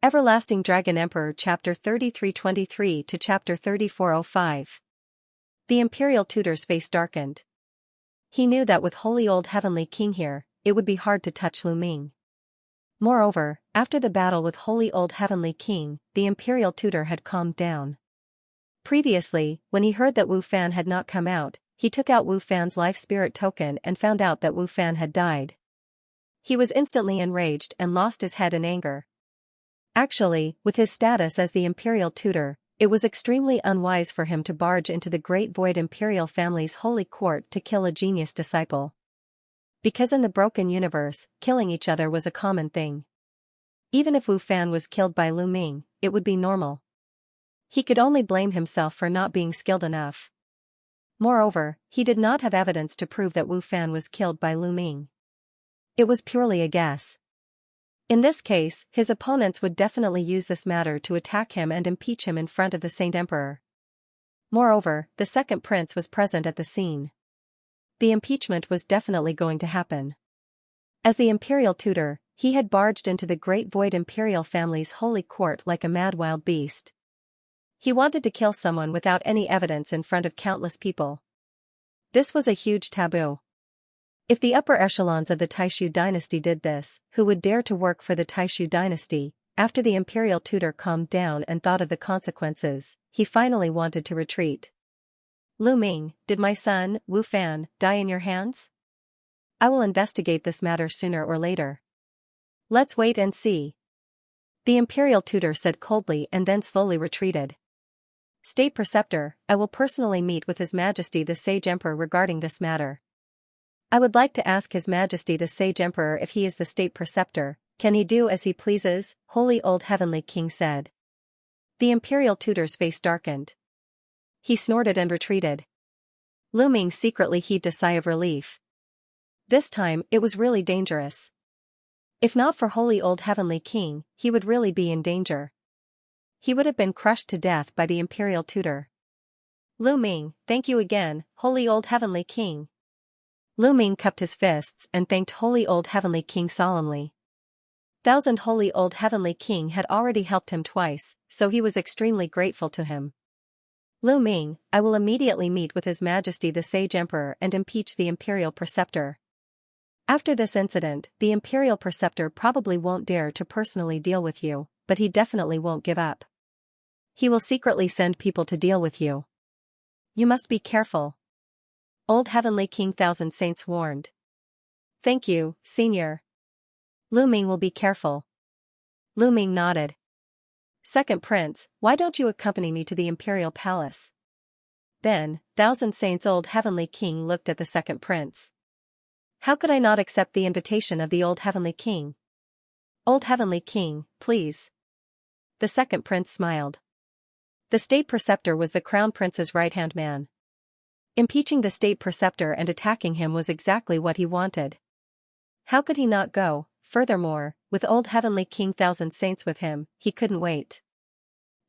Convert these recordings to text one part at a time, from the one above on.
Everlasting Dragon Emperor Chapter 3323 to Chapter 3405. The Imperial Tutor's face darkened. He knew that with Holy Old Heavenly King here, it would be hard to touch Lu Ming. Moreover, after the battle with Holy Old Heavenly King, the Imperial Tutor had calmed down. Previously, when he heard that Wu Fan had not come out, he took out Wu Fan's life spirit token and found out that Wu Fan had died. He was instantly enraged and lost his head in anger. Actually, with his status as the Imperial Tutor, it was extremely unwise for him to barge into the Great Void Imperial family's holy court to kill a genius disciple. Because in the broken universe, killing each other was a common thing. Even if Wu Fan was killed by Lu Ming, it would be normal. He could only blame himself for not being skilled enough. Moreover, he did not have evidence to prove that Wu Fan was killed by Lu Ming. It was purely a guess. In this case, his opponents would definitely use this matter to attack him and impeach him in front of the Saint Emperor. Moreover, the second prince was present at the scene. The impeachment was definitely going to happen. As the Imperial Tutor, he had barged into the Great Void Imperial family's holy court like a mad wild beast. He wanted to kill someone without any evidence in front of countless people. This was a huge taboo. If the upper echelons of the Taishu dynasty did this, who would dare to work for the Taishu dynasty? After the Imperial Tutor calmed down and thought of the consequences, he finally wanted to retreat. Lu Ming, did my son, Wu Fan, die in your hands? I will investigate this matter sooner or later. Let's wait and see. The Imperial Tutor said coldly and then slowly retreated. State Preceptor, I will personally meet with His Majesty the Sage Emperor regarding this matter. I would like to ask His Majesty the Sage Emperor if he is the State Preceptor, can he do as he pleases? Holy Old Heavenly King said. The Imperial Tutor's face darkened. He snorted and retreated. Lu Ming secretly heaved a sigh of relief. This time, it was really dangerous. If not for Holy Old Heavenly King, he would really be in danger. He would have been crushed to death by the Imperial Tutor. Lu Ming, thank you again, Holy Old Heavenly King. Lu Ming cupped his fists and thanked Holy Old Heavenly King solemnly. Holy Old Heavenly King had already helped him twice, so he was extremely grateful to him. Lu Ming, I will immediately meet with His Majesty the Sage Emperor and impeach the Imperial Preceptor. After this incident, the Imperial Preceptor probably won't dare to personally deal with you, but he definitely won't give up. He will secretly send people to deal with you. You must be careful. Old Heavenly King Thousand Saints warned. Thank you, Senior. Lu Ming will be careful. Lu Ming nodded. Second Prince, why don't you accompany me to the Imperial Palace? Then, Thousand Saints Old Heavenly King looked at the Second Prince. How could I not accept the invitation of the Old Heavenly King? Old Heavenly King, please. The Second Prince smiled. The State Preceptor was the Crown Prince's right-hand man. Impeaching the State Preceptor and attacking him was exactly what he wanted. How could he not go? Furthermore, with Old Heavenly King Thousand Saints with him, he couldn't wait.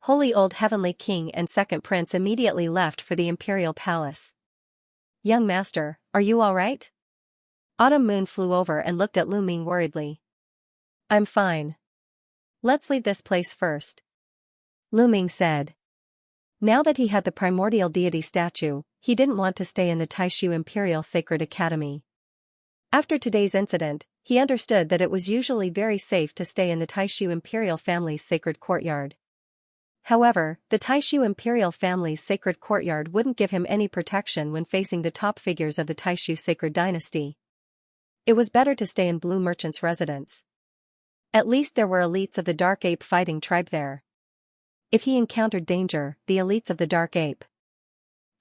Holy Old Heavenly King and Second Prince immediately left for the Imperial Palace. Young Master, are you all right? Autumn Moon flew over and looked at Lu Ming worriedly. I'm fine. Let's leave this place first. Lu Ming said. Now that he had the primordial deity statue, he didn't want to stay in the Taishu Imperial Sacred Academy. After today's incident, he understood that it was usually very safe to stay in the Taishu Imperial family's sacred courtyard. However, the Taishu Imperial family's sacred courtyard wouldn't give him any protection when facing the top figures of the Taishu sacred dynasty. It was better to stay in Blue Merchant's residence. At least there were elites of the Dark Ape fighting tribe there. If he encountered danger, the elites of the Dark Ape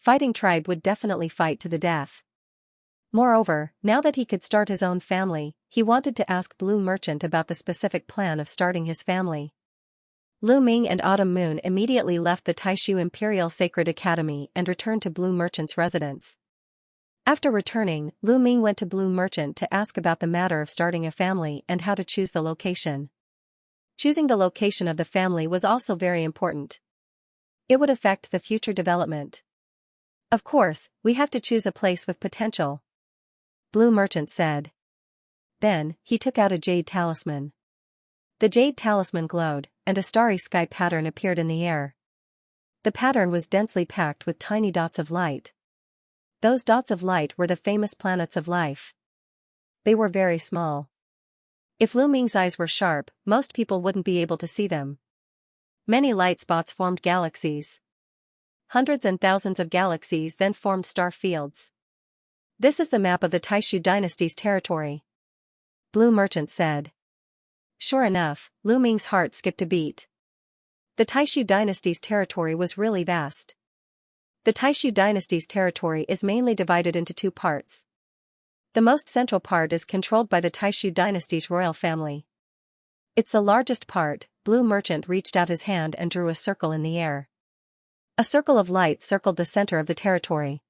fighting tribe would definitely fight to the death. Moreover, now that he could start his own family, he wanted to ask Blue Merchant about the specific plan of starting his family. Lu Ming and Autumn Moon immediately left the Taishu Imperial Sacred Academy and returned to Blue Merchant's residence. After returning, Lu Ming went to Blue Merchant to ask about the matter of starting a family and how to choose the location. Choosing the location of the family was also very important. It would affect the future development. Of course, we have to choose a place with potential. Blue Merchant said. Then, he took out a jade talisman. The jade talisman glowed, and a starry sky pattern appeared in the air. The pattern was densely packed with tiny dots of light. Those dots of light were the famous planets of life. They were very small. If Lu Ming's eyes were sharp, most people wouldn't be able to see them. Many light spots formed galaxies. Hundreds and thousands of galaxies then formed star fields. This is the map of the Taishu dynasty's territory, Blue Merchant said. Sure enough, Lu Ming's heart skipped a beat. The Taishu dynasty's territory was really vast. The Taishu dynasty's territory is mainly divided into two parts. The most central part is controlled by the Taishu dynasty's royal family. It's the largest part. Blue Merchant reached out his hand and drew a circle in the air. A circle of light circled the center of the territory.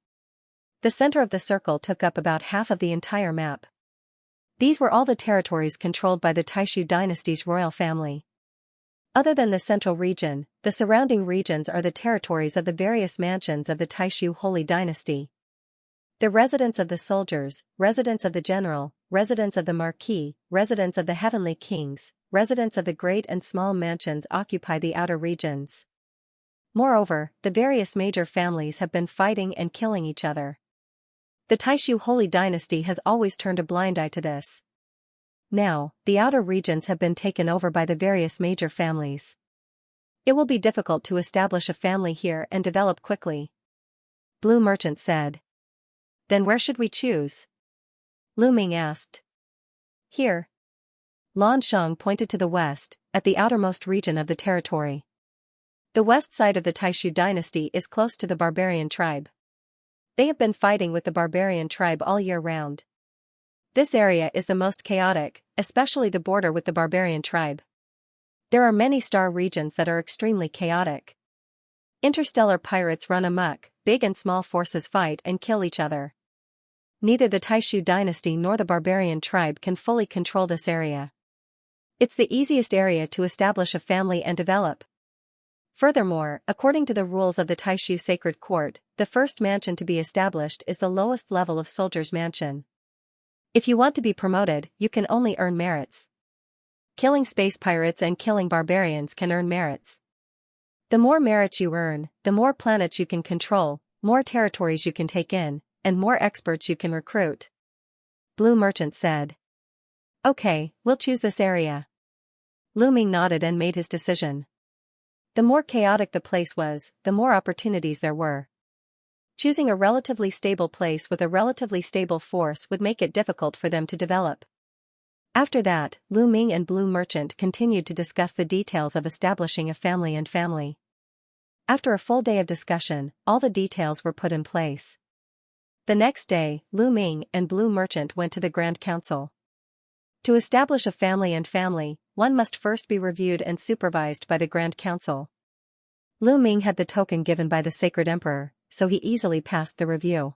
The center of the circle took up about half of the entire map. These were all the territories controlled by the Taishu dynasty's royal family. Other than the central region, the surrounding regions are the territories of the various mansions of the Taishu Holy Dynasty. The residence of the soldiers, residence of the general, residence of the marquis, residence of the heavenly kings, residents of the great and small mansions occupy the outer regions. Moreover, the various major families have been fighting and killing each other. The Taishu Holy Dynasty has always turned a blind eye to this. Now, the outer regions have been taken over by the various major families. It will be difficult to establish a family here and develop quickly, Blue Merchant said. Then where should we choose? Lu Ming asked. Here. Lan Shang pointed to the west, at the outermost region of the territory. The west side of the Taishu dynasty is close to the barbarian tribe. They have been fighting with the barbarian tribe all year round. This area is the most chaotic, especially the border with the barbarian tribe. There are many star regions that are extremely chaotic. Interstellar pirates run amok, big and small forces fight and kill each other. Neither the Taishu dynasty nor the barbarian tribe can fully control this area. It's the easiest area to establish a family and develop. Furthermore, according to the rules of the Taishu Sacred Court, the first mansion to be established is the lowest level of soldier's mansion. If you want to be promoted, you can only earn merits. Killing space pirates and killing barbarians can earn merits. The more merits you earn, the more planets you can control, more territories you can take in, and more experts you can recruit. Blue Merchant said. Okay, we'll choose this area. Lu Ming nodded and made his decision. The more chaotic the place was, the more opportunities there were. Choosing a relatively stable place with a relatively stable force would make it difficult for them to develop. After that, Lu Ming and Blue Merchant continued to discuss the details of establishing a family and family. After a full day of discussion, all the details were put in place. The next day, Lu Ming and Blue Merchant went to the Grand Council. To establish a family and family, one must first be reviewed and supervised by the Grand Council. Lu Ming had the token given by the Sacred Emperor, so he easily passed the review.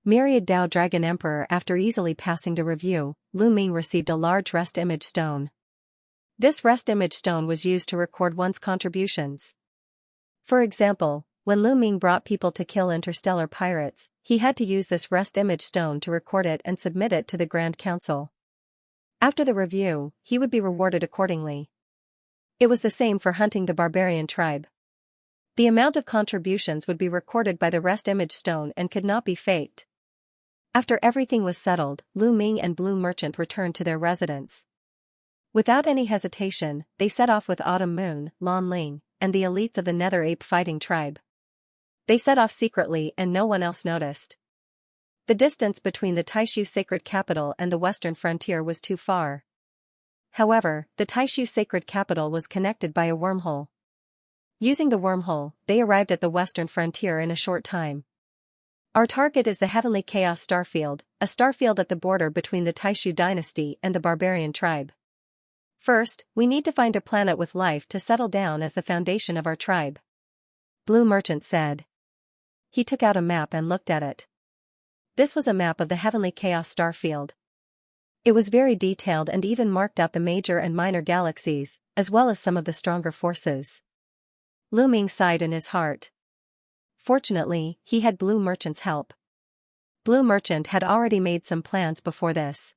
Myriad Dao Dragon Emperor. After easily passing the review, Lu Ming received a large rest image stone. This rest image stone was used to record one's contributions. For example, when Lu Ming brought people to kill interstellar pirates, he had to use this rest image stone to record it and submit it to the Grand Council. After the review, he would be rewarded accordingly. It was the same for hunting the barbarian tribe. The amount of contributions would be recorded by the rest image stone and could not be faked. After everything was settled, Lu Ming and Blue Merchant returned to their residence. Without any hesitation, they set off with Autumn Moon, Lan Ling, and the elites of the Nether Ape fighting tribe. They set off secretly and no one else noticed. The distance between the Taishu Sacred Capital and the western frontier was too far. However, the Taishu Sacred Capital was connected by a wormhole. Using the wormhole, they arrived at the western frontier in a short time. Our target is the Heavenly Chaos Starfield, a starfield at the border between the Taishu dynasty and the barbarian tribe. First, we need to find a planet with life to settle down as the foundation of our tribe, Blue Merchant said. He took out a map and looked at it. This was a map of the Heavenly Chaos Starfield. It was very detailed and even marked out the major and minor galaxies, as well as some of the stronger forces. Lu Ming sighed in his heart. Fortunately, he had Blue Merchant's help. Blue Merchant had already made some plans before this.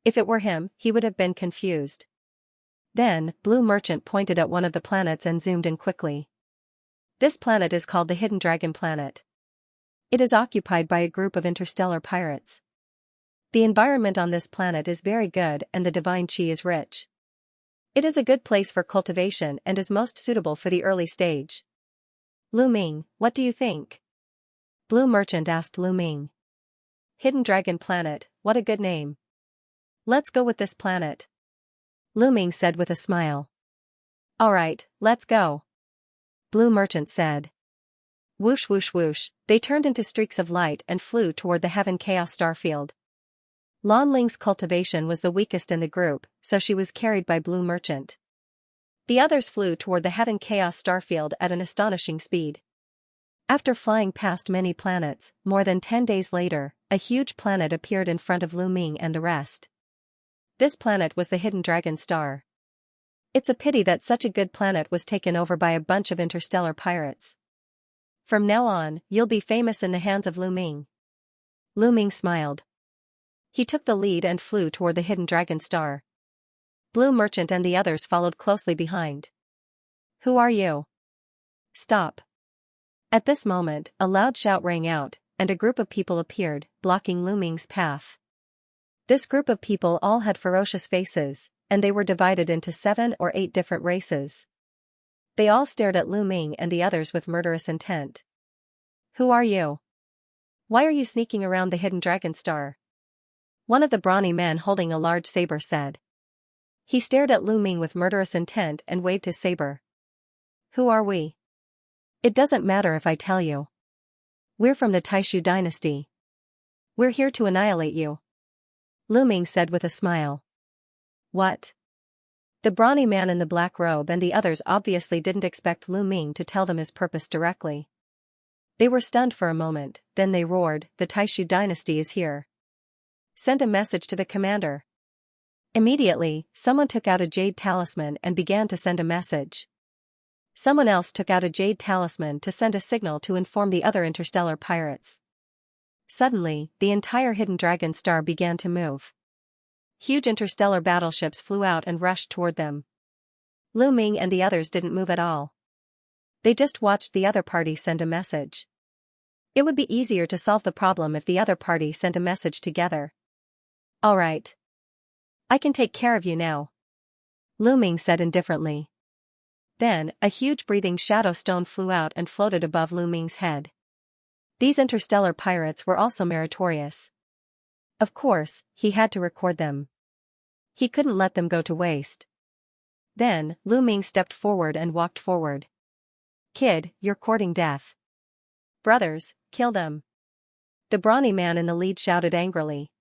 If it were him, he would have been confused. Then, Blue Merchant pointed at one of the planets and zoomed in quickly. This planet is called the Hidden Dragon Planet. It is occupied by a group of interstellar pirates. The environment on this planet is very good and the divine chi is rich. It is a good place for cultivation and is most suitable for the early stage. Lu Ming, what do you think? Blue Merchant asked Lu Ming. Hidden Dragon Planet, what a good name. Let's go with this planet. Lu Ming said with a smile. Alright, let's go. Blue Merchant said. Whoosh whoosh whoosh, they turned into streaks of light and flew toward the Heaven Chaos Starfield. Lan Ling's cultivation was the weakest in the group, so she was carried by Blue Merchant. The others flew toward the Heaven Chaos Starfield at an astonishing speed. After flying past many planets, more than 10 days later, a huge planet appeared in front of Lu Ming and the rest. This planet was the Hidden Dragon Star. It's a pity that such a good planet was taken over by a bunch of interstellar pirates. From now on, you'll be famous in the hands of Lu Ming. Lu Ming smiled. He took the lead and flew toward the Hidden Dragon Star. Blue Merchant and the others followed closely behind. Who are you? Stop. At this moment, a loud shout rang out, and a group of people appeared, blocking Lu Ming's path. This group of people all had ferocious faces, and they were divided into 7 or 8 different races. They all stared at Lu Ming and the others with murderous intent. Who are you? Why are you sneaking around the Hidden Dragon Star? One of the brawny men holding a large saber said. He stared at Lu Ming with murderous intent and waved his saber. Who are we? It doesn't matter if I tell you. We're from the Taishu dynasty. We're here to annihilate you. Lu Ming said with a smile. What? The brawny man in the black robe and the others obviously didn't expect Lu Ming to tell them his purpose directly. They were stunned for a moment, then they roared, the Taishu dynasty is here. Send a message to the commander. Immediately, someone took out a jade talisman and began to send a message. Someone else took out a jade talisman to send a signal to inform the other interstellar pirates. Suddenly, the entire Hidden Dragon Star began to move. Huge interstellar battleships flew out and rushed toward them. Lu Ming and the others didn't move at all. They just watched the other party send a message. It would be easier to solve the problem if the other party sent a message together. Alright. I can take care of you now. Lu Ming said indifferently. Then, a huge breathing shadow stone flew out and floated above Lu Ming's head. These interstellar pirates were also meritorious. Of course, he had to record them. He couldn't let them go to waste. Then, Lu Ming stepped forward and walked forward. Kid, you're courting death. Brothers, kill them. The brawny man in the lead shouted angrily.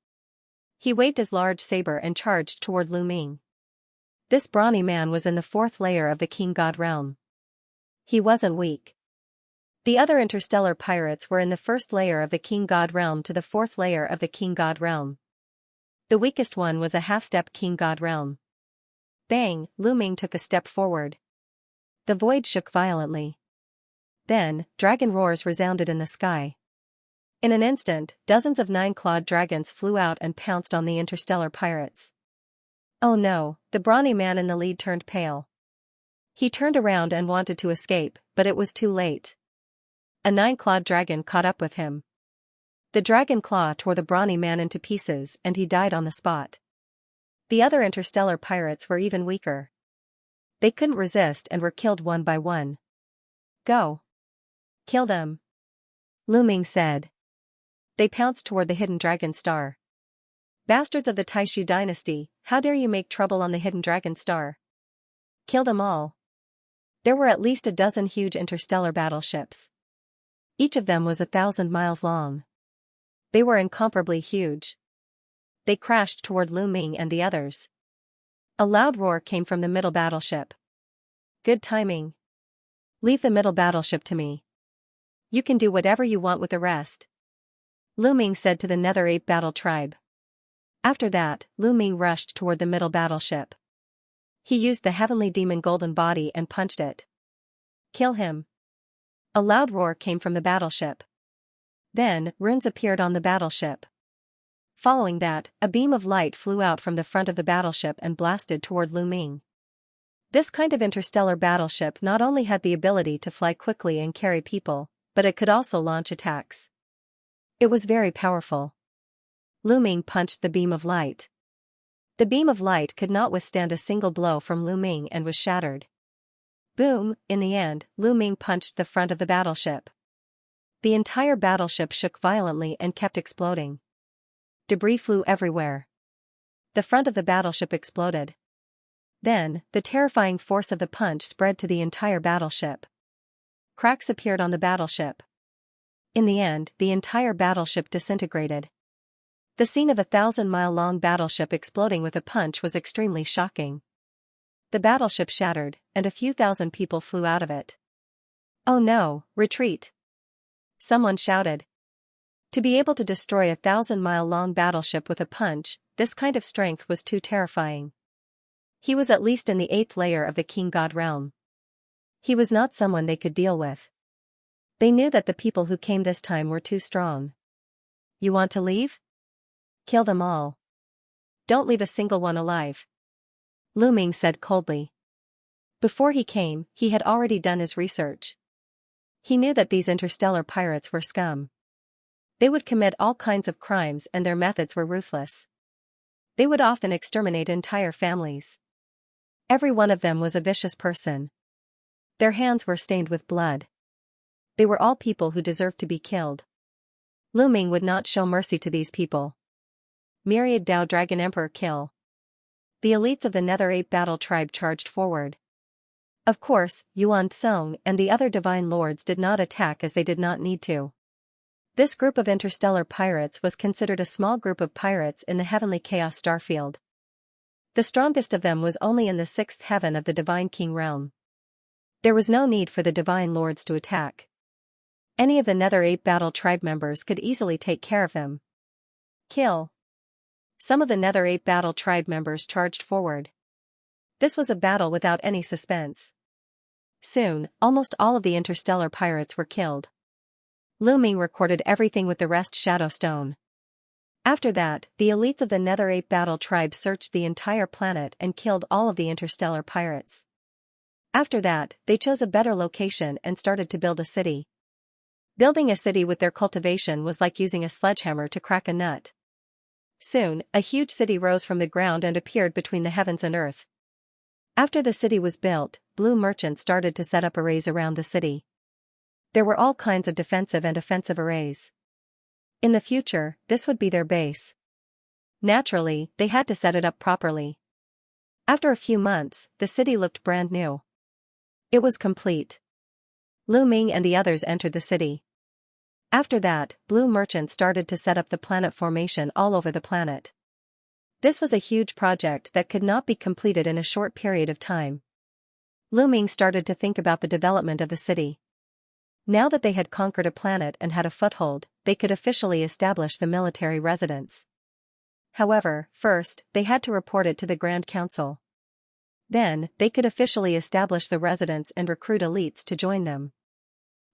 He waved his large saber and charged toward Lu Ming. This brawny man was in the 4th layer of the King God realm. He wasn't weak. The other interstellar pirates were in the 1st layer of the King God realm to the 4th layer of the King God realm. The weakest one was a half-step King God realm. Bang, Lu Ming took a step forward. The void shook violently. Then, dragon roars resounded in the sky. In an instant, dozens of 9-clawed dragons flew out and pounced on the interstellar pirates. Oh no, the brawny man in the lead turned pale. He turned around and wanted to escape, but it was too late. A 9-clawed dragon caught up with him. The dragon claw tore the brawny man into pieces and he died on the spot. The other interstellar pirates were even weaker. They couldn't resist and were killed one by one. Go. Kill them. Lu Ming said. They pounced toward the Hidden Dragon Star. Bastards of the Taishu dynasty, how dare you make trouble on the Hidden Dragon Star? Kill them all. There were at least a dozen huge interstellar battleships. Each of them was 1,000 miles long. They were incomparably huge. They crashed toward Lu Ming and the others. A loud roar came from the middle battleship. Good timing. Leave the middle battleship to me. You can do whatever you want with the rest. Lu Ming said to the Nether Ape Battle Tribe. After that, Lu Ming rushed toward the middle battleship. He used the Heavenly Demon Golden Body and punched it. Kill him. A loud roar came from the battleship. Then, runes appeared on the battleship. Following that, a beam of light flew out from the front of the battleship and blasted toward Lu Ming. This kind of interstellar battleship not only had the ability to fly quickly and carry people, but it could also launch attacks. It was very powerful. Lu Ming punched the beam of light. The beam of light could not withstand a single blow from Lu Ming and was shattered. Boom! In the end, Lu Ming punched the front of the battleship. The entire battleship shook violently and kept exploding. Debris flew everywhere. The front of the battleship exploded. Then, the terrifying force of the punch spread to the entire battleship. Cracks appeared on the battleship. In the end, the entire battleship disintegrated. The scene of a 1,000-mile-long battleship exploding with a punch was extremely shocking. The battleship shattered, and a few thousand people flew out of it. "Oh no, retreat!" someone shouted. To be able to destroy a 1,000-mile-long battleship with a punch, this kind of strength was too terrifying. He was at least in the 8th layer of the King God realm. He was not someone they could deal with. They knew that the people who came this time were too strong. "You want to leave? Kill them all. Don't leave a single one alive," Lu Ming said coldly. Before he came, he had already done his research. He knew that these interstellar pirates were scum. They would commit all kinds of crimes and their methods were ruthless. They would often exterminate entire families. Every one of them was a vicious person. Their hands were stained with blood. They were all people who deserved to be killed. Lu Ming would not show mercy to these people. Myriad Dao Dragon Emperor kill. The elites of the Nether Ape Battle Tribe charged forward. Of course, Yuan Tsong and the other divine lords did not attack as they did not need to. This group of interstellar pirates was considered a small group of pirates in the heavenly chaos starfield. The strongest of them was only in the 6th heaven of the Divine King realm. There was no need for the divine lords to attack. Any of the Nether Ape Battle Tribe members could easily take care of them. Kill. Some of the Nether Ape Battle Tribe members charged forward. This was a battle without any suspense. Soon, almost all of the interstellar pirates were killed. Lu Ming recorded everything with the rest Shadow Stone. After that, the elites of the Nether Ape Battle Tribe searched the entire planet and killed all of the interstellar pirates. After that, they chose a better location and started to build a city. Building a city with their cultivation was like using a sledgehammer to crack a nut. Soon, a huge city rose from the ground and appeared between the heavens and earth. After the city was built, blue merchants started to set up arrays around the city. There were all kinds of defensive and offensive arrays. In the future, this would be their base. Naturally, they had to set it up properly. After a few months, the city looked brand new. It was complete. Lu Ming and the others entered the city. After that, blue merchants started to set up the planet formation all over the planet. This was a huge project that could not be completed in a short period of time. Lu Ming started to think about the development of the city. Now that they had conquered a planet and had a foothold, they could officially establish the military residence. However, first, they had to report it to the Grand Council. Then, they could officially establish the residence and recruit elites to join them.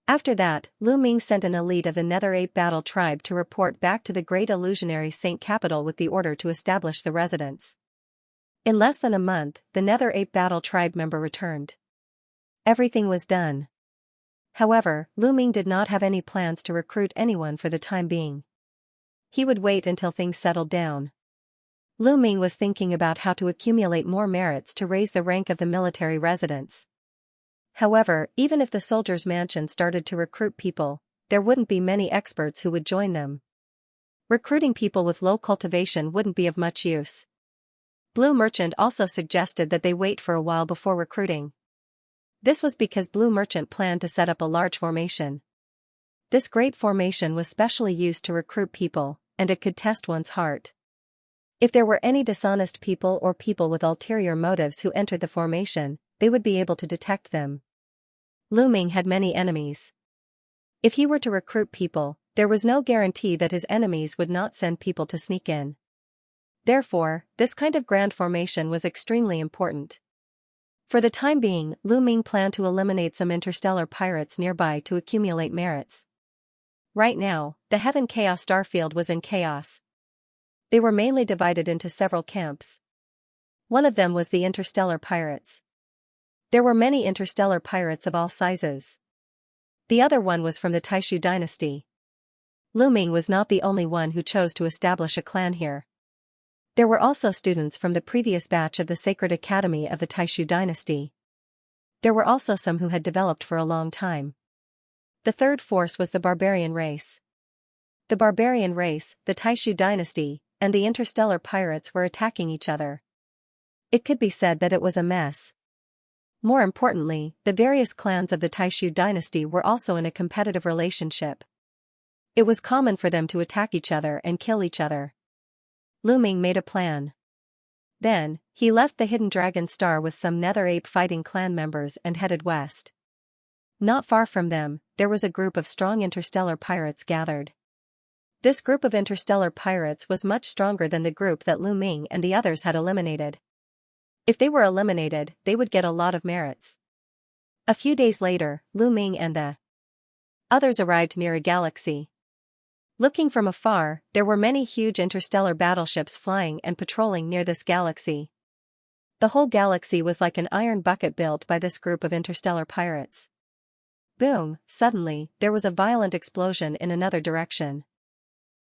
After that, Lu Ming sent an elite of the Nether Ape Battle Tribe to report back to the Great Illusionary Saint Capital with the order to establish the residence. In less than a month, the Nether Ape Battle Tribe member returned. Everything was done. However, Lu Ming did not have any plans to recruit anyone for the time being. He would wait until things settled down. Lu Ming was thinking about how to accumulate more merits to raise the rank of the military residence. However, even if the soldiers' mansion started to recruit people, there wouldn't be many experts who would join them. Recruiting people with low cultivation wouldn't be of much use. Blue Merchant also suggested that they wait for a while before recruiting. This was because Blue Merchant planned to set up a large formation. This great formation was specially used to recruit people, and it could test one's heart. If there were any dishonest people or people with ulterior motives who entered the formation, they would be able to detect them. Lu Ming had many enemies. If he were to recruit people, there was no guarantee that his enemies would not send people to sneak in. Therefore, this kind of grand formation was extremely important. For the time being, Lu Ming planned to eliminate some interstellar pirates nearby to accumulate merits. Right now, the Heaven Chaos Starfield was in chaos. They were mainly divided into several camps. One of them was the interstellar pirates. There were many interstellar pirates of all sizes. The other one was from the Taishu dynasty. Lu Ming was not the only one who chose to establish a clan here. There were also students from the previous batch of the Sacred Academy of the Taishu dynasty. There were also some who had developed for a long time. The third force was the barbarian race. The barbarian race, the Taishu dynasty, and the interstellar pirates were attacking each other. It could be said that it was a mess. More importantly, the various clans of the Taishu dynasty were also in a competitive relationship. It was common for them to attack each other and kill each other. Lu Ming made a plan. Then, he left the Hidden Dragon Star with some Nether Ape fighting clan members and headed west. Not far from them, there was a group of strong interstellar pirates gathered. This group of interstellar pirates was much stronger than the group that Lu Ming and the others had eliminated. If they were eliminated, they would get a lot of merits. A few days later, Lu Ming and the others arrived near a galaxy. Looking from afar, there were many huge interstellar battleships flying and patrolling near this galaxy. The whole galaxy was like an iron bucket built by this group of interstellar pirates. Boom! Suddenly, there was a violent explosion in another direction.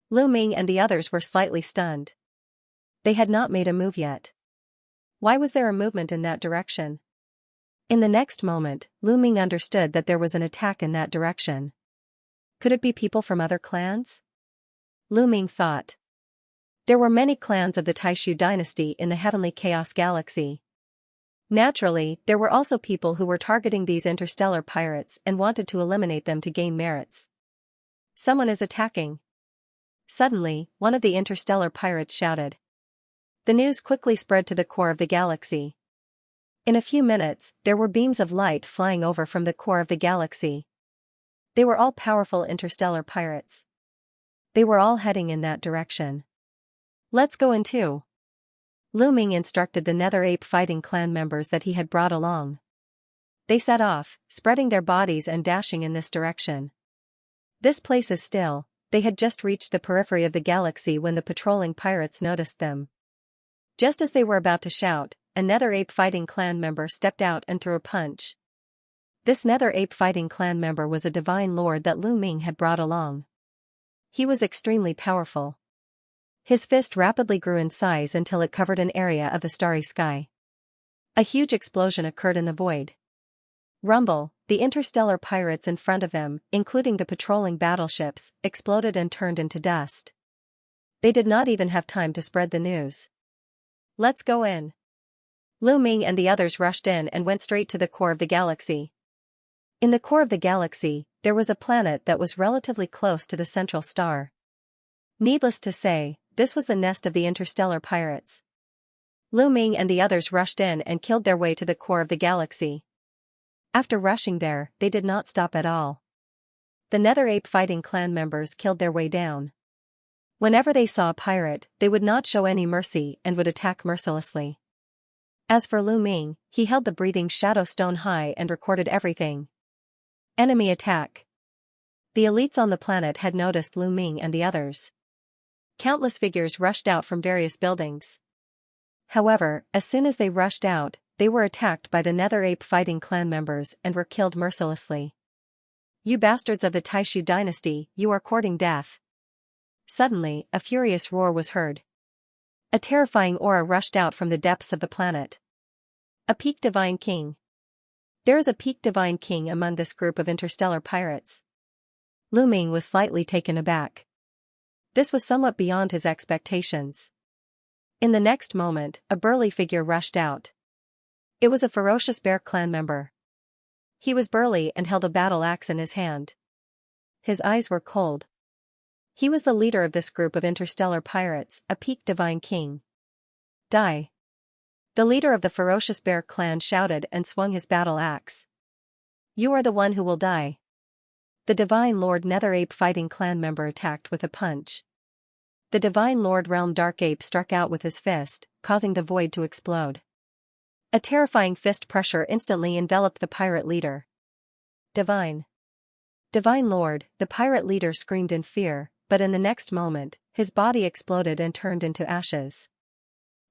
Lu Ming and the others were slightly stunned. They had not made a move yet. Why was there a movement in that direction? In the next moment, Lu Ming understood that there was an attack in that direction. Could it be people from other clans? Lu Ming thought. There were many clans of the Taishu dynasty in the Heavenly Chaos Galaxy. Naturally, there were also people who were targeting these interstellar pirates and wanted to eliminate them to gain merits. Someone is attacking. Suddenly, one of the interstellar pirates shouted. The news quickly spread to the core of the galaxy. In a few minutes, there were beams of light flying over from the core of the galaxy. They were all powerful interstellar pirates. They were all heading in that direction. Let's go in too. Lu Ming instructed the Nether Ape fighting clan members that he had brought along. They set off, spreading their bodies and dashing in this direction. This place is still. They had just reached the periphery of the galaxy when the patrolling pirates noticed them. Just as they were about to shout, a Nether Ape fighting clan member stepped out and threw a punch. This Nether Ape fighting clan member was a divine lord that Lu Ming had brought along. He was extremely powerful. His fist rapidly grew in size until it covered an area of the starry sky. A huge explosion occurred in the void. Rumble, the interstellar pirates in front of them, including the patrolling battleships, exploded and turned into dust. They did not even have time to spread the news. Let's go in. Lu Ming and the others rushed in and went straight to the core of the galaxy. In the core of the galaxy, there was a planet that was relatively close to the central star. Needless to say, this was the nest of the interstellar pirates. Lu Ming and the others rushed in and killed their way to the core of the galaxy. After rushing there, they did not stop at all. The Nether Ape fighting clan members killed their way down. Whenever they saw a pirate, they would not show any mercy and would attack mercilessly. As for Lu Ming, he held the breathing shadow stone high and recorded everything. Enemy attack. The elites on the planet had noticed Lu Ming and the others. Countless figures rushed out from various buildings. However, as soon as they rushed out, they were attacked by the Nether Ape fighting clan members and were killed mercilessly. You bastards of the Taishu dynasty, you are courting death. Suddenly, a furious roar was heard. A terrifying aura rushed out from the depths of the planet. A peak divine king. There is a peak divine king among this group of interstellar pirates. Lu Ming was slightly taken aback. This was somewhat beyond his expectations. In the next moment, a burly figure rushed out. It was a ferocious bear clan member. He was burly and held a battle axe in his hand. His eyes were cold. He was the leader of this group of interstellar pirates, a peak divine king. Die. The leader of the ferocious bear clan shouted and swung his battle axe. You are the one who will die. The divine lord Nether Ape fighting clan member attacked with a punch. The divine lord realm Dark Ape struck out with his fist, causing the void to explode. A terrifying fist pressure instantly enveloped the pirate leader. Divine Lord, the pirate leader screamed in fear, but in the next moment, his body exploded and turned into ashes.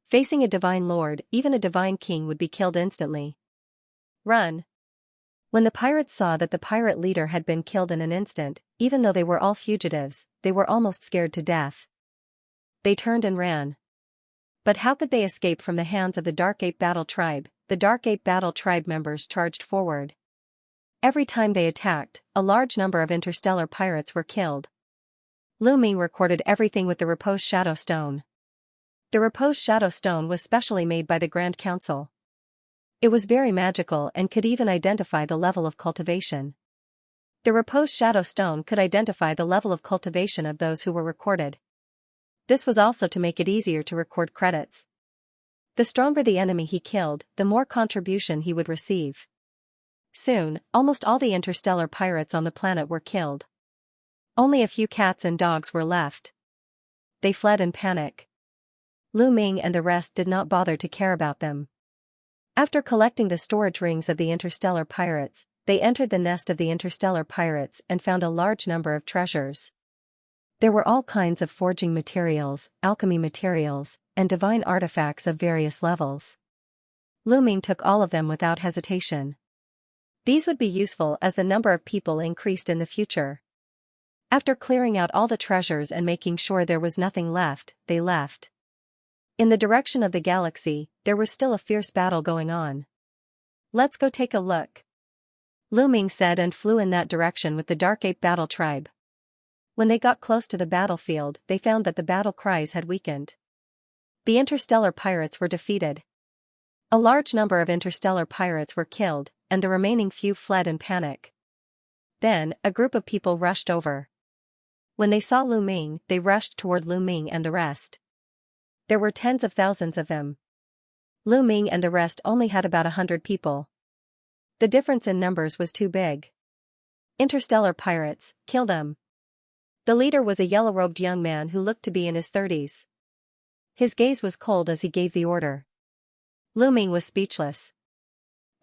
Facing a divine lord, even a divine king would be killed instantly. Run. When the pirates saw that the pirate leader had been killed in an instant, even though they were all fugitives, they were almost scared to death. They turned and ran. But how could they escape from the hands of the Dark Ape Battle Tribe? The Dark Ape Battle Tribe members charged forward. Every time they attacked, a large number of interstellar pirates were killed. Lu Ming recorded everything with the Repose Shadow Stone. The Repose Shadow Stone was specially made by the Grand Council. It was very magical and could even identify the level of cultivation. The Repose Shadow Stone could identify the level of cultivation of those who were recorded. This was also to make it easier to record credits. The stronger the enemy he killed, the more contribution he would receive. Soon, almost all the interstellar pirates on the planet were killed. Only a few cats and dogs were left. They fled in panic. Lu Ming and the rest did not bother to care about them. After collecting the storage rings of the interstellar pirates, they entered the nest of the interstellar pirates and found a large number of treasures. There were all kinds of forging materials, alchemy materials, and divine artifacts of various levels. Lu Ming took all of them without hesitation. These would be useful as the number of people increased in the future. After clearing out all the treasures and making sure there was nothing left, they left. In the direction of the galaxy, there was still a fierce battle going on. Let's go take a look. Lu Ming said and flew in that direction with the Dark Ape Battle Tribe. When they got close to the battlefield, they found that the battle cries had weakened. The interstellar pirates were defeated. A large number of interstellar pirates were killed, and the remaining few fled in panic. Then, a group of people rushed over. When they saw Lu Ming, they rushed toward Lu Ming and the rest. There were tens of thousands of them. Lu Ming and the rest only had about 100 people. The difference in numbers was too big. Interstellar pirates, kill them. The leader was a yellow-robed young man who looked to be in his 30s. His gaze was cold as he gave the order. Lu Ming was speechless.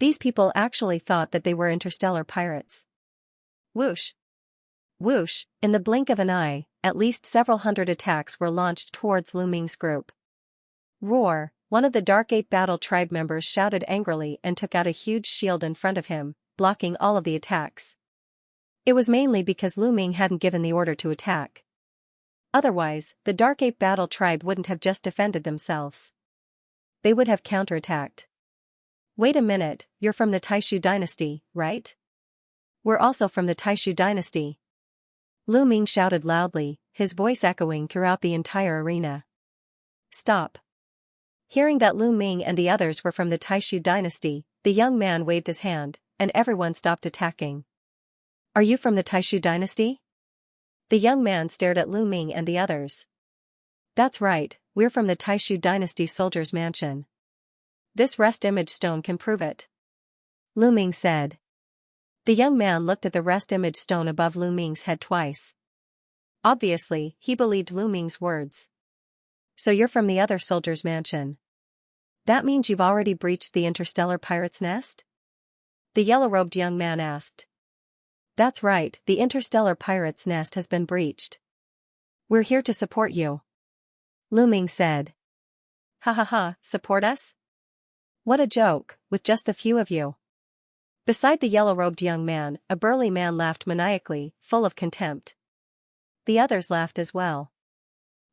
These people actually thought that they were interstellar pirates. Whoosh! Whoosh! In the blink of an eye, at least several hundred attacks were launched towards Lu Ming's group. Roar! One of the Dark Ape Battle Tribe members shouted angrily and took out a huge shield in front of him, blocking all of the attacks. It was mainly because Lu Ming hadn't given the order to attack. Otherwise, the Dark Ape Battle Tribe wouldn't have just defended themselves. They would have counterattacked. Wait a minute, you're from the Taishu dynasty, right? We're also from the Taishu dynasty. Lu Ming shouted loudly, his voice echoing throughout the entire arena. Stop. Hearing that Lu Ming and the others were from the Taishu dynasty, the young man waved his hand, and everyone stopped attacking. Are you from the Taishu dynasty? The young man stared at Lu Ming and the others. That's right, we're from the Taishu dynasty soldier's mansion. This rest image stone can prove it. Lu Ming said. The young man looked at the rest image stone above Lu Ming's head twice. Obviously, he believed Lu Ming's words. So you're from the other soldier's mansion. That means you've already breached the interstellar pirate's nest? The yellow-robed young man asked. That's right, the interstellar pirate's nest has been breached. We're here to support you. Lu Ming said. Ha ha ha, support us? What a joke, with just the few of you. Beside the yellow-robed young man, a burly man laughed maniacally, full of contempt. The others laughed as well.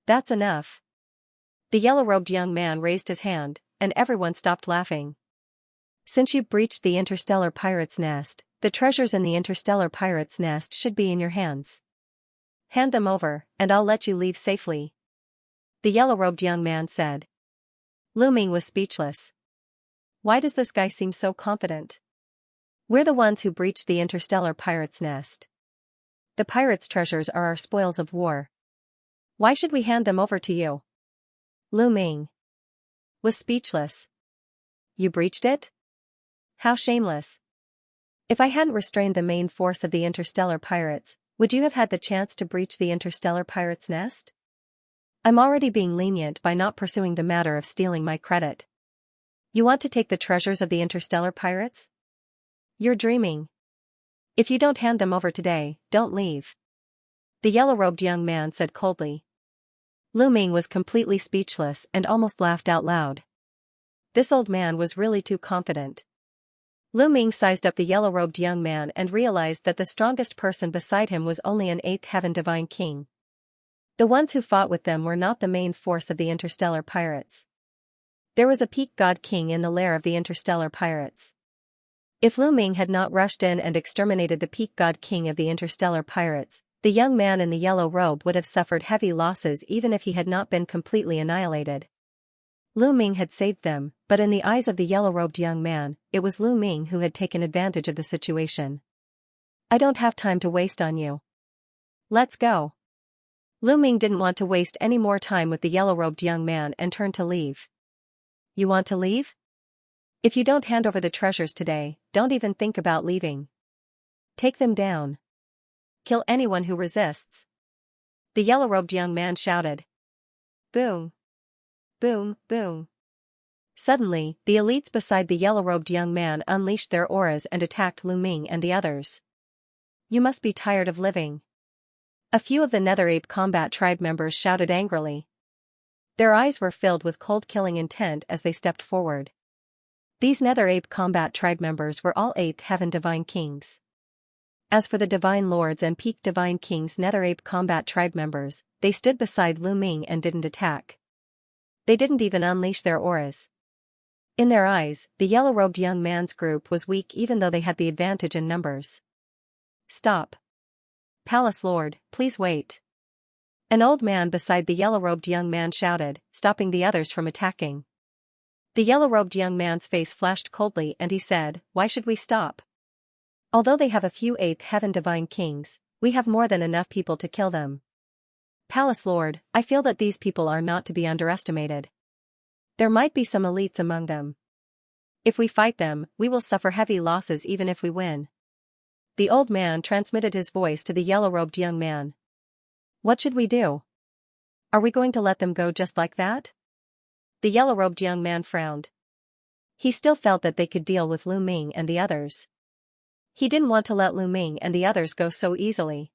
That's enough. The yellow-robed young man raised his hand, and everyone stopped laughing. Since you've breached the interstellar pirate's nest, the treasures in the interstellar pirate's nest should be in your hands. Hand them over, and I'll let you leave safely. The yellow-robed young man said. Lu Ming was speechless. Why does this guy seem so confident? We're the ones who breached the interstellar pirate's nest. The pirate's treasures are our spoils of war. Why should we hand them over to you? Lu Ming was speechless. You breached it? How shameless. If I hadn't restrained the main force of the interstellar pirates, would you have had the chance to breach the interstellar pirate's nest? I'm already being lenient by not pursuing the matter of stealing my credit. You want to take the treasures of the interstellar pirates? You're dreaming. If you don't hand them over today, don't leave. The yellow-robed young man said coldly. Lu Ming was completely speechless and almost laughed out loud. This old man was really too confident. Lu Ming sized up the yellow-robed young man and realized that the strongest person beside him was only an 8th heaven divine king. The ones who fought with them were not the main force of the interstellar pirates. There was a peak god king in the lair of the interstellar pirates. If Lu Ming had not rushed in and exterminated the peak god king of the interstellar pirates, the young man in the yellow robe would have suffered heavy losses even if he had not been completely annihilated. Lu Ming had saved them, but in the eyes of the yellow-robed young man, it was Lu Ming who had taken advantage of the situation. I don't have time to waste on you. Let's go. Lu Ming didn't want to waste any more time with the yellow-robed young man and turned to leave. You want to leave? If you don't hand over the treasures today, don't even think about leaving. Take them down. Kill anyone who resists. The yellow-robed young man shouted. Boom. Boom, boom. Suddenly, the elites beside the yellow-robed young man unleashed their auras and attacked Lu Ming and the others. You must be tired of living. A few of the Nether-Ape Combat Tribe members shouted angrily. Their eyes were filled with cold killing intent as they stepped forward. These Nether-Ape Combat Tribe members were all 8th Heaven Divine Kings. As for the Divine Lords and Peak Divine Kings Nether-Ape Combat Tribe members, they stood beside Lu Ming and didn't attack. They didn't even unleash their auras. In their eyes, the yellow-robed young man's group was weak even though they had the advantage in numbers. Stop. Palace Lord, please wait. An old man beside the yellow-robed young man shouted, stopping the others from attacking. The yellow-robed young man's face flashed coldly and he said, why should we stop? Although they have a few 8th Heaven Divine Kings, we have more than enough people to kill them. Palace Lord, I feel that these people are not to be underestimated. There might be some elites among them. If we fight them, we will suffer heavy losses even if we win. The old man transmitted his voice to the yellow-robed young man. What should we do? Are we going to let them go just like that? The yellow-robed young man frowned. He still felt that they could deal with Lu Ming and the others. He didn't want to let Lu Ming and the others go so easily.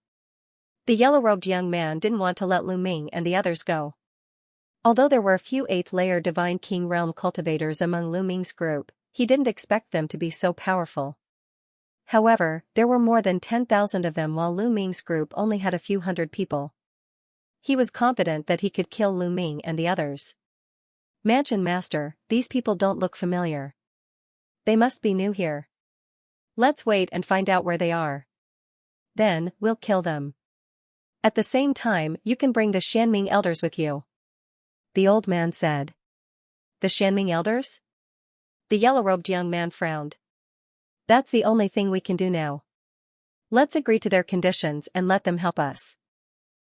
The yellow-robed young man didn't want to let Lu Ming and the others go. Although there were a few 8th-layer Divine King Realm cultivators among Lu Ming's group, he didn't expect them to be so powerful. However, there were more than 10,000 of them while Lu Ming's group only had a few hundred people. He was confident that he could kill Lu Ming and the others. Mansion Master, these people don't look familiar. They must be new here. Let's wait and find out where they are. Then, we'll kill them. At the same time, you can bring the Xianming elders with you. The old man said. The Xianming elders? The yellow-robed young man frowned. That's the only thing we can do now. Let's agree to their conditions and let them help us.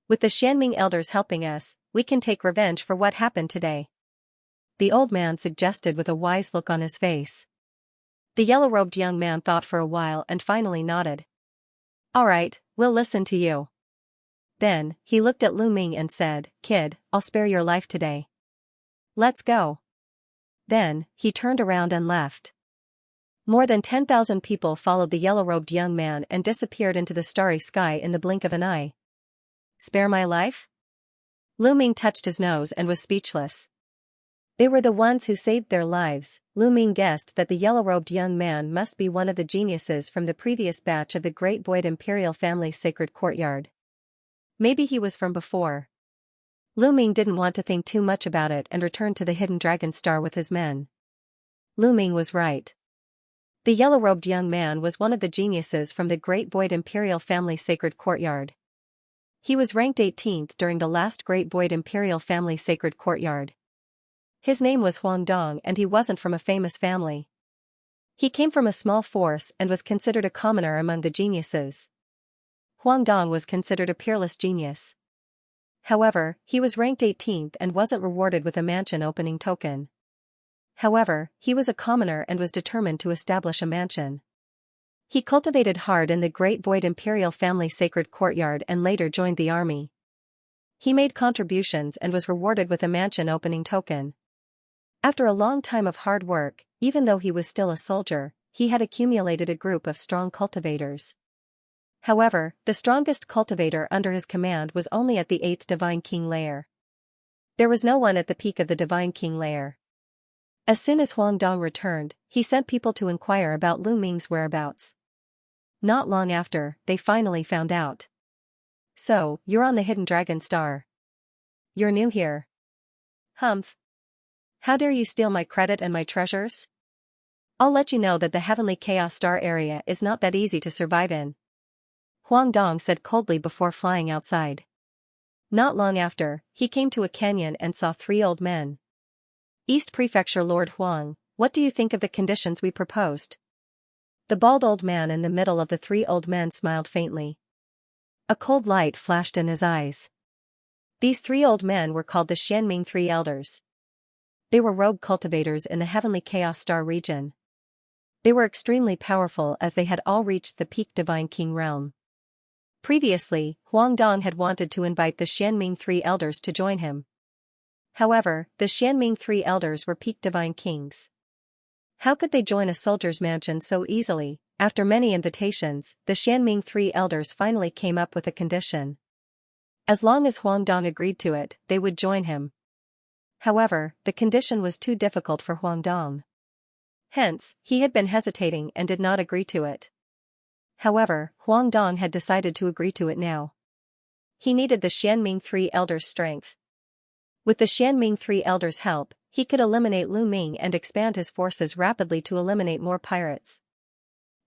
With the Xianming elders helping us, we can take revenge for what happened today. The old man suggested with a wise look on his face. The yellow-robed young man thought for a while and finally nodded. All right, we'll listen to you. Then, he looked at Lu Ming and said, Kid, I'll spare your life today. Let's go. Then, he turned around and left. More than 10,000 people followed the yellow-robed young man and disappeared into the starry sky in the blink of an eye. Spare my life? Lu Ming touched his nose and was speechless. They were the ones who saved their lives. Lu Ming guessed that the yellow-robed young man must be one of the geniuses from the previous batch of the Great Void Imperial Family's sacred courtyard. Maybe he was from before. Lu Ming didn't want to think too much about it and returned to the hidden dragon star with his men. Lu Ming was right. The yellow-robed young man was one of the geniuses from the Great Void Imperial Family's sacred courtyard. He was ranked 18th during the last Great Void Imperial Family sacred courtyard. His name was Huang Dong and he wasn't from a famous family. He came from a small force and was considered a commoner among the geniuses. Huang Dong was considered a peerless genius. However, he was ranked 18th and wasn't rewarded with a mansion opening token. However, he was a commoner and was determined to establish a mansion. He cultivated hard in the Great Void Imperial Family sacred courtyard and later joined the army. He made contributions and was rewarded with a mansion opening token. After a long time of hard work, even though he was still a soldier, he had accumulated a group of strong cultivators. However, the strongest cultivator under his command was only at the 8th Divine King layer. There was no one at the peak of the Divine King layer. As soon as Huang Dong returned, he sent people to inquire about Lu Ming's whereabouts. Not long after, they finally found out. So, you're on the Hidden Dragon Star. You're new here. Humph. How dare you steal my credit and my treasures? I'll let you know that the Heavenly Chaos Star area is not that easy to survive in. Huang Dong said coldly before flying outside. Not long after, he came to a canyon and saw 3 old men. East Prefecture Lord Huang, what do you think of the conditions we proposed? The bald old man in the middle of the 3 old men smiled faintly. A cold light flashed in his eyes. These 3 old men were called the Xianming 3 Elders. They were rogue cultivators in the Heavenly Chaos Star region. They were extremely powerful as they had all reached the peak Divine King realm. Previously, Huang Dong had wanted to invite the Xianming 3 Elders to join him. However, the Xianming 3 Elders were peak Divine Kings. How could they join a soldier's mansion so easily? After many invitations, the Xianming 3 Elders finally came up with a condition. As long as Huang Dong agreed to it, they would join him. However, the condition was too difficult for Huang Dong. Hence, he had been hesitating and did not agree to it. However, Huang Dong had decided to agree to it now. He needed the Xianming 3 Elders' strength. With the Xianming 3 Elders' help, he could eliminate Lu Ming and expand his forces rapidly to eliminate more pirates.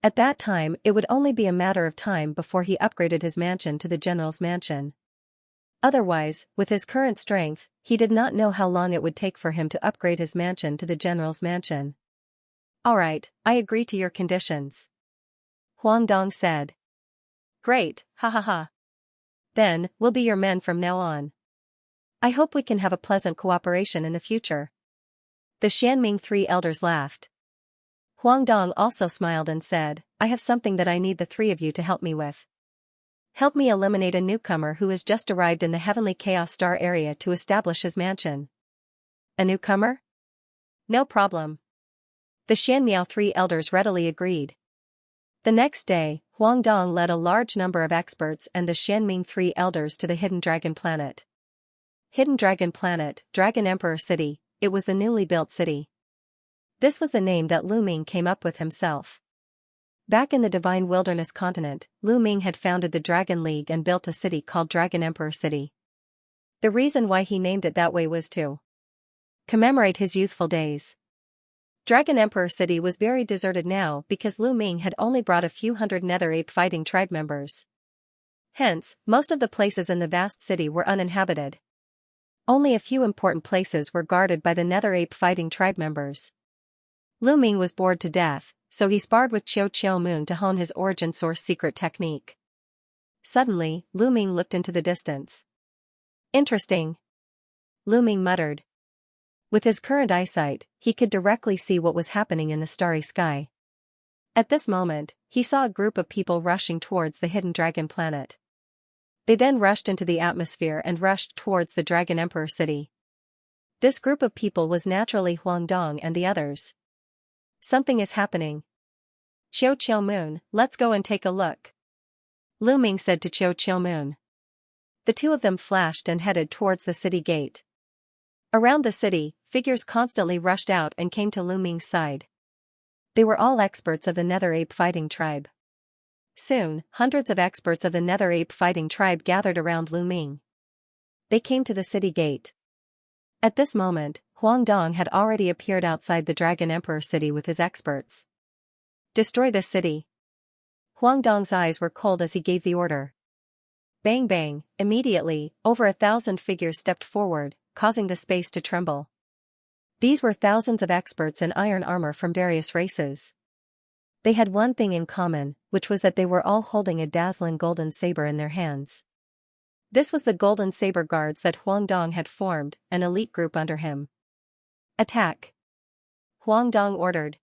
At that time, it would only be a matter of time before he upgraded his mansion to the general's mansion. Otherwise, with his current strength, he did not know how long it would take for him to upgrade his mansion to the general's mansion. Alright, I agree to your conditions. Huang Dong said. Great, ha ha ha. Then, we'll be your men from now on. I hope we can have a pleasant cooperation in the future. The Xianming 3 Elders laughed. Huang Dong also smiled and said, I have something that I need the 3 of you to help me with. Help me eliminate a newcomer who has just arrived in the Heavenly Chaos Star area to establish his mansion. A newcomer? No problem. The Xianmiao 3 Elders readily agreed. The next day, Huang Dong led a large number of experts and the Xianming 3 Elders to the Hidden Dragon Planet. Hidden Dragon Planet, Dragon Emperor City, it was the newly built city. This was the name that Lu Ming came up with himself. Back in the Divine Wilderness continent, Lu Ming had founded the Dragon League and built a city called Dragon Emperor City. The reason why he named it that way was to commemorate his youthful days. Dragon Emperor City was very deserted now because Lu Ming had only brought a few hundred Nether Ape fighting tribe members. Hence, most of the places in the vast city were uninhabited. Only a few important places were guarded by the Nether Ape fighting tribe members. Lu Ming was bored to death, so he sparred with Xiao Moon to hone his origin source secret technique. Suddenly, Lu Ming looked into the distance. Interesting. Lu Ming muttered. With his current eyesight, he could directly see what was happening in the starry sky. At this moment, he saw a group of people rushing towards the Hidden Dragon Planet. They then rushed into the atmosphere and rushed towards the Dragon Emperor City. This group of people was naturally Huang Dong and the others. Something is happening. Xiao Moon, let's go and take a look. Lu Ming said to Xiao Moon. The 2 of them flashed and headed towards the city gate. Around the city, figures constantly rushed out and came to Lu Ming's side. They were all experts of the Nether Ape fighting tribe. Soon, hundreds of experts of the Nether Ape fighting tribe gathered around Lu Ming. They came to the city gate. At this moment, Huang Dong had already appeared outside the Dragon Emperor City with his experts. Destroy this city. Huang Dong's eyes were cold as he gave the order. Bang bang, immediately, over 1,000 figures stepped forward, causing the space to tremble. These were thousands of experts in iron armor from various races. They had one thing in common, which was that they were all holding a dazzling golden saber in their hands. This was the Golden Saber Guards that Huang Dong had formed, an elite group under him. Attack! Huang Dong ordered.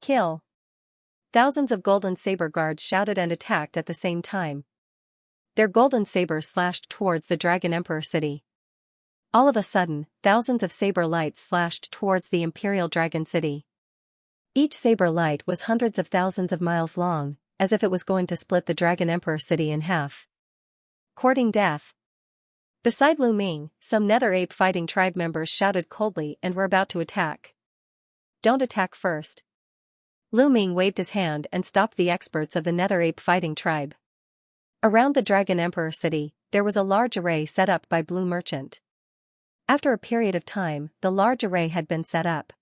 Kill! Thousands of Golden Saber Guards shouted and attacked at the same time. Their golden sabers slashed towards the Dragon Emperor City. All of a sudden, thousands of saber lights slashed towards the Imperial Dragon City. Each saber light was hundreds of thousands of miles long, as if it was going to split the Dragon Emperor City in half. Courting death. Beside Lu Ming, some Nether Ape fighting tribe members shouted coldly and were about to attack. Don't attack first. Lu Ming waved his hand and stopped the experts of the Nether Ape fighting tribe. Around the Dragon Emperor city, there was a large array set up by Blue Merchant. After a period of time, the large array had been set up.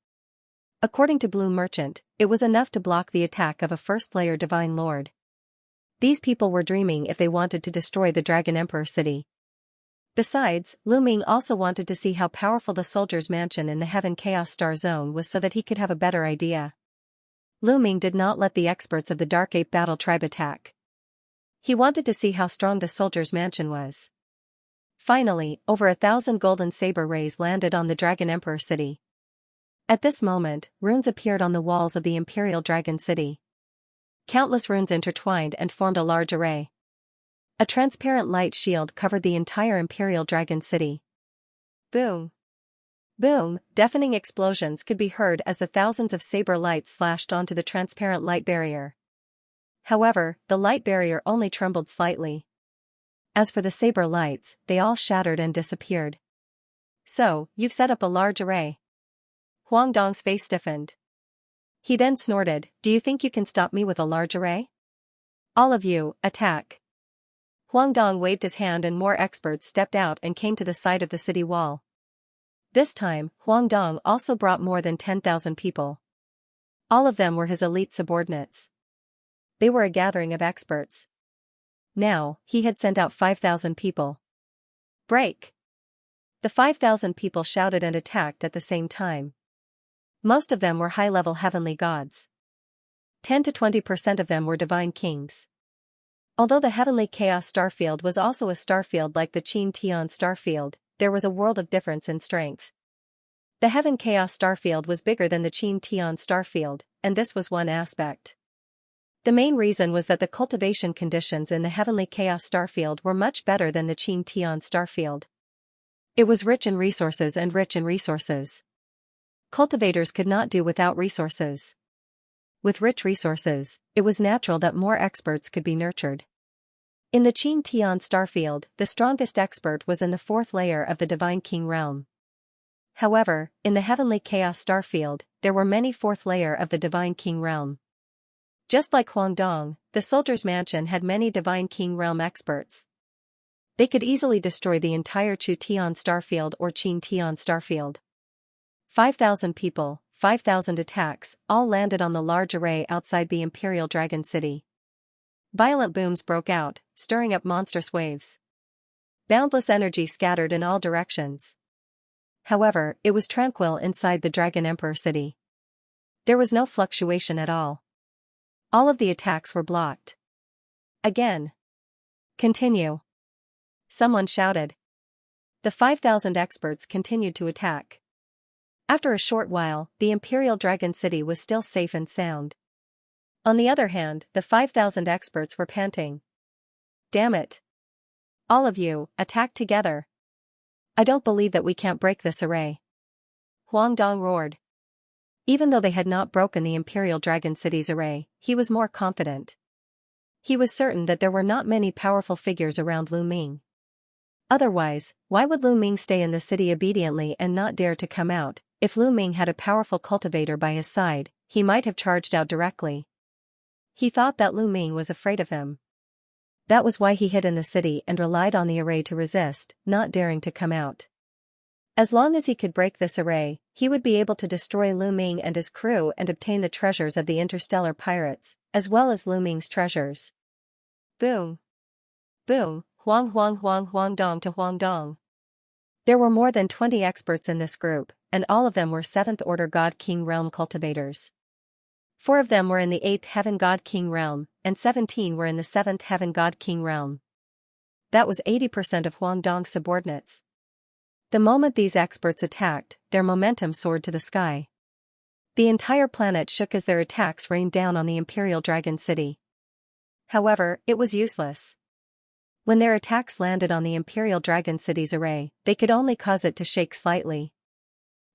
According to Blue Merchant, it was enough to block the attack of a first-layer Divine Lord. These people were dreaming if they wanted to destroy the Dragon Emperor city. Besides, Lu Ming also wanted to see how powerful the soldier's mansion in the Heaven Chaos Star Zone was so that he could have a better idea. Lu Ming did not let the experts of the Dark Ape Battle Tribe attack. He wanted to see how strong the soldier's mansion was. Finally, over 1,000 golden saber rays landed on the Dragon Emperor city. At this moment, runes appeared on the walls of the Imperial Dragon City. Countless runes intertwined and formed a large array. A transparent light shield covered the entire Imperial Dragon City. Boom! Boom! Deafening explosions could be heard as the thousands of saber lights slashed onto the transparent light barrier. However, the light barrier only trembled slightly. As for the saber lights, they all shattered and disappeared. So, you've set up a large array. Huang Dong's face stiffened. He then snorted, "Do you think you can stop me with a large array? All of you, attack." Huang Dong waved his hand and more experts stepped out and came to the side of the city wall. This time, Huang Dong also brought more than 10,000 people. All of them were his elite subordinates. They were a gathering of experts. Now, he had sent out 5,000 people. Break! The 5,000 people shouted and attacked at the same time. Most of them were high-level heavenly gods. 10 to 20% of them were divine kings. Although the heavenly chaos starfield was also a starfield like the Qin Tian starfield, there was a world of difference in strength. The heaven chaos starfield was bigger than the Qin Tian starfield, and this was one aspect. The main reason was that the cultivation conditions in the heavenly chaos starfield were much better than the Qin Tian starfield. It was rich in resources and rich in resources. Cultivators could not do without resources. With rich resources, it was natural that more experts could be nurtured. In the Qin Tian starfield, the strongest expert was in the 4th layer of the Divine King realm. However, in the heavenly chaos starfield, there were many 4th layer of the Divine King realm. Just like Huang Dong, the soldier's mansion had many Divine King realm experts. They could easily destroy the entire Chu Tian starfield or Qin Tian starfield. 5,000 people, 5,000 attacks, all landed on the large array outside the Imperial Dragon City. Violent booms broke out, stirring up monstrous waves. Boundless energy scattered in all directions. However, it was tranquil inside the Dragon Emperor city. There was no fluctuation at all. All of the attacks were blocked. Again. Continue. Someone shouted. The 5,000 experts continued to attack. After a short while, the Imperial Dragon City was still safe and sound. On the other hand, the 5,000 experts were panting. Damn it! All of you, attack together! I don't believe that we can't break this array. Huang Dong roared. Even though they had not broken the Imperial Dragon City's array, he was more confident. He was certain that there were not many powerful figures around Lu Ming. Otherwise, why would Lu Ming stay in the city obediently and not dare to come out? If Lu Ming had a powerful cultivator by his side, he might have charged out directly. He thought that Lu Ming was afraid of him. That was why he hid in the city and relied on the array to resist, not daring to come out. As long as he could break this array, he would be able to destroy Lu Ming and his crew and obtain the treasures of the interstellar pirates, as well as Lu Ming's treasures. Boom! Boom! Huang Huang Huang Huang Dong to Huang Dong. There were more than 20 experts in this group, and all of them were 7th Order God King Realm cultivators. 4 of them were in the 8th Heaven God King Realm, and 17 were in the 7th Heaven God King Realm. That was 80% of Huang Dong's subordinates. The moment these experts attacked, their momentum soared to the sky. The entire planet shook as their attacks rained down on the Imperial Dragon City. However, it was useless. When their attacks landed on the Imperial Dragon City's array, they could only cause it to shake slightly.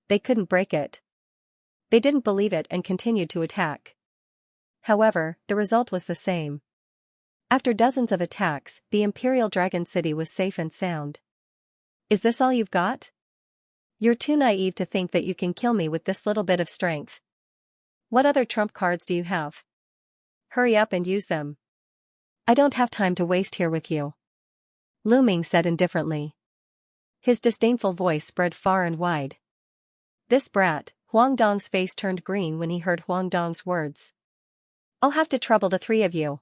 They couldn't break it. They didn't believe it and continued to attack. However, the result was the same. After dozens of attacks, the Imperial Dragon City was safe and sound. Is this all you've got? You're too naive to think that you can kill me with this little bit of strength. What other trump cards do you have? Hurry up and use them. I don't have time to waste here with you. Lu Ming said indifferently. His disdainful voice spread far and wide. This brat, Huang Dong's face turned green when he heard Huang Dong's words. I'll have to trouble the three of you.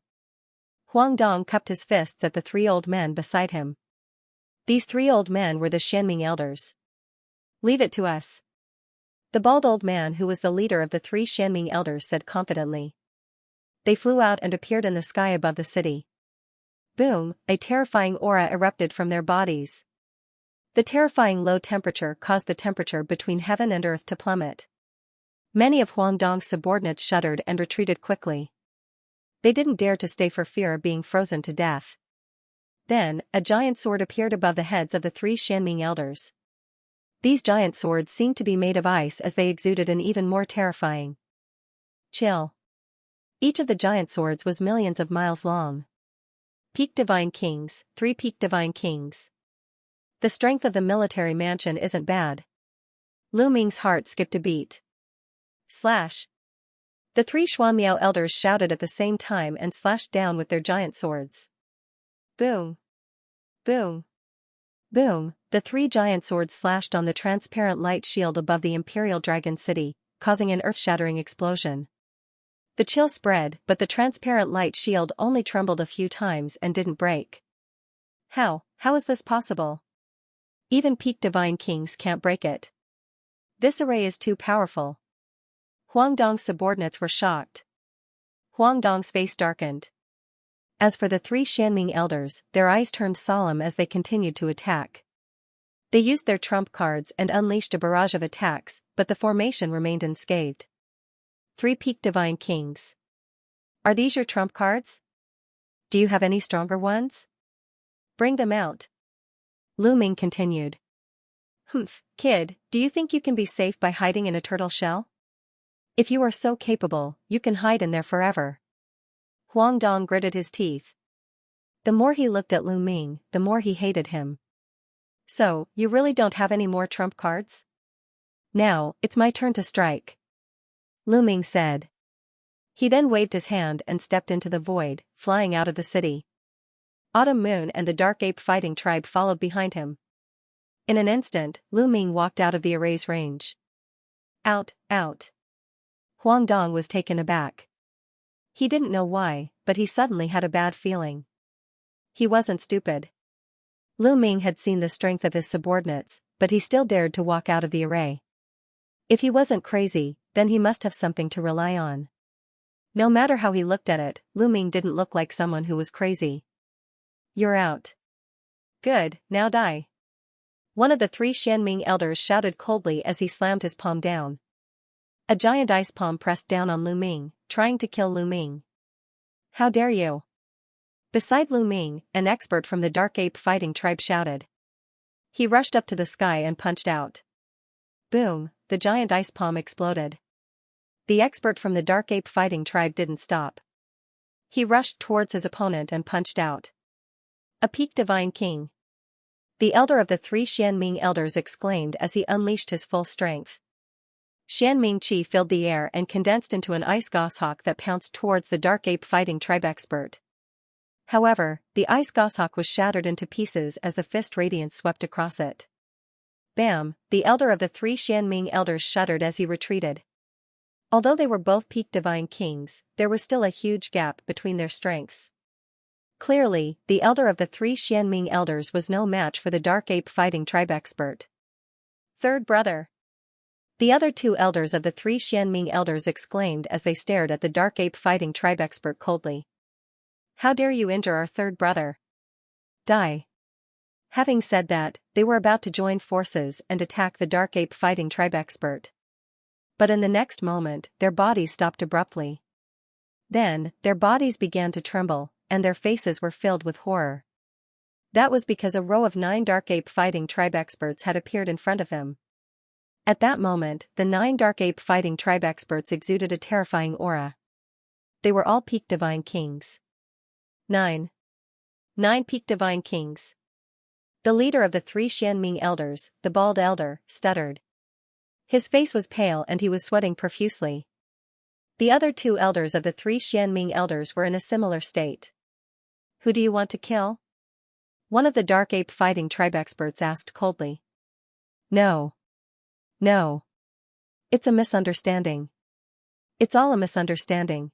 Huang Dong cupped his fists at the three old men beside him. These three old men were the Xianming elders. Leave it to us. The bald old man who was the leader of the three Xianming elders said confidently. They flew out and appeared in the sky above the city. Boom, a terrifying aura erupted from their bodies. The terrifying low temperature caused the temperature between heaven and earth to plummet. Many of Huang Dong's subordinates shuddered and retreated quickly. They didn't dare to stay for fear of being frozen to death. Then, a giant sword appeared above the heads of the three Xianming elders. These giant swords seemed to be made of ice as they exuded an even more terrifying chill. Each of the giant swords was millions of miles long. Peak Divine Kings, 3 Peak Divine Kings. The strength of the military mansion isn't bad. Lu Ming's heart skipped a beat. Slash. The three Xuanmiao elders shouted at the same time and slashed down with their giant swords. Boom. Boom. Boom, the three giant swords slashed on the transparent light shield above the Imperial Dragon City, causing an earth-shattering explosion. The chill spread, but the transparent light shield only trembled a few times and didn't break. How is this possible? Even Peak Divine Kings can't break it. This array is too powerful. Huang Dong's subordinates were shocked. Huang Dong's face darkened. As for the three Xianming elders, their eyes turned solemn as they continued to attack. They used their trump cards and unleashed a barrage of attacks, but the formation remained unscathed. 3 Peak Divine Kings. Are these your trump cards? Do you have any stronger ones? Bring them out. Lu Ming continued. Humph, kid, do you think you can be safe by hiding in a turtle shell? If you are so capable, you can hide in there forever. Huang Dong gritted his teeth. The more he looked at Lu Ming, the more he hated him. So, you really don't have any more trump cards? Now, it's my turn to strike. Lu Ming said. He then waved his hand and stepped into the void, flying out of the city. Autumn Moon and the Dark Ape fighting tribe followed behind him. In an instant, Lu Ming walked out of the array's range. Out. Huang Dong was taken aback. He didn't know why, but he suddenly had a bad feeling. He wasn't stupid. Lu Ming had seen the strength of his subordinates, but he still dared to walk out of the array. If he wasn't crazy, then he must have something to rely on. No matter how he looked at it, Lu Ming didn't look like someone who was crazy. You're out. Good, now die. One of the three Xianming elders shouted coldly as he slammed his palm down. A giant ice palm pressed down on Lu Ming, trying to kill Lu Ming. How dare you? Beside Lu Ming, an expert from the Dark Ape fighting tribe shouted. He rushed up to the sky and punched out. Boom, the giant ice palm exploded. The expert from the Dark Ape fighting tribe didn't stop. He rushed towards his opponent and punched out. A Peak Divine King. The elder of the three Xianming elders exclaimed as he unleashed his full strength. Xianming Qi filled the air and condensed into an ice goshawk that pounced towards the Dark Ape fighting tribe expert. However, the ice goshawk was shattered into pieces as the fist radiance swept across it. Bam, the elder of the three Xianming elders shuddered as he retreated. Although they were both Peak Divine Kings, there was still a huge gap between their strengths. Clearly, the elder of the three Xianming elders was no match for the Dark Ape fighting tribe expert. Third brother. The other two elders of the three Xianming elders exclaimed as they stared at the Dark Ape fighting tribe expert coldly. How dare you injure our third brother? Die. Having said that, they were about to join forces and attack the Dark Ape fighting tribe expert. But in the next moment, their bodies stopped abruptly. Then, their bodies began to tremble, and their faces were filled with horror. That was because a row of 9 Dark Ape fighting tribe experts had appeared in front of him. At that moment, the 9 Dark Ape fighting tribe experts exuded a terrifying aura. They were all Peak Divine Kings. 9 Peak Divine Kings. The leader of the three Xianming elders, the bald elder, stuttered. His face was pale and he was sweating profusely. The other two elders of the three Xianming elders were in a similar state. Who do you want to kill? One of the dark ape fighting tribe experts asked coldly. No. No. It's a misunderstanding. It's all a misunderstanding.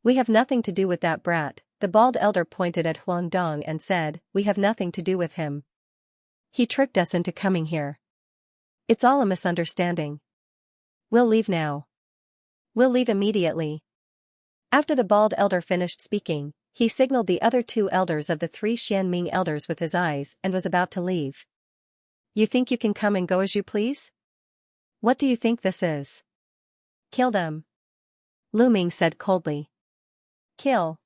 We have nothing to do with that brat. The bald elder pointed at Huang Dong and said, we have nothing to do with him. He tricked us into coming here. It's all a misunderstanding. We'll leave now. We'll leave immediately. After the bald elder finished speaking, he signaled the other two elders of the three Xianming elders with his eyes and was about to leave. You think you can come and go as you please? What do you think this is? Kill them. Lu Ming said coldly. Kill.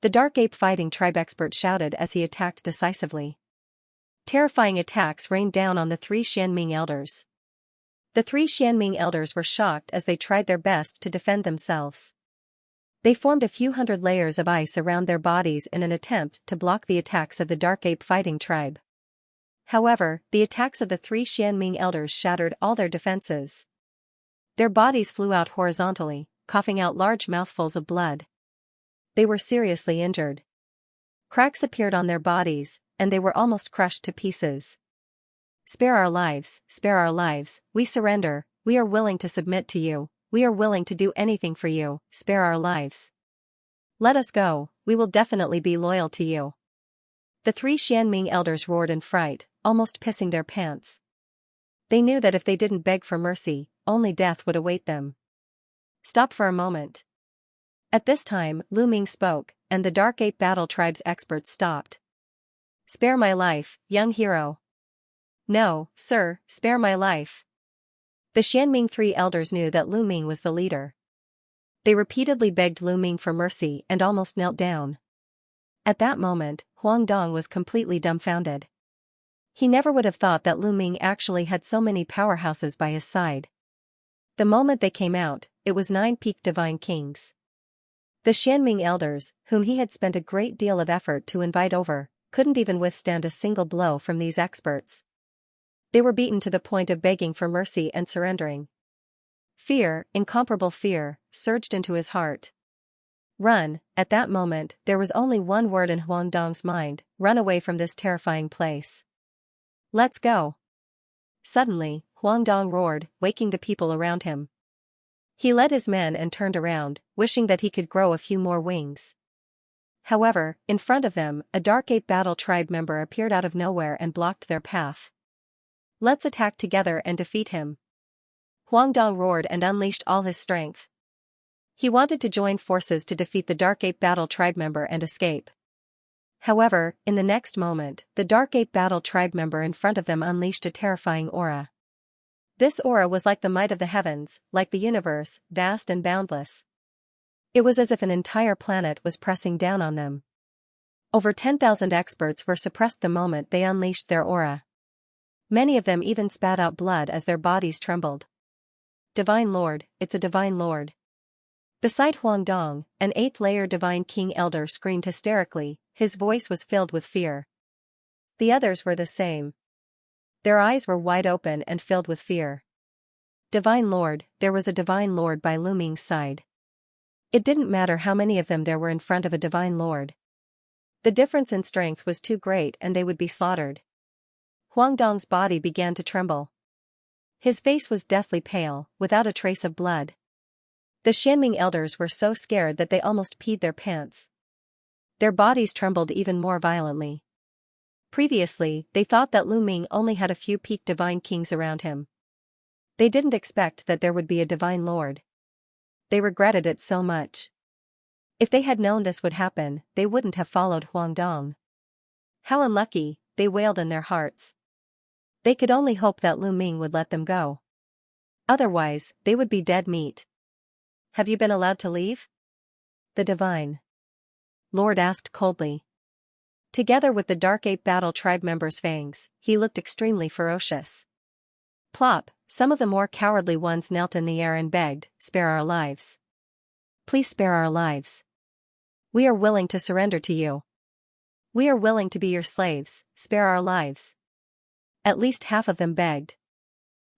The dark ape fighting tribe expert shouted as he attacked decisively. Terrifying attacks rained down on the three Xianming elders. The three Xianming elders were shocked as they tried their best to defend themselves. They formed a few hundred layers of ice around their bodies in an attempt to block the attacks of the dark ape fighting tribe. However, the attacks of the three Xianming elders shattered all their defenses. Their bodies flew out horizontally, coughing out large mouthfuls of blood. They were seriously injured. Cracks appeared on their bodies, and they were almost crushed to pieces. Spare our lives, we surrender, we are willing to submit to you, we are willing to do anything for you, spare our lives. Let us go, we will definitely be loyal to you. The three Xianming elders roared in fright, almost pissing their pants. They knew that if they didn't beg for mercy, only death would await them. Stop for a moment. At this time, Lu Ming spoke, and the Dark Ape Battle Tribe's experts stopped. Spare my life, young hero. No, sir, spare my life. The Xianming three elders knew that Lu Ming was the leader. They repeatedly begged Lu Ming for mercy and almost knelt down. At that moment, Huang Dong was completely dumbfounded. He never would have thought that Lu Ming actually had so many powerhouses by his side. The moment they came out, it was 9 peak divine kings. The Xianming elders, whom he had spent a great deal of effort to invite over, couldn't even withstand a single blow from these experts. They were beaten to the point of begging for mercy and surrendering. Fear, incomparable fear, surged into his heart. Run. At that moment, there was only one word in Huang Dong's mind: run away from this terrifying place. Let's go. Suddenly, Huang Dong roared, waking the people around him. He led his men and turned around, wishing that he could grow a few more wings. However, in front of them, a Dark Ape Battle Tribe member appeared out of nowhere and blocked their path. Let's attack together and defeat him. Huang Dong roared and unleashed all his strength. He wanted to join forces to defeat the Dark Ape Battle Tribe member and escape. However, in the next moment, the Dark Ape Battle Tribe member in front of them unleashed a terrifying aura. This aura was like the might of the heavens, like the universe, vast and boundless. It was as if an entire planet was pressing down on them. Over 10,000 experts were suppressed the moment they unleashed their aura. Many of them even spat out blood as their bodies trembled. Divine Lord, it's a Divine Lord. Beside Huang Dong, an 8th-layer Divine King Elder screamed hysterically, his voice was filled with fear. The others were the same. Their eyes were wide open and filled with fear. Divine Lord, there was a Divine Lord by Lu Ming's side. It didn't matter how many of them there were in front of a Divine Lord. The difference in strength was too great and they would be slaughtered. Huang Dong's body began to tremble. His face was deathly pale, without a trace of blood. The Xianming elders were so scared that they almost peed their pants. Their bodies trembled even more violently. Previously, they thought that Lu Ming only had a few peak divine kings around him. They didn't expect that there would be a Divine Lord. They regretted it so much. If they had known this would happen, they wouldn't have followed Huang Dong. How unlucky, they wailed in their hearts. They could only hope that Lu Ming would let them go. Otherwise, they would be dead meat. Have you been allowed to leave? The Divine Lord asked coldly. Together with the Dark Ape Battle Tribe members' fangs, he looked extremely ferocious. Plop, some of the more cowardly ones knelt in the air and begged, spare our lives. Please spare our lives. We are willing to surrender to you. We are willing to be your slaves, spare our lives. At least half of them begged.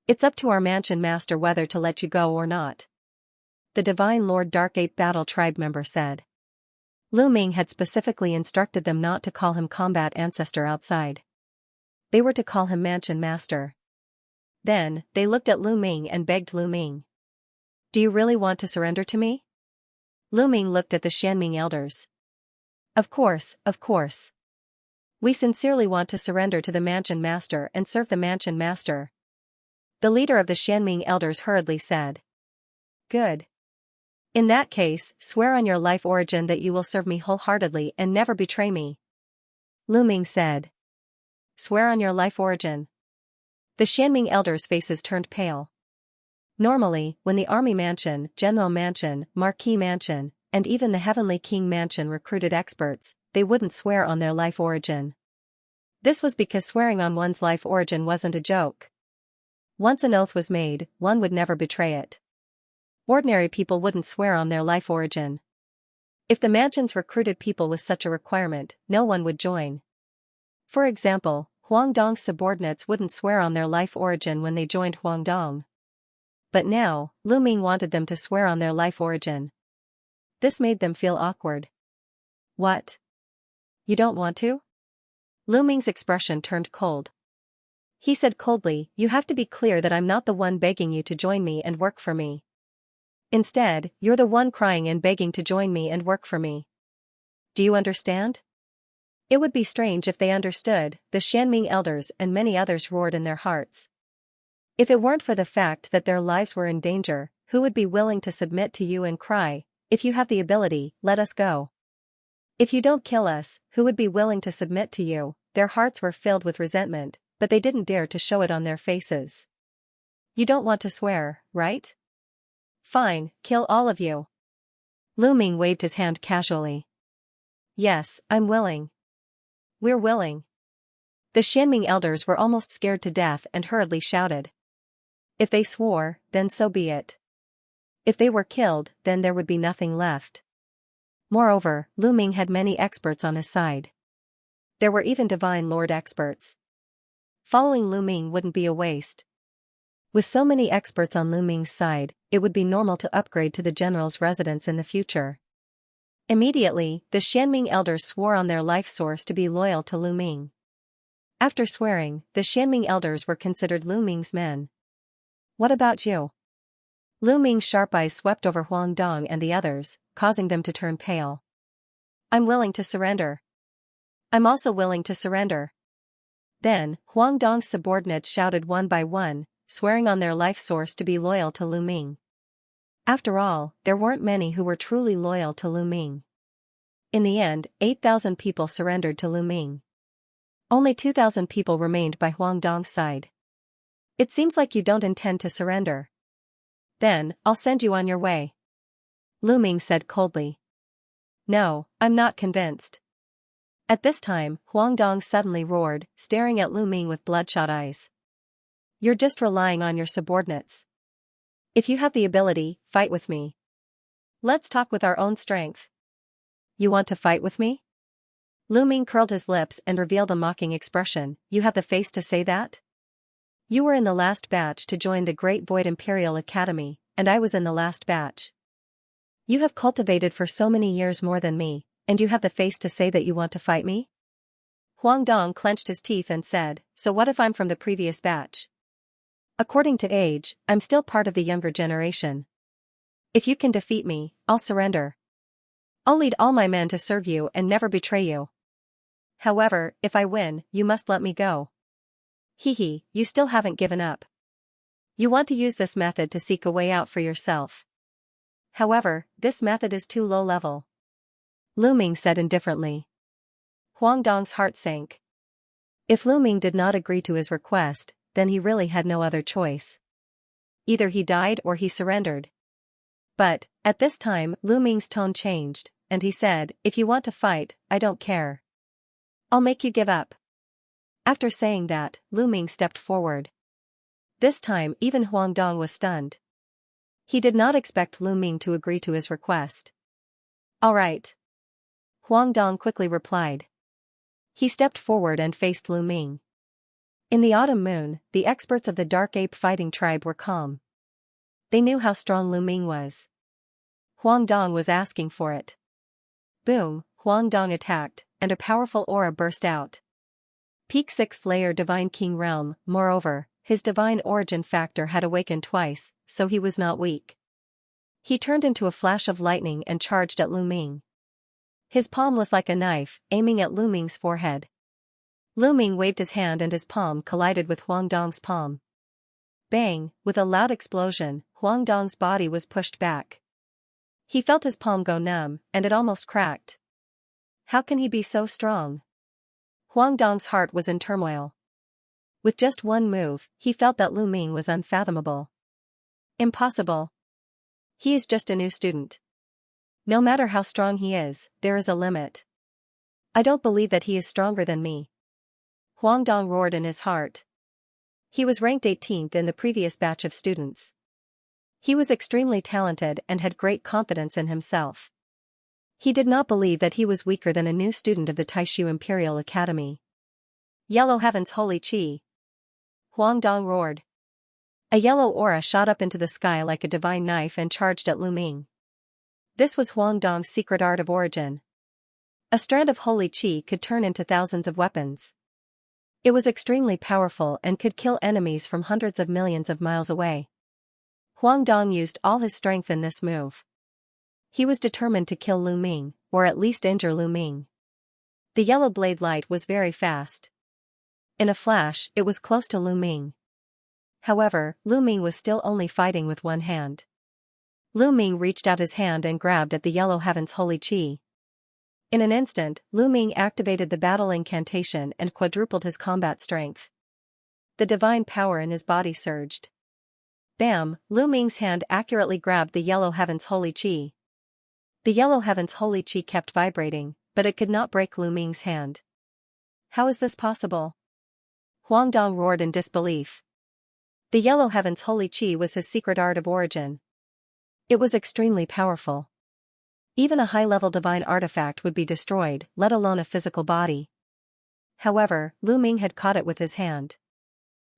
It's up to our mansion master whether to let you go or not. the Divine Lord Dark Ape Battle Tribe member said. Lu Ming had specifically instructed them not to call him Combat Ancestor outside. They were to call him Mansion Master. Then, they looked at Lu Ming and begged Lu Ming. Do you really want to surrender to me? Lu Ming looked at the Xianming elders. Of course, of course. We sincerely want to surrender to the Mansion Master and serve the Mansion Master. The leader of the Xianming elders hurriedly said. Good. In that case, swear on your life origin that you will serve me wholeheartedly and never betray me. Lu Ming said. Swear on your life origin. The Xianming elders' faces turned pale. Normally, when the Army Mansion, General Mansion, Marquis Mansion, and even the Heavenly King Mansion recruited experts, they wouldn't swear on their life origin. This was because swearing on one's life origin wasn't a joke. Once an oath was made, one would never betray it. Ordinary people wouldn't swear on their life origin. If the mansions recruited people with such a requirement, no one would join. For example, Huangdong's subordinates wouldn't swear on their life origin when they joined Huangdong. But now, Lu Ming wanted them to swear on their life origin. This made them feel awkward. What? You don't want to? Lu Ming's expression turned cold. He said coldly, you have to be clear that I'm not the one begging you to join me and work for me. Instead, you're the one crying and begging to join me and work for me. Do you understand? It would be strange if they understood, the Xianming elders and many others roared in their hearts. If it weren't for the fact that their lives were in danger, who would be willing to submit to you and cry, if you have the ability, let us go. If you don't kill us, who would be willing to submit to you? Their hearts were filled with resentment, but they didn't dare to show it on their faces. You don't want to swear, right? Fine, kill all of you. Lu Ming waved his hand casually. Yes, I'm willing. We're willing. The Xianming elders were almost scared to death and hurriedly shouted. If they swore, then so be it. If they were killed, then there would be nothing left. Moreover, Lu Ming had many experts on his side. There were even Divine Lord experts. Following Lu Ming wouldn't be a waste. With so many experts on Lu Ming's side, it would be normal to upgrade to the general's residence in the future. Immediately, the Xianming elders swore on their life source to be loyal to Lu Ming. After swearing, the Xianming elders were considered Lu Ming's men. What about you? Lu Ming's sharp eyes swept over Huangdong and the others, causing them to turn pale. I'm willing to surrender. I'm also willing to surrender. Then, Huangdong's subordinates shouted one by one, swearing on their life source to be loyal to Lu Ming. After all, there weren't many who were truly loyal to Lu Ming. In the end, 8,000 people surrendered to Lu Ming. Only 2,000 people remained by Huangdong's side. It seems like you don't intend to surrender. Then, I'll send you on your way. Lu Ming said coldly. No, I'm not convinced. At this time, Huangdong suddenly roared, staring at Lu Ming with bloodshot eyes. You're just relying on your subordinates. If you have the ability, fight with me. Let's talk with our own strength. You want to fight with me? Lu Ming curled his lips and revealed a mocking expression. You have the face to say that? You were in the last batch to join the Great Void Imperial Academy, and I was in the last batch. You have cultivated for so many years more than me, and you have the face to say that you want to fight me? Huangdong clenched his teeth and said, so what if I'm from the previous batch? According to age, I'm still part of the younger generation. If you can defeat me, I'll surrender. I'll lead all my men to serve you and never betray you. However, if I win, you must let me go. Hee, you still haven't given up. You want to use this method to seek a way out for yourself. However, this method is too low level. Lu Ming said indifferently. Huangdong's heart sank. If Lu Ming did not agree to his request, then he really had no other choice. Either he died or he surrendered. But, at this time, Lu Ming's tone changed, and he said, if you want to fight, I don't care. I'll make you give up. After saying that, Lu Ming stepped forward. This time even Huangdong was stunned. He did not expect Lu Ming to agree to his request. All right. Huangdong quickly replied. He stepped forward and faced Lu Ming. In the autumn moon, the experts of the Dark Ape fighting tribe were calm. They knew how strong Lu Ming was. Huang Dong was asking for it. Boom, Huang Dong attacked, and a powerful aura burst out. Peak 6th layer Divine King Realm. Moreover, his divine origin factor had awakened twice, so he was not weak. He turned into a flash of lightning and charged at Lu Ming. His palm was like a knife, aiming at Lu Ming's forehead. Lu Ming waved his hand and his palm collided with Huang Dong's palm. Bang, with a loud explosion, Huang Dong's body was pushed back. He felt his palm go numb, and it almost cracked. How can he be so strong? Huang Dong's heart was in turmoil. With just one move, he felt that Lu Ming was unfathomable. Impossible. He is just a new student. No matter how strong he is, there is a limit. I don't believe that he is stronger than me. Huang Dong roared in his heart. He was ranked 18th in the previous batch of students. He was extremely talented and had great confidence in himself. He did not believe that he was weaker than a new student of the Taishu Imperial Academy. Yellow Heaven's Holy Qi. Huang Dong roared. A yellow aura shot up into the sky like a divine knife and charged at Lu Ming. This was Huang Dong's secret art of origin. A strand of holy qi could turn into thousands of weapons. It was extremely powerful and could kill enemies from hundreds of millions of miles away. Huang Dong used all his strength in this move. He was determined to kill Lu Ming, or at least injure Lu Ming. The yellow blade light was very fast. In a flash, it was close to Lu Ming. However, Lu Ming was still only fighting with one hand. Lu Ming reached out his hand and grabbed at the Yellow Heaven's Holy Qi. In an instant, Lu Ming activated the battle incantation and quadrupled his combat strength. The divine power in his body surged. Bam! Lu Ming's hand accurately grabbed the Yellow Heaven's Holy Qi. The Yellow Heaven's Holy Qi kept vibrating, but it could not break Lu Ming's hand. How is this possible? Huang Dong roared in disbelief. The Yellow Heaven's Holy Qi was his secret art of origin. It was extremely powerful. Even a high-level divine artifact would be destroyed, let alone a physical body. However, Lu Ming had caught it with his hand.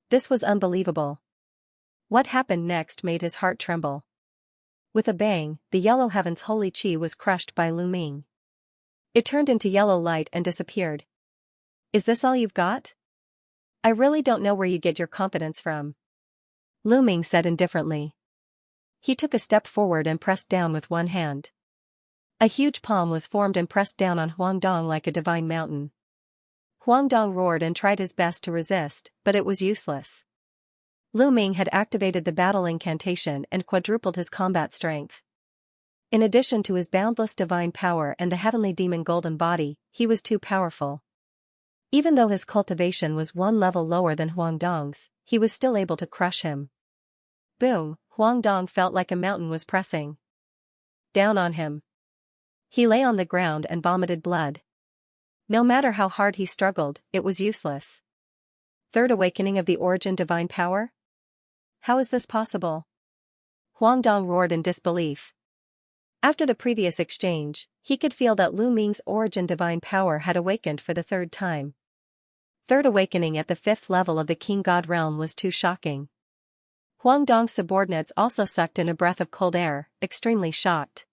This was unbelievable. What happened next made his heart tremble. With a bang, the Yellow Heaven's Holy Qi was crushed by Lu Ming. It turned into yellow light and disappeared. Is this all you've got? I really don't know where you get your confidence from. Lu Ming said indifferently. He took a step forward and pressed down with one hand. A huge palm was formed and pressed down on Huang Dong like a divine mountain. Huang Dong roared and tried his best to resist, but it was useless. Lu Ming had activated the battle incantation and quadrupled his combat strength. In addition to his boundless divine power and the heavenly demon golden body, he was too powerful. Even though his cultivation was one level lower than Huang Dong's, he was still able to crush him. Boom! Huang Dong felt like a mountain was pressing down on him. He lay on the ground and vomited blood. No matter how hard he struggled, it was useless. Third awakening of the origin divine power? How is this possible? Huang Dong roared in disbelief. After the previous exchange, he could feel that Lu Ming's origin divine power had awakened for the third time. Third awakening at the 5th level of the King God realm was too shocking. Huang Dong's subordinates also sucked in a breath of cold air, extremely shocked.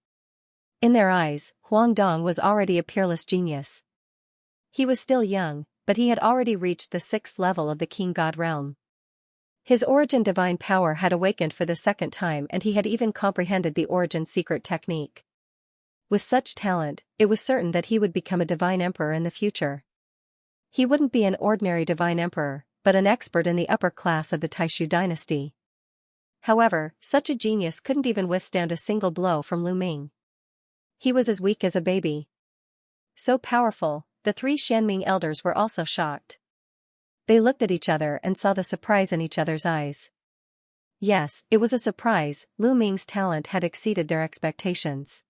In their eyes, Huang Dong was already a peerless genius. He was still young, but he had already reached the 6th level of the King God realm. His origin divine power had awakened for the second time and he had even comprehended the origin secret technique. With such talent, it was certain that he would become a divine emperor in the future. He wouldn't be an ordinary divine emperor, but an expert in the upper class of the Taishu dynasty. However, such a genius couldn't even withstand a single blow from Lu Ming. He was as weak as a baby. So powerful, the 3 Xianming elders were also shocked. They looked at each other and saw the surprise in each other's eyes. Yes, it was a surprise. Lu Ming's talent had exceeded their expectations.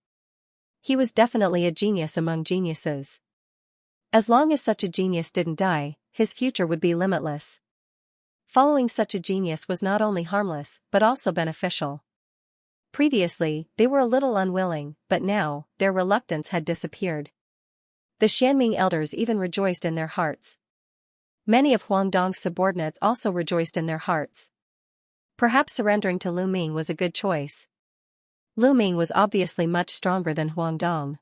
He was definitely a genius among geniuses. As long as such a genius didn't die, his future would be limitless. Following such a genius was not only harmless, but also beneficial. Previously, they were a little unwilling, but now, their reluctance had disappeared. The Xianming elders even rejoiced in their hearts. Many of Huang Dong's subordinates also rejoiced in their hearts. Perhaps surrendering to Lu Ming was a good choice. Lu Ming was obviously much stronger than Huang Dong.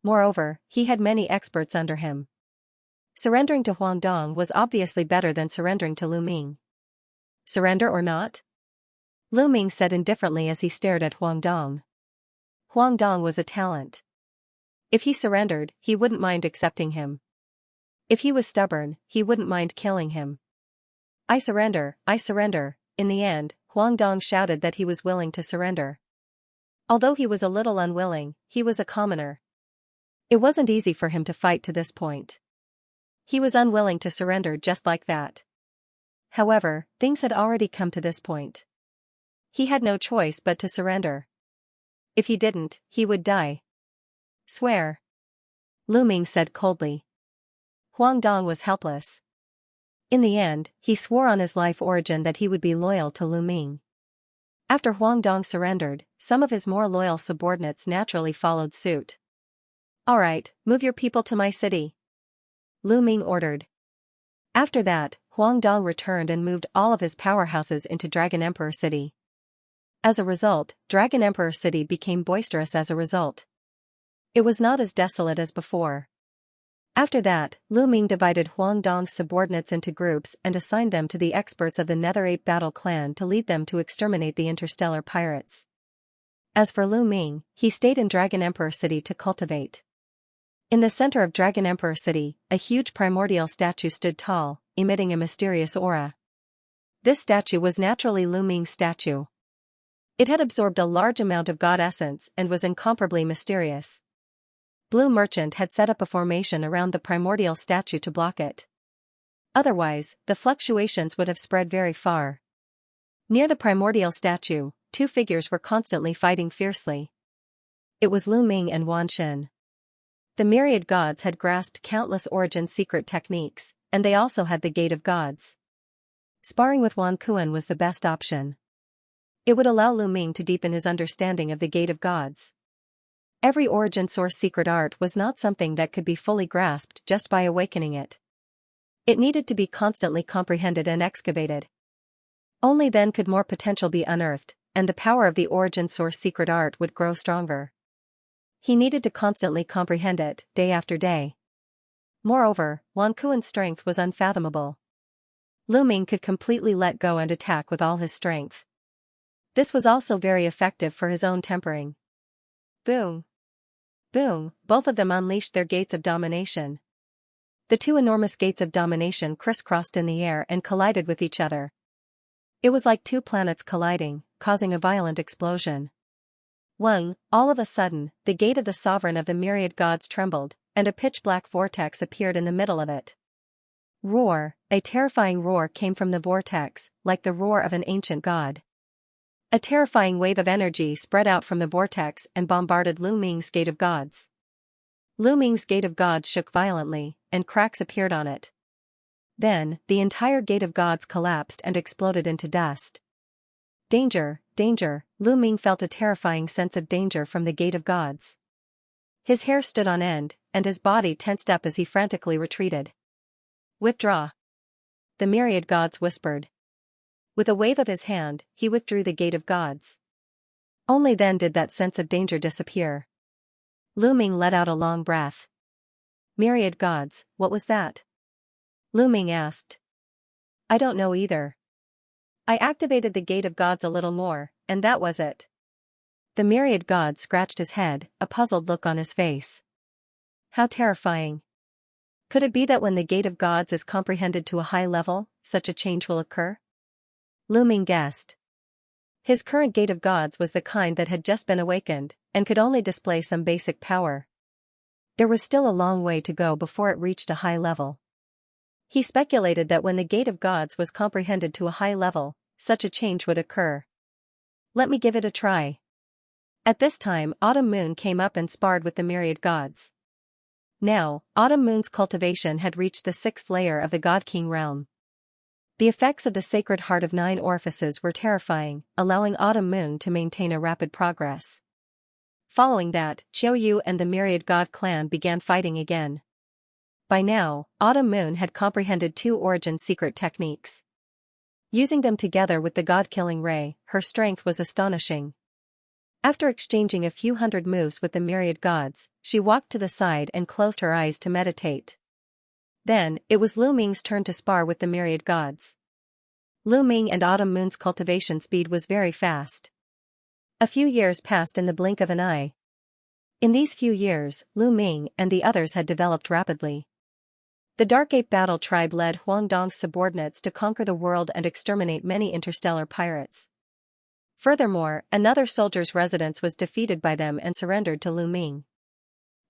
Moreover, he had many experts under him. Surrendering to Huang Dong was obviously better than surrendering to Lu Ming. Surrender or not? Lu Ming said indifferently as he stared at Huang Dong. Huang Dong was a talent. If he surrendered, he wouldn't mind accepting him. If he was stubborn, he wouldn't mind killing him. I surrender, I surrender. In the end, Huang Dong shouted that he was willing to surrender. Although he was a little unwilling, he was a commoner. It wasn't easy for him to fight to this point. He was unwilling to surrender just like that. However, things had already come to this point. He had no choice but to surrender. If he didn't, he would die. Swear. Lu Ming said coldly. Huang Dong was helpless. In the end, he swore on his life origin that he would be loyal to Lu Ming. After Huang Dong surrendered, some of his more loyal subordinates naturally followed suit. All right, move your people to my city, Lu Ming ordered. After that, Huang Dong returned and moved all of his powerhouses into Dragon Emperor City. As a result, Dragon Emperor City became boisterous as a result. It was not as desolate as before. After that, Lu Ming divided Huang Dong's subordinates into groups and assigned them to the experts of the Nether-Ape Battle Clan to lead them to exterminate the interstellar pirates. As for Lu Ming, he stayed in Dragon Emperor City to cultivate. In the center of Dragon Emperor City, a huge primordial statue stood tall, emitting a mysterious aura. This statue was naturally Lu Ming's statue. It had absorbed a large amount of god essence and was incomparably mysterious. Blue Merchant had set up a formation around the primordial statue to block it. Otherwise, the fluctuations would have spread very far. Near the primordial statue, two figures were constantly fighting fiercely. It was Lu Ming and Wan Xin. The myriad gods had grasped countless origin secret techniques, and they also had the Gate of Gods. Sparring with Wan Kuan was the best option. It would allow Lu Ming to deepen his understanding of the Gate of Gods. Every origin source secret art was not something that could be fully grasped just by awakening it. It needed to be constantly comprehended and excavated. Only then could more potential be unearthed, and the power of the origin source secret art would grow stronger. He needed to constantly comprehend it, day after day. Moreover, Wan Kuan's strength was unfathomable. Lu Ming could completely let go and attack with all his strength. This was also very effective for his own tempering. Boom! Boom! Both of them unleashed their gates of domination. The two enormous gates of domination crisscrossed in the air and collided with each other. It was like two planets colliding, causing a violent explosion. All of a sudden, the gate of the sovereign of the myriad gods trembled, and a pitch-black vortex appeared in the middle of it. Roar! A terrifying roar came from the vortex, like the roar of an ancient god. A terrifying wave of energy spread out from the vortex and bombarded Lu Ming's Gate of Gods. Lu Ming's Gate of Gods shook violently, and cracks appeared on it. Then, the entire Gate of Gods collapsed and exploded into dust. Danger, danger! Lu Ming felt a terrifying sense of danger from the Gate of Gods. His hair stood on end, and his body tensed up as he frantically retreated. Withdraw! The myriad gods whispered. With a wave of his hand, he withdrew the Gate of Gods. Only then did that sense of danger disappear. Lu Ming let out a long breath. Myriad gods, what was that? Lu Ming asked. I don't know either. I activated the Gate of Gods a little more, and that was it. The myriad god scratched his head, a puzzled look on his face. How terrifying. Could it be that when the Gate of Gods is comprehended to a high level, such a change will occur? Lu Ming guessed. His current Gate of Gods was the kind that had just been awakened, and could only display some basic power. There was still a long way to go before it reached a high level. He speculated that when the Gate of Gods was comprehended to a high level, such a change would occur. Let me give it a try. At this time, Autumn Moon came up and sparred with the myriad gods. Now, Autumn Moon's cultivation had reached the 6th layer of the God King realm. The effects of the Sacred Heart of 9 orifices were terrifying, allowing Autumn Moon to maintain a rapid progress. Following that, Qiu Yu and the Myriad God clan began fighting again. By now, Autumn Moon had comprehended 2 origin secret techniques. Using them together with the God-killing ray, her strength was astonishing. After exchanging a few hundred moves with the myriad gods, she walked to the side and closed her eyes to meditate. Then, it was Lu Ming's turn to spar with the myriad gods. Lu Ming and Autumn Moon's cultivation speed was very fast. A few years passed in the blink of an eye. In these few years, Lu Ming and the others had developed rapidly. The Dark Ape Battle Tribe led Huangdong's subordinates to conquer the world and exterminate many interstellar pirates. Furthermore, another soldier's residence was defeated by them and surrendered to Lu Ming.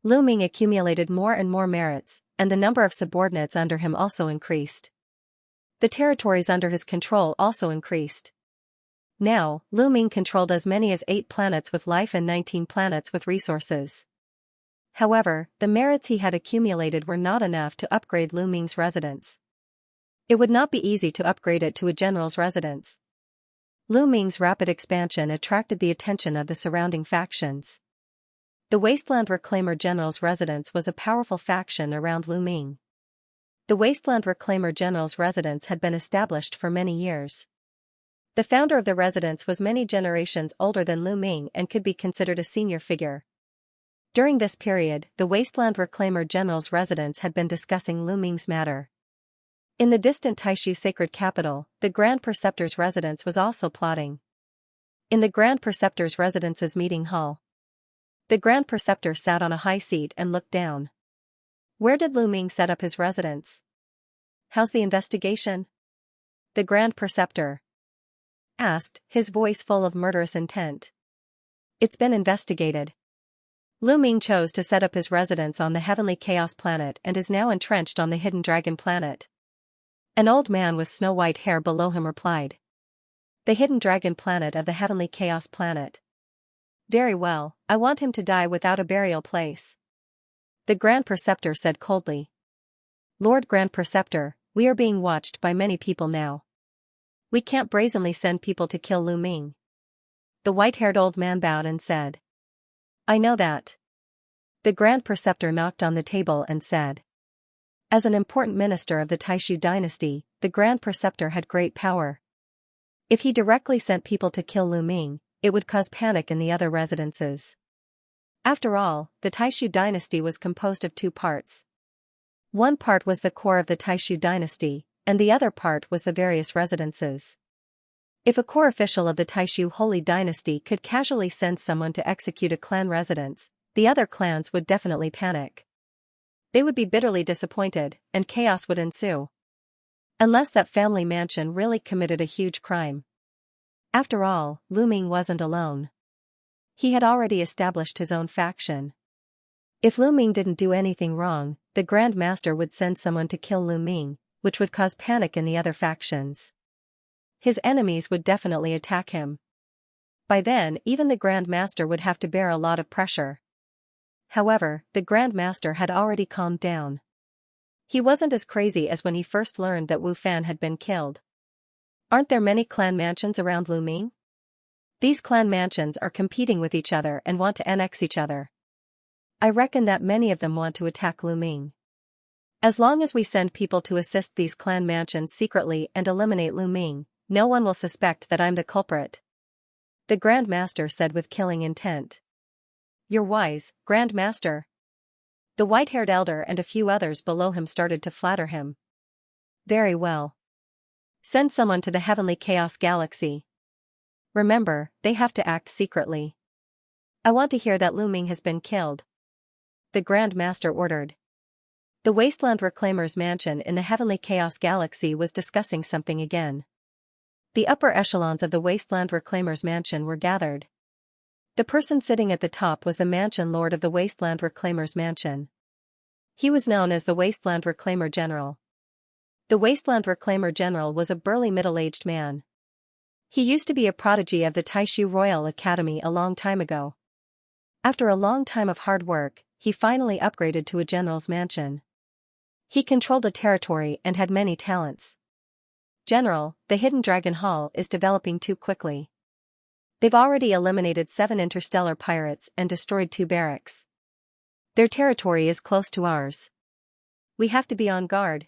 Lu Ming accumulated more and more merits, and the number of subordinates under him also increased. The territories under his control also increased. Now, Lu Ming controlled as many as 8 planets with life and 19 planets with resources. However, the merits he had accumulated were not enough to upgrade Lu Ming's residence. It would not be easy to upgrade it to a general's residence. Lu Ming's rapid expansion attracted the attention of the surrounding factions. The Wasteland Reclaimer General's residence was a powerful faction around Lu Ming. The Wasteland Reclaimer General's residence had been established for many years. The founder of the residence was many generations older than Lu Ming and could be considered a senior figure. During this period, the Wasteland Reclaimer General's residence had been discussing Lu Ming's matter. In the distant Taishu sacred capital, the Grand Preceptor's residence was also plotting. In the Grand Preceptor's residence's meeting hall, the Grand Preceptor sat on a high seat and looked down. Where did Lu Ming set up his residence? How's the investigation? The Grand Preceptor asked, his voice full of murderous intent. It's been investigated. Lu Ming chose to set up his residence on the Heavenly Chaos Planet and is now entrenched on the Hidden Dragon Planet. An old man with snow-white hair below him replied. The Hidden Dragon Planet of the Heavenly Chaos Planet. Very well, I want him to die without a burial place. The Grand Preceptor said coldly. Lord Grand Preceptor, we are being watched by many people now. We can't brazenly send people to kill Lu Ming. The white-haired old man bowed and said. I know that. The Grand Preceptor knocked on the table and said. As an important minister of the Taishu dynasty, the Grand Preceptor had great power. If he directly sent people to kill Lu Ming, it would cause panic in the other residences. After all, the Taishu dynasty was composed of 2 parts. One part was the core of the Taishu dynasty, and the other part was the various residences. If a core official of the Taishu holy dynasty could casually send someone to execute a clan residence, the other clans would definitely panic. They would be bitterly disappointed, and chaos would ensue. Unless that family mansion really committed a huge crime. After all, Lu Ming wasn't alone. He had already established his own faction. If Lu Ming didn't do anything wrong, the Grand Master would send someone to kill Lu Ming, which would cause panic in the other factions. His enemies would definitely attack him. By then, even the Grand Master would have to bear a lot of pressure. However, the Grand Master had already calmed down. He wasn't as crazy as when he first learned that Wu Fan had been killed. Aren't there many clan mansions around Lu Ming? These clan mansions are competing with each other and want to annex each other. I reckon that many of them want to attack Lu Ming. As long as we send people to assist these clan mansions secretly and eliminate Lu Ming, no one will suspect that I'm the culprit. The Grand Master said with killing intent. You're wise, Grand Master. The white-haired elder and a few others below him started to flatter him. Very well. Send someone to the Heavenly Chaos Galaxy. Remember, they have to act secretly. I want to hear that Lu Ming has been killed. The Grand Master ordered. The Wasteland Reclaimer's mansion in the Heavenly Chaos Galaxy was discussing something again. The upper echelons of the Wasteland Reclaimer's mansion were gathered. The person sitting at the top was the Mansion Lord of the Wasteland Reclaimer's mansion. He was known as the Wasteland Reclaimer General. The Wasteland Reclaimer General was a burly middle-aged man. He used to be a prodigy of the Taishu Royal Academy a long time ago. After a long time of hard work, he finally upgraded to a general's mansion. He controlled a territory and had many talents. General, the Hidden Dragon Hall is developing too quickly. They've already eliminated 7 interstellar pirates and destroyed 2 barracks. Their territory is close to ours. We have to be on guard.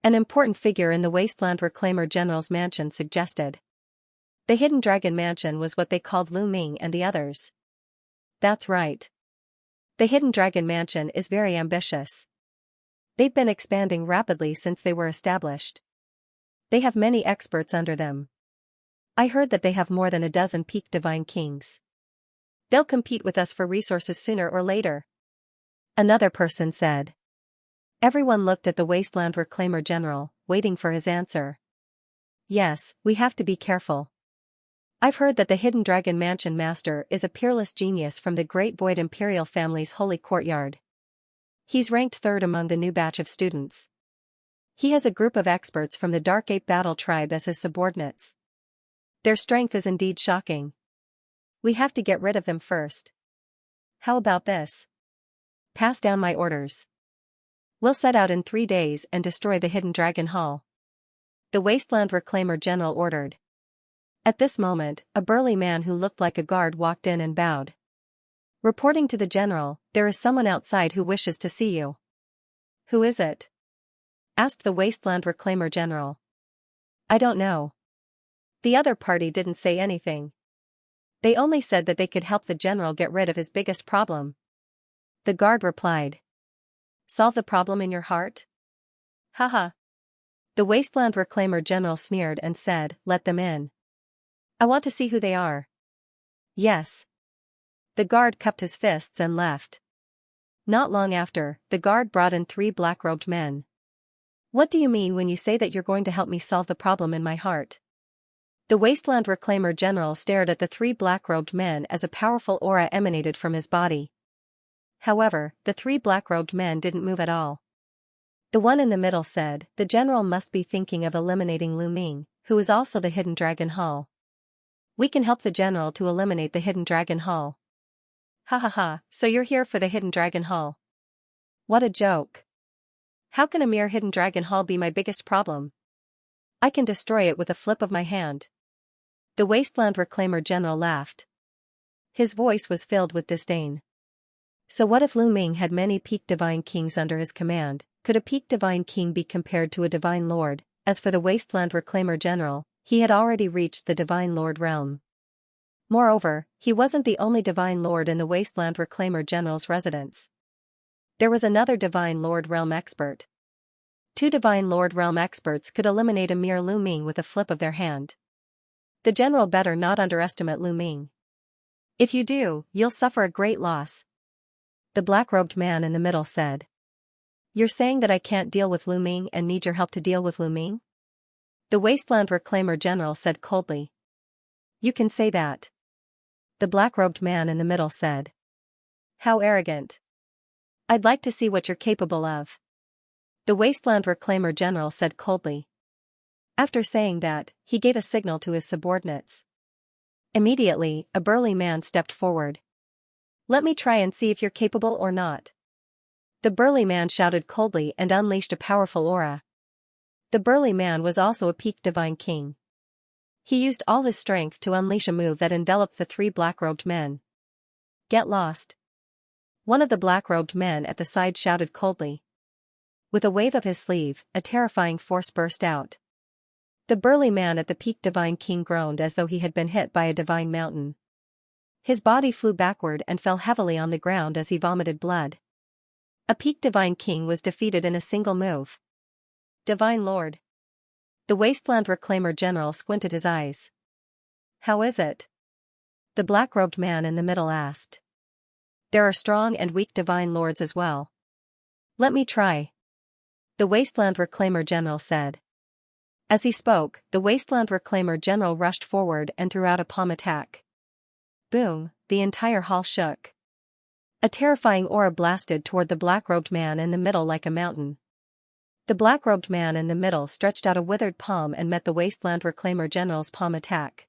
An important figure in the Wasteland Reclaimer General's mansion suggested. The Hidden Dragon Mansion was what they called Lu Ming and the others. That's right. The Hidden Dragon Mansion is very ambitious. They've been expanding rapidly since they were established. They have many experts under them. I heard that they have more than a dozen peak divine kings. They'll compete with us for resources sooner or later. Another person said. Everyone looked at the Wasteland Reclaimer General, waiting for his answer. Yes, we have to be careful. I've heard that the Hidden Dragon Mansion Master is a peerless genius from the Great Void Imperial family's holy courtyard. He's ranked third among the new batch of students. He has a group of experts from the Dark Ape Battle Tribe as his subordinates. Their strength is indeed shocking. We have to get rid of them first. How about this? Pass down my orders. We'll set out in 3 days and destroy the Hidden Dragon Hall. The Wasteland Reclaimer General ordered. At this moment, a burly man who looked like a guard walked in and bowed. Reporting to the general, there is someone outside who wishes to see you. Who is it? Asked the Wasteland Reclaimer General. I don't know. The other party didn't say anything. They only said that they could help the general get rid of his biggest problem. The guard replied. Solve the problem in your heart? Haha. The Wasteland Reclaimer General sneered and said, let them in. I want to see who they are. Yes. The guard cupped his fists and left. Not long after, the guard brought in 3 black-robed men. What do you mean when you say that you're going to help me solve the problem in my heart? The Wasteland Reclaimer General stared at the 3 black-robed men as a powerful aura emanated from his body. However, the 3 black-robed men didn't move at all. The one in the middle said, the general must be thinking of eliminating Lu Ming, who is also the Hidden Dragon Hall. We can help the general to eliminate the Hidden Dragon Hall. Ha ha ha, so you're here for the Hidden Dragon Hall. What a joke. How can a mere Hidden Dragon Hall be my biggest problem? I can destroy it with a flip of my hand. The Wasteland Reclaimer General laughed. His voice was filled with disdain. So what if Lu Ming had many peak divine kings under his command? Could a peak divine king be compared to a divine lord? As for the Wasteland Reclaimer General, he had already reached the divine lord realm. Moreover, he wasn't the only divine lord in the Wasteland Reclaimer General's residence. There was another divine lord realm expert. 2 divine lord realm experts could eliminate a mere Lu Ming with a flip of their hand. The general better not underestimate Lu Ming. If you do, you'll suffer a great loss. The black-robed man in the middle said. You're saying that I can't deal with Lu Ming and need your help to deal with Lu Ming? The Wasteland Reclaimer General said coldly. You can say that. The black-robed man in the middle said. How arrogant. I'd like to see what you're capable of. The Wasteland Reclaimer General said coldly. After saying that, he gave a signal to his subordinates. Immediately, a burly man stepped forward. Let me try and see if you're capable or not. The burly man shouted coldly and unleashed a powerful aura. The burly man was also a peak divine king. He used all his strength to unleash a move that enveloped the 3 black-robed men. Get lost. One of the black-robed men at the side shouted coldly. With a wave of his sleeve, a terrifying force burst out. The burly man at the peak divine king groaned as though he had been hit by a divine mountain. His body flew backward and fell heavily on the ground as he vomited blood. A peak divine king was defeated in a single move. Divine Lord. The Wasteland Reclaimer General squinted his eyes. How is it? The black-robed man in the middle asked. There are strong and weak divine lords as well. Let me try. The Wasteland Reclaimer General said. As he spoke, the Wasteland Reclaimer General rushed forward and threw out a palm attack. Boom, the entire hall shook. A terrifying aura blasted toward the black-robed man in the middle like a mountain. The black-robed man in the middle stretched out a withered palm and met the Wasteland Reclaimer General's palm attack.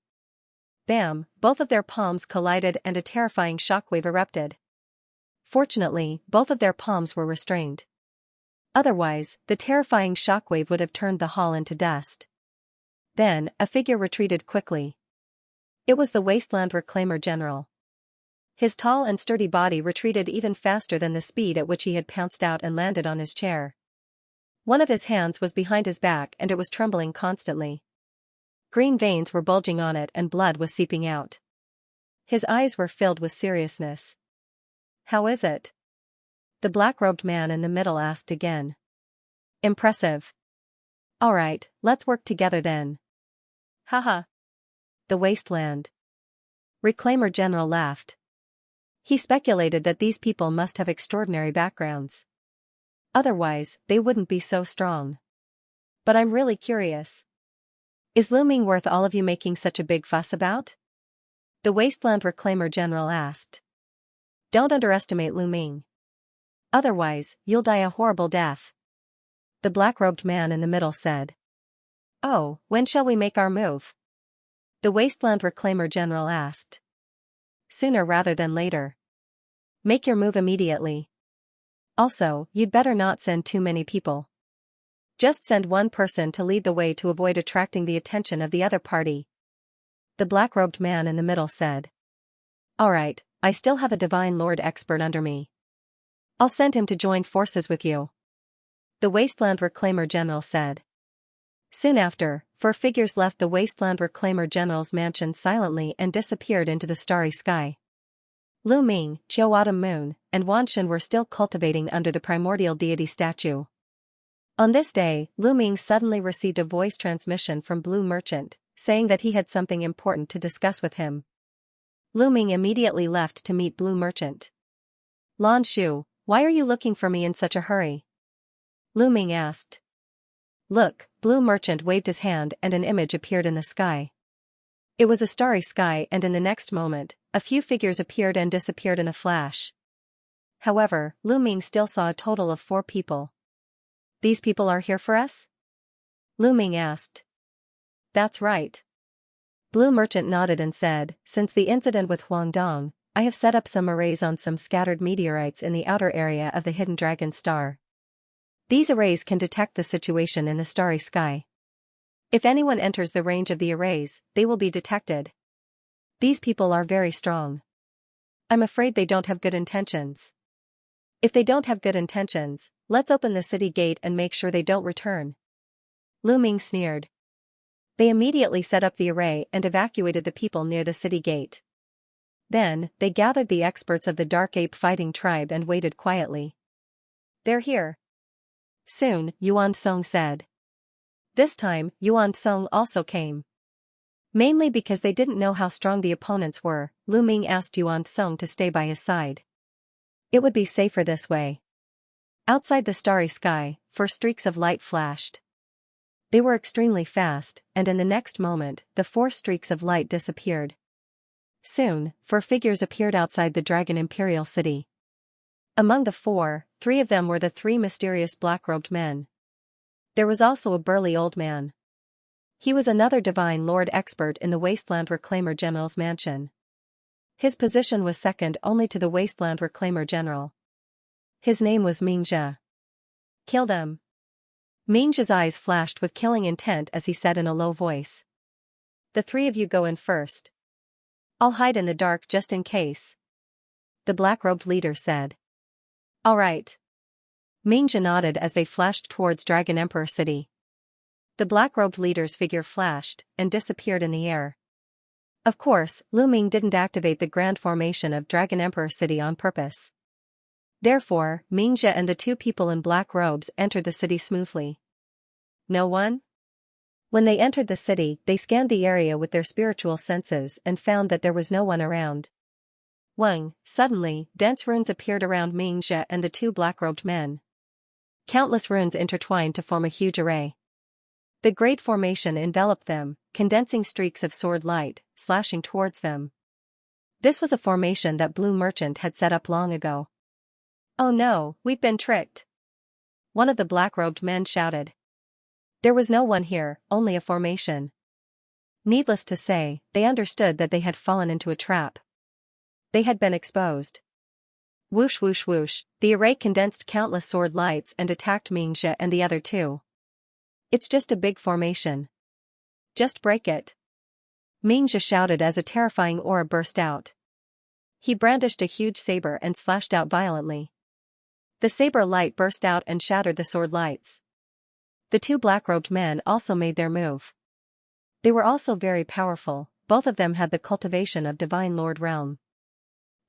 Bam, both of their palms collided and a terrifying shockwave erupted. Fortunately, both of their palms were restrained. Otherwise, the terrifying shockwave would have turned the hall into dust. Then, a figure retreated quickly. It was the Wasteland Reclaimer General. His tall and sturdy body retreated even faster than the speed at which he had pounced out and landed on his chair. One of his hands was behind his back and it was trembling constantly. Green veins were bulging on it and blood was seeping out. His eyes were filled with seriousness. "How is it?" the black-robed man in the middle asked again. "Impressive. All right, let's work together then." "Haha. The wasteland." Reclaimer General laughed. He speculated that these people must have extraordinary backgrounds. Otherwise, they wouldn't be so strong. "But I'm really curious. Is Lu Ming worth all of you making such a big fuss about?" the Wasteland Reclaimer General asked. "Don't underestimate Lu Ming. Otherwise, you'll die a horrible death," the black-robed man in the middle said. "Oh, when shall we make our move?" the Wasteland Reclaimer General asked. "Sooner rather than later. Make your move immediately. Also, you'd better not send too many people. Just send one person to lead the way to avoid attracting the attention of the other party," the black-robed man in the middle said. "All right, I still have a Divine Lord expert under me. I'll send him to join forces with you," the Wasteland Reclaimer General said. Soon after, 4 figures left the Wasteland Reclaimer General's mansion silently and disappeared into the starry sky. Lu Ming, Chiu Autumn Moon, and Wan Shen were still cultivating under the primordial deity statue. On this day, Lu Ming suddenly received a voice transmission from Blue Merchant, saying that he had something important to discuss with him. Lu Ming immediately left to meet Blue Merchant. "Lan Shu, why are you looking for me in such a hurry?" Lu Ming asked. "Look," Blue Merchant waved his hand and an image appeared in the sky. It was a starry sky and in the next moment, a few figures appeared and disappeared in a flash. However, Lu Ming still saw a total of 4 people. "These people are here for us?" Lu Ming asked. "That's right." Blue Merchant nodded and said, "Since the incident with Huang Dong, I have set up some arrays on some scattered meteorites in the outer area of the Hidden Dragon Star. These arrays can detect the situation in the starry sky. If anyone enters the range of the arrays, they will be detected. These people are very strong. I'm afraid they don't have good intentions. If they don't have good intentions, let's open the city gate and make sure they don't return." Lu Ming sneered. They immediately set up the array and evacuated the people near the city gate. Then, they gathered the experts of the Dark Ape Fighting Tribe and waited quietly. "They're here." Soon, Yuan Song said. This time, Yuan Song also came. Mainly because they didn't know how strong the opponents were, Lu Ming asked Yuan Song to stay by his side. It would be safer this way. Outside the starry sky, 4 streaks of light flashed. They were extremely fast, and in the next moment, the 4 streaks of light disappeared. Soon, 4 figures appeared outside the Dragon Imperial City. Among the 4, 3 of them were the 3 mysterious black-robed men. There was also a burly old man. He was another Divine Lord expert in the Wasteland Reclaimer General's mansion. His position was second only to the Wasteland Reclaimer General. His name was Mingxia. "Kill them." Mingxia's eyes flashed with killing intent as he said in a low voice. "The 3 of you go in first. I'll hide in the dark just in case," the black-robed leader said. "All right." Mingxia nodded as they flashed towards Dragon Emperor City. The black-robed leader's figure flashed and disappeared in the air. Of course, Lu Ming didn't activate the grand formation of Dragon Emperor City on purpose. Therefore, Mingxia and the 2 people in black robes entered the city smoothly. No one? When they entered the city, they scanned the area with their spiritual senses and found that there was no one around. Suddenly, dense runes appeared around Mingxia and the 2 black-robed men. Countless runes intertwined to form a huge array. The great formation enveloped them, condensing streaks of sword light, slashing towards them. This was a formation that Blue Merchant had set up long ago. "Oh no, we've been tricked!" one of the black-robed men shouted. There was no one here, only a formation. Needless to say, they understood that they had fallen into a trap. They had been exposed. Whoosh whoosh whoosh, the array condensed countless sword lights and attacked Mingxia and the other 2. "It's just a big formation. Just break it," Mingxia shouted as a terrifying aura burst out. He brandished a huge saber and slashed out violently. The saber light burst out and shattered the sword lights. The 2 black-robed men also made their move. They were also very powerful, both of them had the cultivation of Divine Lord realm.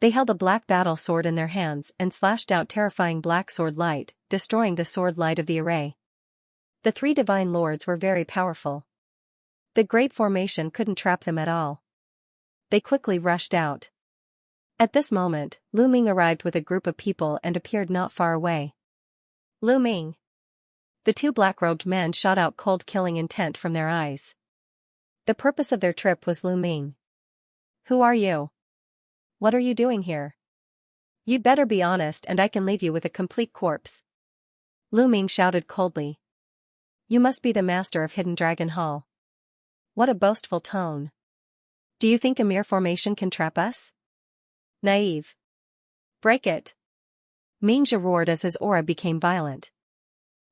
They held a black battle sword in their hands and slashed out terrifying black sword light, destroying the sword light of the array. The three Divine Lords were very powerful. The great formation couldn't trap them at all. They quickly rushed out. At this moment, Lu Ming arrived with a group of people and appeared not far away. Lu Ming. The two black-robed men shot out cold killing intent from their eyes. The purpose of their trip was Lu Ming. Who are you? What are you doing here? You'd better be honest and I can leave you with a complete corpse. Lu Ming shouted coldly. You must be the master of Hidden Dragon Hall. What a boastful tone. Do you think a mere formation can trap us? Naive. Break it. Mingxia roared as his aura became violent.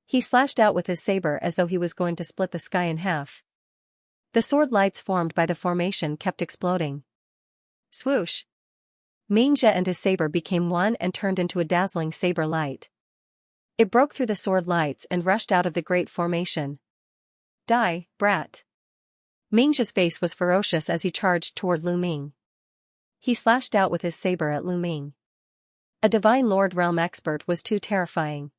He slashed out with his saber as though he was going to split the sky in half. The sword lights formed by the formation kept exploding. Swoosh. Mingxia and his saber became one and turned into a dazzling saber light. It broke through the sword lights and rushed out of the great formation. Die, brat. Mingxia's face was ferocious as he charged toward Lu Ming. He slashed out with his saber at Lu Ming. A Divine Lord realm expert was too terrifying.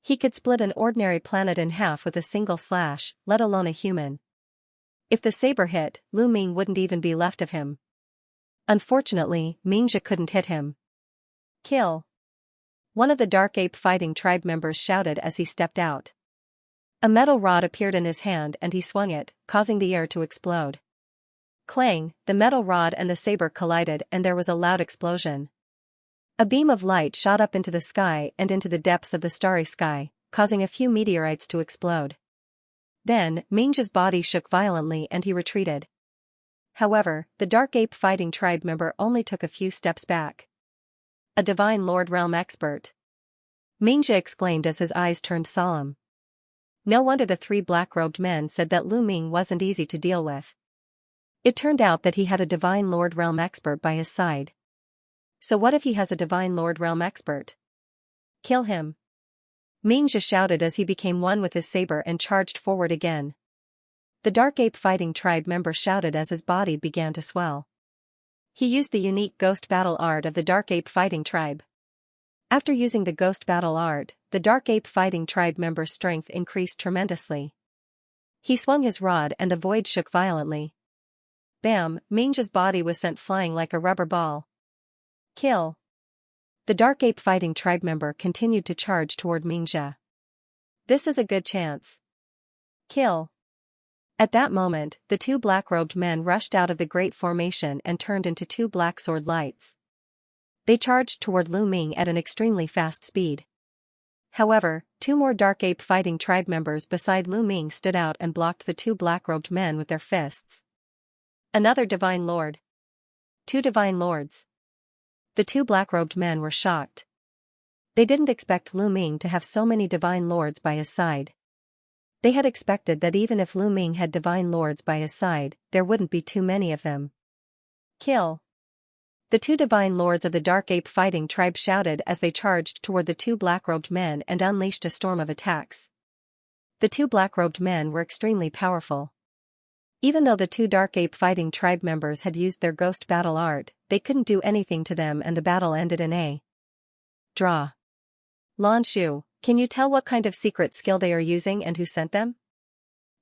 He could split an ordinary planet in half with a single slash, let alone a human. If the saber hit, Lu Ming wouldn't even be left of him. Unfortunately, Mingxia couldn't hit him. Kill. One of the Dark Ape Fighting Tribe members shouted as he stepped out. A metal rod appeared in his hand and he swung it, causing the air to explode. Clang, the metal rod and the saber collided and there was a loud explosion. A beam of light shot up into the sky and into the depths of the starry sky, causing a few meteorites to explode. Then, Mingxia's body shook violently and he retreated. However, the Dark Ape Fighting Tribe member only took a few steps back. A Divine Lord realm expert. Mingxia exclaimed as his eyes turned solemn. No wonder the three black-robed men said that Lu Ming wasn't easy to deal with. It turned out that he had a Divine Lord realm expert by his side. So what if he has a Divine Lord realm expert? Kill him. Mingxia shouted as he became one with his saber and charged forward again. The Dark Ape Fighting Tribe member shouted as his body began to swell. He used the unique Ghost Battle art of the Dark Ape Fighting Tribe. After using the Ghost Battle art, the Dark Ape Fighting Tribe member's strength increased tremendously. He swung his rod and the void shook violently. Bam, Mingxia's body was sent flying like a rubber ball. Kill. The Dark Ape Fighting Tribe member continued to charge toward Mingxia. This is a good chance. Kill. At that moment, the two black-robed men rushed out of the great formation and turned into two black sword lights. They charged toward Lu Ming at an extremely fast speed. However, two more Dark Ape Fighting Tribe members beside Lu Ming stood out and blocked the two black-robed men with their fists. Another Divine Lord. Two Divine Lords. The two black-robed men were shocked. They didn't expect Lu Ming to have so many Divine Lords by his side. They had expected that even if Lu Ming had Divine Lords by his side, there wouldn't be too many of them. Kill. The two Divine Lords of the Dark Ape Fighting Tribe shouted as they charged toward the two black-robed men and unleashed a storm of attacks. The two black-robed men were extremely powerful. Even though the two Dark Ape Fighting Tribe members had used their Ghost Battle art, they couldn't do anything to them and the battle ended in a draw. Lan Shu, can you tell what kind of secret skill they are using and who sent them?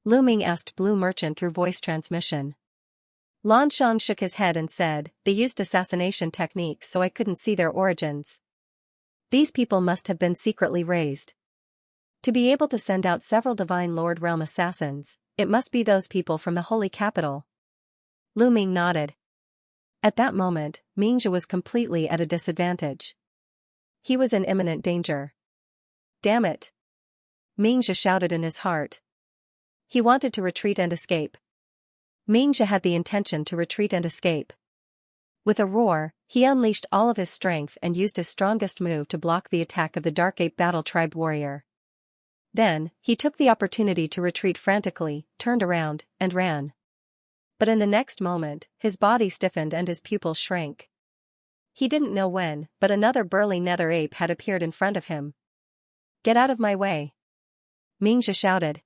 Lu Ming asked Blue Merchant through voice transmission. Lan Shang shook his head and said, they used assassination techniques so I couldn't see their origins. These people must have been secretly raised. To be able to send out several Divine Lord realm assassins, it must be those people from the Holy Capital. Lu Ming nodded. At that moment, Mingxia was completely at a disadvantage. He was in imminent danger. Damn it! Mingxia shouted in his heart. He wanted to retreat and escape. Mingxia had the intention to retreat and escape. With a roar, he unleashed all of his strength and used his strongest move to block the attack of the Dark Ape Battle Tribe warrior. Then, he took the opportunity to retreat frantically, turned around, and ran. But in the next moment, his body stiffened and his pupils shrank. He didn't know when, but another burly nether ape had appeared in front of him. Get out of my way! Mingxia shouted.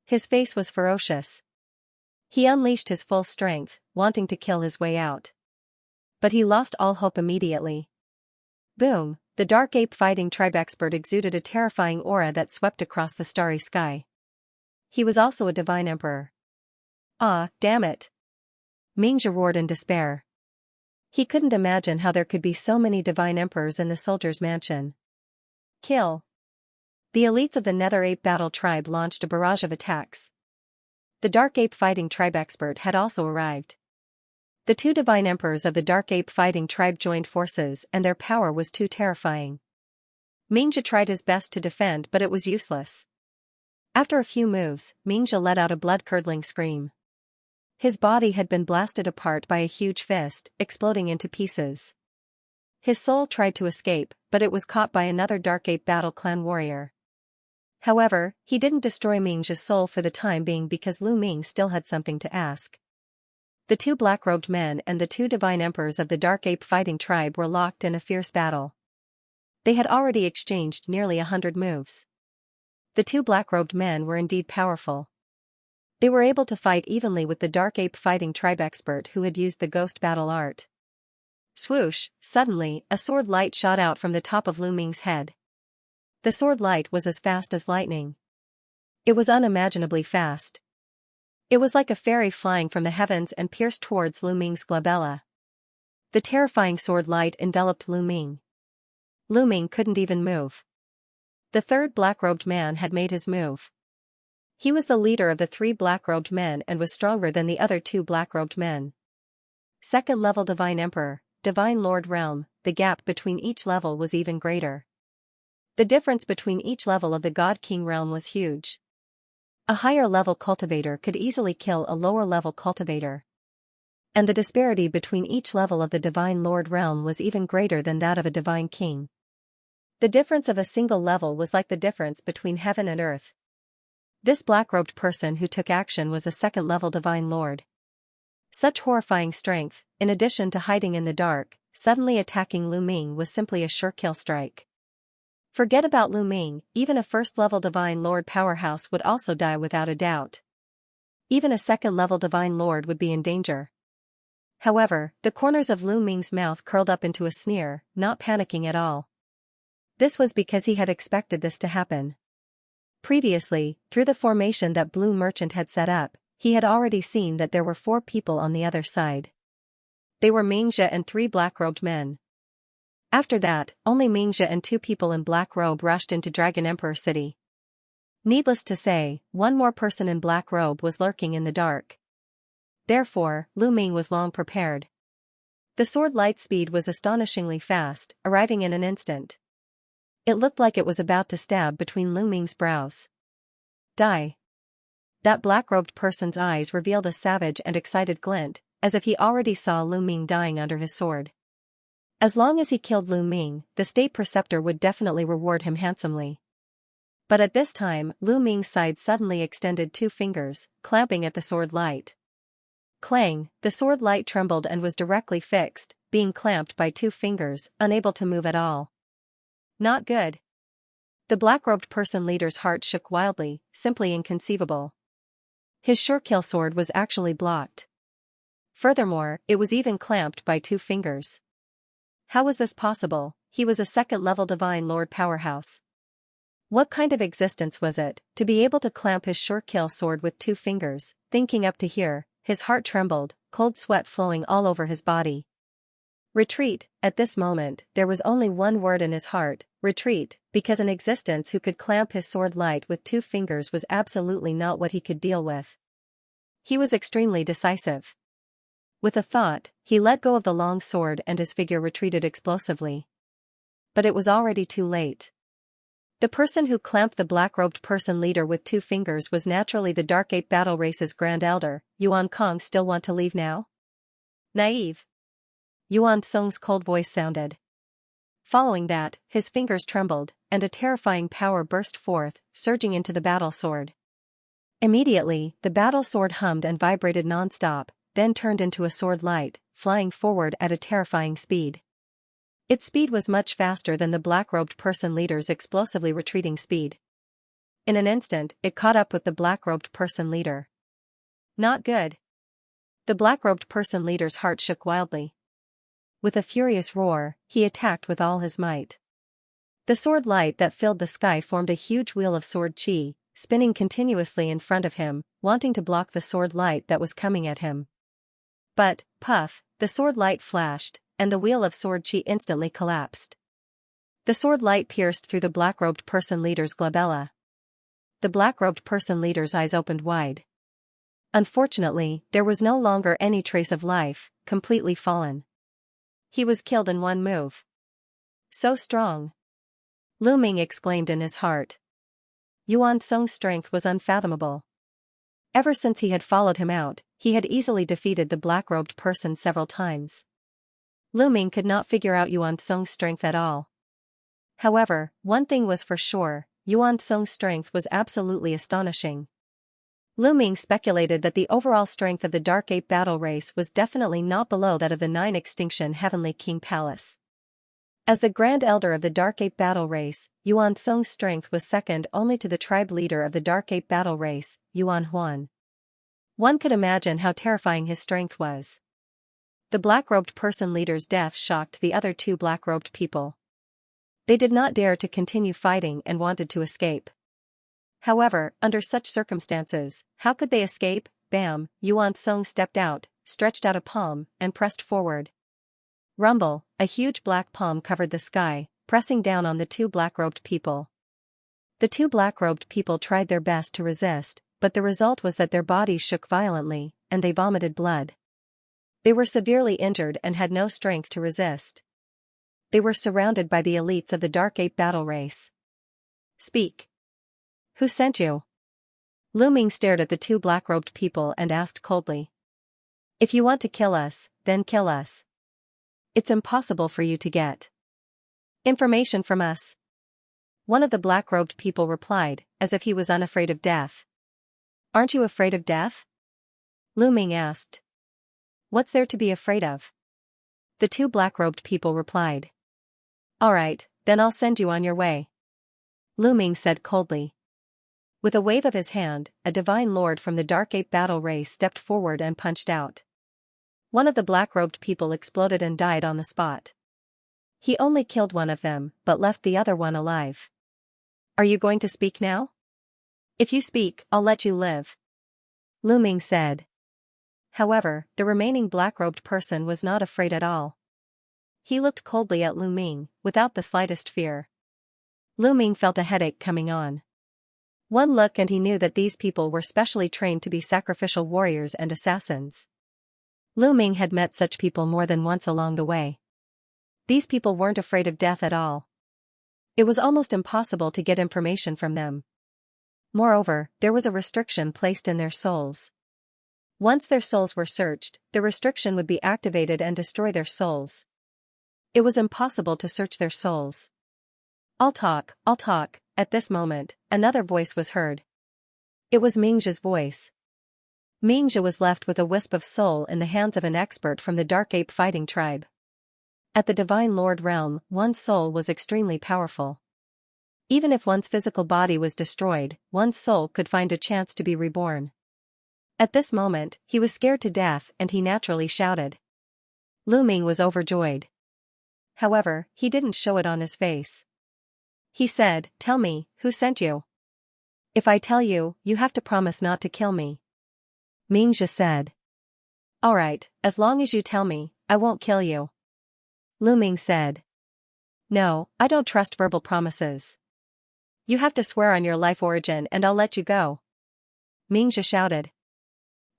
His face was ferocious. He unleashed his full strength, wanting to kill his way out. But he lost all hope immediately. Boom! The dark ape fighting tribe expert exuded a terrifying aura that swept across the starry sky. He was also a divine emperor. Ah, damn it! Mingzhi roared in despair. He couldn't imagine how there could be so many divine emperors in the soldier's mansion. Kill! The elites of the Nether Ape Battle Tribe launched a barrage of attacks. The Dark Ape Fighting Tribe expert had also arrived. The two divine emperors of the Dark Ape Fighting Tribe joined forces and their power was too terrifying. Mingzhi tried his best to defend but it was useless. After a few moves, Mingzhi let out a blood-curdling scream. His body had been blasted apart by a huge fist, exploding into pieces. His soul tried to escape, but it was caught by another Dark Ape Battle Clan warrior. However, he didn't destroy Mingzhi's soul for the time being because Lu Ming still had something to ask. The two black-robed men and the two divine emperors of the Dark Ape Fighting Tribe were locked in a fierce battle. They had already exchanged nearly 100 moves. The two black-robed men were indeed powerful. They were able to fight evenly with the Dark Ape Fighting Tribe expert who had used the ghost battle art. Swoosh! Suddenly, a sword light shot out from the top of Lu Ming's head. The sword light was as fast as lightning. It was unimaginably fast. It was like a fairy flying from the heavens and pierced towards Lu Ming's glabella. The terrifying sword light enveloped Lu Ming. Lu Ming couldn't even move. The third black-robed man had made his move. He was the leader of the three black-robed men and was stronger than the other two black-robed men. Second-level Divine Emperor, Divine Lord Realm, the gap between each level was even greater. The difference between each level of the God King realm was huge. A higher-level cultivator could easily kill a lower-level cultivator. And the disparity between each level of the Divine Lord realm was even greater than that of a Divine King. The difference of a single level was like the difference between heaven and earth. This black-robed person who took action was a second-level Divine Lord. Such horrifying strength, in addition to hiding in the dark, suddenly attacking Lu Ming was simply a sure kill strike. Forget about Lu Ming, even a first-level Divine Lord powerhouse would also die without a doubt. Even a second-level Divine Lord would be in danger. However, the corners of Lu Ming's mouth curled up into a sneer, not panicking at all. This was because he had expected this to happen. Previously, through the formation that Blue Merchant had set up, he had already seen that there were 4 people on the other side. They were Mingzhi and 3 black-robed men. After that, only Mingzhi and 2 people in black robe rushed into Dragon Emperor City. Needless to say, one more person in black robe was lurking in the dark. Therefore, Lu Ming was long prepared. The sword light speed was astonishingly fast, arriving in an instant. It looked like it was about to stab between Lu Ming's brows. Die. That black-robed person's eyes revealed a savage and excited glint, as if he already saw Lu Ming dying under his sword. As long as he killed Lu Ming, the state preceptor would definitely reward him handsomely. But at this time, Lu Ming's side suddenly extended 2 fingers, clamping at the sword light. Clang, the sword light trembled and was directly fixed, being clamped by 2 fingers, unable to move at all. Not good. The black-robed person leader's heart shook wildly, simply inconceivable. His sure-kill sword was actually blocked. Furthermore, it was even clamped by 2 fingers. How was this possible? He was a second-level Divine Lord powerhouse. What kind of existence was it, to be able to clamp his sure-kill sword with 2 fingers? Thinking up to here, his heart trembled, cold sweat flowing all over his body. Retreat. At this moment, there was only one word in his heart, retreat, because an existence who could clamp his sword light with 2 fingers was absolutely not what he could deal with. He was extremely decisive. With a thought, he let go of the long sword and his figure retreated explosively. But it was already too late. The person who clamped the black-robed person leader with 2 fingers was naturally the Dark Ape Battle Race's Grand Elder. Yuan Kong still want to leave now? Naive. Yuan Song's cold voice sounded. Following that, his fingers trembled, and a terrifying power burst forth, surging into the battle sword. Immediately, the battle sword hummed and vibrated non-stop, then turned into a sword light, flying forward at a terrifying speed. Its speed was much faster than the black-robed person leader's explosively retreating speed. In an instant, it caught up with the black-robed person leader. Not good. The black-robed person leader's heart shook wildly. With a furious roar, he attacked with all his might. The sword light that filled the sky formed a huge wheel of sword chi, spinning continuously in front of him, wanting to block the sword light that was coming at him. But, puff, the sword light flashed, and the wheel of sword chi instantly collapsed. The sword light pierced through the black-robed person leader's glabella. The black-robed person leader's eyes opened wide. Unfortunately, there was no longer any trace of life, completely fallen. He was killed in one move. So strong. Lu Ming exclaimed in his heart. Yuan Song's strength was unfathomable. Ever since he had followed him out, he had easily defeated the black-robed person several times. Lu Ming could not figure out Yuan Song's strength at all. However, one thing was for sure, Yuan Song's strength was absolutely astonishing. Lu Ming speculated that the overall strength of the Dark Ape battle race was definitely not below that of the 9 Extinction Heavenly King Palace. As the Grand Elder of the Dark Ape battle race, Yuan Song's strength was second only to the tribe leader of the Dark Ape battle race, Yuan Huan. One could imagine how terrifying his strength was. The black-robed person leader's death shocked the other 2 black-robed people. They did not dare to continue fighting and wanted to escape. However, under such circumstances, how could they escape? Bam! Yuan Song stepped out, stretched out a palm, and pressed forward. Rumble, a huge black palm covered the sky, pressing down on the 2 black-robed people. The 2 black-robed people tried their best to resist, but the result was that their bodies shook violently, and they vomited blood. They were severely injured and had no strength to resist. They were surrounded by the elites of the Dark Ape battle race. Speak. Who sent you? Lu Ming stared at the 2 black-robed people and asked coldly. If you want to kill us, then kill us. It's impossible for you to get information from us. One of the black-robed people replied, as if he was unafraid of death. Aren't you afraid of death? Lu Ming asked. What's there to be afraid of? The 2 black-robed people replied. Alright, then I'll send you on your way. Lu Ming said coldly. With a wave of his hand, a divine lord from the Dark Ape battle race stepped forward and punched out. One of the black-robed people exploded and died on the spot. He only killed one of them, but left the other one alive. Are you going to speak now? If you speak, I'll let you live. Lu Ming said. However, the remaining black-robed person was not afraid at all. He looked coldly at Lu Ming, without the slightest fear. Lu Ming felt a headache coming on. One look and he knew that these people were specially trained to be sacrificial warriors and assassins. Lu Ming had met such people more than once along the way. These people weren't afraid of death at all. It was almost impossible to get information from them. Moreover, there was a restriction placed in their souls. Once their souls were searched, the restriction would be activated and destroy their souls. It was impossible to search their souls. I'll talk. At this moment, another voice was heard. It was Mingzhe's voice. Mingzhe was left with a wisp of soul in the hands of an expert from the Dark Ape fighting tribe. At the Divine Lord realm, one's soul was extremely powerful. Even if one's physical body was destroyed, one's soul could find a chance to be reborn. At this moment, he was scared to death and he naturally shouted. Lu Ming was overjoyed. However, he didn't show it on his face. He said, Tell me, who sent you? If I tell you, you have to promise not to kill me. Mingzhe said. Alright, as long as you tell me, I won't kill you. Lu Ming said. No, I don't trust verbal promises. You have to swear on your life origin and I'll let you go. Mingzhe shouted.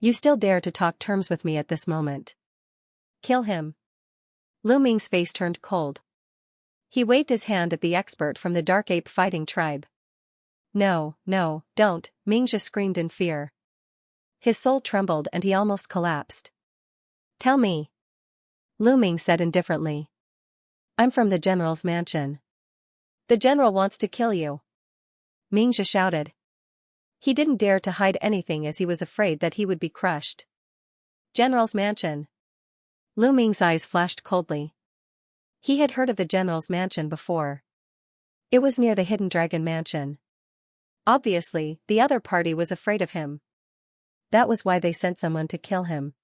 You still dare to talk terms with me at this moment. Kill him. Lu Ming's face turned cold. He waved his hand at the expert from the Dark Ape fighting tribe. No, don't, Mingzhe screamed in fear. His soul trembled and he almost collapsed. Tell me. Lu Ming said indifferently. I'm from the general's mansion. The general wants to kill you. Mingzhe shouted. He didn't dare to hide anything as he was afraid that he would be crushed. General's mansion. Lu Ming's eyes flashed coldly. He had heard of the general's mansion before. It was near the Hidden Dragon mansion. Obviously, the other party was afraid of him. That was why they sent someone to kill him.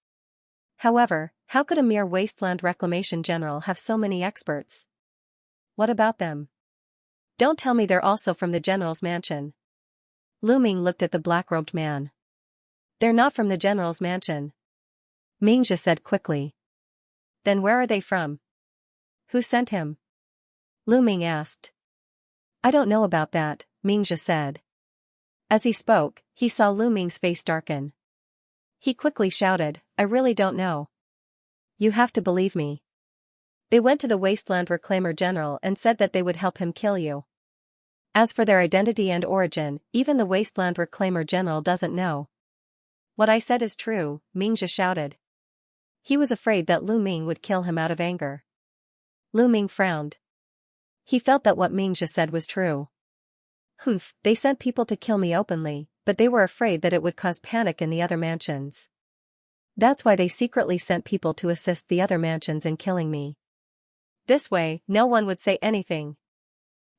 However, how could a mere wasteland reclamation general have so many experts? What about them? Don't tell me they're also from the general's mansion. Lu Ming looked at the black-robed man. They're not from the general's mansion, Mingxia said quickly. Then where are they from? Who sent him? Lu Ming asked. I don't know about that, Mingxia said. As he spoke, he saw Lu Ming's face darken. He quickly shouted, I really don't know. You have to believe me. They went to the Wasteland Reclaimer General and said that they would help him kill you. As for their identity and origin, even the Wasteland Reclaimer General doesn't know. What I said is true, Mingxia shouted. He was afraid that Lu Ming would kill him out of anger. Lu Ming frowned. He felt that what Mingxia said was true. Humph, they sent people to kill me openly, but they were afraid that it would cause panic in the other mansions. That's why they secretly sent people to assist the other mansions in killing me. This way, no one would say anything.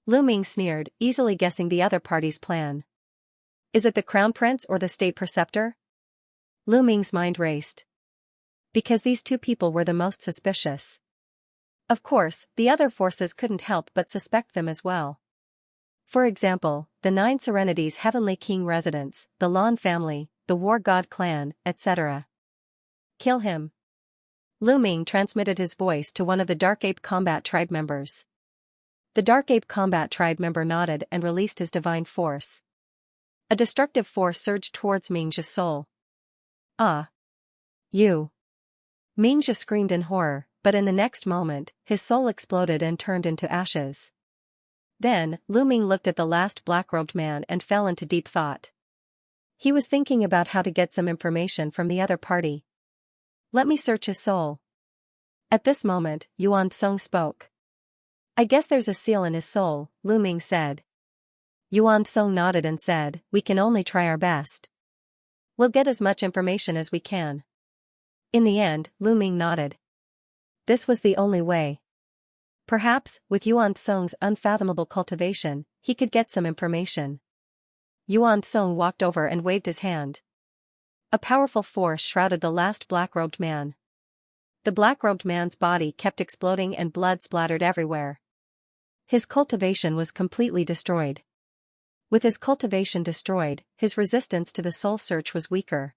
Lu Ming sneered, easily guessing the other party's plan. Is it the Crown Prince or the State Preceptor? Lu Ming's mind raced. Because these two people were the most suspicious. Of course, the other forces couldn't help but suspect them as well. For example, the Nine Serenities Heavenly King residents, the Lan family, the War God clan, etc. Kill him. Lu Ming transmitted his voice to one of the Dark Ape Combat Tribe members. The Dark Ape Combat Tribe member nodded and released his divine force. A destructive force surged towards Mingxia's soul. Ah! You! Mingxia screamed in horror, but in the next moment, his soul exploded and turned into ashes. Then, Lu Ming looked at the last black-robed man and fell into deep thought. He was thinking about how to get some information from the other party. Let me search his soul. At this moment, Yuan Song spoke. I guess there's a seal in his soul, Lu Ming said. Yuan Song nodded and said, we can only try our best. We'll get as much information as we can. In the end, Lu Ming nodded. This was the only way. Perhaps, with Yuan Song's unfathomable cultivation, he could get some information. Yuan Song walked over and waved his hand. A powerful force shrouded the last black-robed man. The black-robed man's body kept exploding and blood splattered everywhere. His cultivation was completely destroyed. With his cultivation destroyed, his resistance to the soul search was weaker.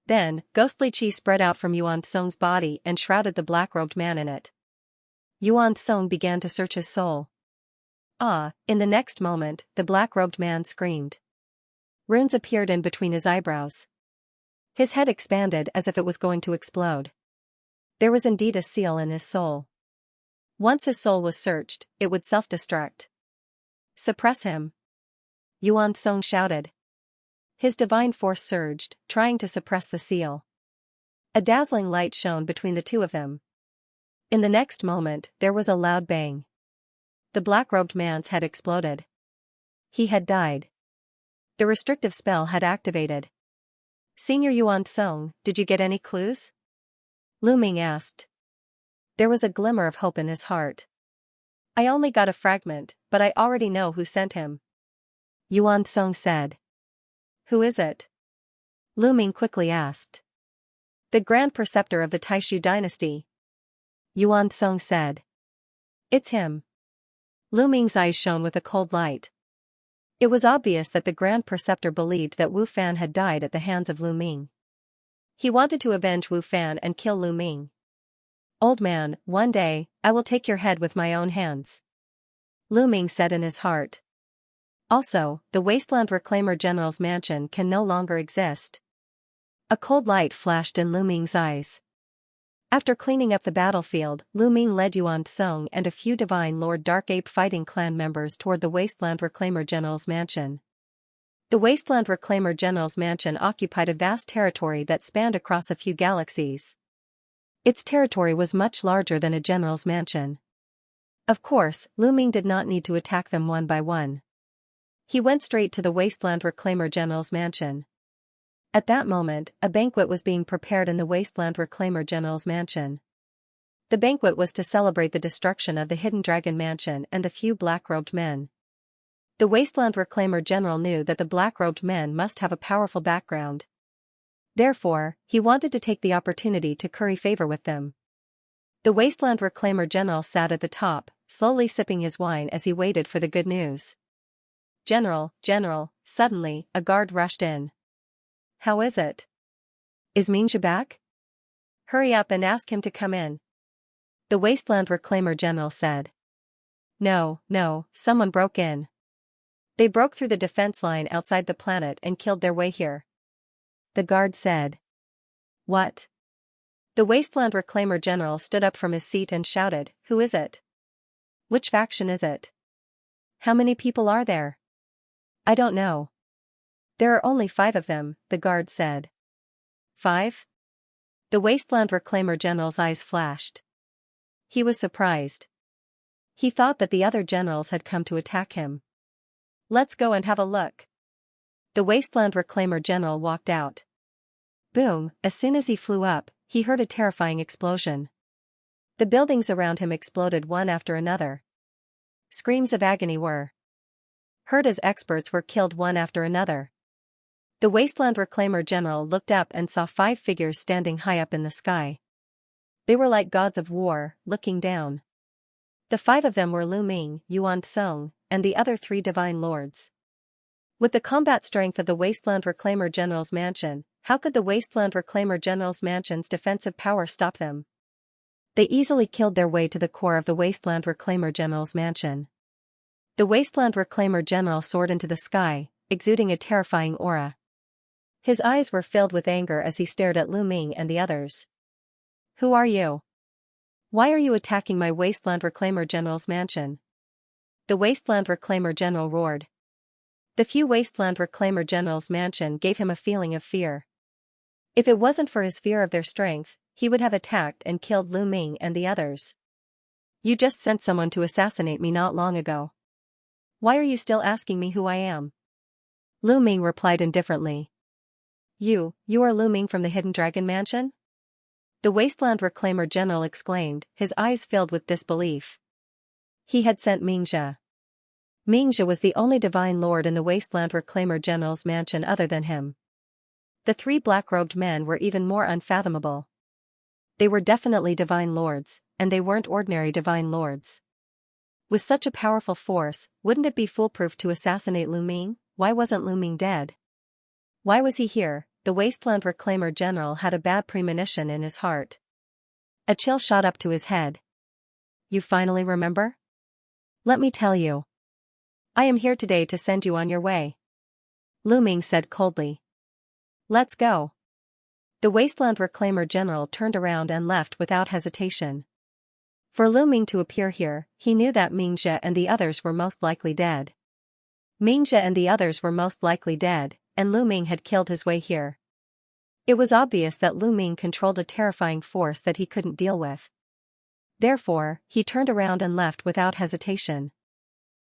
Then, ghostly chi spread out from Yuan Song's body and shrouded the black-robed man in it. Yuan Song began to search his soul. Ah! In the next moment, the black-robed man screamed. Runes appeared in between his eyebrows. His head expanded as if it was going to explode. There was indeed a seal in his soul. Once his soul was searched, it would self-destruct. Suppress him! Yuan Song shouted. His divine force surged, trying to suppress the seal. A dazzling light shone between the two of them. In the next moment, there was a loud bang. The black-robed man's head exploded. He had died. The restrictive spell had activated. Senior Yuan Song, did you get any clues? Lu Ming asked. There was a glimmer of hope in his heart. I only got a fragment, but I already know who sent him. Yuan Song said. Who is it? Lu Ming quickly asked. The Grand Preceptor of the Taishu dynasty. Yuan Song said. It's him. Lu Ming's eyes shone with a cold light. It was obvious that the Grand Preceptor believed that Wu Fan had died at the hands of Lu Ming. He wanted to avenge Wu Fan and kill Lu Ming. Old man, one day, I will take your head with my own hands. Lu Ming said in his heart. Also, the Wasteland Reclaimer General's mansion can no longer exist. A cold light flashed in Lu Ming's eyes. After cleaning up the battlefield, Lu Ming led Yuan Song and a few Divine Lord Dark Ape Fighting Clan members toward the Wasteland Reclaimer General's mansion. The Wasteland Reclaimer General's mansion occupied a vast territory that spanned across a few galaxies. Its territory was much larger than a general's mansion. Of course, Lu Ming did not need to attack them one by one. He went straight to the Wasteland Reclaimer General's mansion. At that moment, a banquet was being prepared in the Wasteland Reclaimer General's mansion. The banquet was to celebrate the destruction of the Hidden Dragon Mansion and the few black-robed men. The Wasteland Reclaimer General knew that the black-robed men must have a powerful background. Therefore, he wanted to take the opportunity to curry favor with them. The Wasteland Reclaimer General sat at the top, slowly sipping his wine as he waited for the good news. General, suddenly, a guard rushed in. How is it? Is Xianxia back? Hurry up and ask him to come in. The Wasteland Reclaimer General said. No, someone broke in. They broke through the defense line outside the planet and killed their way here. The guard said. What? The Wasteland Reclaimer General stood up from his seat and shouted, Who is it? Which faction is it? How many people are there? I don't know. There are only 5 of them, the guard said. 5? The Wasteland Reclaimer General's eyes flashed. He was surprised. He thought that the other generals had come to attack him. Let's go and have a look. The Wasteland Reclaimer General walked out. Boom, as soon as he flew up, he heard a terrifying explosion. The buildings around him exploded one after another. Screams of agony were heard as experts were killed one after another. The Wasteland Reclaimer General looked up and saw 5 figures standing high up in the sky. They were like gods of war, looking down. The 5 of them were Lu Ming, Yuan Song, and the other 3 divine lords. With the combat strength of the Wasteland Reclaimer General's mansion, how could the Wasteland Reclaimer General's mansion's defensive power stop them? They easily killed their way to the core of the Wasteland Reclaimer General's mansion. The Wasteland Reclaimer General soared into the sky, exuding a terrifying aura. His eyes were filled with anger as he stared at Lu Ming and the others. Who are you? Why are you attacking my Wasteland Reclaimer General's mansion? The Wasteland Reclaimer General roared. The few Wasteland Reclaimer General's mansion gave him a feeling of fear. If it wasn't for his fear of their strength, he would have attacked and killed Lu Ming and the others. You just sent someone to assassinate me not long ago. Why are you still asking me who I am? Lu Ming replied indifferently. You are Lu Ming from the Hidden Dragon Mansion? The Wasteland Reclaimer General exclaimed, his eyes filled with disbelief. He had sent Xianxia. Xianxia was the only divine lord in the Wasteland Reclaimer General's mansion other than him. The 3 black-robed men were even more unfathomable. They were definitely divine lords, and they weren't ordinary divine lords. With such a powerful force, wouldn't it be foolproof to assassinate Lu Ming? Why wasn't Lu Ming dead? Why was he here? The Wasteland Reclaimer General had a bad premonition in his heart. A chill shot up to his head. You finally remember? Let me tell you. I am here today to send you on your way. Lu Ming said coldly. Let's go. The Wasteland Reclaimer General turned around and left without hesitation. For Lu Ming to appear here, he knew that Xianxia and the others were most likely dead. Xianxia and the others were most likely dead, and Lu Ming had killed his way here. It was obvious that Lu Ming controlled a terrifying force that he couldn't deal with. Therefore, he turned around and left without hesitation.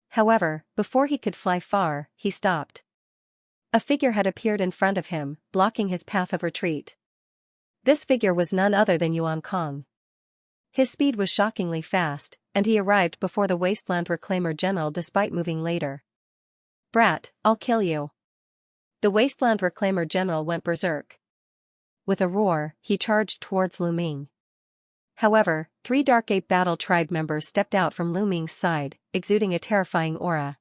However, before he could fly far, he stopped. A figure had appeared in front of him, blocking his path of retreat. This figure was none other than Yuan Kong. His speed was shockingly fast, and he arrived before the Wasteland Reclaimer General despite moving later. Brat, I'll kill you. The Wasteland Reclaimer General went berserk. With a roar, he charged towards Lu Ming. However, 3 Dark Ape Battle Tribe members stepped out from Lu Ming's side, exuding a terrifying aura.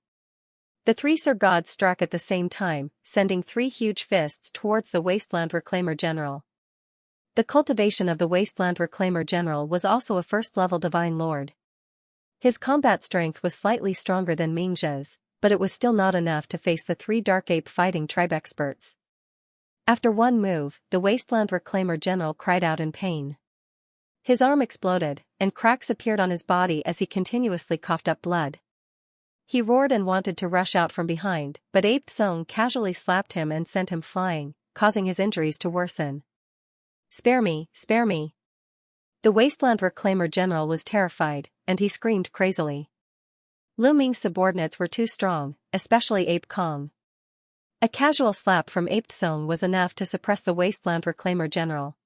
The 3 Sir Gods struck at the same time, sending 3 huge fists towards the Wasteland Reclaimer General. The cultivation of the Wasteland Reclaimer General was also a first-level Divine Lord. His combat strength was slightly stronger than Xianxia's, but it was still not enough to face the 3 Dark Ape Fighting Tribe experts. After one move, the Wasteland Reclaimer General cried out in pain. His arm exploded, and cracks appeared on his body as he continuously coughed up blood. He roared and wanted to rush out from behind, but Ape Song casually slapped him and sent him flying, causing his injuries to worsen. Spare me, spare me. The Wasteland Reclaimer General was terrified, and he screamed crazily. Lu Ming's subordinates were too strong, especially Ape Kong. A casual slap from Ape Song was enough to suppress the Wasteland Reclaimer General.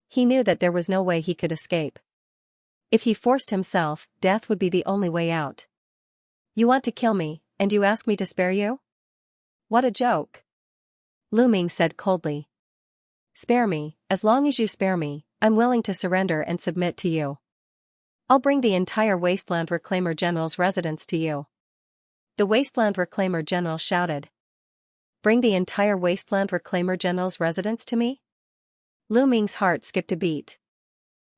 He knew that there was no way he could escape. If he forced himself, death would be the only way out. You want to kill me, and you ask me to spare you? What a joke. Lu Ming said coldly. Spare me, as long as you spare me, I'm willing to surrender and submit to you. I'll bring the entire Wasteland Reclaimer General's residence to you. The Wasteland Reclaimer General shouted. Bring the entire Wasteland Reclaimer General's residence to me? Lu Ming's heart skipped a beat.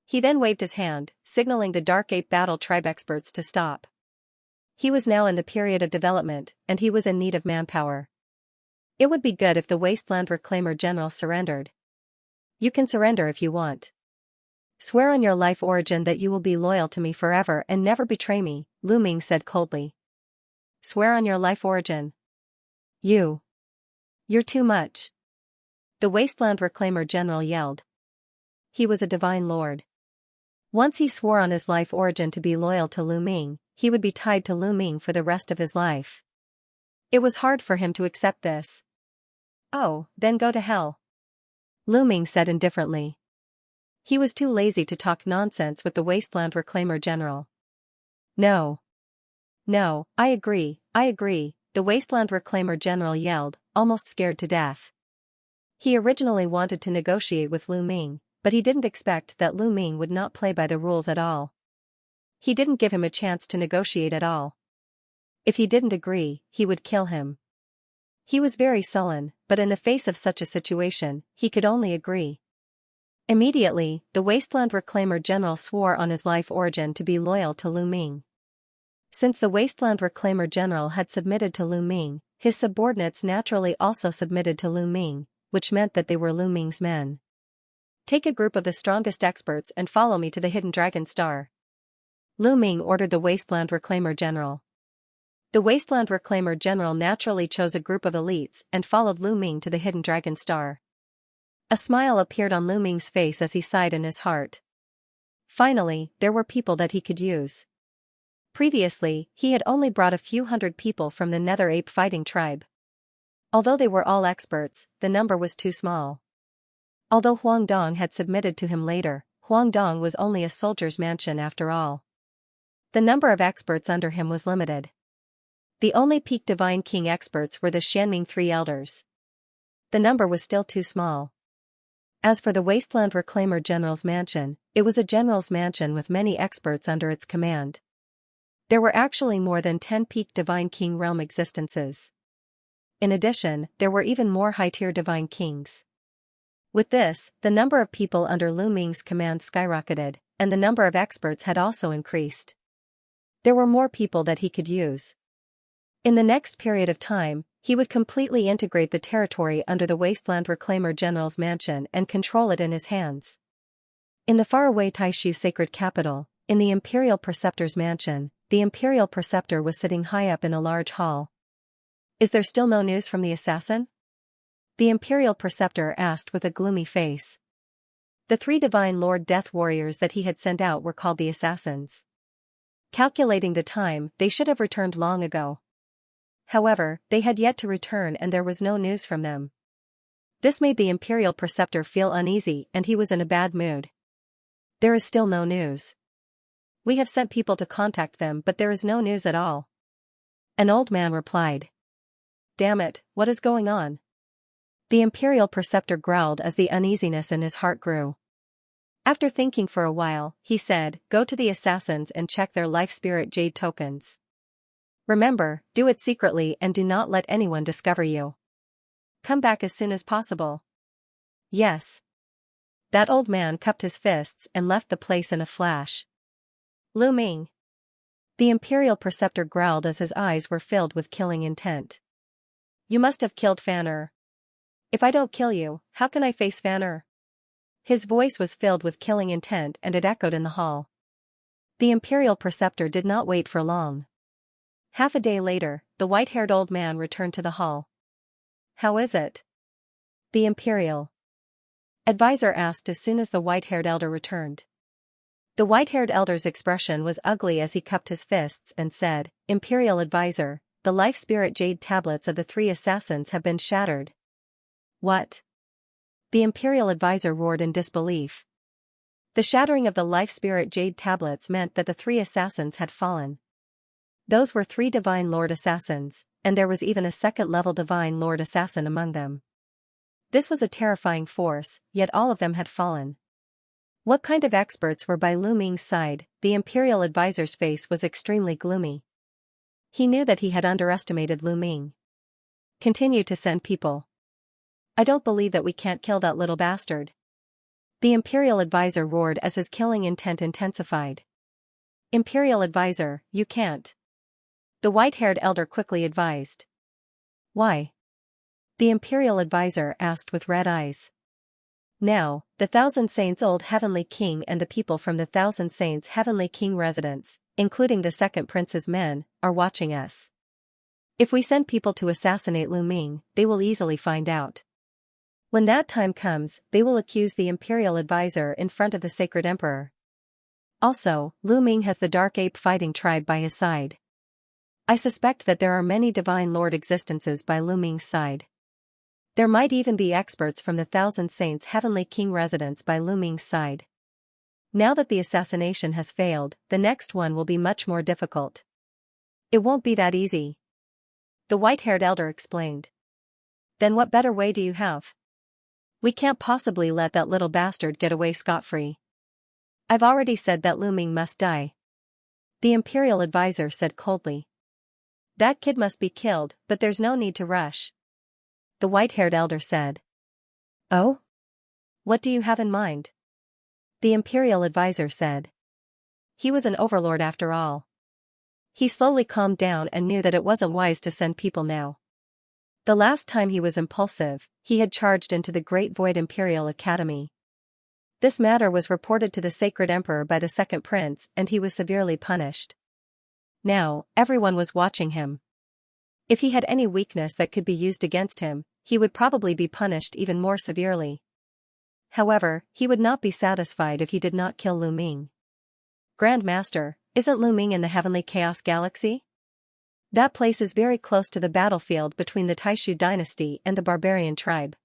He then waved his hand, signaling the Dark Ape Battle Tribe experts to stop. He was now in the period of development, and he was in need of manpower. It would be good if the Wasteland Reclaimer General surrendered. You can surrender if you want. Swear on your life origin that you will be loyal to me forever and never betray me, Lu Ming said coldly. Swear on your life origin. You're too much. The Wasteland Reclaimer General yelled. He was a divine lord. Once he swore on his life origin to be loyal to Lu Ming, he would be tied to Lu Ming for the rest of his life. It was hard for him to accept this. Oh, then go to hell. Lu Ming said indifferently. He was too lazy to talk nonsense with the Wasteland Reclaimer General. No, I agree, the Wasteland Reclaimer General yelled, almost scared to death. He originally wanted to negotiate with Lu Ming, but he didn't expect that Lu Ming would not play by the rules at all. He didn't give him a chance to negotiate at all. If he didn't agree, he would kill him. He was very sullen, but in the face of such a situation, he could only agree. Immediately, the Wasteland Reclaimer General swore on his life origin to be loyal to Lu Ming. Since the Wasteland Reclaimer General had submitted to Lu Ming, his subordinates naturally also submitted to Lu Ming, which meant that they were Lu Ming's men. Take a group of the strongest experts and follow me to the Hidden Dragon Star. Lu Ming ordered the Wasteland Reclaimer General. The Wasteland Reclaimer General naturally chose a group of elites and followed Lu Ming to the Hidden Dragon Star. A smile appeared on Lu Ming's face as he sighed in his heart. Finally, there were people that he could use. Previously, he had only brought a few hundred people from the Nether Ape fighting tribe. Although they were all experts, the number was too small. Although Huang Dong had submitted to him later, Huang Dong was only a soldier's mansion after all. The number of experts under him was limited. The only peak Divine King experts were the Xianming Three Elders. The number was still too small. As for the Wasteland Reclaimer General's mansion, it was a general's mansion with many experts under its command. There were actually more than 10 peak Divine King realm existences. In addition, there were even more high-tier Divine Kings. With this, the number of people under Lu Ming's command skyrocketed, and the number of experts had also increased. There were more people that he could use. In the next period of time, he would completely integrate the territory under the Wasteland Reclaimer General's mansion and control it in his hands. In the faraway Taishu sacred capital, in the Imperial Preceptor's mansion, the Imperial Preceptor was sitting high up in a large hall. Is there still no news from the assassin? The Imperial Preceptor asked with a gloomy face. The 3 Divine Lord Death Warriors that he had sent out were called the Assassins. Calculating the time, they should have returned long ago. However, they had yet to return and there was no news from them. This made the Imperial Preceptor feel uneasy and he was in a bad mood. There is still no news. We have sent people to contact them but there is no news at all. An old man replied. Damn it, what is going on? The Imperial Preceptor growled as the uneasiness in his heart grew. After thinking for a while, he said, go to the Assassins and check their life spirit jade tokens. Remember, do it secretly and do not let anyone discover you. Come back as soon as possible. Yes. That old man cupped his fists and left the place in a flash. Lu Ming. The Imperial Preceptor growled as his eyes were filled with killing intent. You must have killed Fanner. If I don't kill you, how can I face Fanner? His voice was filled with killing intent and it echoed in the hall. The Imperial Preceptor did not wait for long. Half a day later, the white-haired old man returned to the hall. How is it? The Imperial Advisor asked as soon as the white-haired elder returned. The white-haired elder's expression was ugly as he cupped his fists and said, Imperial Advisor, the life spirit jade tablets of the 3 assassins have been shattered. What? The Imperial Advisor roared in disbelief. The shattering of the life spirit jade tablets meant that the 3 assassins had fallen. Those were 3 Divine Lord Assassins, and there was even a 2nd-level Divine Lord Assassin among them. This was a terrifying force, yet all of them had fallen. What kind of experts were by Lu Ming's side? The imperial advisor's face was extremely gloomy. He knew that he had underestimated Lu Ming. Continue to send people. I don't believe that we can't kill that little bastard. The imperial advisor roared as his killing intent intensified. Imperial advisor, you can't. The white-haired elder quickly advised. Why? The imperial advisor asked with red eyes. Now, the Thousand Saints Old Heavenly King and the people from the Thousand Saints Heavenly King residence, including the second prince's men, are watching us. If we send people to assassinate Lu Ming, they will easily find out. When that time comes, they will accuse the imperial advisor in front of the sacred emperor. Also, Lu Ming has the Dark Ape fighting tribe by his side. I suspect that there are many divine lord existences by Lu Ming's side. There might even be experts from the Thousand Saints Heavenly King residence by Lu Ming's side. Now that the assassination has failed, the next one will be much more difficult. It won't be that easy. The white-haired elder explained. Then what better way do you have? We can't possibly let that little bastard get away scot-free. I've already said that Lu Ming must die. The imperial advisor said coldly. That kid must be killed, but there's no need to rush. The white-haired elder said. Oh? What do you have in mind? The imperial advisor said. He was an overlord after all. He slowly calmed down and knew that it wasn't wise to send people now. The last time he was impulsive, he had charged into the Great Void Imperial Academy. This matter was reported to the Sacred Emperor by the second prince and he was severely punished. Now, everyone was watching him. If he had any weakness that could be used against him, he would probably be punished even more severely. However, he would not be satisfied if he did not kill Lu Ming. Grand Master, isn't Lu Ming in the Heavenly Chaos Galaxy? That place is very close to the battlefield between the Taishu dynasty and the barbarian tribe.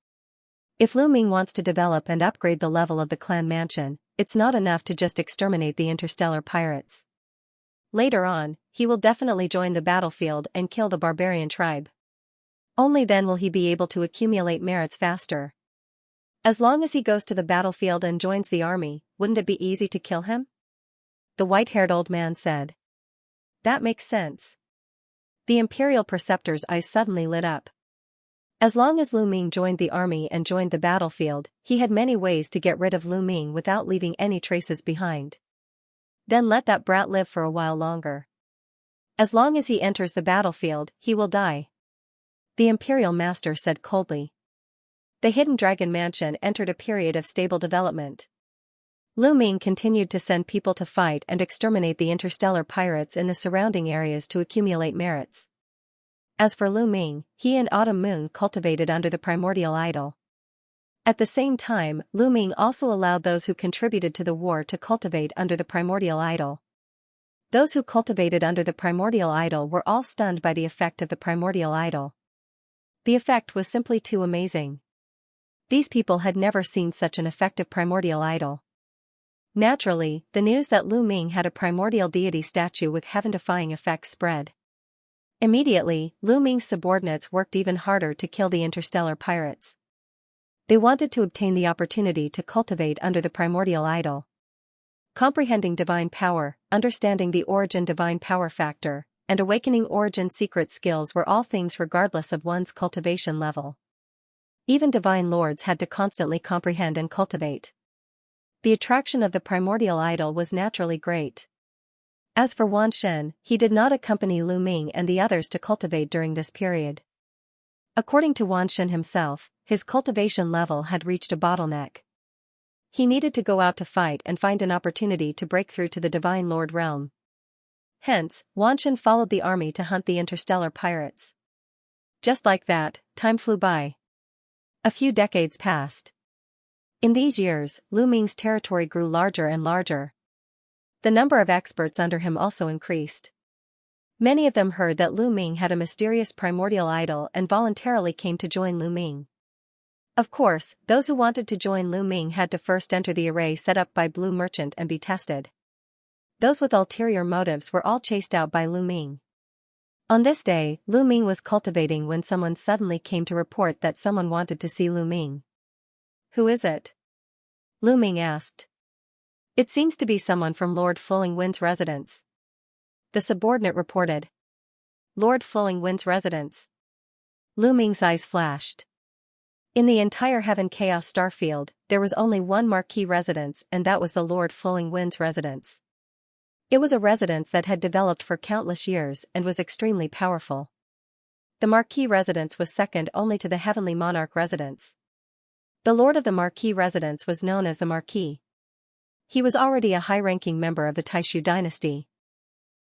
If Lu Ming wants to develop and upgrade the level of the clan mansion, it's not enough to just exterminate the interstellar pirates. Later on, he will definitely join the battlefield and kill the barbarian tribe. Only then will he be able to accumulate merits faster. As long as he goes to the battlefield and joins the army, wouldn't it be easy to kill him? The white-haired old man said. That makes sense. The imperial preceptor's eyes suddenly lit up. As long as Lu Ming joined the army and joined the battlefield, he had many ways to get rid of Lu Ming without leaving any traces behind. Then let that brat live for a while longer. As long as he enters the battlefield, he will die. The imperial master said coldly. The Hidden Dragon Mansion entered a period of stable development. Lu Ming continued to send people to fight and exterminate the interstellar pirates in the surrounding areas to accumulate merits. As for Lu Ming, he and Autumn Moon cultivated under the primordial idol. At the same time, Lu Ming also allowed those who contributed to the war to cultivate under the primordial idol. Those who cultivated under the primordial idol were all stunned by the effect of the primordial idol. The effect was simply too amazing. These people had never seen such an effective primordial idol. Naturally, the news that Lu Ming had a primordial deity statue with heaven-defying effects spread. Immediately, Lu Ming's subordinates worked even harder to kill the interstellar pirates. They wanted to obtain the opportunity to cultivate under the primordial idol. Comprehending divine power, understanding the origin divine power factor, and awakening origin secret skills were all things regardless of one's cultivation level. Even divine lords had to constantly comprehend and cultivate. The attraction of the primordial idol was naturally great. As for Wan Shen, he did not accompany Lu Ming and the others to cultivate during this period. According to Wan Shen himself, his cultivation level had reached a bottleneck. He needed to go out to fight and find an opportunity to break through to the Divine Lord realm. Hence, Wan Shen followed the army to hunt the interstellar pirates. Just like that, time flew by. A few decades passed. In these years, Lu Ming's territory grew larger and larger. The number of experts under him also increased. Many of them heard that Lu Ming had a mysterious primordial idol and voluntarily came to join Lu Ming. Of course, those who wanted to join Lu Ming had to first enter the array set up by Blue Merchant and be tested. Those with ulterior motives were all chased out by Lu Ming. On this day, Lu Ming was cultivating when someone suddenly came to report that someone wanted to see Lu Ming. "Who is it?" Lu Ming asked. "It seems to be someone from Lord Flowing Wind's residence," the subordinate reported. "Lord Flowing Wind's residence?" Lu Ming's eyes flashed. In the entire Heaven Chaos Starfield, there was only one marquee residence, and that was the Lord Flowing Wind's residence. It was a residence that had developed for countless years and was extremely powerful. The marquee residence was second only to the Heavenly Monarch residence. The lord of the marquee residence was known as the Marquis. He was already a high-ranking member of the Taishu dynasty.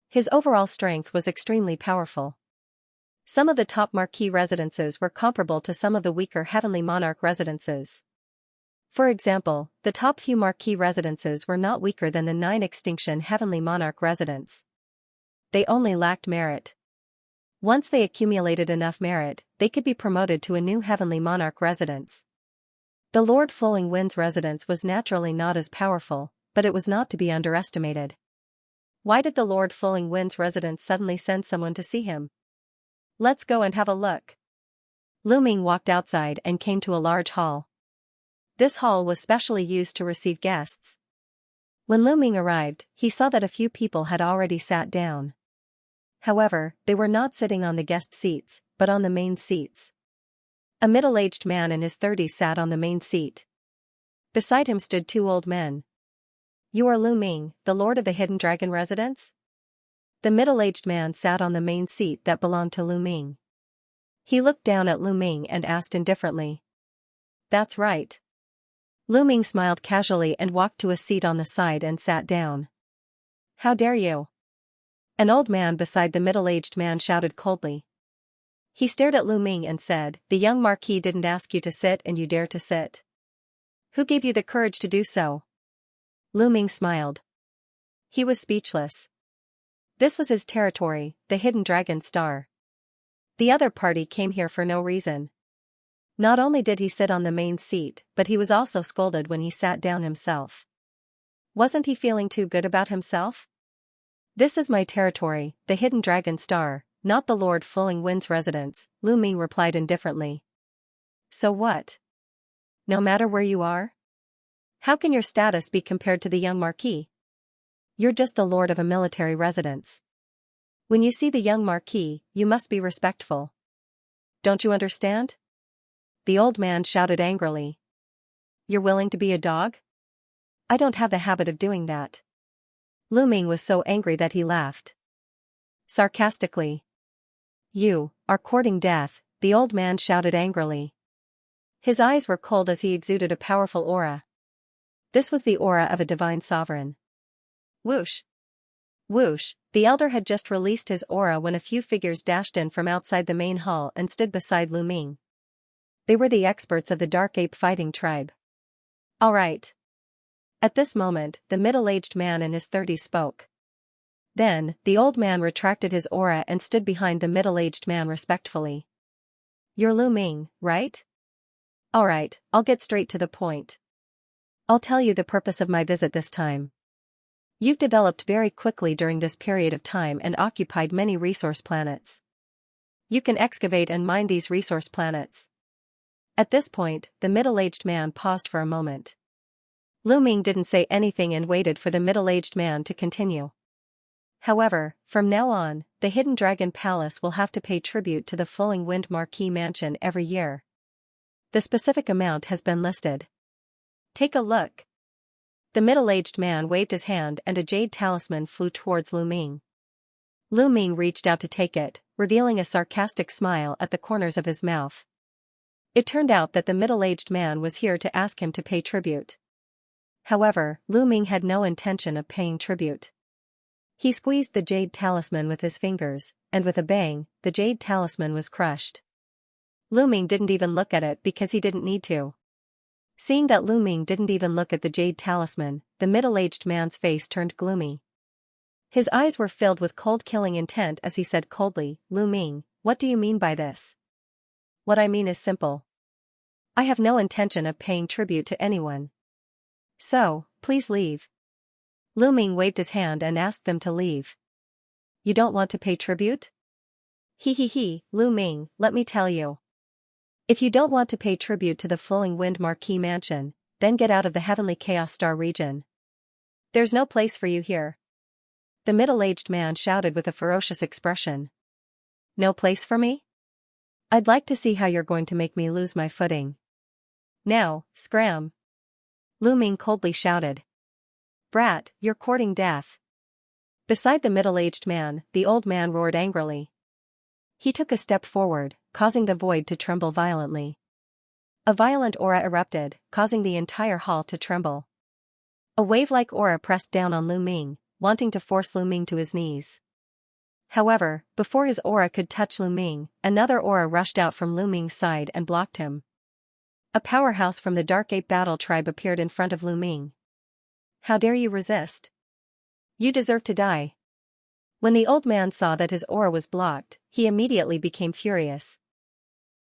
His overall strength was extremely powerful. Some of the top marquee residences were comparable to some of the weaker Heavenly Monarch residences. For example, the top few marquee residences were not weaker than the 9 extinction Heavenly Monarch residence. They only lacked merit. Once they accumulated enough merit, they could be promoted to a new Heavenly Monarch residence. The Lord Flowing Wind's residence was naturally not as powerful, but it was not to be underestimated. Why did the Lord Flowing Wind's residence suddenly send someone to see him? "Let's go and have a look." Lu Ming walked outside and came to a large hall. This hall was specially used to receive guests. When Lu Ming arrived, he saw that a few people had already sat down. However, they were not sitting on the guest seats, but on the main seats. A middle-aged man in his 30s sat on the main seat. Beside him stood 2 old men. "You are Lu Ming, the Lord of the Hidden Dragon residence?" The middle-aged man sat on the main seat that belonged to Lu Ming. He looked down at Lu Ming and asked indifferently. "That's right." Lu Ming smiled casually and walked to a seat on the side and sat down. "How dare you?" An old man beside the middle-aged man shouted coldly. He stared at Lu Ming and said, "The young Marquis didn't ask you to sit and you dare to sit. Who gave you the courage to do so?" Lu Ming smiled. He was speechless. This was his territory, the Hidden Dragon Star. The other party came here for no reason. Not only did he sit on the main seat, but he was also scolded when he sat down himself. Wasn't he feeling too good about himself? "This is my territory, the Hidden Dragon Star, not the Lord Flowing Wind's residence," Lu Ming replied indifferently. "So what? No matter where you are? How can your status be compared to the young Marquis? You're just the lord of a military residence. When you see the young Marquis, you must be respectful. Don't you understand?" The old man shouted angrily. "You're willing to be a dog? I don't have the habit of doing that." Lu Ming was so angry that he laughed. Sarcastically. "You are courting death," the old man shouted angrily. His eyes were cold as he exuded a powerful aura. This was the aura of a divine sovereign. Whoosh! Whoosh! The elder had just released his aura when a few figures dashed in from outside the main hall and stood beside Lu Ming. They were the experts of the Dark Ape fighting tribe. "All right." At this moment, the middle-aged man in his 30s spoke. Then, the old man retracted his aura and stood behind the middle-aged man respectfully. "You're Lu Ming, right? All right, I'll get straight to the point. I'll tell you the purpose of my visit this time. You've developed very quickly during this period of time and occupied many resource planets. You can excavate and mine these resource planets." At this point, the middle-aged man paused for a moment. Lu Ming didn't say anything and waited for the middle-aged man to continue. "However, from now on, the Hidden Dragon Palace will have to pay tribute to the Flowing Wind Marquis Mansion every year. The specific amount has been listed. Take a look." The middle-aged man waved his hand and a jade talisman flew towards Lu Ming. Lu Ming reached out to take it, revealing a sarcastic smile at the corners of his mouth. It turned out that the middle-aged man was here to ask him to pay tribute. However, Lu Ming had no intention of paying tribute. He squeezed the jade talisman with his fingers, and with a bang, the jade talisman was crushed. Lu Ming didn't even look at it because he didn't need to. Seeing that Lu Ming didn't even look at the jade talisman, the middle-aged man's face turned gloomy. His eyes were filled with cold killing intent as he said coldly, "Lu Ming, what do you mean by this?" "What I mean is simple. I have no intention of paying tribute to anyone. So, please leave." Lu Ming waved his hand and asked them to leave. "You don't want to pay tribute?" He, Lu Ming, let me tell you. If you don't want to pay tribute to the Flowing Wind Marquee Mansion, then get out of the Heavenly Chaos Star region. There's no place for you here. The middle-aged man shouted with a ferocious expression. No place for me? I'd like to see how you're going to make me lose my footing. Now, scram. Lu Ming coldly shouted. Brat, you're courting death. Beside the middle-aged man, the old man roared angrily. He took a step forward, causing the void to tremble violently. A violent aura erupted, causing the entire hall to tremble. A wave-like aura pressed down on Lu Ming, wanting to force Lu Ming to his knees. However, before his aura could touch Lu Ming, another aura rushed out from Lu Ming's side and blocked him. A powerhouse from the Dark Ape Battle Tribe appeared in front of Lu Ming. How dare you resist? You deserve to die. When the old man saw that his aura was blocked, he immediately became furious.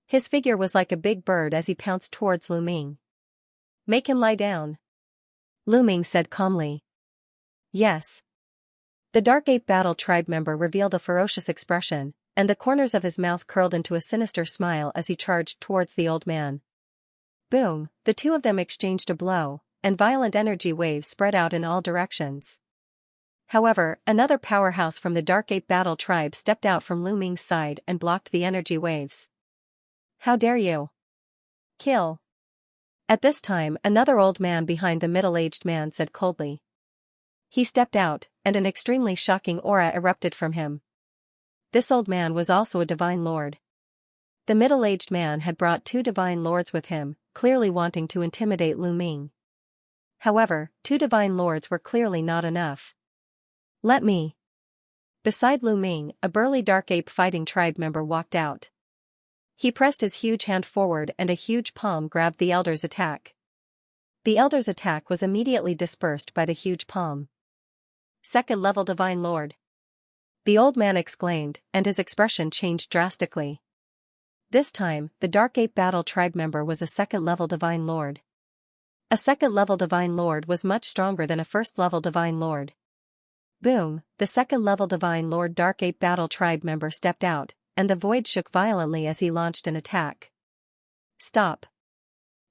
His figure was like a big bird as he pounced towards Lu Ming. Make him lie down. Lu Ming said calmly. Yes. The Dark Ape Battle Tribe member revealed a ferocious expression, and the corners of his mouth curled into a sinister smile as he charged towards the old man. Boom, the two of them exchanged a blow, and violent energy waves spread out in all directions. However, another powerhouse from the Dark Ape Battle Tribe stepped out from Lu Ming's side and blocked the energy waves. How dare you? Kill. At this time, another old man behind the middle-aged man said coldly. He stepped out, and an extremely shocking aura erupted from him. This old man was also a divine lord. The middle-aged man had brought 2 divine lords with him, clearly wanting to intimidate Lu Ming. However, 2 divine lords were clearly not enough. Let me. Beside Lu Ming, a burly Dark Ape Fighting Tribe member walked out. He pressed his huge hand forward and a huge palm grabbed the elder's attack. The elder's attack was immediately dispersed by the huge palm. Second-level Divine Lord. The old man exclaimed, and his expression changed drastically. This time, the Dark Ape Battle Tribe member was a second-level Divine Lord. A second-level Divine Lord was much stronger than a first-level Divine Lord. Boom, the second-level Divine Lord Dark Ape Battle Tribe member stepped out, and the void shook violently as he launched an attack. Stop.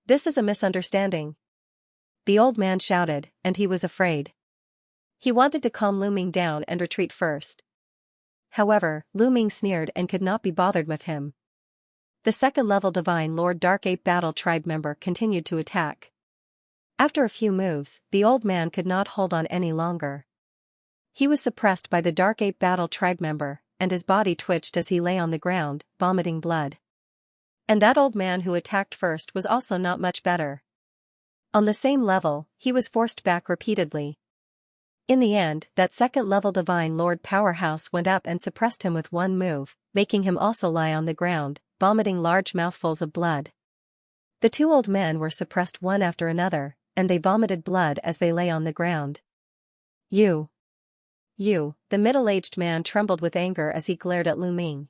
This is a misunderstanding. The old man shouted, and he was afraid. He wanted to calm Lu Ming down and retreat first. However, Lu Ming sneered and could not be bothered with him. The second-level Divine Lord Dark Ape Battle Tribe member continued to attack. After a few moves, the old man could not hold on any longer. He was suppressed by the Dark Ape Battle Tribe member, and his body twitched as he lay on the ground, vomiting blood. And that old man who attacked first was also not much better. On the same level, he was forced back repeatedly. In the end, that second-level Divine Lord powerhouse went up and suppressed him with one move, making him also lie on the ground, vomiting large mouthfuls of blood. The 2 old men were suppressed one after another, and they vomited blood as they lay on the ground. You, the middle-aged man trembled with anger as he glared at Lu Ming.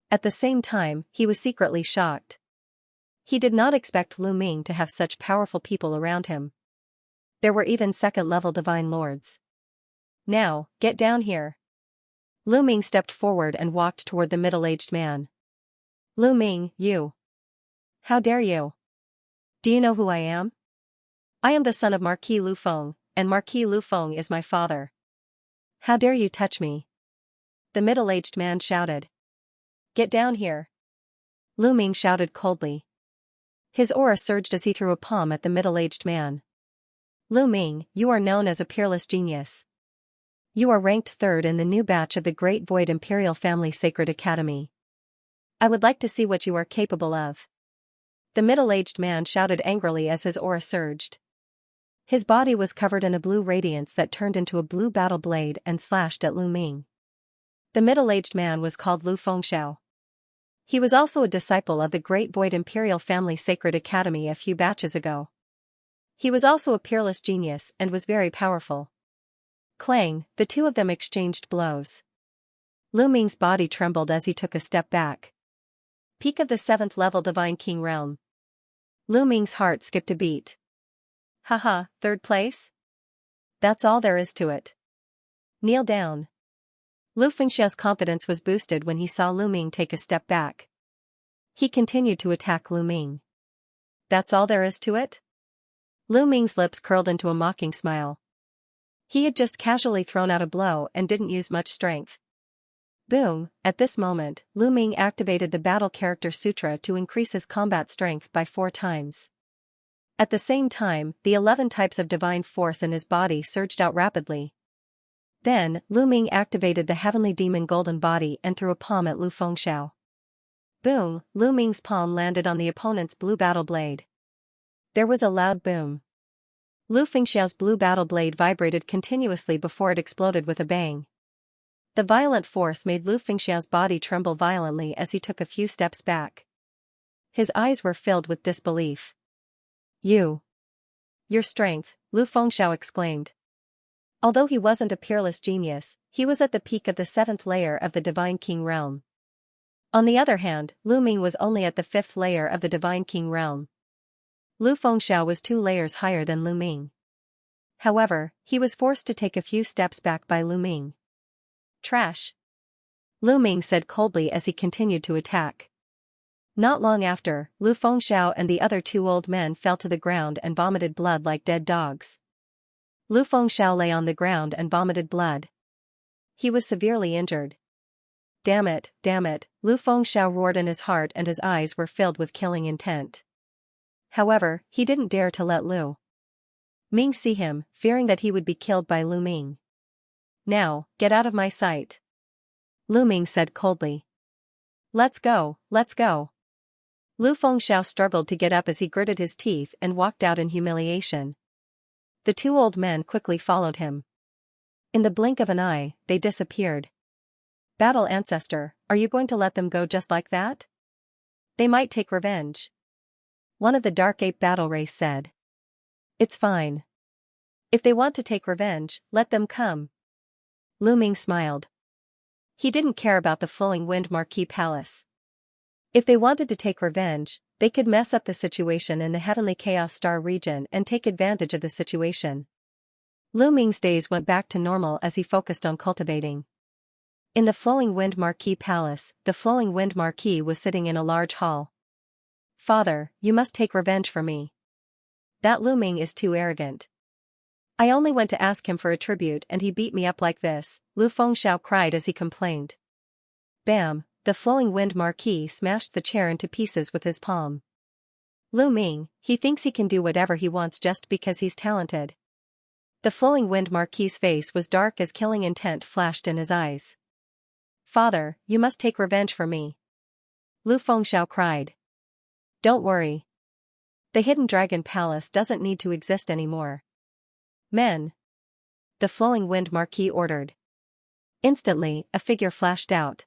At the same time, he was secretly shocked. He did not expect Lu Ming to have such powerful people around him. There were even second-level Divine Lords. Now, get down here. Lu Ming stepped forward and walked toward the middle-aged man. Lu Ming, you. How dare you? Do you know who I am? I am the son of Marquis Lu Feng, and Marquis Lu Feng is my father. How dare you touch me? The middle-aged man shouted. Get down here. Lu Ming shouted coldly. His aura surged as he threw a palm at the middle-aged man. Lu Ming, you are known as a peerless genius. You are ranked 3rd in the new batch of the Great Void Imperial Family Sacred Academy. I would like to see what you are capable of. The middle-aged man shouted angrily as his aura surged. His body was covered in a blue radiance that turned into a blue battle blade and slashed at Lu Ming. The middle-aged man was called Lu Fengxiao. He was also a disciple of the Great Void Imperial Family Sacred Academy a few batches ago. He was also a peerless genius and was very powerful. Clang, the 2 of them exchanged blows. Lu Ming's body trembled as he took a step back. Peak of the 7th-level Divine King Realm. Lu Ming's heart skipped a beat. Haha, 3rd place? That's all there is to it. Kneel down. Lu Fengxiao's confidence was boosted when he saw Lu Ming take a step back. He continued to attack Lu Ming. That's all there is to it? Lu Ming's lips curled into a mocking smile. He had just casually thrown out a blow and didn't use much strength. Boom! At this moment, Lu Ming activated the Battle Character Sutra to increase his combat strength by 4 times. At the same time, the 11 types of divine force in his body surged out rapidly. Then, Lu Ming activated the Heavenly Demon Golden Body and threw a palm at Lu Fengxiao. Boom! Lu Ming's palm landed on the opponent's blue battle blade. There was a loud boom. Lu Fengxiao's blue battle blade vibrated continuously before it exploded with a bang. The violent force made Lu Fengxiao's body tremble violently as he took a few steps back. His eyes were filled with disbelief. Your strength, Lu Fengxiao exclaimed. Although he wasn't a peerless genius, he was at the peak of the 7th layer of the Divine King realm. On the other hand, Lu Ming was only at the 5th layer of the Divine King realm. Lu Fengxiao was 2 layers higher than Lu Ming. However, he was forced to take a few steps back by Lu Ming. Trash! Lu Ming said coldly as he continued to attack. Not long after, Lu Fengxiao and the other 2 old men fell to the ground and vomited blood like dead dogs. Lu Fengxiao lay on the ground and vomited blood. He was severely injured. Damn it, Lu Fengxiao roared in his heart and his eyes were filled with killing intent. However, he didn't dare to let Lu Ming see him, fearing that he would be killed by Lu Ming. Now, get out of my sight. Lu Ming said coldly. Let's go. Lu Fengxiao struggled to get up as he gritted his teeth and walked out in humiliation. The 2 old men quickly followed him. In the blink of an eye, they disappeared. Battle Ancestor, are you going to let them go just like that? They might take revenge. One of the Dark Ape battle race said. It's fine. If they want to take revenge, let them come. Lu Ming smiled. He didn't care about the Flowing Wind Marquee Palace. If they wanted to take revenge, they could mess up the situation in the Heavenly Chaos Star region and take advantage of the situation. Lu Ming's days went back to normal as he focused on cultivating. In the Flowing Wind Marquee Palace, the Flowing Wind Marquee was sitting in a large hall. Father, you must take revenge for me. That Lu Ming is too arrogant. I only went to ask him for a tribute and he beat me up like this, Lu Fengxiao cried as he complained. Bam! The Flowing Wind Marquee smashed the chair into pieces with his palm. Lu Ming, he thinks he can do whatever he wants just because he's talented. The Flowing Wind Marquee's face was dark as killing intent flashed in his eyes. Father, you must take revenge for me. Lu Fengxiao cried. Don't worry. The Hidden Dragon Palace doesn't need to exist anymore. Men! The Flowing Wind Marquee ordered. Instantly, a figure flashed out.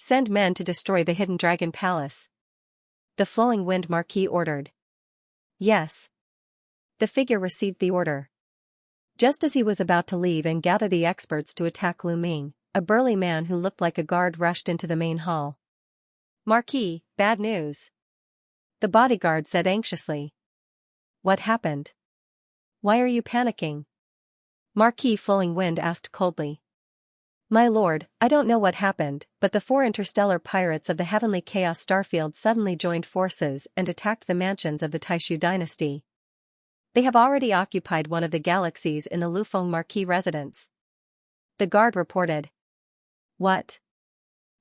Send men to destroy the Hidden Dragon Palace. The Flowing Wind Marquee ordered. Yes. The figure received the order. Just as he was about to leave and gather the experts to attack Lu Ming, a burly man who looked like a guard rushed into the main hall. Marquee, bad news. The bodyguard said anxiously. What happened? Why are you panicking? Marquis Flowing Wind asked coldly. My lord, I don't know what happened, but the 4 interstellar pirates of the Heavenly Chaos Starfield suddenly joined forces and attacked the mansions of the Taishu dynasty. They have already occupied one of the galaxies in the Lufeng Marquis residence. The guard reported. What?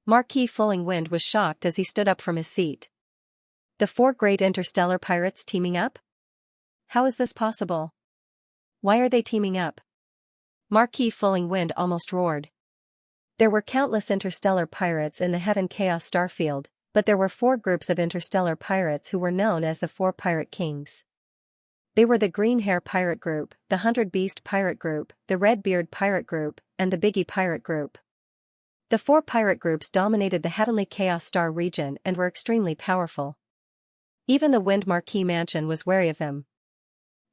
Marquis Flowing Wind was shocked as he stood up from his seat. The 4 great interstellar pirates teaming up? How is this possible? Why are they teaming up? Marquis Flowing Wind almost roared. There were countless interstellar pirates in the Heaven Chaos Starfield, but there were 4 groups of interstellar pirates who were known as the 4 Pirate Kings. They were the Green Hair Pirate Group, the 100 Beast Pirate Group, the Red Beard Pirate Group, and the Biggie Pirate Group. The 4 pirate groups dominated the Heavenly Chaos Star region and were extremely powerful. Even the Wind Marquee Mansion was wary of them.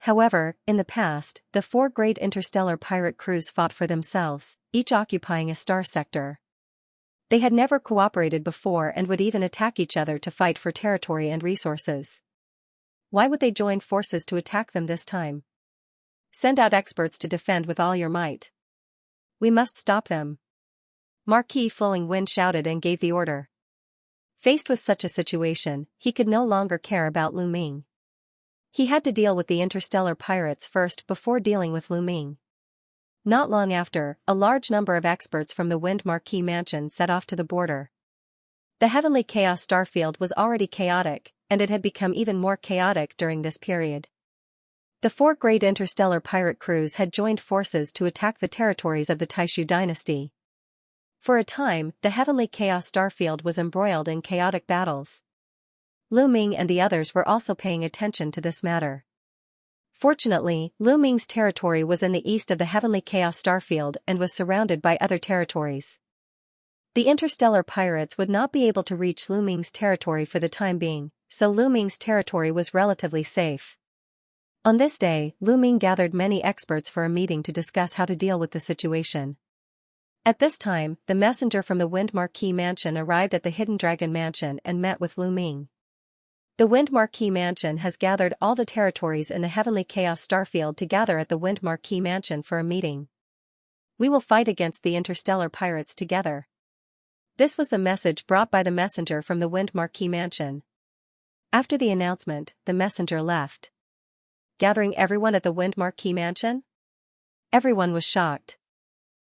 However, in the past, the 4 great interstellar pirate crews fought for themselves, each occupying a star sector. They had never cooperated before and would even attack each other to fight for territory and resources. Why would they join forces to attack them this time? Send out experts to defend with all your might. We must stop them. Marquis Flowing Wind shouted and gave the order. Faced with such a situation, he could no longer care about Lu Ming. He had to deal with the interstellar pirates first before dealing with Lu Ming. Not long after, a large number of experts from the Wind Marquis Mansion set off to the border. The heavenly chaos starfield was already chaotic, and it had become even more chaotic during this period. The four great interstellar pirate crews had joined forces to attack the territories of the Taishu dynasty. For a time, the heavenly chaos starfield was embroiled in chaotic battles. Lu Ming and the others were also paying attention to this matter. Fortunately, Lu Ming's territory was in the east of the heavenly chaos starfield and was surrounded by other territories. The interstellar pirates would not be able to reach Lu Ming's territory for the time being, so Lu Ming's territory was relatively safe. On this day, Lu Ming gathered many experts for a meeting to discuss how to deal with the situation. At this time, the messenger from the Wind Marquis Mansion arrived at the Hidden Dragon Mansion and met with Lu Ming. The Wind Marquis Mansion has gathered all the territories in the Heavenly Chaos Starfield to gather at the Wind Marquis Mansion for a meeting. We will fight against the interstellar pirates together. This was the message brought by the messenger from the Wind Marquis Mansion. After the announcement, the messenger left. Gathering everyone at the Wind Marquis Mansion? Everyone was shocked.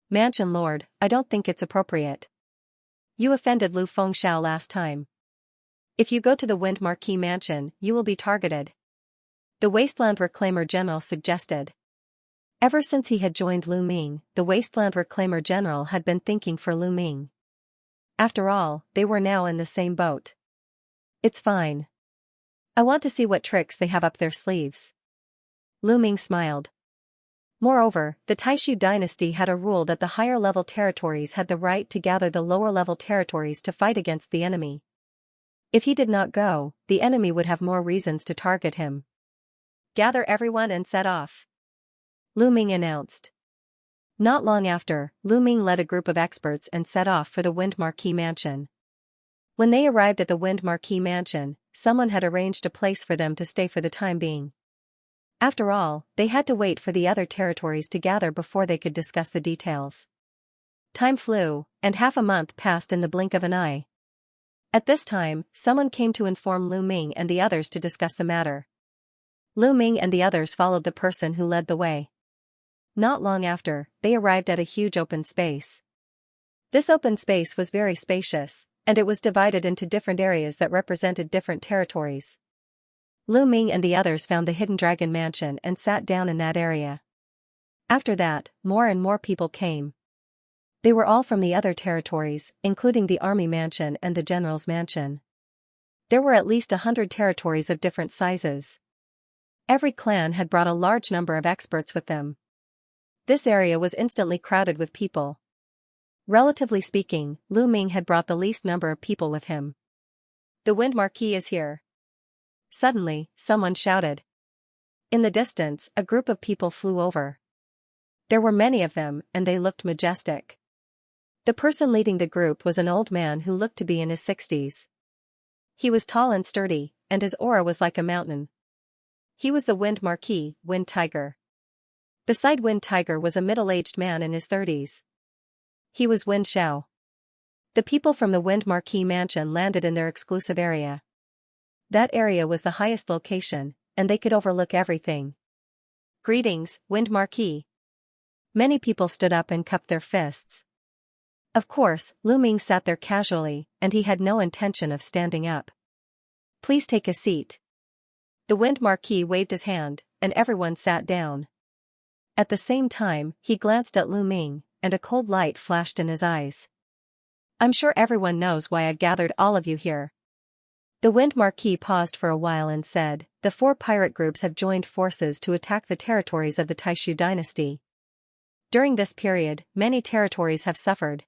Mansion Lord, I don't think it's appropriate. You offended Lu Fengxiao last time. If you go to the Wind Marquis Mansion, you will be targeted. The Wasteland Reclaimer General suggested. Ever since he had joined Lu Ming, the Wasteland Reclaimer General had been thinking for Lu Ming. After all, they were now in the same boat. It's fine. I want to see what tricks they have up their sleeves. Lu Ming smiled. Moreover, the Taishu dynasty had a rule that the higher-level territories had the right to gather the lower-level territories to fight against the enemy. If he did not go, the enemy would have more reasons to target him. Gather everyone and set off. Lu Ming announced. Not long after, Lu Ming led a group of experts and set off for the Wind Marquis Mansion. When they arrived at the Wind Marquis Mansion, someone had arranged a place for them to stay for the time being. After all, they had to wait for the other territories to gather before they could discuss the details. Time flew, and half a month passed in the blink of an eye. At this time, someone came to inform Lu Ming and the others to discuss the matter. Lu Ming and the others followed the person who led the way. Not long after, they arrived at a huge open space. This open space was very spacious, and it was divided into different areas that represented different territories. Lu Ming and the others found the Hidden Dragon Mansion and sat down in that area. After that, more and more people came. They were all from the other territories, including the Army Mansion and the General's Mansion. There were at least 100 territories of different sizes. Every clan had brought a large number of experts with them. This area was instantly crowded with people. Relatively speaking, Lu Ming had brought the least number of people with him. The Wind Marquis is here. Suddenly, someone shouted. In the distance, a group of people flew over. There were many of them, and they looked majestic. The person leading the group was an old man who looked to be in his 60s. He was tall and sturdy, and his aura was like a mountain. He was the Wind Marquis, Wind Tiger. Beside Wind Tiger was a middle-aged man in his 30s. He was Wind Xiao. The people from the Wind Marquis Mansion landed in their exclusive area. That area was the highest location, and they could overlook everything. Greetings, Wind Marquis. Many people stood up and cupped their fists. Of course, Lu Ming sat there casually, and he had no intention of standing up. Please take a seat. The Wind Marquis waved his hand, and everyone sat down. At the same time, he glanced at Lu Ming, and a cold light flashed in his eyes. I'm sure everyone knows why I gathered all of you here. The Wind Marquis paused for a while and said, the four pirate groups have joined forces to attack the territories of the Taishu dynasty. During this period, many territories have suffered.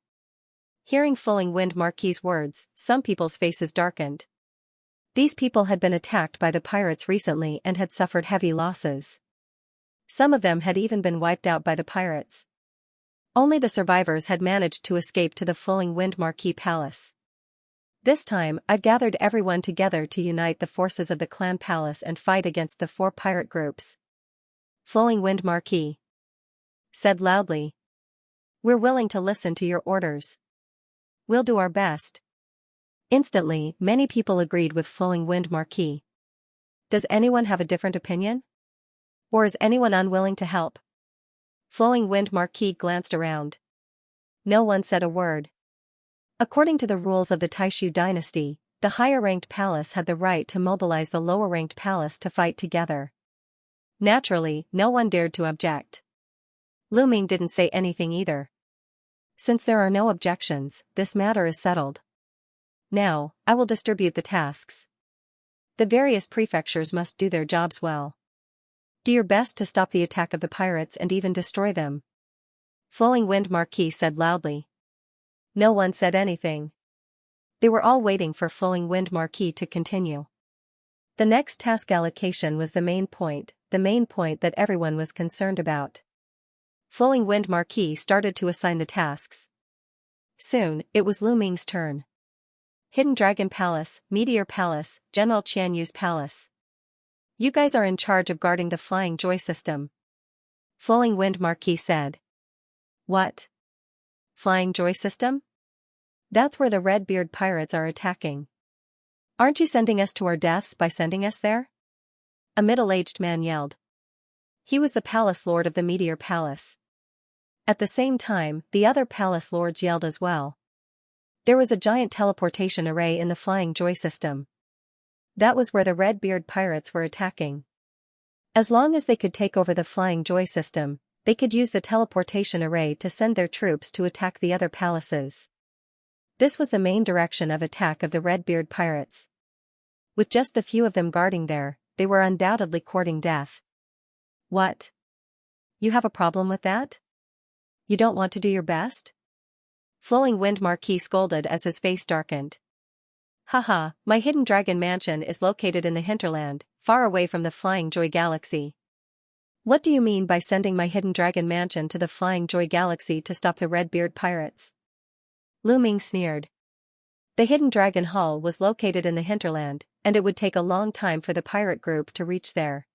Hearing Flowing Wind Marquis's words, some people's faces darkened. These people had been attacked by the pirates recently and had suffered heavy losses. Some of them had even been wiped out by the pirates. Only the survivors had managed to escape to the Flowing Wind Marquis Palace. This time, I've gathered everyone together to unite the forces of the clan palace and fight against the four pirate groups. Flowing Wind Marquis said loudly. We're willing to listen to your orders. We'll do our best. Instantly, many people agreed with Flowing Wind Marquis. Does anyone have a different opinion? Or is anyone unwilling to help? Flowing Wind Marquis glanced around. No one said a word. According to the rules of the Taishu dynasty, the higher-ranked palace had the right to mobilize the lower-ranked palace to fight together. Naturally, no one dared to object. Lu Ming didn't say anything either. Since there are no objections, this matter is settled. Now, I will distribute the tasks. The various prefectures must do their jobs well. Do your best to stop the attack of the pirates and even destroy them. Flowing Wind Marquis said loudly. No one said anything. They were all waiting for Flowing Wind Marquis to continue. The next task allocation was the main point that everyone was concerned about. Flowing Wind Marquis started to assign the tasks. Soon, it was Lu Ming's turn. Hidden Dragon Palace, Meteor Palace, General Qianyu's Palace. You guys are in charge of guarding the Flying Joy system. Flowing Wind Marquis said. What? Flying Joy system? That's where the Red-Beard pirates are attacking. Aren't you sending us to our deaths by sending us there? A middle-aged man yelled. He was the palace lord of the Meteor Palace. At the same time, the other palace lords yelled as well. There was a giant teleportation array in the Flying Joy system. That was where the Red-Beard pirates were attacking. As long as they could take over the Flying Joy system, they could use the teleportation array to send their troops to attack the other palaces. This was the main direction of attack of the Red-Beard pirates. With just the few of them guarding there, they were undoubtedly courting death. What? You have a problem with that? You don't want to do your best? Flowing Wind Marquis scolded as his face darkened. Haha, my hidden dragon mansion is located in the hinterland, far away from the Flying Joy Galaxy. What do you mean by sending my hidden dragon mansion to the Flying Joy Galaxy to stop the Red-Beard pirates? Lu Ming sneered. The hidden dragon hall was located in the hinterland, and it would take a long time for the pirate group to reach there.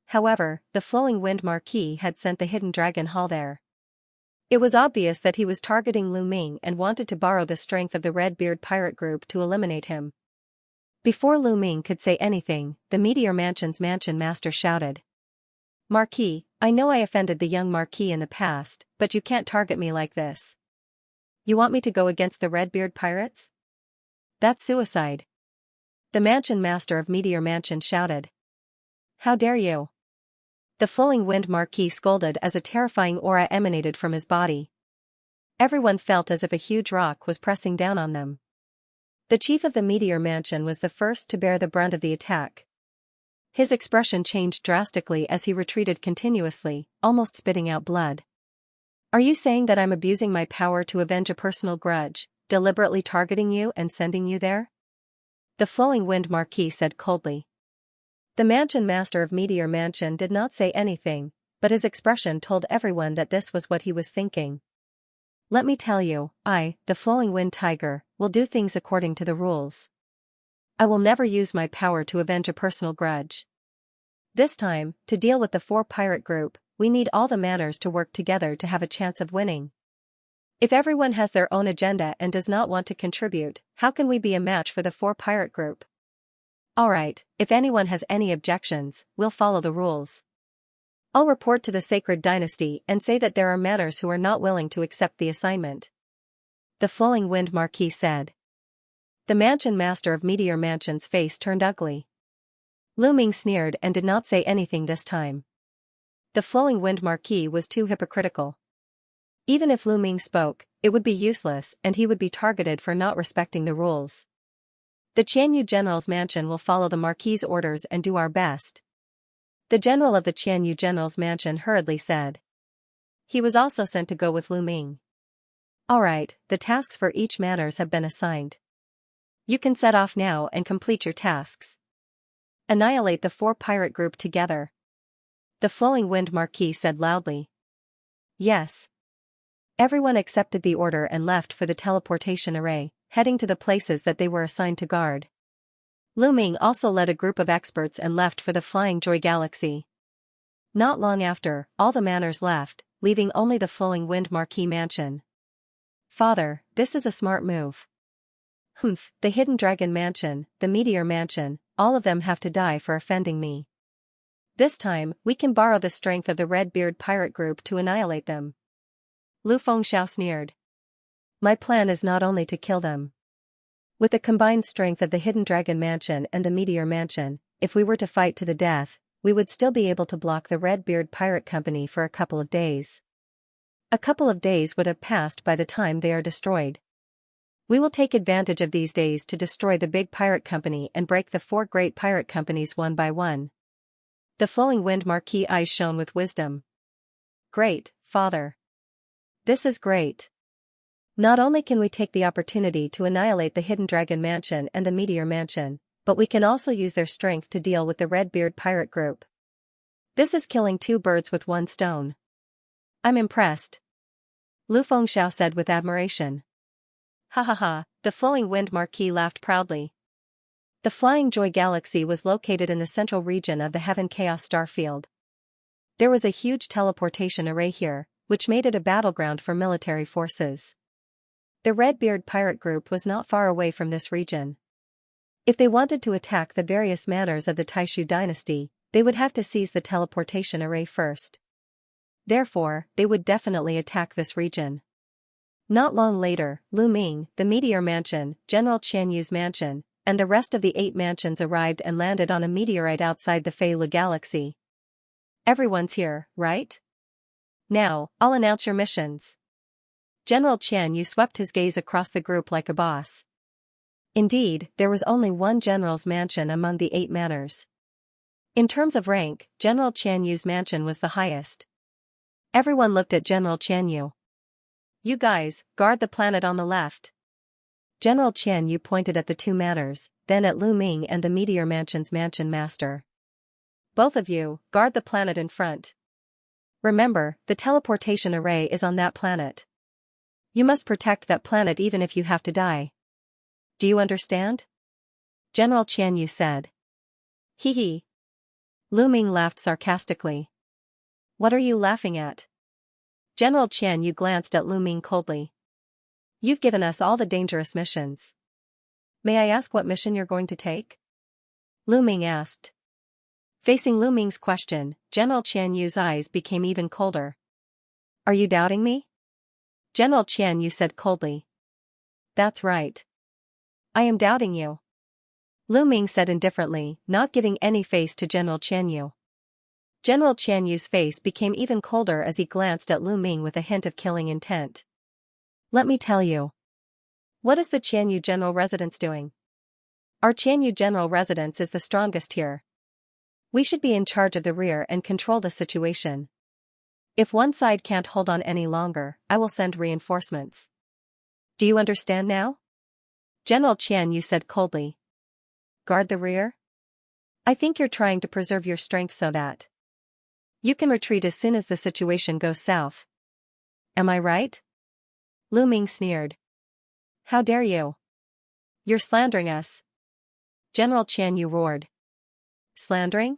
However, the Flowing Wind Marquis had sent the hidden dragon hall there. It was obvious that he was targeting Lu Ming and wanted to borrow the strength of the Red-Beard pirate group to eliminate him. Before Lu Ming could say anything, the Meteor Mansion's mansion master shouted. Marquis, I know I offended the young Marquis in the past, but you can't target me like this. You want me to go against the Red-Beard pirates? That's suicide. The mansion master of Meteor Mansion shouted. How dare you? The Flowing Wind Marquis scolded as a terrifying aura emanated from his body. Everyone felt as if a huge rock was pressing down on them. The chief of the Meteor Mansion was the first to bear the brunt of the attack. His expression changed drastically as he retreated continuously, almost spitting out blood. Are you saying that I'm abusing my power to avenge a personal grudge, deliberately targeting you and sending you there? The Flowing Wind Marquis said coldly. The mansion master of Meteor Mansion did not say anything, but his expression told everyone that this was what he was thinking. Let me tell you, I, the Flowing Wind Tiger, will do things according to the rules. I will never use my power to avenge a personal grudge. This time, to deal with the 4 pirate group, we need all the manners to work together to have a chance of winning. If everyone has their own agenda and does not want to contribute, how can we be a match for the 4 pirate group? Alright, if anyone has any objections, we'll follow the rules. I'll report to the Sacred Dynasty and say that there are manners who are not willing to accept the assignment. The Flowing Wind Marquis said. The mansion master of Meteor Mansion's face turned ugly. Lu Ming sneered and did not say anything this time. The Flowing Wind Marquis was too hypocritical. Even if Lu Ming spoke, it would be useless and he would be targeted for not respecting the rules. The Qianyu General's mansion will follow the Marquis's orders and do our best. The general of the Qianyu General's mansion hurriedly said. He was also sent to go with Lu Ming. Alright, the tasks for each manners have been assigned. You can set off now and complete your tasks. Annihilate the 4 pirate group together. The Flowing Wind Marquis said loudly. Yes. Everyone accepted the order and left for the teleportation array, heading to the places that they were assigned to guard. Lu Ming also led a group of experts and left for the Flying Joy Galaxy. Not long after, all the manners left, leaving only the Flowing Wind Marquis mansion. Father, this is a smart move. Humph, the Hidden Dragon Mansion, the Meteor Mansion, all of them have to die for offending me. This time, we can borrow the strength of the Red-Beard pirate group to annihilate them. Lu Fengxiao sneered. My plan is not only to kill them. With the combined strength of the Hidden Dragon Mansion and the Meteor Mansion, if we were to fight to the death, we would still be able to block the Red-Beard Pirate Company for a couple of days. A couple of days would have passed by the time they are destroyed. We will take advantage of these days to destroy the big pirate company and break the 4 great pirate companies one by one. The flowing wind Marquis eyes shone with wisdom. Great, Father. This is great. Not only can we take the opportunity to annihilate the Hidden Dragon Mansion and the Meteor Mansion, but we can also use their strength to deal with the Red-Beard Pirate Group. This is killing 2 birds with 1 stone. I'm impressed. Lu Fengxiao said with admiration. Ha ha ha, the flowing wind Marquis laughed proudly. The Flying Joy Galaxy was located in the central region of the Heaven Chaos Starfield. There was a huge teleportation array here, which made it a battleground for military forces. The Red-Beard Pirate Group was not far away from this region. If they wanted to attack the various manors of the Taishu dynasty, they would have to seize the teleportation array first. Therefore, they would definitely attack this region. Not long later, Lu Ming, the Meteor Mansion, General Qian Yu's mansion, and the rest of the 8 mansions arrived and landed on a meteorite outside the Fei Lu Galaxy. Everyone's here, right? Now, I'll announce your missions. General Qian Yu swept his gaze across the group like a boss. Indeed, there was only one general's mansion among the 8 manors. In terms of rank, General Qian Yu's mansion was the highest. Everyone looked at General Qian Yu. You guys, guard the planet on the left. General Qian Yu pointed at the 2 manors, then at Lu Ming and the Meteor Mansion's mansion master. Both of you, guard the planet in front. Remember, the teleportation array is on that planet. You must protect that planet even if you have to die. Do you understand? General Qian Yu said. Hee hee. Lu Ming laughed sarcastically. What are you laughing at? General Qian Yu glanced at Lu Ming coldly. You've given us all the dangerous missions. May I ask what mission you're going to take? Lu Ming asked. Facing Lu Ming's question, General Qian Yu's eyes became even colder. Are you doubting me? General Qian Yu said coldly. That's right. I am doubting you. Lu Ming said indifferently, not giving any face to General Qian Yu. General Qian Yu's face became even colder as he glanced at Lu Ming with a hint of killing intent. Let me tell you. What is the Qian Yu General Residence doing? Our Qian Yu General Residence is the strongest here. We should be in charge of the rear and control the situation. If one side can't hold on any longer, I will send reinforcements. Do you understand now? General Qian Yu said coldly. Guard the rear? I think you're trying to preserve your strength so that you can retreat as soon as the situation goes south. Am I right? Lu Ming sneered. How dare you? You're slandering us. General Qian Yu roared. Slandering?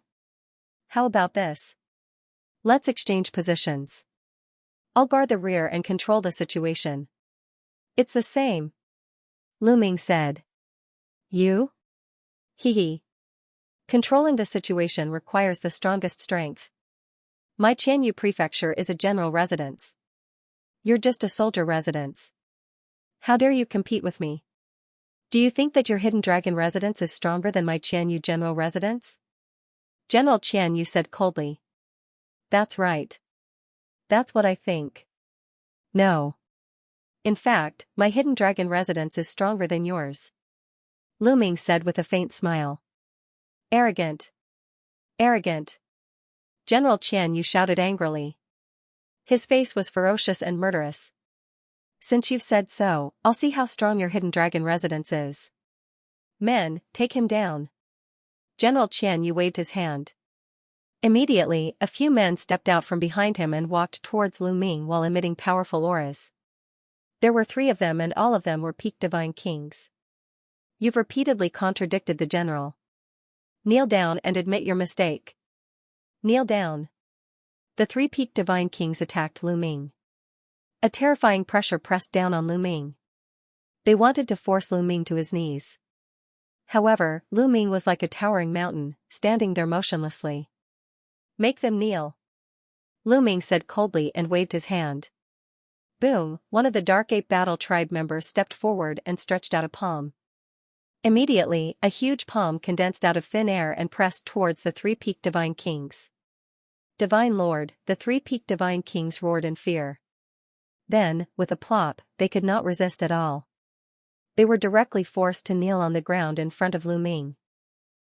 How about this? Let's exchange positions. I'll guard the rear and control the situation. It's the same. Lu Ming said. You? Hee hee. Controlling the situation requires the strongest strength. My Qian Yu prefecture is a general residence. You're just a soldier residence. How dare you compete with me? Do you think that your Hidden Dragon residence is stronger than my Qian Yu general residence? General Qian Yu said coldly. That's right. That's what I think. No. In fact, my Hidden Dragon residence is stronger than yours. Lu Ming said with a faint smile. Arrogant. Arrogant. General Qian Yu shouted angrily. His face was ferocious and murderous. Since you've said so, I'll see how strong your Hidden Dragon residence is. Men, take him down. General Qian Yu waved his hand. Immediately, a few men stepped out from behind him and walked towards Lu Ming while emitting powerful auras. There were 3 of them and all of them were peak divine kings. You've repeatedly contradicted the general. Kneel down and admit your mistake. Kneel down. The 3 peak divine kings attacked Lu Ming. A terrifying pressure pressed down on Lu Ming. They wanted to force Lu Ming to his knees. However, Lu Ming was like a towering mountain, standing there motionlessly. "Make them kneel," Lu Ming said coldly and waved his hand. Boom, one of the Dark Ape Battle Tribe members stepped forward and stretched out a palm. Immediately, a huge palm condensed out of thin air and pressed towards the three-peaked Divine Kings. "Divine Lord," the three-peaked Divine Kings roared in fear. Then, with a plop, they could not resist at all. They were directly forced to kneel on the ground in front of Lu Ming.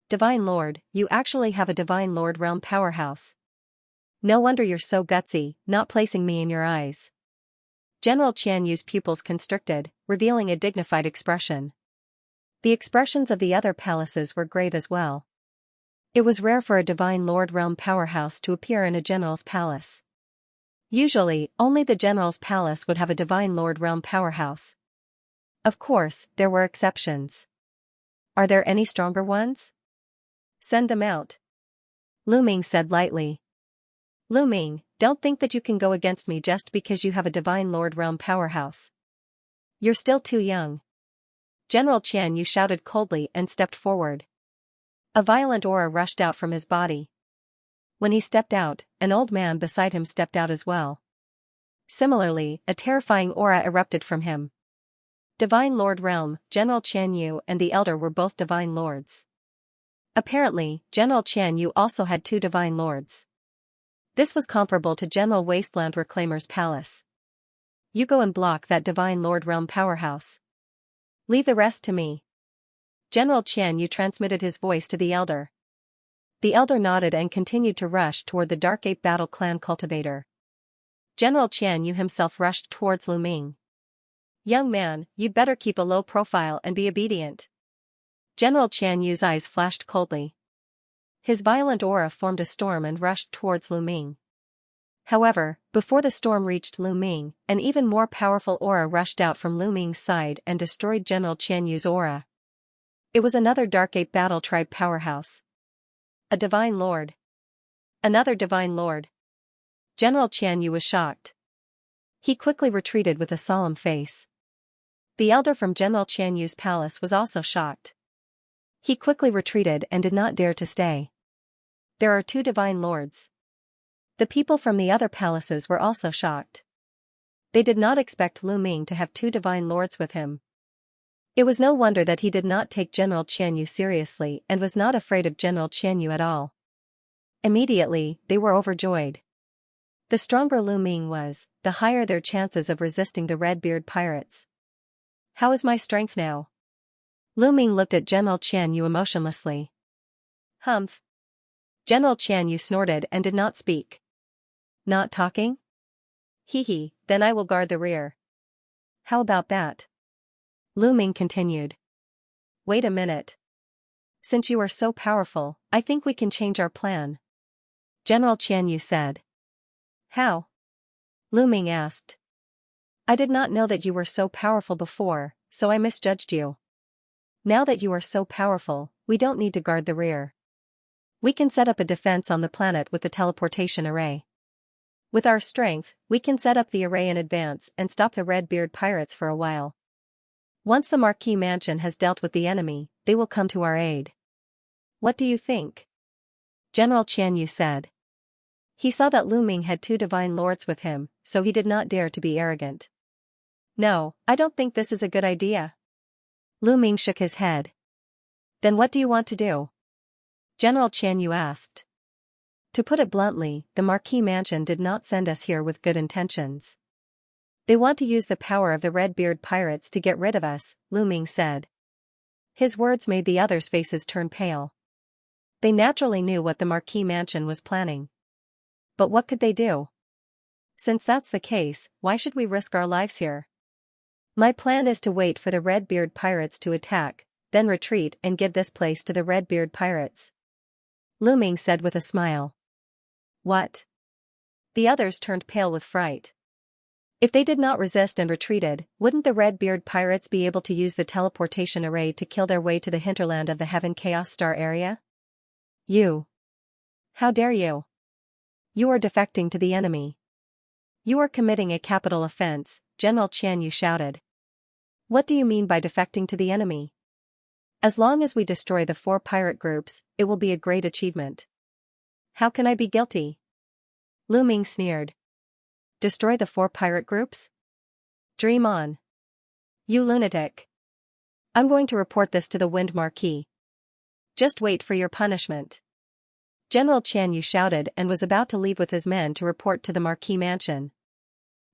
"Divine Lord, you actually have a Divine Lord realm powerhouse. No wonder you're so gutsy, not placing me in your eyes." General Qian Yu's pupils constricted, revealing a dignified expression. The expressions of the other palaces were grave as well. It was rare for a Divine Lord realm powerhouse to appear in a general's palace. Usually, only the general's palace would have a Divine Lord realm powerhouse. Of course, there were exceptions. "Are there any stronger ones? Send them out," Lu Ming said lightly. "Lu Ming, don't think that you can go against me just because you have a Divine Lord realm powerhouse. You're still too young." General Qian Yu shouted coldly and stepped forward. A violent aura rushed out from his body. When he stepped out, an old man beside him stepped out as well. Similarly, a terrifying aura erupted from him. Divine Lord Realm, General Qian Yu and the Elder were both Divine Lords. Apparently, General Qian Yu also had two Divine Lords. This was comparable to General Wasteland Reclaimer's palace. "You go and block that Divine Lord Realm powerhouse. Leave the rest to me." General Qian Yu transmitted his voice to the Elder. The Elder nodded and continued to rush toward the Dark Ape Battle Clan cultivator. General Qian Yu himself rushed towards Lu Ming. "Young man, you'd better keep a low profile and be obedient." General Qian Yu's eyes flashed coldly. His violent aura formed a storm and rushed towards Lu Ming. However, before the storm reached Lu Ming, an even more powerful aura rushed out from Lu Ming's side and destroyed General Qian Yu's aura. It was another Dark Ape Battle Tribe powerhouse. A Divine Lord. Another Divine Lord. General Qian Yu was shocked. He quickly retreated with a solemn face. The Elder from General Qian Yu's palace was also shocked. He quickly retreated and did not dare to stay. There are two Divine Lords. The people from the other palaces were also shocked. They did not expect Lu Ming to have two Divine Lords with him. It was no wonder that he did not take General Qian Yu seriously and was not afraid of General Qian Yu at all. Immediately, they were overjoyed. The stronger Lu Ming was, the higher their chances of resisting the Red-Beard pirates. "How is my strength now?" Lu Ming looked at General Qian Yu emotionlessly. "Humph." General Qian Yu snorted and did not speak. "Not talking? Hee, then I will guard the rear." "How about that?" Lu Ming continued. "Wait a minute. Since you are so powerful, I think we can change our plan," General Qian Yu said. "How?" Lu Ming asked. "I did not know that you were so powerful before, so I misjudged you. Now that you are so powerful, we don't need to guard the rear. We can set up a defense on the planet with the teleportation array. With our strength, we can set up the array in advance and stop the Red-Beard pirates for a while. Once the Marquis Mansion has dealt with the enemy, they will come to our aid. What do you think?" General Qian Yu said. He saw that Lu Ming had two Divine Lords with him, so he did not dare to be arrogant. "No, I don't think this is a good idea." Lu Ming shook his head. "Then what do you want to do?" General Qian Yu asked. "To put it bluntly, the Marquis Mansion did not send us here with good intentions. They want to use the power of the Red-Beard pirates to get rid of us," Lu Ming said. His words made the others' faces turn pale. They naturally knew what the Marquis Mansion was planning. But what could they do? "Since that's the case, why should we risk our lives here? My plan is to wait for the Red-Beard pirates to attack, then retreat and give this place to the Red-Beard pirates," Lu Ming said with a smile. "What?" The others turned pale with fright. If they did not resist and retreated, wouldn't the Red-Beard pirates be able to use the teleportation array to kill their way to the hinterland of the Heaven Chaos Star area? "You! How dare you? You are defecting to the enemy." You are committing a capital offense, General Xianxia shouted. What do you mean by defecting to the enemy? As long as we destroy the 4 pirate groups, it will be a great achievement. How can I be guilty? Lu Ming sneered. Destroy the 4 pirate groups? Dream on. You lunatic. I'm going to report this to the Wind Marquis. Just wait for your punishment. General Xianxia shouted and was about to leave with his men to report to the Marquis mansion.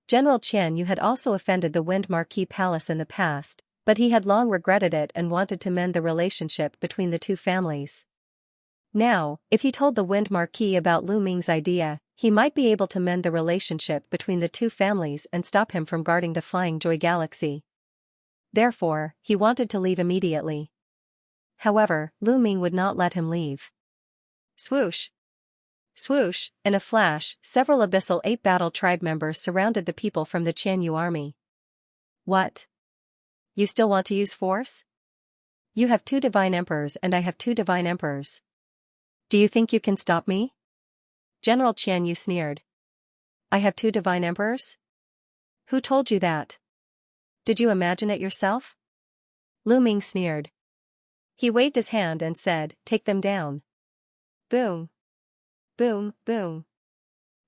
General Xianxia had also offended the Wind Marquis palace in the past, but he had long regretted it and wanted to mend the relationship between the 2 families. Now, if he told the Wind Marquis about Lu Ming's idea, he might be able to mend the relationship between the 2 families and stop him from guarding the Flying Joy Galaxy. Therefore, he wanted to leave immediately. However, Lu Ming would not let him leave. Swoosh! Swoosh! In a flash, several Abyssal 8 Battle Tribe members surrounded the people from the Qianyu army. What? You still want to use force? You have 2 divine emperors and I have 2 divine emperors. Do you think you can stop me? General Qianyu sneered. I have 2 divine emperors? Who told you that? Did you imagine it yourself? Lu Ming sneered. He waved his hand and said, take them down. Boom. Boom, boom.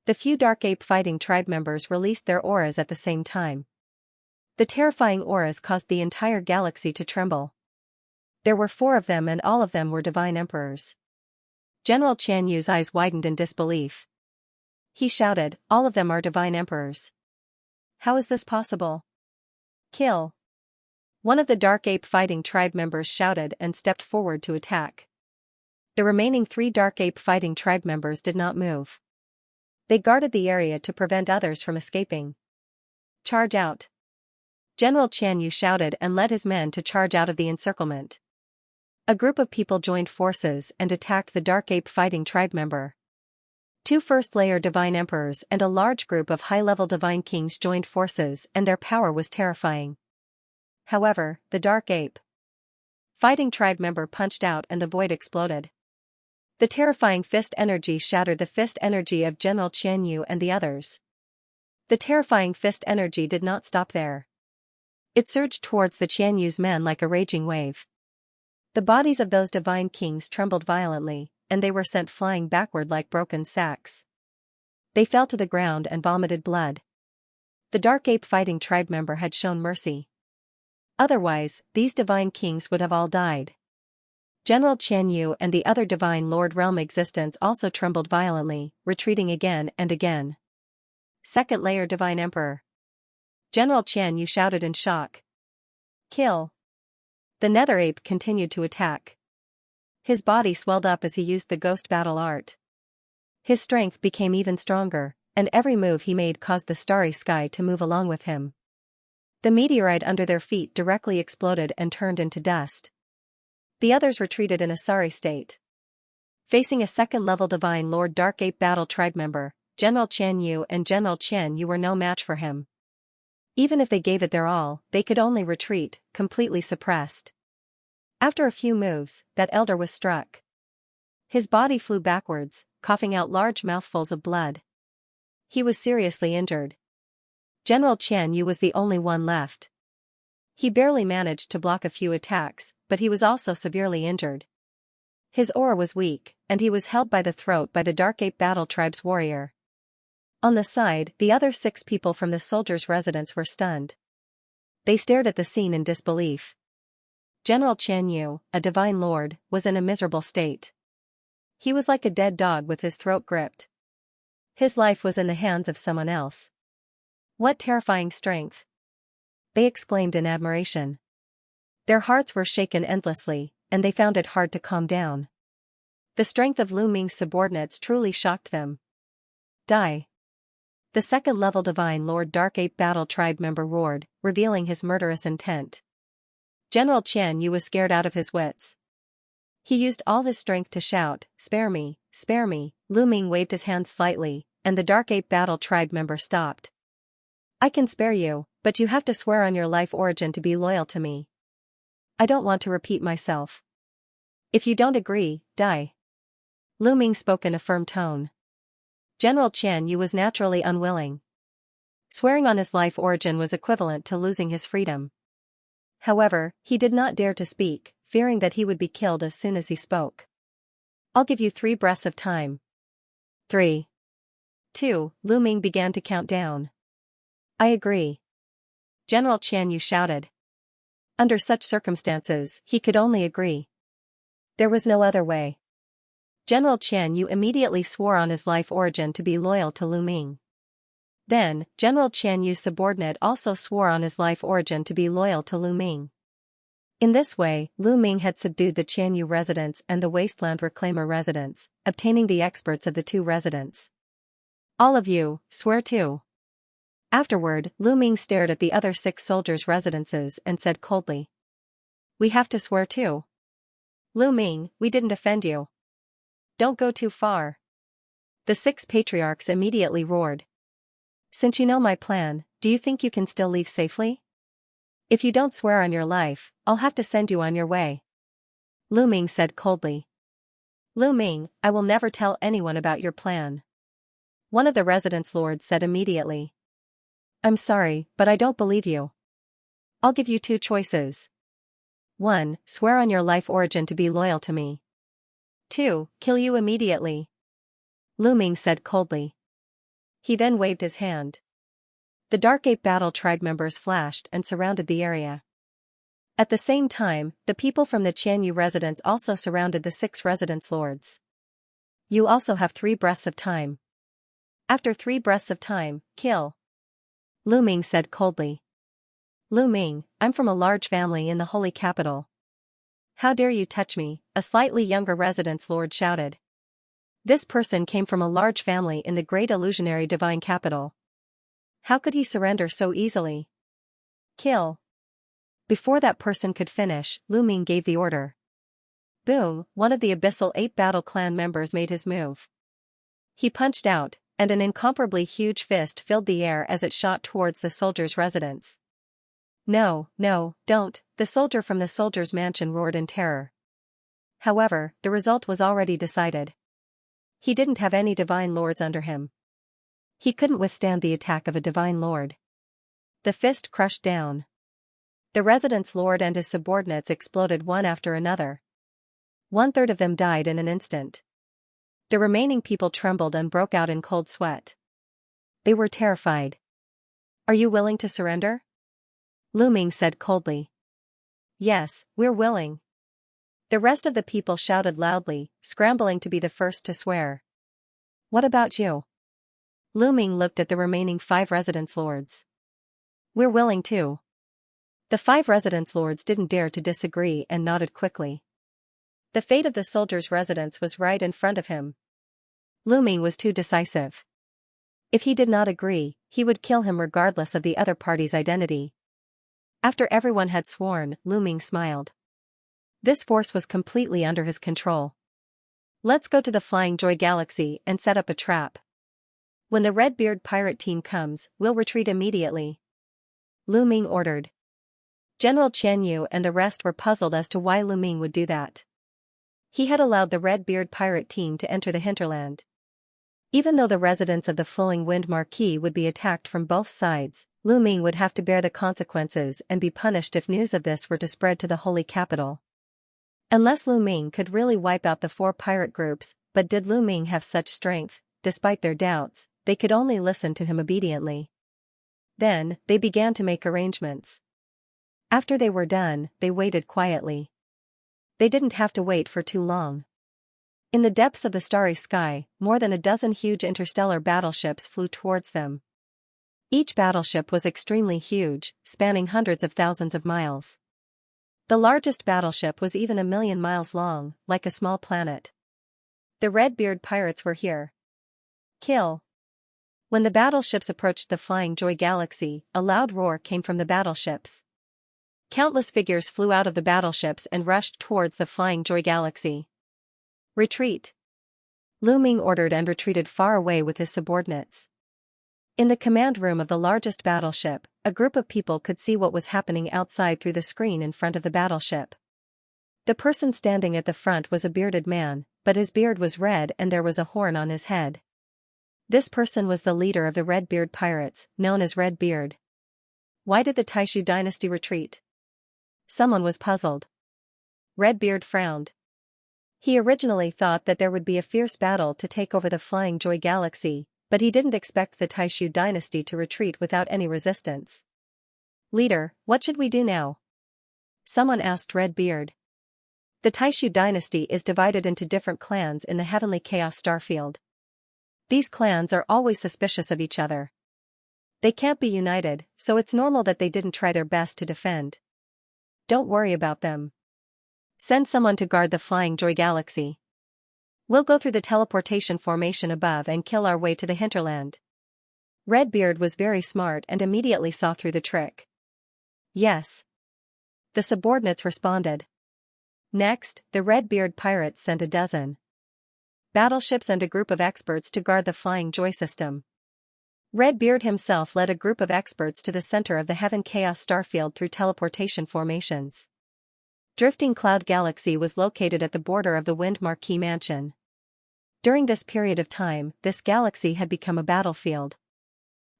The few Dark Ape Fighting Tribe members released their auras at the same time. The terrifying auras caused the entire galaxy to tremble. There were 4 of them and all of them were divine emperors. General Qianyu's eyes widened in disbelief. He shouted, all of them are divine emperors. How is this possible? Kill. One of the Dark Ape Fighting Tribe members shouted and stepped forward to attack. The remaining 3 Dark Ape Fighting Tribe members did not move. They guarded the area to prevent others from escaping. Charge out. General Qianyu shouted and led his men to charge out of the encirclement. A group of people joined forces and attacked the Dark Ape Fighting Tribe member. 2 first-layer divine emperors and a large group of high-level divine kings joined forces and their power was terrifying. However, the Dark Ape Fighting Tribe member punched out and the void exploded. The terrifying fist energy shattered the fist energy of General Qianyu and the others. The terrifying fist energy did not stop there. It surged towards the Qianyu's men like a raging wave. The bodies of those divine kings trembled violently, and they were sent flying backward like broken sacks. They fell to the ground and vomited blood. The Dark Ape Fighting Tribe member had shown mercy. Otherwise, these divine kings would have all died. General Qianyu and the other divine Lord Realm existence also trembled violently, retreating again and again. Second layer Divine Emperor. General Qianyu shouted in shock. Kill. The Nether Ape continued to attack. His body swelled up as he used the ghost battle art. His strength became even stronger, and every move he made caused the starry sky to move along with him. The meteorite under their feet directly exploded and turned into dust. The others retreated in a sorry state. Facing a second-level Divine Lord Dark Ape Battle Tribe member, General Qianyu and General Qianyu were no match for him. Even if they gave it their all, they could only retreat, completely suppressed. After a few moves, that elder was struck. His body flew backwards, coughing out large mouthfuls of blood. He was seriously injured. General Qianyu was the only one left. He barely managed to block a few attacks, but he was also severely injured. His aura was weak, and he was held by the throat by the Dark Ape Battle Tribe's warrior. On the side, the other 6 people from the soldiers' residence were stunned. They stared at the scene in disbelief. General Qianyu, a divine lord, was in a miserable state. He was like a dead dog with his throat gripped. His life was in the hands of someone else. What terrifying strength! They exclaimed in admiration. Their hearts were shaken endlessly, and they found it hard to calm down. The strength of Lu Ming's subordinates truly shocked them. Die! The second-level Divine Lord Dark Ape Battle Tribe member roared, revealing his murderous intent. General Qianyu was scared out of his wits. He used all his strength to shout, "Spare me, spare me." Lu Ming waved his hand slightly, and the Dark Ape Battle Tribe member stopped. I can spare you, but you have to swear on your life origin to be loyal to me. I don't want to repeat myself. If you don't agree, die. Lu Ming spoke in a firm tone. General Qianyu was naturally unwilling. Swearing on his life origin was equivalent to losing his freedom. However, he did not dare to speak, fearing that he would be killed as soon as he spoke. I'll give you 3 breaths of time. 3. 2. Lu Ming began to count down. I agree. General Xianxia shouted. Under such circumstances, he could only agree. There was no other way. General Xianxia immediately swore on his life origin to be loyal to Lu Ming. Then, General Xianxia's subordinate also swore on his life origin to be loyal to Lu Ming. In this way, Lu Ming had subdued the Xianxia residents and the Wasteland Reclaimer residents, obtaining the experts of the 2 residents. All of you, swear too. Afterward, Lu Ming stared at the other 6 soldiers' residences and said coldly. We have to swear too. Lu Ming, we didn't offend you. Don't go too far. The 6 patriarchs immediately roared. Since you know my plan, do you think you can still leave safely? If you don't swear on your life, I'll have to send you on your way. Lu Ming said coldly. Lu Ming, I will never tell anyone about your plan. One of the residence lords said immediately. I'm sorry, but I don't believe you. I'll give you 2 choices. 1. Swear on your life origin to be loyal to me. 2. Kill you immediately. Lu Ming said coldly. He then waved his hand. The Dark Ape Battle Tribe members flashed and surrounded the area. At the same time, the people from the Xianxia residence also surrounded the 6 residence lords. You also have 3 breaths of time. After 3 breaths of time, kill. Lu Ming said coldly. Lu Ming, I'm from a large family in the holy capital. How dare you touch me, a slightly younger residence lord shouted. This person came from a large family in the great illusionary divine capital. How could he surrender so easily? Kill. Before that person could finish, Lu Ming gave the order. Boom, one of the Abyssal Ape Battle Clan members made his move. He punched out, and an incomparably huge fist filled the air as it shot towards the soldier's residence. No, don't, the soldier from the soldier's mansion roared in terror. However, the result was already decided. He didn't have any divine lords under him. He couldn't withstand the attack of a divine lord. The fist crushed down. The residence lord and his subordinates exploded one after another. 1/3 of them died in an instant. The remaining people trembled and broke out in cold sweat. They were terrified. Are you willing to surrender? Lu Ming said coldly. Yes, we're willing. The rest of the people shouted loudly, scrambling to be the first to swear. What about you? Lu Ming looked at the remaining 5 residence lords. We're willing too. The 5 residence lords didn't dare to disagree and nodded quickly. The fate of the soldier's residence was right in front of him. Lu Ming was too decisive. If he did not agree, he would kill him regardless of the other party's identity. After everyone had sworn, Lu Ming smiled. This force was completely under his control. Let's go to the Flying Joy Galaxy and set up a trap. When the Red-Beard pirate team comes, we'll retreat immediately. Lu Ming ordered. General Xianxia and the rest were puzzled as to why Lu Ming would do that. He had allowed the Red-Beard pirate team to enter the hinterland. Even though the residents of the Flowing Wind Marquis would be attacked from both sides, Lu Ming would have to bear the consequences and be punished if news of this were to spread to the holy capital. Unless Lu Ming could really wipe out the 4 pirate groups, but did Lu Ming have such strength, despite their doubts, they could only listen to him obediently. Then, they began to make arrangements. After they were done, they waited quietly. They didn't have to wait for too long. In the depths of the starry sky, more than a dozen huge interstellar battleships flew towards them. Each battleship was extremely huge, spanning hundreds of thousands of miles. The largest battleship was even 1,000,000 miles long, like a small planet. The Red-Beard pirates were here. Kill. When the battleships approached the Flying Joy Galaxy, a loud roar came from the battleships. Countless figures flew out of the battleships and rushed towards the Flying Joy Galaxy. Retreat. Lu Ming ordered and retreated far away with his subordinates. In the command room of the largest battleship, a group of people could see what was happening outside through the screen in front of the battleship. The person standing at the front was a bearded man, but his beard was red and there was a horn on his head. This person was the leader of the Red-Beard pirates, known as Red-Beard. Why did the Taishu dynasty retreat? Someone was puzzled. Red-Beard frowned. He originally thought that there would be a fierce battle to take over the Flying Joy Galaxy, but he didn't expect the Taishu dynasty to retreat without any resistance. Leader, what should we do now? Someone asked Red-Beard. The Taishu dynasty is divided into different clans in the Heavenly Chaos Starfield. These clans are always suspicious of each other. They can't be united, so it's normal that they didn't try their best to defend. Don't worry about them. Send someone to guard the Flying Joy Galaxy. We'll go through the teleportation formation above and kill our way to the hinterland. Red-Beard was very smart and immediately saw through the trick. Yes. The subordinates responded. Next, the Red-Beard pirates sent a dozen battleships and a group of experts to guard the Flying Joy system. Red-Beard himself led a group of experts to the center of the Heaven Chaos Starfield through teleportation formations. Drifting Cloud Galaxy was located at the border of the Wind Marquee Mansion. During this period of time, this galaxy had become a battlefield.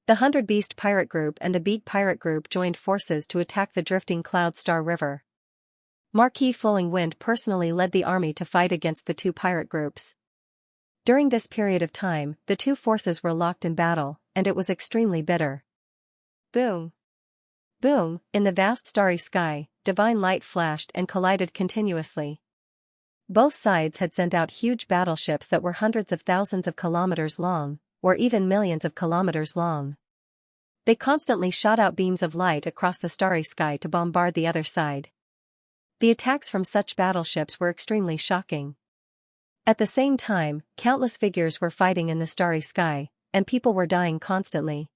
The 100 Beast Pirate Group and the Beak Pirate Group joined forces to attack the Drifting Cloud Star River. Marquis Flowing Wind personally led the army to fight against the two pirate groups. During this period of time, the two forces were locked in battle, and it was extremely bitter. Boom! Boom! In the vast starry sky, divine light flashed and collided continuously. Both sides had sent out huge battleships that were hundreds of thousands of kilometers long, or even millions of kilometers long. They constantly shot out beams of light across the starry sky to bombard the other side. The attacks from such battleships were extremely shocking. At the same time, countless figures were fighting in the starry sky, and people were dying constantly.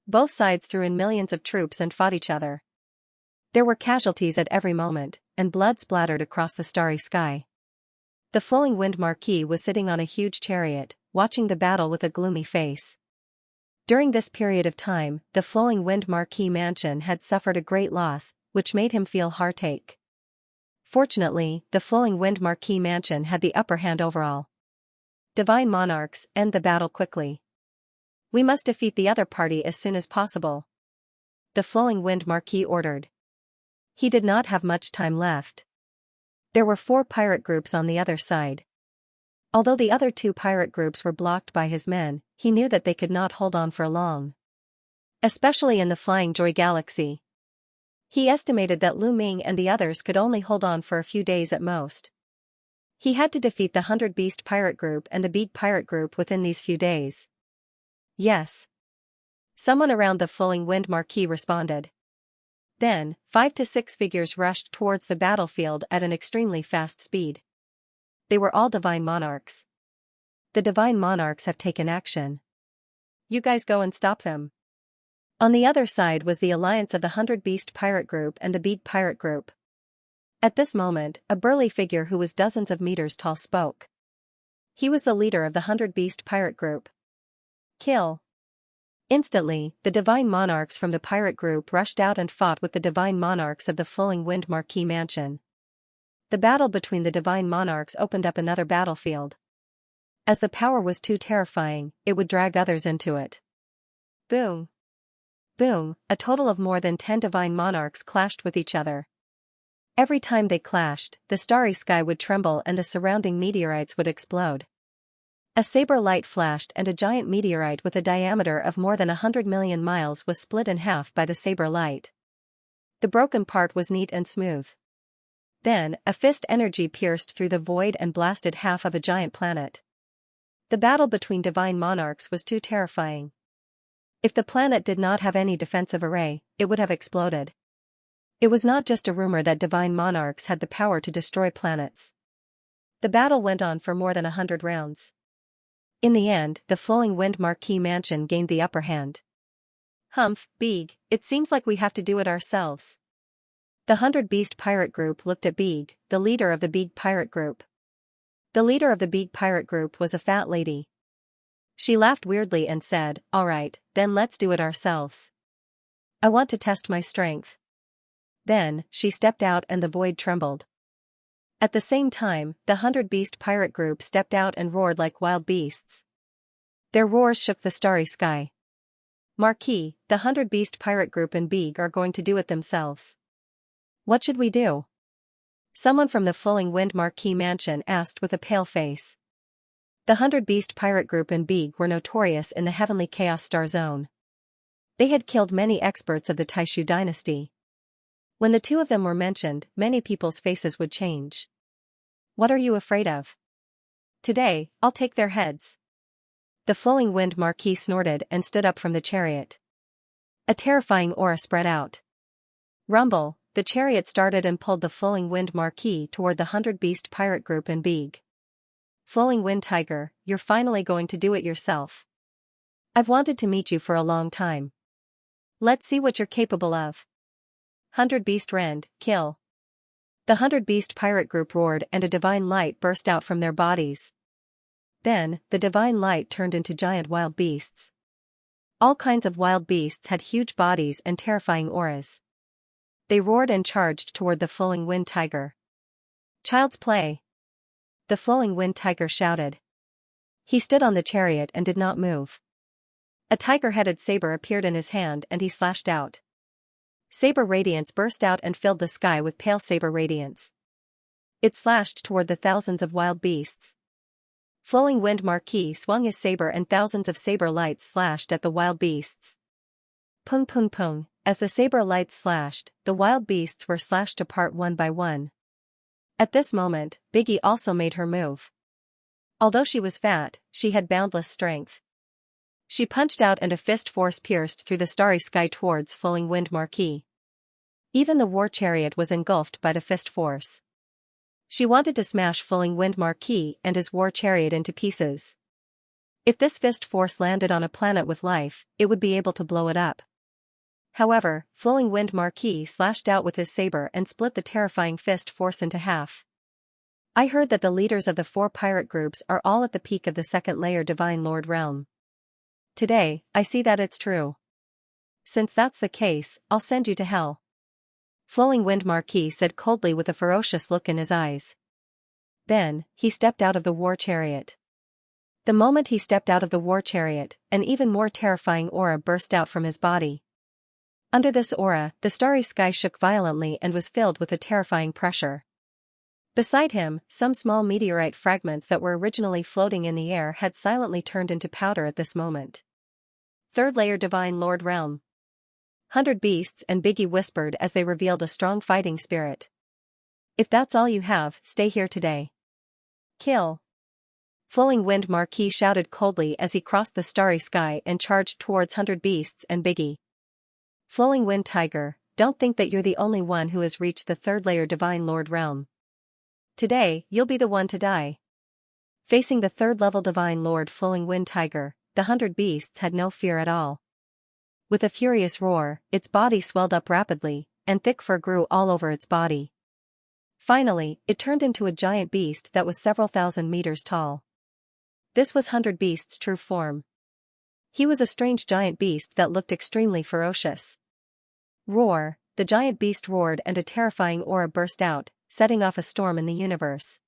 Both sides threw in millions of troops and fought each other. There were casualties at every moment, and blood splattered across the starry sky. The Flowing Wind Marquis was sitting on a huge chariot, watching the battle with a gloomy face. During this period of time, the Flowing Wind Marquis mansion had suffered a great loss, which made him feel heartache. Fortunately, the Flowing Wind Marquis mansion had the upper hand overall. Divine Monarchs, end the battle quickly. We must defeat the other party as soon as possible. The Flowing Wind Marquis ordered. He did not have much time left. There were 4 pirate groups on the other side. Although the other 2 pirate groups were blocked by his men, he knew that they could not hold on for long. Especially in the Flying Joy Galaxy. He estimated that Lu Ming and the others could only hold on for a few days at most. He had to defeat the 100 Beast Pirate Group and the Beak Pirate Group within these few days. Yes. Someone around the Flowing Wind Marquis responded. Then, 5 to 6 figures rushed towards the battlefield at an extremely fast speed. They were all Divine Monarchs. The Divine Monarchs have taken action. You guys go and stop them. On the other side was the alliance of the 100 Beast Pirate Group and the Beak Pirate Group. At this moment, a burly figure who was dozens of meters tall spoke. He was the leader of the 100 Beast Pirate Group. Kill. Instantly, the Divine Monarchs from the pirate group rushed out and fought with the Divine Monarchs of the Flowing Wind Marquis Mansion. The battle between the Divine Monarchs opened up another battlefield. As the power was too terrifying, it would drag others into it. Boom. Boom, a total of more than 10 Divine Monarchs clashed with each other. Every time they clashed, the starry sky would tremble and the surrounding meteorites would explode. A saber light flashed and a giant meteorite with a diameter of more than 100 million miles was split in half by the saber light. The broken part was neat and smooth. Then, a fist energy pierced through the void and blasted half of a giant planet. The battle between Divine Monarchs was too terrifying. If the planet did not have any defensive array, it would have exploded. It was not just a rumor that Divine Monarchs had the power to destroy planets. The battle went on for more than 100 rounds. In the end, the Flowing Wind Marquis Mansion gained the upper hand. Humph, Beeg, it seems like we have to do it ourselves. The 100 Beast Pirate Group looked at Beeg, the leader of the Beeg Pirate Group. The leader of the Beeg Pirate Group was a fat lady. She laughed weirdly and said, "All right, then let's do it ourselves. I want to test my strength." Then, she stepped out and the void trembled. At the same time, the 100 Beast Pirate Group stepped out and roared like wild beasts. Their roars shook the starry sky. Marquis, the 100 Beast pirate group and Beeg are going to do it themselves. What should we do? Someone from the Flowing Wind Marquis mansion asked with a pale face. The 100 Beast pirate group and Beeg were notorious in the Heavenly Chaos Star Zone. They had killed many experts of the Taishu dynasty. When the two of them were mentioned, many people's faces would change. What are you afraid of? Today, I'll take their heads. The Flowing Wind Marquis snorted and stood up from the chariot. A terrifying aura spread out. Rumble, the chariot started and pulled the Flowing Wind Marquis toward the 100 Beast pirate group and Beeg. Flowing Wind Tiger, you're finally going to do it yourself. I've wanted to meet you for a long time. Let's see what you're capable of. 100 Beast Rend, kill. The 100 Beast pirate group roared and a divine light burst out from their bodies. Then, the divine light turned into giant wild beasts. All kinds of wild beasts had huge bodies and terrifying auras. They roared and charged toward the Flowing Wind Tiger. Child's play. The Flowing Wind Tiger shouted. He stood on the chariot and did not move. A tiger-headed saber appeared in his hand and he slashed out. Saber radiance burst out and filled the sky with pale saber radiance. It slashed toward the thousands of wild beasts. Flowing Wind Marquis swung his saber and thousands of saber lights slashed at the wild beasts. Pung pung pung, as the saber lights slashed, the wild beasts were slashed apart one by one. At this moment, Biggie also made her move. Although she was fat, she had boundless strength. She punched out and a fist force pierced through the starry sky towards Flowing Wind Marquis. Even the war chariot was engulfed by the fist force. She wanted to smash Flowing Wind Marquis and his war chariot into pieces. If this fist force landed on a planet with life, it would be able to blow it up. However, Flowing Wind Marquis slashed out with his saber and split the terrifying fist force into half. I heard that the leaders of the 4 pirate groups are all at the peak of the 2nd layer Divine Lord realm. Today, I see that it's true. Since that's the case, I'll send you to hell. Flowing Wind Marquis said coldly with a ferocious look in his eyes. Then, he stepped out of the war chariot. The moment he stepped out of the war chariot, an even more terrifying aura burst out from his body. Under this aura, the starry sky shook violently and was filled with a terrifying pressure. Beside him, some small meteorite fragments that were originally floating in the air had silently turned into powder at this moment. 3rd layer Divine Lord realm. 100 Beasts and Biggie whispered as they revealed a strong fighting spirit. If that's all you have, stay here today. Kill. Flowing Wind Marquis shouted coldly as he crossed the starry sky and charged towards 100 Beasts and Biggie. Flowing Wind Tiger, don't think that you're the only one who has reached the 3rd layer Divine Lord realm. Today, you'll be the one to die. Facing the 3rd level Divine Lord Flowing Wind Tiger, the 100 Beasts had no fear at all. With a furious roar, its body swelled up rapidly, and thick fur grew all over its body. Finally, it turned into a giant beast that was several thousand meters tall. This was 100 Beast's true form. He was a strange giant beast that looked extremely ferocious. Roar, the giant beast roared and a terrifying aura burst out, setting off a storm in the universe.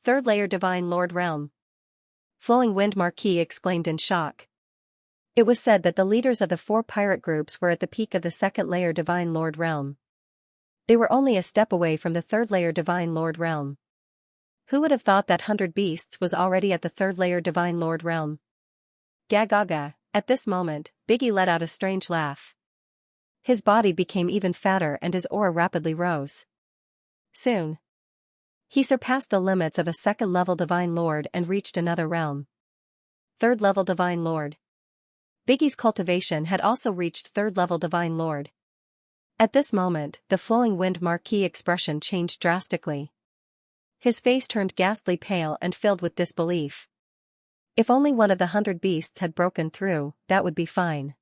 3rd layer Divine Lord realm. Flowing Wind Marquis exclaimed in shock. It was said that the leaders of the 4 pirate groups were at the peak of the 2nd layer Divine Lord realm. They were only a step away from the 3rd layer Divine Lord realm. Who would have thought that 100 Beasts was already at the 3rd layer Divine Lord realm? Gagaga, at this moment, Biggie let out a strange laugh. His body became even fatter and his aura rapidly rose. Soon, he surpassed the limits of a 2nd level Divine Lord and reached another realm. 3rd level Divine Lord. Biggie's cultivation had also reached 3rd level Divine Lord. At this moment, the Flowing Wind Marquis expression changed drastically. His face turned ghastly pale and filled with disbelief. If only one of the 100 Beasts had broken through, that would be fine.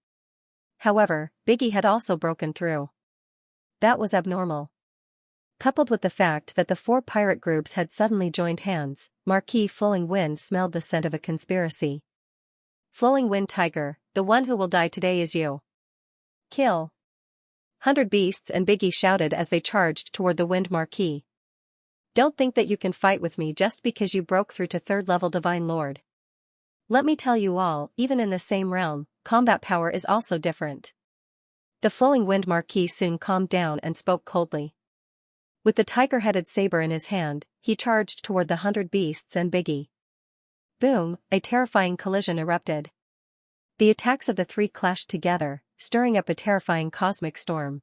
However, Biggie had also broken through. That was abnormal. Coupled with the fact that the 4 pirate groups had suddenly joined hands, Marquis Flowing Wind smelled the scent of a conspiracy. Flowing Wind Tiger, the one who will die today is you. Kill. 100 Beasts and Biggie shouted as they charged toward the Wind Marquis. Don't think that you can fight with me just because you broke through to 3rd level Divine Lord. Let me tell you all, even in the same realm, combat power is also different. The flowing wind marquis soon calmed down and spoke coldly. With the tiger-headed saber in his hand, he charged toward the 100 beasts and Biggie. Boom, a terrifying collision erupted. The attacks of the three clashed together, stirring up a terrifying cosmic storm.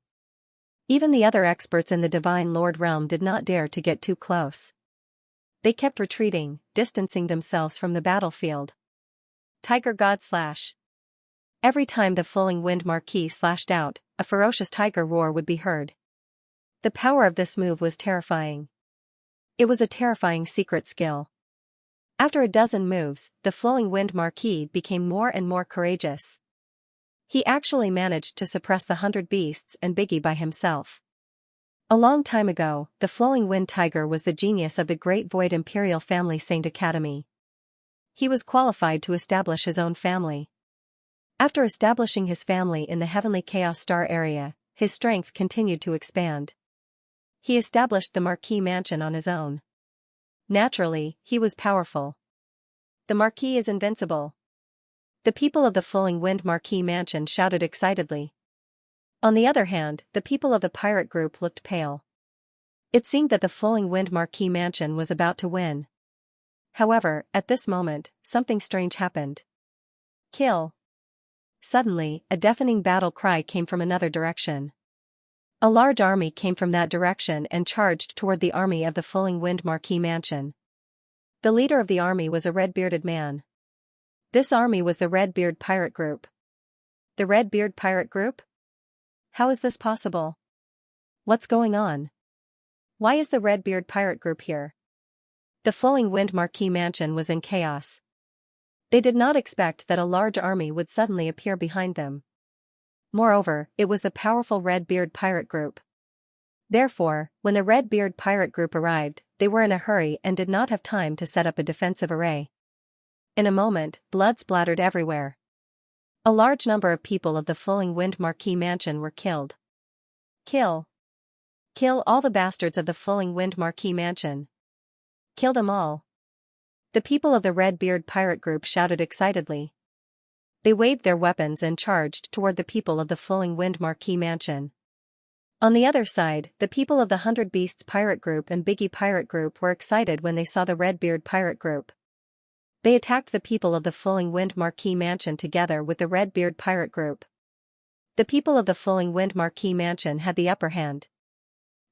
Even the other experts in the Divine Lord realm did not dare to get too close. They kept retreating, distancing themselves from the battlefield. Tiger God Slash. Every time the flowing wind marquis slashed out, a ferocious tiger roar would be heard. The power of this move was terrifying. It was a terrifying secret skill. After a dozen moves, the flowing wind marquis became more and more courageous. He actually managed to suppress the 100 beasts and Biggie by himself. A long time ago, the flowing wind tiger was the genius of the Great Void Imperial Family Saint Academy. He was qualified to establish his own family. After establishing his family in the Heavenly Chaos Star area, his strength continued to expand. He established the Marquis Mansion on his own. Naturally, he was powerful. The Marquis is invincible. The people of the Flowing Wind Marquis Mansion shouted excitedly. On the other hand, the people of the pirate group looked pale. It seemed that the Flowing Wind Marquis Mansion was about to win. However, at this moment, something strange happened. Kill! Suddenly, a deafening battle cry came from another direction. A large army came from that direction and charged toward the army of the Flowing Wind Marquis Mansion. The leader of the army was a red-bearded man. This army was the Red-Beard Pirate Group. The Red-Beard Pirate Group? How is this possible? What's going on? Why is the Red-Beard Pirate Group here? The Flowing Wind Marquis Mansion was in chaos. They did not expect that a large army would suddenly appear behind them. Moreover, it was the powerful Red-Beard Pirate Group. Therefore, when the Red-Beard Pirate Group arrived, they were in a hurry and did not have time to set up a defensive array. In a moment, blood splattered everywhere. A large number of people of the Flowing Wind Marquis Mansion were killed. Kill! Kill all the bastards of the Flowing Wind Marquis Mansion. Kill them all. The people of the Red-Beard Pirate Group shouted excitedly. They waved their weapons and charged toward the people of the Flowing Wind Marquis Mansion. On the other side, the people of the 100 Beasts Pirate Group and Biggie Pirate Group were excited when they saw the Red-Beard Pirate Group. They attacked the people of the Flowing Wind Marquis Mansion together with the Red-Beard Pirate Group. The people of the Flowing Wind Marquis Mansion had the upper hand.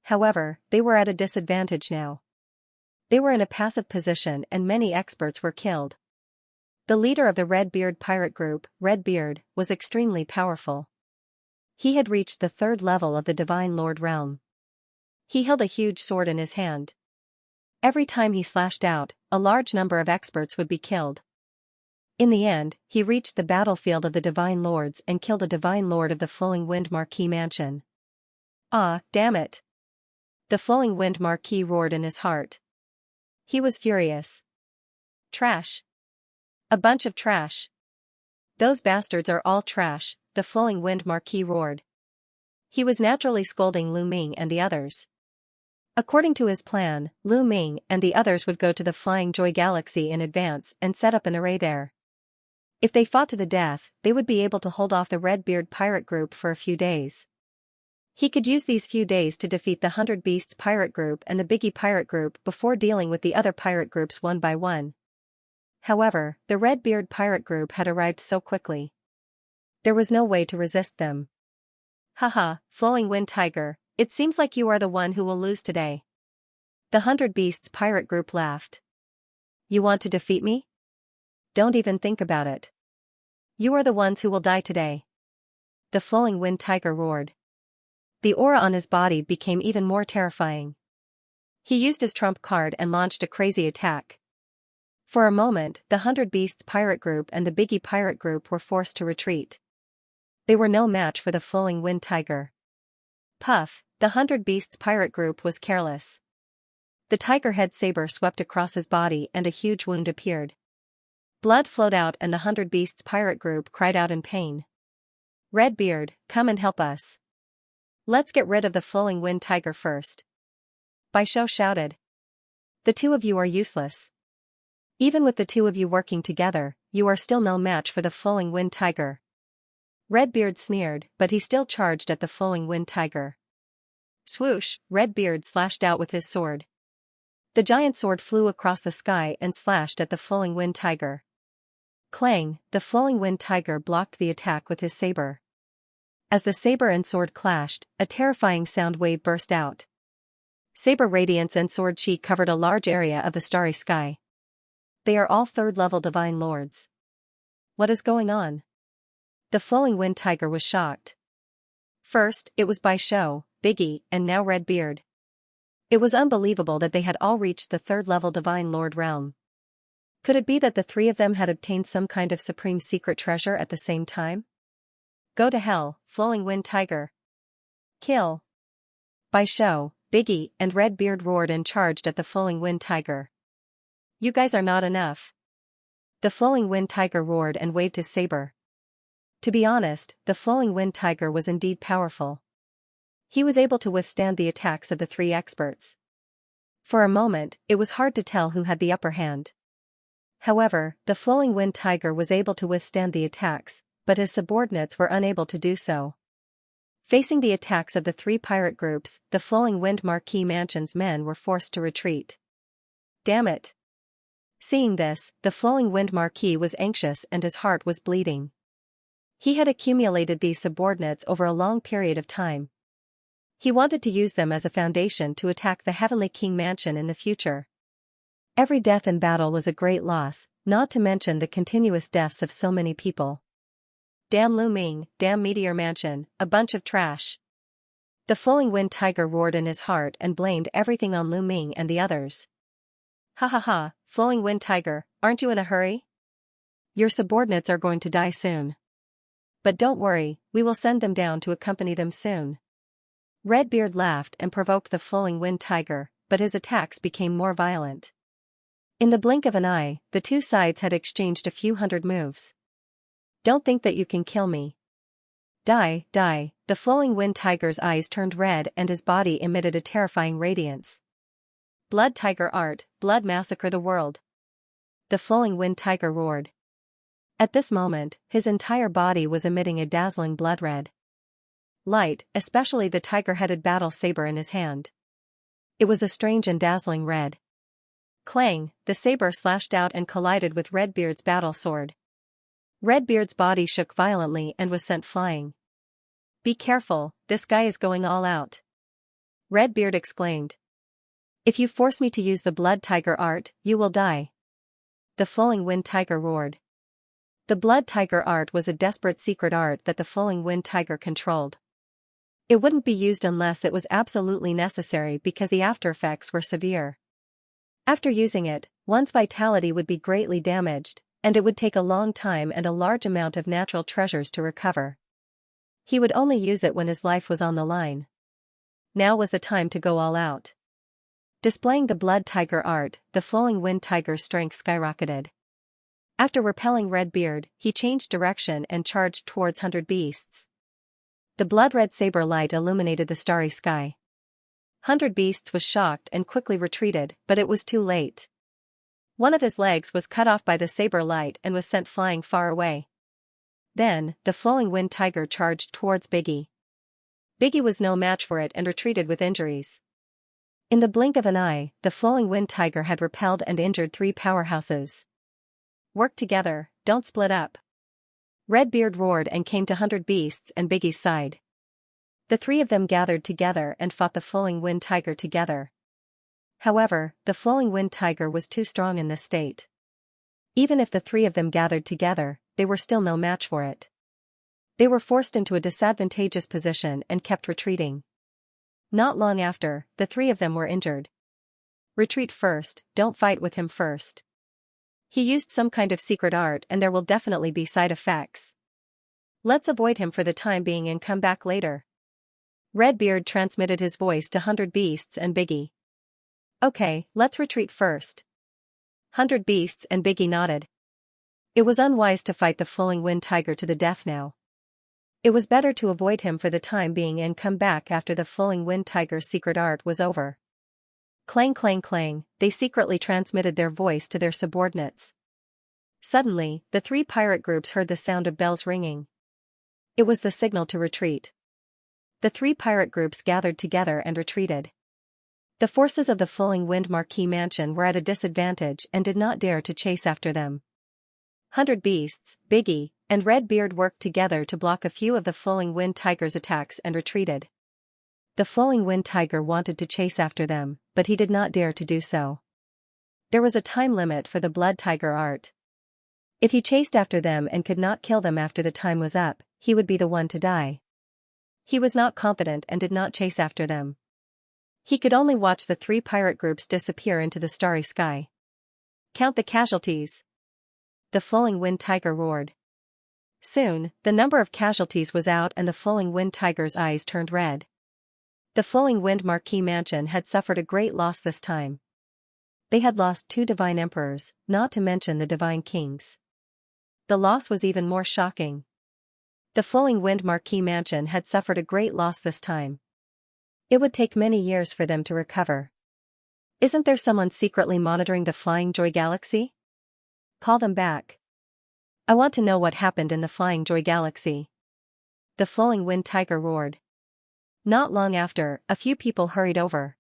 However, they were at a disadvantage now. They were in a passive position and many experts were killed. The leader of the Red-Beard Pirate Group, Red-Beard, was extremely powerful. He had reached the 3rd level of the Divine Lord realm. He held a huge sword in his hand. Every time he slashed out, a large number of experts would be killed. In the end, he reached the battlefield of the Divine Lords and killed a Divine Lord of the Flowing Wind Marquis Mansion. Ah, damn it! The Flowing Wind Marquis roared in his heart. He was furious. Trash. A bunch of trash. Those bastards are all trash, the Flowing Wind Marquis roared. He was naturally scolding Lu Ming and the others. According to his plan, Lu Ming and the others would go to the Flying Joy Galaxy in advance and set up an array there. If they fought to the death, they would be able to hold off the Red-Beard Pirate Group for a few days. He could use these few days to defeat the 100 Beasts Pirate Group and the Biggie Pirate Group before dealing with the other pirate groups one by one. However, the Red-Beard Pirate Group had arrived so quickly. There was no way to resist them. Haha, Flowing Wind Tiger, it seems like you are the one who will lose today. The 100 Beasts Pirate Group laughed. You want to defeat me? Don't even think about it. You are the ones who will die today. The Flowing Wind Tiger roared. The aura on his body became even more terrifying. He used his trump card and launched a crazy attack. For a moment, the 100 Beasts Pirate Group and the Biggie Pirate Group were forced to retreat. They were no match for the Flowing Wind Tiger. Puff, the 100 Beasts Pirate Group was careless. The tiger-head saber swept across his body and a huge wound appeared. Blood flowed out and the 100 Beasts Pirate Group cried out in pain. Red-Beard, come and help us. Let's get rid of the Flowing Wind Tiger first. Baisho shouted. The two of you are useless. Even with the two of you working together, you are still no match for the flowing wind tiger. Redbeard sneered, but he still charged at the flowing wind tiger. Swoosh, Redbeard slashed out with his sword. The giant sword flew across the sky and slashed at the flowing wind tiger. Clang, the flowing wind tiger blocked the attack with his saber. As the saber and sword clashed, a terrifying sound wave burst out. Saber radiance and sword chi covered a large area of the starry sky. They are all third-level divine lords. What is going on? The flowing wind tiger was shocked. First, it was Bai Shou, Biggie, and now Redbeard. It was unbelievable that they had all reached the third-level divine lord realm. Could it be that the three of them had obtained some kind of supreme secret treasure at the same time? Go to hell, flowing wind tiger. Kill. Bai Shou, Biggie, and Redbeard roared and charged at the flowing wind tiger. You guys are not enough. The flowing wind tiger roared and waved his saber. To be honest, the flowing wind tiger was indeed powerful. He was able to withstand the attacks of the three experts. For a moment, it was hard to tell who had the upper hand. However, the flowing wind tiger was able to withstand the attacks, but his subordinates were unable to do so. Facing the attacks of the three pirate groups, the flowing wind Marquis Mansion's men were forced to retreat. Damn it! Seeing this, the flowing wind Marquis was anxious and his heart was bleeding. He had accumulated these subordinates over a long period of time. He wanted to use them as a foundation to attack the Heavenly King Mansion in the future. Every death in battle was a great loss, not to mention the continuous deaths of so many people. Damn Lu Ming, damn Meteor Mansion, a bunch of trash. The flowing wind tiger roared in his heart and blamed everything on Lu Ming and the others. Ha ha ha, flowing wind tiger, aren't you in a hurry? Your subordinates are going to die soon. But don't worry, we will send them down to accompany them soon. Redbeard laughed and provoked the flowing wind tiger, but his attacks became more violent. In the blink of an eye, the two sides had exchanged a few hundred moves. Don't think that you can kill me. Die, die, the flowing wind tiger's eyes turned red and his body emitted a terrifying radiance. Blood tiger art, blood massacre the world. The flowing wind tiger roared. At this moment, his entire body was emitting a dazzling blood red light, especially the tiger-headed battle saber in his hand. It was a strange and dazzling red. Clang, the saber slashed out and collided with Redbeard's battle sword. Redbeard's body shook violently and was sent flying. Be careful, this guy is going all out. Redbeard exclaimed. If you force me to use the blood tiger art, you will die. The flowing wind tiger roared. The blood tiger art was a desperate secret art that the flowing wind tiger controlled. It wouldn't be used unless it was absolutely necessary because the aftereffects were severe. After using it, one's vitality would be greatly damaged, and it would take a long time and a large amount of natural treasures to recover. He would only use it when his life was on the line. Now was the time to go all out. Displaying the blood tiger art, the flowing wind tiger's strength skyrocketed. After repelling Redbeard, he changed direction and charged towards 100 beasts. The blood-red saber light illuminated the starry sky. 100 Beasts was shocked and quickly retreated, but it was too late. One of his legs was cut off by the saber light and was sent flying far away. Then, the flowing wind tiger charged towards Biggie. Biggie was no match for it and retreated with injuries. In the blink of an eye, the flowing wind tiger had repelled and injured 3 powerhouses. Work together, don't split up. Redbeard roared and came to 100 Beasts and Biggie's side. The 3 of them gathered together and fought the flowing wind tiger together. However, the flowing wind tiger was too strong in this state. Even if the 3 of them gathered together, they were still no match for it. They were forced into a disadvantageous position and kept retreating. Not long after, the 3 of them were injured. Retreat first, don't fight with him first. He used some kind of secret art and there will definitely be side effects. Let's avoid him for the time being and come back later. Redbeard transmitted his voice to 100 Beasts and Biggie. Okay, let's retreat first. 100 Beasts and Biggie nodded. It was unwise to fight the flowing wind tiger to the death now. It was better to avoid him for the time being and come back after the flowing wind tiger's secret art was over. Clang clang clang, they secretly transmitted their voice to their subordinates. Suddenly, the three pirate groups heard the sound of bells ringing. It was the signal to retreat. The three pirate groups gathered together and retreated. The forces of the Flowing Wind Marquis Mansion were at a disadvantage and did not dare to chase after them. 100 Beasts, Biggie, and Redbeard worked together to block a few of the Flowing Wind Tiger's attacks and retreated. The Flowing Wind Tiger wanted to chase after them, but he did not dare to do so. There was a time limit for the Blood Tiger art. If he chased after them and could not kill them after the time was up, he would be the one to die. He was not confident and did not chase after them. He could only watch the three pirate groups disappear into the starry sky. Count the casualties. The Flowing Wind Tiger roared. Soon, the number of casualties was out and the Flowing Wind Tiger's eyes turned red. The Flowing Wind Marquis Mansion had suffered a great loss this time. They had lost 2 divine emperors, not to mention the divine kings. The loss was even more shocking. The Flowing Wind Marquis Mansion had suffered a great loss this time. It would take many years for them to recover. Isn't there someone secretly monitoring the Flying Joy Galaxy? Call them back. I want to know what happened in the Flying Joy Galaxy. The Flowing Wind Tiger roared. Not long after, a few people hurried over.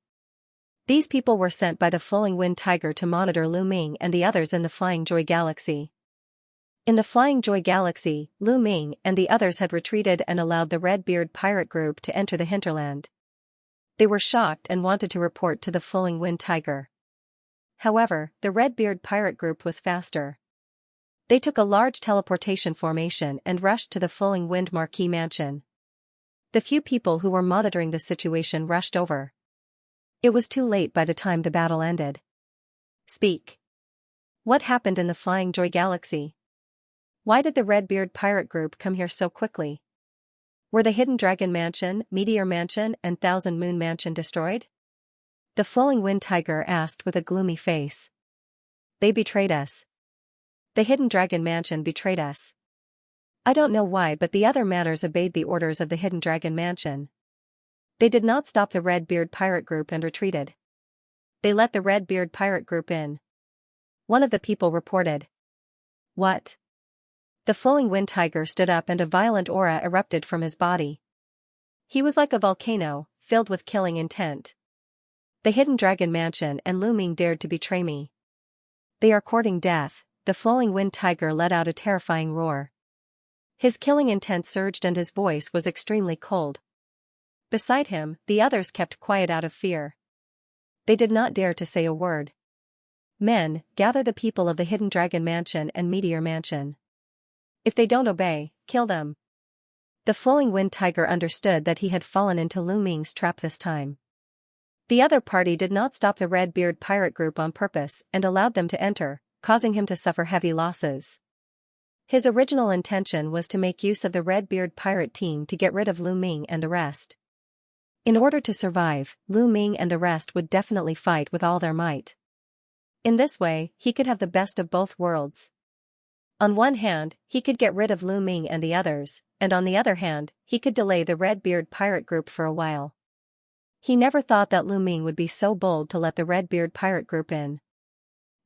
These people were sent by the Flowing Wind Tiger to monitor Lu Ming and the others in the Flying Joy Galaxy. In the Flying Joy Galaxy, Lu Ming and the others had retreated and allowed the Redbeard pirate group to enter the hinterland. They were shocked and wanted to report to the Flowing Wind Tiger. However, the Redbeard pirate group was faster. They took a large teleportation formation and rushed to the Flowing Wind Marquis Mansion. The few people who were monitoring the situation rushed over. It was too late by the time the battle ended. Speak. What happened in the Flying Joy Galaxy? Why did the Redbeard pirate group come here so quickly? Were the Hidden Dragon Mansion, Meteor Mansion, and Thousand Moon Mansion destroyed? The Flowing Wind Tiger asked with a gloomy face. They betrayed us. The Hidden Dragon Mansion betrayed us. I don't know why, but the other manors obeyed the orders of the Hidden Dragon Mansion. They did not stop the Redbeard pirate group and retreated. They let the Redbeard pirate group in. One of the people reported. What? The Flowing Wind Tiger stood up and a violent aura erupted from his body. He was like a volcano, filled with killing intent. The Hidden Dragon Mansion and Lu Ming dared to betray me. They are courting death. The Flowing Wind Tiger let out a terrifying roar. His killing intent surged and his voice was extremely cold. Beside him, the others kept quiet out of fear. They did not dare to say a word. Men, gather the people of the Hidden Dragon Mansion and Meteor Mansion. If they don't obey, kill them. The Flowing Wind Tiger understood that he had fallen into Lu Ming's trap this time. The other party did not stop the Redbeard pirate group on purpose and allowed them to enter, causing him to suffer heavy losses. His original intention was to make use of the Redbeard pirate team to get rid of Lu Ming and the rest. In order to survive, Lu Ming and the rest would definitely fight with all their might. In this way, he could have the best of both worlds. On one hand, he could get rid of Lu Ming and the others, and on the other hand, he could delay the Redbeard pirate group for a while. He never thought that Lu Ming would be so bold to let the Redbeard pirate group in.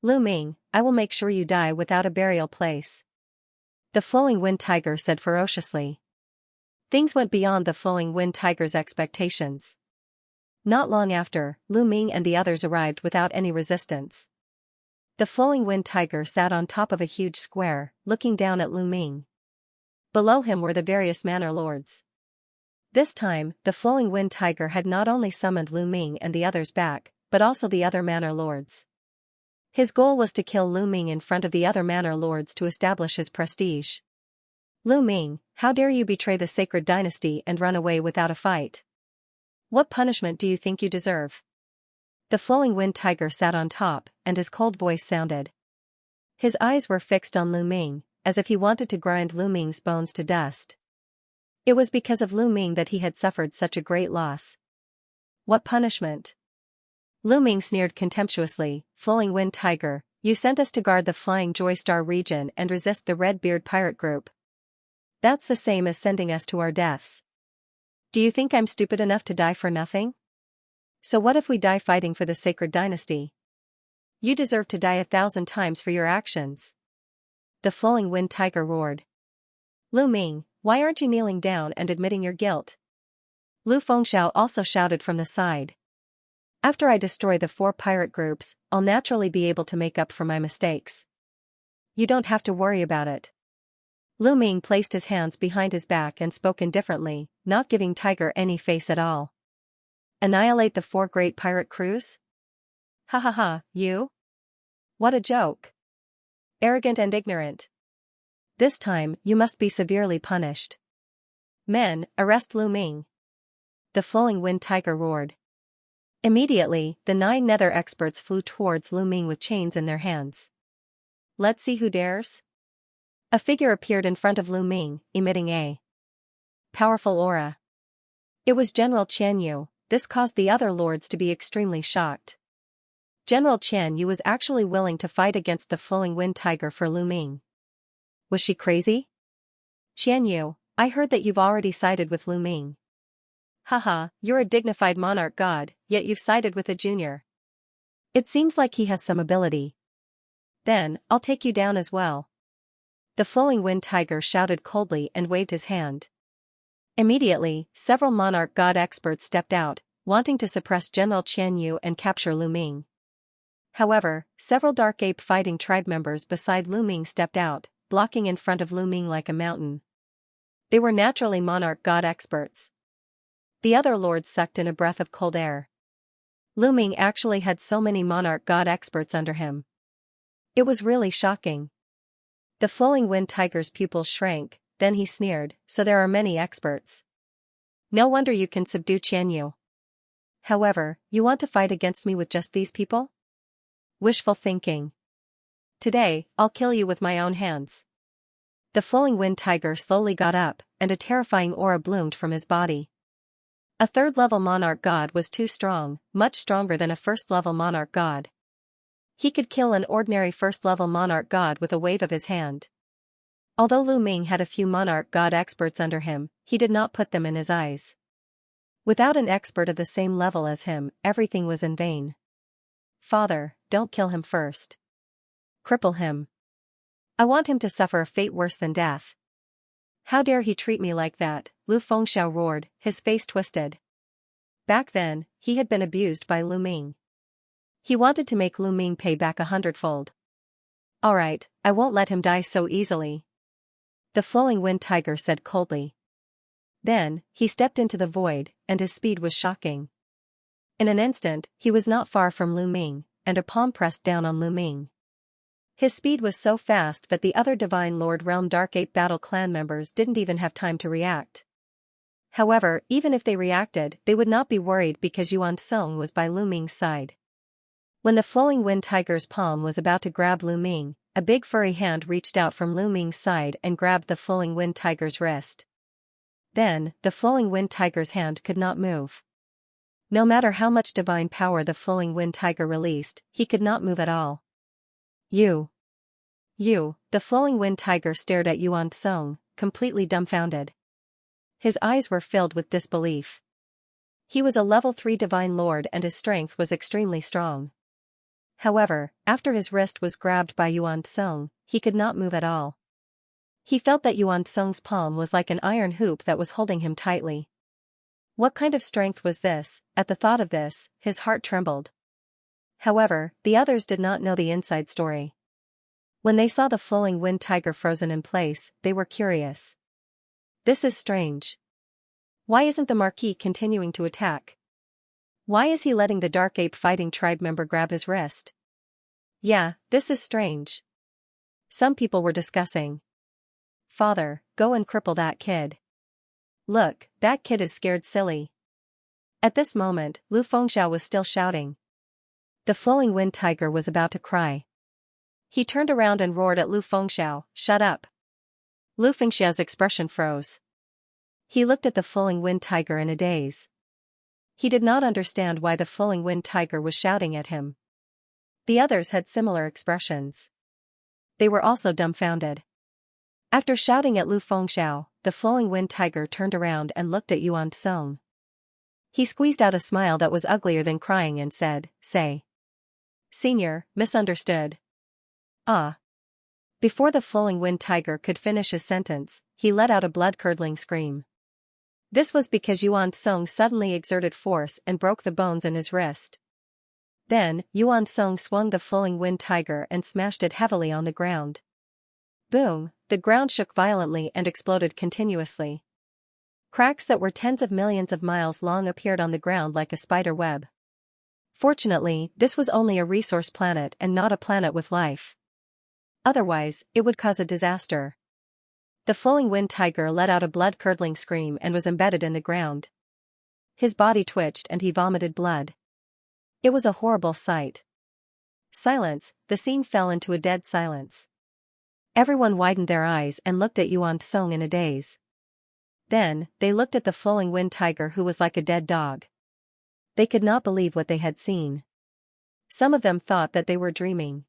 Lu Ming, I will make sure you die without a burial place. The Flowing Wind Tiger said ferociously. Things went beyond the Flowing Wind Tiger's expectations. Not long after, Lu Ming and the others arrived without any resistance. The Flowing Wind Tiger sat on top of a huge square, looking down at Lu Ming. Below him were the various manor lords. This time, the Flowing Wind Tiger had not only summoned Lu Ming and the others back, but also the other manor lords. His goal was to kill Lu Ming in front of the other manor lords to establish his prestige. Lu Ming, how dare you betray the sacred dynasty and run away without a fight? What punishment do you think you deserve? The Flowing Wind Tiger sat on top, and his cold voice sounded. His eyes were fixed on Lu Ming, as if he wanted to grind Lu Ming's bones to dust. It was because of Lu Ming that he had suffered such a great loss. What punishment? Lu Ming sneered contemptuously. Flowing Wind Tiger, you sent us to guard the Flying Joy Star region and resist the Redbeard pirate group. That's the same as sending us to our deaths. Do you think I'm stupid enough to die for nothing? So what if we die fighting for the sacred dynasty? You deserve to die 1,000 times for your actions. The flowing wind tiger roared. Lu Ming, why aren't you kneeling down and admitting your guilt? Lu Fengxiao also shouted from the side. After I destroy the 4 pirate groups, I'll naturally be able to make up for my mistakes. You don't have to worry about it. Lu Ming placed his hands behind his back and spoke indifferently, not giving Tiger any face at all. Annihilate the 4 great pirate crews? Ha ha ha, you? What a joke. Arrogant and ignorant. This time, you must be severely punished. Men, arrest Lu Ming. The flowing wind tiger roared. Immediately, the 9 nether experts flew towards Lu Ming with chains in their hands. Let's see who dares. A figure appeared in front of Lu Ming, emitting a powerful aura. It was General Xianxia. This caused the other lords to be extremely shocked. General Xianxia was actually willing to fight against the flowing wind tiger for Lu Ming. Was she crazy? Xianxia, I heard that you've already sided with Lu Ming. Haha, you're a dignified monarch god, yet you've sided with a junior. It seems like he has some ability. Then, I'll take you down as well. The flowing wind tiger shouted coldly and waved his hand. Immediately, several monarch god experts stepped out, wanting to suppress General Xianxia and capture Lu Ming. However, several dark ape fighting tribe members beside Lu Ming stepped out, blocking in front of Lu Ming like a mountain. They were naturally monarch god experts. The other lords sucked in a breath of cold air. Lu Ming actually had so many monarch god experts under him. It was really shocking. The flowing wind tiger's pupils shrank, then he sneered, so there are many experts. No wonder you can subdue Qianyu. However, you want to fight against me with just these people? Wishful thinking. Today, I'll kill you with my own hands. The flowing wind tiger slowly got up, and a terrifying aura bloomed from his body. A 3rd-level monarch god was too strong, much stronger than a 1st-level monarch god. He could kill an ordinary 1st-level monarch god with a wave of his hand. Although Lu Ming had a few monarch god experts under him, he did not put them in his eyes. Without an expert of the same level as him, everything was in vain. Father, don't kill him first. Cripple him. I want him to suffer a fate worse than death. How dare he treat me like that, Lu Fengxiao roared, his face twisted. Back then, he had been abused by Lu Ming. He wanted to make Lu Ming pay back 100-fold. Alright, I won't let him die so easily. The flowing wind tiger said coldly. Then, he stepped into the void, and his speed was shocking. In an instant, he was not far from Lu Ming, and a palm pressed down on Lu Ming. His speed was so fast that the other Divine Lord Realm Dark Ape Battle Clan members didn't even have time to react. However, even if they reacted, they would not be worried because Yuan Song was by Lu Ming's side. When the flowing wind tiger's palm was about to grab Lu Ming, a big furry hand reached out from Lu Ming's side and grabbed the flowing wind tiger's wrist. Then, the flowing wind tiger's hand could not move. No matter how much divine power the flowing wind tiger released, he could not move at all. You, the flowing wind tiger stared at Yuan Song, completely dumbfounded. His eyes were filled with disbelief. He was a level 3 divine lord and his strength was extremely strong. However, after his wrist was grabbed by Yuan Song, he could not move at all. He felt that Yuan Song's palm was like an iron hoop that was holding him tightly. What kind of strength was this? At the thought of this, his heart trembled. However, the others did not know the inside story. When they saw the flowing wind tiger frozen in place, they were curious. This is strange. Why isn't the Marquis continuing to attack? Why is he letting the Dark Ape fighting tribe member grab his wrist? Yeah, this is strange. Some people were discussing. Father, go and cripple that kid. Look, that kid is scared silly. At this moment, Lu Fengxiao was still shouting. The flowing wind tiger was about to cry. He turned around and roared at Lu Fengxiao, shut up. Lu Fengxiao's expression froze. He looked at the flowing wind tiger in a daze. He did not understand why the flowing wind tiger was shouting at him. The others had similar expressions. They were also dumbfounded. After shouting at Lu Fengxiao, the flowing wind tiger turned around and looked at Yuan Song. He squeezed out a smile that was uglier than crying and said, "Say. Senior, misunderstood." Ah. Before the flowing wind tiger could finish his sentence, he let out a blood-curdling scream. This was because Yuan Song suddenly exerted force and broke the bones in his wrist. Then, Yuan Song swung the flowing wind tiger and smashed it heavily on the ground. Boom, the ground shook violently and exploded continuously. Cracks that were tens of millions of miles long appeared on the ground like a spider web. Fortunately, this was only a resource planet and not a planet with life. Otherwise, it would cause a disaster. The flowing wind tiger let out a blood-curdling scream and was embedded in the ground. His body twitched and he vomited blood. It was a horrible sight. Silence, the scene fell into a dead silence. Everyone widened their eyes and looked at Yuan Song in a daze. Then, they looked at the flowing wind tiger who was like a dead dog. They could not believe what they had seen. Some of them thought that they were dreaming.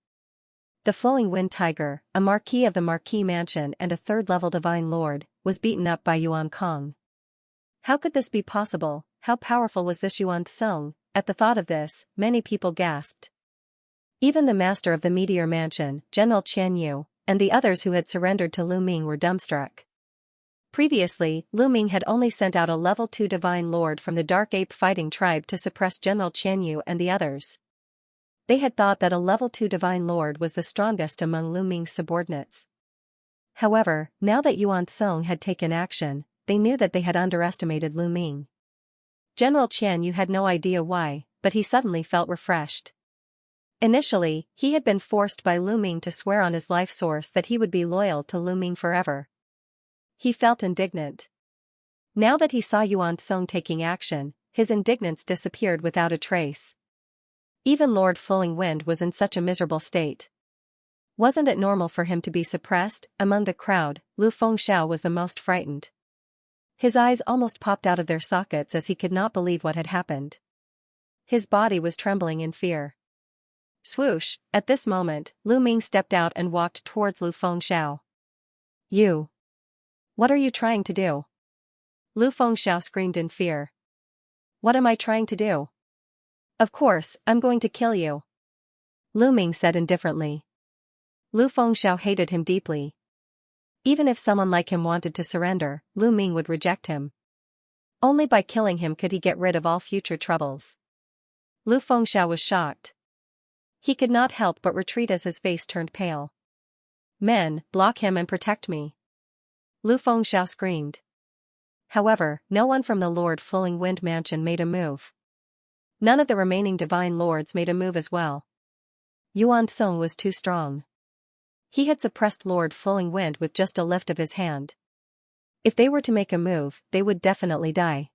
The flowing wind tiger, a marquis of the Marquis Mansion and a third-level divine lord, was beaten up by Yuan Kong. How could this be possible? How powerful was this Yuan Song? At the thought of this, many people gasped. Even the master of the Meteor Mansion, General Xianxia, and the others who had surrendered to Lu Ming were dumbstruck. Previously, Lu Ming had only sent out a level 2 divine lord from the Dark Ape fighting tribe to suppress General Xianxia and the others. They had thought that a level 2 divine lord was the strongest among Lu Ming's subordinates. However, now that Yuan Song had taken action, they knew that they had underestimated Lu Ming. General Qianyu had no idea why, but he suddenly felt refreshed. Initially, he had been forced by Lu Ming to swear on his life source that he would be loyal to Lu Ming forever. He felt indignant. Now that he saw Yuan Song taking action, his indignance disappeared without a trace. Even Lord Flowing Wind was in such a miserable state. Wasn't it normal for him to be suppressed? Among the crowd, Lu Fengxiao was the most frightened. His eyes almost popped out of their sockets as he could not believe what had happened. His body was trembling in fear. Swoosh, at this moment, Lu Ming stepped out and walked towards Lu Fengxiao. "You! What are you trying to do?" Lu Fengxiao screamed in fear. "What am I trying to do? Of course, I'm going to kill you," Lu Ming said indifferently. Lu Fengxiao hated him deeply. Even if someone like him wanted to surrender, Lu Ming would reject him. Only by killing him could he get rid of all future troubles. Lu Fengxiao was shocked. He could not help but retreat as his face turned pale. "Men, block him and protect me," Lu Fengxiao screamed. However, no one from the Lord Flowing Wind Mansion made a move. None of the remaining divine lords made a move as well. Yuan Song was too strong. He had suppressed Lord Flowing Wind with just a lift of his hand. If they were to make a move, they would definitely die.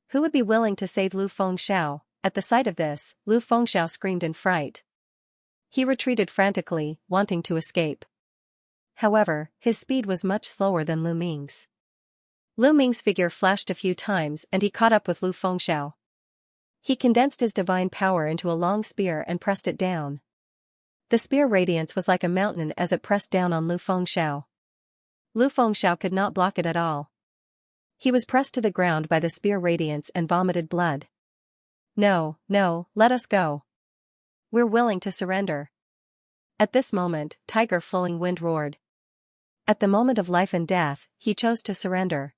Who would be willing to save Lu Fengxiao? At the sight of this, Lu Fengxiao screamed in fright. He retreated frantically, wanting to escape. However, his speed was much slower than Lu Ming's. Lu Ming's figure flashed a few times and he caught up with Lu Fengxiao. He condensed his divine power into a long spear and pressed it down. The spear radiance was like a mountain as it pressed down on Lu Fengxiao. Lu Fengxiao could not block it at all. He was pressed to the ground by the spear radiance and vomited blood. "No, no, let us go. We're willing to surrender." At this moment, Tiger Flowing Wind roared. At the moment of life and death, he chose to surrender.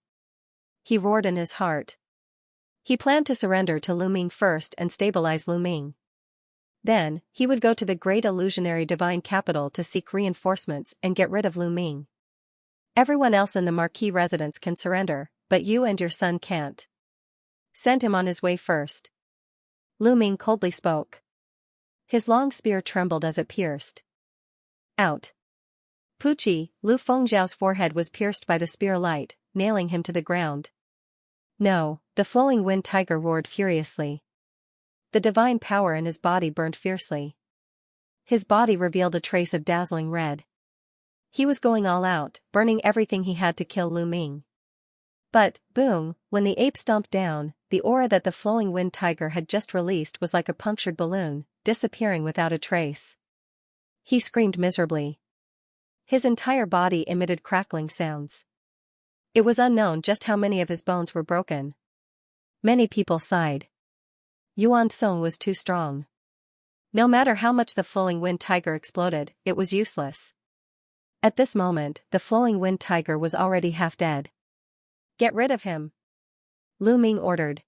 He roared in his heart. He planned to surrender to Lu Ming first and stabilize Lu Ming. Then, he would go to the great illusionary divine capital to seek reinforcements and get rid of Lu Ming. "Everyone else in the Marquis residence can surrender, but you and your son can't. Send him on his way first," Lu Ming coldly spoke. His long spear trembled as it pierced. Out. Pucci, Lu Fengxiao's forehead was pierced by the spear light, nailing him to the ground. "No," the flowing wind tiger roared furiously. The divine power in his body burned fiercely. His body revealed a trace of dazzling red. He was going all out, burning everything he had to kill Lu Ming. But, boom, when the ape stomped down, the aura that the flowing wind tiger had just released was like a punctured balloon, disappearing without a trace. He screamed miserably. His entire body emitted crackling sounds. It was unknown just how many of his bones were broken. Many people sighed. Yuan Song was too strong. No matter how much the flowing wind tiger exploded, it was useless. At this moment, the flowing wind tiger was already half dead. Get rid of him, Lu Ming ordered.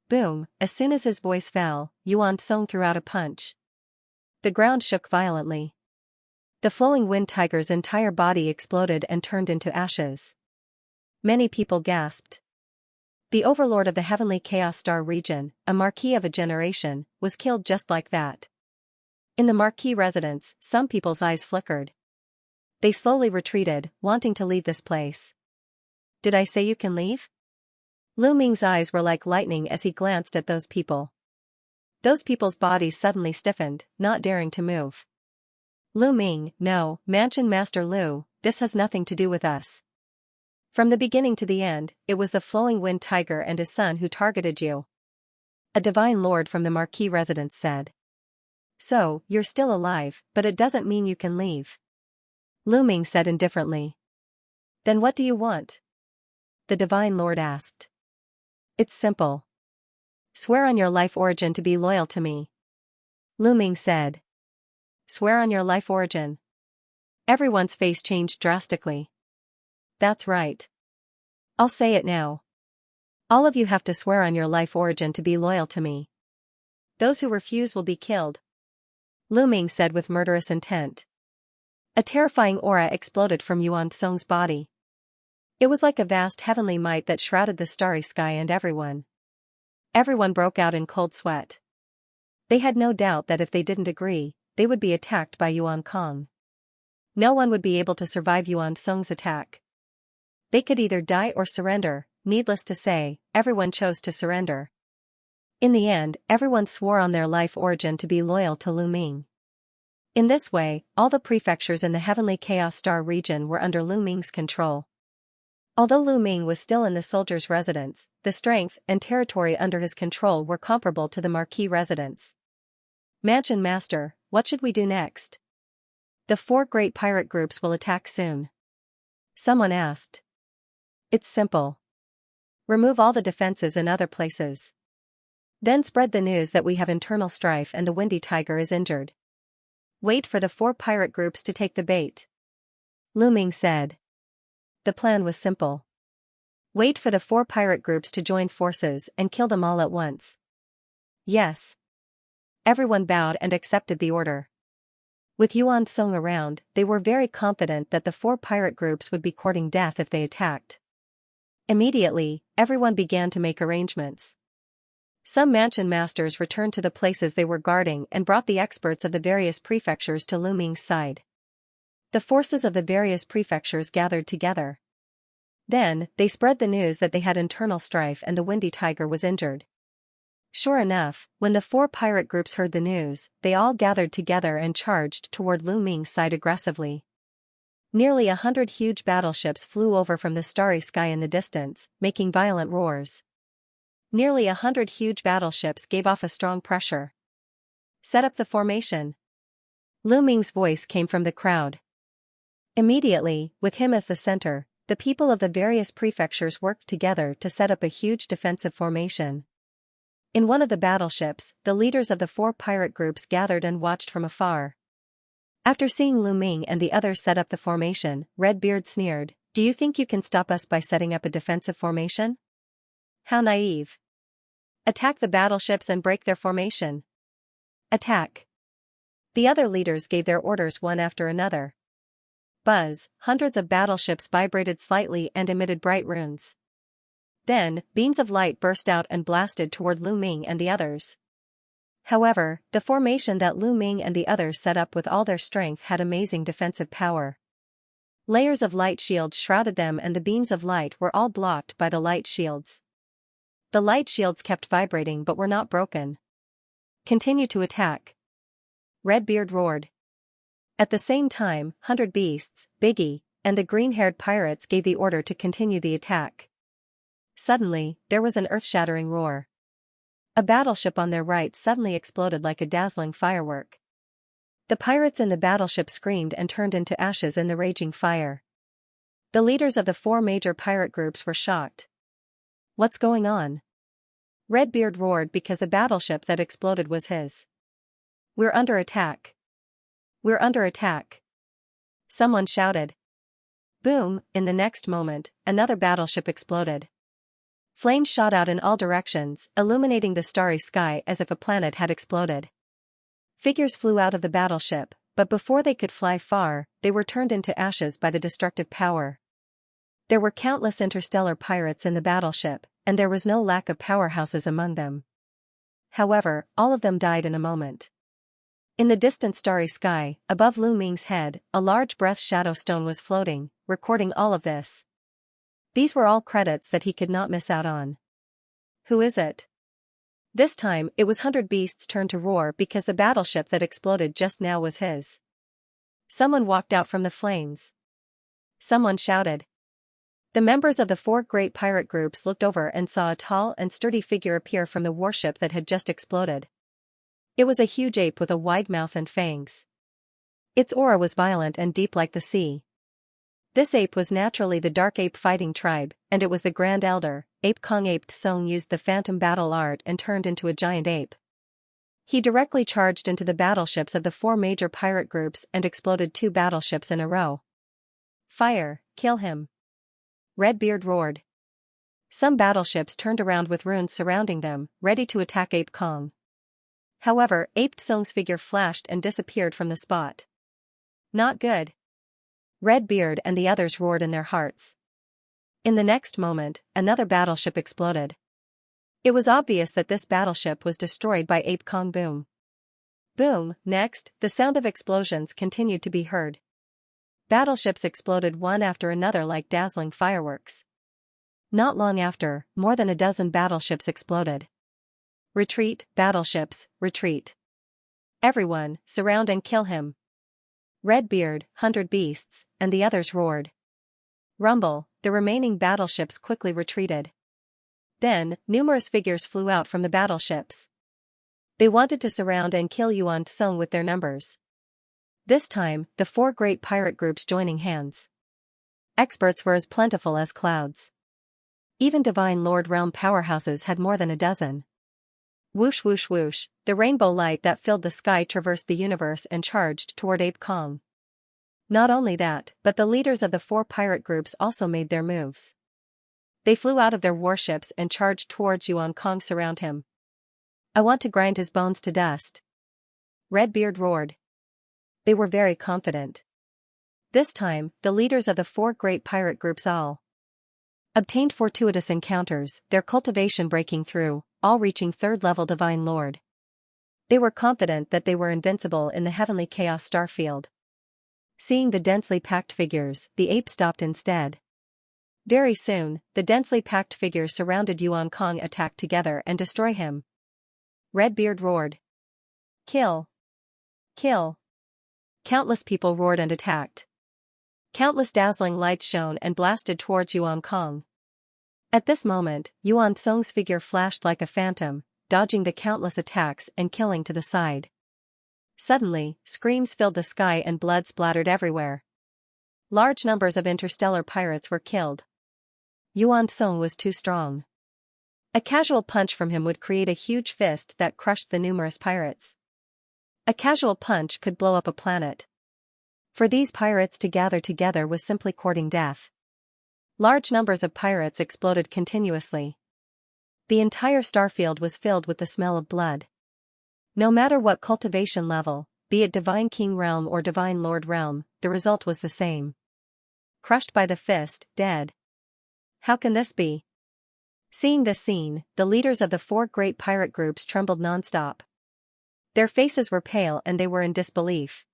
Boom, as soon as his voice fell, Yuan Song threw out a punch. The ground shook violently. The flowing wind tiger's entire body exploded and turned into ashes. Many people gasped. The overlord of the heavenly Chaos Star region, a marquis of a generation, was killed just like that. In the marquis residence, some people's eyes flickered. They slowly retreated, wanting to leave this place. Did I say you can leave? Lu Ming's eyes were like lightning as he glanced at those people. Those people's bodies suddenly stiffened, not daring to move. Lu Ming, no, Mansion Master Lu, this has nothing to do with us. From the beginning to the end, it was the flowing wind tiger and his son who targeted you. A divine lord from the marquis residence said. So, you're still alive, but it doesn't mean you can leave. Lu Ming said indifferently. Then what do you want? The divine lord asked. It's simple. Swear on your life origin to be loyal to me. Lu Ming said. Swear on your life origin. Everyone's face changed drastically. That's right. I'll say it now. All of you have to swear on your life origin to be loyal to me. Those who refuse will be killed. Lu Ming said with murderous intent. A terrifying aura exploded from Yuan Song's body. It was like a vast heavenly might that shrouded the starry sky and everyone. Everyone broke out in cold sweat. They had no doubt that if they didn't agree, they would be attacked by Yuan Kong. No one would be able to survive Yuan Song's attack. They could either die or surrender. Needless to say, everyone chose to surrender. In the end, everyone swore on their life origin to be loyal to Lu Ming. In this way, all the prefectures in the heavenly Chaos Star region were under Lu Ming's control. Although Lu Ming was still in the soldier's residence, the strength and territory under his control were comparable to the marquis residence. Mansion Master, what should we do next? The 4 great pirate groups will attack soon. Someone asked. It's simple. Remove all the defenses in other places. Then spread the news that we have internal strife and the Windy Tiger is injured. Wait for the 4 pirate groups to take the bait. Lu Ming said. The plan was simple. Wait for the 4 pirate groups to join forces and kill them all at once. Yes. Everyone bowed and accepted the order. With Yuan Song around, they were very confident that the 4 pirate groups would be courting death if they attacked. Immediately, everyone began to make arrangements. Some mansion masters returned to the places they were guarding and brought the experts of the various prefectures to Lu Ming's side. The forces of the various prefectures gathered together. Then, they spread the news that they had internal strife and the Windy Tiger was injured. Sure enough, when the 4 pirate groups heard the news, they all gathered together and charged toward Lu Ming's side aggressively. Nearly 100 huge battleships flew over from the starry sky in the distance, making violent roars. Nearly 100 huge battleships gave off a strong pressure. Set up the formation. Lu Ming's voice came from the crowd. Immediately, with him as the center, the people of the various prefectures worked together to set up a huge defensive formation. In one of the battleships, the leaders of the 4 pirate groups gathered and watched from afar. After seeing Lu Ming and the others set up the formation, Redbeard sneered, "Do you think you can stop us by setting up a defensive formation? How naive. Attack the battleships and break their formation. Attack." The other leaders gave their orders one after another. Buzz, hundreds of battleships vibrated slightly and emitted bright runes. Then, beams of light burst out and blasted toward Lu Ming and the others. However, the formation that Lu Ming and the others set up with all their strength had amazing defensive power. Layers of light shields shrouded them and the beams of light were all blocked by the light shields. The light shields kept vibrating but were not broken. Continue to attack. Redbeard roared. At the same time, 100 Beasts, Biggie, and the green-haired pirates gave the order to continue the attack. Suddenly, there was an earth-shattering roar. A battleship on their right suddenly exploded like a dazzling firework. The pirates in the battleship screamed and turned into ashes in the raging fire. The leaders of the 4 major pirate groups were shocked. What's going on? Redbeard roared because the battleship that exploded was his. "We're under attack! We're under attack!" someone shouted. Boom! In the next moment, another battleship exploded. Flames shot out in all directions, illuminating the starry sky as if a planet had exploded. Figures flew out of the battleship, but before they could fly far, they were turned into ashes by the destructive power. There were countless interstellar pirates in the battleship, and there was no lack of powerhouses among them. However, all of them died in a moment. In the distant starry sky, above Lu Ming's head, a large breath shadow stone was floating, recording all of this. These were all credits that he could not miss out on. Who is it? This time, it was 100 Beast's turn to roar because the battleship that exploded just now was his. Someone walked out from the flames. Someone shouted. The members of the 4 great pirate groups looked over and saw a tall and sturdy figure appear from the warship that had just exploded. It was a huge ape with a wide mouth and fangs. Its aura was violent and deep like the sea. This ape was naturally the Dark Ape fighting tribe, and it was the Grand Elder. Ape Kong Ape Tsong used the phantom battle art and turned into a giant ape. He directly charged into the battleships of the 4 major pirate groups and exploded 2 battleships in a row. Fire, kill him! Redbeard roared. Some battleships turned around with runes surrounding them, ready to attack Ape Kong. However, Ape Tsong's figure flashed and disappeared from the spot. Not good. Redbeard and the others roared in their hearts. In the next moment, another battleship exploded. It was obvious that this battleship was destroyed by Ape Kong. Boom. Boom. Next, the sound of explosions continued to be heard. Battleships exploded one after another like dazzling fireworks. Not long after, more than a dozen battleships exploded. Retreat, battleships, retreat. Everyone, surround and kill him. Redbeard, 100 Beasts, and the others roared. Rumble, the remaining battleships quickly retreated. Then, numerous figures flew out from the battleships. They wanted to surround and kill Yuan Tsong with their numbers. This time, the 4 great pirate groups joining hands. Experts were as plentiful as clouds. Even Divine Lord realm powerhouses had more than a dozen. Whoosh whoosh whoosh, the rainbow light that filled the sky traversed the universe and charged toward Ape Kong. Not only that, but the leaders of the 4 pirate groups also made their moves. They flew out of their warships and charged towards Yuan Kong. Surround him. I want to grind his bones to dust. Redbeard roared. They were very confident. This time, the leaders of the 4 great pirate groups all obtained fortuitous encounters, their cultivation breaking through, all reaching 3rd level Divine Lord. They were confident that they were invincible in the heavenly chaos starfield. Seeing the densely packed figures, the ape stopped instead. Very soon, the densely packed figures surrounded Yuan Kong, attacked together and destroy him. Redbeard roared. Kill! Kill! Countless people roared and attacked. Countless dazzling lights shone and blasted towards Yuan Kong. At this moment, Yuan Tsong's figure flashed like a phantom, dodging the countless attacks and killing to the side. Suddenly, screams filled the sky and blood splattered everywhere. Large numbers of interstellar pirates were killed. Yuan Tsong was too strong. A casual punch from him would create a huge fist that crushed the numerous pirates. A casual punch could blow up a planet. For these pirates to gather together was simply courting death. Large numbers of pirates exploded continuously. The entire starfield was filled with the smell of blood. No matter what cultivation level, be it Divine King realm or Divine Lord realm, the result was the same. Crushed by the fist, dead. How can this be? Seeing this scene, the leaders of the 4 great pirate groups trembled nonstop. Their faces were pale and they were in disbelief.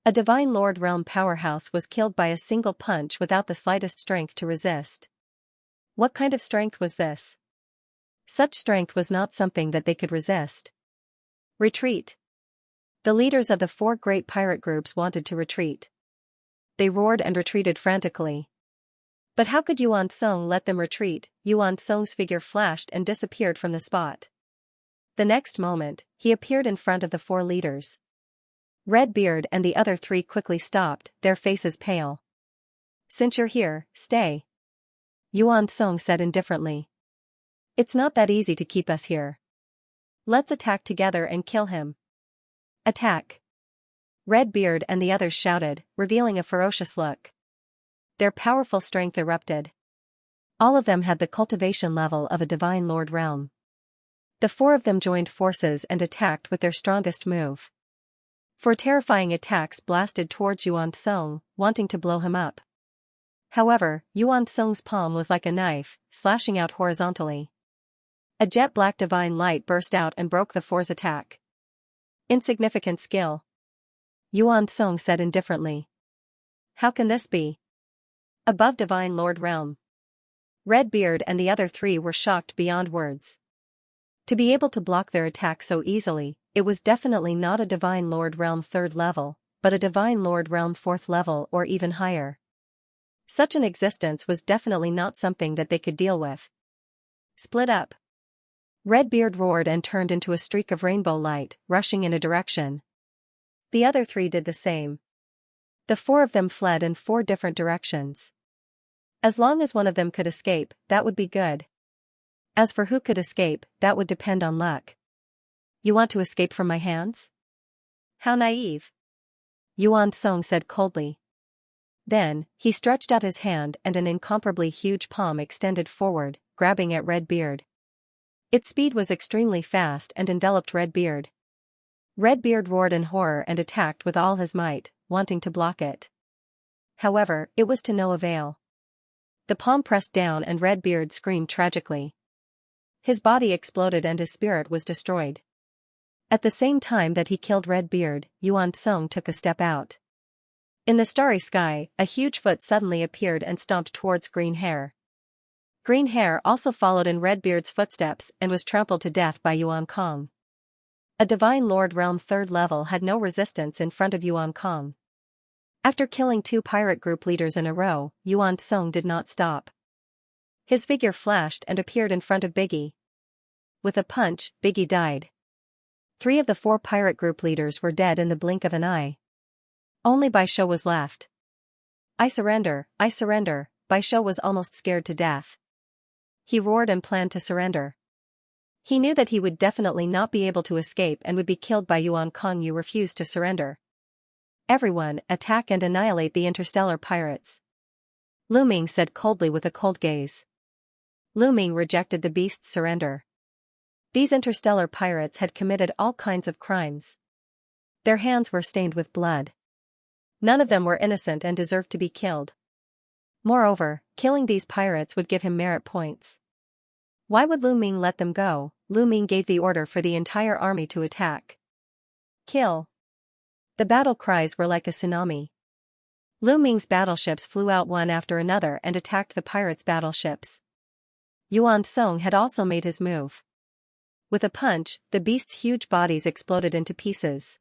A Divine Lord realm powerhouse was killed by a single punch without the slightest strength to resist. What kind of strength was this? Such strength was not something that they could resist. Retreat! The leaders of the 4 great pirate groups wanted to retreat. They roared and retreated frantically. But how could Yuan Tsong let them retreat? Yuan Tsong's figure flashed and disappeared from the spot. The next moment, he appeared in front of the 4 leaders. Redbeard and the other 3 quickly stopped, their faces pale. Since you're here, stay. Yuan Tsong said indifferently. It's not that easy to keep us here. Let's attack together and kill him. Attack! Redbeard and the others shouted, revealing a ferocious look. Their powerful strength erupted. All of them had the cultivation level of a divine lord realm. The four of them joined forces and attacked with their strongest move. Four terrifying attacks blasted towards Yuan Song, wanting to blow him up. However, Yuan Song's palm was like a knife, slashing out horizontally. A jet-black divine light burst out and broke the four's attack. Insignificant skill. Yuan Song said indifferently. How can this be? Above divine lord realm. Redbeard and the other three were shocked beyond words. To be able to block their attack so easily, it was definitely not a divine lord realm 3rd level, but a divine lord realm 4th level or even higher. Such an existence was definitely not something that they could deal with. Split up. Redbeard roared and turned into a streak of rainbow light, rushing in a direction. The other three did the same. The four of them fled in 4 different directions. As long as one of them could escape, that would be good. As for who could escape, that would depend on luck. You want to escape from my hands? How naive. Yuan Song said coldly. Then, he stretched out his hand and an incomparably huge palm extended forward, grabbing at Redbeard. Its speed was extremely fast and enveloped Redbeard. Redbeard roared in horror and attacked with all his might, wanting to block it. However, it was to no avail. The palm pressed down and Redbeard screamed tragically. His body exploded and his spirit was destroyed. At the same time that he killed Redbeard, Yuan Song took a step out. In the starry sky, a huge foot suddenly appeared and stomped towards Green Hair. Green Hair also followed in Redbeard's footsteps and was trampled to death by Yuan Kong. A Divine Lord Realm 3rd level had no resistance in front of Yuan Kong. After killing 2 pirate group leaders in a row, Yuan Song did not stop. His figure flashed and appeared in front of Biggie. With a punch, Biggie died. 3 of the 4 pirate group leaders were dead in the blink of an eye. Only Bai Shou was left. I surrender, I surrender. Bai Shou was almost scared to death. He roared and planned to surrender. He knew that he would definitely not be able to escape and would be killed by Yuan Kong. You refused to surrender. Everyone, attack and annihilate the interstellar pirates. Lu Ming said coldly with a cold gaze. Lu Ming rejected the beast's surrender. These interstellar pirates had committed all kinds of crimes. Their hands were stained with blood. None of them were innocent and deserved to be killed. Moreover, killing these pirates would give him merit points. Why would Lu Ming let them go? Lu Ming gave the order for the entire army to attack. Kill. The battle cries were like a tsunami. Lu Ming's battleships flew out one after another and attacked the pirates' battleships. Yuan Song had also made his move. With a punch, the beast's huge bodies exploded into pieces.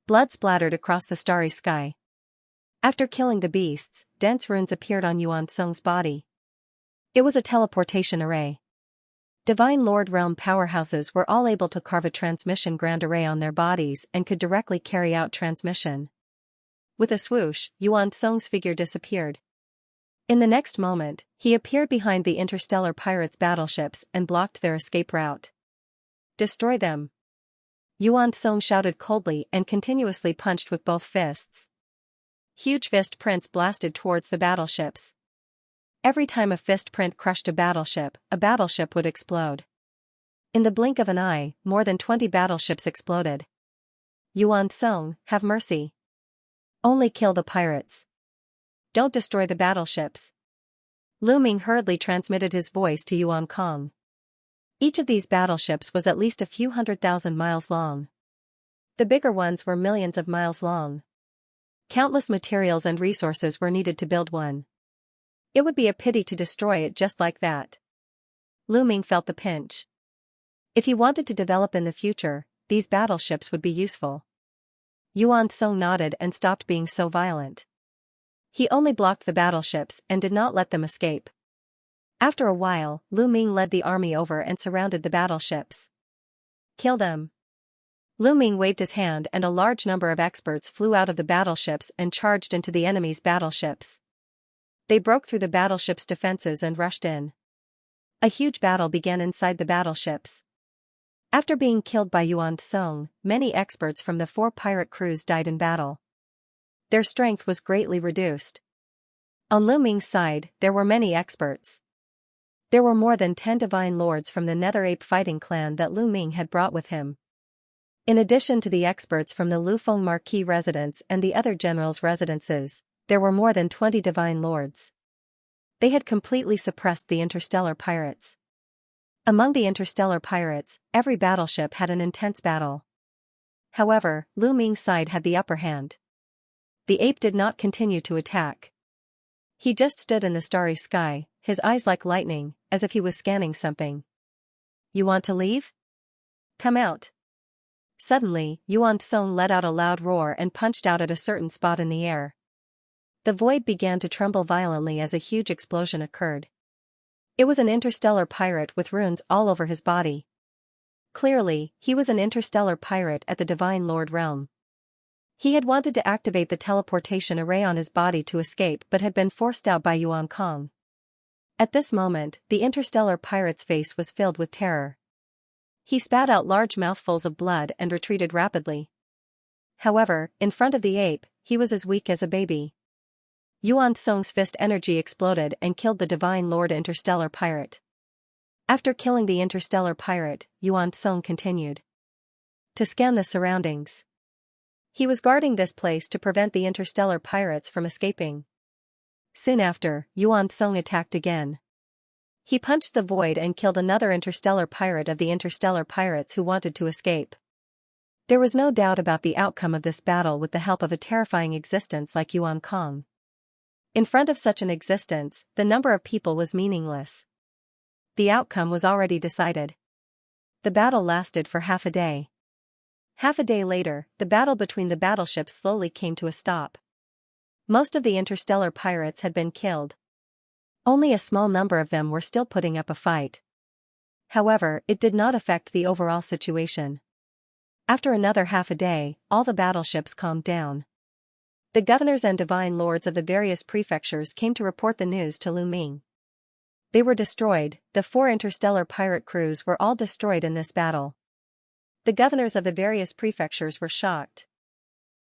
Blood splattered across the starry sky. After killing the beasts, dense runes appeared on Yuan Song's body. It was a teleportation array. Divine Lord Realm powerhouses were all able to carve a transmission grand array on their bodies and could directly carry out transmission. With a swoosh, Yuan Song's figure disappeared. In the next moment, he appeared behind the interstellar pirates' battleships and blocked their escape route. Destroy them. Yuan Song shouted coldly and continuously punched with both fists. Huge fist prints blasted towards the battleships. Every time a fist print crushed a battleship would explode. In the blink of an eye, more than 20 battleships exploded. Yuan Song, have mercy. Only kill the pirates. Don't destroy the battleships. Lu Ming hurriedly transmitted his voice to Yuan Kong. Each of these battleships was at least a few 100,000 miles long. The bigger ones were millions of miles long. Countless materials and resources were needed to build one. It would be a pity to destroy it just like that. Lu Ming felt the pinch. If he wanted to develop in the future, these battleships would be useful. Yuan Song nodded and stopped being so violent. He only blocked the battleships and did not let them escape. After a while, Lu Ming led the army over and surrounded the battleships. Kill them. Lu Ming waved his hand and a large number of experts flew out of the battleships and charged into the enemy's battleships. They broke through the battleship's defenses and rushed in. A huge battle began inside the battleships. After being killed by Yuan Song, many experts from the 4 pirate crews died in battle. Their strength was greatly reduced. On Lu Ming's side, there were many experts. There were more than 10 divine lords from the Nether Ape fighting clan that Lu Ming had brought with him. In addition to the experts from the Lufeng Marquis residence and the other generals' residences, there were more than 20 divine lords. They had completely suppressed the interstellar pirates. Among the interstellar pirates, every battleship had an intense battle. However, Lu Ming's side had the upper hand. The ape did not continue to attack. He just stood in the starry sky, his eyes like lightning, as if he was scanning something. "You want to leave? Come out." Suddenly, Yuan Song let out a loud roar and punched out at a certain spot in the air. The void began to tremble violently as a huge explosion occurred. It was an interstellar pirate with runes all over his body. Clearly, he was an interstellar pirate at the Divine Lord realm. He had wanted to activate the teleportation array on his body to escape but had been forced out by Yuan Kong. At this moment, the interstellar pirate's face was filled with terror. He spat out large mouthfuls of blood and retreated rapidly. However, in front of the ape, he was as weak as a baby. Yuan Song's fist energy exploded and killed the Divine Lord interstellar pirate. After killing the interstellar pirate, Yuan Song continued to scan the surroundings. He was guarding this place to prevent the interstellar pirates from escaping. Soon after, Yuan Song attacked again. He punched the void and killed another interstellar pirate of the interstellar pirates who wanted to escape. There was no doubt about the outcome of this battle with the help of a terrifying existence like Yuan Kong. In front of such an existence, the number of people was meaningless. The outcome was already decided. The battle lasted for half a day. Half a day later, the battle between the battleships slowly came to a stop. Most of the interstellar pirates had been killed. Only a small number of them were still putting up a fight. However, it did not affect the overall situation. After another half a day, all the battleships calmed down. The governors and divine lords of the various prefectures came to report the news to Lu Ming. They were destroyed. The 4 interstellar pirate crews were all destroyed in this battle. The governors of the various prefectures were shocked.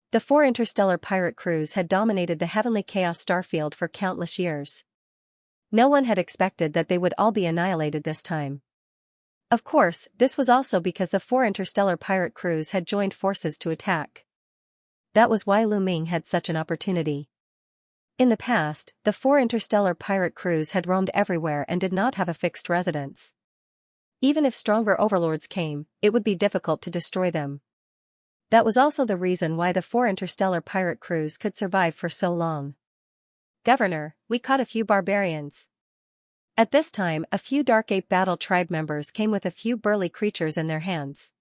The 4 interstellar pirate crews had dominated the heavenly chaos starfield for countless years. No one had expected that they would all be annihilated this time. Of course, this was also because the 4 interstellar pirate crews had joined forces to attack. That was why Lu Ming had such an opportunity. In the past, the 4 interstellar pirate crews had roamed everywhere and did not have a fixed residence. Even if stronger overlords came, it would be difficult to destroy them. That was also the reason why the 4 interstellar pirate crews could survive for so long. "Governor, we caught a few barbarians." At this time, a few Dark Ape Battle Tribe members came with a few burly creatures in their hands.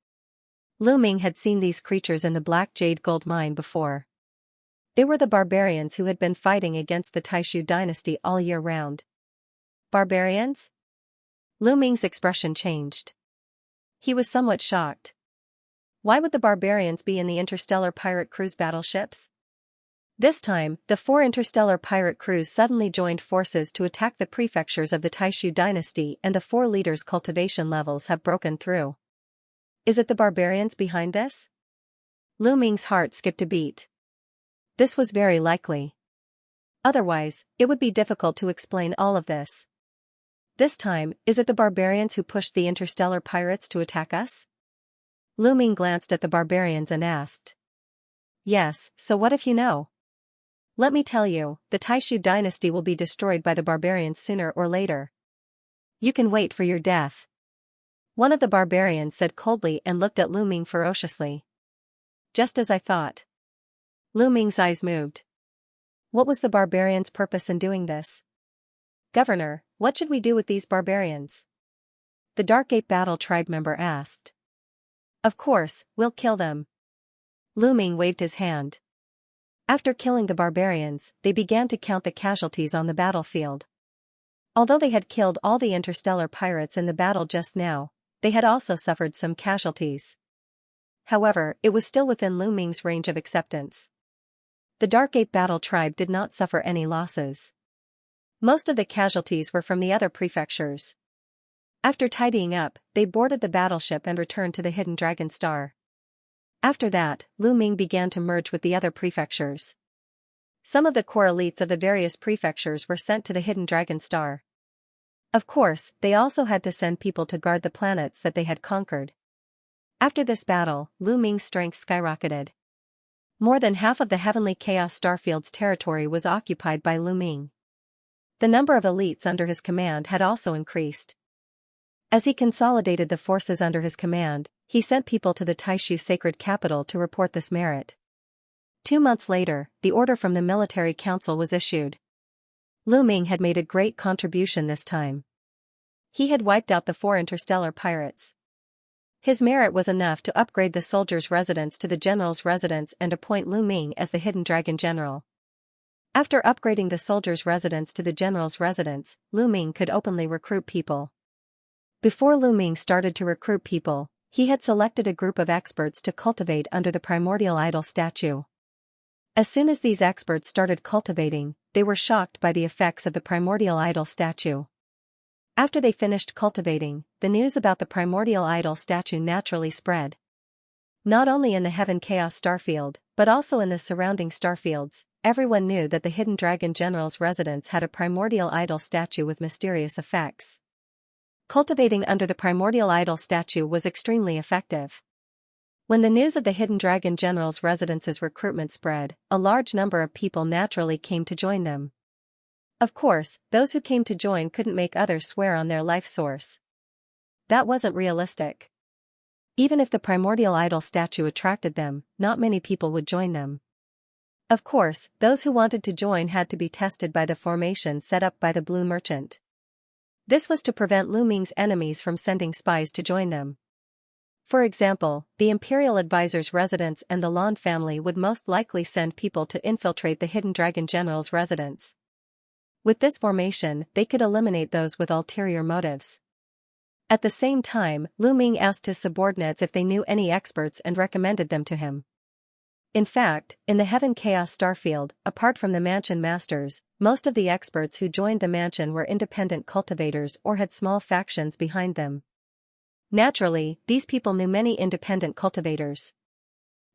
Lu Ming had seen these creatures in the Black Jade Gold Mine before. They were the barbarians who had been fighting against the Taishu dynasty all year round. Barbarians? Lu Ming's expression changed. He was somewhat shocked. Why would the barbarians be in the interstellar pirate cruise battleships? This time, the 4 interstellar pirate crews suddenly joined forces to attack the prefectures of the Taishu dynasty, and the 4 leaders' cultivation levels have broken through. Is it the barbarians behind this? Lu Ming's heart skipped a beat. This was very likely. Otherwise, it would be difficult to explain all of this. This time, is it the barbarians who pushed the interstellar pirates to attack us? Lu Ming glanced at the barbarians and asked. Yes, so what if you know? Let me tell you, the Taishu dynasty will be destroyed by the barbarians sooner or later. You can wait for your death. One of the barbarians said coldly and looked at Lu Ming ferociously. Just as I thought. Lu Ming's eyes moved. What was the barbarians' purpose in doing this? Governor, what should we do with these barbarians? The Dark Ape Battle Tribe member asked. Of course, we'll kill them. Lu Ming waved his hand. After killing the barbarians, they began to count the casualties on the battlefield. Although they had killed all the interstellar pirates in the battle just now, they had also suffered some casualties. However, it was still within Lu Ming's range of acceptance. The Dark Ape Battle Tribe did not suffer any losses. Most of the casualties were from the other prefectures. After tidying up, they boarded the battleship and returned to the Hidden Dragon Star. After that, Lu Ming began to merge with the other prefectures. Some of the core elites of the various prefectures were sent to the Hidden Dragon Star. Of course, they also had to send people to guard the planets that they had conquered. After this battle, Lu Ming's strength skyrocketed. More than half of the Heavenly Chaos Starfield's territory was occupied by Lu Ming. The number of elites under his command had also increased. As he consolidated the forces under his command, he sent people to the Taishu sacred capital to report this merit. 2 months later, the order from the military council was issued. Lu Ming had made a great contribution this time. He had wiped out the 4 interstellar pirates. His merit was enough to upgrade the soldiers' residence to the general's residence and appoint Lu Ming as the Hidden Dragon General. After upgrading the soldiers' residence to the general's residence, Lu Ming could openly recruit people. Before Lu Ming started to recruit people, he had selected a group of experts to cultivate under the primordial idol statue. As soon as these experts started cultivating, they were shocked by the effects of the primordial idol statue. After they finished cultivating, the news about the primordial idol statue naturally spread. Not only in the Heaven Chaos Starfield, but also in the surrounding starfields, everyone knew that the Hidden Dragon General's residence had a primordial idol statue with mysterious effects. Cultivating under the primordial idol statue was extremely effective. When the news of the Hidden Dragon General's residence's recruitment spread, a large number of people naturally came to join them. Of course, those who came to join couldn't make others swear on their life source. That wasn't realistic. Even if the primordial idol statue attracted them, not many people would join them. Of course, those who wanted to join had to be tested by the formation set up by the Blue Merchant. This was to prevent Lu Ming's enemies from sending spies to join them. For example, the Imperial Advisor's residence and the Lan family would most likely send people to infiltrate the Hidden Dragon General's residence. With this formation, they could eliminate those with ulterior motives. At the same time, Lu Ming asked his subordinates if they knew any experts and recommended them to him. In fact, in the Heaven Chaos Starfield, apart from the mansion masters, most of the experts who joined the mansion were independent cultivators or had small factions behind them. Naturally, these people knew many independent cultivators.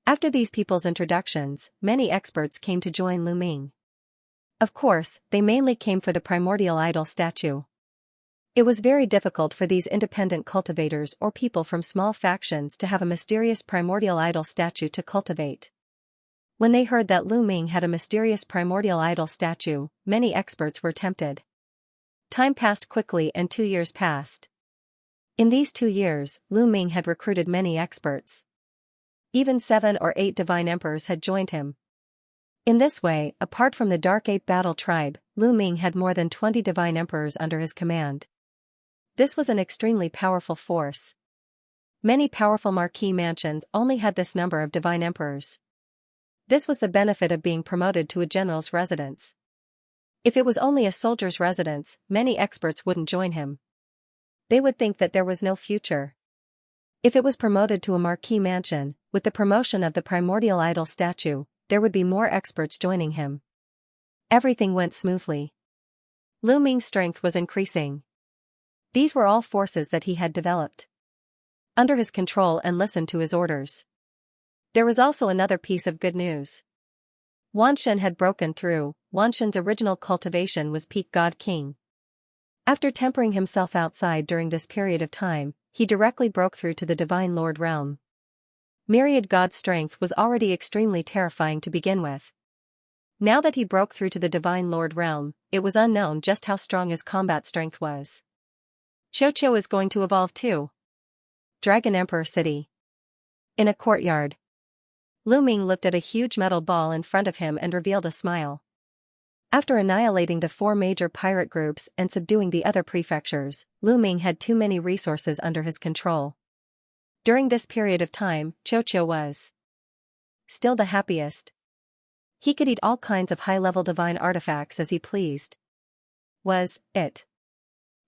After these people's introductions, many experts came to join Lu Ming. Of course, they mainly came for the primordial idol statue. It was very difficult for these independent cultivators or people from small factions to have a mysterious primordial idol statue to cultivate. When they heard that Lu Ming had a mysterious primordial idol statue, many experts were tempted. Time passed quickly and 2 years passed. In these 2 years, Lu Ming had recruited many experts. Even 7 or 8 divine emperors had joined him. In this way, apart from the Dark Ape battle tribe, Lu Ming had more than 20 divine emperors under his command. This was an extremely powerful force. Many powerful marquee mansions only had this number of divine emperors. This was the benefit of being promoted to a general's residence. If it was only a soldier's residence, many experts wouldn't join him. They would think that there was no future. If it was promoted to a marquee mansion, with the promotion of the primordial idol statue, there would be more experts joining him. Everything went smoothly. Lu Ming's strength was increasing. These were all forces that he had developed under his control and listened to his orders. There was also another piece of good news. Wanshen had broken through. Wanshen's original cultivation was peak God King. After tempering himself outside during this period of time, he directly broke through to the Divine Lord realm. Myriad God strength was already extremely terrifying to begin with. Now that he broke through to the Divine Lord realm, it was unknown just how strong his combat strength was. Xianxia is going to evolve too. Dragon Emperor City. In a courtyard. Lu Ming looked at a huge metal ball in front of him and revealed a smile. After annihilating the 4 major pirate groups and subduing the other prefectures, Lu Ming had too many resources under his control. During this period of time, Xianxia was still the happiest. He could eat all kinds of high-level divine artifacts as he pleased. Was it?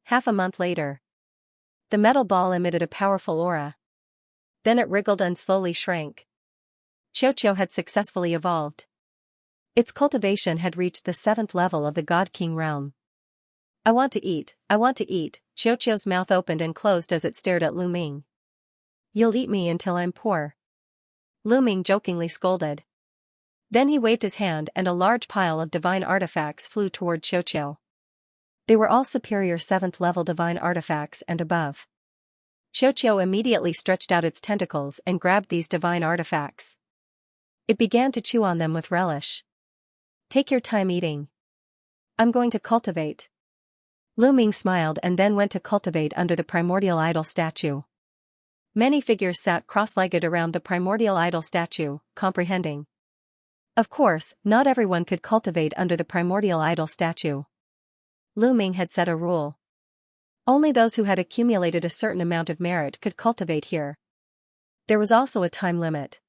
Half a month later. The metal ball emitted a powerful aura. Then it wriggled and slowly shrank. Xianxia had successfully evolved. Its cultivation had reached the 7th level of the God King realm. I want to eat, Xiaoqiu's mouth opened and closed as it stared at Lu Ming. "You'll eat me until I'm poor," Lu Ming jokingly scolded. Then he waved his hand and a large pile of divine artifacts flew toward Xiaoqiu. They were all superior 7th level divine artifacts and above. Xiaoqiu immediately stretched out its tentacles and grabbed these divine artifacts. It began to chew on them with relish. "Take your time eating. I'm going to cultivate." Lu Ming smiled and then went to cultivate under the primordial idol statue. Many figures sat cross-legged around the primordial idol statue, comprehending. Of course, not everyone could cultivate under the primordial idol statue. Lu Ming had set a rule. Only those who had accumulated a certain amount of merit could cultivate here. There was also a time limit.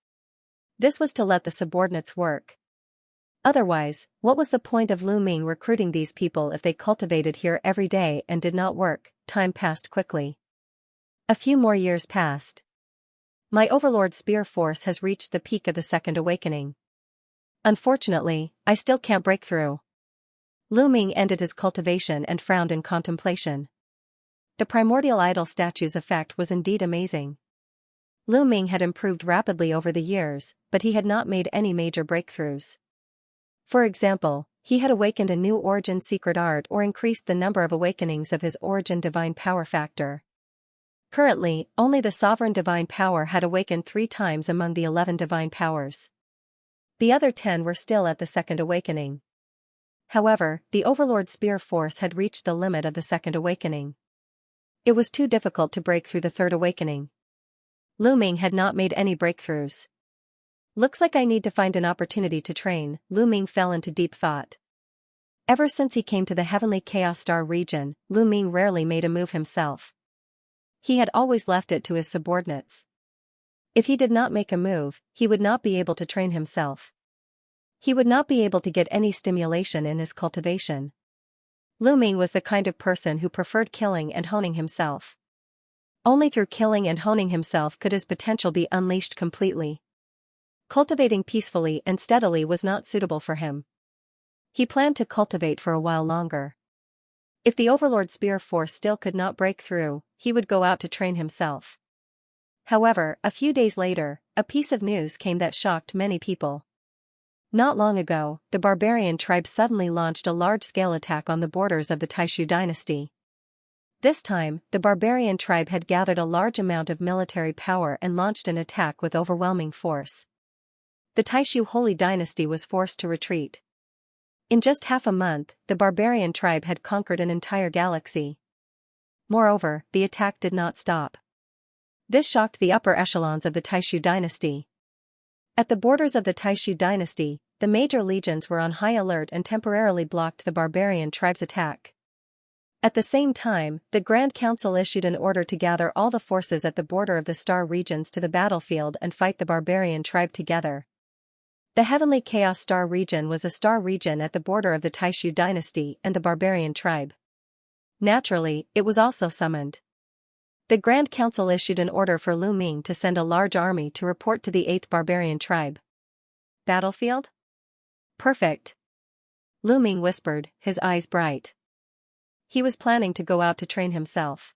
This was to let the subordinates work. Otherwise, what was the point of Lu Ming recruiting these people if they cultivated here every day and did not work? Time passed quickly. A few more years passed. My overlord spear force has reached the peak of the second awakening. Unfortunately, I still can't break through. Lu Ming ended his cultivation and frowned in contemplation. The primordial idol statue's effect was indeed amazing. Lu Ming had improved rapidly over the years, but he had not made any major breakthroughs. For example, he had awakened a new origin secret art or increased the number of awakenings of his origin divine power factor. Currently, only the sovereign divine power had awakened 3 times among the 11 divine powers. The other 10 were still at the second awakening. However, the overlord spear force had reached the limit of the second awakening. It was too difficult to break through the third awakening. Lu Ming had not made any breakthroughs. Looks like I need to find an opportunity to train. Lu Ming fell into deep thought. Ever since he came to the heavenly chaos star region, Lu Ming rarely made a move himself. He had always left it to his subordinates. If he did not make a move, he would not be able to train himself. He would not be able to get any stimulation in his cultivation. Lu Ming was the kind of person who preferred killing and honing himself. Only through killing and honing himself could his potential be unleashed completely. Cultivating peacefully and steadily was not suitable for him. He planned to cultivate for a while longer. If the overlord spear force still could not break through, he would go out to train himself. However, a few days later, a piece of news came that shocked many people. Not long ago, the barbarian tribe suddenly launched a large-scale attack on the borders of the Taishu dynasty. This time, the barbarian tribe had gathered a large amount of military power and launched an attack with overwhelming force. The Taishu holy dynasty was forced to retreat. In just half a month, the barbarian tribe had conquered an entire galaxy. Moreover, the attack did not stop. This shocked the upper echelons of the Taishu dynasty. At the borders of the Taishu dynasty, the major legions were on high alert and temporarily blocked the barbarian tribe's attack. At the same time, the Grand Council issued an order to gather all the forces at the border of the star regions to the battlefield and fight the barbarian tribe together. The Heavenly Chaos Star region was a star region at the border of the Taishu dynasty and the barbarian tribe. Naturally, it was also summoned. The Grand Council issued an order for Lu Ming to send a large army to report to the 8th barbarian tribe. Battlefield? Perfect. Lu Ming whispered, his eyes bright. He was planning to go out to train himself.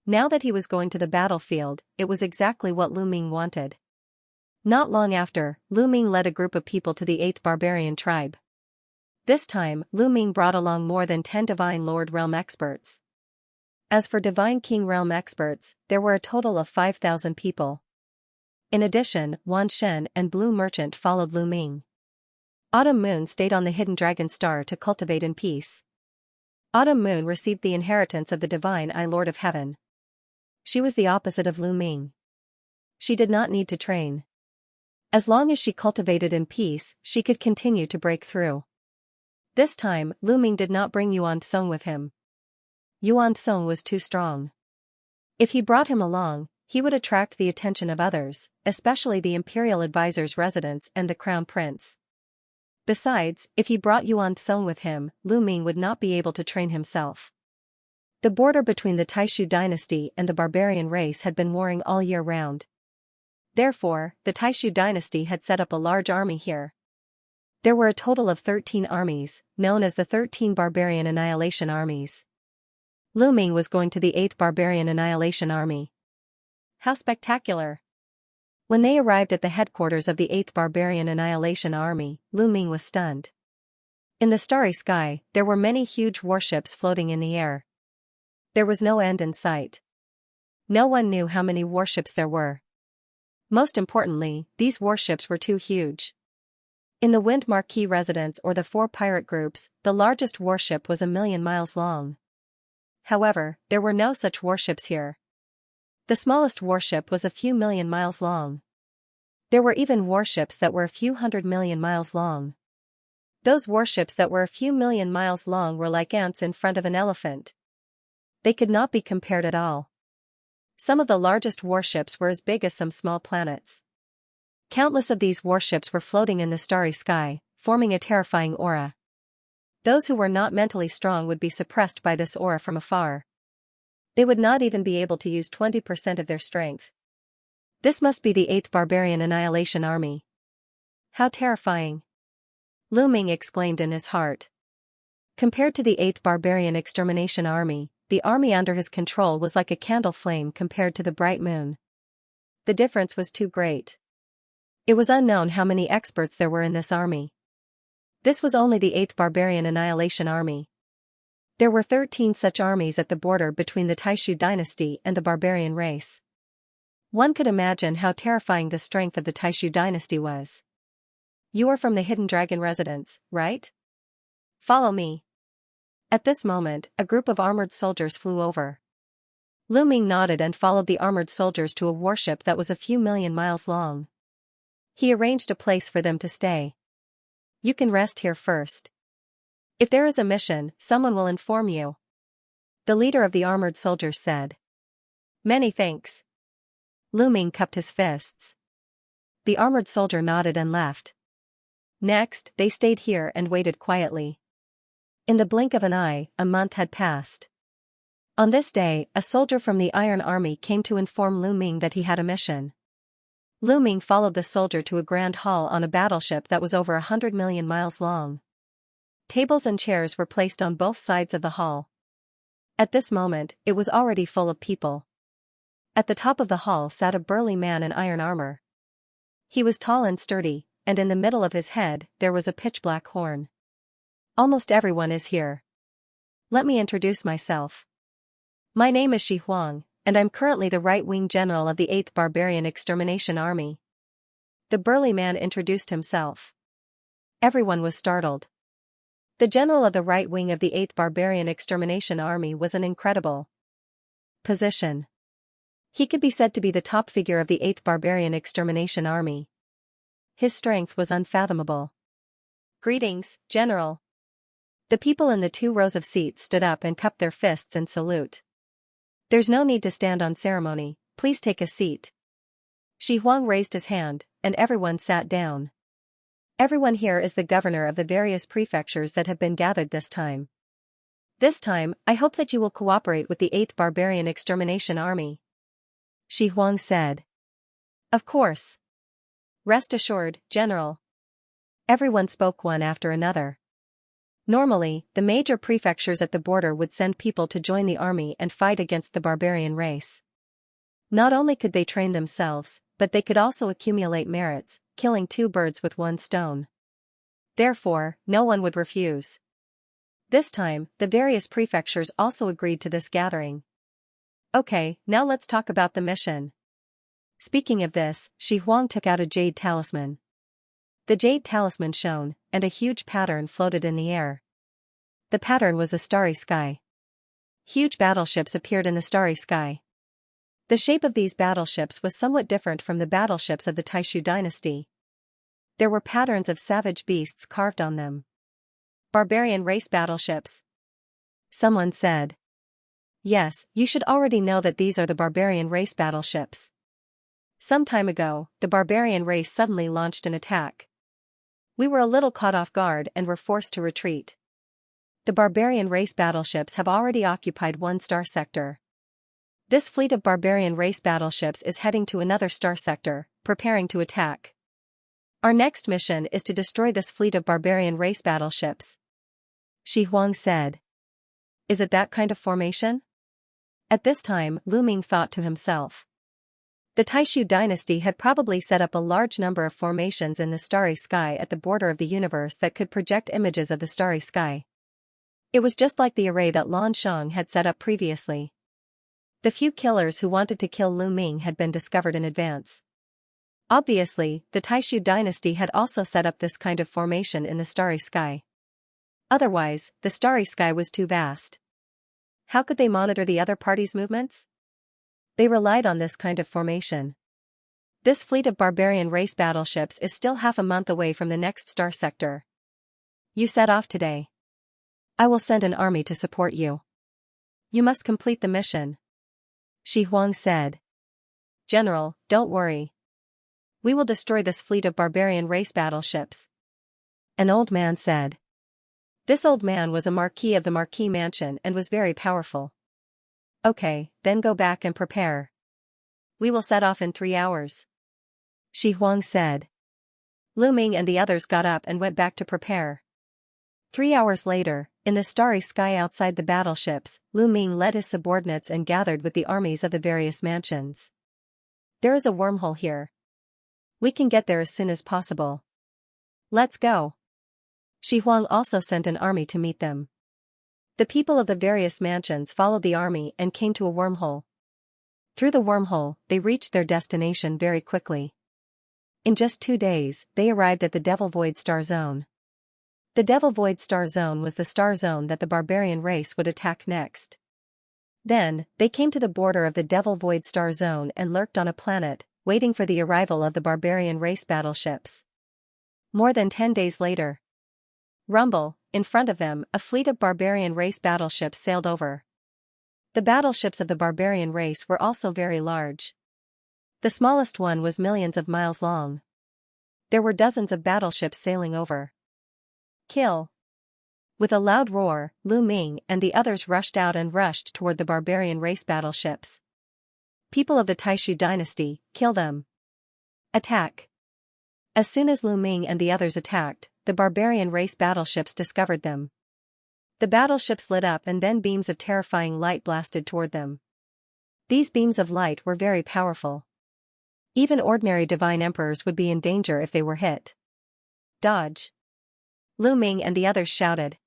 Now that he was going to the battlefield, it was exactly what Lu Ming wanted. Not long after, Lu Ming led a group of people to the 8th barbarian tribe. This time, Lu Ming brought along more than 10 Divine Lord Realm experts. As for Divine King Realm experts, there were a total of 5,000 people. In addition, Wan Shen and Blue Merchant followed Lu Ming. Autumn Moon stayed on the Hidden Dragon Star to cultivate in peace. Autumn Moon received the inheritance of the Divine Eye Lord of Heaven. She was the opposite of Lu Ming. She did not need to train. As long as she cultivated in peace, she could continue to break through. This time, Lu Ming did not bring Yuan Song with him. Yuan Song was too strong. If he brought him along, he would attract the attention of others, especially the imperial advisor's residents and the crown prince. Besides, if he brought Yuan Song with him, Lu Ming would not be able to train himself. The border between the Taishu dynasty and the barbarian race had been warring all year round. Therefore, the Taishu dynasty had set up a large army here. There were a total of 13 armies, known as the 13 Barbarian Annihilation Armies. Lu Ming was going to the 8th Barbarian Annihilation Army. How spectacular! When they arrived at the headquarters of the 8th Barbarian Annihilation Army, Lu Ming was stunned. In the starry sky, there were many huge warships floating in the air. There was no end in sight. No one knew how many warships there were. Most importantly, these warships were too huge. In the Wind Marquis residence or the 4 pirate groups, the largest warship was 1,000,000 miles long. However, there were no such warships here. The smallest warship was a few million miles long. There were even warships that were a few 100,000,000 miles long. Those warships that were a few million miles long were like ants in front of an elephant. They could not be compared at all. Some of the largest warships were as big as some small planets. Countless of these warships were floating in the starry sky, forming a terrifying aura. Those who were not mentally strong would be suppressed by this aura from afar. They would not even be able to use 20% of their strength. This must be the 8th Barbarian Annihilation Army. How terrifying! Lu Ming exclaimed in his heart. Compared to the 8th Barbarian Extermination Army, the army under his control was like a candle flame compared to the bright moon. The difference was too great. It was unknown how many experts there were in this army. This was only the 8th Barbarian Annihilation Army. There were 13 such armies at the border between the Taishu dynasty and the barbarian race. One could imagine how terrifying the strength of the Taishu dynasty was. You are from the Hidden Dragon residence, right? Follow me. At this moment, a group of armored soldiers flew over. Lu Ming nodded and followed the armored soldiers to a warship that was a few million miles long. He arranged a place for them to stay. You can rest here first. If there is a mission, someone will inform you. The leader of the armored soldiers said. Many thanks. Lu Ming cupped his fists. The armored soldier nodded and left. Next, they stayed here and waited quietly. In the blink of an eye, a month had passed. On this day, a soldier from the Iron Army came to inform Lu Ming that he had a mission. Lu Ming followed the soldier to a grand hall on a battleship that was over 100,000,000 miles long. Tables and chairs were placed on both sides of the hall. At this moment, it was already full of people. At the top of the hall sat a burly man in iron armor. He was tall and sturdy, and in the middle of his head there was a pitch-black horn. Almost everyone is here. Let me introduce myself. My name is Shi Huang, and I'm currently the right-wing general of the 8th Barbarian Extermination Army. The burly man introduced himself. Everyone was startled. The general of the right wing of the 8th Barbarian Extermination Army was an incredible position. He could be said to be the top figure of the 8th Barbarian Extermination Army. His strength was unfathomable. Greetings, General. The people in the 2 rows of seats stood up and cupped their fists in salute. There's no need to stand on ceremony, please take a seat. Shi Huang raised his hand, and everyone sat down. Everyone here is the governor of the various prefectures that have been gathered this time. This time, I hope that you will cooperate with the 8th Barbarian Extermination Army. Shi Huang said. Of course. Rest assured, General. Everyone spoke one after another. Normally, the major prefectures at the border would send people to join the army and fight against the barbarian race. Not only could they train themselves, but they could also accumulate merits, killing 2 birds with 1 stone. Therefore, no one would refuse. This time, the various prefectures also agreed to this gathering. Okay, now let's talk about the mission. Speaking of this, Shi Huang took out a jade talisman. The jade talisman shone, and a huge pattern floated in the air. The pattern was a starry sky. Huge battleships appeared in the starry sky. The shape of these battleships was somewhat different from the battleships of the Taishu dynasty. There were patterns of savage beasts carved on them. Barbarian race battleships. Someone said. Yes, you should already know that these are the barbarian race battleships. Some time ago, the barbarian race suddenly launched an attack. We were a little caught off guard and were forced to retreat. The barbarian race battleships have already occupied 1 star sector. This fleet of barbarian race battleships is heading to another star sector, preparing to attack. Our next mission is to destroy this fleet of barbarian race battleships. Shi Huang said. Is it that kind of formation? At this time, Lu Ming thought to himself. The Taishu dynasty had probably set up a large number of formations in the starry sky at the border of the universe that could project images of the starry sky. It was just like the array that Lan Shang had set up previously. The few killers who wanted to kill Lu Ming had been discovered in advance. Obviously, the Taishu dynasty had also set up this kind of formation in the starry sky. Otherwise, the starry sky was too vast. How could they monitor the other party's movements? They relied on this kind of formation. This fleet of barbarian race battleships is still half a month away from the next star sector. You set off today. I will send an army to support you. You must complete the mission. Shi Huang said. General, don't worry. We will destroy this fleet of barbarian race battleships. An old man said. This old man was a marquis of the Marquis Mansion and was very powerful. Okay, then go back and prepare. We will set off in 3 hours. Shi Huang said. Lu Ming and the others got up and went back to prepare. 3 hours later, in the starry sky outside the battleships, Lu Ming led his subordinates and gathered with the armies of the various mansions. There is a wormhole here. We can get there as soon as possible. Let's go. Shi Huang also sent an army to meet them. The people of the various mansions followed the army and came to a wormhole. Through the wormhole, they reached their destination very quickly. In just 2 days, they arrived at the Devil Void Star Zone. The Devil Void Star Zone was the star zone that the barbarian race would attack next. Then, they came to the border of the Devil Void Star Zone and lurked on a planet, waiting for the arrival of the barbarian race battleships. More than 10 days later. Rumble, in front of them, a fleet of barbarian race battleships sailed over. The battleships of the barbarian race were also very large. The smallest one was millions of miles long. There were dozens of battleships sailing over. Kill! With a loud roar, Lu Ming and the others rushed out and rushed toward the barbarian race battleships. People of the Taishu dynasty, kill them. Attack! As soon as Lu Ming and the others attacked, the barbarian race battleships discovered them. The battleships lit up and then beams of terrifying light blasted toward them. These beams of light were very powerful. Even ordinary divine emperors would be in danger if they were hit. Dodge! Lu Ming and the others shouted.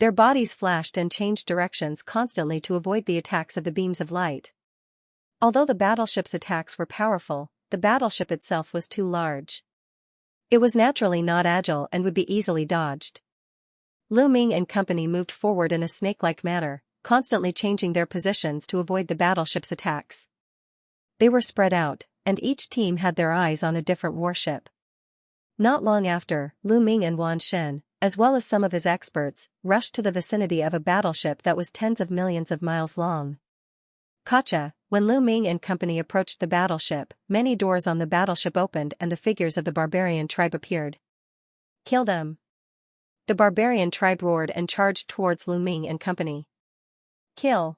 Their bodies flashed and changed directions constantly to avoid the attacks of the beams of light. Although the battleship's attacks were powerful, the battleship itself was too large. It was naturally not agile and would be easily dodged. Lu Ming and company moved forward in a snake-like manner, constantly changing their positions to avoid the battleship's attacks. They were spread out, and each team had their eyes on a different warship. Not long after, Lu Ming and Wan Shen, as well as some of his experts, rushed to the vicinity of a battleship that was tens of millions of miles long. Gotcha! When Lu Ming and company approached the battleship, many doors on the battleship opened and the figures of the barbarian tribe appeared. Kill them! The barbarian tribe roared and charged towards Lu Ming and company. Kill!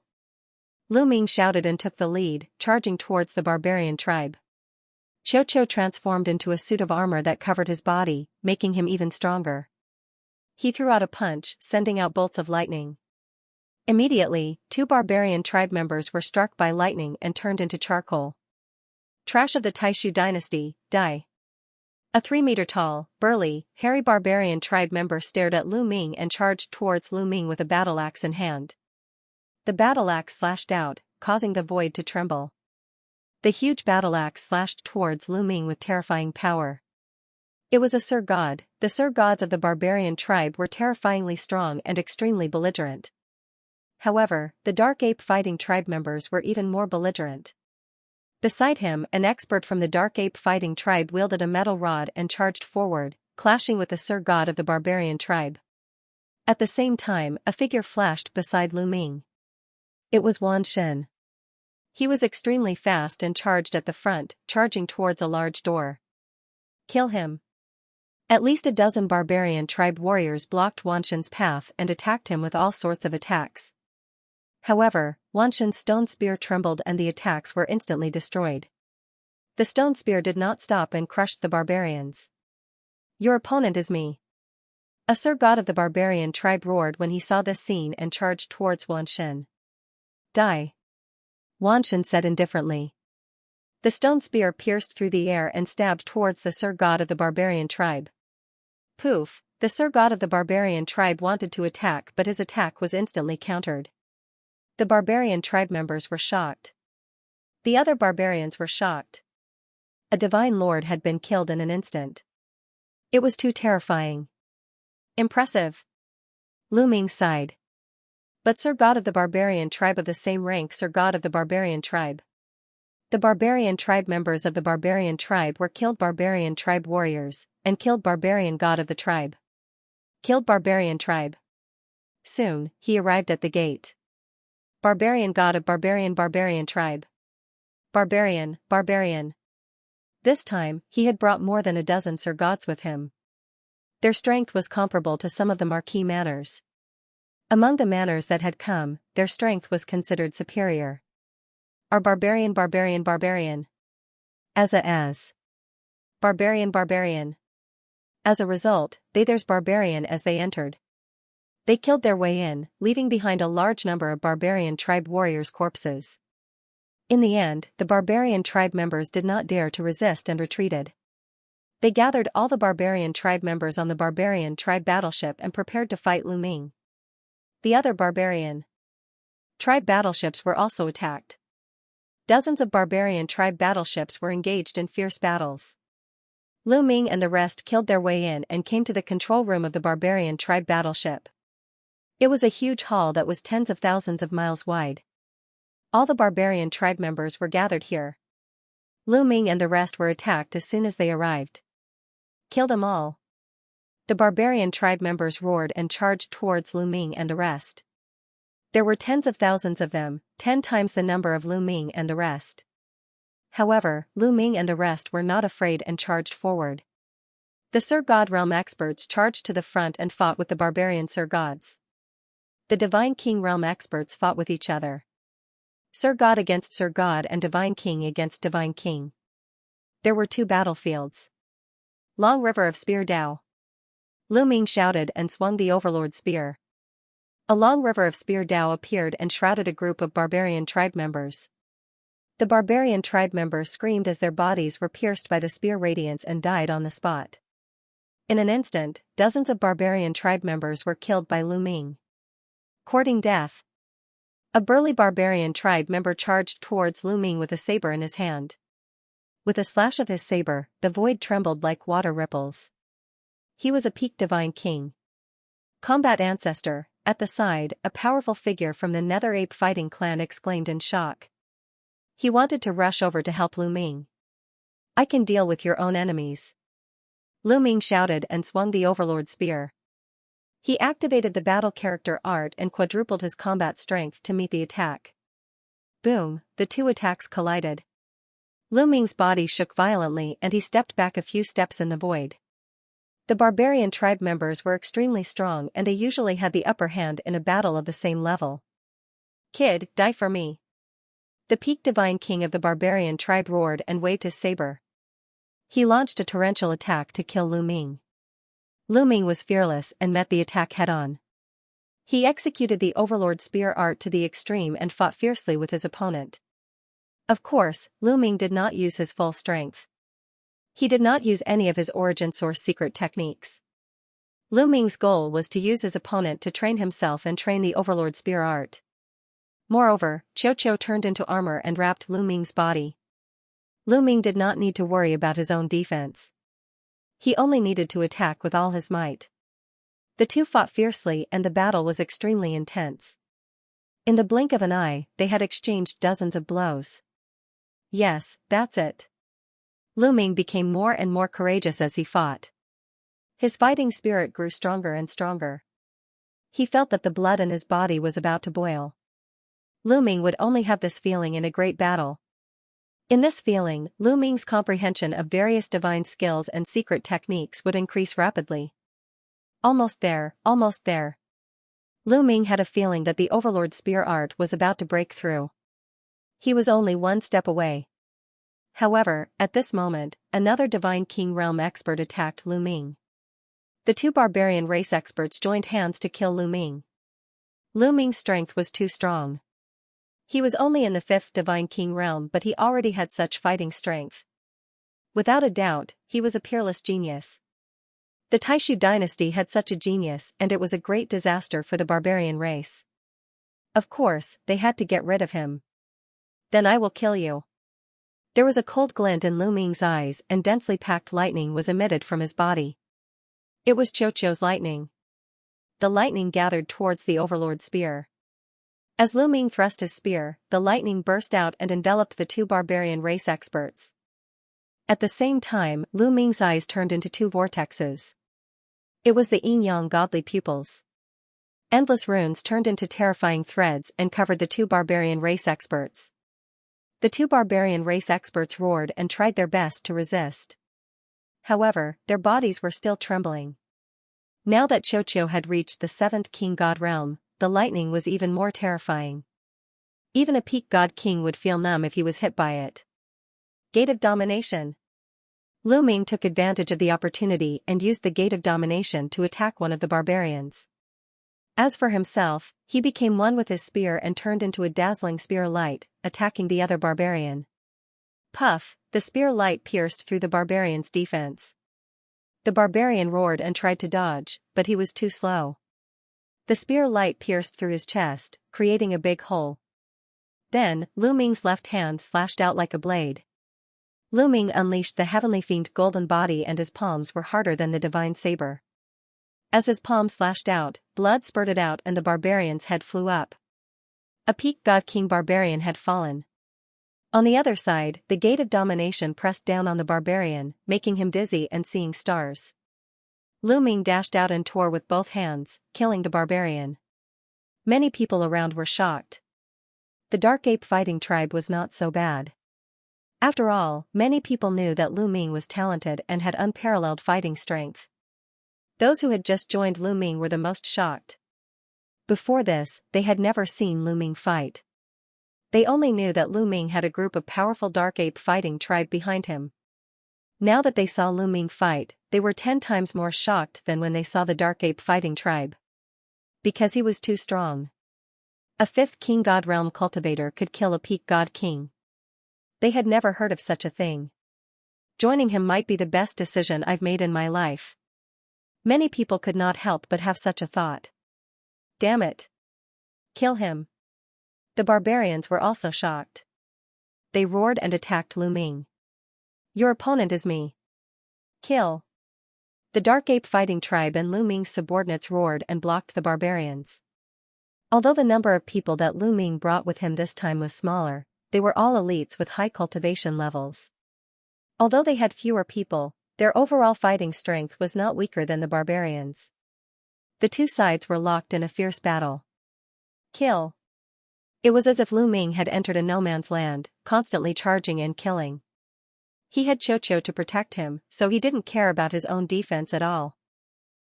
Lu Ming shouted and took the lead, charging towards the barbarian tribe. Cho Cho transformed into a suit of armor that covered his body, making him even stronger. He threw out a punch, sending out bolts of lightning. Immediately, 2 barbarian tribe members were struck by lightning and turned into charcoal. Trash of the Taishu dynasty, die! A 3-meter-tall, burly, hairy barbarian tribe member stared at Lu Ming and charged towards Lu Ming with a battle axe in hand. The battle axe slashed out, causing the void to tremble. The huge battle axe slashed towards Lu Ming with terrifying power. It was a Sir God. The Sir Gods of the barbarian tribe were terrifyingly strong and extremely belligerent. However, the Dark Ape fighting tribe members were even more belligerent. Beside him, an expert from the Dark Ape fighting tribe wielded a metal rod and charged forward, clashing with the Sir God of the barbarian tribe. At the same time, a figure flashed beside Lu Ming. It was Wan Shen. He was extremely fast and charged at the front, charging towards a large door. Kill him! At least a dozen barbarian tribe warriors blocked Wan Shen's path and attacked him with all sorts of attacks. However, Wan Shen's stone spear trembled and the attacks were instantly destroyed. The stone spear did not stop and crushed the barbarians. Your opponent is me. A Sir God of the barbarian tribe roared when he saw this scene and charged towards Wanshin. Die. Wanshin said indifferently. The stone spear pierced through the air and stabbed towards the Sir God of the barbarian tribe. Poof, the Sir God of the barbarian tribe wanted to attack, but his attack was instantly countered. The barbarian tribe members were shocked. The other barbarians were shocked. A divine lord had been killed in an instant. It was too terrifying. Impressive. Lu Ming sighed. But Sir God of the barbarian tribe of the same rank, Sir God of the barbarian tribe. The barbarian tribe members of the barbarian tribe were killed, barbarian tribe warriors, and killed barbarian god of the tribe. Killed barbarian tribe. Soon, he arrived at the gate. Barbarian god of barbarian tribe. Barbarian. This time, he had brought more than a dozen Sir Gods with him. Their strength was comparable to some of the marquee manors. Among the manors that had come, their strength was considered superior. Are barbarian. As. Barbarian. As a result, there's barbarian as they entered. They killed their way in, leaving behind a large number of barbarian tribe warriors' corpses. In the end, the barbarian tribe members did not dare to resist and retreated. They gathered all the barbarian tribe members on the barbarian tribe battleship and prepared to fight Lu Ming. The other barbarian tribe battleships were also attacked. Dozens of barbarian tribe battleships were engaged in fierce battles. Lu Ming and the rest killed their way in and came to the control room of the barbarian tribe battleship. It was a huge hall that was tens of thousands of miles wide. All the barbarian tribe members were gathered here. Lu Ming and the rest were attacked as soon as they arrived. Kill them all. The barbarian tribe members roared and charged towards Lu Ming and the rest. There were tens of thousands of them, 10 times the number of Lu Ming and the rest. However, Lu Ming and the rest were not afraid and charged forward. The Sir God realm experts charged to the front and fought with the barbarian Sir Gods. The Divine King realm experts fought with each other. Sir God against Sir God and Divine King against Divine King. There were 2 battlefields. Long River of Spear Dao. Lu Ming shouted and swung the Overlord Spear. A long river of Spear Dao appeared and shrouded a group of barbarian tribe members. The barbarian tribe members screamed as their bodies were pierced by the spear radiance and died on the spot. In an instant, dozens of barbarian tribe members were killed by Lu Ming. Courting death. A burly barbarian tribe member charged towards Lu Ming with a saber in his hand. With a slash of his saber, the void trembled like water ripples. He was a peak divine king. Combat ancestor. At the side, a powerful figure from the Nether Ape fighting clan exclaimed in shock. He wanted to rush over to help Lu Ming. I can deal with your own enemies. Lu Ming shouted and swung the Overlord Spear. He activated the battle character art and quadrupled his combat strength to meet the attack. Boom, the 2 attacks collided. Lu Ming's body shook violently and he stepped back a few steps in the void. The barbarian tribe members were extremely strong and they usually had the upper hand in a battle of the same level. Kid, die for me. The peak divine king of the barbarian tribe roared and waved his saber. He launched a torrential attack to kill Lu Ming. Lu Ming was fearless and met the attack head-on. He executed the Overlord Spear art to the extreme and fought fiercely with his opponent. Of course, Lu Ming did not use his full strength. He did not use any of his origin source secret techniques. Lu Ming's goal was to use his opponent to train himself and train the Overlord Spear art. Moreover, Cho Cho turned into armor and wrapped Lu Ming's body. Lu Ming did not need to worry about his own defense. He only needed to attack with all his might. The 2 fought fiercely and the battle was extremely intense. In the blink of an eye, they had exchanged dozens of blows. Yes, that's it. Lu Ming became more and more courageous as he fought. His fighting spirit grew stronger and stronger. He felt that the blood in his body was about to boil. Lu Ming would only have this feeling in a great battle. In this feeling, Lu Ming's comprehension of various divine skills and secret techniques would increase rapidly. Almost there, almost there. Lu Ming had a feeling that the Overlord Spear art was about to break through. He was only 1 step away. However, at this moment, another Divine King realm expert attacked Lu Ming. The two barbarian race experts joined hands to kill Lu Ming. Lu Ming's strength was too strong. He was only in the 5th Divine King realm, but he already had such fighting strength. Without a doubt, he was a peerless genius. The Taishu dynasty had such a genius, and it was a great disaster for the barbarian race. Of course, they had to get rid of him. Then I will kill you. There was a cold glint in Lu Ming's eyes, and densely packed lightning was emitted from his body. It was Xiaoqiu's lightning. The lightning gathered towards the Overlord's spear. As Lu Ming thrust his spear, the lightning burst out and enveloped the two barbarian race experts. At the same time, Lu Ming's eyes turned into two vortexes. It was the yin-yang godly pupils. Endless runes turned into terrifying threads and covered the two barbarian race experts. The two barbarian race experts roared and tried their best to resist. However, their bodies were still trembling. Now that Xiaoqiu had reached the 7th King God realm, the lightning was even more terrifying. Even a peak God King would feel numb if he was hit by it. Gate of Domination. Lu Ming took advantage of the opportunity and used the Gate of Domination to attack one of the barbarians. As for himself, he became one with his spear and turned into a dazzling spear light, attacking the other barbarian. Puff, the spear light pierced through the barbarian's defense. The barbarian roared and tried to dodge, but he was too slow. The spear light pierced through his chest, creating a big hole. Then, Lu Ming's left hand slashed out like a blade. Lu Ming unleashed the heavenly fiend golden body, and his palms were harder than the divine saber. As his palm slashed out, blood spurted out and the barbarian's head flew up. A peak God King barbarian had fallen. On the other side, the Gate of Domination pressed down on the barbarian, making him dizzy and seeing stars. Lu Ming dashed out and tore with both hands, killing the barbarian. Many people around were shocked. The Dark Ape fighting tribe was not so bad. After all, many people knew that Lu Ming was talented and had unparalleled fighting strength. Those who had just joined Lu Ming were the most shocked. Before this, they had never seen Lu Ming fight. They only knew that Lu Ming had a group of powerful Dark Ape fighting tribe behind him. Now that they saw Lu Ming fight, they were 10 times more shocked than when they saw the Dark Ape fighting tribe. Because he was too strong. A 5th King God Realm cultivator could kill a peak God King. They had never heard of such a thing. Joining him might be the best decision I've made in my life. Many people could not help but have such a thought. Damn it. Kill him. The barbarians were also shocked. They roared and attacked Lu Ming. Your opponent is me. Kill. The Dark Ape fighting tribe and Lu Ming's subordinates roared and blocked the barbarians. Although the number of people that Lu Ming brought with him this time was smaller, they were all elites with high cultivation levels. Although they had fewer people, their overall fighting strength was not weaker than the barbarians. The two sides were locked in a fierce battle. Kill. It was as if Lu Ming had entered a no-man's land, constantly charging and killing. He had Xiaoqiu to protect him, so he didn't care about his own defense at all.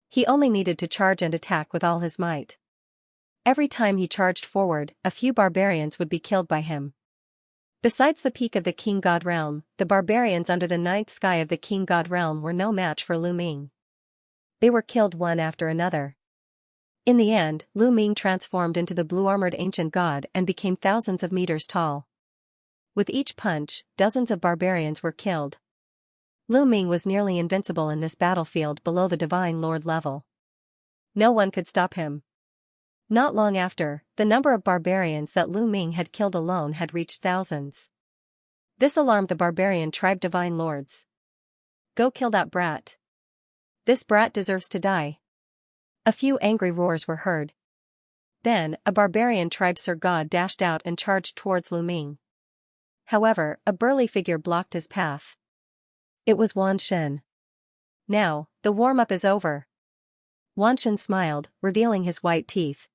He only needed to charge and attack with all his might. Every time he charged forward, a few barbarians would be killed by him. Besides the peak of the King God Realm, the barbarians under the 9th sky of the King God Realm were no match for Lu Ming. They were killed one after another. In the end, Lu Ming transformed into the blue-armored ancient god and became thousands of meters tall. With each punch, dozens of barbarians were killed. Lu Ming was nearly invincible in this battlefield below the Divine Lord level. No one could stop him. Not long after, the number of barbarians that Lu Ming had killed alone had reached thousands. This alarmed the barbarian tribe Divine Lords. Go kill that brat. This brat deserves to die. A few angry roars were heard. Then, a barbarian tribe Sir God dashed out and charged towards Lu Ming. However, a burly figure blocked his path. It was Wan Shen. Now, the warm-up is over. Wan Shen smiled, revealing his white teeth.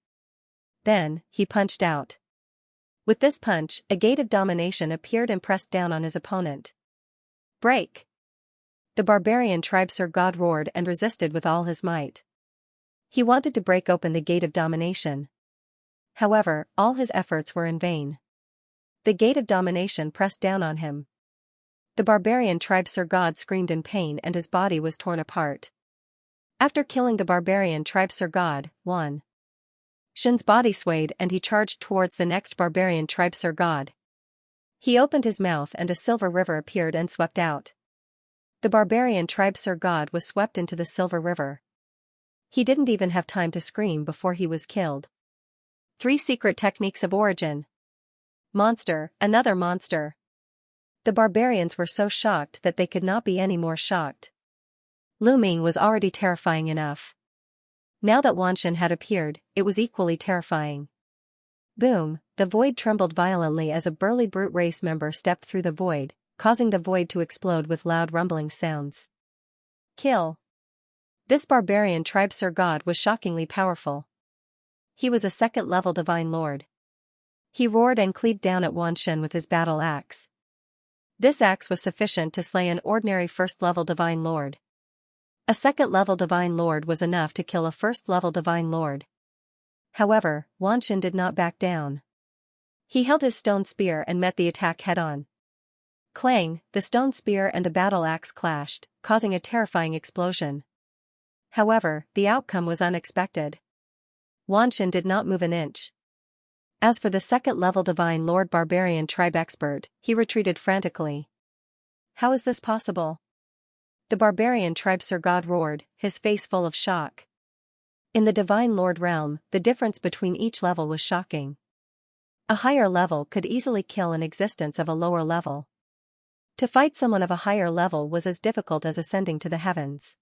Then, he punched out. With this punch, a Gate of Domination appeared and pressed down on his opponent. Break! The barbarian tribe Sir God roared and resisted with all his might. He wanted to break open the Gate of Domination. However, all his efforts were in vain. The Gate of Domination pressed down on him. The barbarian tribe Sir God screamed in pain and his body was torn apart. After killing the barbarian tribe Sir God, Wan Shen's body swayed and he charged towards the next barbarian tribe Sir God. He opened his mouth and a silver river appeared and swept out. The barbarian tribe Sir God was swept into the silver river. He didn't even have time to scream before he was killed. 3 Secret Techniques of Origin. Monster, another monster. The barbarians were so shocked that they could not be any more shocked. Lu Ming was already terrifying enough. Now that Wan Shen had appeared, it was equally terrifying. Boom, the void trembled violently as a burly brute race member stepped through the void, causing the void to explode with loud rumbling sounds. Kill. This barbarian tribe Sir God was shockingly powerful. He was a second-level divine lord. He roared and cleaved down at Wan Shen with his battle axe. This axe was sufficient to slay an ordinary first-level divine lord. A second-level divine lord was enough to kill a first-level divine lord. However, Wan Shen did not back down. He held his stone spear and met the attack head-on. Clang, the stone spear and the battle axe clashed, causing a terrifying explosion. However, the outcome was unexpected. Wan Shen did not move an inch. As for the second-level divine lord barbarian tribe expert, he retreated frantically. How is this possible? The barbarian tribe Sir God roared, his face full of shock. In the divine lord realm, the difference between each level was shocking. A higher level could easily kill an existence of a lower level. To fight someone of a higher level was as difficult as ascending to the heavens.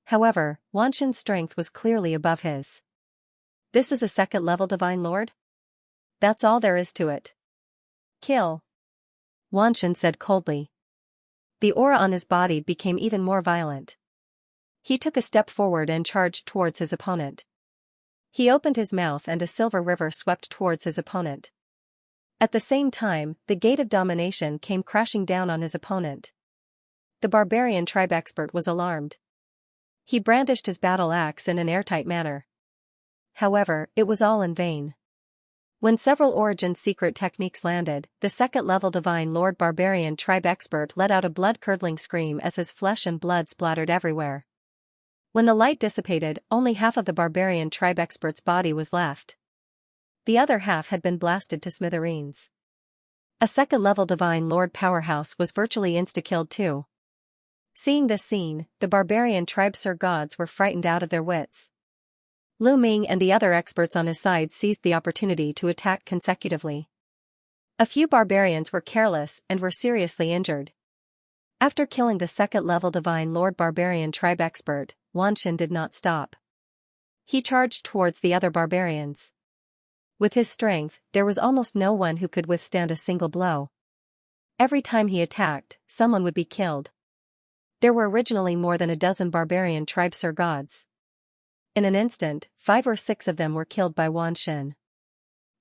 However, Wan Shen's strength was clearly above his. This is a second-level divine lord? That's all there is to it. Kill. Wan Shen said coldly. The aura on his body became even more violent. He took a step forward and charged towards his opponent. He opened his mouth and a silver river swept towards his opponent. At the same time, the gate of domination came crashing down on his opponent. The barbarian tribe expert was alarmed. He brandished his battle axe in an airtight manner. However, it was all in vain. When several origin secret techniques landed, the second-level divine lord barbarian tribe expert let out a blood-curdling scream as his flesh and blood splattered everywhere. When the light dissipated, only half of the barbarian tribe expert's body was left. The other half had been blasted to smithereens. A second-level divine lord powerhouse was virtually insta-killed too. Seeing this scene, the barbarian tribe Sir Gods were frightened out of their wits. Lu Ming and the other experts on his side seized the opportunity to attack consecutively. A few barbarians were careless and were seriously injured. After killing the second-level divine lord barbarian tribe expert, Wan Shen did not stop. He charged towards the other barbarians. With his strength, there was almost no one who could withstand a single blow. Every time he attacked, someone would be killed. There were originally more than a dozen barbarian tribe Sir Gods. In an instant, 5 or 6 of them were killed by Wan Shen.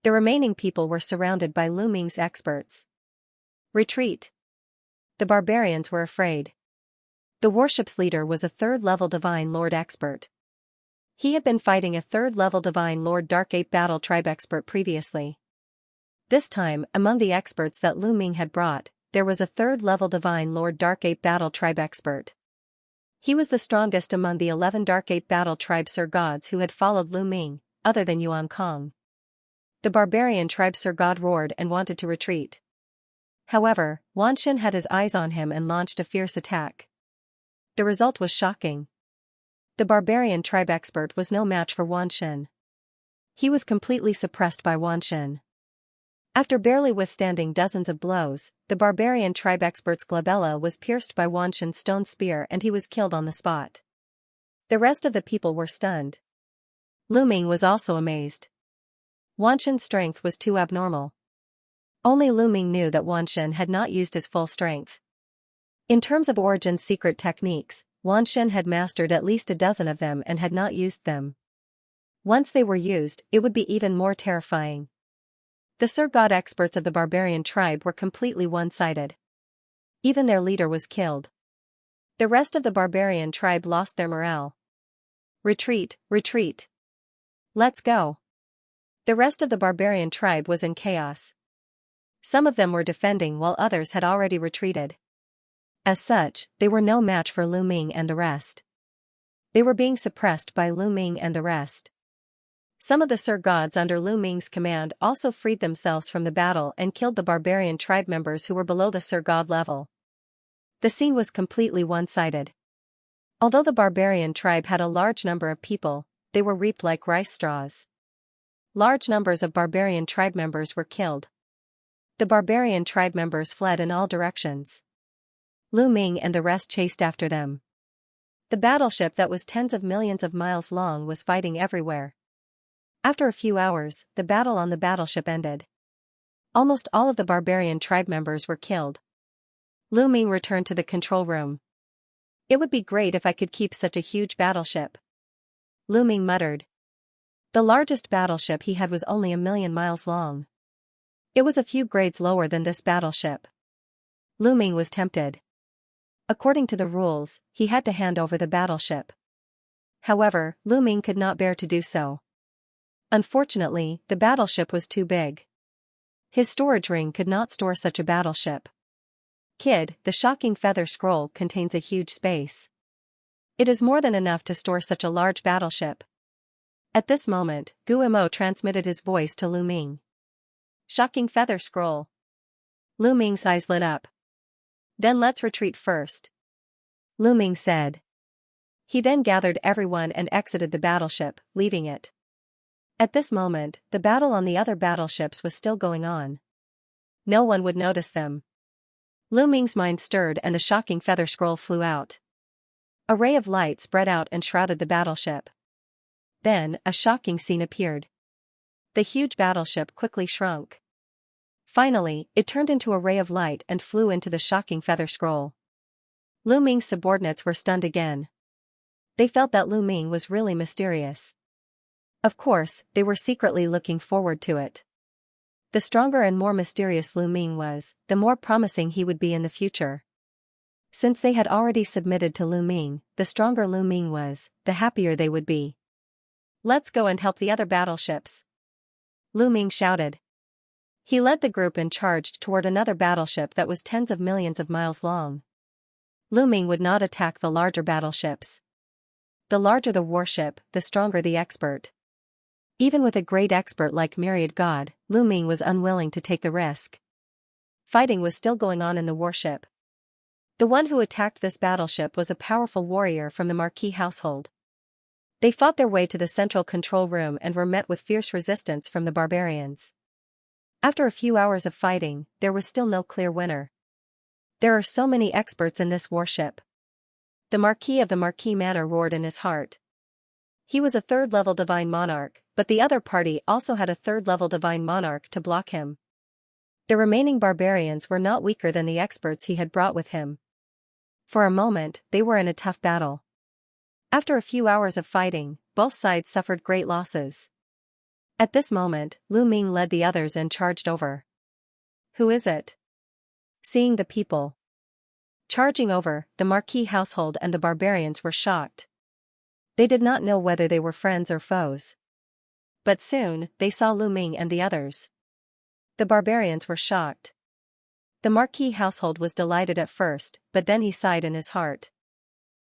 The remaining people were surrounded by Lu Ming's experts. Retreat. The barbarians were afraid. The warship's leader was a third-level divine lord expert. He had been fighting a third-level divine lord Dark Ape battle tribe expert previously. This time, among the experts that Lu Ming had brought, there was a third-level divine lord Dark Ape battle tribe expert. He was the strongest among the 11 Dark Ape battle tribe Sir Gods who had followed Lu Ming, other than Yuan Kong. The barbarian tribe Sir God roared and wanted to retreat. However, Wan Shen had his eyes on him and launched a fierce attack. The result was shocking. The barbarian tribe expert was no match for Wan Shen. He was completely suppressed by Wan Shen. After barely withstanding dozens of blows, the barbarian tribe expert's glabella was pierced by Wan Shen's stone spear and he was killed on the spot. The rest of the people were stunned. Lu Ming was also amazed. Wan Shen's strength was too abnormal. Only Lu Ming knew that Wan Shen had not used his full strength. In terms of origin secret techniques, Wan Shen had mastered at least a dozen of them and had not used them. Once they were used, it would be even more terrifying. The Sir God experts of the barbarian tribe were completely one-sided. Even their leader was killed. The rest of the barbarian tribe lost their morale. Retreat, retreat. Let's go. The rest of the barbarian tribe was in chaos. Some of them were defending while others had already retreated. As such, they were no match for Lu Ming and the rest. They were being suppressed by Lu Ming and the rest. Some of the Sir Gods under Lu Ming's command also freed themselves from the battle and killed the barbarian tribe members who were below the Sir God level. The scene was completely one-sided. Although the barbarian tribe had a large number of people, they were reaped like rice straws. Large numbers of barbarian tribe members were killed. The barbarian tribe members fled in all directions. Lu Ming and the rest chased after them. The battleship that was tens of millions of miles long was fighting everywhere. After a few hours, the battle on the battleship ended. Almost all of the barbarian tribe members were killed. Lu Ming returned to the control room. It would be great if I could keep such a huge battleship. Lu Ming muttered. The largest battleship he had was only 1,000,000 miles long. It was a few grades lower than this battleship. Lu Ming was tempted. According to the rules, he had to hand over the battleship. However, Lu Ming could not bear to do so. Unfortunately, the battleship was too big. His storage ring could not store such a battleship. Kid, the shocking feather scroll contains a huge space. It is more than enough to store such a large battleship. At this moment, Guimo transmitted his voice to Lu Ming. Shocking feather scroll. Lu Ming's eyes lit up. Then let's retreat first, Lu Ming said. He then gathered everyone and exited the battleship, leaving it. At this moment, the battle on the other battleships was still going on. No one would notice them. Lu Ming's mind stirred and the shocking feather scroll flew out. A ray of light spread out and shrouded the battleship. Then, a shocking scene appeared. The huge battleship quickly shrunk. Finally, it turned into a ray of light and flew into the shocking feather scroll. Lu Ming's subordinates were stunned again. They felt that Lu Ming was really mysterious. Of course, they were secretly looking forward to it. The stronger and more mysterious Lu Ming was, the more promising he would be in the future. Since they had already submitted to Lu Ming, the stronger Lu Ming was, the happier they would be. Let's go and help the other battleships, Lu Ming shouted. He led the group and charged toward another battleship that was tens of millions of miles long. Lu Ming would not attack the larger battleships. The larger the warship, the stronger the expert. Even with a great expert like Myriad God, Lu Ming was unwilling to take the risk. Fighting was still going on in the warship. The one who attacked this battleship was a powerful warrior from the Marquis household. They fought their way to the central control room and were met with fierce resistance from the barbarians. After a few hours of fighting, there was still no clear winner. There are so many experts in this warship. The Marquis of the Marquis Manor roared in his heart. He was a third-level divine monarch, but the other party also had a third-level divine monarch to block him. The remaining barbarians were not weaker than the experts he had brought with him. For a moment, they were in a tough battle. After a few hours of fighting, both sides suffered great losses. At this moment, Lu Ming led the others and charged over. Who is it? Seeing the people charging over, the Marquis household and the barbarians were shocked. They did not know whether they were friends or foes. But soon, they saw Lu Ming and the others. The barbarians were shocked. The Marquis household was delighted at first, but then he sighed in his heart.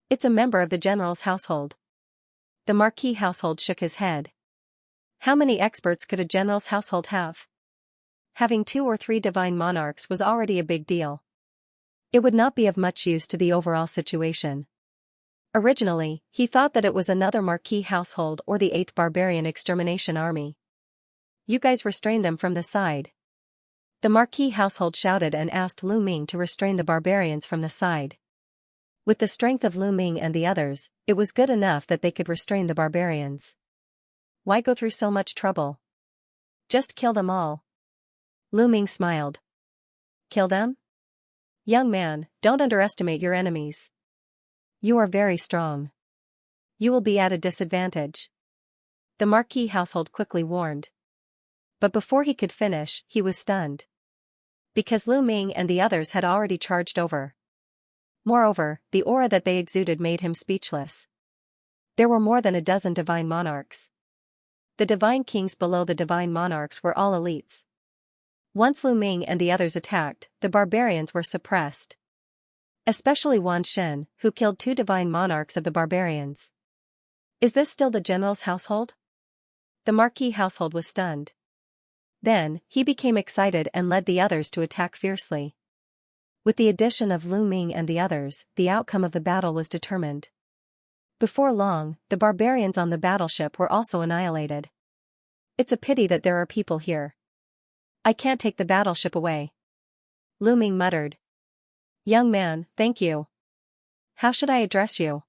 It's a member of the general's household. The Marquis household shook his head. How many experts could a general's household have? Having 2 or 3 divine monarchs was already a big deal. It would not be of much use to the overall situation. Originally, he thought that it was another Marquis household or the 8th Barbarian Extermination Army. You guys restrain them from the side. The Marquis household shouted and asked Lu Ming to restrain the barbarians from the side. With the strength of Lu Ming and the others, it was good enough that they could restrain the barbarians. Why go through so much trouble? Just kill them all. Lu Ming smiled. Kill them? Young man, don't underestimate your enemies. You are very strong. You will be at a disadvantage, the Marquis household quickly warned. But before he could finish, he was stunned. Because Lu Ming and the others had already charged over. Moreover, the aura that they exuded made him speechless. There were more than a dozen divine monarchs. The divine kings below the divine monarchs were all elites. Once Lu Ming and the others attacked, the barbarians were suppressed. Especially Wan Shen, who killed 2 divine monarchs of the barbarians. Is this still the general's household? The Marquis household was stunned. Then, he became excited and led the others to attack fiercely. With the addition of Lu Ming and the others, the outcome of the battle was determined. Before long, the barbarians on the battleship were also annihilated. It's a pity that there are people here. I can't take the battleship away. Lu Ming muttered. Young man, thank you. How should I address you?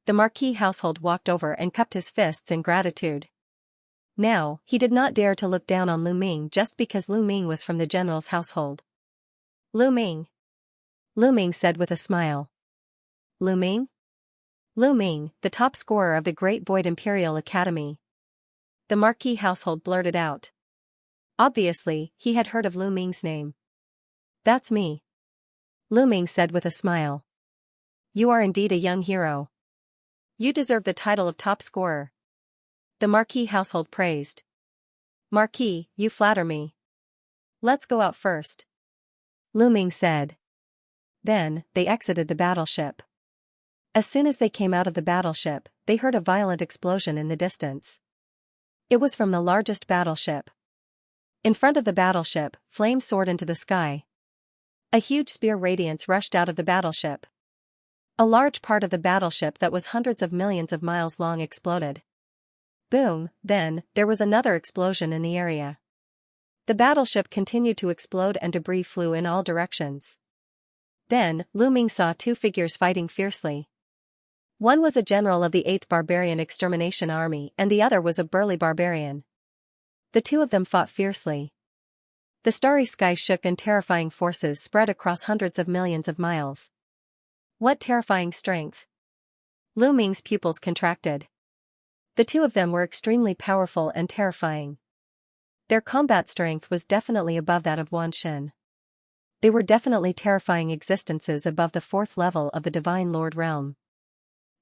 The Marquis household walked over and cupped his fists in gratitude. Now, he did not dare to look down on Lu Ming just because Lu Ming was from the general's household. Lu Ming. Lu Ming said with a smile. Lu Ming? Lu Ming, the top scorer of the Great Void Imperial Academy. The Marquis household blurted out. Obviously, he had heard of Lu Ming's name. That's me. Lu Ming said with a smile. You are indeed a young hero. You deserve the title of top scorer. The Marquis household praised. Marquis, you flatter me. Let's go out first. Lu Ming said. Then, they exited the battleship. As soon as they came out of the battleship, they heard a violent explosion in the distance. It was from the largest battleship. In front of the battleship, flames soared into the sky. A huge spear radiance rushed out of the battleship. A large part of the battleship that was hundreds of millions of miles long exploded. Boom, then, there was another explosion in the area. The battleship continued to explode and debris flew in all directions. Then, Lu Ming saw two figures fighting fiercely. One was a general of the 8th Barbarian Extermination Army and the other was a burly barbarian. The two of them fought fiercely. The starry sky shook and terrifying forces spread across hundreds of millions of miles. What terrifying strength! Lu Ming's pupils contracted. The two of them were extremely powerful and terrifying. Their combat strength was definitely above that of Wan Shen. They were definitely terrifying existences above the 4th level of the Divine Lord realm.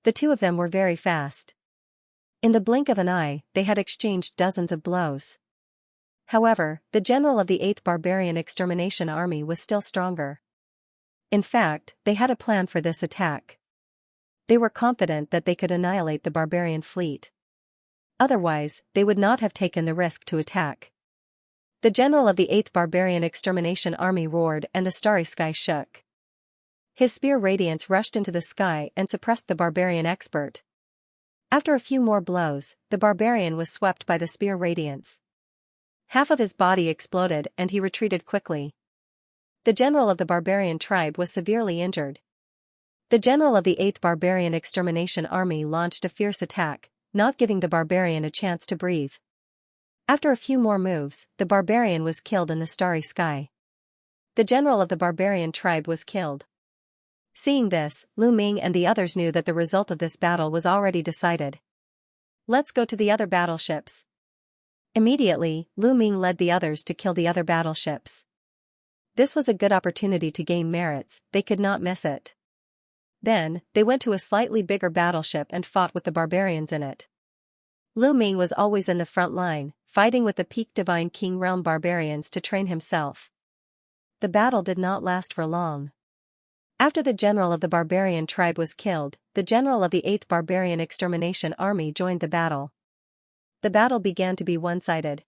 The two of them were very fast. In the blink of an eye, they had exchanged dozens of blows. However, the general of the 8th Barbarian Extermination Army was still stronger. In fact, they had a plan for this attack. They were confident that they could annihilate the barbarian fleet. Otherwise, they would not have taken the risk to attack. The general of the 8th Barbarian Extermination Army roared and the starry sky shook. His spear radiance rushed into the sky and suppressed the barbarian expert. After a few more blows, the barbarian was swept by the spear radiance. Half of his body exploded and he retreated quickly. The general of the barbarian tribe was severely injured. The general of the 8th Barbarian Extermination Army launched a fierce attack, not giving the barbarian a chance to breathe. After a few more moves, the barbarian was killed in the starry sky. The general of the barbarian tribe was killed. Seeing this, Lu Ming and the others knew that the result of this battle was already decided. Let's go to the other battleships. Immediately, Lu Ming led the others to kill the other battleships. This was a good opportunity to gain merits, they could not miss it. Then, they went to a slightly bigger battleship and fought with the barbarians in it. Lu Ming was always in the front line, fighting with the peak Divine King Realm barbarians to train himself. The battle did not last for long. After the general of the barbarian tribe was killed, the general of the 8th Barbarian Extermination Army joined the battle. The battle began to be one-sided.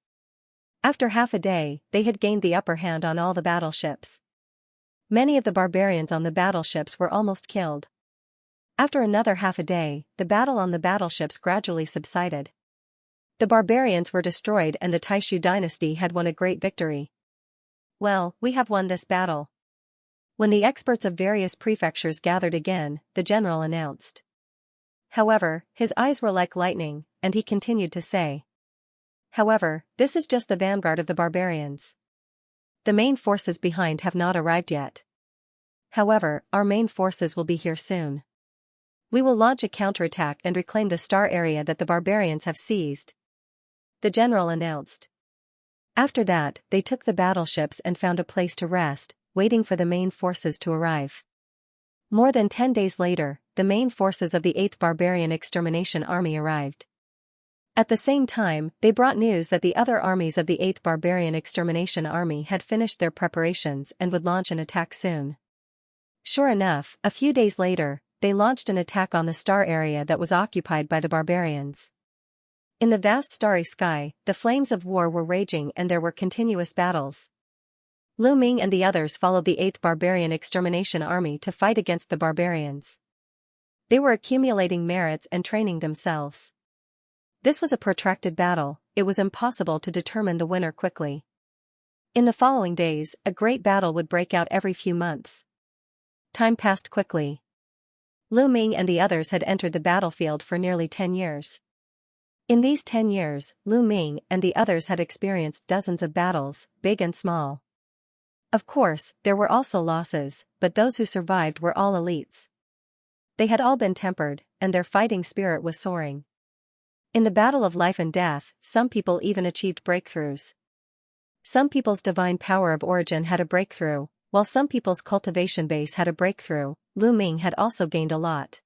After half a day, they had gained the upper hand on all the battleships. Many of the barbarians on the battleships were almost killed. After another half a day, the battle on the battleships gradually subsided. The barbarians were destroyed and the Taishu dynasty had won a great victory. Well, we have won this battle. When the experts of various prefectures gathered again, the general announced. However, his eyes were like lightning, and he continued to say. However, this is just the vanguard of the barbarians. The main forces behind have not arrived yet. However, our main forces will be here soon. We will launch a counterattack and reclaim the star area that the barbarians have seized. The general announced. After that, they took the battleships and found a place to rest, waiting for the main forces to arrive. More than 10 days later, the main forces of the 8th Barbarian Extermination Army arrived. At the same time, they brought news that the other armies of the 8th Barbarian Extermination Army had finished their preparations and would launch an attack soon. Sure enough, a few days later, they launched an attack on the star area that was occupied by the barbarians. In the vast starry sky, the flames of war were raging and there were continuous battles. Lu Ming and the others followed the 8th Barbarian Extermination Army to fight against the barbarians. They were accumulating merits and training themselves. This was a protracted battle, it was impossible to determine the winner quickly. In the following days, a great battle would break out every few months. Time passed quickly. Lu Ming and the others had entered the battlefield for nearly 10 years. In these 10 years, Lu Ming and the others had experienced dozens of battles, big and small. Of course, there were also losses, but those who survived were all elites. They had all been tempered, and their fighting spirit was soaring. In the battle of life and death, some people even achieved breakthroughs. Some people's divine power of origin had a breakthrough, while some people's cultivation base had a breakthrough. Lu Ming had also gained a lot.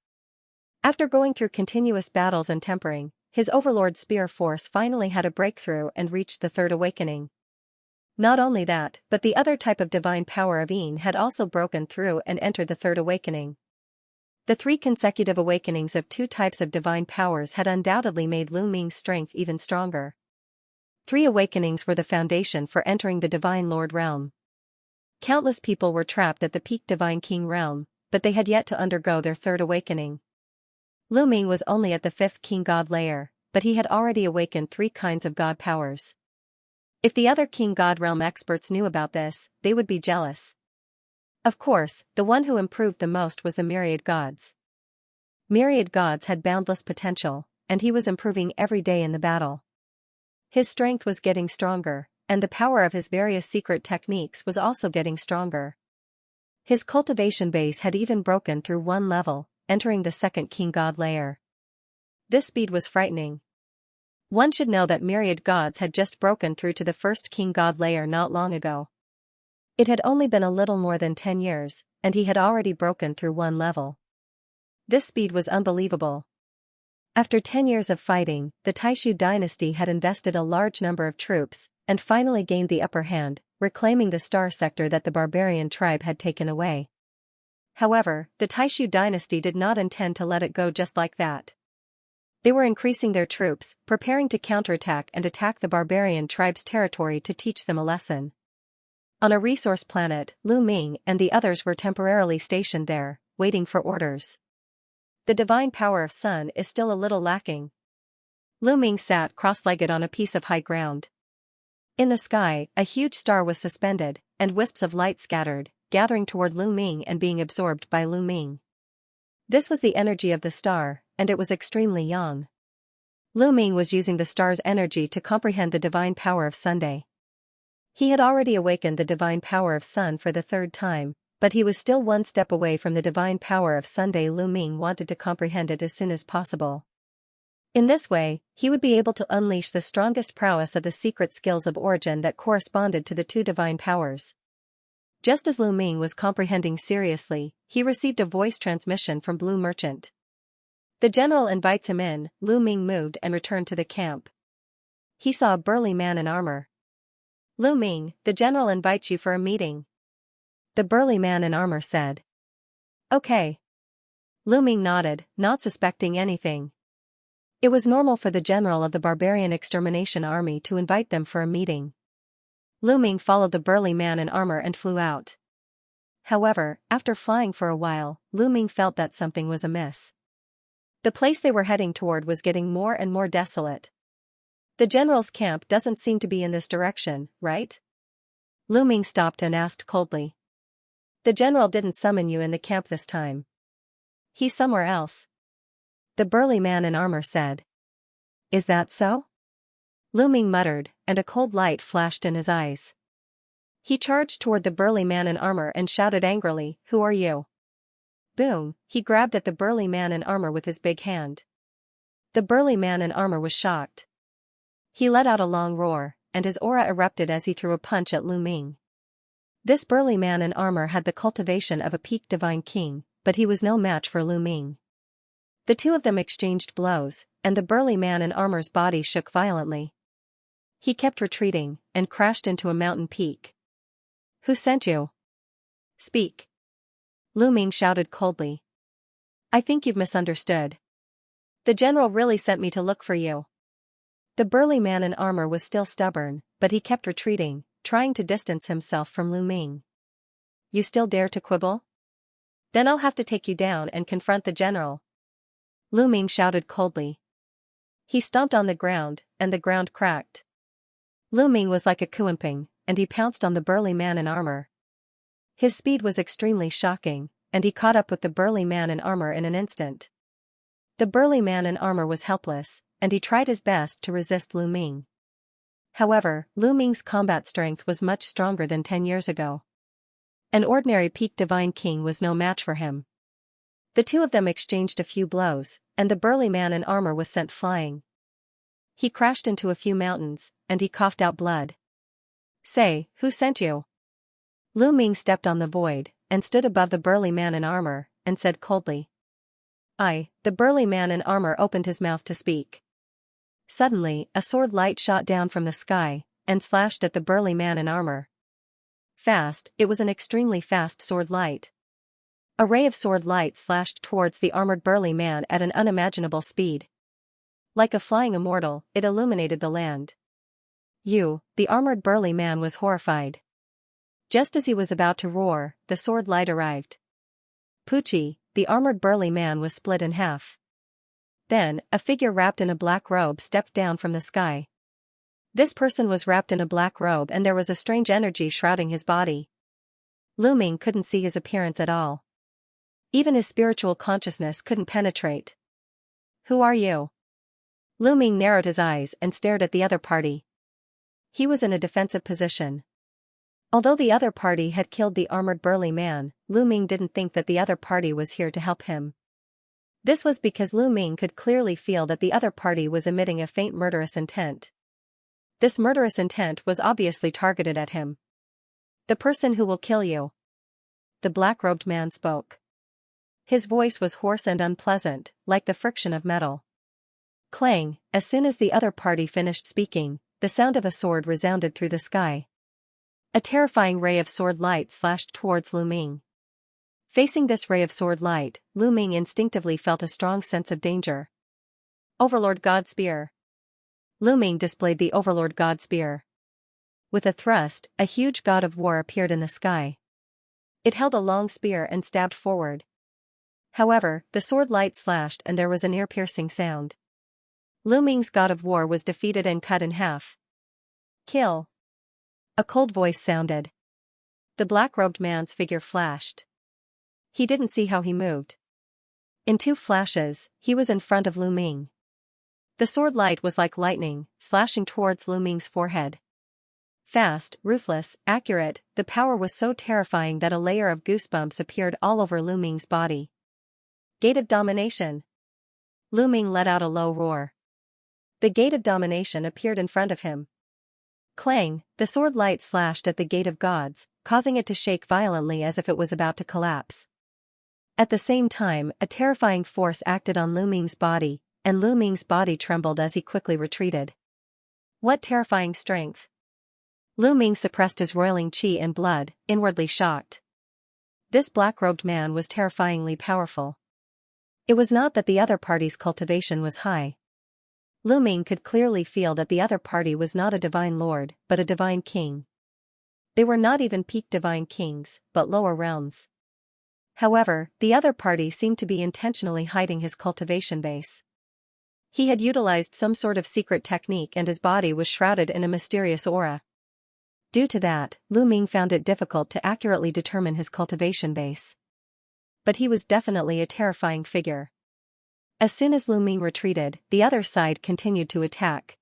After going through continuous battles and tempering, his overlord spear force finally had a breakthrough and reached the 3rd awakening. Not only that, but the other type of divine power of Yin had also broken through and entered the 3rd awakening. The 3 consecutive awakenings of 2 types of divine powers had undoubtedly made Lu Ming's strength even stronger. 3 awakenings were the foundation for entering the Divine Lord realm. Countless people were trapped at the peak Divine King realm, but they had yet to undergo their 3rd awakening. Lu Ming was only at the 5th King God layer, but he had already awakened 3 kinds of God powers. If the other King God realm experts knew about this, they would be jealous. Of course, the one who improved the most was the Myriad Gods. Myriad Gods had boundless potential, and he was improving every day in the battle. His strength was getting stronger, and the power of his various secret techniques was also getting stronger. His cultivation base had even broken through 1 level, entering the 2nd King God layer. This speed was frightening. One should know that Myriad Gods had just broken through to the 1st King God layer not long ago. It had only been a little more than 10 years, and he had already broken through 1 level. This speed was unbelievable. After 10 years of fighting, the Taishu dynasty had invested a large number of troops, and finally gained the upper hand, reclaiming the star sector that the barbarian tribe had taken away. However, the Taishu dynasty did not intend to let it go just like that. They were increasing their troops, preparing to counterattack and attack the barbarian tribe's territory to teach them a lesson. On a resource planet, Lu Ming and the others were temporarily stationed there, waiting for orders. The divine power of Sun is still a little lacking. Lu Ming sat cross-legged on a piece of high ground. In the sky, a huge star was suspended, and wisps of light scattered, gathering toward Lu Ming and being absorbed by Lu Ming. This was the energy of the star, and it was extremely young. Lu Ming was using the star's energy to comprehend the divine power of Sunday. He had already awakened the divine power of Sun for the 3rd time, but he was still 1 step away from the divine power of Sunday. Lu Ming wanted to comprehend it as soon as possible. In this way, he would be able to unleash the strongest prowess of the secret skills of origin that corresponded to the 2 divine powers. Just as Lu Ming was comprehending seriously, he received a voice transmission from Blue Merchant. The general invites him in. Lu Ming moved and returned to the camp. He saw a burly man in armor. Lu Ming, the general invites you for a meeting. The burly man in armor said. Okay. Lu Ming nodded, not suspecting anything. It was normal for the general of the barbarian extermination army to invite them for a meeting. Lu Ming followed the burly man in armor and flew out. However, after flying for a while, Lu Ming felt that something was amiss. The place they were heading toward was getting more and more desolate. The general's camp doesn't seem to be in this direction, right? Lu Ming stopped and asked coldly. The general didn't summon you in the camp this time. He's somewhere else. The burly man in armor said. Is that so? Lu Ming muttered, and a cold light flashed in his eyes. He charged toward the burly man in armor and shouted angrily, Who are you? Boom, he grabbed at the burly man in armor with his big hand. The burly man in armor was shocked. He let out a long roar, and his aura erupted as he threw a punch at Lu Ming. This burly man in armor had the cultivation of a peak divine king, but he was no match for Lu Ming. The 2 of them exchanged blows, and the burly man in armor's body shook violently. He kept retreating, and crashed into a mountain peak. Who sent you? Speak. Lu Ming shouted coldly. I think you've misunderstood. The general really sent me to look for you. The burly man in armor was still stubborn, but he kept retreating, trying to distance himself from Lu Ming. You still dare to quibble? Then I'll have to take you down and confront the general. Lu Ming shouted coldly. He stomped on the ground, and the ground cracked. Lu Ming was like a kuenping, and he pounced on the burly man in armor. His speed was extremely shocking, and he caught up with the burly man in armor in an instant. The burly man in armor was helpless, and he tried his best to resist Lu Ming. However, Lu Ming's combat strength was much stronger than 10 years ago. An ordinary peak divine king was no match for him. The two of them exchanged a few blows, and the burly man in armor was sent flying. He crashed into a few mountains, and he coughed out blood. Say, who sent you? Lu Ming stepped on the void, and stood above the burly man in armor, and said coldly. The burly man in armor opened his mouth to speak. Suddenly, a sword light shot down from the sky, and slashed at the burly man in armor. Fast, it was an extremely fast sword light. A ray of sword light slashed towards the armored burly man at an unimaginable speed. Like a flying immortal, it illuminated the land. The armored burly man was horrified. Just as he was about to roar, the sword light arrived. Pucci, the armored burly man was split in half. Then, a figure wrapped in a black robe stepped down from the sky. This person was wrapped in a black robe and there was a strange energy shrouding his body. Lu Ming couldn't see his appearance at all. Even his spiritual consciousness couldn't penetrate. Who are you? Lu Ming narrowed his eyes and stared at the other party. He was in a defensive position. Although the other party had killed the armored burly man, Lu Ming didn't think that the other party was here to help him. This was because Lu Ming could clearly feel that the other party was emitting a faint murderous intent. This murderous intent was obviously targeted at him. The person who will kill you. The black-robed man spoke. His voice was hoarse and unpleasant, like the friction of metal. Clang, as soon as the other party finished speaking, the sound of a sword resounded through the sky. A terrifying ray of sword light slashed towards Lu Ming. Facing this ray of sword light, Lu Ming instinctively felt a strong sense of danger. Overlord God Spear. Lu Ming displayed the Overlord God Spear. With a thrust, a huge god of war appeared in the sky. It held a long spear and stabbed forward. However, the sword light slashed and there was an ear-piercing sound. Lu Ming's god of war was defeated and cut in half. Kill. A cold voice sounded. The black-robed man's figure flashed. He didn't see how he moved. In 2 flashes, he was in front of Lu Ming. The sword light was like lightning, slashing towards Lu Ming's forehead. Fast, ruthless, accurate, the power was so terrifying that a layer of goosebumps appeared all over Lu Ming's body. Gate of Domination. Lu Ming let out a low roar. The Gate of Domination appeared in front of him. Clang, the sword light slashed at the Gate of Gods, causing it to shake violently as if it was about to collapse. At the same time, a terrifying force acted on Lu Ming's body, and Lu Ming's body trembled as he quickly retreated. What terrifying strength! Lu Ming suppressed his roiling qi and blood, inwardly shocked. This black-robed man was terrifyingly powerful. It was not that the other party's cultivation was high. Lu Ming could clearly feel that the other party was not a divine lord, but a divine king. They were not even peak divine kings, but lower realms. However, the other party seemed to be intentionally hiding his cultivation base. He had utilized some sort of secret technique and his body was shrouded in a mysterious aura. Due to that, Lu Ming found it difficult to accurately determine his cultivation base. But he was definitely a terrifying figure. As soon as Lu Ming retreated, the other side continued to attack.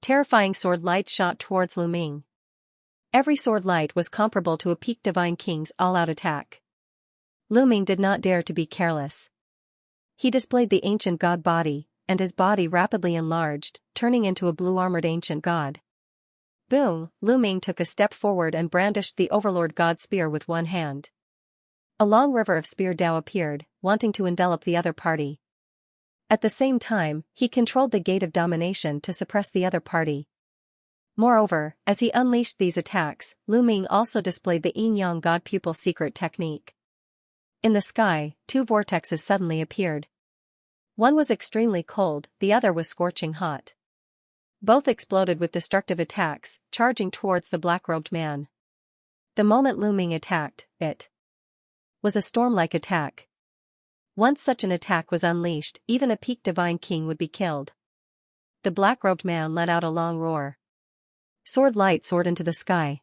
Terrifying sword lights shot towards Lu Ming. Every sword light was comparable to a peak divine king's all-out attack. Lu Ming did not dare to be careless. He displayed the ancient god body, and his body rapidly enlarged, turning into a blue-armored ancient god. Boom! Lu Ming took a step forward and brandished the Overlord God Spear with one hand. A long river of spear Dao appeared, wanting to envelop the other party. At the same time, he controlled the Gate of Domination to suppress the other party. Moreover, as he unleashed these attacks, Lu Ming also displayed the Yin Yang God Pupil secret technique. In the sky, two vortexes suddenly appeared. One was extremely cold, the other was scorching hot. Both exploded with destructive attacks, charging towards the black-robed man. The moment Lu Ming attacked, it was a storm-like attack. Once such an attack was unleashed, even a peak divine king would be killed. The black-robed man let out a long roar. Sword light soared into the sky.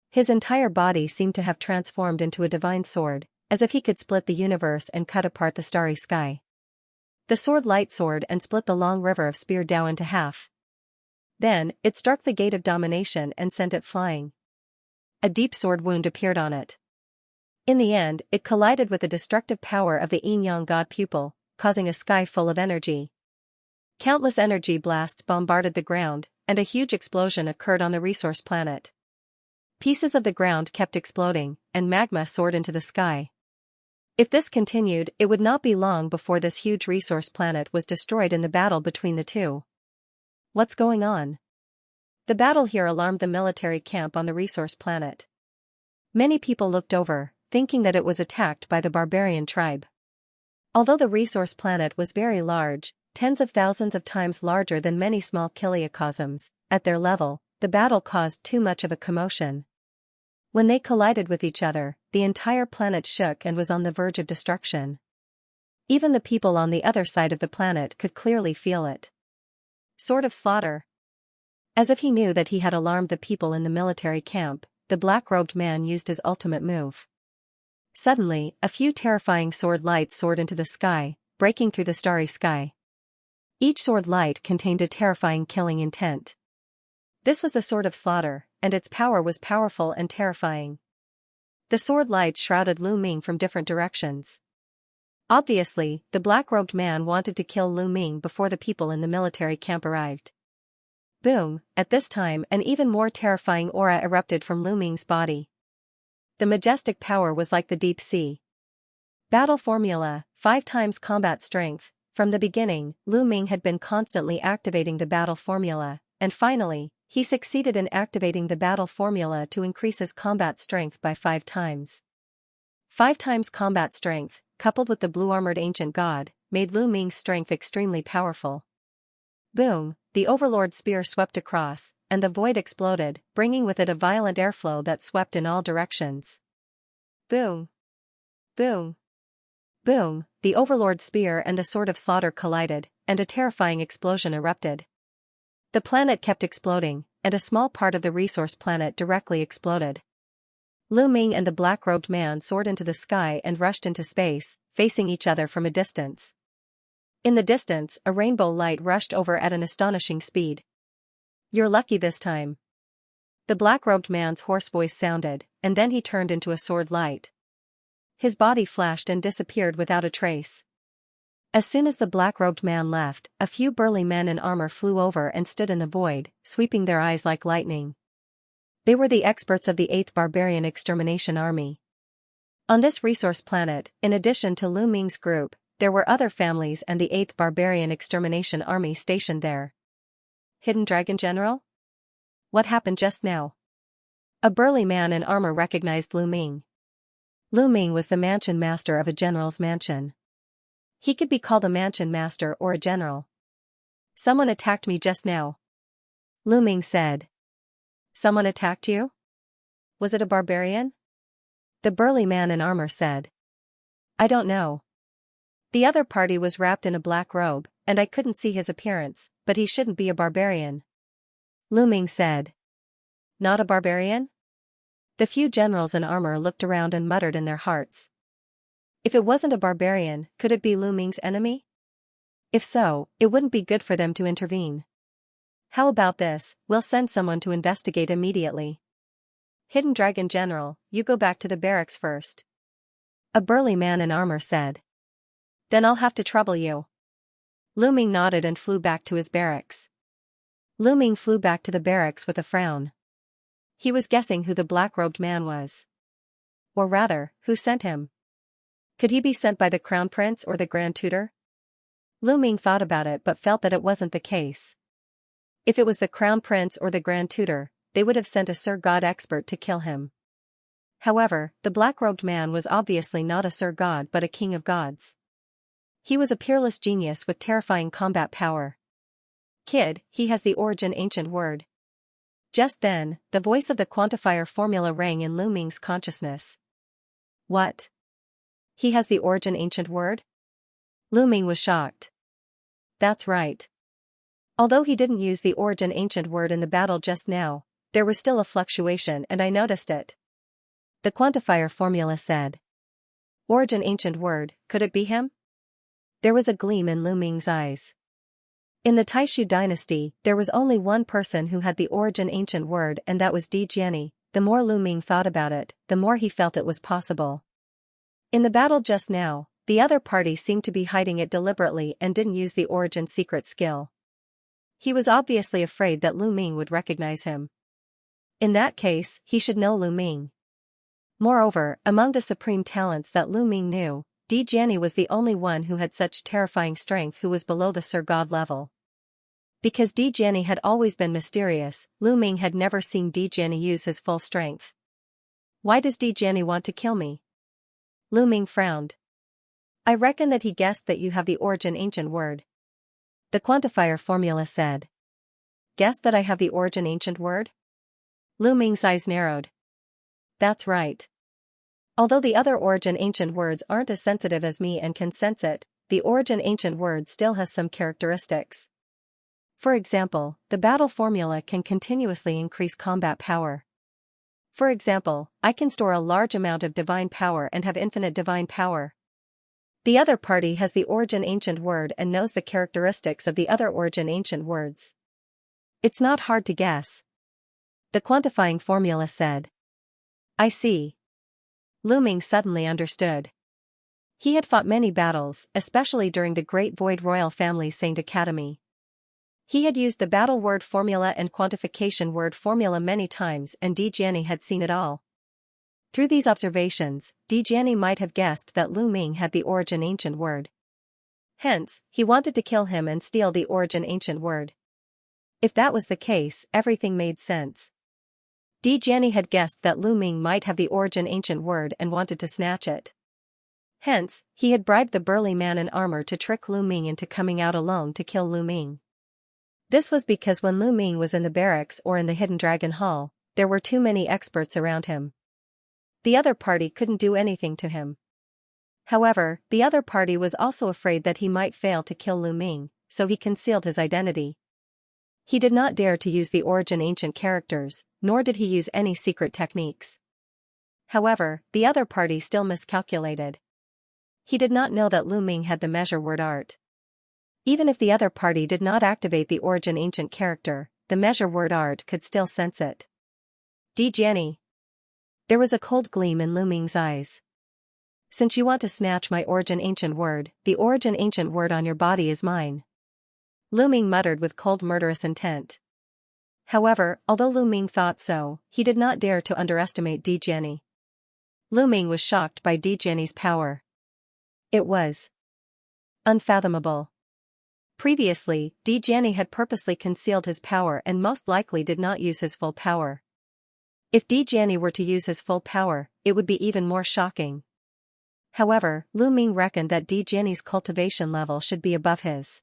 His entire body seemed to have transformed into a divine sword, as if he could split the universe and cut apart the starry sky. The sword light soared and split the long river of Spear Dao into half. Then, it struck the gate of domination and sent it flying. A deep sword wound appeared on it. In the end, it collided with the destructive power of the yin-yang god pupil, causing a sky full of energy. Countless energy blasts bombarded the ground, and a huge explosion occurred on the resource planet. Pieces of the ground kept exploding, and magma soared into the sky. If this continued, it would not be long before this huge resource planet was destroyed in the battle between the two. What's going on? The battle here alarmed the military camp on the resource planet. Many people looked over, thinking that it was attacked by the barbarian tribe. Although the resource planet was very large, tens of thousands of times larger than many small kiliacosms, at their level, the battle caused too much of a commotion. When they collided with each other, the entire planet shook and was on the verge of destruction. Even the people on the other side of the planet could clearly feel it. Sort of slaughter. As if he knew that he had alarmed the people in the military camp, the black-robed man used his ultimate move. Suddenly, a few terrifying sword lights soared into the sky, breaking through the starry sky. Each sword light contained a terrifying killing intent. This was the sword of slaughter, and its power was powerful and terrifying. The sword lights shrouded Lu Ming from different directions. Obviously, the black-robed man wanted to kill Lu Ming before the people in the military camp arrived. Boom! At this time, an even more terrifying aura erupted from Lu Ming's body. The majestic power was like the deep sea. Battle formula, 5 times combat strength. From the beginning, Lu Ming had been constantly activating the battle formula, and finally, he succeeded in activating the battle formula to increase his combat strength by 5 times. 5 times combat strength, coupled with the blue-armored ancient god, made Lu Ming's strength extremely powerful. Boom! The Overlord spear swept across, and the void exploded, bringing with it a violent airflow that swept in all directions. Boom! Boom! Boom! The Overlord spear and the Sword of Slaughter collided, and a terrifying explosion erupted. The planet kept exploding, and a small part of the resource planet directly exploded. Lu Ming and the black-robed man soared into the sky and rushed into space, facing each other from a distance. In the distance, a rainbow light rushed over at an astonishing speed. "You're lucky this time." The black-robed man's hoarse voice sounded, and then he turned into a sword light. His body flashed and disappeared without a trace. As soon as the black-robed man left, a few burly men in armor flew over and stood in the void, sweeping their eyes like lightning. They were the experts of the 8th Barbarian Extermination Army. On this resource planet, in addition to Lu Ming's group, there were other families and the 8th Barbarian Extermination Army stationed there. Hidden Dragon General? What happened just now? A burly man in armor recognized Lu Ming. Lu Ming was the mansion master of a general's mansion. He could be called a mansion master or a general. "Someone attacked me just now," Lu Ming said. "Someone attacked you? Was it a barbarian?" The burly man in armor said. "I don't know. The other party was wrapped in a black robe, and I couldn't see his appearance, but he shouldn't be a barbarian," Lu Ming said. "Not a barbarian?" The few generals in armor looked around and muttered in their hearts. If it wasn't a barbarian, could it be Lu Ming's enemy? If so, it wouldn't be good for them to intervene. "How about this, we'll send someone to investigate immediately. Hidden Dragon General, you go back to the barracks first," a burly man in armor said. "Then I'll have to trouble you." Lu Ming nodded and flew back to his barracks. Lu Ming flew back to the barracks with a frown. He was guessing who the black-robed man was. Or rather, who sent him. Could he be sent by the Crown Prince or the Grand Tutor? Lu Ming thought about it but felt that it wasn't the case. If it was the Crown Prince or the Grand Tutor, they would have sent a Sir God expert to kill him. However, the black-robed man was obviously not a Sir God but a king of gods. He was a peerless genius with terrifying combat power. Kid, he has the origin ancient word. Just then, the voice of the quantifier formula rang in Lu Ming's consciousness. What? He has the origin ancient word? Lu Ming was shocked. That's right. Although he didn't use the origin ancient word in the battle just now, there was still a fluctuation and I noticed it. The quantifier formula said. Origin ancient word, could it be him? There was a gleam in Lu Ming's eyes. In the Taishu dynasty, there was only one person who had the origin ancient word and that was Di Jiani. The more Lu Ming thought about it, the more he felt it was possible. In the battle just now, the other party seemed to be hiding it deliberately and didn't use the origin secret skill. He was obviously afraid that Lu Ming would recognize him. In that case, he should know Lu Ming. Moreover, among the supreme talents that Lu Ming knew, Di Jiani was the only one who had such terrifying strength who was below the Sir God level. Because Di Jiani had always been mysterious, Lu Ming had never seen Di Jiani use his full strength. Why does Di Jiani want to kill me? Lu Ming frowned. I reckon that he guessed that you have the origin ancient word. The quantifier formula said. Guessed that I have the origin ancient word? Lu Ming's eyes narrowed. That's right. Although the other origin ancient words aren't as sensitive as me and can sense it, the origin ancient word still has some characteristics. For example, the battle formula can continuously increase combat power. For example, I can store a large amount of divine power and have infinite divine power. The other party has the origin ancient word and knows the characteristics of the other origin ancient words. It's not hard to guess. The quantifying formula said. I see. Lu Ming suddenly understood. He had fought many battles, especially during the Great Void Royal Family's Saint Academy. He had used the battle word formula and quantification word formula many times and Di Jiani had seen it all. Through these observations, Di Jiani might have guessed that Lu Ming had the origin ancient word. Hence, he wanted to kill him and steal the origin ancient word. If that was the case, everything made sense. Di Jiani had guessed that Lu Ming might have the origin ancient word and wanted to snatch it. Hence, he had bribed the burly man in armor to trick Lu Ming into coming out alone to kill Lu Ming. This was because when Lu Ming was in the barracks or in the Hidden Dragon Hall, there were too many experts around him. The other party couldn't do anything to him. However, the other party was also afraid that he might fail to kill Lu Ming, so he concealed his identity. He did not dare to use the origin ancient characters, nor did he use any secret techniques. However, the other party still miscalculated. He did not know that Lu Ming had the measure word art. Even if the other party did not activate the origin ancient character, the measure word art could still sense it. Di Jiani. There was a cold gleam in Lu Ming's eyes. Since you want to snatch my origin ancient word, the origin ancient word on your body is mine. Lu Ming muttered with cold murderous intent. However, although Lu Ming thought so, he did not dare to underestimate Di Jiani. Lu Ming was shocked by Di Jiani's power. It was unfathomable. Previously, Di Jiani had purposely concealed his power and most likely did not use his full power. If Di Jiani were to use his full power, it would be even more shocking. However, Lu Ming reckoned that Di Jiani's cultivation level should be above his.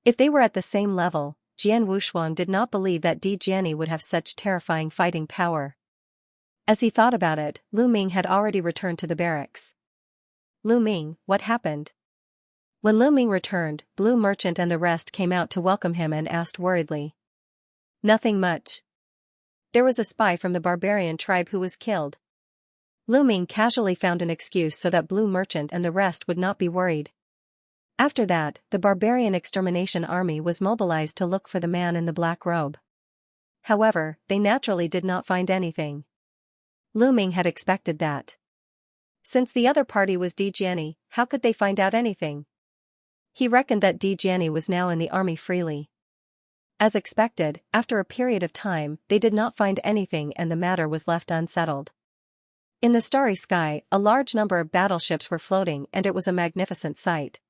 If they were at the same level, Jian Wushuang did not believe that Di Jiani would have such terrifying fighting power. As he thought about it, Lu Ming had already returned to the barracks. Lu Ming, what happened? When Lu Ming returned, Blue Merchant and the rest came out to welcome him and asked worriedly. Nothing much. There was a spy from the barbarian tribe who was killed. Lu Ming casually found an excuse so that Blue Merchant and the rest would not be worried. After that, the barbarian extermination army was mobilized to look for the man in the black robe. However, they naturally did not find anything. Lu Ming had expected that. Since the other party was Di Jiani, how could they find out anything? He reckoned that Di Jiani was now in the army freely. As expected, after a period of time, they did not find anything and the matter was left unsettled. In the starry sky, a large number of battleships were floating and it was a magnificent sight.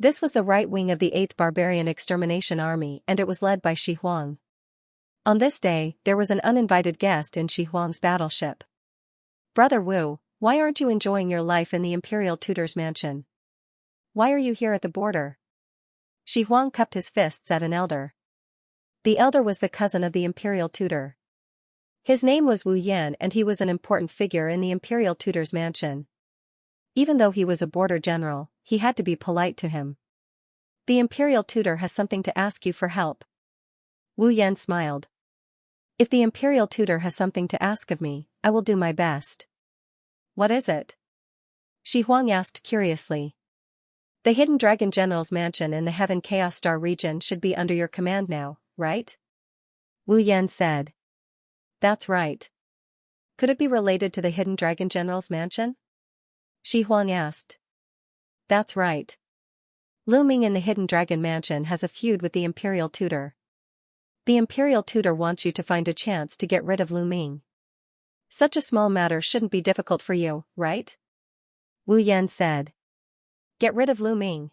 This was the right wing of the 8th Barbarian Extermination Army and it was led by Shi Huang. On this day, there was an uninvited guest in Shi Huang's battleship. Brother Wu, why aren't you enjoying your life in the Imperial Tutor's mansion? Why are you here at the border? Shi Huang cupped his fists at an elder. The elder was the cousin of the Imperial Tutor. His name was Wu Yan and he was an important figure in the Imperial Tutor's mansion. Even though he was a border general, he had to be polite to him. The Imperial Tutor has something to ask you for help. Wu Yan smiled. If the Imperial Tutor has something to ask of me, I will do my best. What is it? Shi Huang asked curiously. The Hidden Dragon General's mansion in the Heaven Chaos Star region should be under your command now, right? Wu Yan said. That's right. Could it be related to the Hidden Dragon General's mansion? Shi Huang asked. That's right. Lu Ming in the Hidden Dragon Mansion has a feud with the Imperial Tutor. The Imperial Tutor wants you to find a chance to get rid of Lu Ming. Such a small matter shouldn't be difficult for you, right? Wu Yan said. Get rid of Lu Ming.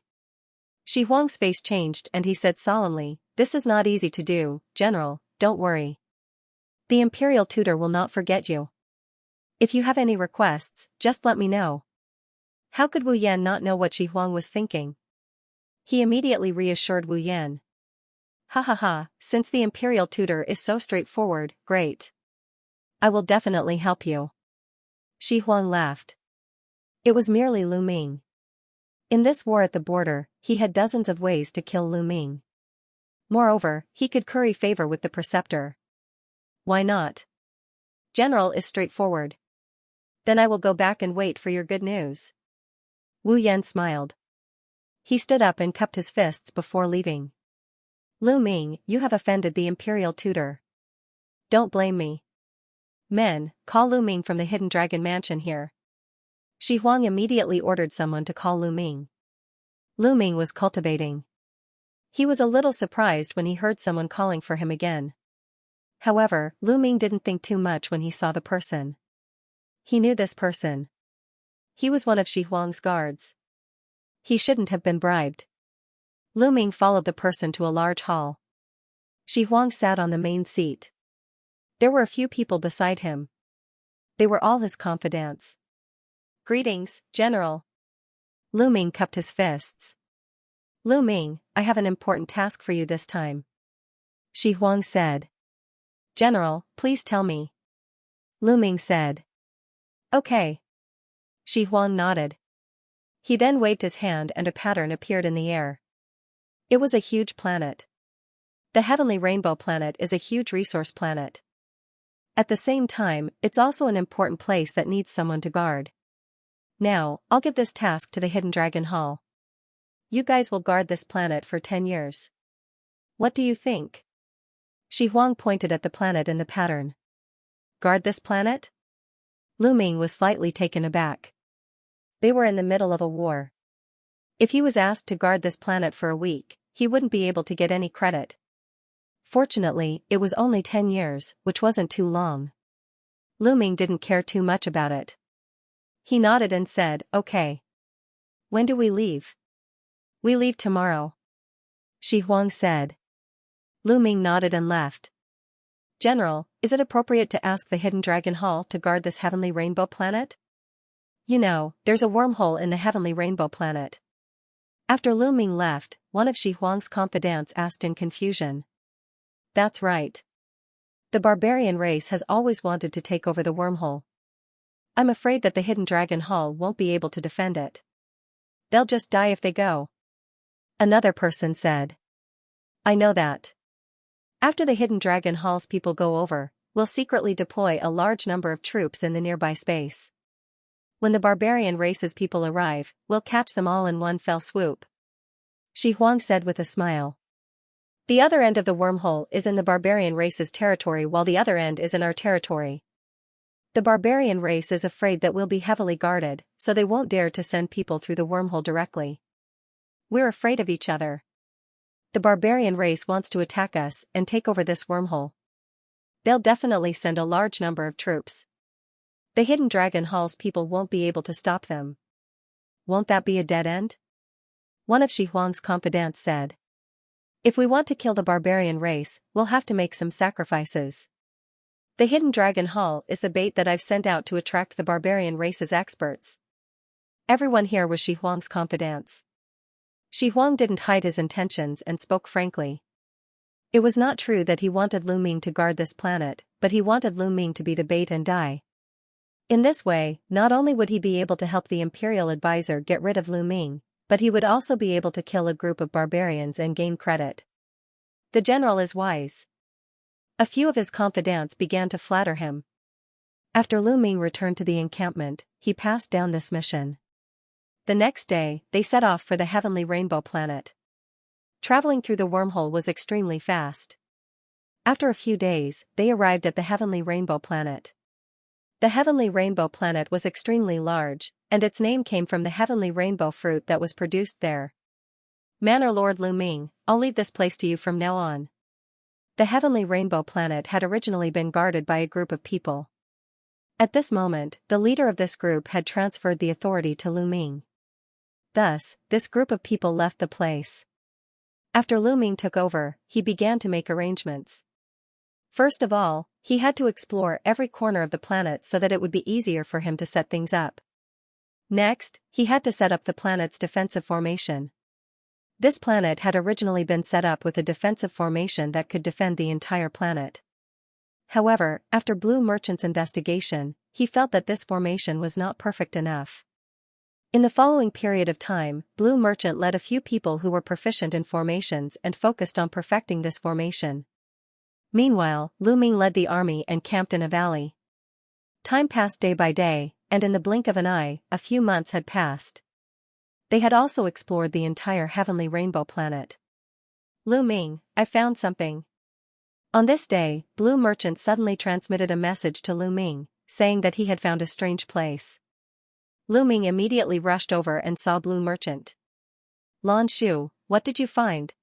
Shi Huang's face changed and he said solemnly, this is not easy to do, General, don't worry. The Imperial Tutor will not forget you. If you have any requests, just let me know. How could Wu Yan not know what Shi Huang was thinking? He immediately reassured Wu Yan. Ha ha ha, since the Imperial Tutor is so straightforward, great. I will definitely help you. Shi Huang laughed. It was merely Lu Ming. In this war at the border, he had dozens of ways to kill Lu Ming. Moreover, he could curry favor with the preceptor. Why not? General is straightforward. Then I will go back and wait for your good news. Wu Yan smiled. He stood up and cupped his fists before leaving. Lu Ming, you have offended the Imperial Tutor. Don't blame me. Men, call Lu Ming from the Hidden Dragon Mansion here. Shi Huang immediately ordered someone to call Lu Ming. Lu Ming was cultivating. He was a little surprised when he heard someone calling for him again. However, Lu Ming didn't think too much when he saw the person. He knew this person. He was one of Shi Huang's guards. He shouldn't have been bribed. Lu Ming followed the person to a large hall. Shi Huang sat on the main seat. There were a few people beside him. They were all his confidants. Greetings, General. Lu Ming cupped his fists. Lu Ming, I have an important task for you this time. Shi Huang said. General, please tell me. Lu Ming said. Okay. Shi Huang nodded. He then waved his hand and a pattern appeared in the air. It was a huge planet. The Heavenly Rainbow Planet is a huge resource planet. At the same time, it's also an important place that needs someone to guard. Now, I'll give this task to the Hidden Dragon Hall. You guys will guard this planet for 10 years. What do you think? Shi Huang pointed at the planet in the pattern. Guard this planet? Lu Ming was slightly taken aback. They were in the middle of a war. If he was asked to guard this planet for a week, he wouldn't be able to get any credit. Fortunately, it was only 10 years, which wasn't too long. Lu Ming didn't care too much about it. He nodded and said, okay. When do we leave? We leave tomorrow. Shi Huang said. Lu Ming nodded and left. General, is it appropriate to ask the Hidden Dragon Hall to guard this Heavenly Rainbow Planet? You know, there's a wormhole in the Heavenly Rainbow Planet. After Lu Ming left, one of Shi Huang's confidants asked in confusion. That's right. The barbarian race has always wanted to take over the wormhole. I'm afraid that the Hidden Dragon Hall won't be able to defend it. They'll just die if they go. Another person said. I know that. After the Hidden Dragon Hall's people go over, we'll secretly deploy a large number of troops in the nearby space. When the barbarian race's people arrive, we'll catch them all in one fell swoop. Shi Huang said with a smile. The other end of the wormhole is in the barbarian race's territory while the other end is in our territory. The barbarian race is afraid that we'll be heavily guarded, so they won't dare to send people through the wormhole directly. We're afraid of each other. The barbarian race wants to attack us and take over this wormhole. They'll definitely send a large number of troops. The Hidden Dragon Hall's people won't be able to stop them. Won't that be a dead end? One of Shi Huang's confidants said. If we want to kill the barbarian race, we'll have to make some sacrifices. The hidden dragon hall is the bait that I've sent out to attract the barbarian race's experts. Everyone here was Shi Huang's confidants. Shi Huang didn't hide his intentions and spoke frankly. It was not true that he wanted Lu Ming to guard this planet, but he wanted Lu Ming to be the bait and die. In this way, not only would he be able to help the Imperial advisor get rid of Lu Ming, but he would also be able to kill a group of barbarians and gain credit. The general is wise. A few of his confidants began to flatter him. After Lu Ming returned to the encampment, he passed down this mission. The next day, they set off for the Heavenly Rainbow planet. Traveling through the wormhole was extremely fast. After a few days, they arrived at the Heavenly Rainbow planet. The Heavenly Rainbow planet was extremely large, and its name came from the heavenly rainbow fruit that was produced there. Manor Lord Lu Ming, I'll leave this place to you from now on. The Heavenly Rainbow planet had originally been guarded by a group of people. At this moment, the leader of this group had transferred the authority to Lu Ming. Thus, this group of people left the place. After Lu Ming took over, he began to make arrangements. First of all, he had to explore every corner of the planet so that it would be easier for him to set things up. Next, he had to set up the planet's defensive formation. This planet had originally been set up with a defensive formation that could defend the entire planet. However, after Blue Merchant's investigation, he felt that this formation was not perfect enough. In the following period of time, Blue Merchant led a few people who were proficient in formations and focused on perfecting this formation. Meanwhile, Lu Ming led the army and camped in a valley. Time passed day by day, and in the blink of an eye, a few months had passed. They had also explored the entire Heavenly Rainbow planet. Lu Ming, I found something. On this day, Blue Merchant suddenly transmitted a message to Lu Ming, saying that he had found a strange place. Lu Ming immediately rushed over and saw Blue Merchant. Lan Shu, what did you find?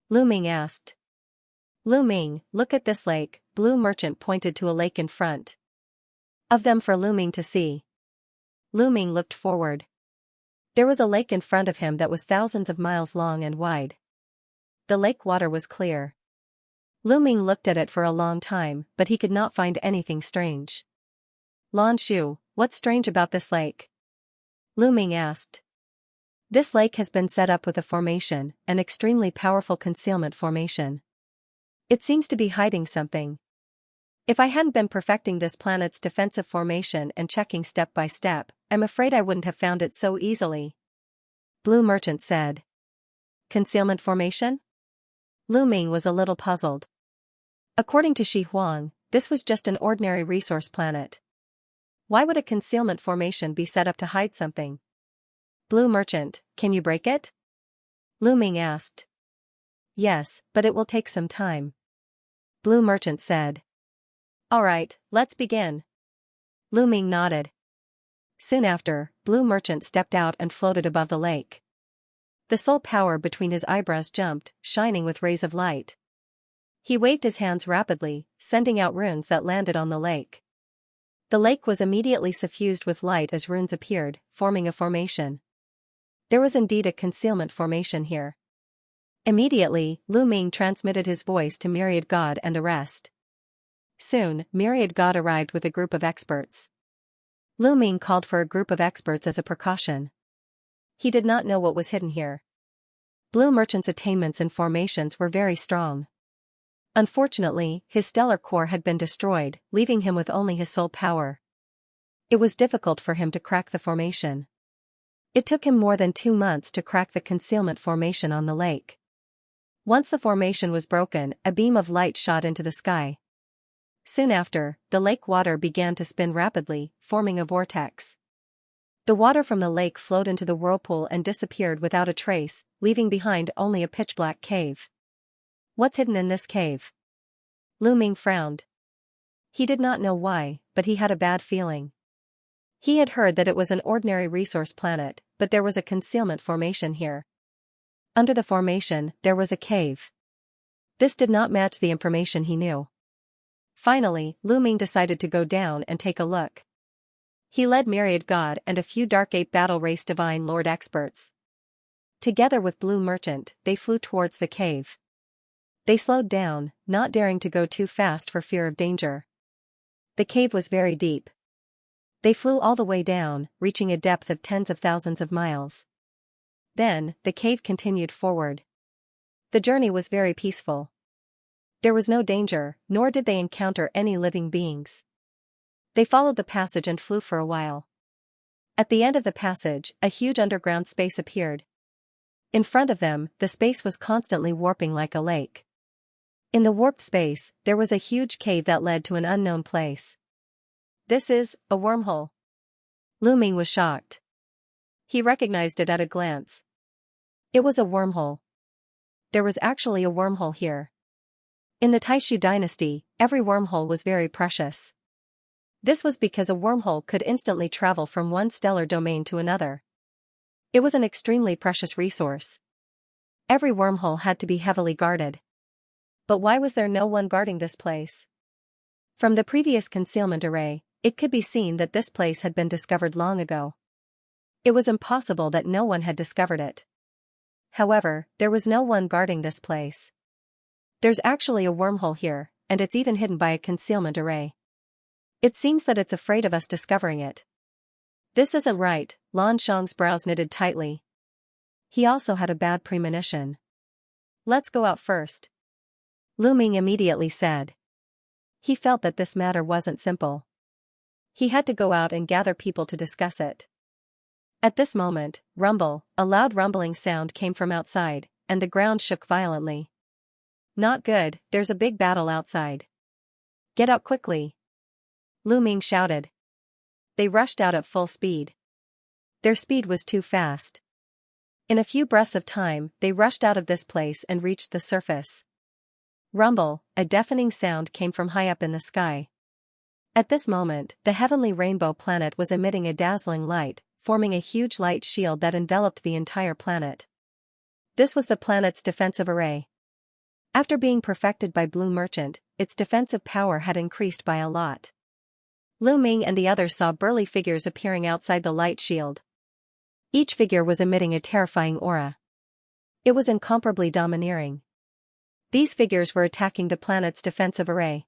Lu Ming asked. Lu Ming, look at this lake, Blue Merchant pointed to a lake in front of them for Lu Ming to see. Lu Ming looked forward. There was a lake in front of him that was thousands of miles long and wide. The lake water was clear. Lu Ming looked at it for a long time, but he could not find anything strange. Lan Shu, what's strange about this lake? Lu Ming asked. This lake has been set up with a formation, an extremely powerful concealment formation. It seems to be hiding something. If I hadn't been perfecting this planet's defensive formation and checking step by step, I'm afraid I wouldn't have found it so easily. Blue Merchant said. Concealment formation? Lu Ming was a little puzzled. According to Shi Huang, this was just an ordinary resource planet. Why would a concealment formation be set up to hide something? Blue Merchant, can you break it? Lu Ming asked. Yes, but it will take some time. Blue Merchant said. Alright, let's begin. Lu Ming nodded. Soon after, Blue Merchant stepped out and floated above the lake. The soul power between his eyebrows jumped, shining with rays of light. He waved his hands rapidly, sending out runes that landed on the lake. The lake was immediately suffused with light as runes appeared, forming a formation. There was indeed a concealment formation here. Immediately, Lu Ming transmitted his voice to Myriad God and the rest. Soon, Myriad God arrived with a group of experts. Lu Ming called for a group of experts as a precaution. He did not know what was hidden here. Blue Merchant's attainments and formations were very strong. Unfortunately, his stellar core had been destroyed, leaving him with only his soul power. It was difficult for him to crack the formation. It took him more than 2 months to crack the concealment formation on the lake. Once the formation was broken, a beam of light shot into the sky. Soon after, the lake water began to spin rapidly, forming a vortex. The water from the lake flowed into the whirlpool and disappeared without a trace, leaving behind only a pitch-black cave. What's hidden in this cave? Lu Ming frowned. He did not know why, but he had a bad feeling. He had heard that it was an ordinary resource planet, but there was a concealment formation here. Under the formation, there was a cave. This did not match the information he knew. Finally, Lu Ming decided to go down and take a look. He led Myriad God and a few Dark Ape Battle Race Divine Lord experts. Together with Blue Merchant, they flew towards the cave. They slowed down, not daring to go too fast for fear of danger. The cave was very deep. They flew all the way down, reaching a depth of tens of thousands of miles. Then, the cave continued forward. The journey was very peaceful. There was no danger, nor did they encounter any living beings. They followed the passage and flew for a while. At the end of the passage, a huge underground space appeared. In front of them, the space was constantly warping like a lake. In the warped space, there was a huge cave that led to an unknown place. "This is a wormhole." Lu Ming was shocked. He recognized it at a glance. It was a wormhole. There was actually a wormhole here. In the Taishu dynasty, every wormhole was very precious. This was because a wormhole could instantly travel from one stellar domain to another. It was an extremely precious resource. Every wormhole had to be heavily guarded. But why was there no one guarding this place? From the previous concealment array, it could be seen that this place had been discovered long ago. It was impossible that no one had discovered it. However, there was no one guarding this place. There's actually a wormhole here, and it's even hidden by a concealment array. It seems that it's afraid of us discovering it. This isn't right. Lan Shang's brows knitted tightly. He also had a bad premonition. "Let's go out first," Lu Ming immediately said. He felt that this matter wasn't simple. He had to go out and gather people to discuss it. At this moment, a loud rumbling sound came from outside, and the ground shook violently. "Not good, there's a big battle outside. Get out quickly," Lu Ming shouted. They rushed out at full speed. Their speed was too fast. In a few breaths of time, they rushed out of this place and reached the surface. Rumble, a deafening sound came from high up in the sky. At this moment, the heavenly rainbow planet was emitting a dazzling light, forming a huge light shield that enveloped the entire planet. This was the planet's defensive array. After being perfected by Blue Merchant, its defensive power had increased by a lot. Lu Ming and the others saw burly figures appearing outside the light shield. Each figure was emitting a terrifying aura. It was incomparably domineering. These figures were attacking the planet's defensive array.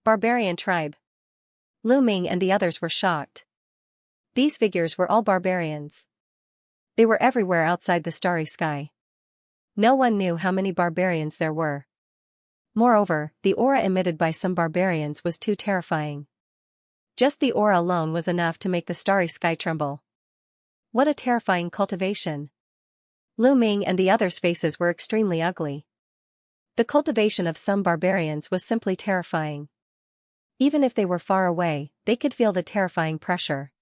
Barbarian tribe. Lu Ming and the others were shocked. These figures were all barbarians. They were everywhere outside the starry sky. No one knew how many barbarians there were. Moreover, the aura emitted by some barbarians was too terrifying. Just the aura alone was enough to make the starry sky tremble. What a terrifying cultivation! Lu Ming and the others' faces were extremely ugly. The cultivation of some barbarians was simply terrifying. Even if they were far away, they could feel the terrifying pressure.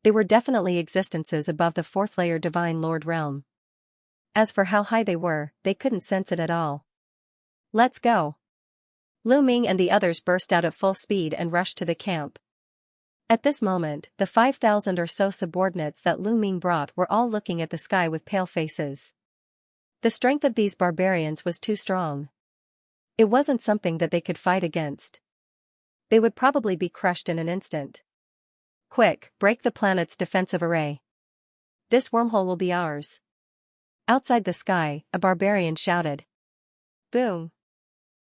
They were definitely existences above the fourth layer Divine Lord realm. As for how high they were, they couldn't sense it at all. "Let's go." Lu Ming and the others burst out at full speed and rushed to the camp. At this moment, the 5,000 or so subordinates that Lu Ming brought were all looking at the sky with pale faces. The strength of these barbarians was too strong. It wasn't something that they could fight against. They would probably be crushed in an instant. "Quick, break the planet's defensive array. This wormhole will be ours." Outside the sky, a barbarian shouted. Boom!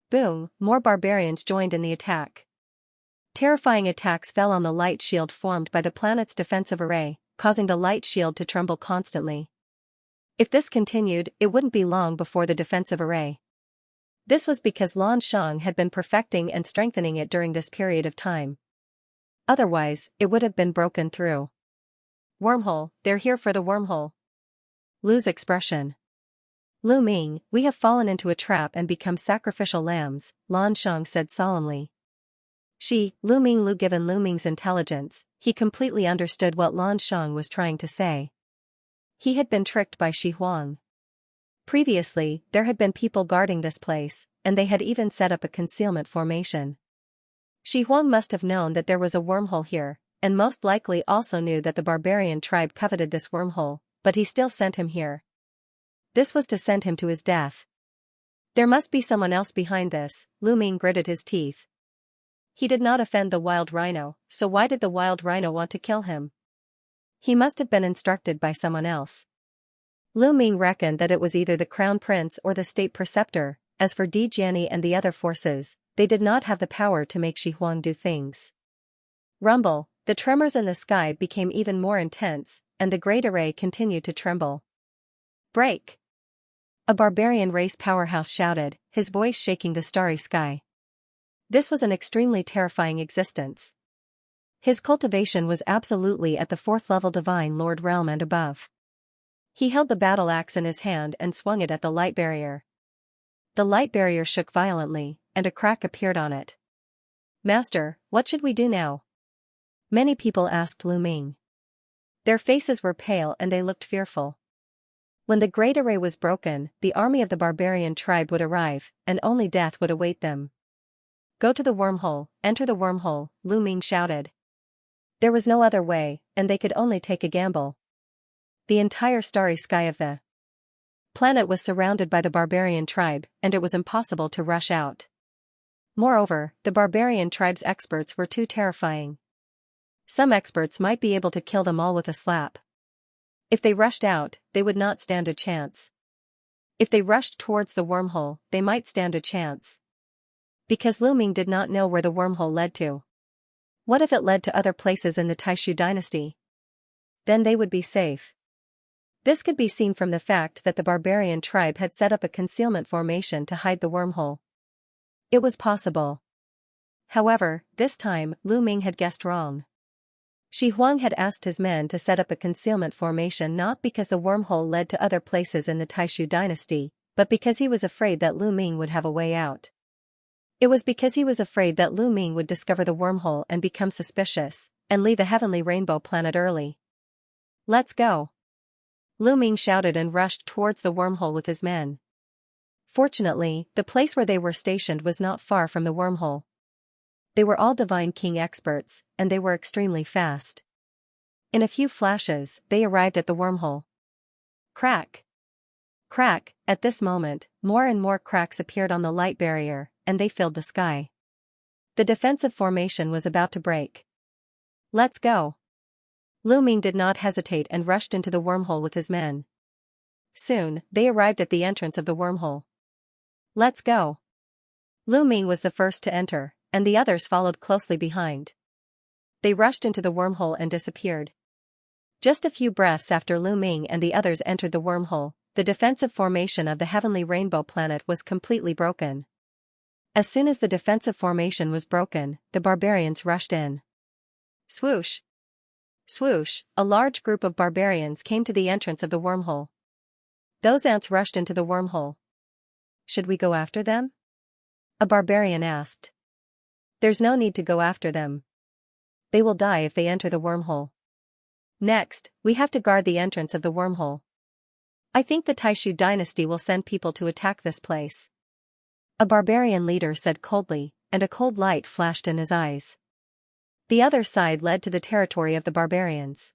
Boom! More barbarians joined in the attack. Terrifying attacks fell on the light shield formed by the planet's defensive array, causing the light shield to tremble constantly. If this continued, it wouldn't be long before the defensive array. This was because Lan Shang had been perfecting and strengthening it during this period of time. Otherwise, it would have been broken through. "Wormhole, they're here for the wormhole." Lu's expression. "Lu Ming, we have fallen into a trap and become sacrificial lambs," Lan Shang said solemnly. Lu Ming given Lu Ming's intelligence, he completely understood what Lan Shang was trying to say. He had been tricked by Shi Huang. Previously, there had been people guarding this place, and they had even set up a concealment formation. Shi Huang must have known that there was a wormhole here, and most likely also knew that the barbarian tribe coveted this wormhole, but he still sent him here. This was to send him to his death. There must be someone else behind this, Lu Ming gritted his teeth. He did not offend the wild rhino, so why did the wild rhino want to kill him? He must have been instructed by someone else. Lu Ming reckoned that it was either the crown prince or the state preceptor, As for Di Jiani and the other forces, they did not have the power to make Shi Huang do things. Rumble, the tremors in the sky became even more intense, and the great array continued to tremble. Break! A barbarian race powerhouse shouted, his voice shaking the starry sky. This was an extremely terrifying existence. His cultivation was absolutely at the 4th level divine lord realm and above. He held the battle axe in his hand and swung it at the light barrier. The light barrier shook violently, and a crack appeared on it. Master, what should we do now? Many people asked Lu Ming. Their faces were pale and they looked fearful. When the great array was broken, the army of the barbarian tribe would arrive, and only death would await them. Go to the wormhole, enter the wormhole, Lu Ming shouted. There was no other way, and they could only take a gamble. The entire starry sky of the planet was surrounded by the barbarian tribe, and it was impossible to rush out. Moreover, the barbarian tribe's experts were too terrifying. Some experts might be able to kill them all with a slap. If they rushed out, they would not stand a chance. If they rushed towards the wormhole, they might stand a chance. Because Lu Ming did not know where the wormhole led to. What if it led to other places in the Taishu dynasty? Then they would be safe. This could be seen from the fact that the barbarian tribe had set up a concealment formation to hide the wormhole. It was possible. However, this time, Lu Ming had guessed wrong. Shi Huang had asked his men to set up a concealment formation not because the wormhole led to other places in the Taishu dynasty, but because he was afraid that Lu Ming would have a way out. It was because he was afraid that Lu Ming would discover the wormhole and become suspicious, and leave the heavenly rainbow planet early. Let's go! Lu Ming shouted and rushed towards the wormhole with his men. Fortunately, the place where they were stationed was not far from the wormhole. They were all Divine King experts, and they were extremely fast. In a few flashes, they arrived at the wormhole. Crack! Crack! At this moment, more and more cracks appeared on the light barrier, and they filled the sky. The defensive formation was about to break. Let's go! Lu Ming did not hesitate and rushed into the wormhole with his men. Soon, they arrived at the entrance of the wormhole. Let's go! Lu Ming was the first to enter, and the others followed closely behind. They rushed into the wormhole and disappeared. Just a few breaths after Lu Ming and the others entered the wormhole, the defensive formation of the heavenly rainbow planet was completely broken. As soon as the defensive formation was broken, the barbarians rushed in. Swoosh! Swoosh! A large group of barbarians came to the entrance of the wormhole. Those ants rushed into the wormhole. Should we go after them? A barbarian asked. There's no need to go after them. They will die if they enter the wormhole. Next, we have to guard the entrance of the wormhole. I think the Taishu dynasty will send people to attack this place. A barbarian leader said coldly, and a cold light flashed in his eyes. The other side led to the territory of the barbarians.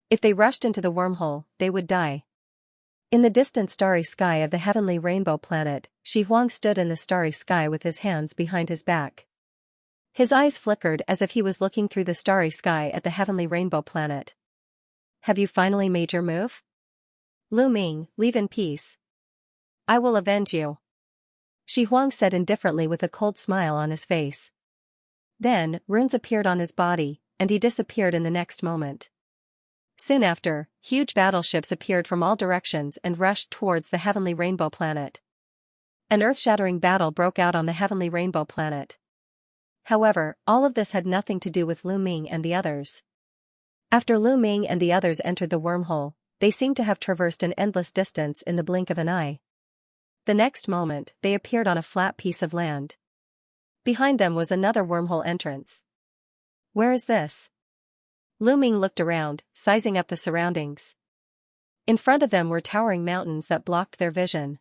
If they rushed into the wormhole, they would die. In the distant starry sky of the heavenly rainbow planet, Shi Huang stood in the starry sky with his hands behind his back. His eyes flickered as if he was looking through the starry sky at the heavenly rainbow planet. Have you finally made your move? Lu Ming, leave in peace. I will avenge you. Shi Huang said indifferently with a cold smile on his face. Then, runes appeared on his body, and he disappeared in the next moment. Soon after, huge battleships appeared from all directions and rushed towards the heavenly rainbow planet. An earth-shattering battle broke out on the heavenly rainbow planet. However, all of this had nothing to do with Lu Ming and the others. After Lu Ming and the others entered the wormhole, they seemed to have traversed an endless distance in the blink of an eye. The next moment, they appeared on a flat piece of land. Behind them was another wormhole entrance. Where is this? Lu Ming looked around, sizing up the surroundings. In front of them were towering mountains that blocked their vision.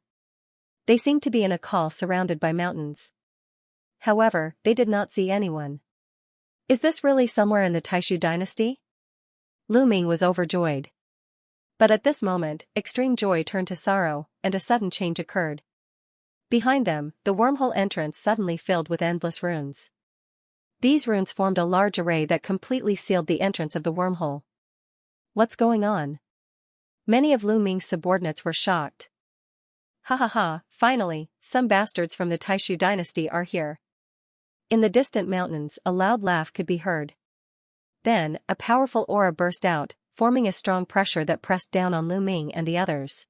They seemed to be in a call surrounded by mountains. However, they did not see anyone. Is this really somewhere in the Taishu dynasty? Lu Ming was overjoyed. But at this moment, extreme joy turned to sorrow, and a sudden change occurred. Behind them, the wormhole entrance suddenly filled with endless runes. These runes formed a large array that completely sealed the entrance of the wormhole. What's going on? Many of Lu Ming's subordinates were shocked. Ha ha ha, finally, some bastards from the Taishu dynasty are here. In the distant mountains, a loud laugh could be heard. Then, a powerful aura burst out, forming a strong pressure that pressed down on Lu Ming and the others.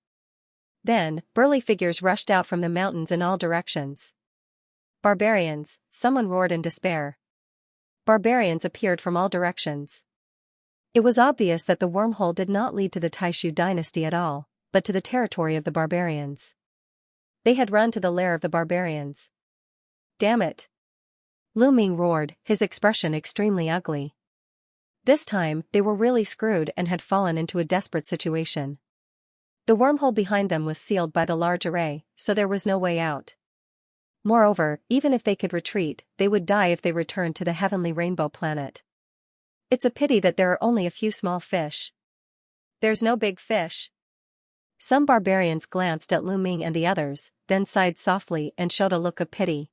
Then, burly figures rushed out from the mountains in all directions. Barbarians, someone roared in despair. Barbarians appeared from all directions. It was obvious that the wormhole did not lead to the Taishu dynasty at all, but to the territory of the barbarians. They had run to the lair of the barbarians. Damn it! Lu Ming roared, his expression extremely ugly. This time, they were really screwed and had fallen into a desperate situation. The wormhole behind them was sealed by the large array, so there was no way out. Moreover, even if they could retreat, they would die if they returned to the heavenly rainbow planet. It's a pity that there are only a few small fish. There's no big fish. Some barbarians glanced at Lu Ming and the others, then sighed softly and showed a look of pity.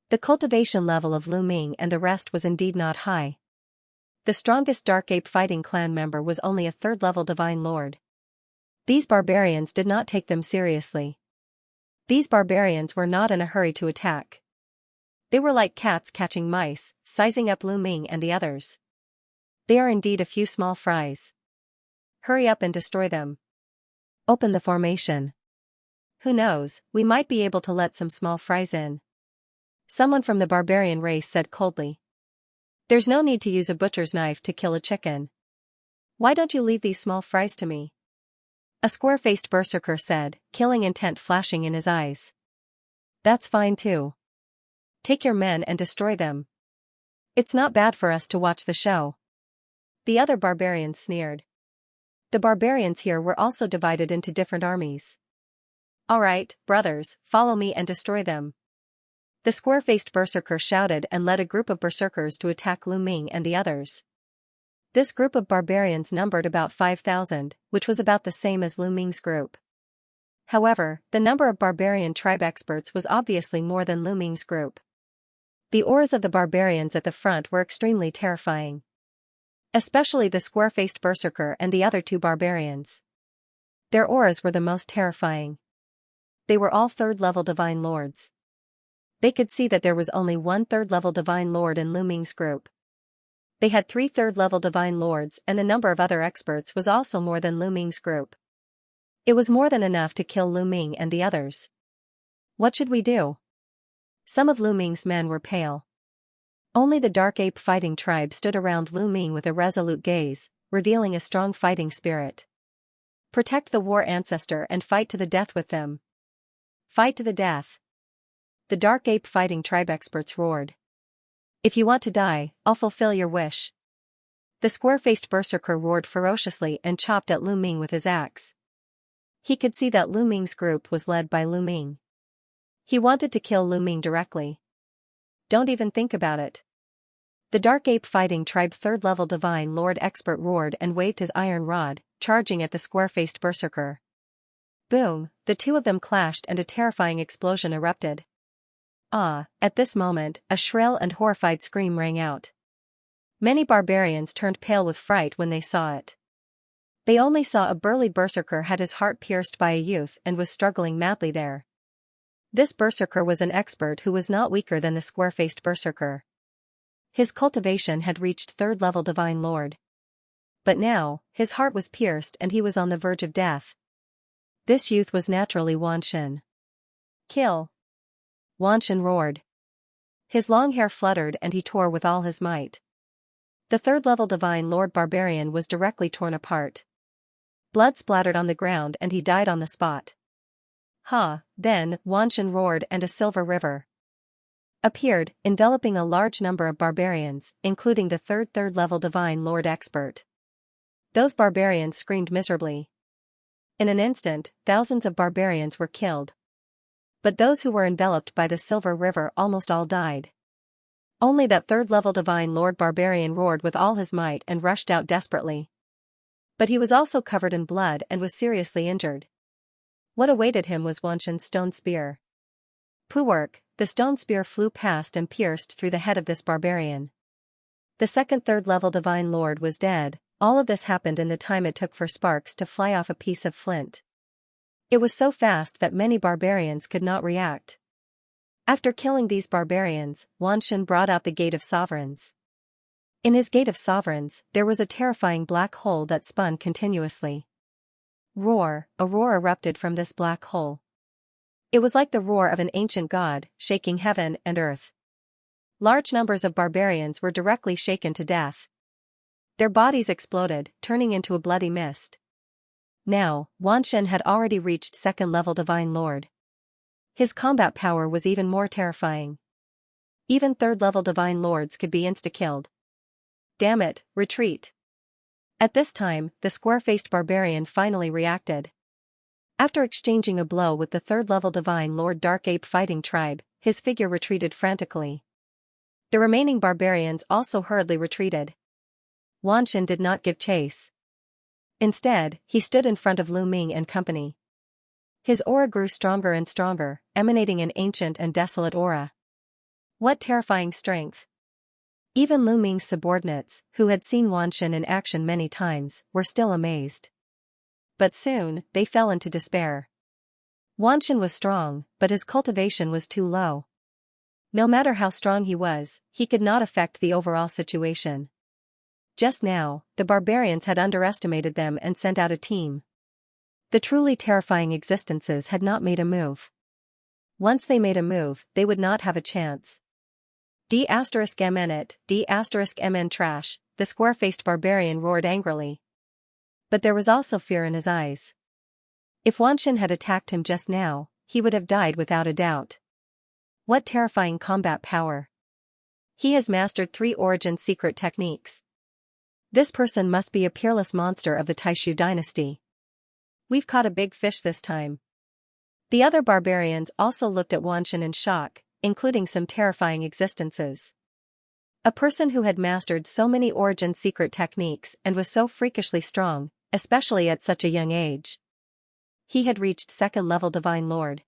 The cultivation level of Lu Ming and the rest was indeed not high. The strongest Dark Ape fighting clan member was only a third-level divine lord. These barbarians did not take them seriously. These barbarians were not in a hurry to attack. They were like cats catching mice, sizing up Lu Ming and the others. They are indeed a few small fries. Hurry up and destroy them. Open the formation. Who knows, we might be able to let some small fries in. Someone from the barbarian race said coldly. There's no need to use a butcher's knife to kill a chicken. Why don't you leave these small fries to me? A square-faced berserker said, killing intent flashing in his eyes. That's fine too. Take your men and destroy them. It's not bad for us to watch the show. The other barbarians sneered. The barbarians here were also divided into different armies. All right, brothers, follow me and destroy them. The square-faced berserker shouted and led a group of berserkers to attack Lu Ming and the others. This group of barbarians numbered about 5,000, which was about the same as Lu Ming's group. However, the number of barbarian tribe experts was obviously more than Lu Ming's group. The auras of the barbarians at the front were extremely terrifying. Especially the square-faced berserker and the other two barbarians. Their auras were the most terrifying. They were all third-level divine lords. They could see that there was only one third-level divine lord in Lu Ming's group. They had 3 third-level divine lords and the number of other experts was also more than Lu Ming's group. It was more than enough to kill Lu Ming and the others. What should we do? Some of Lu Ming's men were pale. Only the Dark Ape fighting tribe stood around Lu Ming with a resolute gaze, revealing a strong fighting spirit. Protect the war ancestor and fight to the death with them. Fight to the death. The Dark Ape fighting tribe experts roared. If you want to die, I'll fulfill your wish. The square-faced berserker roared ferociously and chopped at Lu Ming with his axe. He could see that Lu Ming's group was led by Lu Ming. He wanted to kill Lu Ming directly. Don't even think about it. The Dark Ape fighting tribe third-level divine lord expert roared and waved his iron rod, charging at the square-faced berserker. Boom, the two of them clashed and a terrifying explosion erupted. At this moment, a shrill and horrified scream rang out. Many barbarians turned pale with fright when they saw it. They only saw a burly berserker had his heart pierced by a youth and was struggling madly there. This berserker was an expert who was not weaker than the square-faced berserker. His cultivation had reached third-level divine lord. But now, his heart was pierced and he was on the verge of death. This youth was naturally Wanshin. Kill! Wanshin roared. His long hair fluttered and he tore with all his might. The third-level divine lord barbarian was directly torn apart. Blood splattered on the ground and he died on the spot. Then, Wanshin roared and a silver river appeared, enveloping a large number of barbarians, including the third-level divine lord expert. Those barbarians screamed miserably. In an instant, thousands of barbarians were killed. But those who were enveloped by the silver river almost all died. Only that third-level divine lord barbarian roared with all his might and rushed out desperately. But he was also covered in blood and was seriously injured. What awaited him was Wanshin's stone spear. Poowork, the stone spear flew past and pierced through the head of this barbarian. The second third-level divine lord was dead. All of this happened in the time it took for sparks to fly off a piece of flint. It was so fast that many barbarians could not react. After killing these barbarians, Wanshan brought out the Gate of Sovereigns. In his Gate of Sovereigns, there was a terrifying black hole that spun continuously. Roar, a roar erupted from this black hole. It was like the roar of an ancient god, shaking heaven and earth. Large numbers of barbarians were directly shaken to death. Their bodies exploded, turning into a bloody mist. Now, Wanshan had already reached second-level Divine Lord. His combat power was even more terrifying. Even third-level Divine Lords could be insta-killed. Damn it, retreat. At this time, the square-faced barbarian finally reacted. After exchanging a blow with the third-level Divine Lord Dark Ape Fighting Tribe, his figure retreated frantically. The remaining barbarians also hurriedly retreated. Wanshan did not give chase. Instead, he stood in front of Lu Ming and company. His aura grew stronger and stronger, emanating an ancient and desolate aura. What terrifying strength! Even Lu Ming's subordinates, who had seen Wanshan in action many times, were still amazed. But soon, they fell into despair. Wanshan was strong, but his cultivation was too low. No matter how strong he was, he could not affect the overall situation. Just now, the barbarians had underestimated them and sent out a team. The truly terrifying existences had not made a move. Once they made a move, they would not have a chance. D***mn it, D***mn trash, the square-faced barbarian roared angrily. But there was also fear in his eyes. If Wanshan had attacked him just now, he would have died without a doubt. What terrifying combat power! He has mastered 3 origin secret techniques. This person must be a peerless monster of the Taishu dynasty. We've caught a big fish this time. The other barbarians also looked at Wanshan in shock, including some terrifying existences. A person who had mastered so many origin secret techniques and was so freakishly strong, especially at such a young age. He had reached second-level Divine Lord.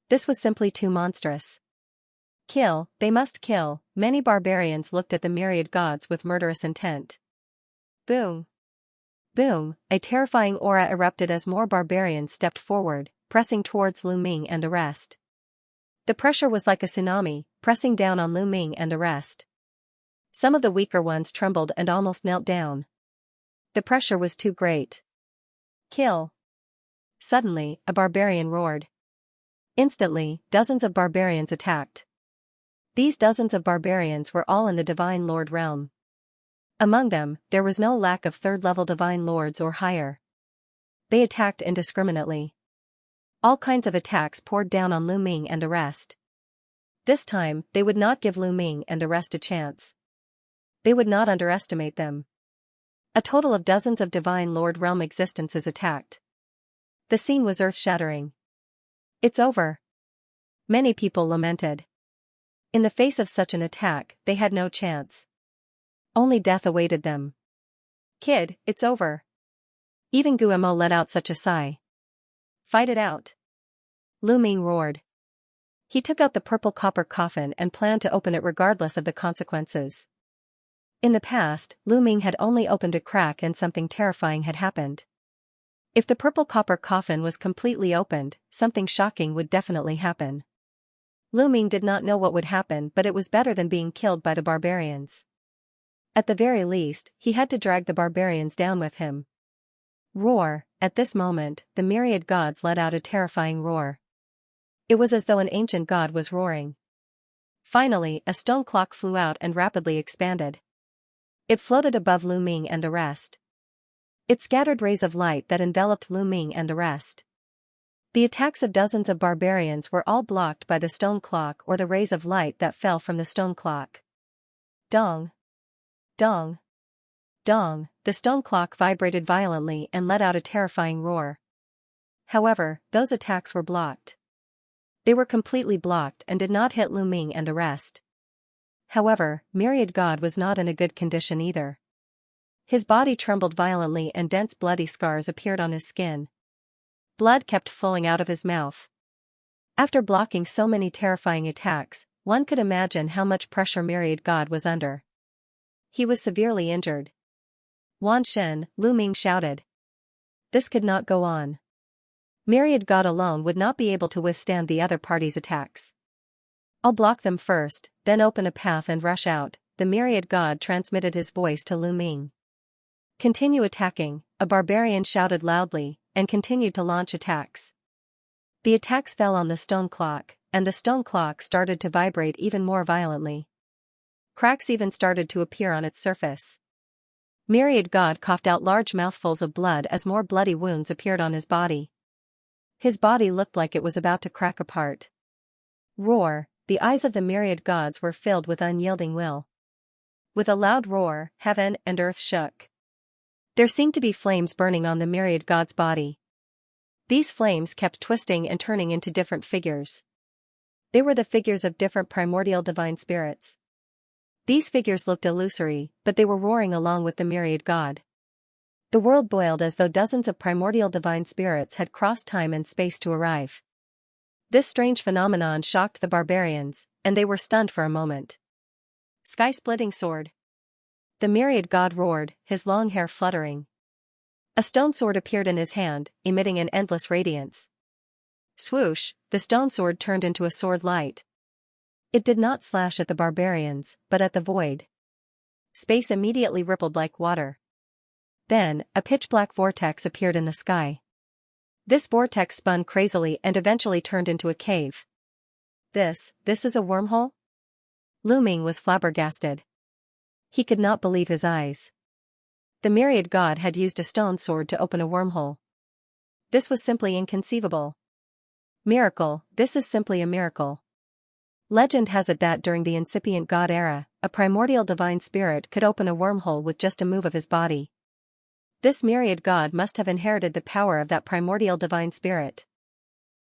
This was simply too monstrous. Kill, they must kill. Many barbarians looked at the myriad gods with murderous intent. Boom! Boom! A terrifying aura erupted as more barbarians stepped forward, pressing towards Lu Ming and the rest. The pressure was like a tsunami, pressing down on Lu Ming and the rest. Some of the weaker ones trembled and almost knelt down. The pressure was too great. Kill! Suddenly, a barbarian roared. Instantly, dozens of barbarians attacked. These dozens of barbarians were all in the Divine Lord realm. Among them, there was no lack of third-level Divine Lords or higher. They attacked indiscriminately. All kinds of attacks poured down on Lu Ming and the rest. This time, they would not give Lu Ming and the rest a chance. They would not underestimate them. A total of dozens of Divine Lord realm existences attacked. The scene was earth-shattering. It's over. Many people lamented. In the face of such an attack, they had no chance. Only death awaited them. Kid, it's over. Even Guillermo let out such a sigh. Fight it out. Lu Ming roared. He took out the purple copper coffin and planned to open it regardless of the consequences. In the past, Lu Ming had only opened a crack and something terrifying had happened. If the purple copper coffin was completely opened, something shocking would definitely happen. Lu Ming did not know what would happen, but it was better than being killed by the barbarians. At the very least, he had to drag the barbarians down with him. Roar! At this moment, the myriad gods let out a terrifying roar. It was as though an ancient god was roaring. Finally, a stone clock flew out and rapidly expanded. It floated above Lu Ming and the rest. It scattered rays of light that enveloped Lu Ming and the rest. The attacks of dozens of barbarians were all blocked by the stone clock or the rays of light that fell from the stone clock. Dong! Dong! Dong! The stone clock vibrated violently and let out a terrifying roar. However, those attacks were blocked. They were completely blocked and did not hit Lu Ming and the rest. However, Myriad God was not in a good condition either. His body trembled violently and dense bloody scars appeared on his skin. Blood kept flowing out of his mouth. After blocking so many terrifying attacks, one could imagine how much pressure Myriad God was under. He was severely injured. Wanshan, Lu Ming shouted. This could not go on. Myriad God alone would not be able to withstand the other party's attacks. I'll block them first, then open a path and rush out, the Myriad God transmitted his voice to Lu Ming. Continue attacking, a barbarian shouted loudly, and continued to launch attacks. The attacks fell on the stone clock, and the stone clock started to vibrate even more violently. Cracks even started to appear on its surface. Myriad God coughed out large mouthfuls of blood as more bloody wounds appeared on his body. His body looked like it was about to crack apart. Roar, the eyes of the Myriad Gods were filled with unyielding will. With a loud roar, heaven and earth shook. There seemed to be flames burning on the Myriad God's body. These flames kept twisting and turning into different figures. They were the figures of different primordial divine spirits. These figures looked illusory, but they were roaring along with the Myriad God. The world boiled as though dozens of primordial divine spirits had crossed time and space to arrive. This strange phenomenon shocked the barbarians, and they were stunned for a moment. Sky-splitting sword. The Myriad God roared, his long hair fluttering. A stone sword appeared in his hand, emitting an endless radiance. Swoosh, the stone sword turned into a sword light. It did not slash at the barbarians, but at the void. Space immediately rippled like water. Then, a pitch-black vortex appeared in the sky. This vortex spun crazily and eventually turned into a cave. This is a wormhole? Lu Ming was flabbergasted. He could not believe his eyes. The Myriad God had used a stone sword to open a wormhole. This was simply inconceivable. Miracle, this is simply a miracle. Legend has it that during the incipient God era, a primordial divine spirit could open a wormhole with just a move of his body. This Myriad God must have inherited the power of that primordial divine spirit.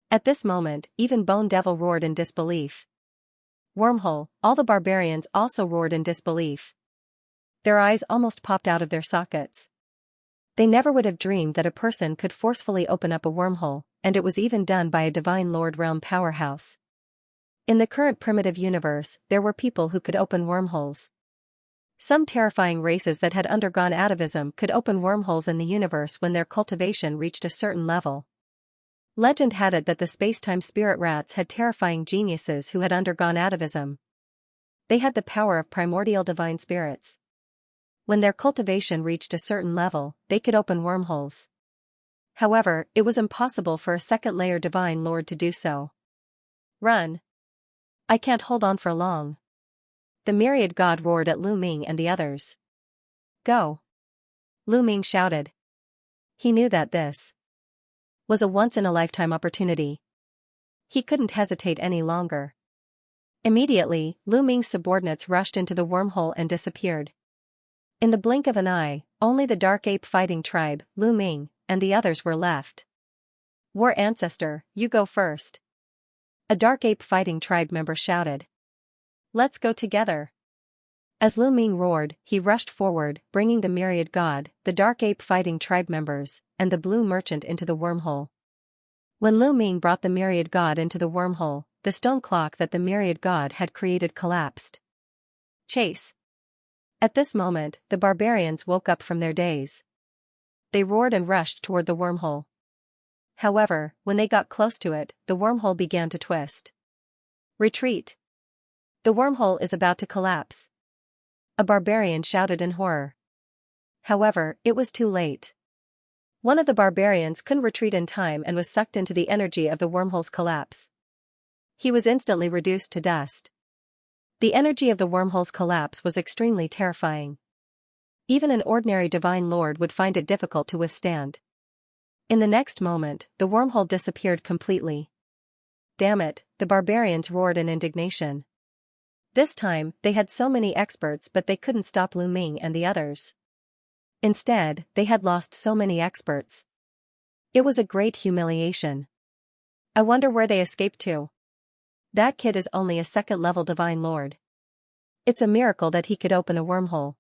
At this moment, even Bone Devil roared in disbelief. Wormhole, all the barbarians also roared in disbelief. Their eyes almost popped out of their sockets. They never would have dreamed that a person could forcefully open up a wormhole, and it was even done by a divine Lord realm powerhouse. In the current primitive universe, there were people who could open wormholes. Some terrifying races that had undergone atavism could open wormholes in the universe when their cultivation reached a certain level. Legend had it that the space-time spirit rats had terrifying geniuses who had undergone atavism. They had the power of primordial divine spirits. When their cultivation reached a certain level, they could open wormholes. However, it was impossible for a second-layer divine lord to do so. Run! I can't hold on for long. The Myriad God roared at Lu Ming and the others. Go! Lu Ming shouted. He knew that this was a once-in-a-lifetime opportunity. He couldn't hesitate any longer. Immediately, Lu Ming's subordinates rushed into the wormhole and disappeared. In the blink of an eye, only the Dark Ape fighting tribe, Lu Ming, and the others were left. War Ancestor, you go first. A Dark Ape fighting tribe member shouted. Let's go together. As Lu Ming roared, he rushed forward, bringing the Myriad God, the Dark Ape fighting tribe members, and the Blue Merchant into the wormhole. When Lu Ming brought the Myriad God into the wormhole, the stone clock that the Myriad God had created collapsed. Chase! At this moment, the barbarians woke up from their daze. They roared and rushed toward the wormhole. However, when they got close to it, the wormhole began to twist. Retreat! The wormhole is about to collapse. A barbarian shouted in horror. However, it was too late. One of the barbarians couldn't retreat in time and was sucked into the energy of the wormhole's collapse. He was instantly reduced to dust. The energy of the wormhole's collapse was extremely terrifying. Even an ordinary divine lord would find it difficult to withstand. In the next moment, the wormhole disappeared completely. Damn it, the barbarians roared in indignation. This time, they had so many experts but they couldn't stop Lu Ming and the others. Instead, they had lost so many experts. It was a great humiliation. I wonder where they escaped to. That kid is only a second-level divine lord. It's a miracle that he could open a wormhole.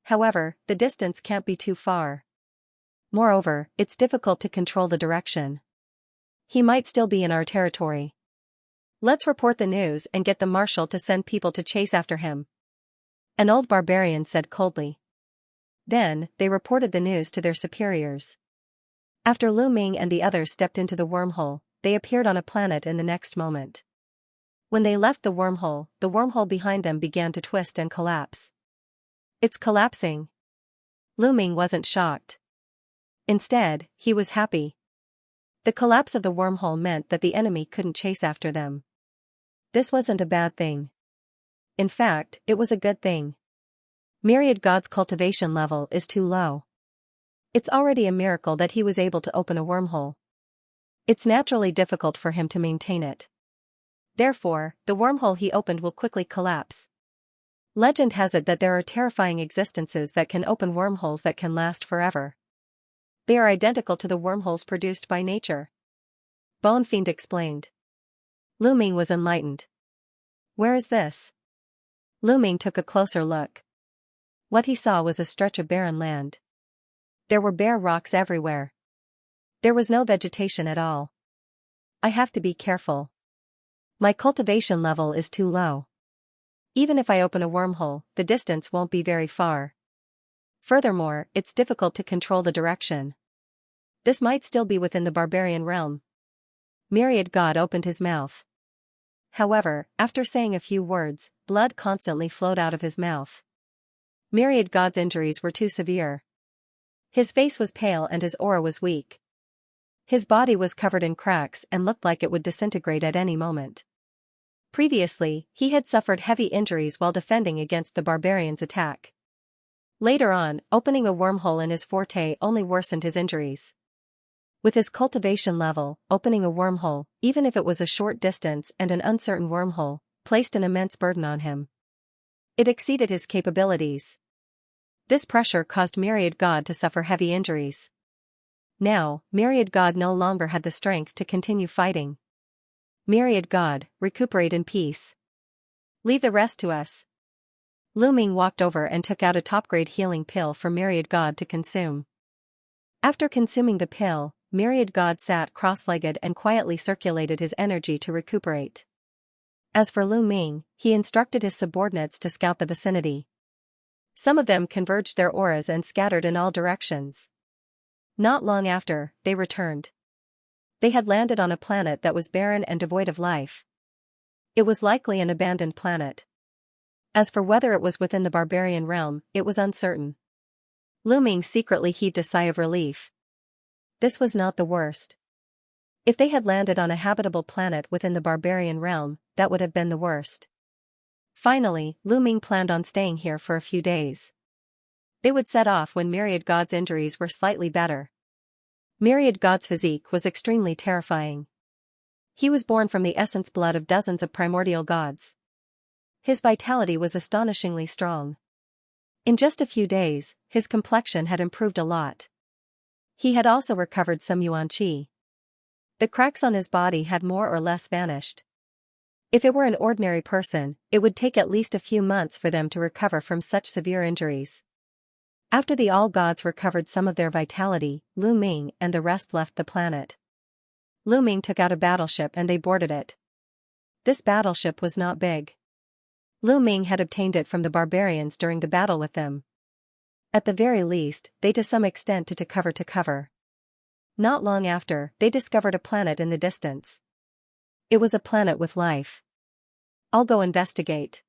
However, the distance can't be too far. Moreover, it's difficult to control the direction. He might still be in our territory. Let's report the news and get the marshal to send people to chase after him. An old barbarian said coldly. Then, they reported the news to their superiors. After Lu Ming and the others stepped into the wormhole, they appeared on a planet in the next moment. When they left the wormhole behind them began to twist and collapse. It's collapsing. Lu Ming wasn't shocked. Instead, he was happy. The collapse of the wormhole meant that the enemy couldn't chase after them. This wasn't a bad thing. In fact, it was a good thing. Myriad God's cultivation level is too low. It's already a miracle that he was able to open a wormhole. It's naturally difficult for him to maintain it. Therefore, the wormhole he opened will quickly collapse. Legend has it that there are terrifying existences that can open wormholes that can last forever. They are identical to the wormholes produced by nature. Bone Fiend explained. Lu Ming was enlightened. Where is this? Lu Ming took a closer look. What he saw was a stretch of barren land. There were bare rocks everywhere. There was no vegetation at all. I have to be careful. My cultivation level is too low. Even if I open a wormhole, the distance won't be very far. Furthermore, it's difficult to control the direction. This might still be within the barbarian realm. Myriad God opened his mouth. However, after saying a few words, blood constantly flowed out of his mouth. Myriad God's injuries were too severe. His face was pale and his aura was weak. His body was covered in cracks and looked like it would disintegrate at any moment. Previously, he had suffered heavy injuries while defending against the barbarian's attack. Later on, opening a wormhole in his forte only worsened his injuries. With his cultivation level, opening a wormhole, even if it was a short distance and an uncertain wormhole, placed an immense burden on him. It exceeded his capabilities. This pressure caused Myriad God to suffer heavy injuries. Now, Myriad God no longer had the strength to continue fighting. Myriad God, recuperate in peace. Leave the rest to us. Lu Ming walked over and took out a top-grade healing pill for Myriad God to consume. After consuming the pill, Myriad God sat cross-legged and quietly circulated his energy to recuperate. As for Lu Ming, he instructed his subordinates to scout the vicinity. Some of them converged their auras and scattered in all directions. Not long after, they returned. They had landed on a planet that was barren and devoid of life. It was likely an abandoned planet. As for whether it was within the barbarian realm, it was uncertain. Lu Ming secretly heaved a sigh of relief. This was not the worst. If they had landed on a habitable planet within the barbarian realm, that would have been the worst. Finally, Lu Ming planned on staying here for a few days. They would set off when Myriad God's injuries were slightly better. Myriad God's physique was extremely terrifying. He was born from the essence blood of dozens of primordial gods. His vitality was astonishingly strong. In just a few days, his complexion had improved a lot. He had also recovered some yuan qi. The cracks on his body had more or less vanished. If it were an ordinary person, it would take at least a few months for them to recover from such severe injuries. After the all-gods recovered some of their vitality, Lu Ming and the rest left the planet. Lu Ming took out a battleship and they boarded it. This battleship was not big. Lu Ming had obtained it from the barbarians during the battle with them. At the very least, they to some extent to cover. Not long after, they discovered a planet in the distance. It was a planet with life. I'll go investigate.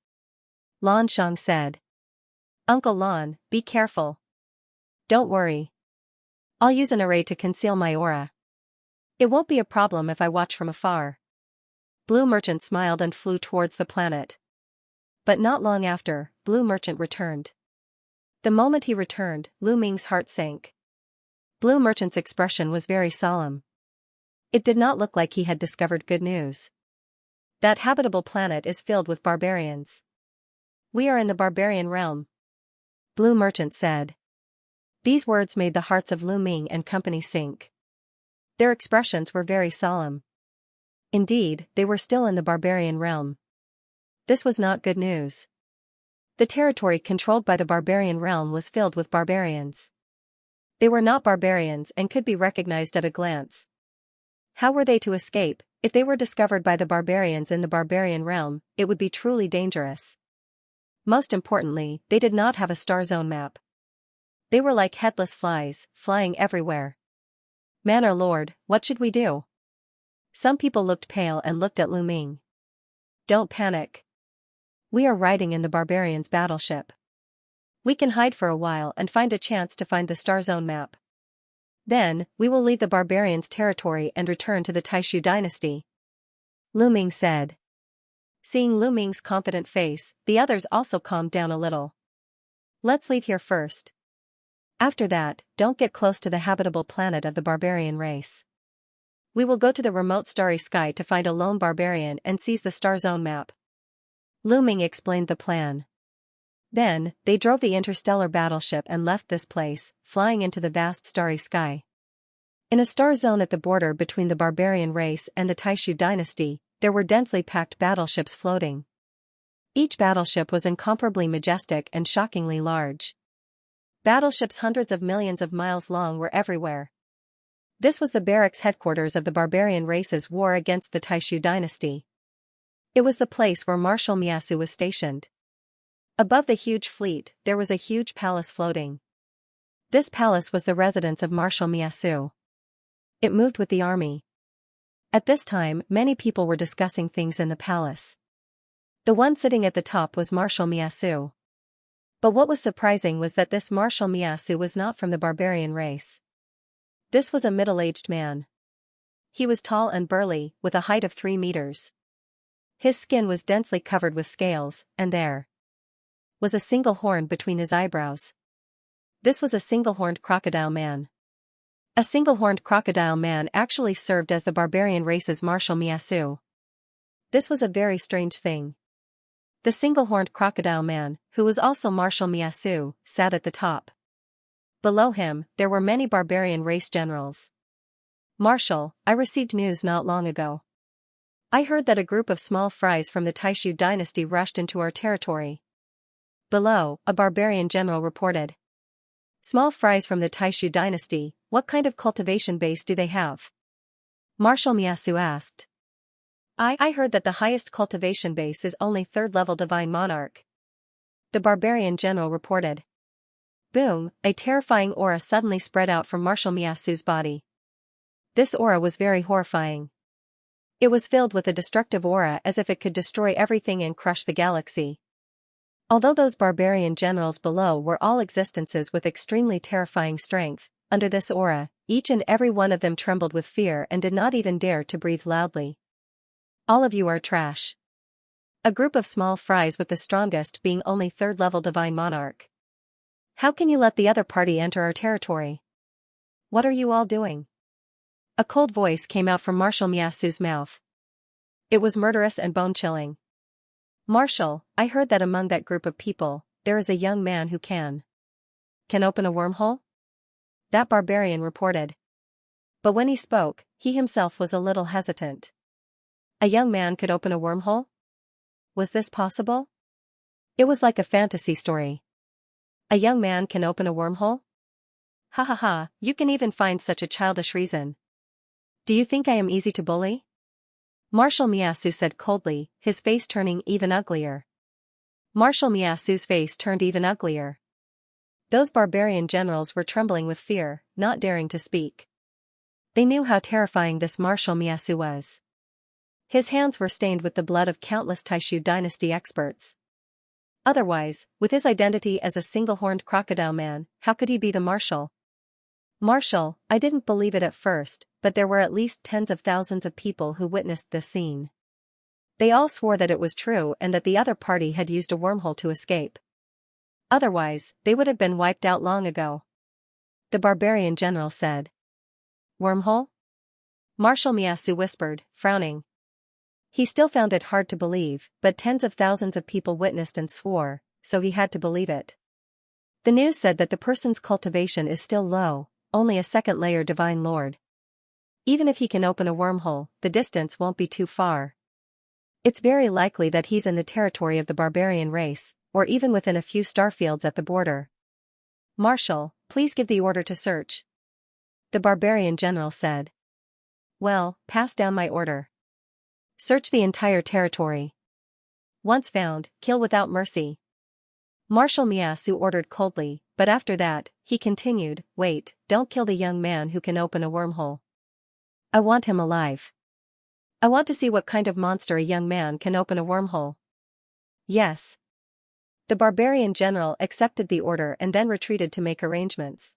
Lan Shang said. Uncle Lan, be careful. Don't worry. I'll use an array to conceal my aura. It won't be a problem if I watch from afar. Blue Merchant smiled and flew towards the planet. But not long after, Blue Merchant returned. The moment he returned, Lu Ming's heart sank. Blue Merchant's expression was very solemn. It did not look like he had discovered good news. That habitable planet is filled with barbarians. We are in the barbarian realm. Blue Merchant said. These words made the hearts of Lu Ming and company sink. Their expressions were very solemn. Indeed, they were still in the barbarian realm. This was not good news. The territory controlled by the barbarian realm was filled with barbarians. They were not barbarians and could be recognized at a glance. How were they to escape? If they were discovered by the barbarians in the barbarian realm, it would be truly dangerous. Most importantly, they did not have a star zone map. They were like headless flies, flying everywhere. Man or lord, what should we do? Some people looked pale and looked at Lu Ming. Don't panic. We are riding in the barbarians' battleship. We can hide for a while and find a chance to find the star zone map. Then, we will leave the barbarians' territory and return to the Taishu dynasty. Lu Ming said. Seeing Lu Ming's confident face, the others also calmed down a little. Let's leave here first. After that, don't get close to the habitable planet of the barbarian race. We will go to the remote starry sky to find a lone barbarian and seize the star zone map. Lu Ming explained the plan. Then, they drove the interstellar battleship and left this place, flying into the vast starry sky. In a star zone at the border between the barbarian race and the Taishu dynasty, there were densely packed battleships floating. Each battleship was incomparably majestic and shockingly large. Battleships hundreds of millions of miles long were everywhere. This was the barracks headquarters of the barbarian race's war against the Taishu dynasty. It was the place where Marshal Miyasu was stationed. Above the huge fleet, there was a huge palace floating. This palace was the residence of Marshal Miyasu. It moved with the army. At this time, many people were discussing things in the palace. The one sitting at the top was Marshal Miyasu. But what was surprising was that this Marshal Miyasu was not from the barbarian race. This was a middle-aged man. He was tall and burly, with a height of 3 meters. His skin was densely covered with scales, and there was a single horn between his eyebrows. This was a single-horned crocodile man. A single-horned crocodile man actually served as the barbarian race's Marshal Miyasu. This was a very strange thing. The single-horned crocodile man, who was also Marshal Miyasu, sat at the top. Below him, there were many barbarian race generals. Marshal, I received news not long ago. I heard that a group of small fries from the Taishu dynasty rushed into our territory. Below, a barbarian general reported. Small fries from the Taishu dynasty, what kind of cultivation base do they have? Marshal Miyasu asked. I heard that the highest cultivation base is only 3rd level divine monarch. The barbarian general reported. Boom, a terrifying aura suddenly spread out from Marshal Miyasu's body. This aura was very horrifying. It was filled with a destructive aura as if it could destroy everything and crush the galaxy. Although those barbarian generals below were all existences with extremely terrifying strength, under this aura, each and every one of them trembled with fear and did not even dare to breathe loudly. All of you are trash. A group of small fries with the strongest being only 3rd level divine monarch. How can you let the other party enter our territory? What are you all doing? A cold voice came out from Marshal Miyasu's mouth. It was murderous and bone-chilling. Marshal, I heard that among that group of people, there is a young man who can open a wormhole? That barbarian reported. But when he spoke, he himself was a little hesitant. A young man could open a wormhole? Was this possible? It was like a fantasy story. A young man can open a wormhole? Ha ha ha, you can even find such a childish reason. Do you think I am easy to bully? Marshal Miyasu said coldly, his face turning even uglier. Marshal Miyasu's face turned even uglier. Those barbarian generals were trembling with fear, not daring to speak. They knew how terrifying this Marshal Miyasu was. His hands were stained with the blood of countless Taishu dynasty experts. Otherwise, with his identity as a single-horned crocodile man, how could he be the marshal? Marshal, I didn't believe it at first, but there were at least tens of thousands of people who witnessed this scene. They all swore that it was true and that the other party had used a wormhole to escape. Otherwise, they would have been wiped out long ago. The barbarian general said. Wormhole? Marshal Miyasu whispered, frowning. He still found it hard to believe, but tens of thousands of people witnessed and swore, so he had to believe it. The news said that the person's cultivation is still low, only a 2nd layer divine lord. Even if he can open a wormhole, the distance won't be too far. It's very likely that he's in the territory of the barbarian race, or even within a few starfields at the border. Marshal, please give the order to search. The barbarian general said. Well, pass down my order. Search the entire territory. Once found, kill without mercy. Marshal Miasu ordered coldly, but after that, he continued, "Wait, don't kill the young man who can open a wormhole. I want him alive. I want to see what kind of monster a young man can open a wormhole." Yes. The barbarian general accepted the order and then retreated to make arrangements.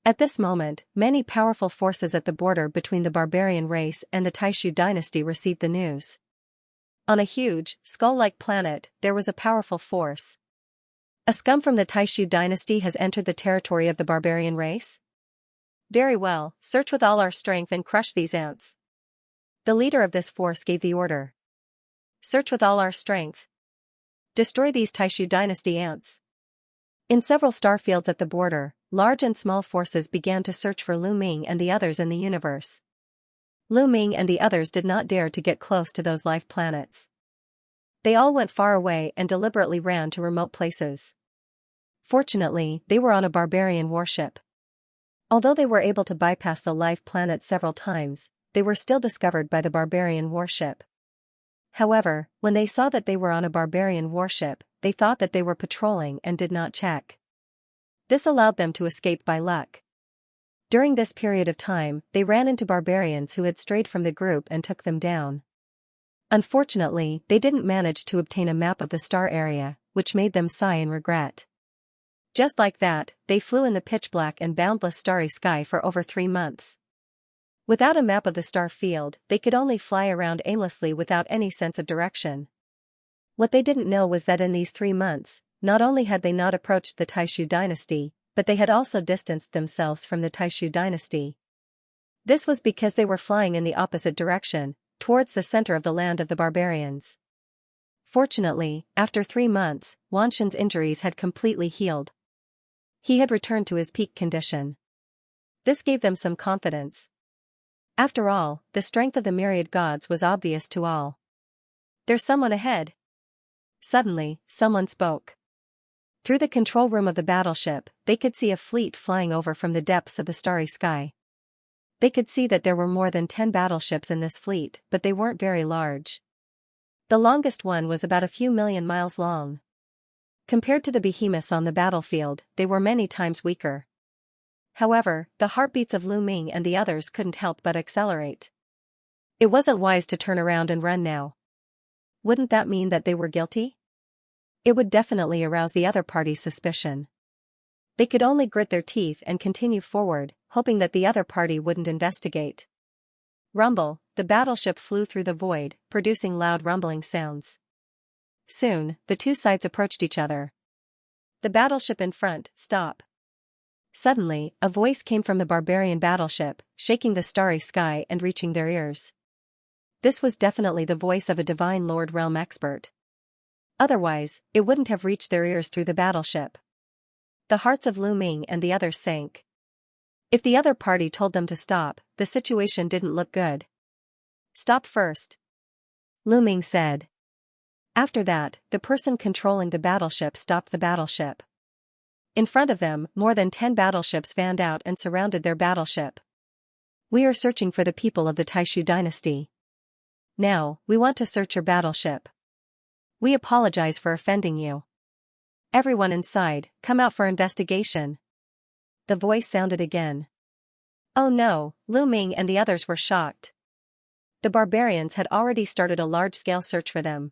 At this moment, many powerful forces at the border between the barbarian race and the Taishu dynasty received the news. On a huge, skull-like planet, there was a powerful force. A scum from the Taishu dynasty has entered the territory of the barbarian race? Very well, search with all our strength and crush these ants. The leader of this force gave the order. Search with all our strength. Destroy these Taishu dynasty ants. In several star fields at the border, large and small forces began to search for Lu Ming and the others in the universe. Lu Ming and the others did not dare to get close to those life planets. They all went far away and deliberately ran to remote places. Fortunately, they were on a barbarian warship. Although they were able to bypass the life planet several times, they were still discovered by the barbarian warship. However, when they saw that they were on a barbarian warship, they thought that they were patrolling and did not check. This allowed them to escape by luck. During this period of time, they ran into barbarians who had strayed from the group and took them down. Unfortunately, they didn't manage to obtain a map of the star area, which made them sigh in regret. Just like that, they flew in the pitch-black and boundless starry sky for over 3 months. Without a map of the star field, they could only fly around aimlessly without any sense of direction. What they didn't know was that in these 3 months, not only had they not approached the Taishu dynasty, but they had also distanced themselves from the Taishu dynasty. This was because they were flying in the opposite direction, towards the center of the land of the barbarians. Fortunately, after 3 months, Wanshan's injuries had completely healed. He had returned to his peak condition. This gave them some confidence. After all, the strength of the myriad gods was obvious to all. "There's someone ahead." Suddenly, someone spoke. Through the control room of the battleship, they could see a fleet flying over from the depths of the starry sky. They could see that there were more than 10 battleships in this fleet, but they weren't very large. The longest one was about a few million miles long. Compared to the behemoths on the battlefield, they were many times weaker. However, the heartbeats of Lu Ming and the others couldn't help but accelerate. It wasn't wise to turn around and run now. Wouldn't that mean that they were guilty? It would definitely arouse the other party's suspicion. They could only grit their teeth and continue forward, hoping that the other party wouldn't investigate. Rumble, the battleship flew through the void, producing loud rumbling sounds. Soon, the two sides approached each other. The battleship in front, stop. Suddenly, a voice came from the barbarian battleship, shaking the starry sky and reaching their ears. This was definitely the voice of a divine Lord realm expert. Otherwise, it wouldn't have reached their ears through the battleship. The hearts of Lu Ming and the others sank. If the other party told them to stop, the situation didn't look good. "Stop first," Lu Ming said. After that, the person controlling the battleship stopped the battleship. In front of them, more than 10 battleships fanned out and surrounded their battleship. "We are searching for the people of the Taishu dynasty. Now, we want to search your battleship. We apologize for offending you. Everyone inside, come out for investigation." The voice sounded again. Oh no, Lu Ming and the others were shocked. The barbarians had already started a large-scale search for them.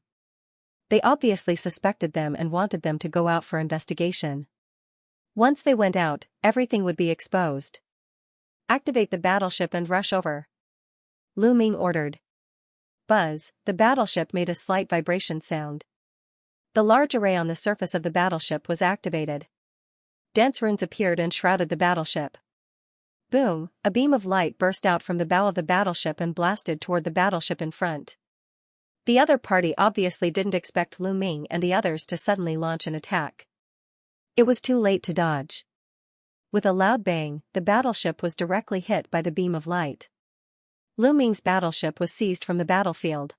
They obviously suspected them and wanted them to go out for investigation. Once they went out, everything would be exposed. "Activate the battleship and rush over," Lu Ming ordered. Buzz, the battleship made a slight vibration sound. The large array on the surface of the battleship was activated. Dense runes appeared and shrouded the battleship. Boom, a beam of light burst out from the bow of the battleship and blasted toward the battleship in front. The other party obviously didn't expect Lu Ming and the others to suddenly launch an attack. It was too late to dodge. With a loud bang, the battleship was directly hit by the beam of light. Lu Ming's battleship was seized from the battlefield.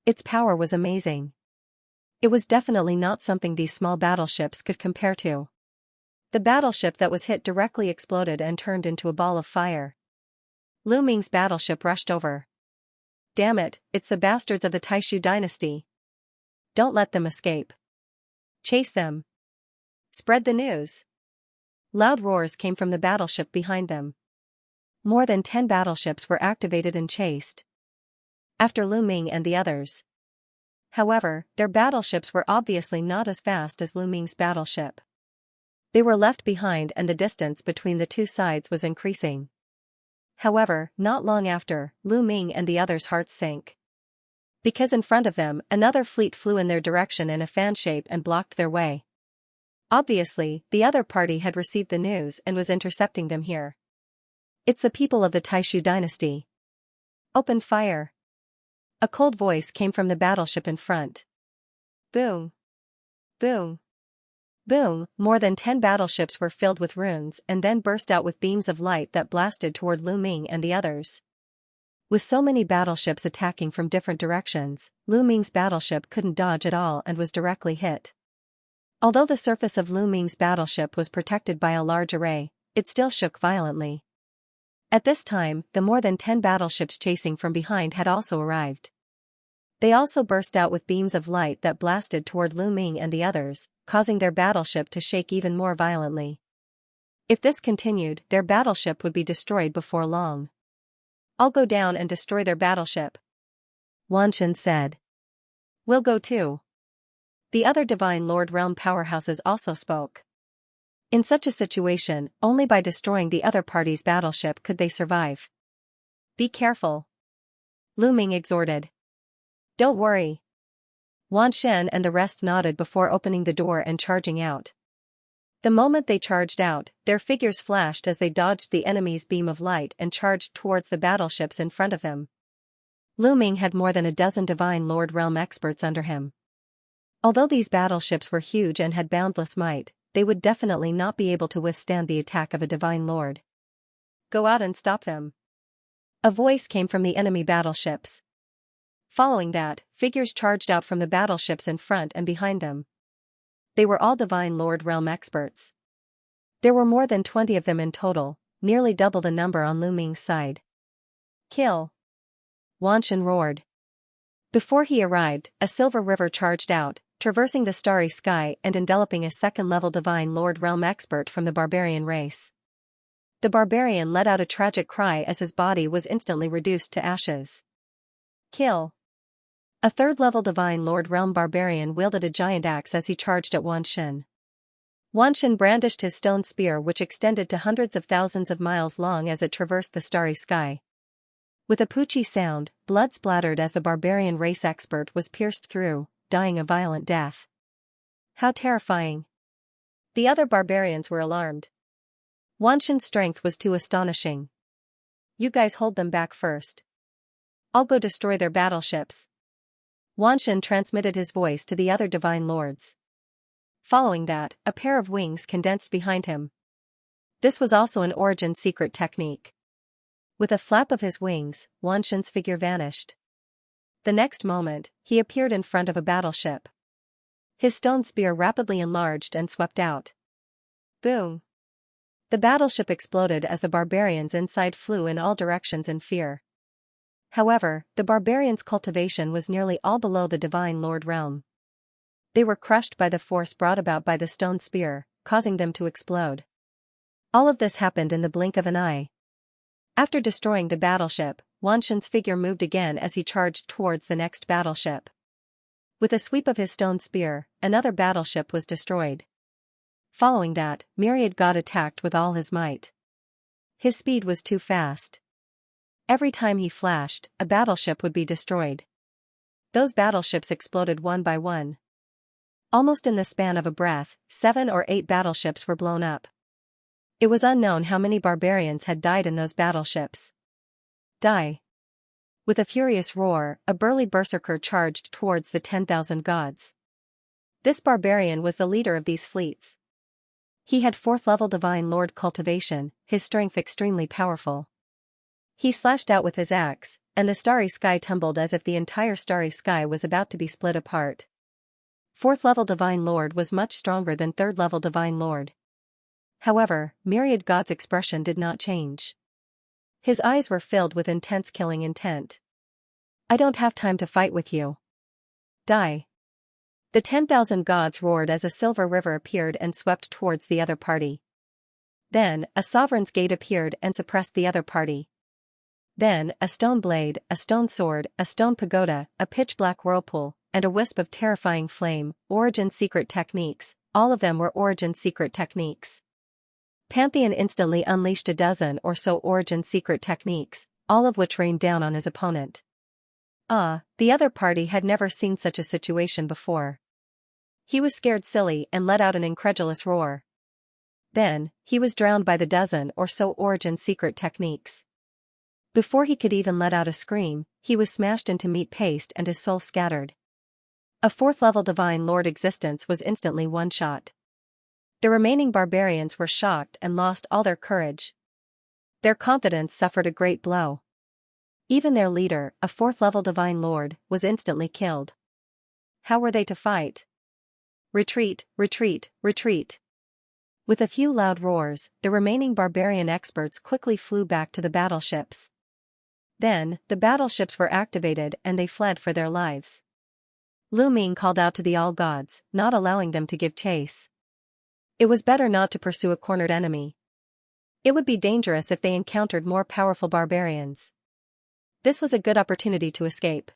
Its power was amazing. It was definitely not something these small battleships could compare to. The battleship that was hit directly exploded and turned into a ball of fire. Lu Ming's battleship rushed over. "Damn it, it's the bastards of the Taishu dynasty. Don't let them escape." Chase them. Spread the news. Loud roars came from the battleship behind them. More than 10 battleships were activated and chased after Lu Ming and the others. However, their battleships were obviously not as fast as Lu Ming's battleship. They were left behind and the distance between the two sides was increasing. However, not long after, Lu Ming and the others' hearts sank. Because in front of them, another fleet flew in their direction in a fan shape and blocked their way. Obviously, the other party had received the news and was intercepting them here. It's the people of the Taishu dynasty. Open fire. A cold voice came from the battleship in front. Boom. Boom. Boom, more than 10 battleships were filled with runes and then burst out with beams of light that blasted toward Lu Ming and the others. With so many battleships attacking from different directions, Lu Ming's battleship couldn't dodge at all and was directly hit. Although the surface of Lu Ming's battleship was protected by a large array, it still shook violently. At this time, the more than 10 battleships chasing from behind had also arrived. They also burst out with beams of light that blasted toward Lu Ming and the others, causing their battleship to shake even more violently. If this continued, their battleship would be destroyed before long. I'll go down and destroy their battleship, Wanshan said. We'll go too. The other Divine Lord Realm powerhouses also spoke. In such a situation, only by destroying the other party's battleship could they survive. Be careful, Lu Ming exhorted. Don't worry. Wanshan and the rest nodded before opening the door and charging out. The moment they charged out, their figures flashed as they dodged the enemy's beam of light and charged towards the battleships in front of them. Lu Ming had more than a dozen Divine Lord Realm experts under him. Although these battleships were huge and had boundless might, they would definitely not be able to withstand the attack of a Divine Lord. Go out and stop them. A voice came from the enemy battleships. Following that, figures charged out from the battleships in front and behind them. They were all Divine Lord Realm experts. There were more than 20 of them in total, nearly double the number on Lu Ming's side. Kill! Wanshan roared. Before he arrived, a silver river charged out, traversing the starry sky and enveloping a second-level Divine Lord Realm expert from the barbarian race. The barbarian let out a tragic cry as his body was instantly reduced to ashes. Kill! A third-level Divine Lord Realm barbarian wielded a giant axe as he charged at Wanshan. Wanshan brandished his stone spear which extended to hundreds of thousands of miles long as it traversed the starry sky. With a poochie sound, blood splattered as the barbarian race expert was pierced through, dying a violent death. How terrifying! The other barbarians were alarmed. Wanshan's strength was too astonishing. You guys hold them back first. I'll go destroy their battleships. Wanshan transmitted his voice to the other Divine Lords. Following that, a pair of wings condensed behind him. This was also an origin secret technique. With a flap of his wings, Wanshan's figure vanished. The next moment, he appeared in front of a battleship. His stone spear rapidly enlarged and swept out. Boom! The battleship exploded as the barbarians inside flew in all directions in fear. However, the barbarians' cultivation was nearly all below the Divine Lord Realm. They were crushed by the force brought about by the stone spear, causing them to explode. All of this happened in the blink of an eye. After destroying the battleship, Wanshan's figure moved again as he charged towards the next battleship. With a sweep of his stone spear, another battleship was destroyed. Following that, Myriad God attacked with all his might. His speed was too fast. Every time he flashed, a battleship would be destroyed. Those battleships exploded one by one. Almost in the span of a breath, 7 or 8 battleships were blown up. It was unknown how many barbarians had died in those battleships. Die! With a furious roar, a burly berserker charged towards the 10,000 gods. This barbarian was the leader of these fleets. He had 4th-level Divine Lord Cultivation, his strength extremely powerful. He slashed out with his axe, and the starry sky tumbled as if the entire starry sky was about to be split apart. 4th-level Divine Lord was much stronger than 3rd-level Divine Lord. However, Myriad God's expression did not change. His eyes were filled with intense killing intent. I don't have time to fight with you. Die! The 10,000 gods roared as a silver river appeared and swept towards the other party. Then, a sovereign's gate appeared and suppressed the other party. Then, a stone blade, a stone sword, a stone pagoda, a pitch-black whirlpool, and a wisp of terrifying flame, origin secret techniques, all of them were origin secret techniques. Pantheon instantly unleashed a dozen or so origin secret techniques, all of which rained down on his opponent. The other party had never seen such a situation before. He was scared silly and let out an incredulous roar. Then, he was drowned by the dozen or so origin secret techniques. Before he could even let out a scream, he was smashed into meat paste and his soul scattered. A fourth-level divine lord existence was instantly one-shot. The remaining barbarians were shocked and lost all their courage. Their confidence suffered a great blow. Even their leader, a fourth-level divine lord, was instantly killed. How were they to fight? Retreat, retreat, retreat. With a few loud roars, the remaining barbarian experts quickly flew back to the battleships. Then, the battleships were activated and they fled for their lives. Lu Ming called out to the all-gods, not allowing them to give chase. It was better not to pursue a cornered enemy. It would be dangerous if they encountered more powerful barbarians. This was a good opportunity to escape.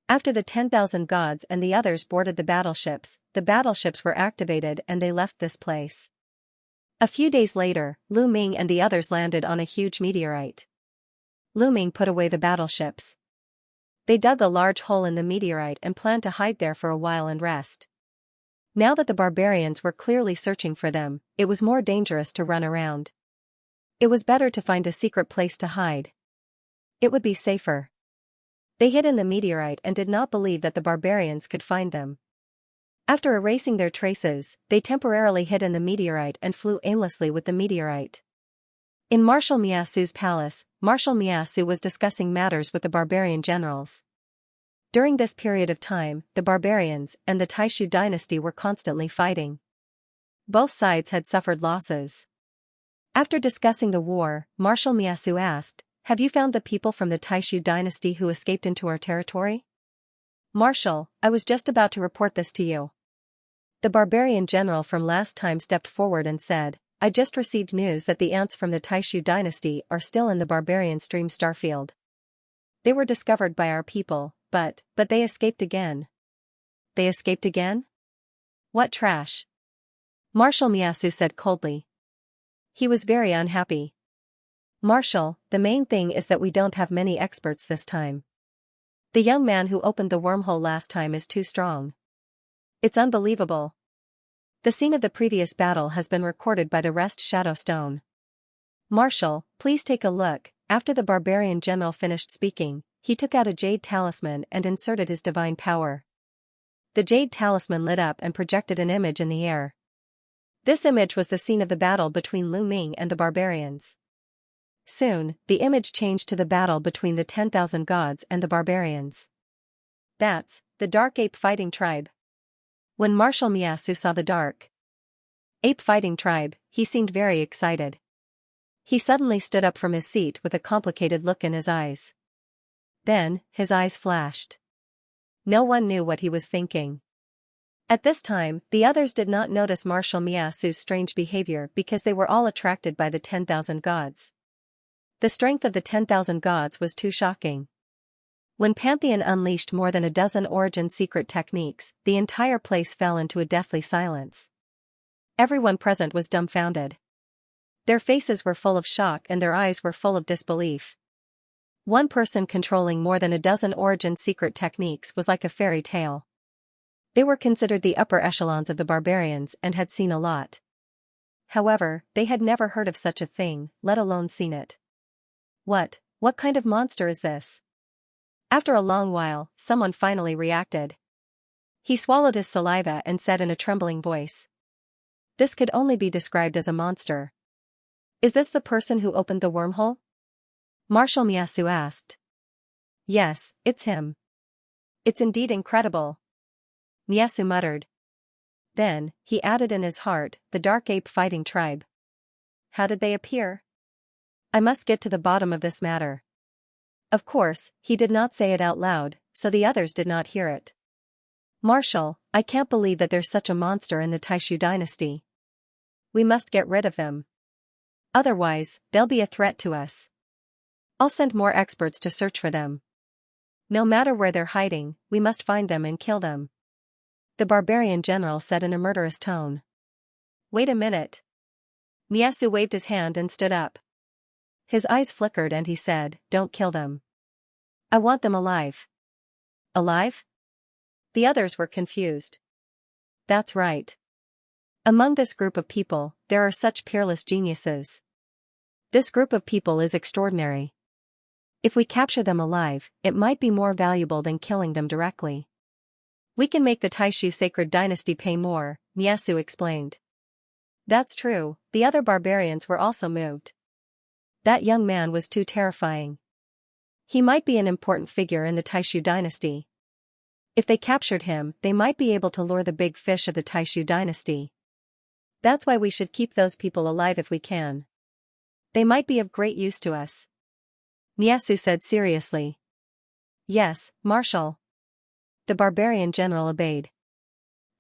After the 10,000 gods and the others boarded the battleships were activated and they left this place. A few days later, Lu Ming and the others landed on a huge meteorite. Lu Ming put away the battleships. They dug a large hole in the meteorite and planned to hide there for a while and rest. Now that the barbarians were clearly searching for them, it was more dangerous to run around. It was better to find a secret place to hide. It would be safer. They hid in the meteorite and did not believe that the barbarians could find them. After erasing their traces, they temporarily hid in the meteorite and flew aimlessly with the meteorite. In Marshal Miasu's palace, Marshal Miasu was discussing matters with the barbarian generals. During this period of time, the barbarians and the Taishu dynasty were constantly fighting. Both sides had suffered losses. After discussing the war, Marshal Miasu asked, "Have you found the people from the Taishu dynasty who escaped into our territory?" "Marshal, I was just about to report this to you." The barbarian general from last time stepped forward and said, "I just received news that the ants from the Taishu dynasty are still in the barbarian stream starfield. They were discovered by our people, but they escaped again." "They escaped again? What trash?" Marshal Miasu said coldly. He was very unhappy. "Marshal, the main thing is that we don't have many experts this time. The young man who opened the wormhole last time is too strong. It's unbelievable. The scene of the previous battle has been recorded by the rest Shadow Stone. Marshal, please take a look." After the barbarian general finished speaking, he took out a jade talisman and inserted his divine power. The jade talisman lit up and projected an image in the air. This image was the scene of the battle between Lu Ming and the barbarians. Soon, the image changed to the battle between the 10,000 gods and the barbarians. "That's the Dark Ape Fighting Tribe." When Marshal Miasu saw the Dark Ape Fighting Tribe, he seemed very excited. He suddenly stood up from his seat with a complicated look in his eyes. Then, his eyes flashed. No one knew what he was thinking. At this time, the others did not notice Marshal Miasu's strange behavior because they were all attracted by the 10,000 gods. The strength of the 10,000 gods was too shocking. When Pantheon unleashed more than a dozen origin secret techniques, the entire place fell into a deathly silence. Everyone present was dumbfounded. Their faces were full of shock and their eyes were full of disbelief. One person controlling more than a dozen origin secret techniques was like a fairy tale. They were considered the upper echelons of the barbarians and had seen a lot. However, they had never heard of such a thing, let alone seen it. What kind of monster is this? After a long while, someone finally reacted. He swallowed his saliva and said in a trembling voice, "This could only be described as a monster." "Is this the person who opened the wormhole?" Marshal Miasu asked. "Yes, it's him." "It's indeed incredible," Miasu muttered. Then, he added in his heart, "The Dark Ape Fighting Tribe. How did they appear? I must get to the bottom of this matter." Of course, he did not say it out loud, so the others did not hear it. "Marshal, I can't believe that there's such a monster in the Taishu dynasty. We must get rid of them. Otherwise, they'll be a threat to us. I'll send more experts to search for them. No matter where they're hiding, we must find them and kill them. The barbarian general said in a murderous tone. Wait a minute. Miyasu waved his hand and stood up. His eyes flickered and he said, don't kill them. I want them alive. Alive? The others were confused. That's right. Among this group of people, there are such peerless geniuses. This group of people is extraordinary. If we capture them alive, it might be more valuable than killing them directly. We can make the Taishu sacred dynasty pay more, Miyasu explained. That's true, the other barbarians were also moved. That young man was too terrifying. He might be an important figure in the Taishu dynasty. If they captured him, they might be able to lure the big fish of the Taishu dynasty. That's why we should keep those people alive if we can. They might be of great use to us. Miyasu said seriously. Yes, Marshal. The barbarian general obeyed.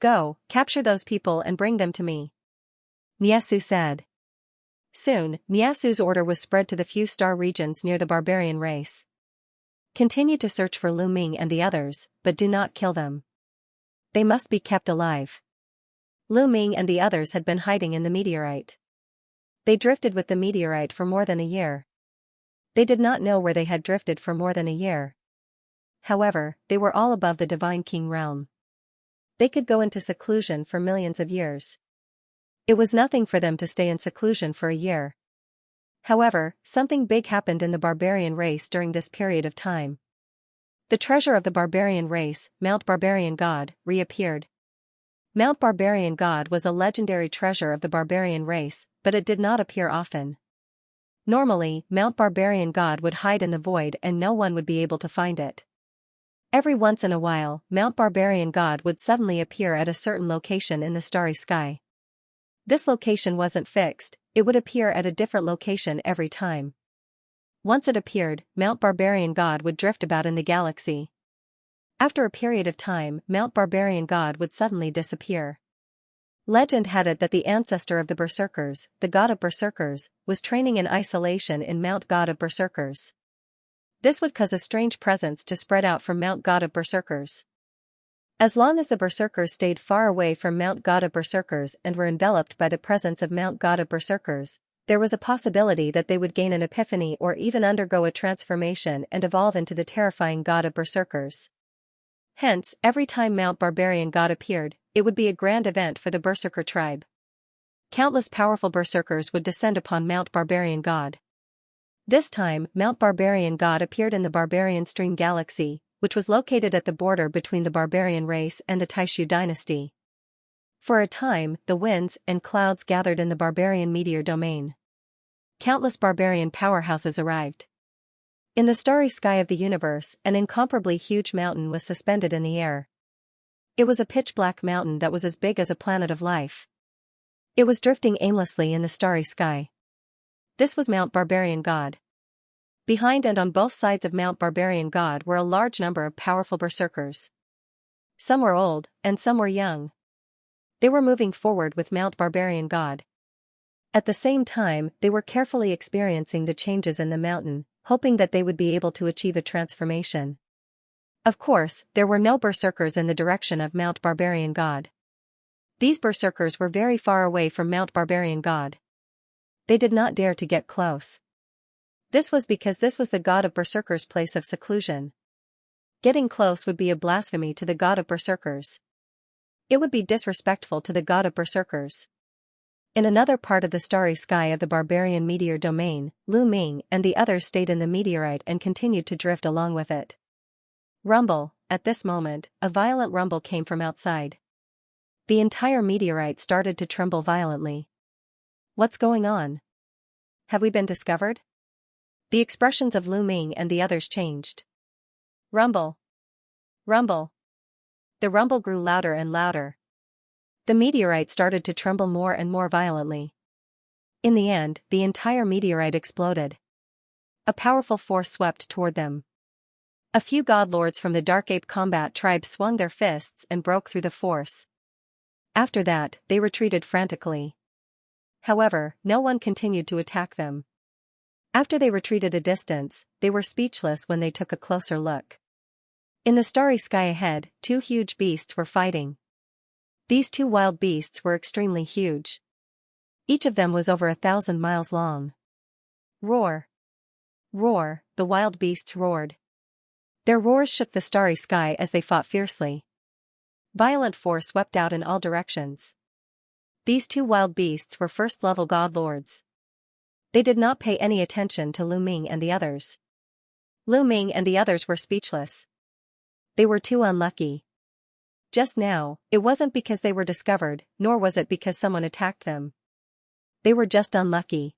Go, capture those people and bring them to me. Miyasu said. Soon, Miyasu's order was spread to the few star regions near the barbarian race. Continue to search for Lu Ming and the others, but do not kill them. They must be kept alive. Lu Ming and the others had been hiding in the meteorite. They drifted with the meteorite for more than a year. They did not know where they had drifted for more than a year. However, they were all above the Divine King realm. They could go into seclusion for millions of years. It was nothing for them to stay in seclusion for a year. However, something big happened in the barbarian race during this period of time. The treasure of the barbarian race, Mount Barbarian God, reappeared. Mount Barbarian God was a legendary treasure of the barbarian race, but it did not appear often. Normally, Mount Barbarian God would hide in the void and no one would be able to find it. Every once in a while, Mount Barbarian God would suddenly appear at a certain location in the starry sky. This location wasn't fixed, it would appear at a different location every time. Once it appeared, Mount Barbarian God would drift about in the galaxy. After a period of time, Mount Barbarian God would suddenly disappear. Legend had it that the ancestor of the Berserkers, the god of Berserkers, was training in isolation in Mount God of Berserkers. This would cause a strange presence to spread out from Mount God of Berserkers. As long as the Berserkers stayed far away from Mount God of Berserkers and were enveloped by the presence of Mount God of Berserkers, there was a possibility that they would gain an epiphany or even undergo a transformation and evolve into the terrifying God of Berserkers. Hence, every time Mount Barbarian God appeared, it would be a grand event for the Berserker tribe. Countless powerful Berserkers would descend upon Mount Barbarian God. This time, Mount Barbarian God appeared in the Barbarian Stream Galaxy, which was located at the border between the barbarian race and the Taishu dynasty. For a time, the winds and clouds gathered in the barbarian meteor domain. Countless barbarian powerhouses arrived. In the starry sky of the universe, an incomparably huge mountain was suspended in the air. It was a pitch-black mountain that was as big as a planet of life. It was drifting aimlessly in the starry sky. This was Mount Barbarian God. Behind and on both sides of Mount Barbarian God were a large number of powerful berserkers. Some were old, and some were young. They were moving forward with Mount Barbarian God. At the same time, they were carefully experiencing the changes in the mountain, hoping that they would be able to achieve a transformation. Of course, there were no berserkers in the direction of Mount Barbarian God. These berserkers were very far away from Mount Barbarian God. They did not dare to get close. This was because this was the god of berserkers' place of seclusion. Getting close would be a blasphemy to the god of berserkers. It would be disrespectful to the god of berserkers. In another part of the starry sky of the barbarian meteor domain, Lu Ming and the others stayed in the meteorite and continued to drift along with it. Rumble, at this moment, a violent rumble came from outside. The entire meteorite started to tremble violently. What's going on? Have we been discovered? The expressions of Lu Ming and the others changed. Rumble. Rumble. The rumble grew louder and louder. The meteorite started to tremble more and more violently. In the end, the entire meteorite exploded. A powerful force swept toward them. A few godlords from the Dark Ape combat tribe swung their fists and broke through the force. After that, they retreated frantically. However, no one continued to attack them. After they retreated a distance, they were speechless when they took a closer look. In the starry sky ahead, two huge beasts were fighting. These two wild beasts were extremely huge. Each of them was over 1,000 miles long. Roar! Roar! The wild beasts roared. Their roars shook the starry sky as they fought fiercely. Violent force swept out in all directions. These two wild beasts were first-level godlords. They did not pay any attention to Lu Ming and the others. Lu Ming and the others were speechless. They were too unlucky. Just now, it wasn't because they were discovered, nor was it because someone attacked them. They were just unlucky.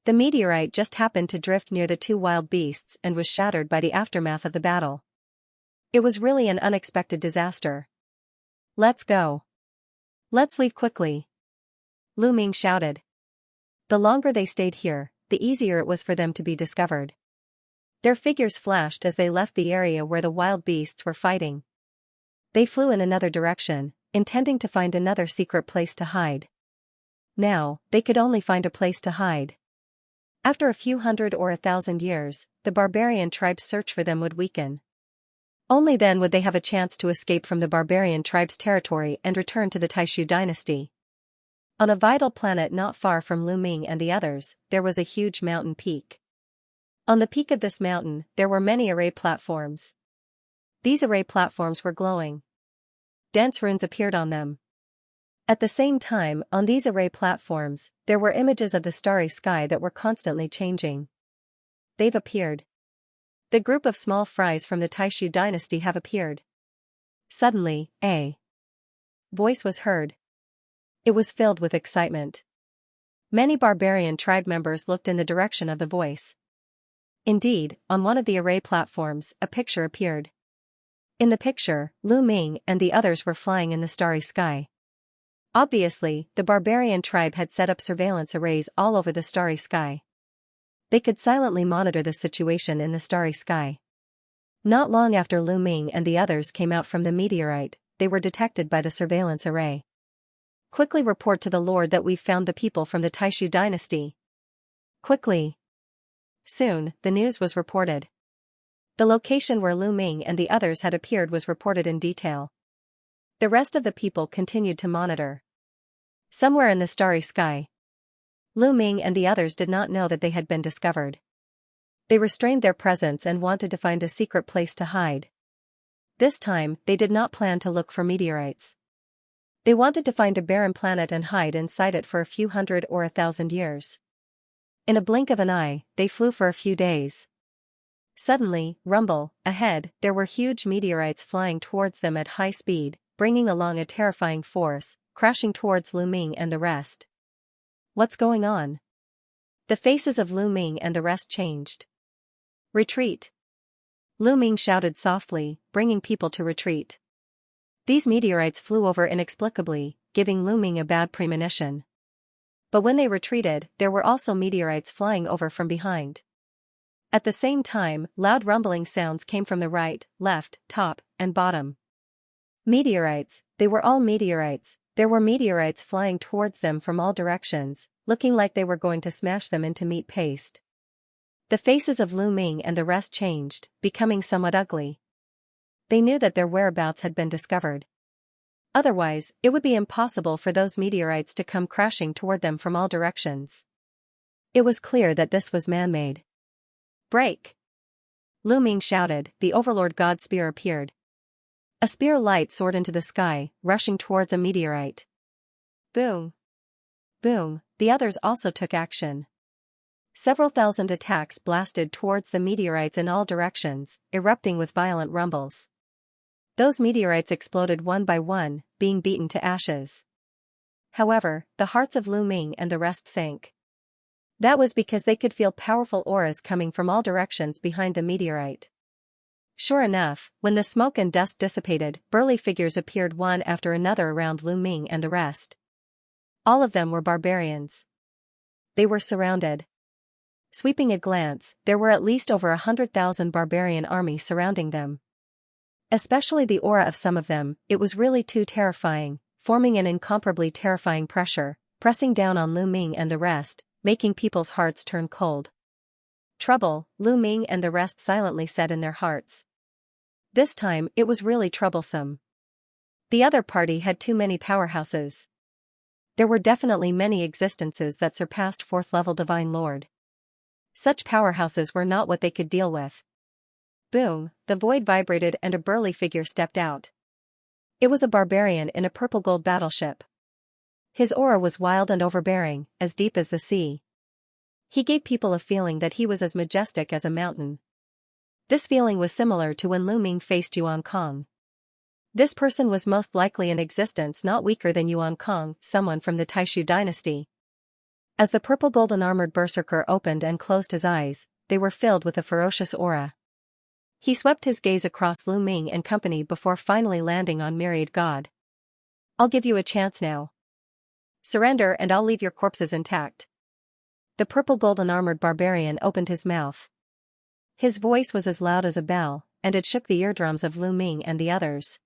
The meteorite just happened to drift near the two wild beasts and was shattered by the aftermath of the battle. It was really an unexpected disaster. Let's go. Let's leave quickly. Lu Ming shouted. The longer they stayed here, the easier it was for them to be discovered. Their figures flashed as they left the area where the wild beasts were fighting. They flew in another direction, intending to find another secret place to hide. Now, they could only find a place to hide. After a few hundred or 1,000 years, the barbarian tribe's search for them would weaken. Only then would they have a chance to escape from the barbarian tribe's territory and return to the Taishu dynasty. On a vital planet not far from Lu Ming and the others, there was a huge mountain peak. On the peak of this mountain, there were many array platforms. These array platforms were glowing. Dense runes appeared on them. At the same time, on these array platforms, there were images of the starry sky that were constantly changing. They've appeared. The group of small fries from the Taishu dynasty have appeared. Suddenly, a voice was heard. It was filled with excitement. Many barbarian tribe members looked in the direction of the voice. Indeed, on one of the array platforms, a picture appeared. In the picture, Lu Ming and the others were flying in the starry sky. Obviously, the barbarian tribe had set up surveillance arrays all over the starry sky. They could silently monitor the situation in the starry sky. Not long after Lu Ming and the others came out from the meteorite, they were detected by the surveillance array. Quickly report to the Lord that we've found the people from the Taishu dynasty. Quickly. Soon, the news was reported. The location where Lu Ming and the others had appeared was reported in detail. The rest of the people continued to monitor. Somewhere in the starry sky, Lu Ming and the others did not know that they had been discovered. They restrained their presence and wanted to find a secret place to hide. This time, they did not plan to look for meteorites. They wanted to find a barren planet and hide inside it for a few hundred or 1,000 years. In a blink of an eye, they flew for a few days. Suddenly, rumble, ahead, there were huge meteorites flying towards them at high speed, bringing along a terrifying force, crashing towards Lu Ming and the rest. What's going on? The faces of Lu Ming and the rest changed. Retreat! Lu Ming shouted softly, bringing people to retreat. These meteorites flew over inexplicably, giving Lu Ming a bad premonition. But when they retreated, there were also meteorites flying over from behind. At the same time, loud rumbling sounds came from the right, left, top, and bottom. Meteorites, they were all meteorites. There were meteorites flying towards them from all directions, looking like they were going to smash them into meat paste. The faces of Lu Ming and the rest changed, becoming somewhat ugly. They knew that their whereabouts had been discovered. Otherwise, it would be impossible for those meteorites to come crashing toward them from all directions. It was clear that this was man-made. Break! Lu Ming shouted. The Overlord God Spear appeared. A spear light soared into the sky, rushing towards a meteorite. Boom! Boom! The others also took action. Several thousand attacks blasted towards the meteorites in all directions, erupting with violent rumbles. Those meteorites exploded one by one, being beaten to ashes. However, the hearts of Lu Ming and the rest sank. That was because they could feel powerful auras coming from all directions behind the meteorite. Sure enough, when the smoke and dust dissipated, burly figures appeared one after another around Lu Ming and the rest. All of them were barbarians. They were surrounded. Sweeping a glance, there were at least over 100,000 barbarian army surrounding them. Especially the aura of some of them, it was really too terrifying, forming an incomparably terrifying pressure, pressing down on Lu Ming and the rest, making people's hearts turn cold. Trouble, Lu Ming and the rest silently said in their hearts. This time, it was really troublesome. The other party had too many powerhouses. There were definitely many existences that surpassed 4th level Divine Lord. Such powerhouses were not what they could deal with. Boom, the void vibrated and a burly figure stepped out. It was a barbarian in a purple gold battleship. His aura was wild and overbearing, as deep as the sea. He gave people a feeling that he was as majestic as a mountain. This feeling was similar to when Lu Ming faced Yuan Kong. This person was most likely in existence not weaker than Yuan Kong, someone from the Taishu dynasty. As the purple golden armored berserker opened and closed his eyes, they were filled with a ferocious aura. He swept his gaze across Lu Ming and company before finally landing on Myriad God. I'll give you a chance now. Surrender and I'll leave your corpses intact. The purple golden armored barbarian opened his mouth. His voice was as loud as a bell, and it shook the eardrums of Lu Ming and the others.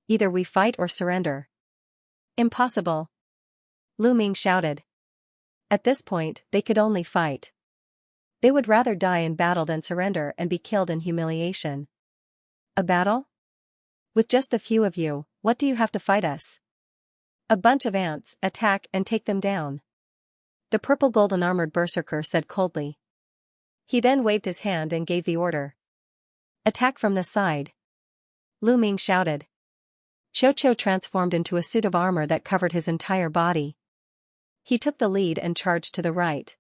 Either we fight or surrender. Impossible. Lu Ming shouted. At this point, they could only fight. They would rather die in battle than surrender and be killed in humiliation. A battle? With just a few of you, what do you have to fight us? A bunch of ants, attack and take them down. The purple golden armored berserker said coldly. He then waved his hand and gave the order. Attack from the side. Lu Ming shouted. Cho transformed into a suit of armor that covered his entire body. He took the lead and charged to the right.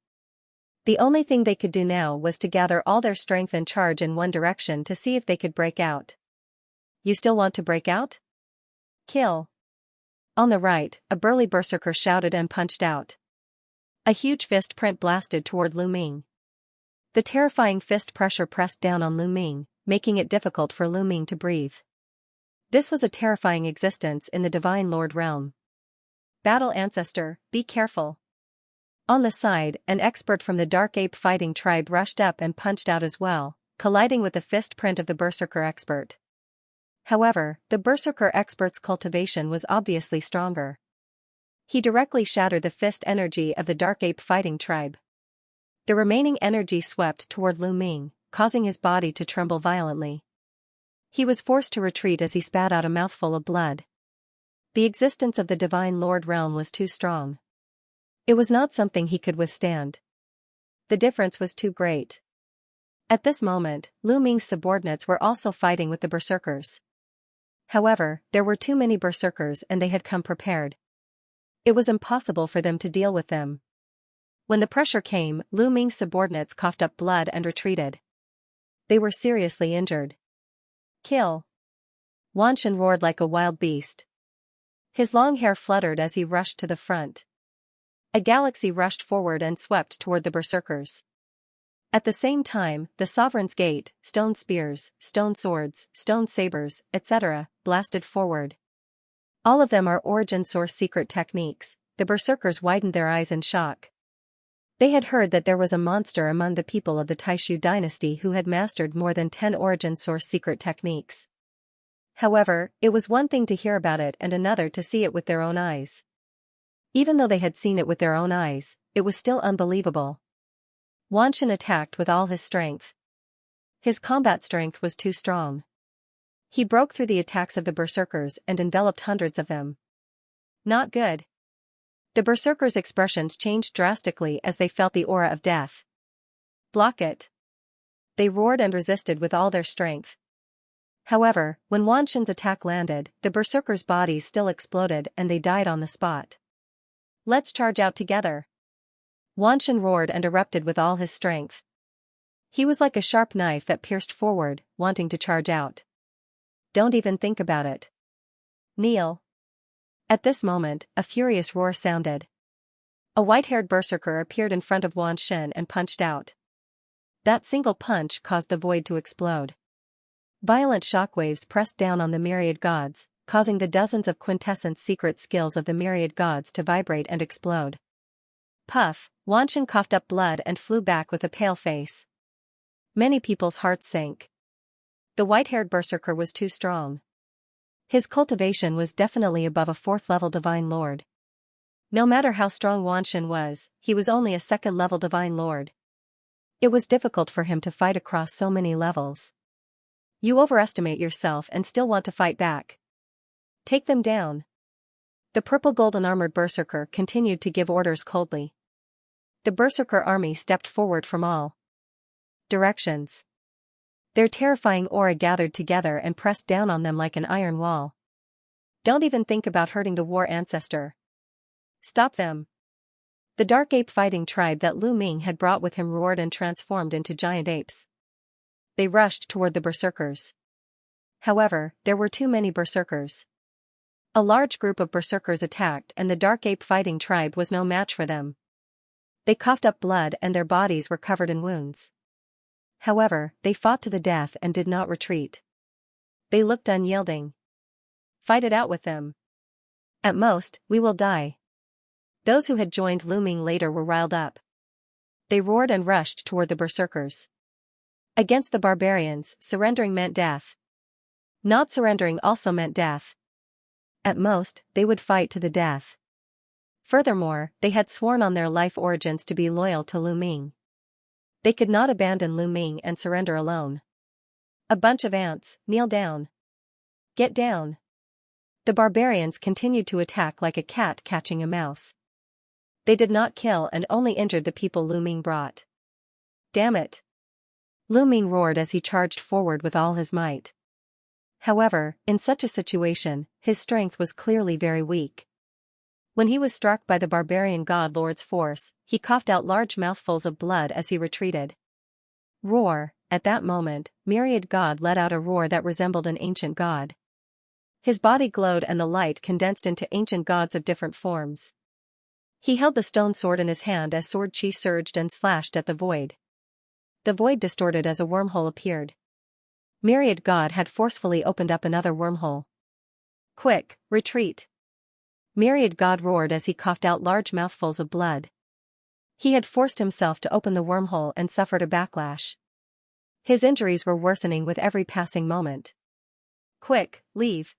The only thing they could do now was to gather all their strength and charge in one direction to see if they could break out. You still want to break out? Kill. On the right, a burly berserker shouted and punched out. A huge fist print blasted toward Lu Ming. The terrifying fist pressure pressed down on Lu Ming, making it difficult for Lu Ming to breathe. This was a terrifying existence in the Divine Lord realm. Battle Ancestor, be careful. On the side, an expert from the Dark Ape fighting tribe rushed up and punched out as well, colliding with the fist print of the Berserker expert. However, the Berserker expert's cultivation was obviously stronger. He directly shattered the fist energy of the Dark Ape fighting tribe. The remaining energy swept toward Lu Ming, causing his body to tremble violently. He was forced to retreat as he spat out a mouthful of blood. The existence of the Divine Lord realm was too strong. It was not something he could withstand. The difference was too great. At this moment, Lu Ming's subordinates were also fighting with the berserkers. However, there were too many berserkers and they had come prepared. It was impossible for them to deal with them. When the pressure came, Lu Ming's subordinates coughed up blood and retreated. They were seriously injured. Kill. Wan Shen roared like a wild beast. His long hair fluttered as he rushed to the front. A galaxy rushed forward and swept toward the berserkers. At the same time, the Sovereign's Gate, stone spears, stone swords, stone sabers, etc., blasted forward. All of them are origin source secret techniques. The berserkers widened their eyes in shock. They had heard that there was a monster among the people of the Taishu dynasty who had mastered more than 10 origin source secret techniques. However, it was one thing to hear about it and another to see it with their own eyes. Even though they had seen it with their own eyes, it was still unbelievable. Wan Shen attacked with all his strength. His combat strength was too strong. He broke through the attacks of the berserkers and enveloped hundreds of them. Not good. The berserkers' expressions changed drastically as they felt the aura of death. Block it. They roared and resisted with all their strength. However, when Wan Shen's attack landed, the berserkers' bodies still exploded and they died on the spot. Let's charge out together. Wan Shen roared and erupted with all his strength. He was like a sharp knife that pierced forward, wanting to charge out. Don't even think about it. Kneel. At this moment, a furious roar sounded. A white-haired berserker appeared in front of Wan Shen and punched out. That single punch caused the void to explode. Violent shockwaves pressed down on the myriad gods, causing the dozens of quintessence secret skills of the myriad gods to vibrate and explode. Puff, Wanshan coughed up blood and flew back with a pale face. Many people's hearts sank. The white-haired berserker was too strong. His cultivation was definitely above a 4th-level divine lord. No matter how strong Wanshan was, he was only a 2nd-level divine lord. It was difficult for him to fight across so many levels. You overestimate yourself and still want to fight back. Take them down. The purple golden armored berserker continued to give orders coldly. The berserker army stepped forward from all directions. Their terrifying aura gathered together and pressed down on them like an iron wall. Don't even think about hurting the war ancestor. Stop them. The dark ape fighting tribe that Lu Ming had brought with him roared and transformed into giant apes. They rushed toward the berserkers. However, there were too many berserkers. A large group of berserkers attacked and the dark ape fighting tribe was no match for them. They coughed up blood and their bodies were covered in wounds. However, they fought to the death and did not retreat. They looked unyielding. Fight it out with them. At most, we will die. Those who had joined Lu Ming later were riled up. They roared and rushed toward the berserkers. Against the barbarians, surrendering meant death. Not surrendering also meant death. At most, they would fight to the death. Furthermore, they had sworn on their life origins to be loyal to Lu Ming. They could not abandon Lu Ming and surrender alone. A bunch of ants, kneel down. Get down. The barbarians continued to attack like a cat catching a mouse. They did not kill and only injured the people Lu Ming brought. Damn it! Lu Ming roared as he charged forward with all his might. However, in such a situation, his strength was clearly very weak. When he was struck by the barbarian god lord's force, he coughed out large mouthfuls of blood as he retreated. Roar! At that moment, Myriad God let out a roar that resembled an ancient god. His body glowed and the light condensed into ancient gods of different forms. He held the stone sword in his hand as sword chi surged and slashed at the void. The void distorted as a wormhole appeared. Myriad God had forcefully opened up another wormhole. Quick, retreat! Myriad God roared as he coughed out large mouthfuls of blood. He had forced himself to open the wormhole and suffered a backlash. His injuries were worsening with every passing moment. Quick, leave!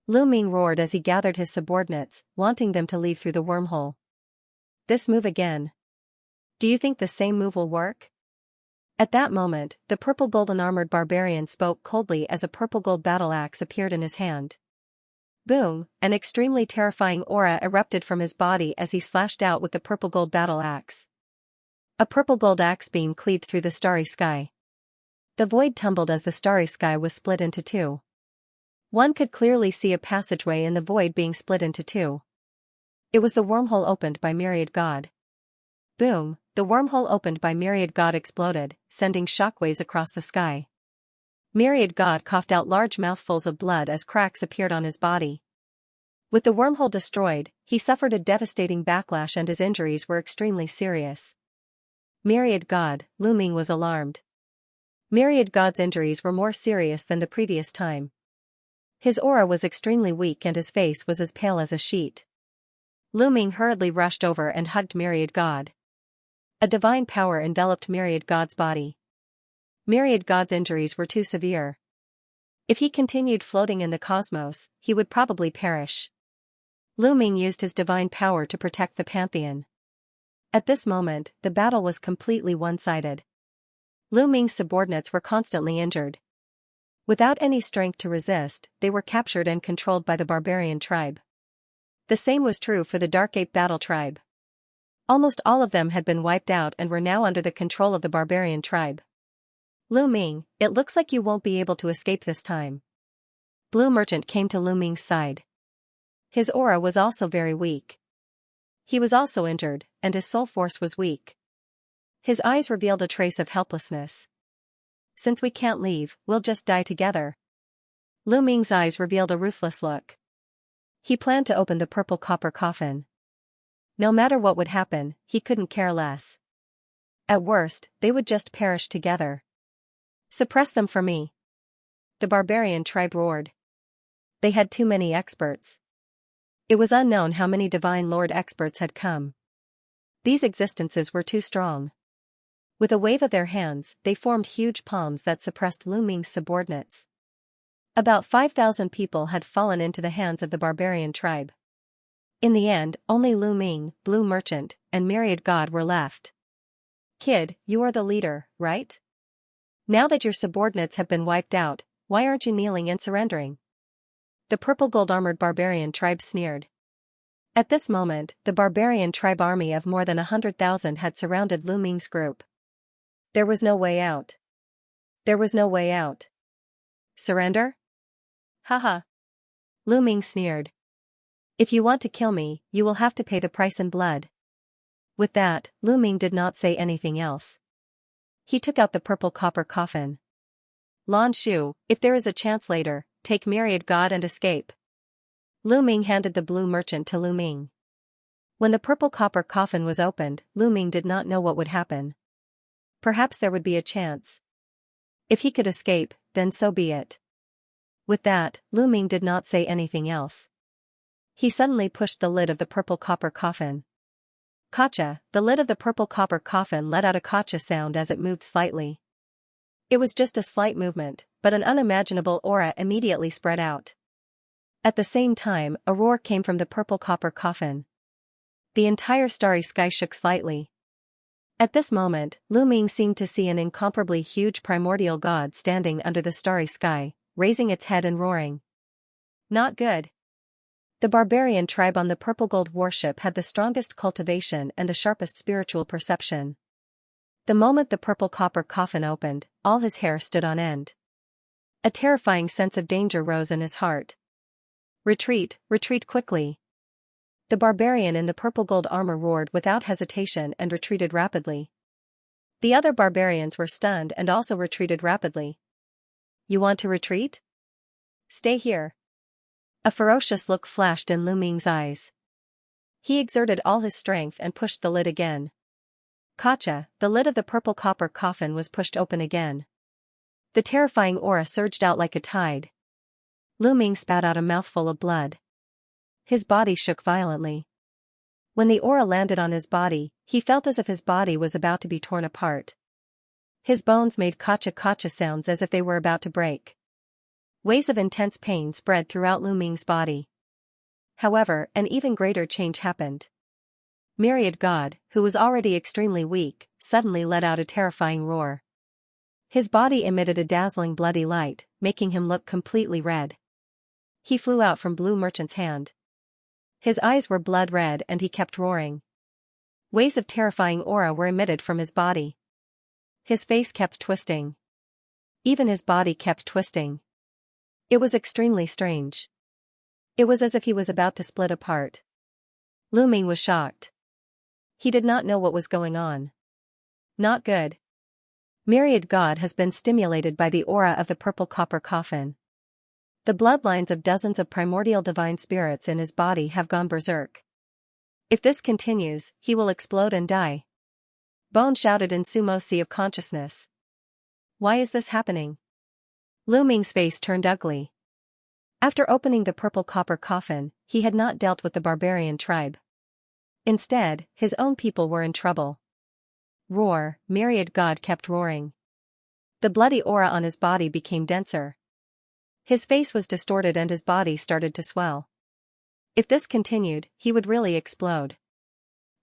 Lu Ming roared as he gathered his subordinates, wanting them to leave through the wormhole. This move again. Do you think the same move will work? At that moment, the purple golden armored barbarian spoke coldly as a purple gold battle axe appeared in his hand. Boom! An extremely terrifying aura erupted from his body as he slashed out with the purple gold battle axe. A purple gold axe beam cleaved through the starry sky. The void tumbled as the starry sky was split into two. One could clearly see a passageway in the void being split into two. It was the wormhole opened by Myriad God. Boom! The wormhole opened by Myriad God exploded, sending shockwaves across the sky. Myriad God coughed out large mouthfuls of blood as cracks appeared on his body. With the wormhole destroyed, he suffered a devastating backlash and his injuries were extremely serious. Myriad God, Lu Ming was alarmed. Myriad God's injuries were more serious than the previous time. His aura was extremely weak and his face was as pale as a sheet. Lu Ming hurriedly rushed over and hugged Myriad God. A divine power enveloped Myriad God's body. Myriad God's injuries were too severe. If he continued floating in the cosmos, he would probably perish. Lu Ming used his divine power to protect the Pantheon. At this moment, the battle was completely one-sided. Lu Ming's subordinates were constantly injured. Without any strength to resist, they were captured and controlled by the barbarian tribe. The same was true for the Dark Ape Battle tribe. Almost all of them had been wiped out and were now under the control of the barbarian tribe. Lu Ming, it looks like you won't be able to escape this time. Blue Merchant came to Lu Ming's side. His aura was also very weak. He was also injured, and his soul force was weak. His eyes revealed a trace of helplessness. Since we can't leave, we'll just die together. Lu Ming's eyes revealed a ruthless look. He planned to open the purple copper coffin. No matter what would happen, he couldn't care less. At worst, they would just perish together. Suppress them for me. The barbarian tribe roared. They had too many experts. It was unknown how many Divine Lord experts had come. These existences were too strong. With a wave of their hands, they formed huge palms that suppressed Lu Ming's subordinates. About 5,000 people had fallen into the hands of the barbarian tribe. In the end, only Lu Ming, Blue Merchant, and Myriad God were left. Kid, you are the leader, right? Now that your subordinates have been wiped out, why aren't you kneeling and surrendering? The purple gold-armored barbarian tribe sneered. At this moment, the barbarian tribe army of more than 100,000 had surrounded Lu Ming's group. There was no way out. There was no way out. Surrender? Haha. Lu Ming sneered. If you want to kill me, you will have to pay the price in blood. With that, Lu Ming did not say anything else. He took out the purple copper coffin. Lan Shu, if there is a chance later, take Myriad God and escape. Lu Ming handed the blue merchant to Lu Ming. When the purple copper coffin was opened, Lu Ming did not know what would happen. Perhaps there would be a chance. If he could escape, then so be it. With that, Lu Ming did not say anything else. He suddenly pushed the lid of the purple copper coffin. Kacha, the lid of the purple copper coffin let out a kacha sound as it moved slightly. It was just a slight movement, but an unimaginable aura immediately spread out. At the same time, a roar came from the purple copper coffin. The entire starry sky shook slightly. At this moment, Lu Ming seemed to see an incomparably huge primordial god standing under the starry sky, raising its head and roaring. Not good. The barbarian tribe on the purple gold warship had the strongest cultivation and the sharpest spiritual perception. The moment the purple copper coffin opened, all his hair stood on end. A terrifying sense of danger rose in his heart. Retreat, retreat quickly. The barbarian in the purple gold armor roared without hesitation and retreated rapidly. The other barbarians were stunned and also retreated rapidly. You want to retreat? Stay here. A ferocious look flashed in Lu Ming's eyes. He exerted all his strength and pushed the lid again. Kacha, the lid of the purple copper coffin was pushed open again. The terrifying aura surged out like a tide. Lu Ming spat out a mouthful of blood. His body shook violently. When the aura landed on his body, he felt as if his body was about to be torn apart. His bones made kacha-kacha sounds as if they were about to break. Waves of intense pain spread throughout Lu Ming's body. However, an even greater change happened. Myriad God, who was already extremely weak, suddenly let out a terrifying roar. His body emitted a dazzling bloody light, making him look completely red. He flew out from Blue Merchant's hand. His eyes were blood red and he kept roaring. Waves of terrifying aura were emitted from his body. His face kept twisting. Even his body kept twisting. It was extremely strange. It was as if he was about to split apart. Lu Ming was shocked. He did not know what was going on. Not good. Myriad God has been stimulated by the aura of the purple copper coffin. The bloodlines of dozens of primordial divine spirits in his body have gone berserk. If this continues, he will explode and die. Bone shouted in Sumo Sea of Consciousness. Why is this happening? Lu Ming's face turned ugly. After opening the purple copper coffin, he had not dealt with the barbarian tribe. Instead, his own people were in trouble. Roar, Myriad God kept roaring. The bloody aura on his body became denser. His face was distorted and his body started to swell. If this continued, he would really explode.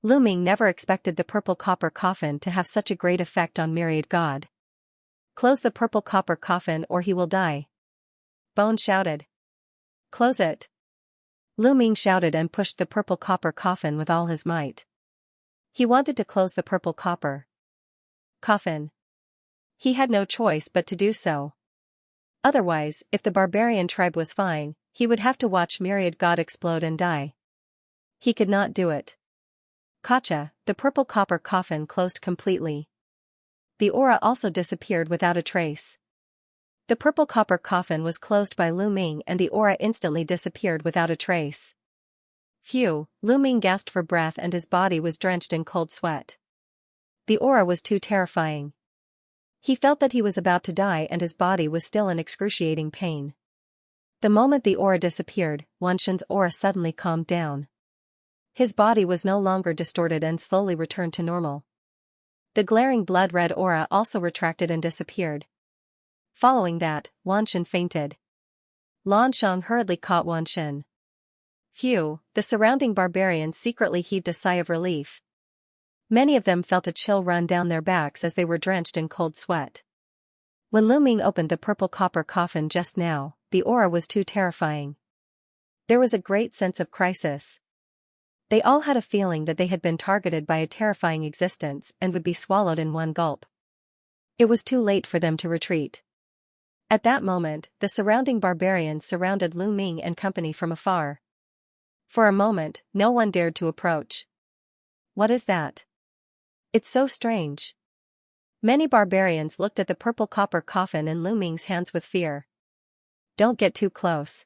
Lu Ming never expected the purple copper coffin to have such a great effect on Myriad God. Close the purple copper coffin or he will die. Bone shouted. Close it. Lu Ming shouted and pushed the purple copper coffin with all his might. He wanted to close the purple copper coffin. He had no choice but to do so. Otherwise, if the barbarian tribe was fine, he would have to watch Myriad God explode and die. He could not do it. Kacha, the purple copper coffin closed completely. The aura also disappeared without a trace. The purple copper coffin was closed by Lu Ming and the aura instantly disappeared without a trace. Phew, Lu Ming gasped for breath and his body was drenched in cold sweat. The aura was too terrifying. He felt that he was about to die and his body was still in excruciating pain. The moment the aura disappeared, Wan Shen's aura suddenly calmed down. His body was no longer distorted and slowly returned to normal. The glaring blood-red aura also retracted and disappeared. Following that, Wanshan fainted. Lanshang hurriedly caught Wanshan. Phew, the surrounding barbarians secretly heaved a sigh of relief. Many of them felt a chill run down their backs as they were drenched in cold sweat. When Lu Ming opened the purple copper coffin just now, the aura was too terrifying. There was a great sense of crisis. They all had a feeling that they had been targeted by a terrifying existence and would be swallowed in one gulp. It was too late for them to retreat. At that moment, the surrounding barbarians surrounded Lu Ming and company from afar. For a moment, no one dared to approach. What is that? It's so strange. Many barbarians looked at the purple copper coffin in Lu Ming's hands with fear. Don't get too close.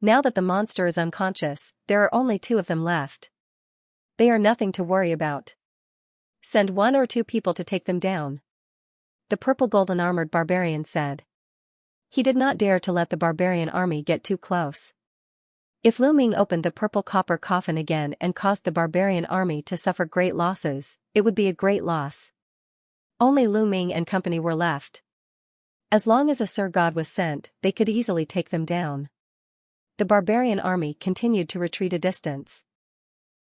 Now that the monster is unconscious, there are only 2 of them left. They are nothing to worry about. Send 1 or 2 people to take them down. The purple golden armored barbarian said. He did not dare to let the barbarian army get too close. If Lu Ming opened the purple copper coffin again and caused the barbarian army to suffer great losses, it would be a great loss. Only Lu Ming and company were left. As long as a Sir God was sent, they could easily take them down. The barbarian army continued to retreat a distance.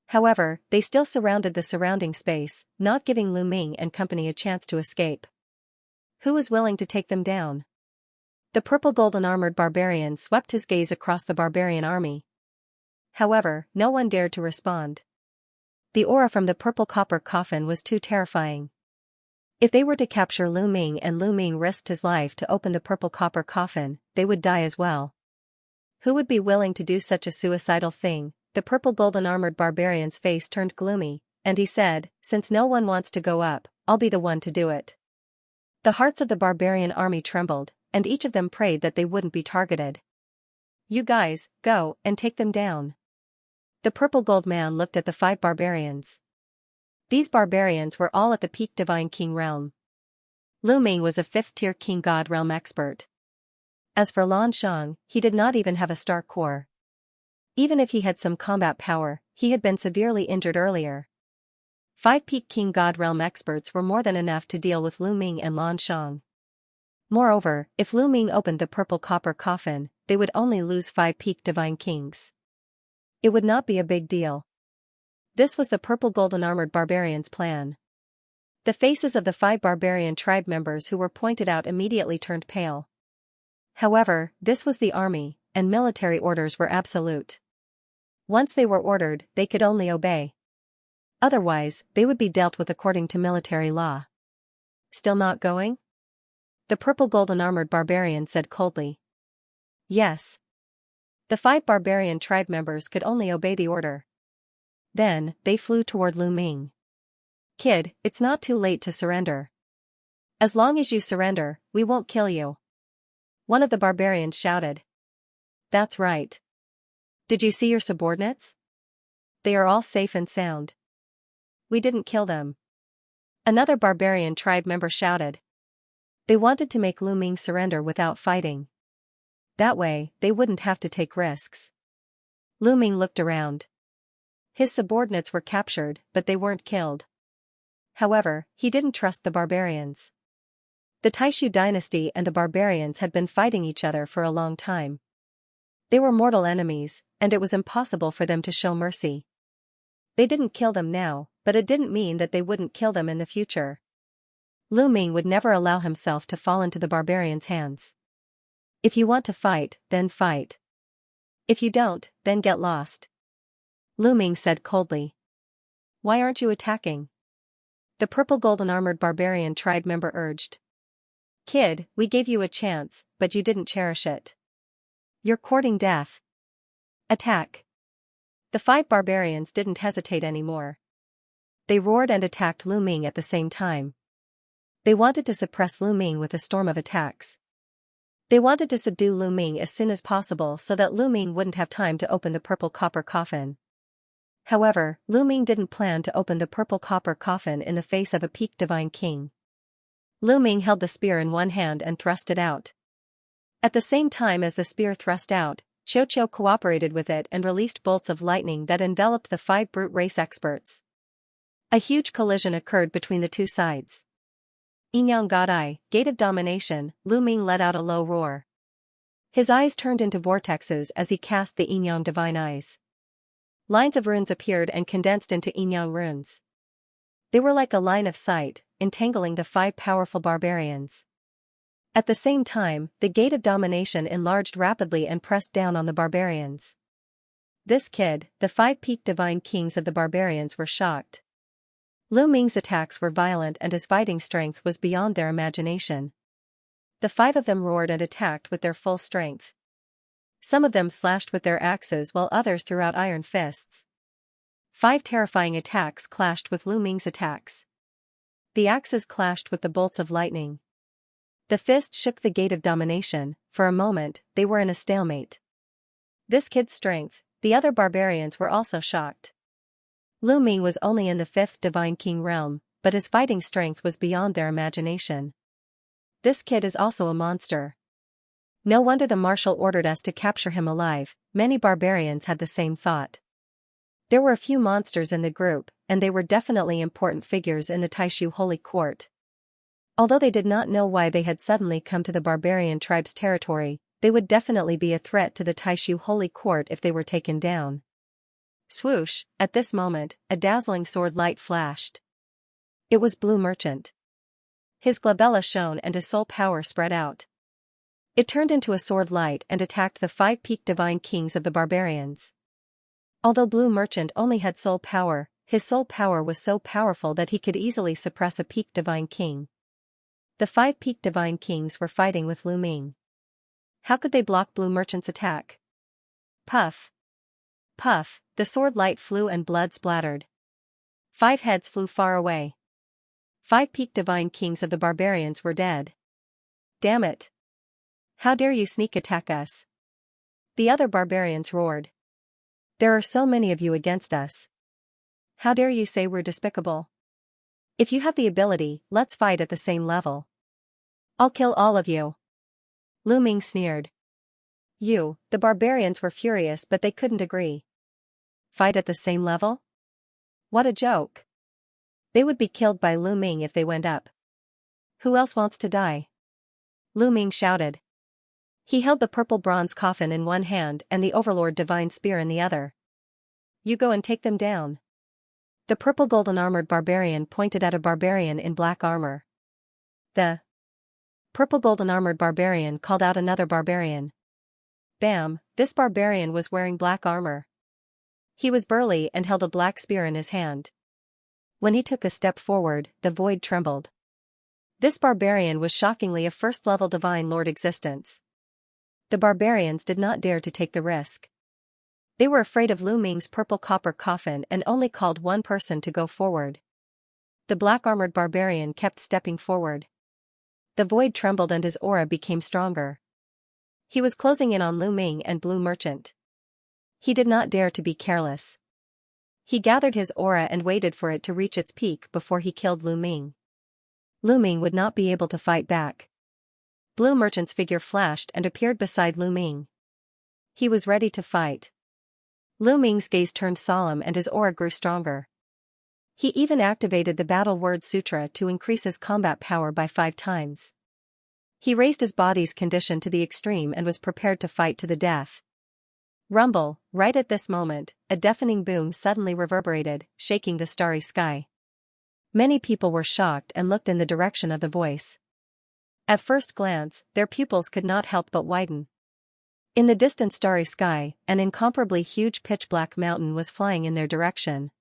However, they still surrounded the surrounding space, not giving Lu Ming and company a chance to escape. Who was willing to take them down? The purple golden armored barbarian swept his gaze across the barbarian army. However, no one dared to respond. The aura from the purple copper coffin was too terrifying. If they were to capture Lu Ming and Lu Ming risked his life to open the purple copper coffin, they would die as well. Who would be willing to do such a suicidal thing? The purple golden armored barbarian's face turned gloomy, and he said, since no one wants to go up, I'll be the one to do it. The hearts of the barbarian army trembled, and each of them prayed that they wouldn't be targeted. You guys, go and take them down. The purple gold man looked at the 5 barbarians. These barbarians were all at the peak divine king realm. Lu Ming was a 5th-tier king god realm expert. As for Lan Shang, he did not even have a star core. Even if he had some combat power, he had been severely injured earlier. 5 peak king god realm experts were more than enough to deal with Lu Ming and Lan Shang. Moreover, if Lu Ming opened the purple copper coffin, they would only lose 5 peak divine kings. It would not be a big deal. This was the purple golden armored barbarian's plan. The faces of the 5 barbarian tribe members who were pointed out immediately turned pale. However, this was the army, and military orders were absolute. Once they were ordered, they could only obey. Otherwise, they would be dealt with according to military law. Still not going? The purple golden armored barbarian said coldly. Yes. The 5 barbarian tribe members could only obey the order. Then, they flew toward Lu Ming. Kid, it's not too late to surrender. As long as you surrender, we won't kill you. One of the barbarians shouted. That's right. Did you see your subordinates? They are all safe and sound. We didn't kill them. Another barbarian tribe member shouted. They wanted to make Lu Ming surrender without fighting. That way, they wouldn't have to take risks. Lu Ming looked around. His subordinates were captured, but they weren't killed. However, he didn't trust the barbarians. The Taishu dynasty and the barbarians had been fighting each other for a long time. They were mortal enemies, and it was impossible for them to show mercy. They didn't kill them now, but it didn't mean that they wouldn't kill them in the future. Lu Ming would never allow himself to fall into the barbarians' hands. If you want to fight, then fight. If you don't, then get lost. Lu Ming said coldly. Why aren't you attacking? The purple golden armored barbarian tribe member urged. Kid, we gave you a chance, but you didn't cherish it. You're courting death. Attack. The 5 barbarians didn't hesitate anymore. They roared and attacked Lu Ming at the same time. They wanted to suppress Lu Ming with a storm of attacks. They wanted to subdue Lu Ming as soon as possible so that Lu Ming wouldn't have time to open the purple copper coffin. However, Lu Ming didn't plan to open the purple copper coffin in the face of a peak divine king. Lu Ming held the spear in one hand and thrust it out. At the same time as the spear thrust out, Qiu cooperated with it and released bolts of lightning that enveloped the 5 brute race experts. A huge collision occurred between the two sides. Yinyang Godai, Gate of Domination, Lu Ming let out a low roar. His eyes turned into vortexes as he cast the Yinyang Divine Eyes. Lines of runes appeared and condensed into Yinyang runes. They were like a line of sight, entangling the 5 powerful barbarians. At the same time, the Gate of Domination enlarged rapidly and pressed down on the barbarians. This kid, the 5 peaked divine kings of the barbarians were shocked. Lu Ming's attacks were violent and his fighting strength was beyond their imagination. The 5 of them roared and attacked with their full strength. Some of them slashed with their axes while others threw out iron fists. 5 terrifying attacks clashed with Lu Ming's attacks. The axes clashed with the bolts of lightning. The fist shook the Gate of Domination. For a moment, they were in a stalemate. This kid's strength, the other barbarians were also shocked. Lu Ming was only in the 5th Divine King realm, but his fighting strength was beyond their imagination. This kid is also a monster. No wonder the marshal ordered us to capture him alive. Many barbarians had the same thought. There were a few monsters in the group, and they were definitely important figures in the Taishu Holy Court. Although they did not know why they had suddenly come to the barbarian tribe's territory, they would definitely be a threat to the Taishu Holy Court if they were taken down. Swoosh, at this moment, a dazzling sword light flashed. It was Blue Merchant. His glabella shone and his soul power spread out. It turned into a sword light and attacked the 5 peaked divine kings of the barbarians. Although Blue Merchant only had soul power, his soul power was so powerful that he could easily suppress a peaked divine king. The 5 peaked divine kings were fighting with Lu Ming. How could they block Blue Merchant's attack? Puff. Puff, the sword light flew and blood splattered. 5 heads flew far away. 5 peaked divine kings of the barbarians were dead. Damn it! How dare you sneak attack us? The other barbarians roared. There are so many of you against us. How dare you say we're despicable? If you have the ability, let's fight at the same level. I'll kill all of you. Lu Ming sneered. The barbarians were furious but they couldn't agree. Fight at the same level? What a joke. They would be killed by Lu Ming if they went up. Who else wants to die? Lu Ming shouted. He held the purple bronze coffin in one hand and the Overlord Divine Spear in the other. You go and take them down. The purple golden armored barbarian pointed at a barbarian in black armor. The purple golden armored barbarian called out another barbarian. Bam, this barbarian was wearing black armor. He was burly and held a black spear in his hand. When he took a step forward, the void trembled. This barbarian was shockingly a first-level divine lord existence. The barbarians did not dare to take the risk. They were afraid of Lu Ming's purple copper coffin and only called one person to go forward. The black-armored barbarian kept stepping forward. The void trembled and his aura became stronger. He was closing in on Lu Ming and Blue Merchant. He did not dare to be careless. He gathered his aura and waited for it to reach its peak before he killed Lu Ming. Lu Ming would not be able to fight back. Blue Merchant's figure flashed and appeared beside Lu Ming. He was ready to fight. Lu Ming's gaze turned solemn and his aura grew stronger. He even activated the Battle Word Sutra to increase his combat power by 5 times. He raised his body's condition to the extreme and was prepared to fight to the death. Rumble, right at this moment, a deafening boom suddenly reverberated, shaking the starry sky. Many people were shocked and looked in the direction of the voice. At first glance, their pupils could not help but widen. In the distant starry sky, an incomparably huge pitch-black mountain was flying in their direction.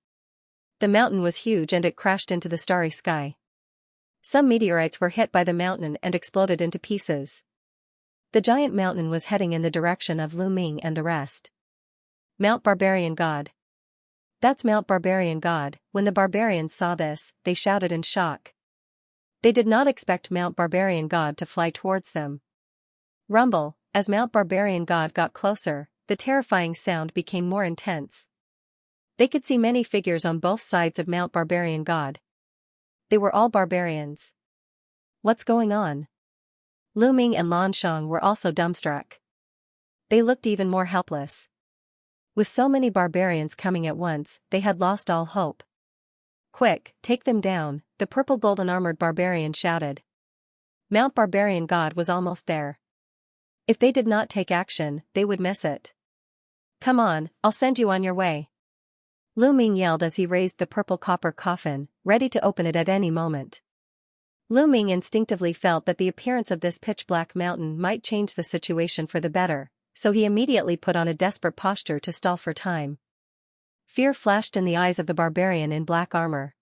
The mountain was huge and it crashed into the starry sky. Some meteorites were hit by the mountain and exploded into pieces. The giant mountain was heading in the direction of Lu Ming and the rest. Mount Barbarian God. That's Mount Barbarian God. When the barbarians saw this, they shouted in shock. They did not expect Mount Barbarian God to fly towards them. Rumble, as Mount Barbarian God got closer, the terrifying sound became more intense. They could see many figures on both sides of Mount Barbarian God. They were all barbarians. What's going on? Lu Ming and Lan Shang were also dumbstruck. They looked even more helpless. With so many barbarians coming at once, they had lost all hope. "Quick, take them down," the purple golden armored barbarian shouted. Mount Barbarian God was almost there. If they did not take action, they would miss it. "Come on, I'll send you on your way," Lu Ming yelled as he raised the purple copper coffin, ready to open it at any moment. Lu Ming instinctively felt that the appearance of this pitch-black mountain might change the situation for the better, so he immediately put on a desperate posture to stall for time. Fear flashed in the eyes of the barbarian in black armor.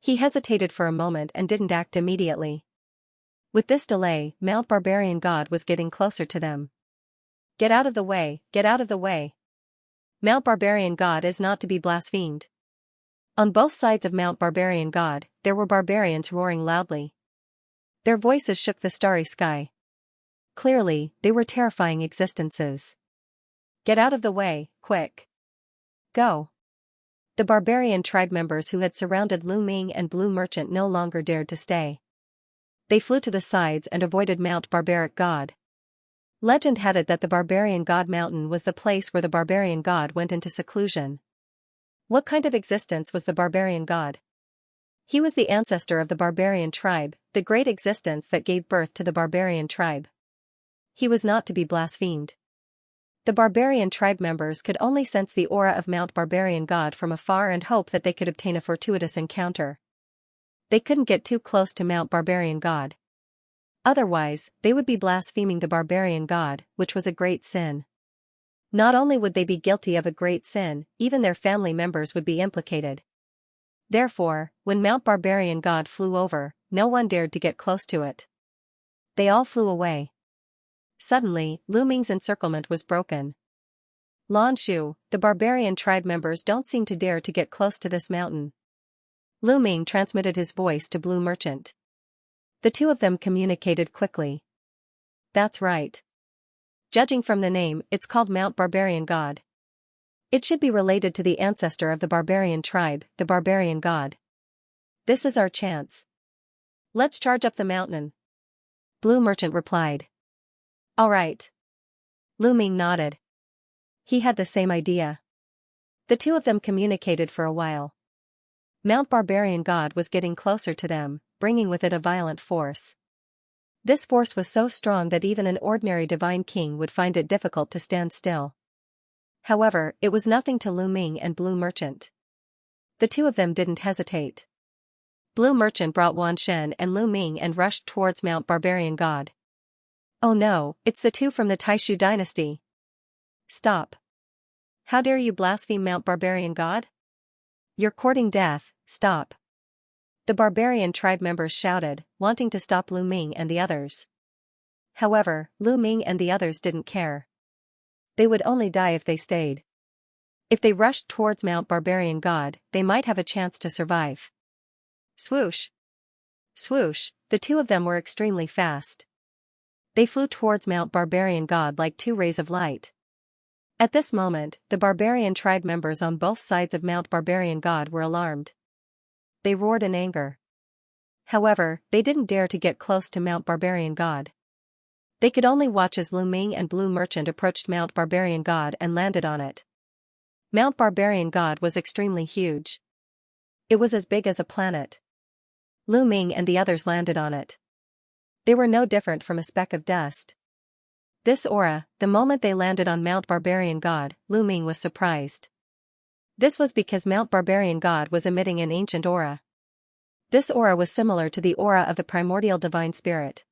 He hesitated for a moment and didn't act immediately. With this delay, Mount Barbarian God was getting closer to them. "Get out of the way, get out of the way. Mount Barbarian God is not to be blasphemed." On both sides of Mount Barbarian God, there were barbarians roaring loudly. Their voices shook the starry sky. Clearly, they were terrifying existences. "Get out of the way, quick. Go." The barbarian tribe members who had surrounded Lu Ming and Blue Merchant no longer dared to stay. They flew to the sides and avoided Mount Barbaric God. Legend had it that the Barbarian God Mountain was the place where the Barbarian God went into seclusion. What kind of existence was the Barbarian God? He was the ancestor of the barbarian tribe, the great existence that gave birth to the barbarian tribe. He was not to be blasphemed. The barbarian tribe members could only sense the aura of Mount Barbarian God from afar and hope that they could obtain a fortuitous encounter. They couldn't get too close to Mount Barbarian God. Otherwise, they would be blaspheming the Barbarian God, which was a great sin. Not only would they be guilty of a great sin, even their family members would be implicated. Therefore, when Mount Barbarian God flew over, no one dared to get close to it. They all flew away. Suddenly, Lu Ming's encirclement was broken. "Lan Shu, the barbarian tribe members don't seem to dare to get close to this mountain." Lu Ming transmitted his voice to Blue Merchant. The two of them communicated quickly. "That's right. Judging from the name, it's called Mount Barbarian God. It should be related to the ancestor of the barbarian tribe, the Barbarian God. This is our chance. Let's charge up the mountain." Blue Merchant replied. "All right." Lu Ming nodded. He had the same idea. The two of them communicated for a while. Mount Barbarian God was getting closer to them, bringing with it a violent force. This force was so strong that even an ordinary divine king would find it difficult to stand still. However, it was nothing to Lu Ming and Blue Merchant. The two of them didn't hesitate. Blue Merchant brought Wan Shen and Lu Ming and rushed towards Mount Barbarian God. "Oh no, it's the two from the Taishu dynasty. Stop. How dare you blaspheme Mount Barbarian God? You're courting death, stop." The barbarian tribe members shouted, wanting to stop Lu Ming and the others. However, Lu Ming and the others didn't care. They would only die if they stayed. If they rushed towards Mount Barbarian God, they might have a chance to survive. Swoosh! Swoosh! The two of them were extremely fast. They flew towards Mount Barbarian God like two rays of light. At this moment, the barbarian tribe members on both sides of Mount Barbarian God were alarmed. They roared in anger. However, they didn't dare to get close to Mount Barbarian God. They could only watch as Lu Ming and Blue Merchant approached Mount Barbarian God and landed on it. Mount Barbarian God was extremely huge. It was as big as a planet. Lu Ming and the others landed on it. They were no different from a speck of dust. This aura, the moment they landed on Mount Barbarian God, Lu Ming was surprised. This was because Mount Barbarian God was emitting an ancient aura. This aura was similar to the aura of the primordial divine spirit.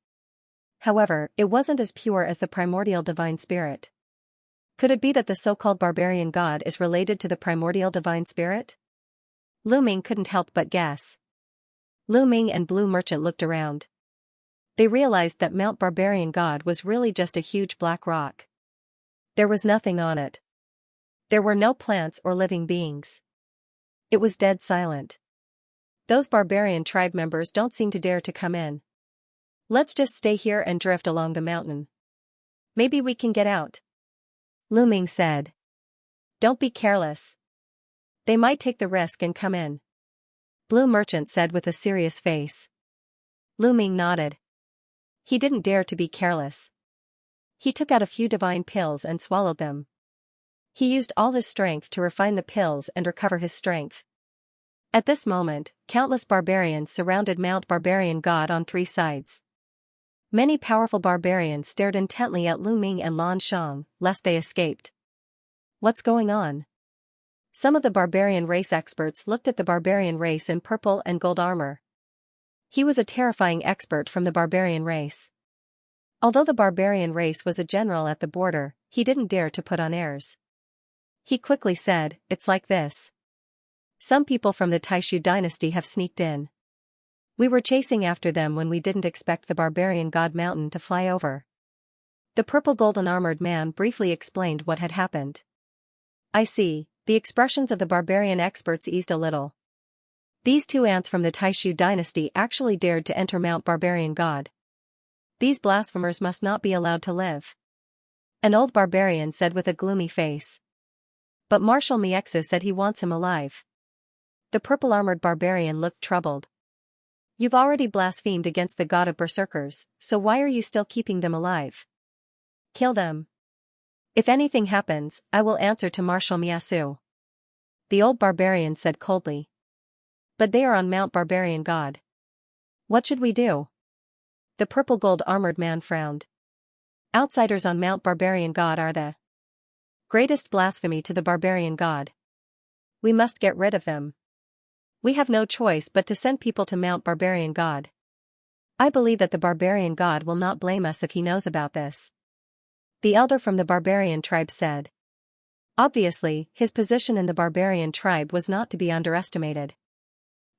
However, it wasn't as pure as the primordial divine spirit. Could it be that the so-called barbarian god is related to the primordial divine spirit? Lu Ming couldn't help but guess. Lu Ming and Blue Merchant looked around. They realized that Mount Barbarian God was really just a huge black rock. There was nothing on it. There were no plants or living beings. It was dead silent. Those barbarian tribe members don't seem to dare to come in. Let's just stay here and drift along the mountain. Maybe we can get out. Lu Ming said. Don't be careless. They might take the risk and come in. Blue Merchant said with a serious face. Lu Ming nodded. He didn't dare to be careless. He took out a few divine pills and swallowed them. He used all his strength to refine the pills and recover his strength. At this moment, countless barbarians surrounded Mount Barbarian God on three sides. Many powerful barbarians stared intently at Lu Ming and Lan Shang, lest they escaped. What's going on? Some of the barbarian race experts looked at the barbarian race in purple and gold armor. He was a terrifying expert from the barbarian race. Although the barbarian race was a general at the border, he didn't dare to put on airs. He quickly said, "It's like this. Some people from the Taishu dynasty have sneaked in. We were chasing after them when we didn't expect the barbarian god mountain to fly over." The purple golden armored man briefly explained what had happened. "I see." The expressions of the barbarian experts eased a little. These two ants from the Taishu dynasty actually dared to enter Mount Barbarian God. These blasphemers must not be allowed to live. An old barbarian said with a gloomy face. But Marshal Miexu said he wants him alive. The purple-armored barbarian looked troubled. "You've already blasphemed against the god of berserkers, so why are you still keeping them alive? Kill them. If anything happens, I will answer to Marshal Miexu." The old barbarian said coldly. "But they are on Mount Barbarian God. What should we do?" The purple-gold armored man frowned. "Outsiders on Mount Barbarian God are the greatest blasphemy to the barbarian god. We must get rid of them. We have no choice but to send people to Mount Barbarian God. I believe that the barbarian god will not blame us if he knows about this." The elder from the barbarian tribe said. Obviously, his position in the barbarian tribe was not to be underestimated.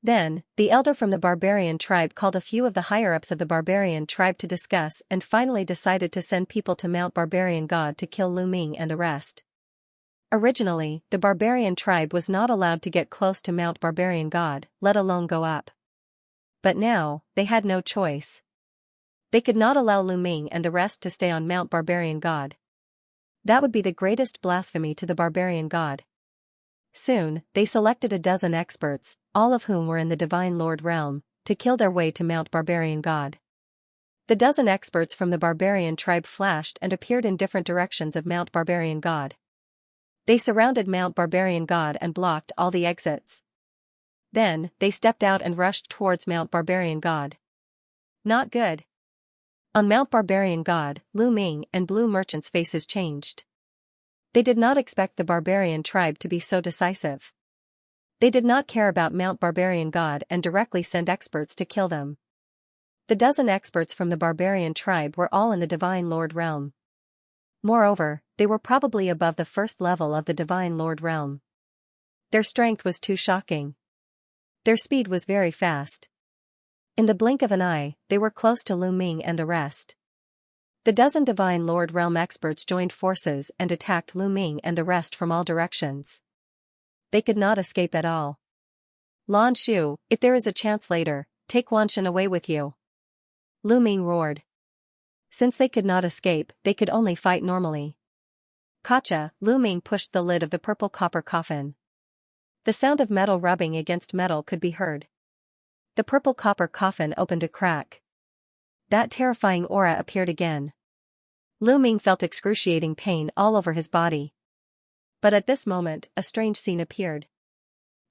Then, the elder from the barbarian tribe called a few of the higher-ups of the barbarian tribe to discuss and finally decided to send people to Mount Barbarian God to kill Lu Ming and the rest. Originally, the barbarian tribe was not allowed to get close to Mount Barbarian God, let alone go up. But now, they had no choice. They could not allow Lu Ming and the rest to stay on Mount Barbarian God. That would be the greatest blasphemy to the barbarian god. Soon, they selected a dozen experts, all of whom were in the Divine Lord realm, to kill their way to Mount Barbarian God. The dozen experts from the barbarian tribe flashed and appeared in different directions of Mount Barbarian God. They surrounded Mount Barbarian God and blocked all the exits. Then, they stepped out and rushed towards Mount Barbarian God. Not good. On Mount Barbarian God, Lu Ming and Blue Merchant's faces changed. They did not expect the barbarian tribe to be so decisive. They did not care about Mount Barbarian God and directly sent experts to kill them. The dozen experts from the barbarian tribe were all in the Divine Lord realm. Moreover, they were probably above the first level of the Divine Lord realm. Their strength was too shocking. Their speed was very fast. In the blink of an eye, they were close to Lu Ming and the rest. The dozen Divine Lord realm experts joined forces and attacked Lu Ming and the rest from all directions. They could not escape at all. "Lan Shu, if there is a chance later, take Wanshan away with you," Lu Ming roared. Since they could not escape, they could only fight normally. "Gotcha!" Lu Ming pushed the lid of the purple copper coffin. The sound of metal rubbing against metal could be heard. The purple copper coffin opened a crack. That terrifying aura appeared again. Lu Ming felt excruciating pain all over his body. But at this moment, a strange scene appeared.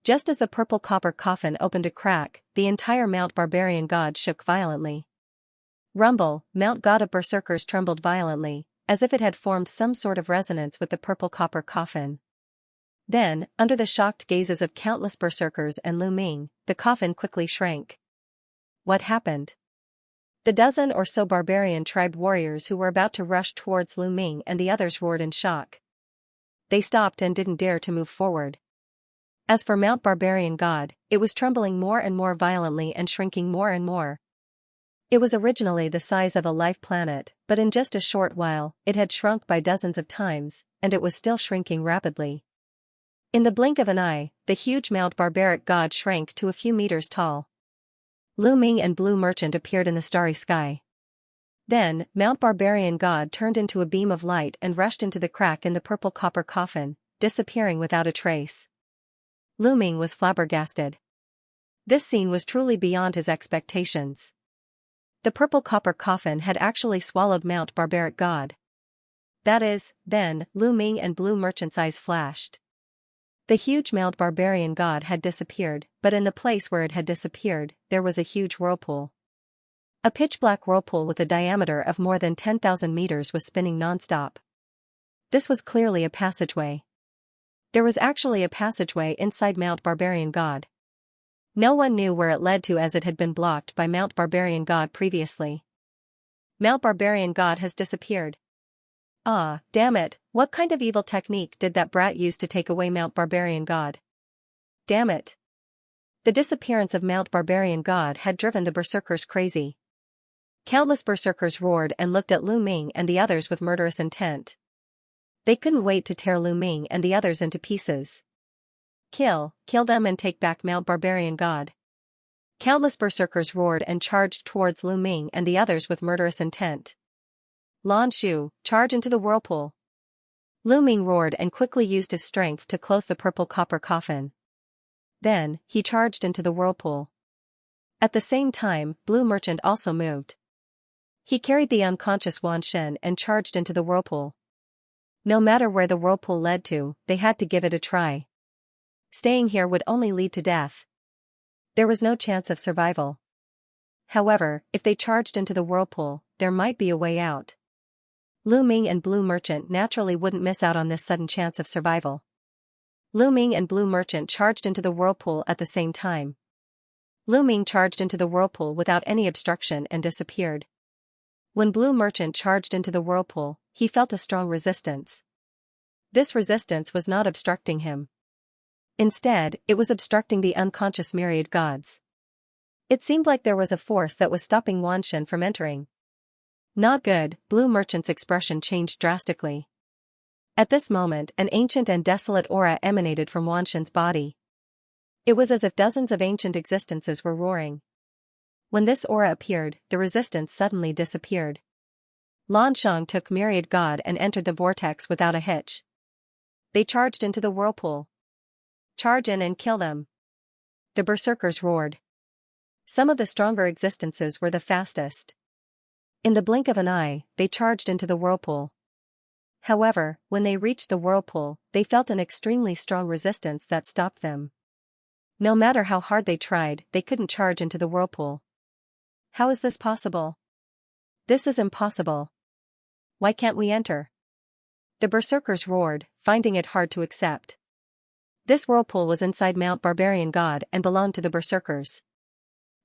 Just as the purple copper coffin opened a crack, the entire Mount Barbarian God shook violently. Rumble, Mount God of Berserkers trembled violently, as if it had formed some sort of resonance with the purple copper coffin. Then, under the shocked gazes of countless berserkers and Lu Ming, the coffin quickly shrank. What happened? The dozen or so barbarian tribe warriors who were about to rush towards Lu Ming and the others roared in shock. They stopped and didn't dare to move forward. As for Mount Barbarian God, it was trembling more and more violently and shrinking more and more. It was originally the size of a life planet, but in just a short while, it had shrunk by dozens of times, and it was still shrinking rapidly. In the blink of an eye, the huge Mount Barbaric God shrank to a few meters tall. Lu Ming and Blue Merchant appeared in the starry sky. Then, Mount Barbarian God turned into a beam of light and rushed into the crack in the purple copper coffin, disappearing without a trace. Lu Ming was flabbergasted. This scene was truly beyond his expectations. The purple copper coffin had actually swallowed Mount Barbaric God. That is, then, Lu Ming and Blue Merchant's eyes flashed. The huge Mount Barbarian God had disappeared, but in the place where it had disappeared, there was a huge whirlpool. A pitch-black whirlpool with a diameter of more than 10,000 meters was spinning non-stop. This was clearly a passageway. There was actually a passageway inside Mount Barbarian God. No one knew where it led to as it had been blocked by Mount Barbarian God previously. Mount Barbarian God has disappeared. Ah, damn it, what kind of evil technique did that brat use to take away Mount Barbarian God? Damn it. The disappearance of Mount Barbarian God had driven the berserkers crazy. Countless berserkers roared and looked at Lu Ming and the others with murderous intent. They couldn't wait to tear Lu Ming and the others into pieces. Kill them and take back Mount Barbarian God. Countless berserkers roared and charged towards Lu Ming and the others with murderous intent. Lan Shu, charge into the whirlpool. Lu Ming roared and quickly used his strength to close the purple copper coffin. Then, he charged into the whirlpool. At the same time, Blue Merchant also moved. He carried the unconscious Wan Shen and charged into the whirlpool. No matter where the whirlpool led to, they had to give it a try. Staying here would only lead to death. There was no chance of survival. However, if they charged into the whirlpool, there might be a way out. Lu Ming and Blue Merchant naturally wouldn't miss out on this sudden chance of survival. Lu Ming and Blue Merchant charged into the whirlpool at the same time. Lu Ming charged into the whirlpool without any obstruction and disappeared. When Blue Merchant charged into the whirlpool, he felt a strong resistance. This resistance was not obstructing him. Instead, it was obstructing the unconscious myriad gods. It seemed like there was a force that was stopping Wan Shen from entering. Not good. Blue Merchant's expression changed drastically. At this moment, an ancient and desolate aura emanated from Wan Shen's body. It was as if dozens of ancient existences were roaring. When this aura appeared, the resistance suddenly disappeared. Lan Shang took myriad god and entered the vortex without a hitch. They charged into the whirlpool. Charge in and kill them. The berserkers roared. Some of the stronger existences were the fastest. In the blink of an eye, they charged into the whirlpool. However, when they reached the whirlpool, they felt an extremely strong resistance that stopped them. No matter how hard they tried, they couldn't charge into the whirlpool. How is this possible? This is impossible. Why can't we enter? The berserkers roared, finding it hard to accept. This whirlpool was inside Mount Barbarian God and belonged to the berserkers.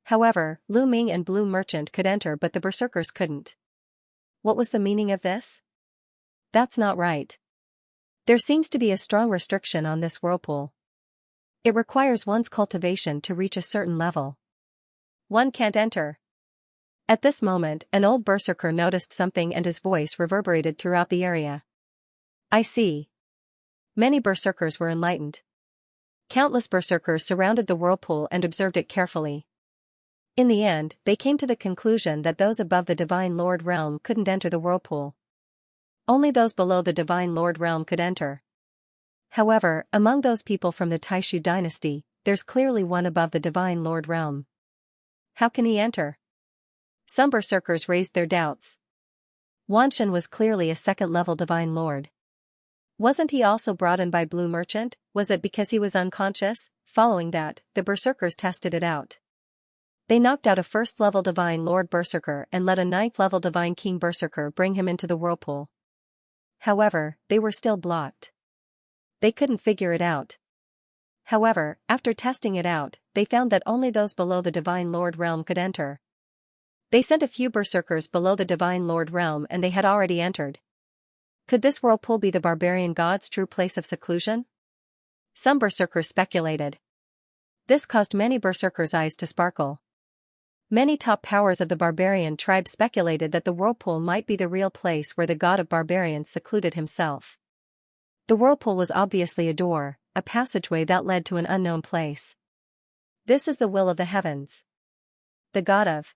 However, Lu Ming and Blue Merchant could enter but the berserkers couldn't. What was the meaning of this? That's not right. There seems to be a strong restriction on this whirlpool. It requires one's cultivation to reach a certain level. One can't enter. At this moment, an old berserker noticed something and his voice reverberated throughout the area. I see. Many berserkers were enlightened. Countless berserkers surrounded the whirlpool and observed it carefully. In the end, they came to the conclusion that those above the Divine Lord realm couldn't enter the whirlpool. Only those below the Divine Lord realm could enter. However, among those people from the Taishu dynasty, there's clearly one above the Divine Lord realm. How can he enter? Some berserkers raised their doubts. Wan Shen was clearly a second-level Divine Lord. Wasn't he also brought in by Blue Merchant? Was it because he was unconscious? Following that, the berserkers tested it out. They knocked out a first-level Divine Lord Berserker and let a ninth-level Divine King Berserker bring him into the whirlpool. However, they were still blocked. They couldn't figure it out. However, after testing it out, they found that only those below the Divine Lord realm could enter. They sent a few berserkers below the Divine Lord realm and they had already entered. Could this whirlpool be the barbarian god's true place of seclusion? Some berserkers speculated. This caused many berserkers' eyes to sparkle. Many top powers of the barbarian tribe speculated that the whirlpool might be the real place where the god of barbarians secluded himself. The whirlpool was obviously a door, a passageway that led to an unknown place. This is the will of the heavens. The god of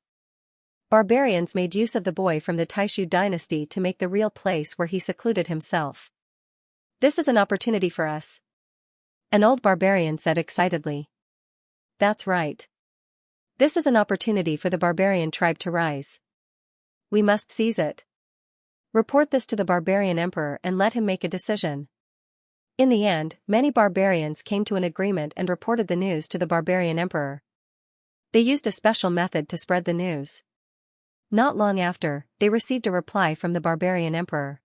barbarians made use of the boy from the Taishu dynasty to make the real place where he secluded himself. This is an opportunity for us. An old barbarian said excitedly. That's right. This is an opportunity for the barbarian tribe to rise. We must seize it. Report this to the barbarian emperor and let him make a decision. In the end, many barbarians came to an agreement and reported the news to the barbarian emperor. They used a special method to spread the news. Not long after, they received a reply from the barbarian emperor.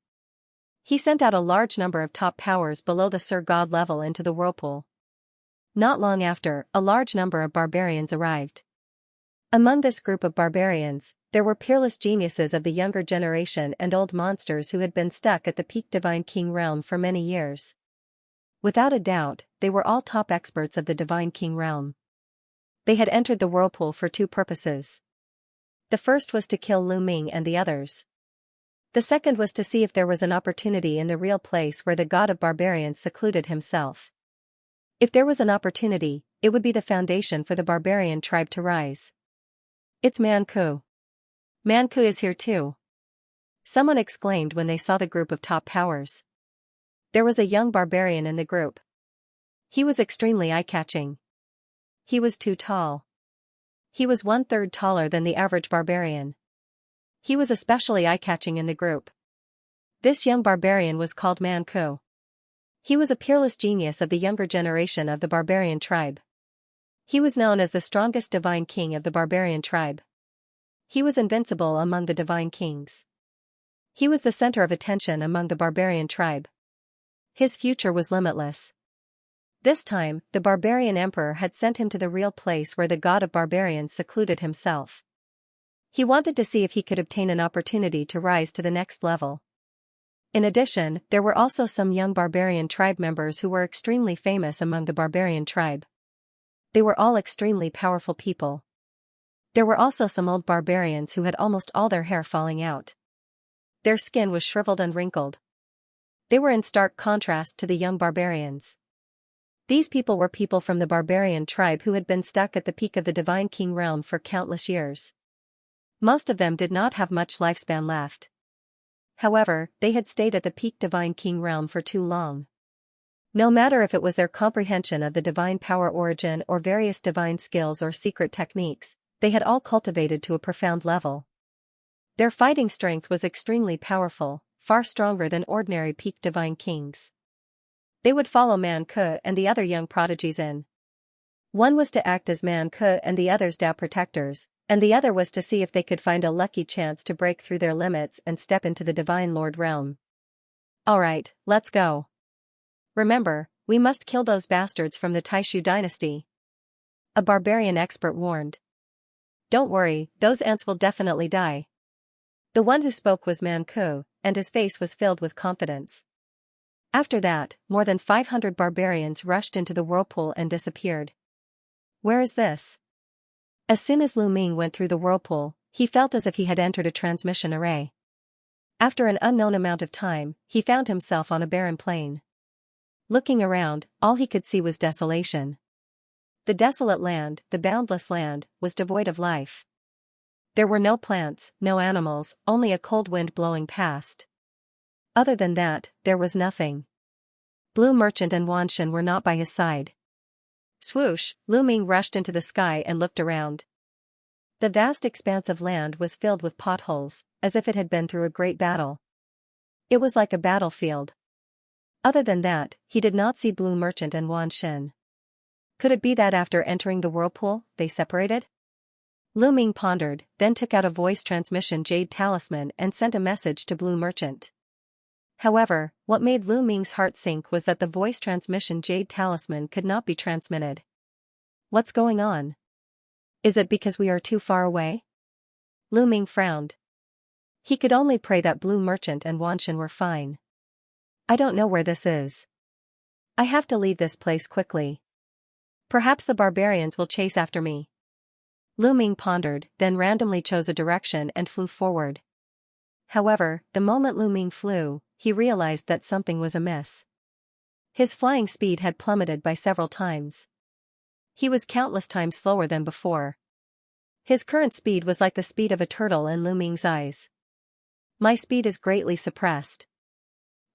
He sent out a large number of top powers below the Sir God level into the whirlpool. Not long after, a large number of barbarians arrived. Among this group of barbarians, there were peerless geniuses of the younger generation and old monsters who had been stuck at the peak Divine King realm for many years. Without a doubt, they were all top experts of the Divine King realm. They had entered the whirlpool for two purposes. The first was to kill Lu Ming and the others. The second was to see if there was an opportunity in the real place where the god of barbarians secluded himself. If there was an opportunity, it would be the foundation for the barbarian tribe to rise. It's Manku. Manku is here too. Someone exclaimed when they saw the group of top powers. There was a young barbarian in the group. He was extremely eye-catching. He was too tall. He was 1/3 taller than the average barbarian. He was especially eye-catching in the group. This young barbarian was called Manku. He was a peerless genius of the younger generation of the barbarian tribe. He was known as the strongest divine king of the barbarian tribe. He was invincible among the divine kings. He was the center of attention among the barbarian tribe. His future was limitless. This time, the barbarian emperor had sent him to the real place where the god of barbarians secluded himself. He wanted to see if he could obtain an opportunity to rise to the next level. In addition, there were also some young barbarian tribe members who were extremely famous among the barbarian tribe. They were all extremely powerful people. There were also some old barbarians who had almost all their hair falling out. Their skin was shriveled and wrinkled. They were in stark contrast to the young barbarians. These people were people from the barbarian tribe who had been stuck at the peak of the Divine King realm for countless years. Most of them did not have much lifespan left. However, they had stayed at the peak Divine King realm for too long. No matter if it was their comprehension of the divine power origin or various divine skills or secret techniques, they had all cultivated to a profound level. Their fighting strength was extremely powerful, far stronger than ordinary peak divine kings. They would follow Manku and the other young prodigies in. One was to act as Manku and the others Tao protectors, and the other was to see if they could find a lucky chance to break through their limits and step into the Divine Lord realm. Alright, let's go. Remember, we must kill those bastards from the Taishu dynasty. A barbarian expert warned. Don't worry, those ants will definitely die. The one who spoke was Manku, and his face was filled with confidence. After that, more than 500 barbarians rushed into the whirlpool and disappeared. Where is this? As soon as Lu Ming went through the whirlpool, he felt as if he had entered a transmission array. After an unknown amount of time, he found himself on a barren plain. Looking around, all he could see was desolation. The desolate land, the boundless land, was devoid of life. There were no plants, no animals, only a cold wind blowing past. Other than that, there was nothing. Blue Merchant and Wanshan were not by his side. Swoosh, Lu Ming rushed into the sky and looked around. The vast expanse of land was filled with potholes, as if it had been through a great battle. It was like a battlefield. Other than that, he did not see Blue Merchant and Wanshan. Could it be that after entering the whirlpool, they separated? Lu Ming pondered, then took out a voice transmission jade talisman and sent a message to Blue Merchant. However, what made Lu Ming's heart sink was that the voice transmission jade talisman could not be transmitted. What's going on? Is it because we are too far away? Lu Ming frowned. He could only pray that Blue Merchant and Wanshan were fine. I don't know where this is. I have to leave this place quickly. Perhaps the barbarians will chase after me. Lu Ming pondered, then randomly chose a direction and flew forward. However, the moment Lu Ming flew, he realized that something was amiss. His flying speed had plummeted by several times. He was countless times slower than before. His current speed was like the speed of a turtle in Lu Ming's eyes. My speed is greatly suppressed.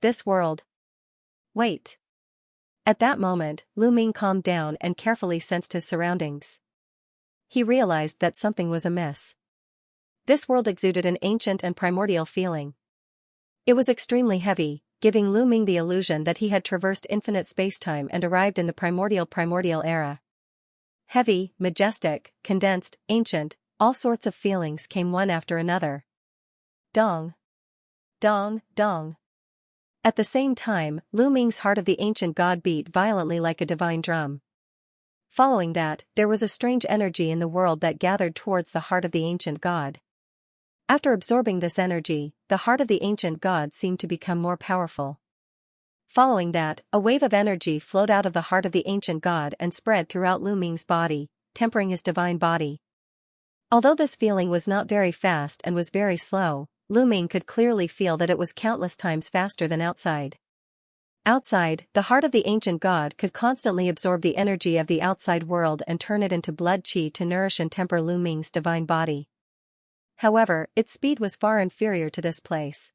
This world. Wait. At that moment, Lu Ming calmed down and carefully sensed his surroundings. He realized that something was amiss. This world exuded an ancient and primordial feeling. It was extremely heavy, giving Lu Ming the illusion that he had traversed infinite spacetime and arrived in the primordial era. Heavy, majestic, condensed, ancient, all sorts of feelings came one after another. Dong. Dong, dong. At the same time, Lu Ming's heart of the ancient god beat violently like a divine drum. Following that, there was a strange energy in the world that gathered towards the heart of the ancient god. After absorbing this energy, the heart of the ancient god seemed to become more powerful. Following that, a wave of energy flowed out of the heart of the ancient god and spread throughout Lu Ming's body, tempering his divine body. Although this feeling was not very fast and was very slow, Lu Ming could clearly feel that it was countless times faster than outside. Outside, the heart of the ancient god could constantly absorb the energy of the outside world and turn it into blood qi to nourish and temper Lu Ming's divine body. However, its speed was far inferior to this place.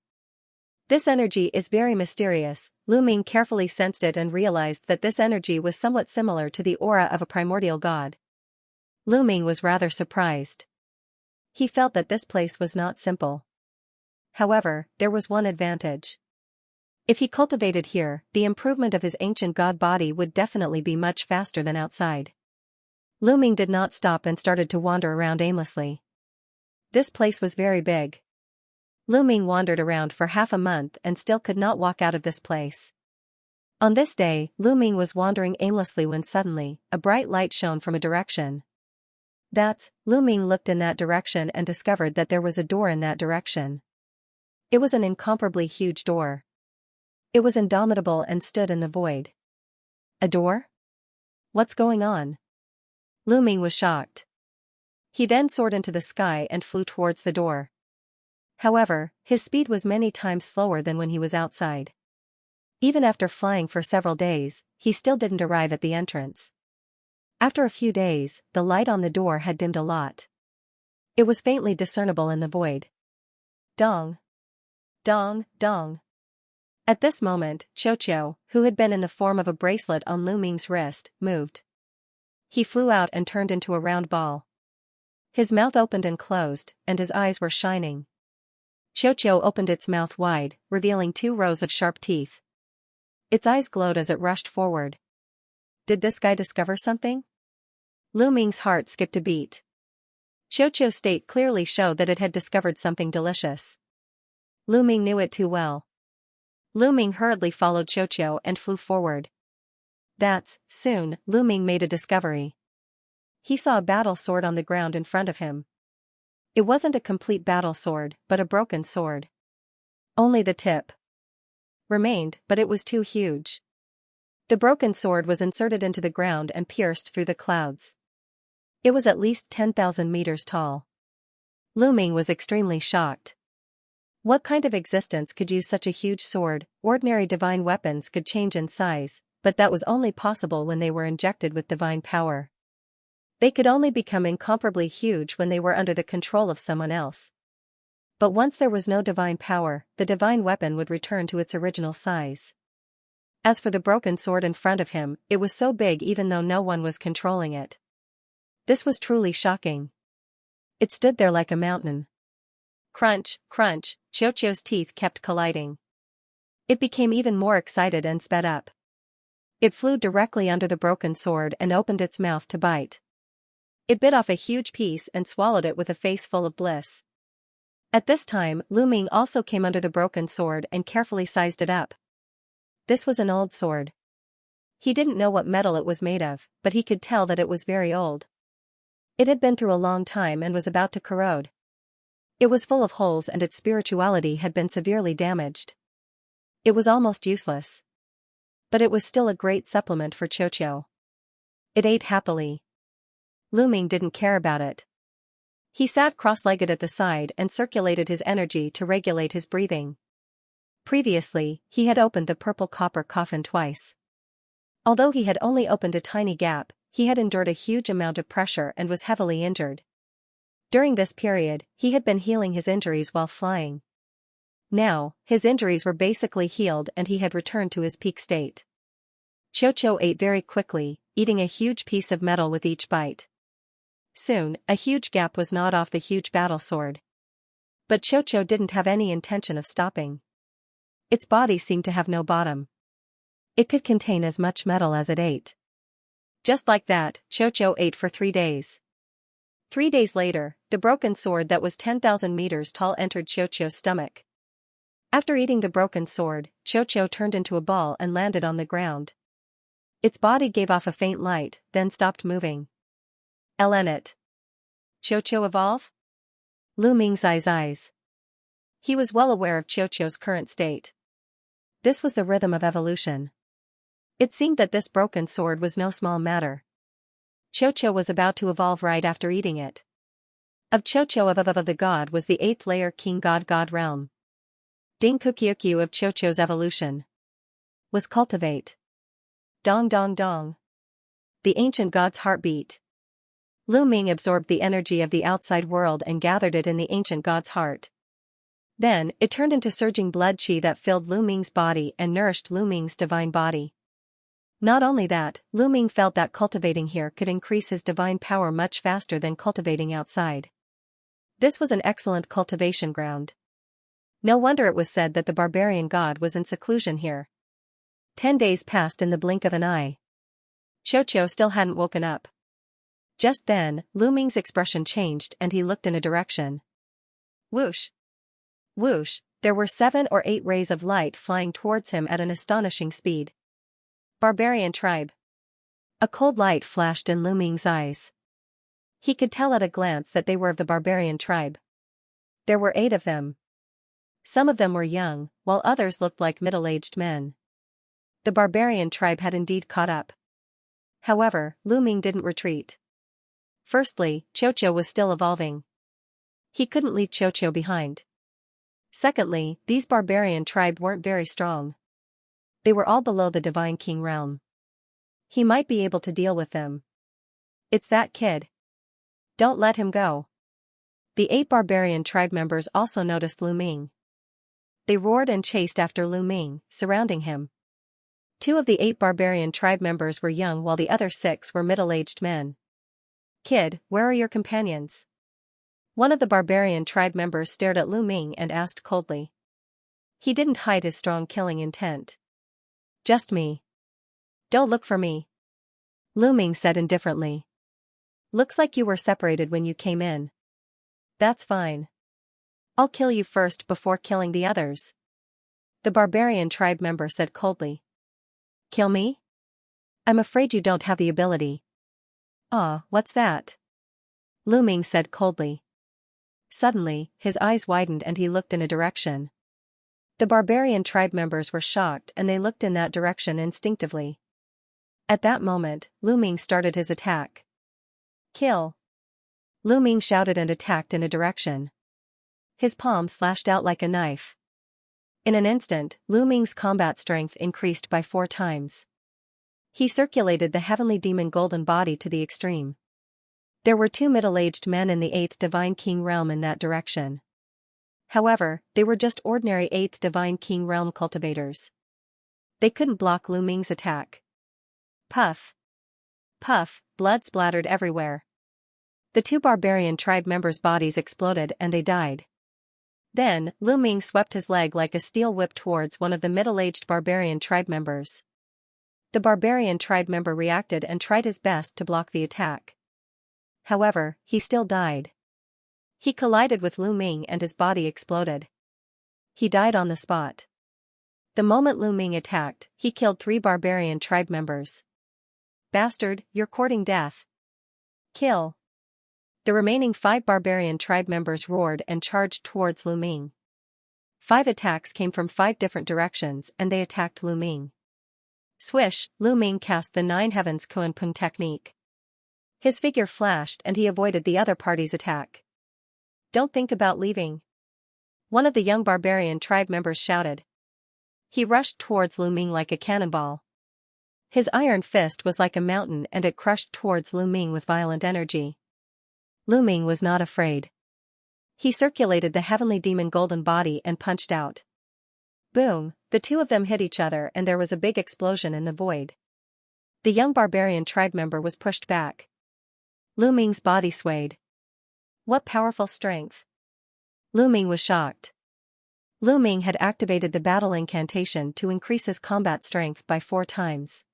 This energy is very mysterious. Lu Ming carefully sensed it and realized that this energy was somewhat similar to the aura of a primordial god. Lu Ming was rather surprised. He felt that this place was not simple. However, there was one advantage. If he cultivated here, the improvement of his ancient god body would definitely be much faster than outside. Lu Ming did not stop and started to wander around aimlessly. This place was very big. Lu Ming wandered around for half a month and still could not walk out of this place. On this day, Lu Ming was wandering aimlessly when suddenly, a bright light shone from a direction. Lu Ming looked in that direction and discovered that there was a door in that direction. It was an incomparably huge door. It was indomitable and stood in the void. A door? What's going on? Lu Ming was shocked. He then soared into the sky and flew towards the door. However, his speed was many times slower than when he was outside. Even after flying for several days, he still didn't arrive at the entrance. After a few days, the light on the door had dimmed a lot. It was faintly discernible in the void. Dong. Dong, dong. At this moment, Xianxia, who had been in the form of a bracelet on Lu Ming's wrist, moved. He flew out and turned into a round ball. His mouth opened and closed, and his eyes were shining. Xianxia opened its mouth wide, revealing 2 rows of sharp teeth. Its eyes glowed as it rushed forward. Did this guy discover something? Lu Ming's heart skipped a beat. Xianxia's state clearly showed that it had discovered something delicious. Lu Ming knew it too well. Lu Ming hurriedly followed Xianxia and flew forward. Soon, Lu Ming made a discovery. He saw a battle sword on the ground in front of him. It wasn't a complete battle sword, but a broken sword. Only the tip remained, but it was too huge. The broken sword was inserted into the ground and pierced through the clouds. It was at least 10,000 meters tall. Lu Ming was extremely shocked. What kind of existence could use such a huge sword? Ordinary divine weapons could change in size, but that was only possible when they were injected with divine power. They could only become incomparably huge when they were under the control of someone else. But once there was no divine power, the divine weapon would return to its original size. As for the broken sword in front of him, it was so big even though no one was controlling it. This was truly shocking. It stood there like a mountain. Crunch, crunch, Xianxia's teeth kept colliding. It became even more excited and sped up. It flew directly under the broken sword and opened its mouth to bite. It bit off a huge piece and swallowed it with a face full of bliss. At this time, Lu Ming also came under the broken sword and carefully sized it up. This was an old sword. He didn't know what metal it was made of, but he could tell that it was very old. It had been through a long time and was about to corrode. It was full of holes and its spirituality had been severely damaged. It was almost useless. But it was still a great supplement for Xianxia. It ate happily. Lu Ming didn't care about it. He sat cross-legged at the side and circulated his energy to regulate his breathing. Previously, he had opened the purple copper coffin twice. Although he had only opened a tiny gap, he had endured a huge amount of pressure and was heavily injured. During this period, he had been healing his injuries while flying. Now, his injuries were basically healed and he had returned to his peak state. Xianxia ate very quickly, eating a huge piece of metal with each bite. Soon, a huge gap was gnawed off the huge battle sword. But Xianxia didn't have any intention of stopping. Its body seemed to have no bottom. It could contain as much metal as it ate. Just like that, Xianxia ate for 3 days. 3 days later, the broken sword that was 10,000 meters tall entered Xianxia's stomach. After eating the broken sword, Xianxia turned into a ball and landed on the ground. Its body gave off a faint light, then stopped moving. It. Xianxia evolve? Lu Ming's eyes. He was well aware of Xianxia's current state. This was the rhythm of evolution. It seemed that this broken sword was no small matter. Xianxia was about to evolve right after eating it. Of Xianxia of the god was the 8th layer king god realm. Ding Kukyukyu of Xianxia's evolution was cultivate. Dong dong dong. The ancient god's heartbeat. Lu Ming absorbed the energy of the outside world and gathered it in the ancient god's heart. Then, it turned into surging blood qi that filled Lu Ming's body and nourished Lu Ming's divine body. Not only that, Lu Ming felt that cultivating here could increase his divine power much faster than cultivating outside. This was an excellent cultivation ground. No wonder it was said that the barbarian god was in seclusion here. 10 days passed in the blink of an eye. Xianxia still hadn't woken up. Just then, Lu Ming's expression changed and he looked in a direction. Whoosh! Whoosh! There were 7 or 8 rays of light flying towards him at an astonishing speed. Barbarian tribe. A cold light flashed in Lu Ming's eyes. He could tell at a glance that they were of the barbarian tribe. There were 8 of them. Some of them were young, while others looked like middle-aged men. The barbarian tribe had indeed caught up. However, Lu Ming didn't retreat. Firstly, Xianxia was still evolving. He couldn't leave Xianxia behind. Secondly, these barbarian tribe weren't very strong. They were all below the divine king realm. He might be able to deal with them. It's that kid. Don't let him go. The 8 barbarian tribe members also noticed Lu Ming. They roared and chased after Lu Ming, surrounding him. 2 of the 8 barbarian tribe members were young while the other 6 were middle-aged men. Kid, where are your companions? One of the barbarian tribe members stared at Lu Ming and asked coldly. He didn't hide his strong killing intent. Just me. Don't look for me. Lu Ming said indifferently. Looks like you were separated when you came in. That's fine. I'll kill you first before killing the others. The barbarian tribe member said coldly. Kill me? I'm afraid you don't have the ability. Ah, what's that? Lu Ming said coldly. Suddenly, his eyes widened and he looked in a direction. The barbarian tribe members were shocked and they looked in that direction instinctively. At that moment, Lu Ming started his attack. Kill! Lu Ming shouted and attacked in a direction. His palm slashed out like a knife. In an instant, Lu Ming's combat strength increased by 4 times. He circulated the heavenly demon golden body to the extreme. There were 2 middle-aged men in the 8th divine king realm in that direction. However, they were just ordinary 8th divine king realm cultivators. They couldn't block Lu Ming's attack. Puff! Puff! Blood splattered everywhere. The 2 barbarian tribe members' bodies exploded and they died. Then, Lu Ming swept his leg like a steel whip towards one of the middle-aged barbarian tribe members. The barbarian tribe member reacted and tried his best to block the attack. However, he still died. He collided with Lu Ming and his body exploded. He died on the spot. The moment Lu Ming attacked, he killed 3 barbarian tribe members. Bastard, you're courting death. Kill! The remaining 5 barbarian tribe members roared and charged towards Lu Ming. 5 attacks came from 5 different directions and they attacked Lu Ming. Swish, Lu Ming cast the 9 heavens Kunpun technique. His figure flashed and he avoided the other party's attack. Don't think about leaving. One of the young barbarian tribe members shouted. He rushed towards Lu Ming like a cannonball. His iron fist was like a mountain and it crushed towards Lu Ming with violent energy. Lu Ming was not afraid. He circulated the heavenly demon golden body and punched out. Boom, the 2 of them hit each other and there was a big explosion in the void. The young barbarian tribe member was pushed back. Lu Ming's body swayed. What powerful strength! Lu Ming was shocked. Lu Ming had activated the battle incantation to increase his combat strength by 4 times.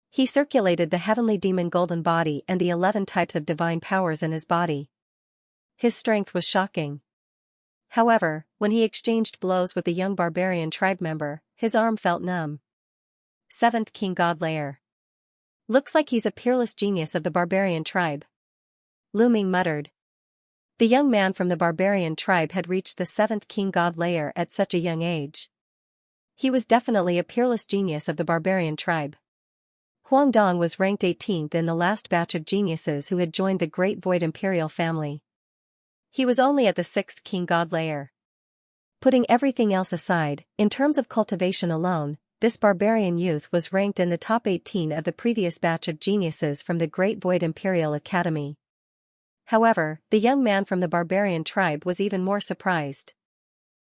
He circulated the heavenly demon golden body and the 11 types of divine powers in his body. His strength was shocking. However, when he exchanged blows with the young barbarian tribe member, his arm felt numb. 7th King God Layer. Looks like he's a peerless genius of the barbarian tribe. Lu Ming muttered. The young man from the barbarian tribe had reached the 7th King God Layer at such a young age. He was definitely a peerless genius of the barbarian tribe. Huang Dong was ranked 18th in the last batch of geniuses who had joined the Great Void Imperial family. He was only at the 6th King God Layer. Putting everything else aside, in terms of cultivation alone, this barbarian youth was ranked in the top 18 of the previous batch of geniuses from the Great Void Imperial Academy. However, the young man from the barbarian tribe was even more surprised.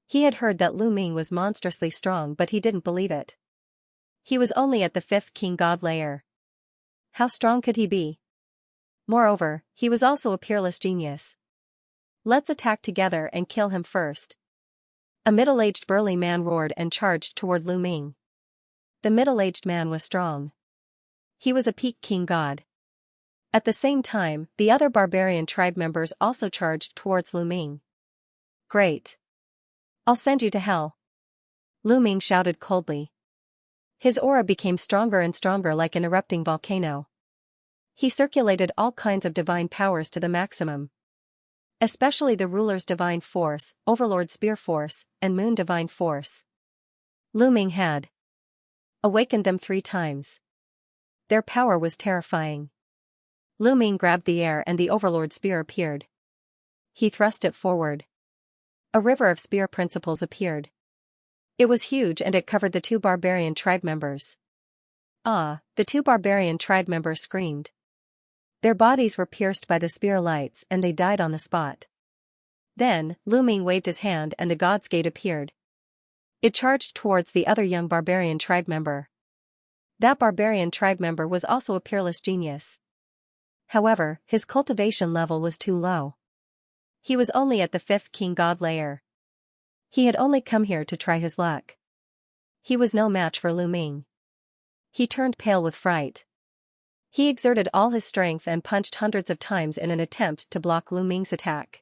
He had heard that Lu Ming was monstrously strong, but he didn't believe it. He was only at the 5th King God Layer. How strong could he be? Moreover, he was also a peerless genius. Let's attack together and kill him first. A middle-aged burly man roared and charged toward Lu Ming. The middle-aged man was strong. He was a peak king god. At the same time, the other barbarian tribe members also charged towards Lu Ming. Great. I'll send you to hell. Lu Ming shouted coldly. His aura became stronger and stronger like an erupting volcano. He circulated all kinds of divine powers to the maximum. Especially the ruler's divine force, overlord spear force, and moon divine force. Lu Ming had awakened them 3 times. Their power was terrifying. Lu Ming grabbed the air and the overlord spear appeared. He thrust it forward. A river of spear principles appeared. It was huge and it covered the 2 barbarian tribe members. Ah, the 2 barbarian tribe members screamed. Their bodies were pierced by the spear lights and they died on the spot. Then, Lu Ming waved his hand and the God's Gate appeared. It charged towards the other young barbarian tribe member. That barbarian tribe member was also a peerless genius. However, his cultivation level was too low. He was only at the 5th King God Layer. He had only come here to try his luck. He was no match for Lu Ming. He turned pale with fright. He exerted all his strength and punched hundreds of times in an attempt to block Lu Ming's attack.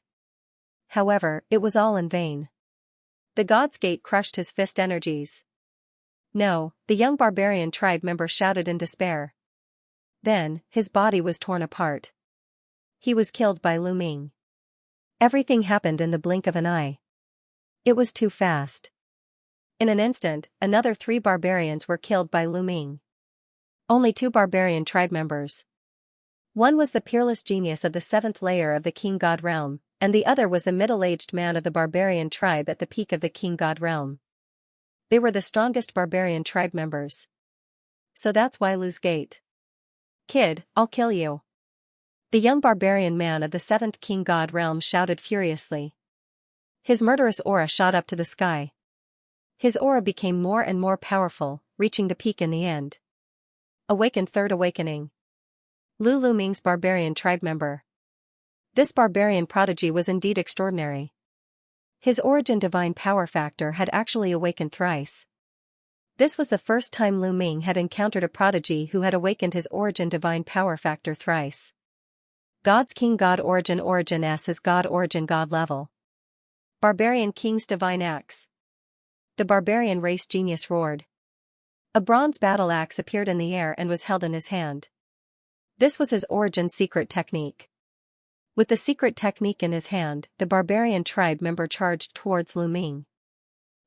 However, it was all in vain. The God's Gate crushed his fist energies. No, the young barbarian tribe member shouted in despair. Then, his body was torn apart. He was killed by Lu Ming. Everything happened in the blink of an eye. It was too fast. In an instant, another 3 barbarians were killed by Lu Ming. Only 2 barbarian tribe members. One was the peerless genius of the 7th layer of the King God realm, and the other was the middle-aged man of the barbarian tribe at the peak of the King God realm. They were the strongest barbarian tribe members. So that's why Lu's Gate. Kid, I'll kill you. The young barbarian man of the 7th King God realm shouted furiously. His murderous aura shot up to the sky. His aura became more and more powerful, reaching the peak in the end. Awakened 3rd Awakening. Lu Ming's barbarian tribe member. This barbarian prodigy was indeed extraordinary. His origin divine power factor had actually awakened thrice. This was the first time Lu Ming had encountered a prodigy who had awakened his origin divine power factor thrice. God's King God Origin S is God Origin God level. Barbarian King's Divine Axe. The barbarian race genius roared. A bronze battle axe appeared in the air and was held in his hand. This was his origin secret technique. With the secret technique in his hand, the barbarian tribe member charged towards Lu Ming.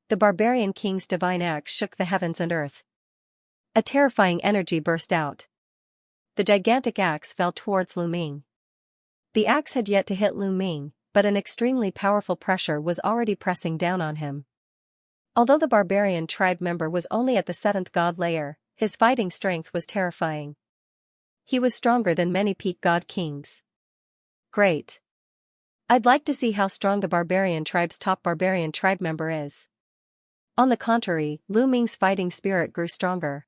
The barbarian king's divine axe shook the heavens and earth. A terrifying energy burst out. The gigantic axe fell towards Lu Ming. The axe had yet to hit Lu Ming, but an extremely powerful pressure was already pressing down on him. Although the barbarian tribe member was only at the 7th god layer, his fighting strength was terrifying. He was stronger than many peak god kings. Great. I'd like to see how strong the barbarian tribe's top barbarian tribe member is. On the contrary, Lu Ming's fighting spirit grew stronger.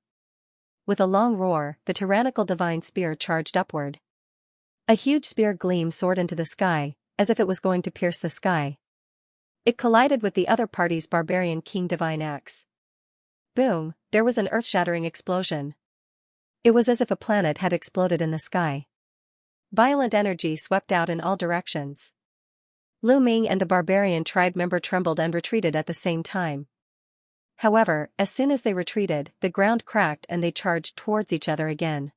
With a long roar, the tyrannical divine spear charged upward. A huge spear gleam soared into the sky, as if it was going to pierce the sky. It collided with the other party's barbarian king divine axe. Boom, there was an earth-shattering explosion. It was as if a planet had exploded in the sky. Violent energy swept out in all directions. Lu Ming and the barbarian tribe member trembled and retreated at the same time. However, as soon as they retreated, the ground cracked and they charged towards each other again.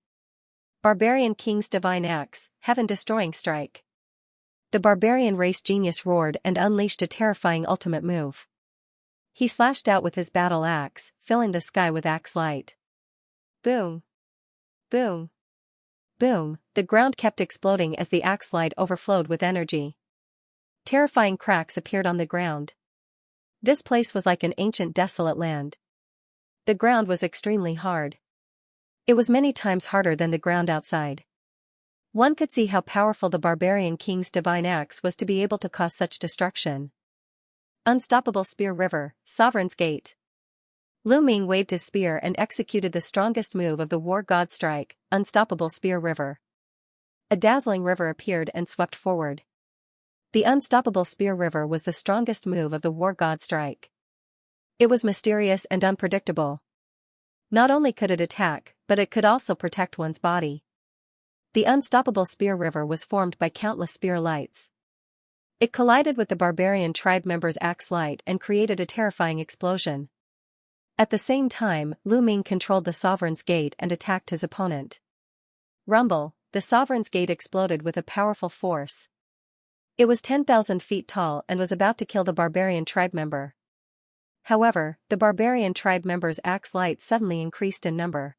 Barbarian King's divine axe, heaven-destroying strike. The barbarian race genius roared and unleashed a terrifying ultimate move. He slashed out with his battle axe, filling the sky with axe light. Boom. Boom. Boom, the ground kept exploding as the axe light overflowed with energy. Terrifying cracks appeared on the ground. This place was like an ancient desolate land. The ground was extremely hard. It was many times harder than the ground outside. One could see how powerful the barbarian king's divine axe was to be able to cause such destruction. Unstoppable Spear River, Sovereign's Gate. Lu Ming waved his spear and executed the strongest move of the war god strike, Unstoppable Spear River. A dazzling river appeared and swept forward. The Unstoppable Spear River was the strongest move of the war god strike. It was mysterious and unpredictable. Not only could it attack, but it could also protect one's body. The Unstoppable Spear River was formed by countless spear lights. It collided with the barbarian tribe member's axe light and created a terrifying explosion. At the same time, Lu Ming controlled the Sovereign's Gate and attacked his opponent. Rumble, the Sovereign's Gate exploded with a powerful force. It was 10,000 feet tall and was about to kill the barbarian tribe member. However, the barbarian tribe member's axe light suddenly increased in number.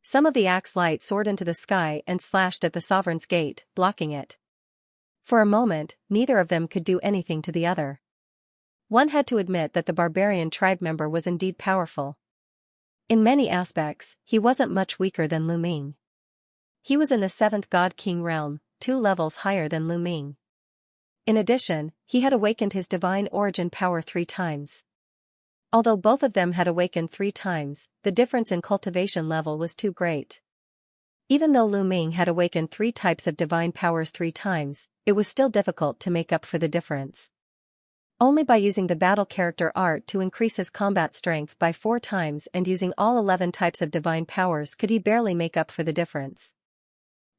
Some of the axe light soared into the sky and slashed at the Sovereign's Gate, blocking it. For a moment, neither of them could do anything to the other. One had to admit that the barbarian tribe member was indeed powerful. In many aspects, he wasn't much weaker than Lu Ming. He was in the 7th God King realm, 2 levels higher than Lu Ming. In addition, he had awakened his divine origin power 3 times. Although both of them had awakened 3 times, the difference in cultivation level was too great. Even though Lu Ming had awakened 3 types of divine powers 3 times, it was still difficult to make up for the difference. Only by using the battle character art to increase his combat strength by 4 times and using all 11 types of divine powers could he barely make up for the difference.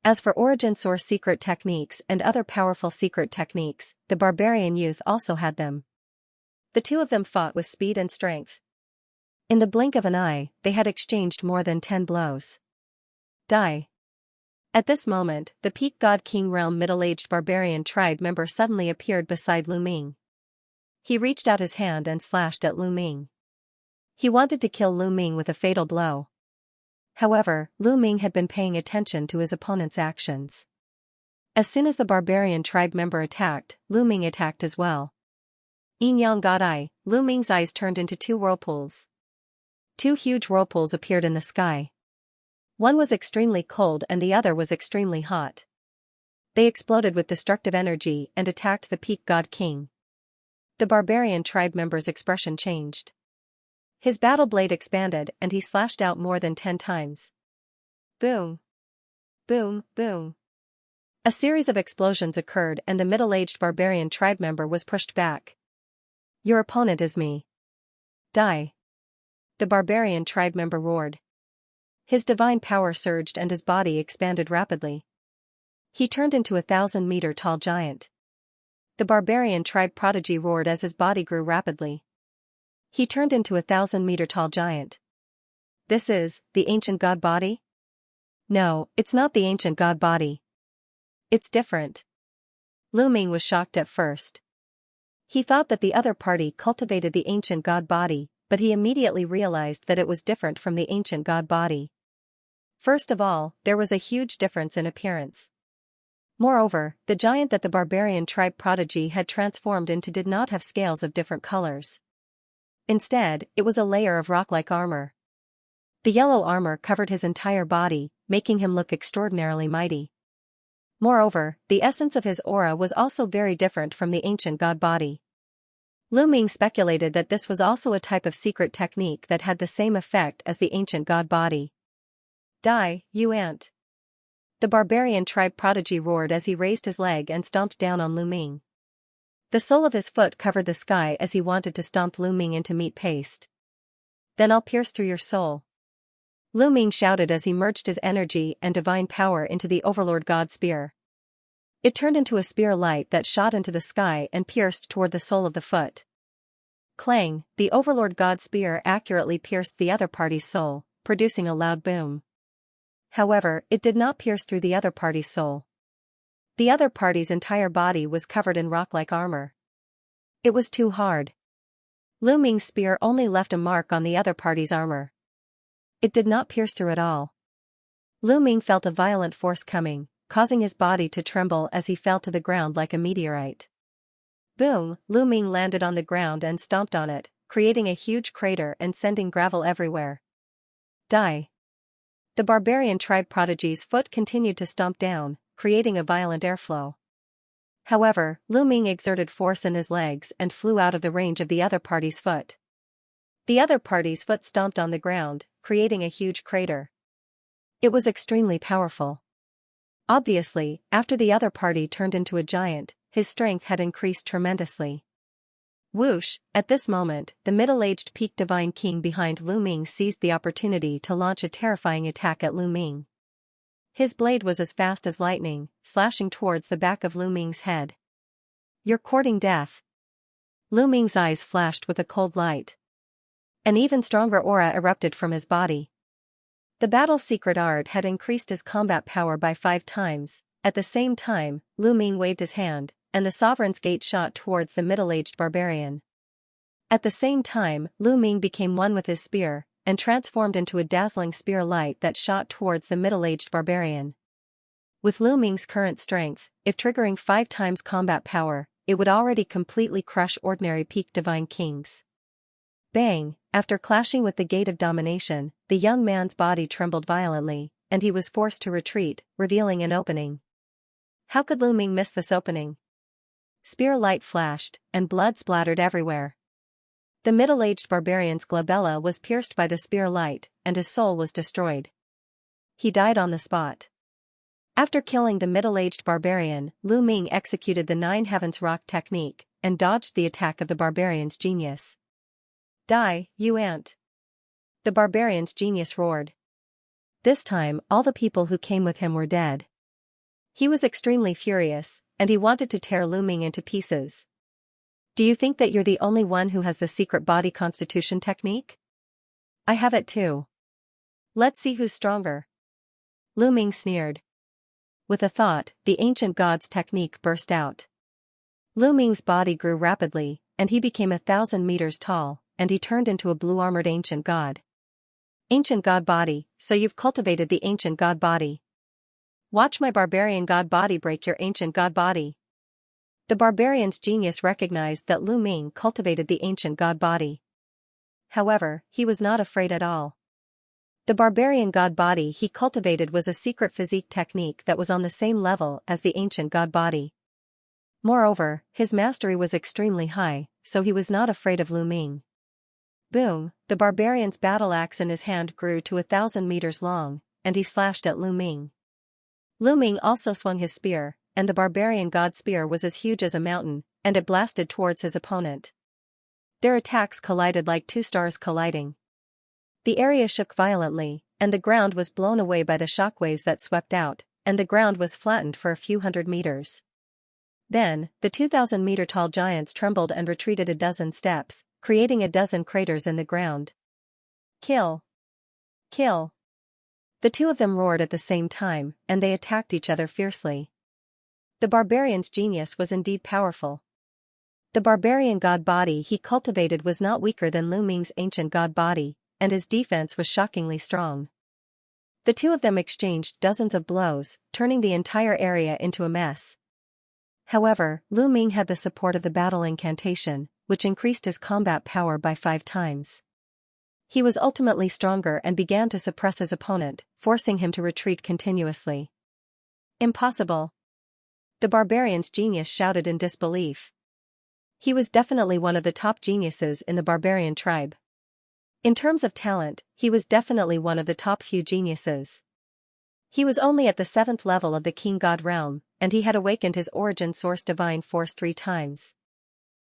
As for origin source secret techniques and other powerful secret techniques, the barbarian youth also had them. The two of them fought with speed and strength. In the blink of an eye, they had exchanged more than 10 blows. Die. At this moment, the Peak God King realm middle-aged barbarian tribe member suddenly appeared beside Lu Ming. He reached out his hand and slashed at Lu Ming. He wanted to kill Lu Ming with a fatal blow. However, Lu Ming had been paying attention to his opponent's actions. As soon as the barbarian tribe member attacked, Lu Ming attacked as well. Yin Yang God Eye, Lu Ming's eyes turned into 2 whirlpools. 2 huge whirlpools appeared in the sky. One was extremely cold and the other was extremely hot. They exploded with destructive energy and attacked the Peak God King. The barbarian tribe member's expression changed. His battle blade expanded and he slashed out more than 10 times. Boom. Boom, boom. A series of explosions occurred and the middle-aged barbarian tribe member was pushed back. Your opponent is me. Die. The barbarian tribe member roared. His divine power surged and his body expanded rapidly. He turned into a 1,000-meter tall giant. The barbarian tribe prodigy roared as his body grew rapidly. He turned into a 1,000-meter tall giant. This is the ancient god body? No, it's not the ancient god body. It's different. Lu Ming was shocked at first. He thought that the other party cultivated the ancient god body, but he immediately realized that it was different from the ancient god body. First of all, there was a huge difference in appearance. Moreover, the giant that the barbarian tribe prodigy had transformed into did not have scales of different colors. Instead, it was a layer of rock-like armor. The yellow armor covered his entire body, making him look extraordinarily mighty. Moreover, the essence of his aura was also very different from the ancient god body. Lu Ming speculated that this was also a type of secret technique that had the same effect as the ancient god body. Die, you ant. The barbarian tribe prodigy roared as he raised his leg and stomped down on Lu Ming. The sole of his foot covered the sky as he wanted to stomp Lu Ming into meat paste. Then I'll pierce through your soul. Lu Ming shouted as he merged his energy and divine power into the Overlord God Spear. It turned into a spear light that shot into the sky and pierced toward the sole of the foot. Clang, the Overlord God Spear accurately pierced the other party's soul, producing a loud boom. However, it did not pierce through the other party's soul. The other party's entire body was covered in rock-like armor. It was too hard. Lu Ming's spear only left a mark on the other party's armor. It did not pierce through at all. Lu Ming felt a violent force coming, causing his body to tremble as he fell to the ground like a meteorite. Boom, Lu Ming landed on the ground and stomped on it, creating a huge crater and sending gravel everywhere. Die. The barbarian tribe prodigy's foot continued to stomp down, creating a violent airflow. However, Lu Ming exerted force in his legs and flew out of the range of the other party's foot. The other party's foot stomped on the ground, creating a huge crater. It was extremely powerful. Obviously, after the other party turned into a giant, his strength had increased tremendously. Whoosh, at this moment, the middle-aged peak divine king behind Lu Ming seized the opportunity to launch a terrifying attack at Lu Ming. His blade was as fast as lightning, slashing towards the back of Lu Ming's head. You're courting death. Lu Ming's eyes flashed with a cold light. An even stronger aura erupted from his body. The battle's secret art had increased his combat power by 5 times. At the same time, Lu Ming waved his hand, and the Sovereign's Gate shot towards the middle-aged barbarian. At the same time, Lu Ming became one with his spear, and transformed into a dazzling spear light that shot towards the middle-aged barbarian. With Lu Ming's current strength, if triggering 5 times combat power, it would already completely crush ordinary peak divine kings. Bang! After clashing with the Gate of Domination, the young man's body trembled violently, and he was forced to retreat, revealing an opening. How could Lu Ming miss this opening? Spear light flashed, and blood splattered everywhere. The middle-aged barbarian's glabella was pierced by the spear light, and his soul was destroyed. He died on the spot. After killing the middle-aged barbarian, Lu Ming executed the 9 Heavens Rock technique, and dodged the attack of the barbarian's genius. Die, you ant! The barbarian's genius roared. This time, all the people who came with him were dead. He was extremely furious, and he wanted to tear Lu Ming into pieces. Do you think that you're the only one who has the secret body constitution technique? I have it too. Let's see who's stronger. Lu Ming sneered. With a thought, the ancient god's technique burst out. Lu Ming's body grew rapidly, and he became 1,000 meters tall, and he turned into a blue-armored ancient god. Ancient god body, so you've cultivated the ancient god body. Watch my barbarian god body break your ancient god body. The barbarian's genius recognized that Lu Ming cultivated the ancient god body. However, he was not afraid at all. The barbarian god body he cultivated was a secret physique technique that was on the same level as the ancient god body. Moreover, his mastery was extremely high, so he was not afraid of Lu Ming. Boom, the barbarian's battle axe in his hand grew to 1,000 meters long, and he slashed at Lu Ming. Lu Ming also swung his spear, and the barbarian god spear was as huge as a mountain, and it blasted towards his opponent. Their attacks collided like 2 stars colliding. The area shook violently, and the ground was blown away by the shockwaves that swept out, and the ground was flattened for a few hundred meters. Then, the 2,000-meter-tall giants trembled and retreated a dozen steps, creating a dozen craters in the ground. Kill! Kill! The 2 of them roared at the same time, and they attacked each other fiercely. The barbarian's genius was indeed powerful. The barbarian god body he cultivated was not weaker than Lu Ming's ancient god body, and his defense was shockingly strong. The 2 of them exchanged dozens of blows, turning the entire area into a mess. However, Lu Ming had the support of the battle incantation, which increased his combat power by 5 times. He was ultimately stronger and began to suppress his opponent, forcing him to retreat continuously. Impossible! The barbarian's genius shouted in disbelief. He was definitely one of the top geniuses in the barbarian tribe. In terms of talent, he was definitely one of the top few geniuses. He was only at the 7th level of the King God realm, and he had awakened his origin source divine force 3 times.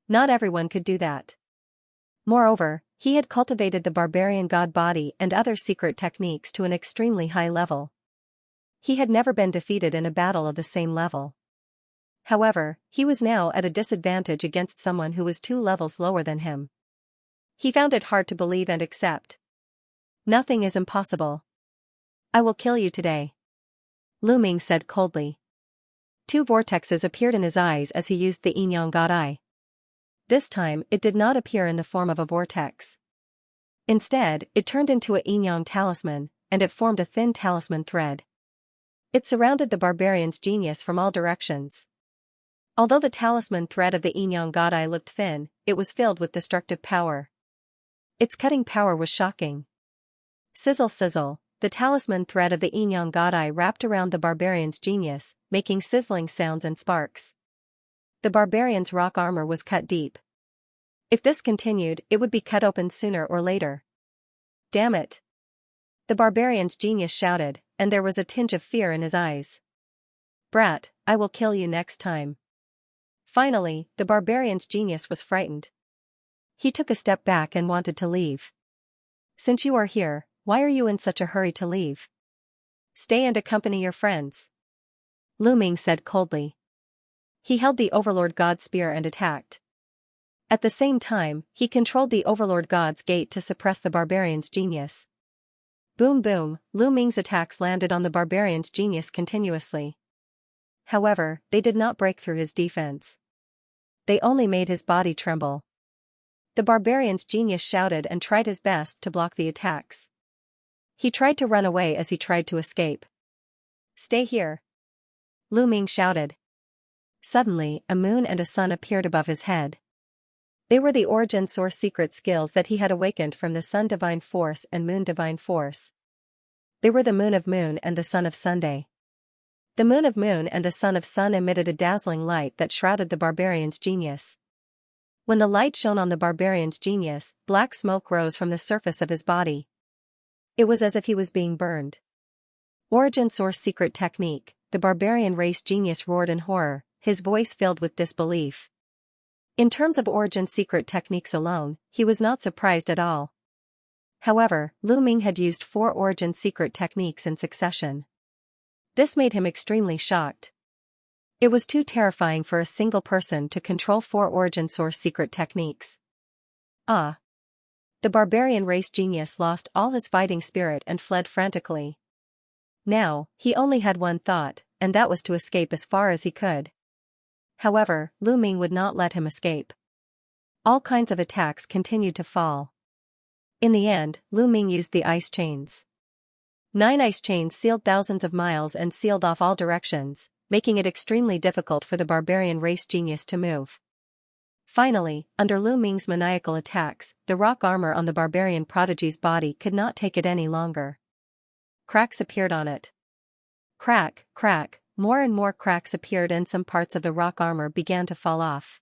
Not everyone could do that. Moreover, he had cultivated the barbarian god body and other secret techniques to an extremely high level. He had never been defeated in a battle of the same level. However, he was now at a disadvantage against someone who was 2 levels lower than him. He found it hard to believe and accept. Nothing is impossible. I will kill you today. Lu Ming said coldly. 2 vortexes appeared in his eyes as he used the Yin Yang God Eye. This time, it did not appear in the form of a vortex. Instead, it turned into a Yin Yang talisman, and it formed a thin talisman thread. It surrounded the barbarian's genius from all directions. Although the talisman thread of the Yin Yang God Eye looked thin, it was filled with destructive power. Its cutting power was shocking. Sizzle sizzle, the talisman thread of the Yin Yang God Eye wrapped around the barbarian's genius, making sizzling sounds and sparks. The barbarian's rock armor was cut deep. If this continued, it would be cut open sooner or later. Damn it! The barbarian's genius shouted, and there was a tinge of fear in his eyes. Brat, I will kill you next time. Finally, the barbarian's genius was frightened. He took a step back and wanted to leave. Since you are here, why are you in such a hurry to leave? Stay and accompany your friends. Lu Ming said coldly. He held the Overlord God's spear and attacked. At the same time, he controlled the Overlord God's gate to suppress the barbarian's genius. Boom boom, Lu Ming's attacks landed on the barbarian's genius continuously. However, they did not break through his defense. They only made his body tremble. The barbarian's genius shouted and tried his best to block the attacks. He tried to run away as he tried to escape. Stay here. Lu Ming shouted. Suddenly, a moon and a sun appeared above his head. They were the origin source secret skills that he had awakened from the Sun Divine Force and Moon Divine Force. They were the Moon of Moon and the Sun of Sunday. The Moon of Moon and the Sun of Sun emitted a dazzling light that shrouded the barbarian's genius. When the light shone on the barbarian's genius, black smoke rose from the surface of his body. It was as if he was being burned. Origin source secret technique, the barbarian race genius roared in horror, his voice filled with disbelief. In terms of origin secret techniques alone, he was not surprised at all. However, Lu Ming had used 4 origin secret techniques in succession. This made him extremely shocked. It was too terrifying for a single person to control 4 origin source secret techniques. Ah! The barbarian race genius lost all his fighting spirit and fled frantically. Now, he only had one thought, and that was to escape as far as he could. However, Lu Ming would not let him escape. All kinds of attacks continued to fall. In the end, Lu Ming used the ice chains. 9 ice chains sealed thousands of miles and sealed off all directions, making it extremely difficult for the barbarian race genius to move. Finally, under Lu Ming's maniacal attacks, the rock armor on the barbarian prodigy's body could not take it any longer. Cracks appeared on it. Crack, crack, more and more cracks appeared and some parts of the rock armor began to fall off.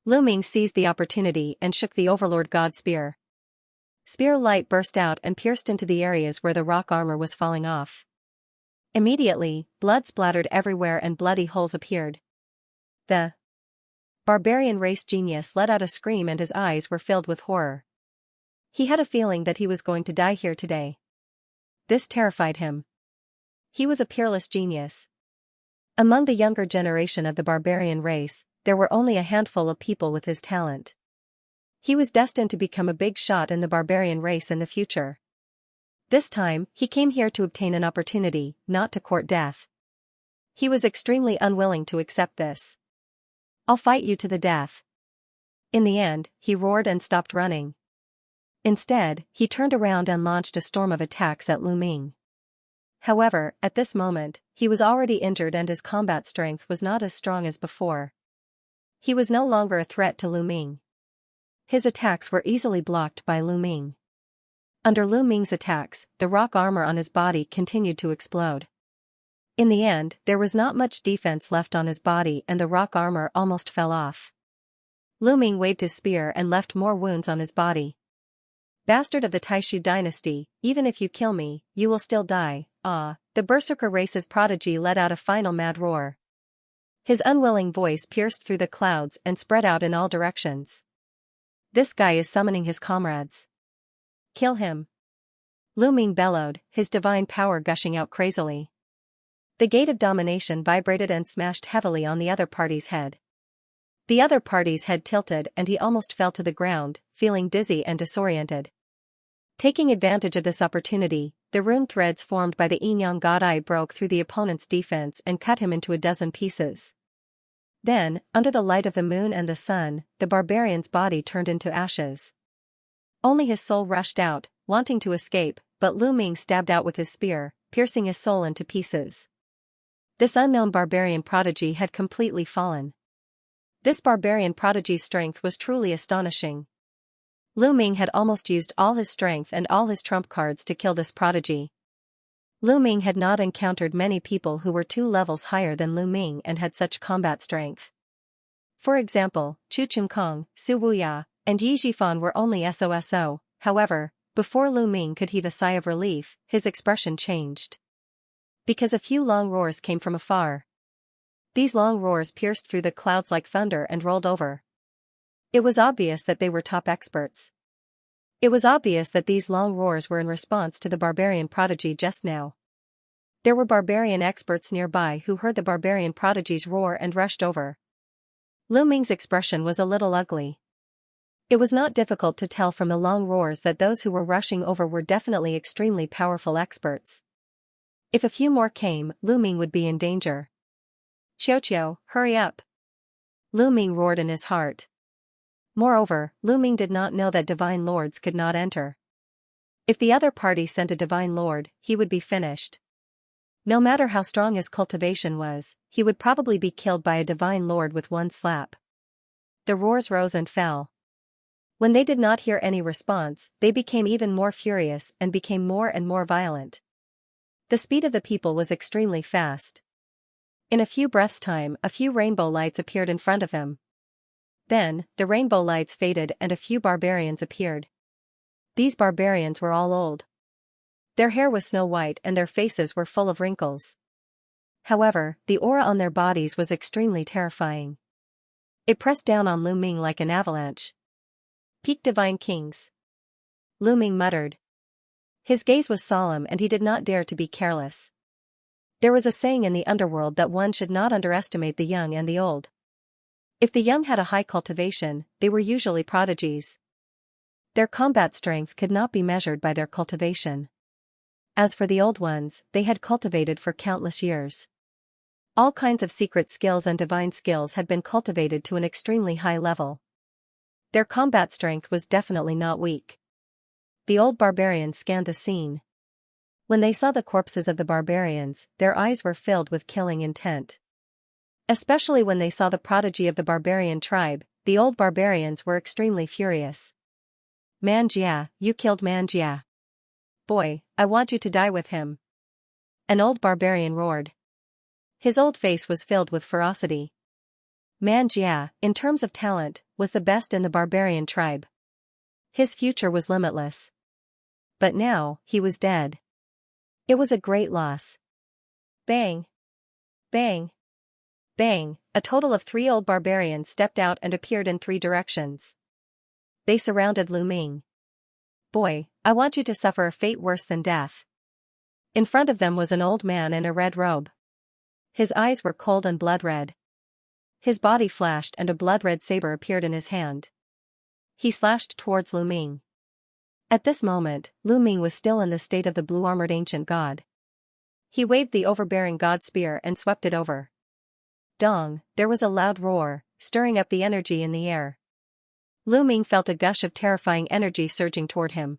Lu Ming seized the opportunity and shook the Overlord God spear. Spear light burst out and pierced into the areas where the rock armor was falling off. Immediately, blood splattered everywhere and bloody holes appeared. The barbarian race genius let out a scream and his eyes were filled with horror. He had a feeling that he was going to die here today. This terrified him. He was a peerless genius. Among the younger generation of the barbarian race, there were only a handful of people with his talent. He was destined to become a big shot in the barbarian race in the future. This time, he came here to obtain an opportunity, not to court death. He was extremely unwilling to accept this. I'll fight you to the death. In the end, he roared and stopped running. Instead, he turned around and launched a storm of attacks at Lu Ming. However, at this moment, he was already injured and his combat strength was not as strong as before. He was no longer a threat to Lu Ming. His attacks were easily blocked by Lu Ming. Under Lu Ming's attacks, the rock armor on his body continued to explode. In the end, there was not much defense left on his body and the rock armor almost fell off. Lu Ming waved his spear and left more wounds on his body. Bastard of the Taishu dynasty, even if you kill me, you will still die. Ah, the Berserker race's prodigy let out a final mad roar. His unwilling voice pierced through the clouds and spread out in all directions. This guy is summoning his comrades. Kill him. Lu Ming bellowed, his divine power gushing out crazily. The gate of domination vibrated and smashed heavily on the other party's head. The other party's head tilted and he almost fell to the ground, feeling dizzy and disoriented. Taking advantage of this opportunity, the rune threads formed by the Yin-Yang God Eye broke through the opponent's defense and cut him into a dozen pieces. Then, under the light of the moon and the sun, the barbarian's body turned into ashes. Only his soul rushed out, wanting to escape, but Lu Ming stabbed out with his spear, piercing his soul into pieces. This unknown barbarian prodigy had completely fallen. This barbarian prodigy's strength was truly astonishing. Lu Ming had almost used all his strength and all his trump cards to kill this prodigy. Lu Ming had not encountered many people who were 2 levels higher than Lu Ming and had such combat strength. For example, Chu Chungkong, Su Wuya, and Yi Jifan were only SOSO, however, before Lu Ming could heave a sigh of relief, his expression changed. Because a few long roars came from afar. These long roars pierced through the clouds like thunder and rolled over. It was obvious that they were top experts. It was obvious that these long roars were in response to the barbarian prodigy just now. There were barbarian experts nearby who heard the barbarian prodigy's roar and rushed over. Lu Ming's expression was a little ugly. It was not difficult to tell from the long roars that those who were rushing over were definitely extremely powerful experts. If a few more came, Lu Ming would be in danger. Xiao, hurry up! Lu Ming roared in his heart. Moreover, Lu Ming did not know that divine lords could not enter. If the other party sent a divine lord, he would be finished. No matter how strong his cultivation was, he would probably be killed by a divine lord with one slap. The roars rose and fell. When they did not hear any response, they became even more furious and became more and more violent. The speed of the people was extremely fast. In a few breaths' time, a few rainbow lights appeared in front of them. Then, the rainbow lights faded and a few barbarians appeared. These barbarians were all old. Their hair was snow white and their faces were full of wrinkles. However, the aura on their bodies was extremely terrifying. It pressed down on Lu Ming like an avalanche. Peak divine kings. Lu Ming muttered. His gaze was solemn and he did not dare to be careless. There was a saying in the underworld that one should not underestimate the young and the old. If the young had a high cultivation, they were usually prodigies. Their combat strength could not be measured by their cultivation. As for the old ones, they had cultivated for countless years. All kinds of secret skills and divine skills had been cultivated to an extremely high level. Their combat strength was definitely not weak. The old barbarians scanned the scene. When they saw the corpses of the barbarians, their eyes were filled with killing intent. Especially when they saw the prodigy of the barbarian tribe, the old barbarians were extremely furious. Man Jia, you killed Man Jia. Boy, I want you to die with him. An old barbarian roared. His old face was filled with ferocity. Man Jia, in terms of talent, was the best in the barbarian tribe. His future was limitless. But now, he was dead. It was a great loss. Bang! Bang! Bang! A total of 3 old barbarians stepped out and appeared in 3 directions. They surrounded Lu Ming. Boy, I want you to suffer a fate worse than death. In front of them was an old man in a red robe. His eyes were cold and blood red. His body flashed and a blood-red saber appeared in his hand. He slashed towards Lu Ming. At this moment, Lu Ming was still in the state of the blue-armored ancient god. He waved the overbearing god spear and swept it over. Dong, there was a loud roar, stirring up the energy in the air. Lu Ming felt a gush of terrifying energy surging toward him.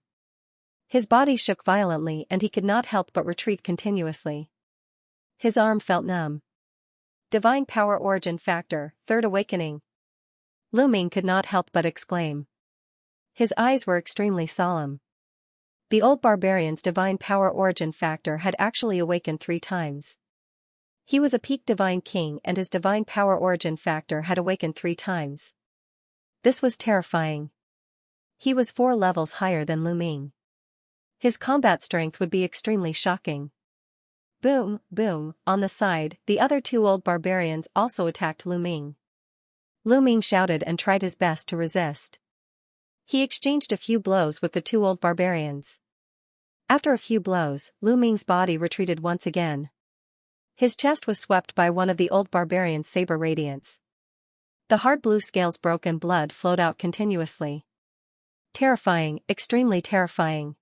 His body shook violently and he could not help but retreat continuously. His arm felt numb. Divine Power Origin Factor, Third Awakening. Lu Ming could not help but exclaim. His eyes were extremely solemn. The old barbarian's Divine Power Origin Factor had actually awakened 3 times. He was a peak divine king and his Divine Power Origin Factor had awakened 3 times. This was terrifying. He was 4 levels higher than Lu Ming. His combat strength would be extremely shocking. Boom, boom, on the side, the other two old barbarians also attacked Lu Ming. Lu Ming shouted and tried his best to resist. He exchanged a few blows with the two old barbarians. After a few blows, Lu Ming's body retreated once again. His chest was swept by one of the old barbarians' saber radiance. The hard blue scales broke and blood flowed out continuously. Terrifying, extremely terrifying.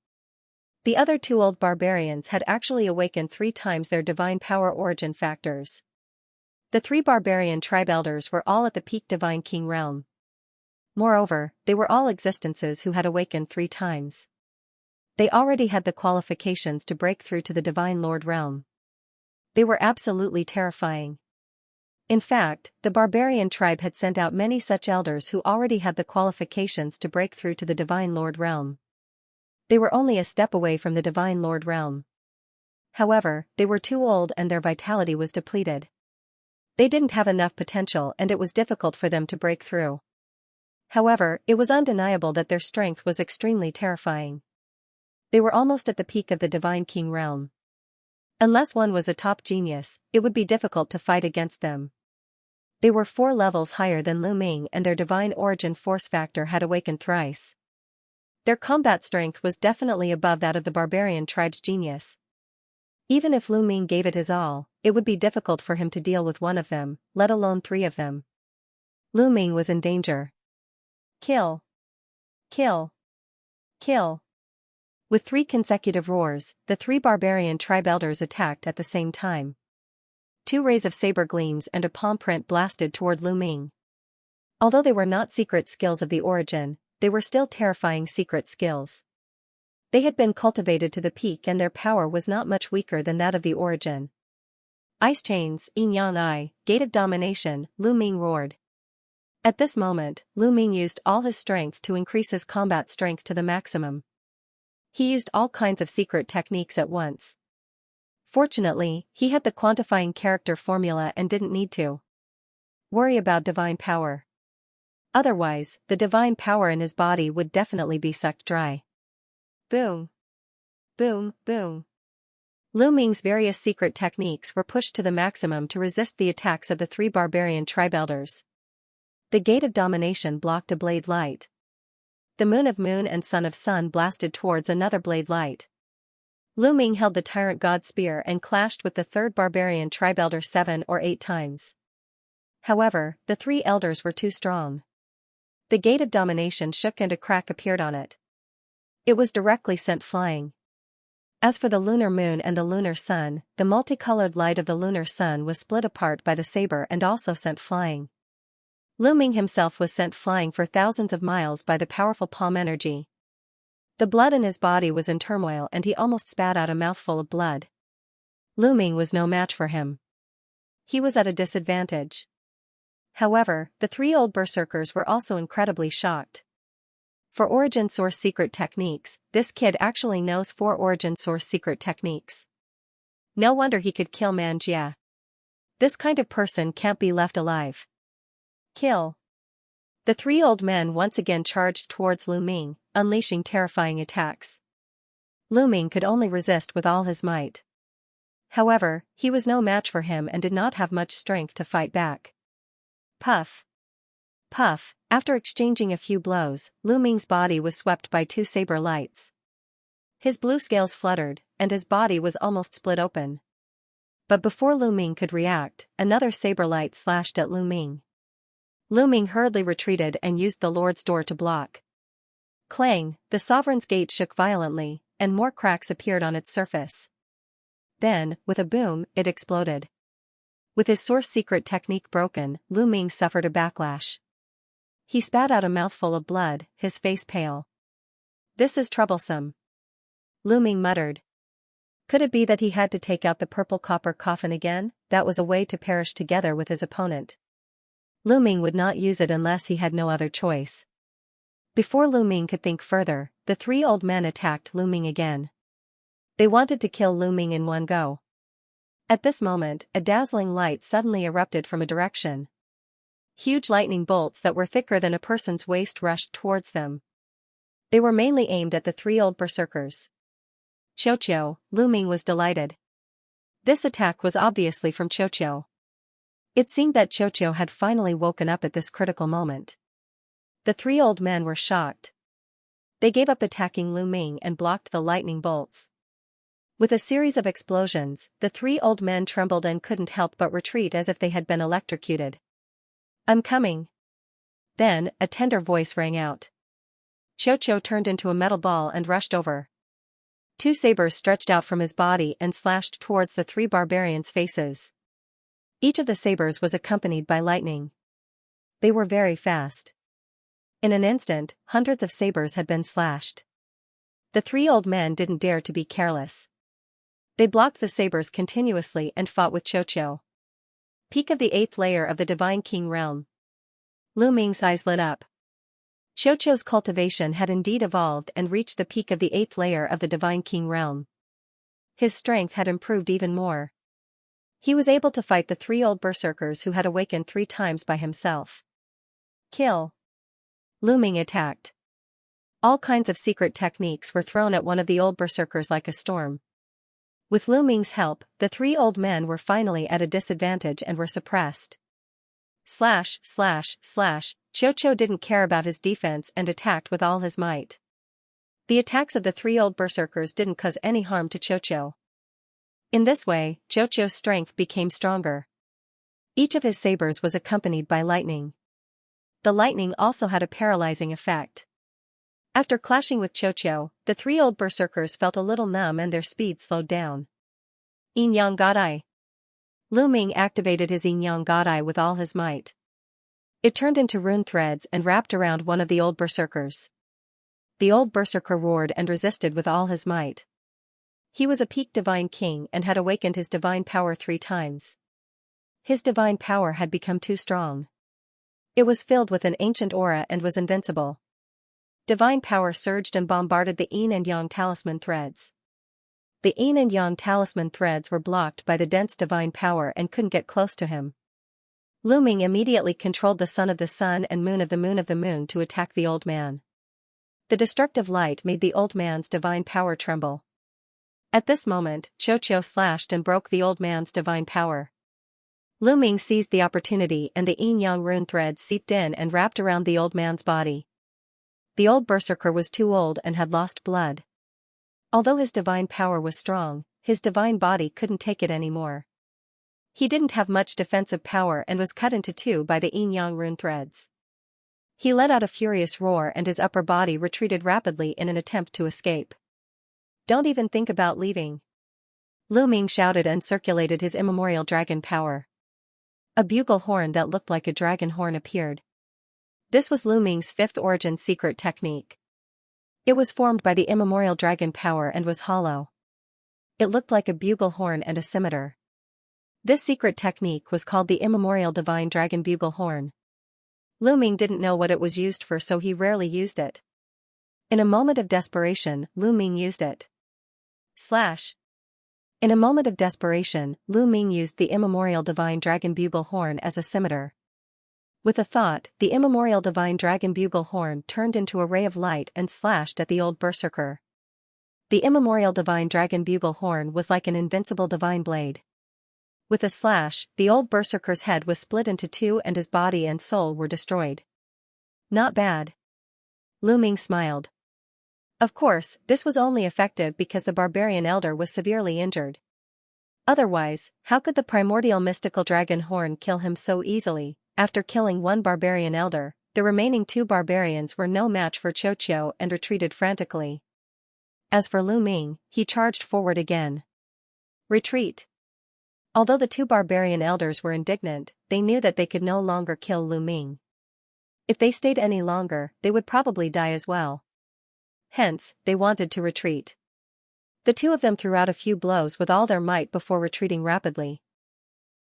The other two old barbarians had actually awakened 3 times their divine power origin factors. The 3 barbarian tribe elders were all at the peak divine king realm. Moreover, they were all existences who had awakened 3 times. They already had the qualifications to break through to the divine lord realm. They were absolutely terrifying. In fact, the barbarian tribe had sent out many such elders who already had the qualifications to break through to the divine lord realm. They were only a step away from the divine lord realm. However, they were too old and their vitality was depleted. They didn't have enough potential and it was difficult for them to break through. However, it was undeniable that their strength was extremely terrifying. They were almost at the peak of the divine king realm. Unless one was a top genius, it would be difficult to fight against them. They were 4 levels higher than Lu Ming and their divine origin force factor had awakened thrice. Their combat strength was definitely above that of the barbarian tribe's genius. Even if Lu Ming gave it his all, it would be difficult for him to deal with one of them, let alone 3 of them. Lu Ming was in danger. Kill! Kill! Kill! With 3 consecutive roars, the 3 barbarian tribe elders attacked at the same time. 2 rays of saber gleams and a palm print blasted toward Lu Ming. Although they were not secret skills of the origin, they were still terrifying secret skills. They had been cultivated to the peak and their power was not much weaker than that of the origin. Ice chains, Yin Yang Ai, gate of domination, Lu Ming roared. At this moment, Lu Ming used all his strength to increase his combat strength to the maximum. He used all kinds of secret techniques at once. Fortunately, he had the quantifying character formula and didn't need to worry about divine power. Otherwise, the divine power in his body would definitely be sucked dry. Boom! Boom, boom. Lu Ming's various secret techniques were pushed to the maximum to resist the attacks of the 3 barbarian tribe elders. The gate of domination blocked a blade light. The moon of moon and sun of sun blasted towards another blade light. Lu Ming held the tyrant god spear and clashed with the 3rd barbarian tribe elder 7 or 8 times. However, the 3 elders were too strong. The gate of domination shook and a crack appeared on it. It was directly sent flying. As for the lunar moon and the lunar sun, the multicolored light of the lunar sun was split apart by the saber and also sent flying. Lu Ming himself was sent flying for thousands of miles by the powerful palm energy. The blood in his body was in turmoil and he almost spat out a mouthful of blood. Lu Ming was no match for him. He was at a disadvantage. However, the 3 old berserkers were also incredibly shocked. For origin source secret techniques, this kid actually knows 4 origin source secret techniques. No wonder he could kill Man Jia. This kind of person can't be left alive. Kill! The 3 old men once again charged towards Lu Ming, unleashing terrifying attacks. Lu Ming could only resist with all his might. However, he was no match for him and did not have much strength to fight back. Puff! Puff! After exchanging a few blows, Lu Ming's body was swept by 2 saber lights. His blue scales fluttered, and his body was almost split open. But before Lu Ming could react, another saber light slashed at Lu Ming. Lu Ming hurriedly retreated and used the Lord's door to block. Clang! The sovereign's gate shook violently, and more cracks appeared on its surface. Then, with a boom, it exploded. With his source secret technique broken, Lu Ming suffered a backlash. He spat out a mouthful of blood, his face pale. This is troublesome. Lu Ming muttered. Could it be that he had to take out the purple copper coffin again? That was a way to perish together with his opponent. Lu Ming would not use it unless he had no other choice. Before Lu Ming could think further, the 3 old men attacked Lu Ming again. They wanted to kill Lu Ming in one go. At this moment, a dazzling light suddenly erupted from a direction. Huge lightning bolts that were thicker than a person's waist rushed towards them. They were mainly aimed at the 3 old berserkers. Qiu, Lu Ming was delighted. This attack was obviously from Xianxia. It seemed that Xianxia had finally woken up at this critical moment. The three old men were shocked. They gave up attacking Lu Ming and blocked the lightning bolts. With a series of explosions, the three old men trembled and couldn't help but retreat as if they had been electrocuted. "I'm coming." Then, a tender voice rang out. Xianxia turned into a metal ball and rushed over. Two sabers stretched out from his body and slashed towards the three barbarians' faces. Each of the sabers was accompanied by lightning. They were very fast. In an instant, hundreds of sabers had been slashed. The three old men didn't dare to be careless. They blocked the sabers continuously and fought with Xianxia. Peak of the 8th layer of the Divine King realm. Lu Ming's eyes lit up. Xianxia's cultivation had indeed evolved and reached the peak of the 8th layer of the Divine King realm. His strength had improved even more. He was able to fight the three old berserkers who had awakened 3 times by himself. Kill. Lu Ming attacked. All kinds of secret techniques were thrown at one of the old berserkers like a storm. With Lu Ming's help, the three old men were finally at a disadvantage and were suppressed. Slash, slash, slash, Xianxia didn't care about his defense and attacked with all his might. The attacks of the three old berserkers didn't cause any harm to Xianxia. In this way, Xianxia's strength became stronger. Each of his sabers was accompanied by lightning. The lightning also had a paralyzing effect. After clashing with Xianxia, the three old berserkers felt a little numb and their speed slowed down. Yin Yang Godai. Lu Ming activated his Yin Yang Godai with all his might. It turned into rune threads and wrapped around one of the old berserkers. The old berserker roared and resisted with all his might. He was a peak divine king and had awakened his divine power 3 times. His divine power had become too strong. It was filled with an ancient aura and was invincible. Divine power surged and bombarded the Yin and Yang talisman threads. The Yin and Yang talisman threads were blocked by the dense divine power and couldn't get close to him. Lu Ming immediately controlled the sun of the sun and moon of the moon of the moon to attack the old man. The destructive light made the old man's divine power tremble. At this moment, Xianxia slashed and broke the old man's divine power. Lu Ming seized the opportunity and the Yin-Yang rune threads seeped in and wrapped around the old man's body. The old berserker was too old and had lost blood. Although his divine power was strong, his divine body couldn't take it anymore. He didn't have much defensive power and was cut into 2 by the Yin-Yang rune threads. He let out a furious roar and his upper body retreated rapidly in an attempt to escape. "Don't even think about leaving." Lu Ming shouted and circulated his immemorial dragon power. A bugle horn that looked like a dragon horn appeared. This was Lu Ming's 5th origin secret technique. It was formed by the immemorial dragon power and was hollow. It looked like a bugle horn and a scimitar. This secret technique was called the immemorial divine dragon bugle horn. Lu Ming didn't know what it was used for, so he rarely used it. In a moment of desperation, Lu Ming used it. Slash. In a moment of desperation, Lu Ming used the immemorial divine dragon bugle horn as a scimitar. With a thought, the immemorial divine dragon bugle horn turned into a ray of light and slashed at the old berserker. The immemorial divine dragon bugle horn was like an invincible divine blade. With a slash, the old berserker's head was split into 2 and his body and soul were destroyed. Not bad. Lu Ming smiled. Of course, this was only effective because the barbarian elder was severely injured. Otherwise, how could the primordial mystical dragon horn kill him so easily? After killing 1 barbarian elder, the remaining 2 barbarians were no match for Xianxia and retreated frantically. As for Lu Ming, he charged forward again. Retreat. Although the 2 barbarian elders were indignant, they knew that they could no longer kill Lu Ming. If they stayed any longer, they would probably die as well. Hence, they wanted to retreat. The 2 of them threw out a few blows with all their might before retreating rapidly.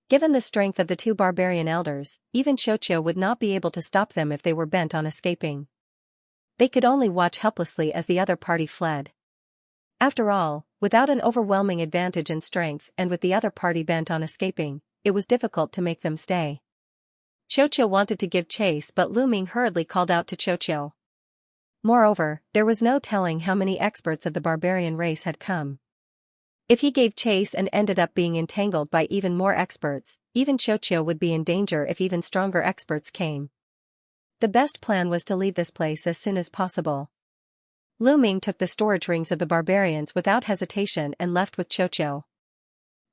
Given the strength of the 2 barbarian elders, even Xianxia would not be able to stop them if they were bent on escaping. They could only watch helplessly as the other party fled. After all, without an overwhelming advantage in strength and with the other party bent on escaping, it was difficult to make them stay. Xianxia wanted to give chase, but Lu Ming hurriedly called out to Xianxia. Moreover, there was no telling how many experts of the barbarian race had come. If he gave chase and ended up being entangled by even more experts, even Xianxia would be in danger if even stronger experts came. The best plan was to leave this place as soon as possible. Lu Ming took the storage rings of the barbarians without hesitation and left with Xianxia.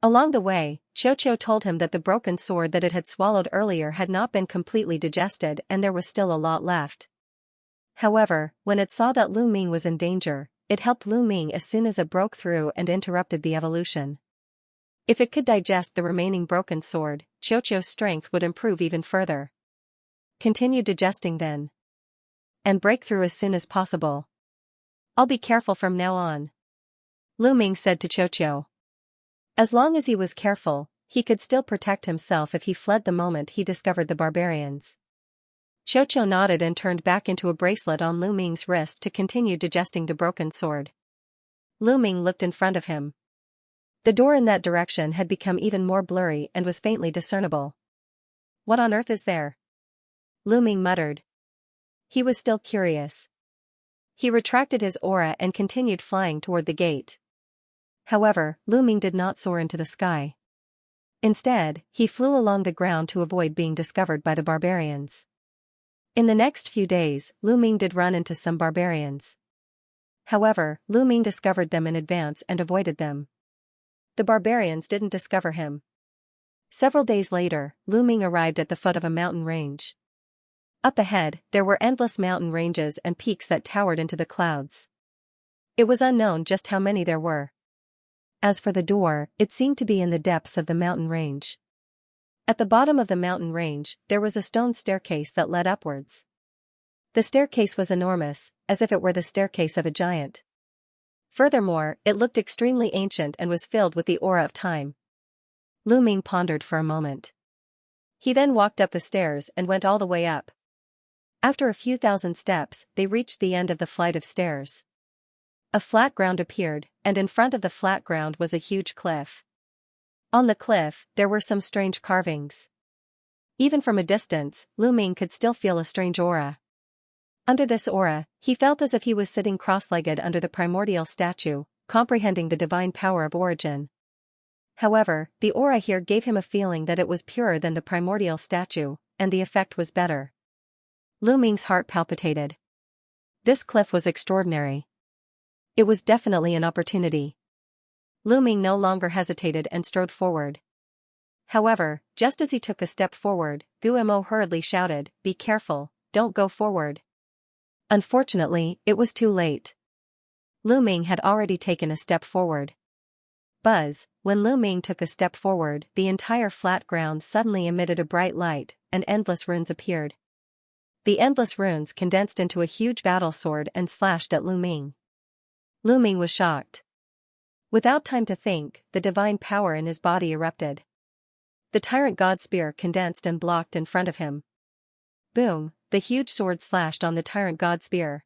Along the way, Xianxia told him that the broken sword that it had swallowed earlier had not been completely digested and there was still a lot left. However, when it saw that Lu Ming was in danger, it helped Lu Ming as soon as it broke through and interrupted the evolution. If it could digest the remaining broken sword, Xianxia's strength would improve even further. Continue digesting then. And break through as soon as possible. I'll be careful from now on. Lu Ming said to Xianxia. As long as he was careful, he could still protect himself if he fled the moment he discovered the barbarians. Xianxia nodded and turned back into a bracelet on Lu Ming's wrist to continue digesting the broken sword. Lu Ming looked in front of him. The door in that direction had become even more blurry and was faintly discernible. What on earth is there? Lu Ming muttered. He was still curious. He retracted his aura and continued flying toward the gate. However, Lu Ming did not soar into the sky. Instead, he flew along the ground to avoid being discovered by the barbarians. In the next few days, Lu Ming did run into some barbarians. However, Lu Ming discovered them in advance and avoided them. The barbarians didn't discover him. Several days later, Lu Ming arrived at the foot of a mountain range. Up ahead, there were endless mountain ranges and peaks that towered into the clouds. It was unknown just how many there were. As for the door, it seemed to be in the depths of the mountain range. At the bottom of the mountain range, there was a stone staircase that led upwards. The staircase was enormous, as if it were the staircase of a giant. Furthermore, it looked extremely ancient and was filled with the aura of time. Lu Ming pondered for a moment. He then walked up the stairs and went all the way up. After a few thousand steps, they reached the end of the flight of stairs. A flat ground appeared, and in front of the flat ground was a huge cliff. On the cliff, there were some strange carvings. Even from a distance, Lu Ming could still feel a strange aura. Under this aura, he felt as if he was sitting cross-legged under the primordial statue, comprehending the divine power of origin. However, the aura here gave him a feeling that it was purer than the primordial statue, and the effect was better. Lu Ming's heart palpitated. This cliff was extraordinary. It was definitely an opportunity. Lu Ming no longer hesitated and strode forward. However, just as he took a step forward, Guo hurriedly shouted, "Be careful, don't go forward." Unfortunately, it was too late. Lu Ming had already taken a step forward. Buzz, when Lu Ming took a step forward, the entire flat ground suddenly emitted a bright light, and endless runes appeared. The endless runes condensed into a huge battle sword and slashed at Lu Ming. Lu Ming was shocked. Without time to think, the divine power in his body erupted. The tyrant god spear condensed and blocked in front of him. Boom, the huge sword slashed on the tyrant god spear.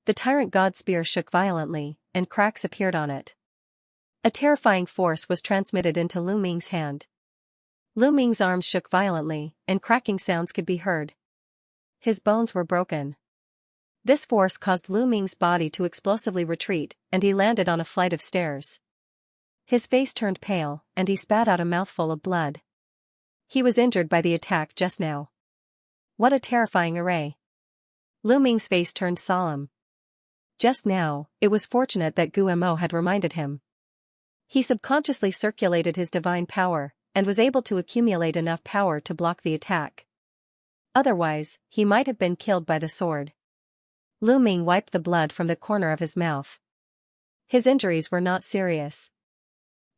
The tyrant god spear shook violently, and cracks appeared on it. A terrifying force was transmitted into Lu Ming's hand. Lu Ming's arms shook violently, and cracking sounds could be heard. His bones were broken. This force caused Lu Ming's body to explosively retreat, and he landed on a flight of stairs. His face turned pale, and he spat out a mouthful of blood. He was injured by the attack just now. What a terrifying array. Lu Ming's face turned solemn. Just now, it was fortunate that Guo had reminded him. He subconsciously circulated his divine power, and was able to accumulate enough power to block the attack. Otherwise, he might have been killed by the sword. Lu Ming wiped the blood from the corner of his mouth. His injuries were not serious.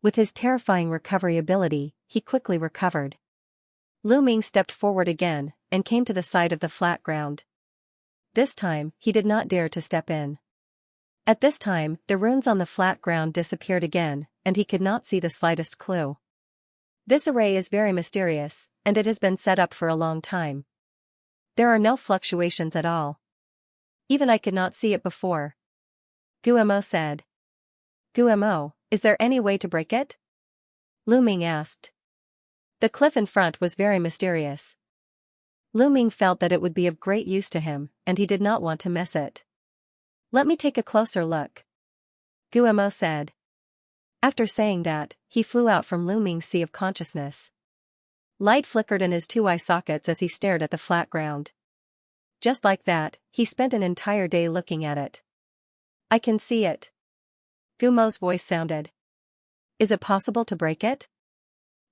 With his terrifying recovery ability, he quickly recovered. Lu Ming stepped forward again, and came to the side of the flat ground. This time, he did not dare to step in. At this time, the runes on the flat ground disappeared again, and he could not see the slightest clue. This array is very mysterious, and it has been set up for a long time. There are no fluctuations at all. Even I could not see it before. Guo said. Guo, is there any way to break it? Lu Ming asked. The cliff in front was very mysterious. Lu Ming felt that it would be of great use to him, and he did not want to miss it. Let me take a closer look. Guo said. After saying that, he flew out from Lu Ming's sea of consciousness. Light flickered in his two eye sockets as he stared at the flat ground. Just like that, he spent an entire day looking at it. I can see it. Gumo's voice sounded. Is it possible to break it?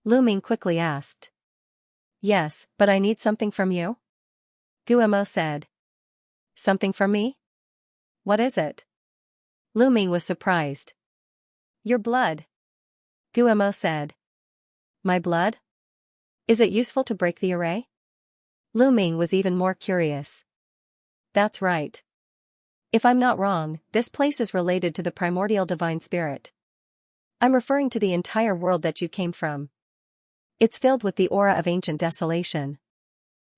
Lu Ming quickly asked. Yes, but I need something from you? Gumo said. Something from me? What is it? Lu Ming was surprised. Your blood. Gumo said. My blood? Is it useful to break the array? Lu Ming was even more curious. That's right. If I'm not wrong, this place is related to the primordial divine spirit. I'm referring to the entire world that you came from. It's filled with the aura of ancient desolation.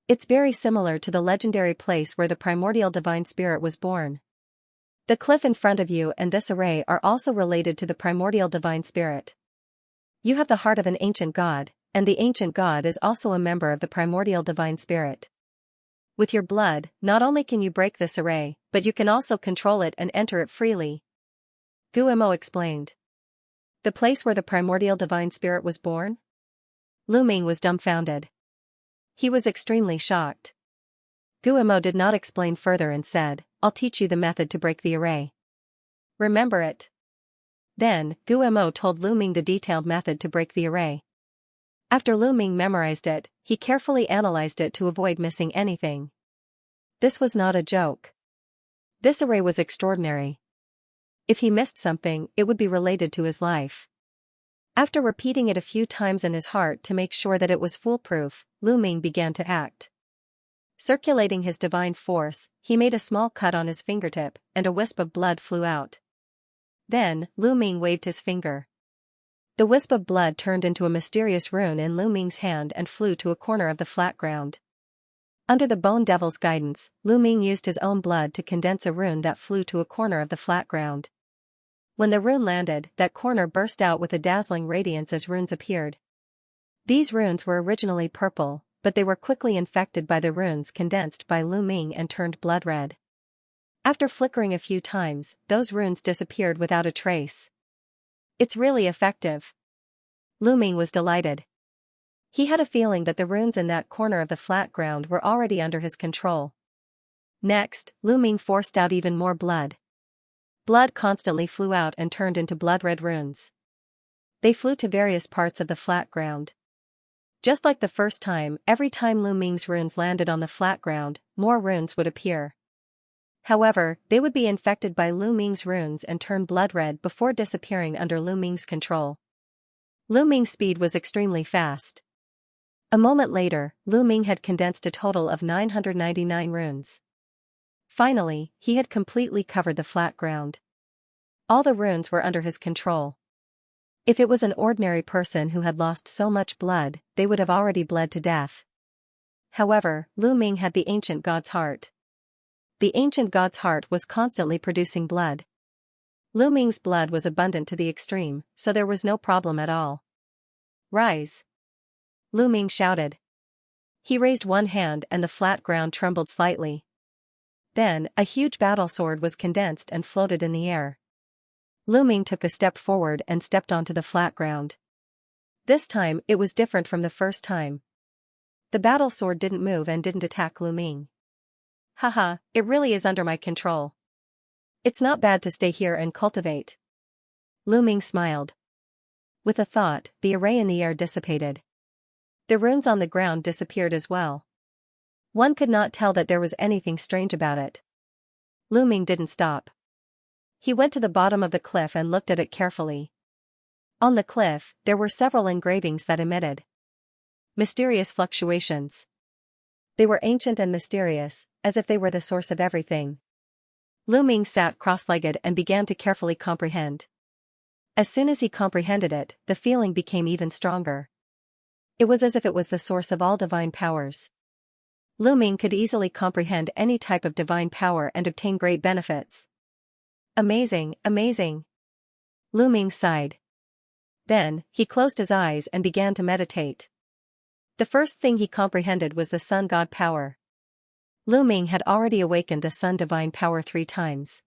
It's very similar to the legendary place where the primordial divine spirit was born. The cliff in front of you and this array are also related to the primordial divine spirit. You have the heart of an ancient god, and the ancient god is also a member of the primordial divine spirit. With your blood, not only can you break this array, but you can also control it and enter it freely. Gumo explained. The place where the primordial divine spirit was born? Lu Ming was dumbfounded. He was extremely shocked. Gumo did not explain further and said, I'll teach you the method to break the array. Remember it. Then, Gumo told Lu Ming the detailed method to break the array. After Lu Ming memorized it, he carefully analyzed it to avoid missing anything. This was not a joke. This array was extraordinary. If he missed something, it would be related to his life. After repeating it a few times in his heart to make sure that it was foolproof, Lu Ming began to act. Circulating his divine force, he made a small cut on his fingertip, and a wisp of blood flew out. Then, Lu Ming waved his finger. The wisp of blood turned into a mysterious rune in Lu Ming's hand and flew to a corner of the flat ground. Under the Bone Devil's guidance, Lu Ming used his own blood to condense a rune that flew to a corner of the flat ground. When the rune landed, that corner burst out with a dazzling radiance as runes appeared. These runes were originally purple, but they were quickly infected by the runes condensed by Lu Ming and turned blood red. After flickering a few times, those runes disappeared without a trace. It's really effective. Lu Ming was delighted. He had a feeling that the runes in that corner of the flat ground were already under his control. Next, Lu Ming forced out even more blood. Blood constantly flew out and turned into blood-red runes. They flew to various parts of the flat ground. Just like the first time, every time Lu Ming's runes landed on the flat ground, more runes would appear. However, they would be infected by Lu Ming's runes and turn blood-red before disappearing under Lu Ming's control. Lu Ming's speed was extremely fast. A moment later, Lu Ming had condensed a total of 999 runes. Finally, he had completely covered the flat ground. All the runes were under his control. If it was an ordinary person who had lost so much blood, they would have already bled to death. However, Lu Ming had the ancient god's heart. The ancient god's heart was constantly producing blood. Lu Ming's blood was abundant to the extreme, so there was no problem at all. Rise! Lu Ming shouted. He raised one hand and the flat ground trembled slightly. Then, a huge battle sword was condensed and floated in the air. Lu Ming took a step forward and stepped onto the flat ground. This time, it was different from the first time. The battle sword didn't move and didn't attack Lu Ming. Haha, it really is under my control. It's not bad to stay here and cultivate. Lu Ming smiled. With a thought, the array in the air dissipated. The runes on the ground disappeared as well. One could not tell that there was anything strange about it. Lu Ming didn't stop. He went to the bottom of the cliff and looked at it carefully. On the cliff, there were several engravings that emitted mysterious fluctuations. They were ancient and mysterious, as if they were the source of everything. Lu Ming sat cross-legged and began to carefully comprehend. As soon as he comprehended it, the feeling became even stronger. It was as if it was the source of all divine powers. Lu Ming could easily comprehend any type of divine power and obtain great benefits. Amazing, amazing. Lu Ming sighed. Then, he closed his eyes and began to meditate. The first thing he comprehended was the sun god power. Lu Ming had already awakened the sun divine power 3 times.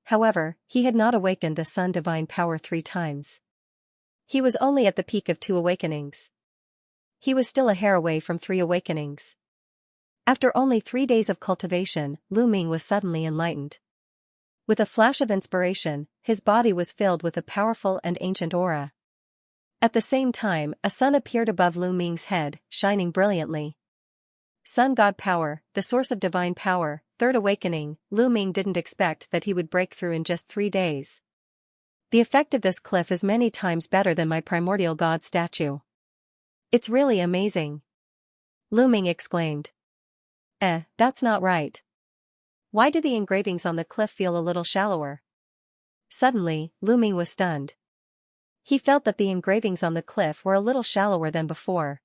However, he had not awakened the Sun divine power 3 times. He was only at the peak of 2 awakenings. He was still a hair away from 3 awakenings. After only 3 days of cultivation, Lu Ming was suddenly enlightened. With a flash of inspiration, his body was filled with a powerful and ancient aura. At the same time, a sun appeared above Lu Ming's head, shining brilliantly. Sun God power, the source of divine power, 3rd awakening. Lu Ming didn't expect that he would break through in just 3 days. The effect of this cliff is many times better than my primordial god statue. It's really amazing. Lu Ming exclaimed. That's not right. Why do the engravings on the cliff feel a little shallower? Suddenly, Lu Ming was stunned. He felt that the engravings on the cliff were a little shallower than before.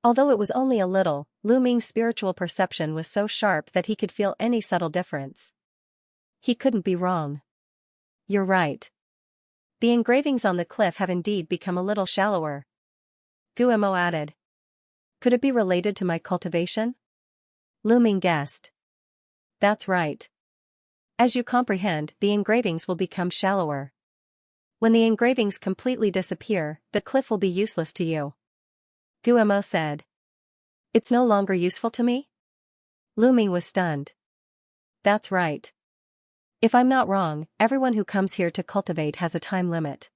Although it was only a little, Lu Ming's spiritual perception was so sharp that he could feel any subtle difference. He couldn't be wrong. You're right. The engravings on the cliff have indeed become a little shallower. Guillemot added. Could it be related to my cultivation? Lu Ming guessed. That's right. As you comprehend, the engravings will become shallower. When the engravings completely disappear, the cliff will be useless to you. Guillemot said. It's no longer useful to me? Lu Ming was stunned. That's right. If I'm not wrong, everyone who comes here to cultivate has a time limit.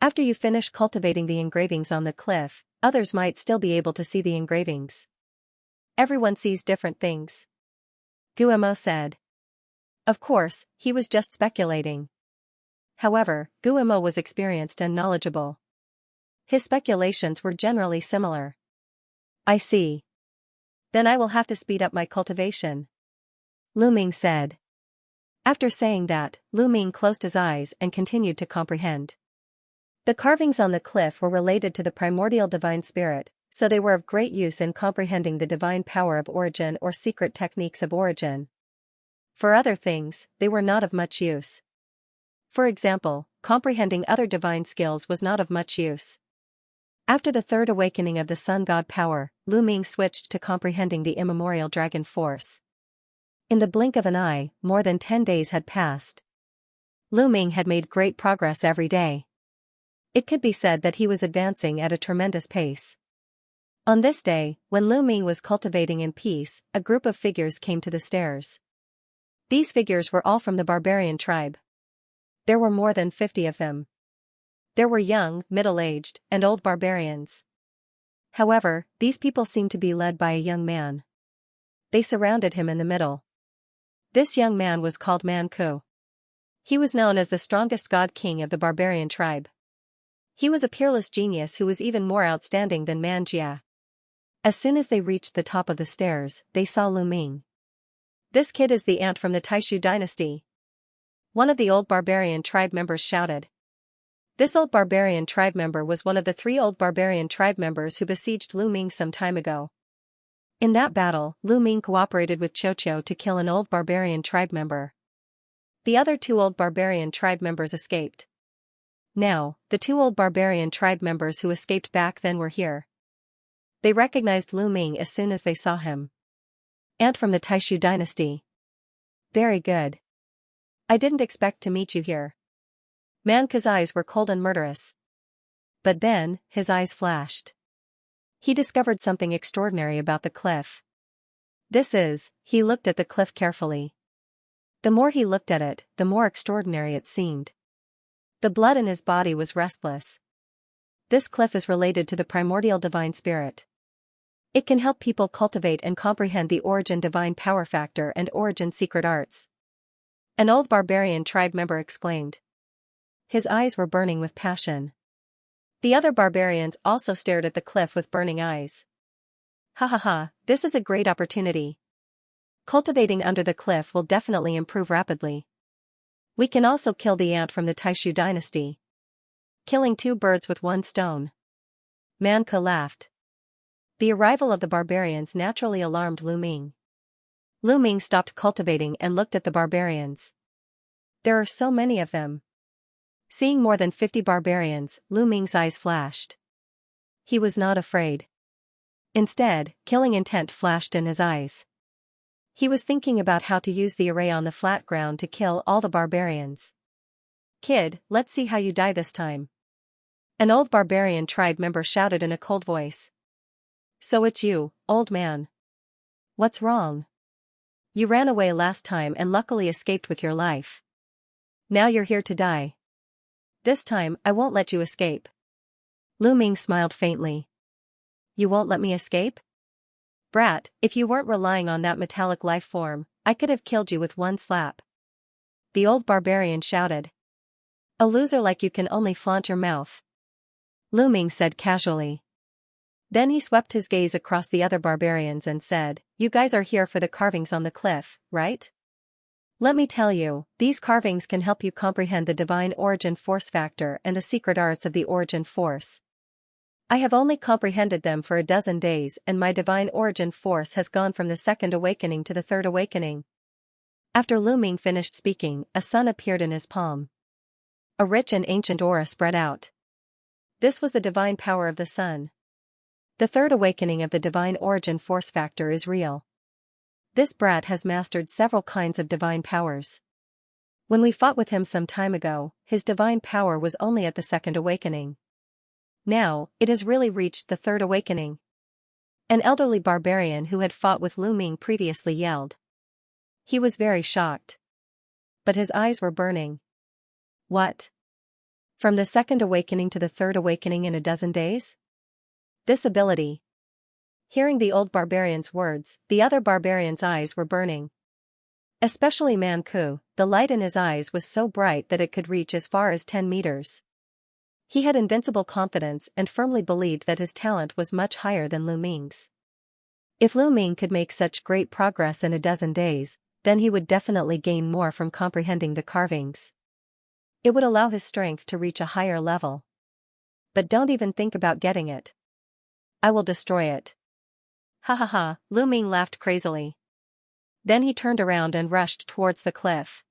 After you finish cultivating the engravings on the cliff, others might still be able to see the engravings. Everyone sees different things. Guillemot said. Of course, he was just speculating. However, Guillemot was experienced and knowledgeable. His speculations were generally similar. I see. Then I will have to speed up my cultivation. Lu Ming said. After saying that, Lu Ming closed his eyes and continued to comprehend. The carvings on the cliff were related to the primordial divine spirit, so they were of great use in comprehending the divine power of origin or secret techniques of origin. For other things, they were not of much use. For example, comprehending other divine skills was not of much use. After the 3rd awakening of the Sun God power, Lu Ming switched to comprehending the immemorial dragon force. In the blink of an eye, more than 10 days had passed. Lu Ming had made great progress every day. It could be said that he was advancing at a tremendous pace. On this day, when Lu Ming was cultivating in peace, a group of figures came to the stairs. These figures were all from the barbarian tribe. There were more than 50 of them. There were young, middle-aged, and old barbarians. However, these people seemed to be led by a young man. They surrounded him in the middle. This young man was called Man Ku. He was known as the strongest god king of the barbarian tribe. He was a peerless genius who was even more outstanding than Man Jia. As soon as they reached the top of the stairs, they saw Lu Ming. This kid is the ant from the Taishu dynasty. One of the old barbarian tribe members shouted. This old barbarian tribe member was one of the 3 old barbarian tribe members who besieged Lu Ming some time ago. In that battle, Lu Ming cooperated with Xianxia to kill an old barbarian tribe member. The other 2 old barbarian tribe members escaped. Now, the 2 old barbarian tribe members who escaped back then were here. They recognized Lu Ming as soon as they saw him. Ant from the Taishu dynasty. Very good. I didn't expect to meet you here. Man Ku's eyes were cold and murderous. But then, his eyes flashed. He discovered something extraordinary about the cliff. He looked at the cliff carefully. The more he looked at it, the more extraordinary it seemed. The blood in his body was restless. This cliff is related to the primordial divine spirit. It can help people cultivate and comprehend the origin divine power factor and origin secret arts. An old barbarian tribe member exclaimed. His eyes were burning with passion. The other barbarians also stared at the cliff with burning eyes. Ha ha ha, this is a great opportunity. Cultivating under the cliff will definitely improve rapidly. We can also kill the ant from the Taishu dynasty. Killing 2 birds with 1 stone. Man Ku laughed. The arrival of the barbarians naturally alarmed Lu Ming. Lu Ming stopped cultivating and looked at the barbarians. There are so many of them. Seeing more than 50 barbarians, Lu Ming's eyes flashed. He was not afraid. Instead, killing intent flashed in his eyes. He was thinking about how to use the array on the flat ground to kill all the barbarians. "Kid, let's see how you die this time," an old barbarian tribe member shouted in a cold voice. "So it's you, old man. What's wrong? You ran away last time and luckily escaped with your life. Now you're here to die. This time, I won't let you escape." Lu Ming smiled faintly. "You won't let me escape? Brat, if you weren't relying on that metallic life form, I could have killed you with one slap," the old barbarian shouted. "A loser like you can only flaunt your mouth," Lu Ming said casually. Then he swept his gaze across the other barbarians and said, "You guys are here for the carvings on the cliff, right? Let me tell you, these carvings can help you comprehend the divine origin force factor and the secret arts of the origin force. I have only comprehended them for a dozen days and my divine origin force has gone from the second awakening to the third awakening." After Lu Ming finished speaking, a sun appeared in his palm. A rich and ancient aura spread out. This was the divine power of the sun. The third awakening of the divine origin force factor is real. This brat has mastered several kinds of divine powers. When we fought with him some time ago, his divine power was only at the second awakening. Now, it has really reached the third awakening. An elderly barbarian who had fought with Lu Ming previously yelled. He was very shocked. But his eyes were burning. What? From the second awakening to the third awakening in a dozen days? This ability. Hearing the old barbarian's words, the other barbarian's eyes were burning. Especially Man Ku, the light in his eyes was so bright that it could reach as far as 10 meters. He had invincible confidence and firmly believed that his talent was much higher than Lu Ming's. If Lu Ming could make such great progress in a dozen days, then he would definitely gain more from comprehending the carvings. It would allow his strength to reach a higher level. But don't even think about getting it. I will destroy it. Ha ha ha, Lu Ming laughed crazily. Then he turned around and rushed towards the cliff.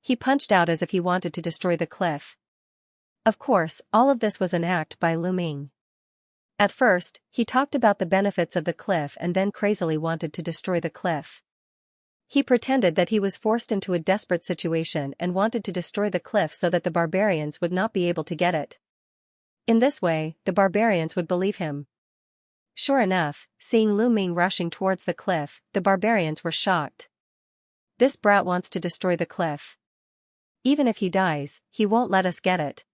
He punched out as if he wanted to destroy the cliff. Of course, all of this was an act by Lu Ming. At first, he talked about the benefits of the cliff and then crazily wanted to destroy the cliff. He pretended that he was forced into a desperate situation and wanted to destroy the cliff so that the barbarians would not be able to get it. In this way, the barbarians would believe him. Sure enough, seeing Lu Ming rushing towards the cliff, the barbarians were shocked. This brat wants to destroy the cliff. Even if he dies, he won't let us get it.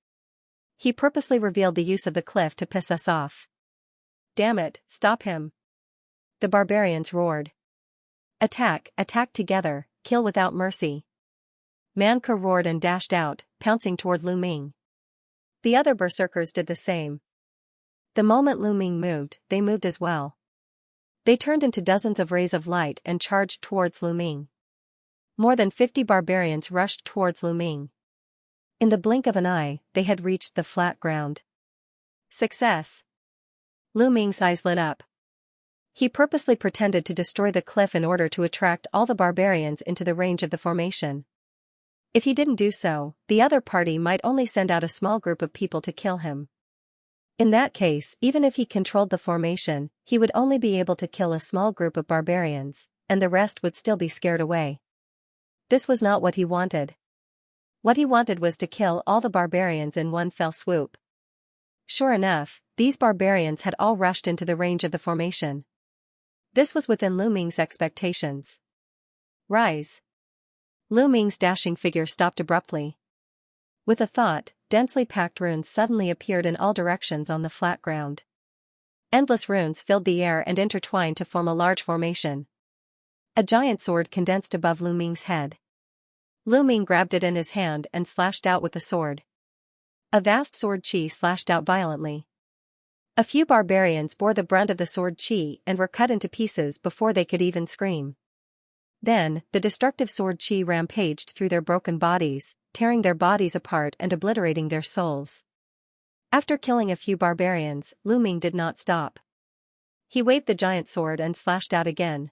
He purposely revealed the use of the cliff to piss us off. Damn it, stop him. The barbarians roared. Attack, attack together, kill without mercy. Man Ku roared and dashed out, pouncing toward Lu Ming. The other berserkers did the same. The moment Lu Ming moved, they moved as well. They turned into dozens of rays of light and charged towards Lu Ming. More than 50 barbarians rushed towards Lu Ming. In the blink of an eye, they had reached the flat ground. Success! Lu Ming's eyes lit up. He purposely pretended to destroy the cliff in order to attract all the barbarians into the range of the formation. If he didn't do so, the other party might only send out a small group of people to kill him. In that case, even if he controlled the formation, he would only be able to kill a small group of barbarians, and the rest would still be scared away. This was not what he wanted. What he wanted was to kill all the barbarians in one fell swoop. Sure enough, these barbarians had all rushed into the range of the formation. This was within Lu Ming's expectations. Rise! Lu Ming's dashing figure stopped abruptly. With a thought, densely packed runes suddenly appeared in all directions on the flat ground. Endless runes filled the air and intertwined to form a large formation. A giant sword condensed above Lu Ming's head. Lu Ming grabbed it in his hand and slashed out with the sword. A vast sword chi slashed out violently. A few barbarians bore the brunt of the sword chi and were cut into pieces before they could even scream. Then, the destructive sword chi rampaged through their broken bodies, tearing their bodies apart and obliterating their souls. After killing a few barbarians, Lu Ming did not stop. He waved the giant sword and slashed out again.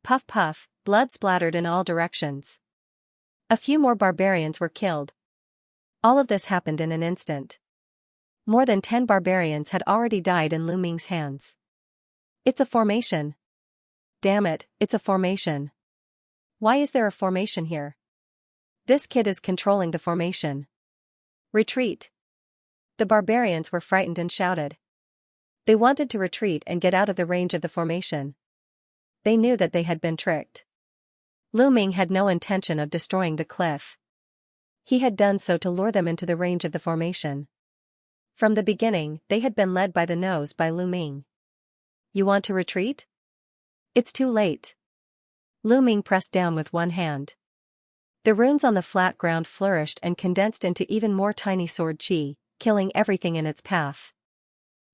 Puff puff, blood splattered in all directions. A few more barbarians were killed. All of this happened in an instant. More than 10 barbarians had already died in Lu Ming's hands. It's a formation. Damn it, it's a formation. Why is there a formation here? This kid is controlling the formation. Retreat. The barbarians were frightened and shouted. They wanted to retreat and get out of the range of the formation. They knew that they had been tricked. Lu Ming had no intention of destroying the cliff. He had done so to lure them into the range of the formation. From the beginning, they had been led by the nose by Lu Ming. You want to retreat? It's too late. Lu Ming pressed down with one hand. The runes on the flat ground flourished and condensed into even more tiny sword chi, killing everything in its path.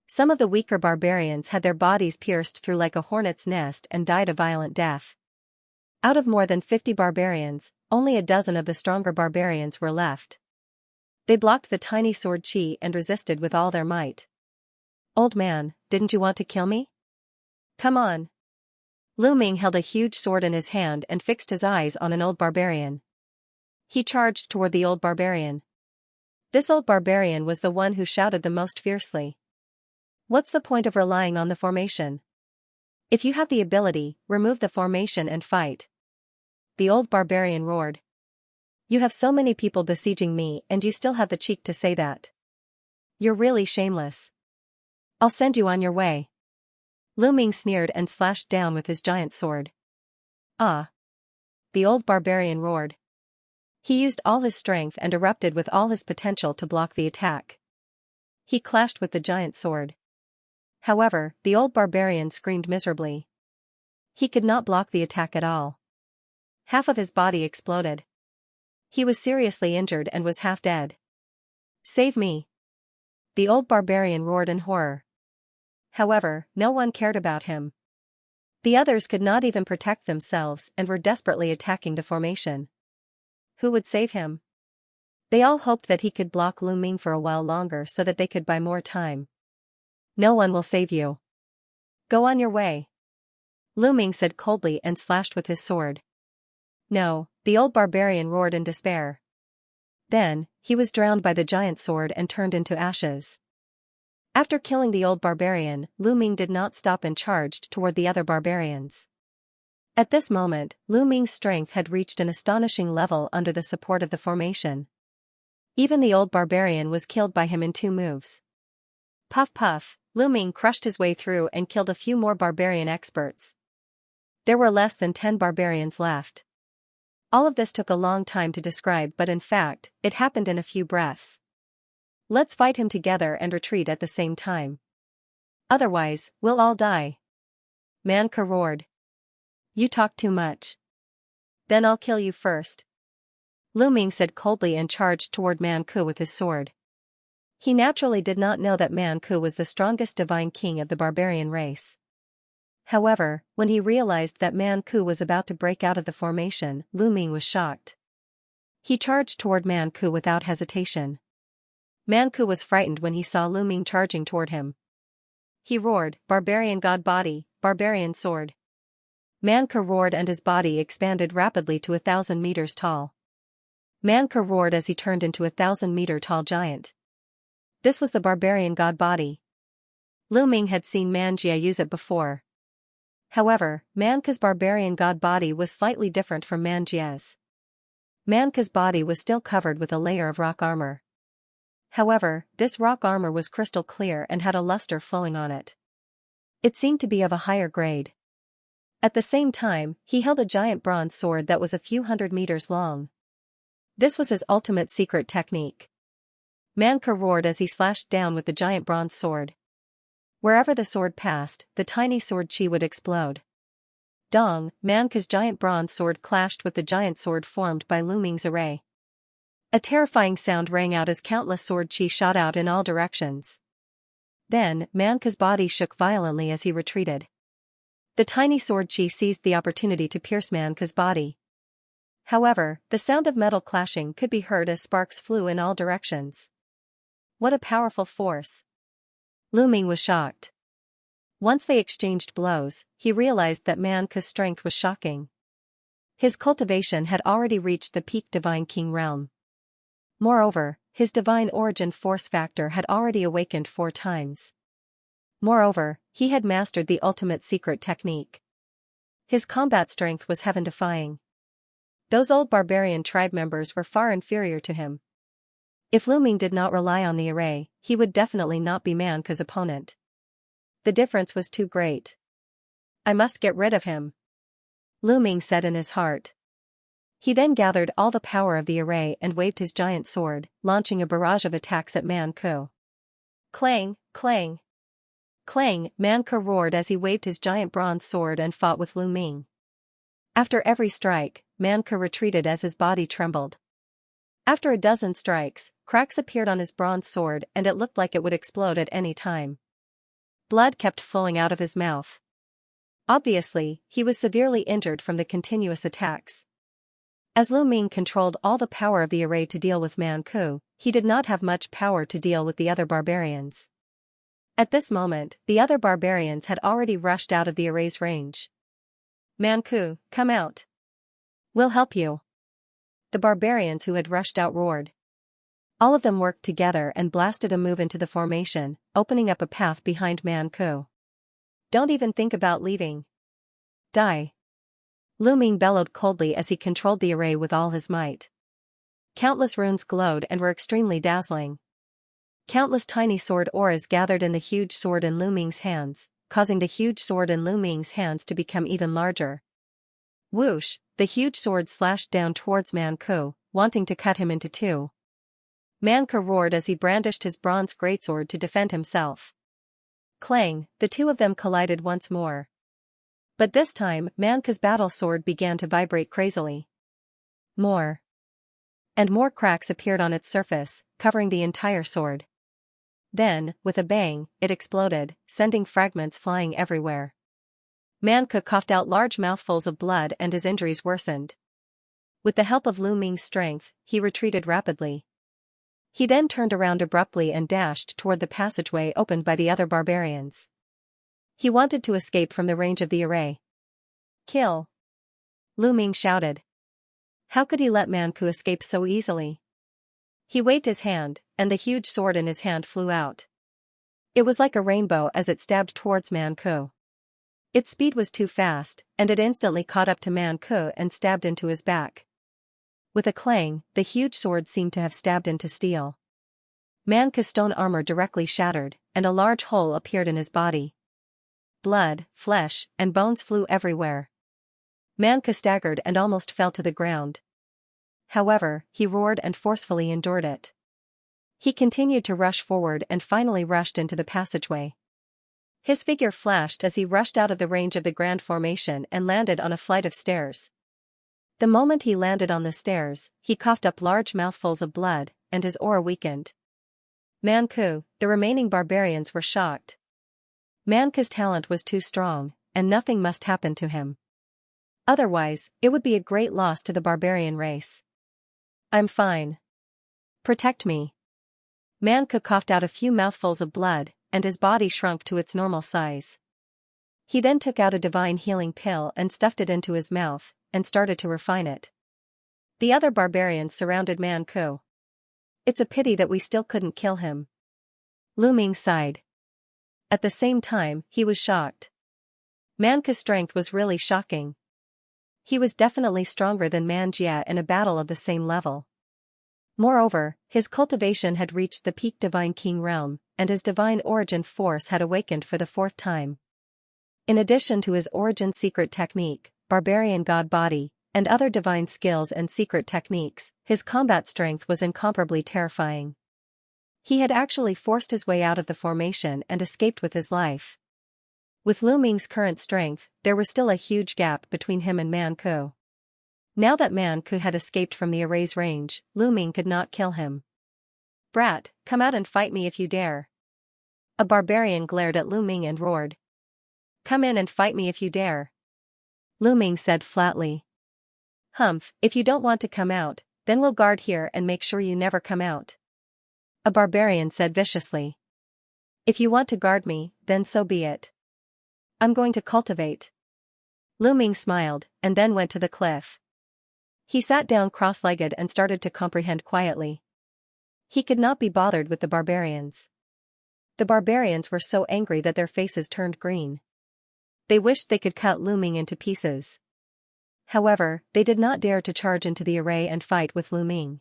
Some of the weaker barbarians had their bodies pierced through like a hornet's nest and died a violent death. Out of more than 50 barbarians, only a dozen of the stronger barbarians were left. They blocked the tiny sword chi and resisted with all their might. Old man, didn't you want to kill me? Come on. Lu Ming held a huge sword in his hand and fixed his eyes on an old barbarian. He charged toward the old barbarian. This old barbarian was the one who shouted the most fiercely. What's the point of relying on the formation? If you have the ability, remove the formation and fight. The old barbarian roared. You have so many people besieging me and you still have the cheek to say that. You're really shameless. I'll send you on your way. Lu Ming sneered and slashed down with his giant sword. Ah! The old barbarian roared. He used all his strength and erupted with all his potential to block the attack. He clashed with the giant sword. However, the old barbarian screamed miserably. He could not block the attack at all. Half of his body exploded. He was seriously injured and was half dead. Save me! The old barbarian roared in horror. However, no one cared about him. The others could not even protect themselves and were desperately attacking the formation. Who would save him? They all hoped that he could block Lu Ming for a while longer so that they could buy more time. No one will save you. Go on your way. Lu Ming said coldly and slashed with his sword. No, the old barbarian roared in despair. Then, he was drowned by the giant sword and turned into ashes. After killing the old barbarian, Lu Ming did not stop and charged toward the other barbarians. At this moment, Lu Ming's strength had reached an astonishing level under the support of the formation. Even the old barbarian was killed by him in 2 moves. Puff puff, Lu Ming crushed his way through and killed a few more barbarian experts. There were less than 10 barbarians left. All of this took a long time to describe, but in fact, it happened in a few breaths. Let's fight him together and retreat at the same time. Otherwise, we'll all die. Man Ke roared. You talk too much. Then I'll kill you first. Lu Ming said coldly and charged toward Man Ke with his sword. He naturally did not know that Man Ke was the strongest divine king of the barbarian race. However, when he realized that Man Ke was about to break out of the formation, Lu Ming was shocked. He charged toward Man Ke without hesitation. Man Ke was frightened when he saw Lu Ming charging toward him. He roared, "Barbarian god body, barbarian sword." Man Ke roared and his body expanded rapidly to 1,000 meters tall. Man Ke roared as he turned into a 1,000-meter tall giant. This was the barbarian god body. Lu Ming had seen Man Jia use it before. However, Man Ke's barbarian god body was slightly different from Man Jia's. Man Ke's body was still covered with a layer of rock armor. However, this rock armor was crystal clear and had a luster flowing on it. It seemed to be of a higher grade. At the same time, he held a giant bronze sword that was a few hundred meters long. This was his ultimate secret technique. Man Ke roared as he slashed down with the giant bronze sword. Wherever the sword passed, the tiny sword chi would explode. Dong, Man Ke's giant bronze sword clashed with the giant sword formed by Lu Ming's array. A terrifying sound rang out as countless sword chi shot out in all directions. Then, Man Ke's body shook violently as he retreated. The tiny sword chi seized the opportunity to pierce Man Ke's body. However, the sound of metal clashing could be heard as sparks flew in all directions. What a powerful force! Lu Ming was shocked. Once they exchanged blows, he realized that Man Ke's strength was shocking. His cultivation had already reached the peak divine king realm. Moreover, his divine origin force factor had already awakened 4 times. Moreover, he had mastered the ultimate secret technique. His combat strength was heaven-defying. Those old barbarian tribe members were far inferior to him. If Lu Ming did not rely on the array, he would definitely not be Man Ke's opponent. The difference was too great. I must get rid of him, Lu Ming said in his heart. He then gathered all the power of the array and waved his giant sword, launching a barrage of attacks at Man Ke. Clang, clang, clang, Man Ke roared as he waved his giant bronze sword and fought with Lu Ming. After every strike, Man Ke retreated as his body trembled. After a dozen strikes, cracks appeared on his bronze sword and it looked like it would explode at any time. Blood kept flowing out of his mouth. Obviously, he was severely injured from the continuous attacks. As Lu Ming controlled all the power of the array to deal with Man Ke, he did not have much power to deal with the other barbarians. At this moment, the other barbarians had already rushed out of the array's range. Man Ke, come out. We'll help you. The barbarians who had rushed out roared. All of them worked together and blasted a move into the formation, opening up a path behind Man Ke. Don't even think about leaving. Die. Lu Ming bellowed coldly as he controlled the array with all his might. Countless runes glowed and were extremely dazzling. Countless tiny sword auras gathered in the huge sword in Lu Ming's hands, causing the huge sword in Lu Ming's hands to become even larger. Whoosh, the huge sword slashed down towards Man Ke, wanting to cut him into two. Man Ke roared as he brandished his bronze greatsword to defend himself. Clang, the two of them collided once more. But this time, Man Ke's battle sword began to vibrate crazily. More and more cracks appeared on its surface, covering the entire sword. Then, with a bang, it exploded, sending fragments flying everywhere. Man Ke coughed out large mouthfuls of blood and his injuries worsened. With the help of Lu Ming's strength, he retreated rapidly. He then turned around abruptly and dashed toward the passageway opened by the other barbarians. He wanted to escape from the range of the array. Kill! Lu Ming shouted. How could he let Man Ke escape so easily? He waved his hand, and the huge sword in his hand flew out. It was like a rainbow as it stabbed towards Man Ke. Its speed was too fast, and it instantly caught up to Man Ke and stabbed into his back. With a clang, the huge sword seemed to have stabbed into steel. Man Ke's stone armor directly shattered, and a large hole appeared in his body. Blood, flesh, and bones flew everywhere. Man Ke staggered and almost fell to the ground. However, he roared and forcefully endured it. He continued to rush forward and finally rushed into the passageway. His figure flashed as he rushed out of the range of the grand formation and landed on a flight of stairs. The moment he landed on the stairs, he coughed up large mouthfuls of blood, and his aura weakened. Man Ke, the remaining barbarians were shocked. Man Ke's talent was too strong, and nothing must happen to him. Otherwise, it would be a great loss to the barbarian race. I'm fine. Protect me. Man Ke coughed out a few mouthfuls of blood, and his body shrunk to its normal size. He then took out a divine healing pill and stuffed it into his mouth, and started to refine it. The other barbarians surrounded Man Ke. It's a pity that we still couldn't kill him. Lu Ming sighed. At the same time, he was shocked. Man Ke's strength was really shocking. He was definitely stronger than Man Jia in a battle of the same level. Moreover, his cultivation had reached the peak divine king realm, and his divine origin force had awakened for the fourth time. In addition to his origin secret technique, barbarian god body, and other divine skills and secret techniques, his combat strength was incomparably terrifying. He had actually forced his way out of the formation and escaped with his life. With Lu Ming's current strength, there was still a huge gap between him and Man Ke. Now that Man Ke had escaped from the array's range, Lu Ming could not kill him. Brat, come out and fight me if you dare. A barbarian glared at Lu Ming and roared. Come in and fight me if you dare. Lu Ming said flatly. Humph, if you don't want to come out, then we'll guard here and make sure you never come out. A barbarian said viciously. If you want to guard me, then so be it. I'm going to cultivate. Lu Ming smiled, and then went to the cliff. He sat down cross-legged and started to comprehend quietly. He could not be bothered with the barbarians. The barbarians were so angry that their faces turned green. They wished they could cut Lu Ming into pieces. However, they did not dare to charge into the array and fight with Lu Ming.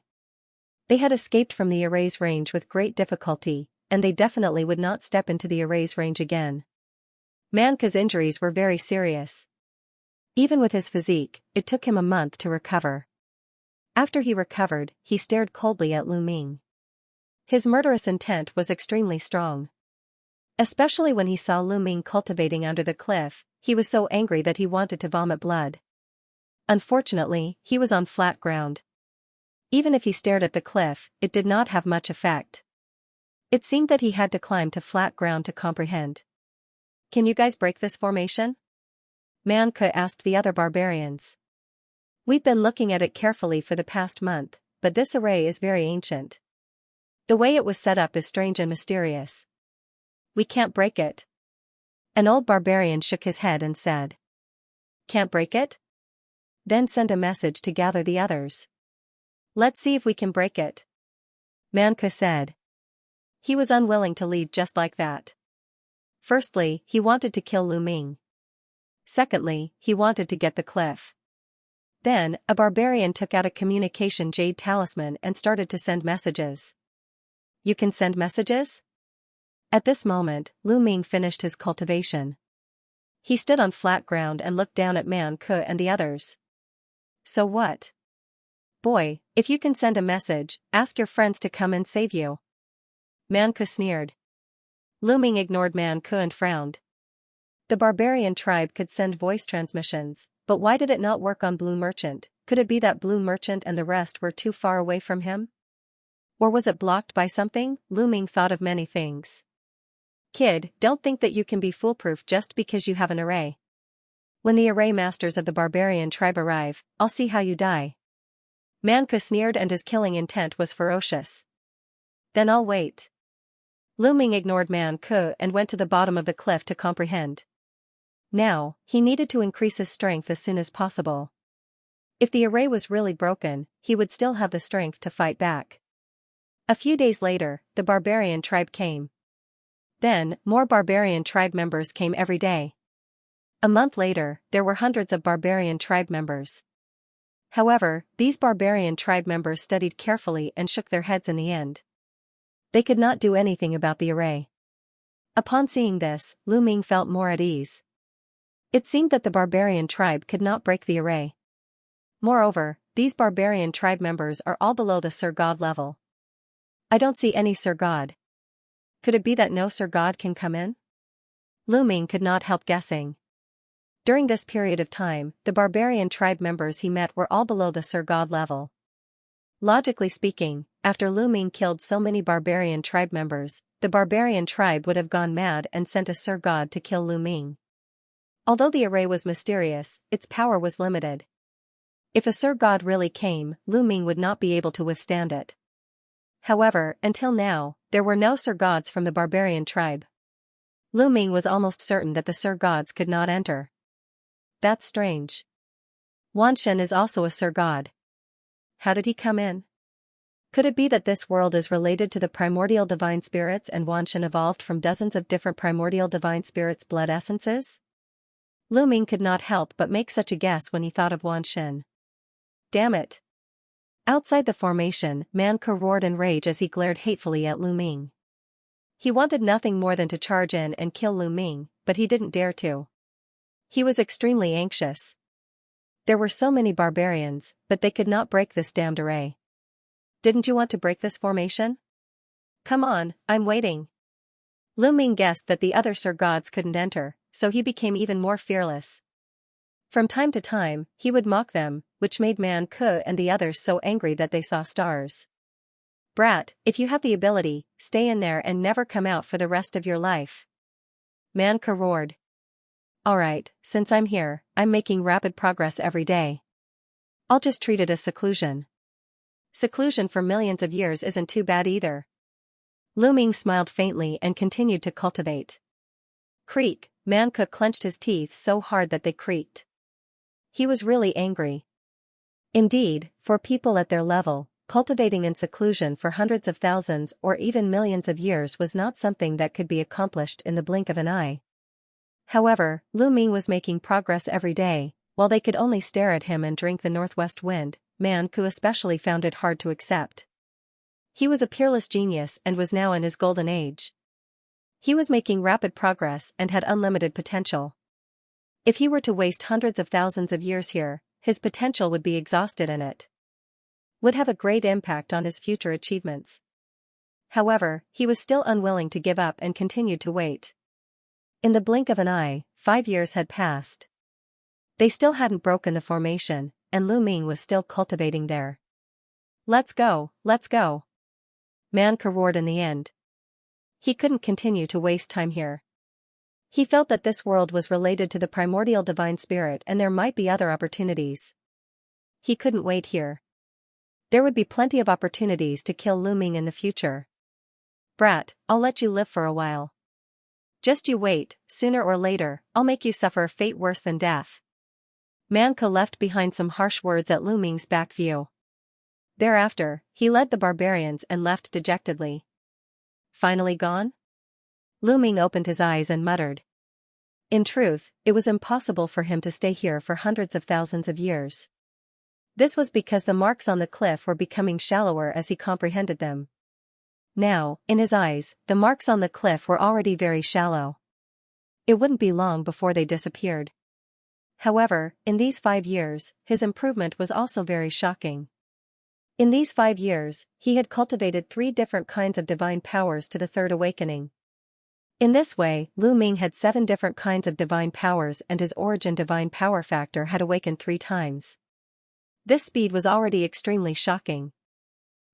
They had escaped from the array's range with great difficulty, and they definitely would not step into the array's range again. Man Ke's injuries were very serious. Even with his physique, it took him a month to recover. After he recovered, he stared coldly at Lu Ming. His murderous intent was extremely strong. Especially when he saw Lu Ming cultivating under the cliff, he was so angry that he wanted to vomit blood. Unfortunately, he was on flat ground. Even if he stared at the cliff, it did not have much effect. It seemed that he had to climb to flat ground to comprehend. "Can you guys break this formation?" Man Ke asked the other barbarians. "We've been looking at it carefully for the past month, but this array is very ancient. The way it was set up is strange and mysterious. We can't break it." An old barbarian shook his head and said, "Can't break it? Then send a message to gather the others. Let's see if we can break it," Man Ke said. He was unwilling to leave just like that. Firstly, he wanted to kill Lu Ming. Secondly, he wanted to get the cliff. Then, a barbarian took out a communication jade talisman and started to send messages. "You can send messages?" At this moment, Lu Ming finished his cultivation. He stood on flat ground and looked down at Man Ke and the others. "So what? Boy, if you can send a message, ask your friends to come and save you." Man Ke sneered. Lu Ming ignored Man Ke and frowned. The barbarian tribe could send voice transmissions, but why did it not work on Blue Merchant? Could it be that Blue Merchant and the rest were too far away from him? Or was it blocked by something? Lu Ming thought of many things. "Kid, don't think that you can be foolproof just because you have an array. When the array masters of the barbarian tribe arrive, I'll see how you die." Man Ke sneered and his killing intent was ferocious. "Then I'll wait." Lu Ming ignored Man Ke and went to the bottom of the cliff to comprehend. Now, he needed to increase his strength as soon as possible. If the array was really broken, he would still have the strength to fight back. A few days later, the barbarian tribe came. Then, more barbarian tribe members came every day. A month later, there were hundreds of barbarian tribe members. However, these barbarian tribe members studied carefully and shook their heads in the end. They could not do anything about the array. Upon seeing this, Lu Ming felt more at ease. It seemed that the barbarian tribe could not break the array. Moreover, these barbarian tribe members are all below the Sir God level. "I don't see any Sir God. Could it be that no Sir God can come in?" Lu Ming could not help guessing. During this period of time, the barbarian tribe members he met were all below the Sir God level. Logically speaking, after Lu Ming killed so many barbarian tribe members, the barbarian tribe would have gone mad and sent a Sir God to kill Lu Ming. Although the array was mysterious, its power was limited. If a Sir God really came, Lu Ming would not be able to withstand it. However, until now, there were no Sir Gods from the barbarian tribe. Lu Ming was almost certain that the Sir Gods could not enter. That's strange. Wanshen is also a Sir God. How did he come in? Could it be that this world is related to the primordial divine spirits and Wanshen evolved from dozens of different primordial divine spirits' blood essences? Lu Ming could not help but make such a guess when he thought of Wanshen. Damn it! Outside the formation, Man Ke roared in rage as he glared hatefully at Lu Ming. He wanted nothing more than to charge in and kill Lu Ming, but he didn't dare to. He was extremely anxious. There were so many barbarians, but they could not break this damned array. "Didn't you want to break this formation? Come on, I'm waiting." Lu Ming guessed that the other Sir Gods couldn't enter, so he became even more fearless. From time to time, he would mock them, which made Man Ke and the others so angry that they saw stars. "Brat, if you have the ability, stay in there and never come out for the rest of your life." Man Ke roared. "Alright, since I'm here, I'm making rapid progress every day. I'll just treat it as seclusion. Seclusion for millions of years isn't too bad either." Lu Ming smiled faintly and continued to cultivate. Creak, Man Ke clenched his teeth so hard that they creaked. He was really angry. Indeed, for people at their level, cultivating in seclusion for hundreds of thousands or even millions of years was not something that could be accomplished in the blink of an eye. However, Lu Ming was making progress every day. While they could only stare at him and drink the northwest wind, Man Ku especially found it hard to accept. He was a peerless genius and was now in his golden age. He was making rapid progress and had unlimited potential. If he were to waste hundreds of thousands of years here, his potential would be exhausted and it would have a great impact on his future achievements. However, he was still unwilling to give up and continued to wait. In the blink of an eye, 5 years had passed. They still hadn't broken the formation, and Lu Ming was still cultivating there. Let's go, let's go. Man Ku roared in the end. He couldn't continue to waste time here. He felt that this world was related to the primordial divine spirit and there might be other opportunities. He couldn't wait here. There would be plenty of opportunities to kill Lu Ming in the future. Brat, I'll let you live for a while. Just you wait, sooner or later, I'll make you suffer a fate worse than death. Man Ku left behind some harsh words at Lu Ming's back view. Thereafter, he led the barbarians and left dejectedly. Finally gone? Lu Ming opened his eyes and muttered. In truth, it was impossible for him to stay here for hundreds of thousands of years. This was because the marks on the cliff were becoming shallower as he comprehended them. Now, in his eyes, the marks on the cliff were already very shallow. It wouldn't be long before they disappeared. However, in these 5 years, his improvement was also very shocking. In these 5 years, he had cultivated 3 different kinds of divine powers to the third awakening. In this way, Lu Ming had 7 different kinds of divine powers and his origin divine power factor had awakened 3 times. This speed was already extremely shocking.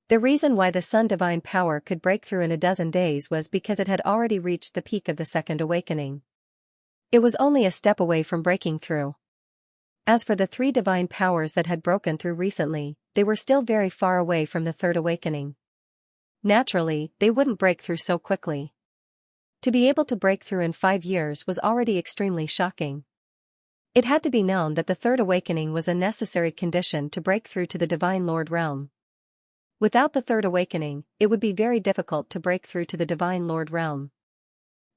The reason why the Sun divine power could break through in a dozen days was because it had already reached the peak of the second awakening. It was only a step away from breaking through. As for the 3 divine powers that had broken through recently, they were still very far away from the third awakening. Naturally, they wouldn't break through so quickly. To be able to break through in 5 years was already extremely shocking. It had to be known that the third awakening was a necessary condition to break through to the Divine Lord realm. Without the third awakening, it would be very difficult to break through to the Divine Lord realm.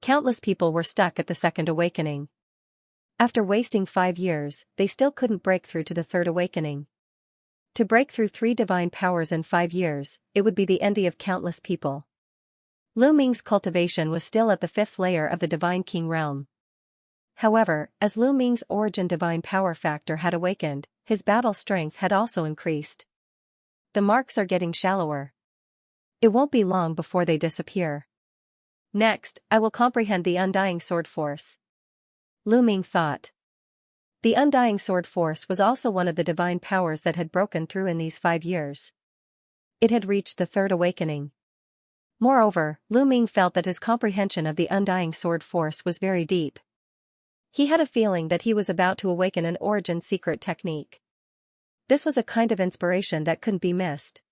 Countless people were stuck at the second awakening. After wasting 5 years, they still couldn't break through to the third awakening. To break through 3 divine powers in 5 years, it would be the envy of countless people. Lu Ming's cultivation was still at the 5th layer of the Divine King realm. However, as Lu Ming's origin divine power factor had awakened, his battle strength had also increased. The marks are getting shallower. It won't be long before they disappear. Next, I will comprehend the Undying Sword Force. Lu Ming thought. The Undying Sword Force was also one of the divine powers that had broken through in these 5 years. It had reached the third awakening. Moreover, Lu Ming felt that his comprehension of the Undying Sword Force was very deep. He had a feeling that he was about to awaken an origin secret technique. This was a kind of inspiration that couldn't be missed.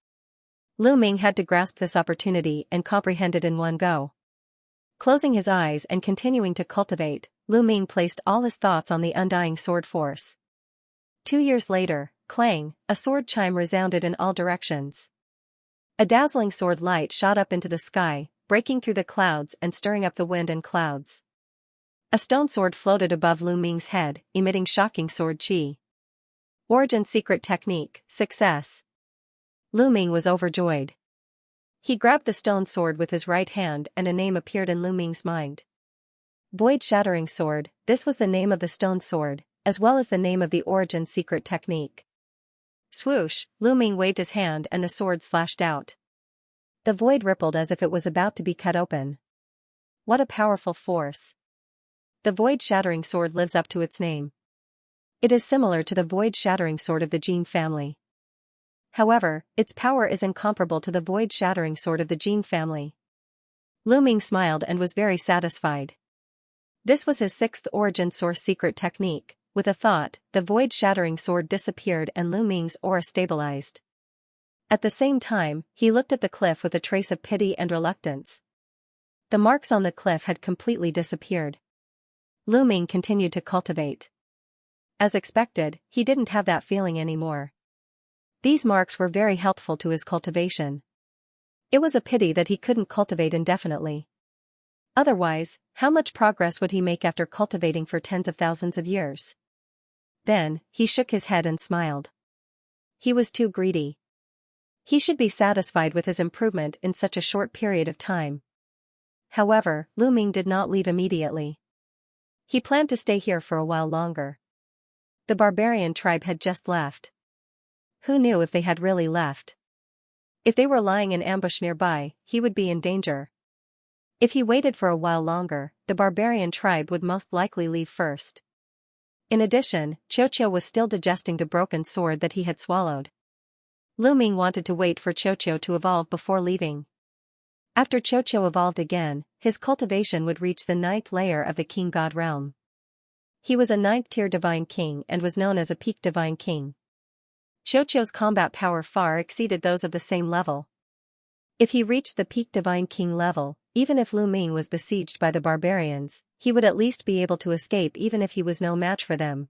Lu Ming had to grasp this opportunity and comprehend it in one go. Closing his eyes and continuing to cultivate, Lu Ming placed all his thoughts on the Undying Sword Force. 2 years later, clang, a sword chime resounded in all directions. A dazzling sword light shot up into the sky, breaking through the clouds and stirring up the wind and clouds. A stone sword floated above Lu Ming's head, emitting shocking sword chi. Origin secret technique, success. Lu Ming was overjoyed. He grabbed the stone sword with his right hand and a name appeared in Lu Ming's mind. Void Shattering Sword, this was the name of the stone sword, as well as the name of the origin secret technique. Swoosh, Lu Ming waved his hand and the sword slashed out. The void rippled as if it was about to be cut open. What a powerful force. The Void Shattering Sword lives up to its name. It is similar to the Void Shattering Sword of the Jin family. However, its power is incomparable to the Void Shattering Sword of the Jin family. Lu Ming smiled and was very satisfied. This was his 6th origin source secret technique. With a thought, the Void Shattering Sword disappeared and Lu Ming's aura stabilized. At the same time, he looked at the cliff with a trace of pity and reluctance. The marks on the cliff had completely disappeared. Lu Ming continued to cultivate. As expected, he didn't have that feeling anymore. These marks were very helpful to his cultivation. It was a pity that he couldn't cultivate indefinitely. Otherwise, how much progress would he make after cultivating for tens of thousands of years? Then, he shook his head and smiled. He was too greedy. He should be satisfied with his improvement in such a short period of time. However, Lu Ming did not leave immediately. He planned to stay here for a while longer. The barbarian tribe had just left. Who knew if they had really left? If they were lying in ambush nearby, he would be in danger. If he waited for a while longer, the barbarian tribe would most likely leave first. In addition, Xianxia was still digesting the broken sword that he had swallowed. Lu Ming wanted to wait for Xianxia to evolve before leaving. After Xianxia evolved again, his cultivation would reach the 9th layer of the King God realm. He was a 9th-tier divine king and was known as a peak divine king. Xianxia's combat power far exceeded those of the same level. If he reached the peak divine king level, even if Lu Ming was besieged by the barbarians, he would at least be able to escape even if he was no match for them.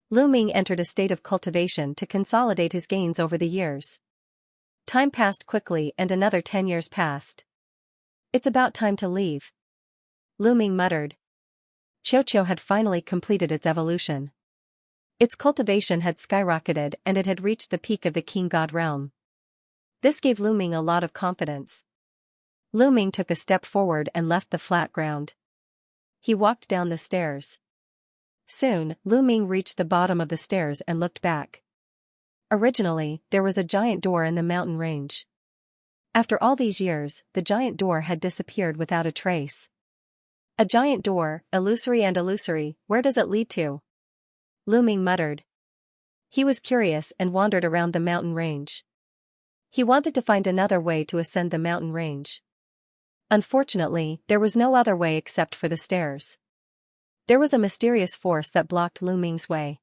Lu Ming entered a state of cultivation to consolidate his gains over the years. Time passed quickly and another 10 years passed. It's about time to leave. Lu Ming muttered. Xianxia had finally completed its evolution. Its cultivation had skyrocketed and it had reached the peak of the King God realm. This gave Lu Ming a lot of confidence. Lu Ming took a step forward and left the flat ground. He walked down the stairs. Soon, Lu Ming reached the bottom of the stairs and looked back. Originally, there was a giant door in the mountain range. After all these years, the giant door had disappeared without a trace. A giant door, illusory and illusory, where does it lead to? Lu Ming muttered. He was curious and wandered around the mountain range. He wanted to find another way to ascend the mountain range. Unfortunately, there was no other way except for the stairs. There was a mysterious force that blocked Lu Ming's way.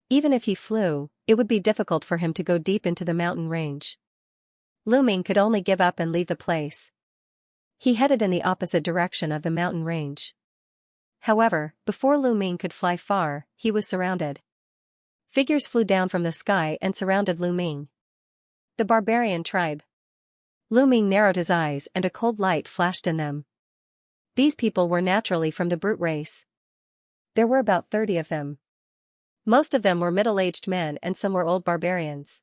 Even if he flew, it would be difficult for him to go deep into the mountain range. Lu Ming could only give up and leave the place. He headed in the opposite direction of the mountain range. However, before Lu Ming could fly far, he was surrounded. Figures flew down from the sky and surrounded Lu Ming. The barbarian tribe. Lu Ming narrowed his eyes and a cold light flashed in them. These people were naturally from the brute race. There were about 30 of them. Most of them were middle-aged men and some were old barbarians.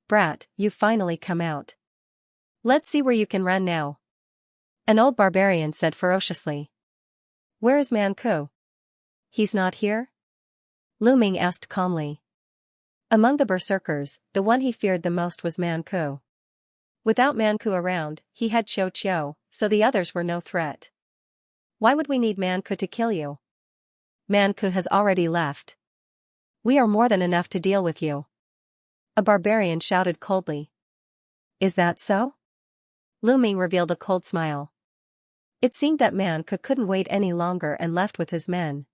Brat, you've finally come out. Let's see where you can run now. An old barbarian said ferociously. Where is Man Ku? He's not here? Lu Ming asked calmly. Among the berserkers, the one he feared the most was Man Ku. Without Man Ku around, he had Xianxia, so the others were no threat. Why would we need Man Ku to kill you? Man Ku has already left. We are more than enough to deal with you. A barbarian shouted coldly. Is that so? Lu Ming revealed a cold smile. It seemed that Man Ku couldn't wait any longer and left with his men.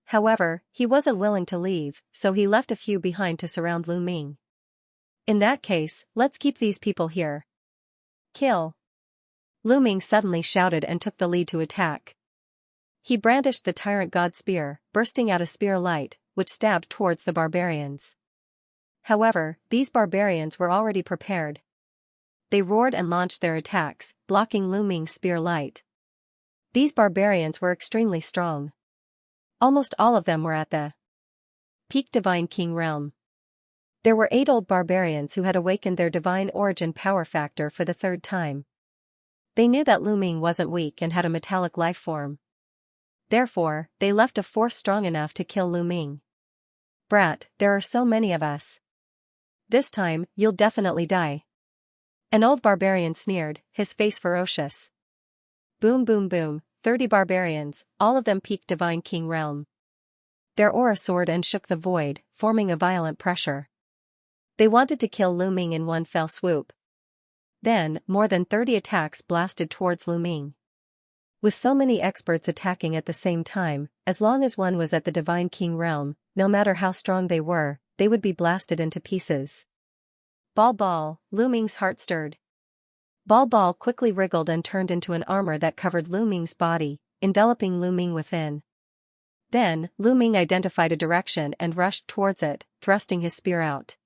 However, he wasn't willing to leave, so he left a few behind to surround Lu Ming. In that case, let's keep these people here. Kill. Lu Ming suddenly shouted and took the lead to attack. He brandished the tyrant god spear, bursting out a spear light, which stabbed towards the barbarians. However, these barbarians were already prepared. They roared and launched their attacks, blocking Lu Ming's spear light. These barbarians were extremely strong. Almost all of them were at the peak divine king realm. There were 8 old barbarians who had awakened their divine origin power factor for the 3rd time. They knew that Lu Ming wasn't weak and had a metallic life form. Therefore, they left a force strong enough to kill Lu Ming. Brat, there are so many of us. This time, you'll definitely die. An old barbarian sneered, his face ferocious. Boom boom boom, 30 barbarians, all of them peak divine king realm. Their aura soared and shook the void, forming a violent pressure. They wanted to kill Lu Ming in one fell swoop. Then, more than 30 attacks blasted towards Lu Ming. With so many experts attacking at the same time, as long as one was at the divine king realm, no matter how strong they were, they would be blasted into pieces. Ball, Lu Ming's heart stirred. Ball quickly wriggled and turned into an armor that covered Lu Ming's body, enveloping Lu Ming within. Then, Lu Ming identified a direction and rushed towards it, thrusting his spear out.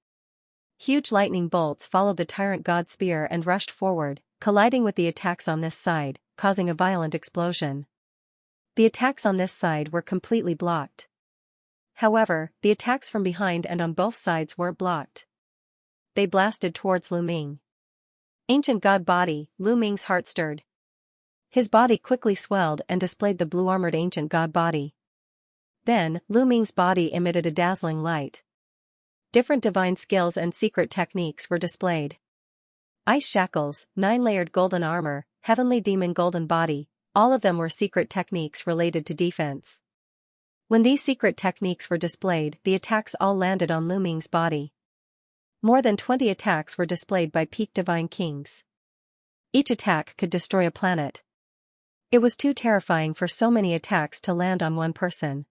Huge lightning bolts followed the tyrant god spear and rushed forward, colliding with the attacks on this side, causing a violent explosion. The attacks on this side were completely blocked. However, the attacks from behind and on both sides weren't blocked. They blasted towards Lu Ming. Ancient god body, Lu Ming's heart stirred. His body quickly swelled and displayed the blue-armored ancient god body. Then, Lu Ming's body emitted a dazzling light. Different divine skills and secret techniques were displayed. Ice shackles, 9-layered golden armor, heavenly demon golden body, all of them were secret techniques related to defense. When these secret techniques were displayed, the attacks all landed on Lu Ming's body. More than 20 attacks were displayed by peak divine kings. Each attack could destroy a planet. It was too terrifying for so many attacks to land on one person.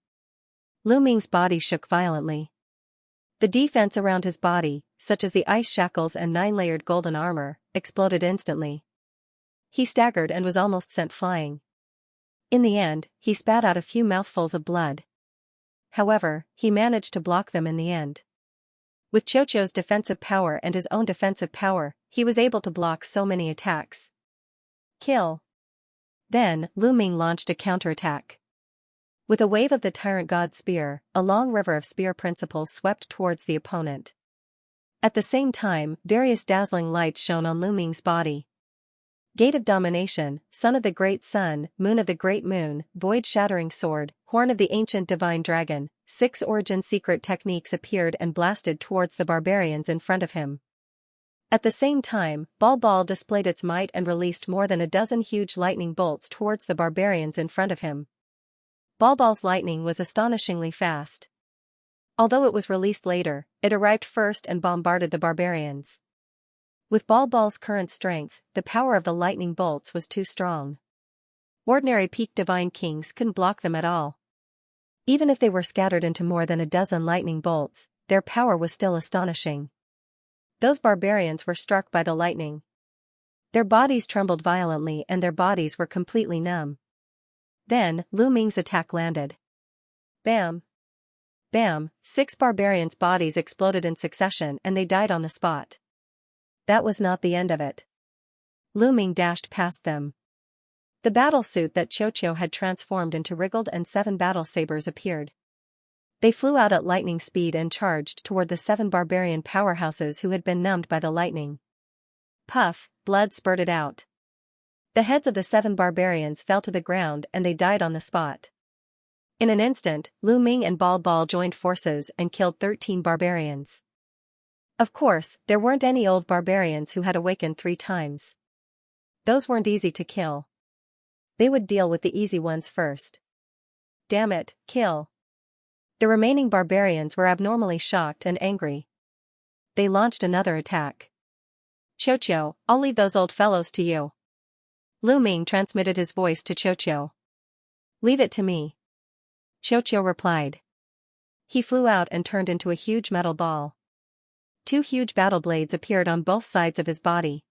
Lu Ming's body shook violently. The defense around his body, such as the ice shackles and 9-layered golden armor, exploded instantly. He staggered and was almost sent flying. In the end, he spat out a few mouthfuls of blood. However, he managed to block them in the end. With Xiaoqiu's defensive power and his own defensive power, he was able to block so many attacks. Kill. Then, Lu Ming launched a counterattack. With a wave of the Tyrant God Spear, a long river of spear principles swept towards the opponent. At the same time, various dazzling lights shone on Lu Ming's body. Gate of Domination, Son of the Great Sun, Moon of the Great Moon, Void-Shattering Sword, Horn of the Ancient Divine Dragon, 6 origin secret techniques appeared and blasted towards the barbarians in front of him. At the same time, Bal displayed its might and released more than a dozen huge lightning bolts towards the barbarians in front of him. Bal's lightning was astonishingly fast. Although it was released later, it arrived first and bombarded the barbarians. With Bal's current strength, the power of the lightning bolts was too strong. Ordinary peak divine kings couldn't block them at all. Even if they were scattered into more than a dozen lightning bolts, their power was still astonishing. Those barbarians were struck by the lightning. Their bodies trembled violently and their bodies were completely numb. Then, Lu Ming's attack landed. Bam! Bam! 6 barbarians' bodies exploded in succession and they died on the spot. That was not the end of it. Lu Ming dashed past them. The battle suit that Xiaoqiu had transformed into wriggled and 7 battle sabers appeared. They flew out at lightning speed and charged toward the 7 barbarian powerhouses who had been numbed by the lightning. Puff, blood spurted out. The heads of the 7 barbarians fell to the ground and they died on the spot. In an instant, Lu Ming and Bal joined forces and killed 13 barbarians. Of course, there weren't any old barbarians who had awakened 3 times. Those weren't easy to kill. They would deal with the easy ones first. Damn it, kill. The remaining barbarians were abnormally shocked and angry. They launched another attack. Xiaoqiu, I'll leave those old fellows to you. Lu Ming transmitted his voice to Xiaoqiu. Leave it to me. Xiaoqiu replied. He flew out and turned into a huge metal ball. 2 huge battle blades appeared on both sides of his body.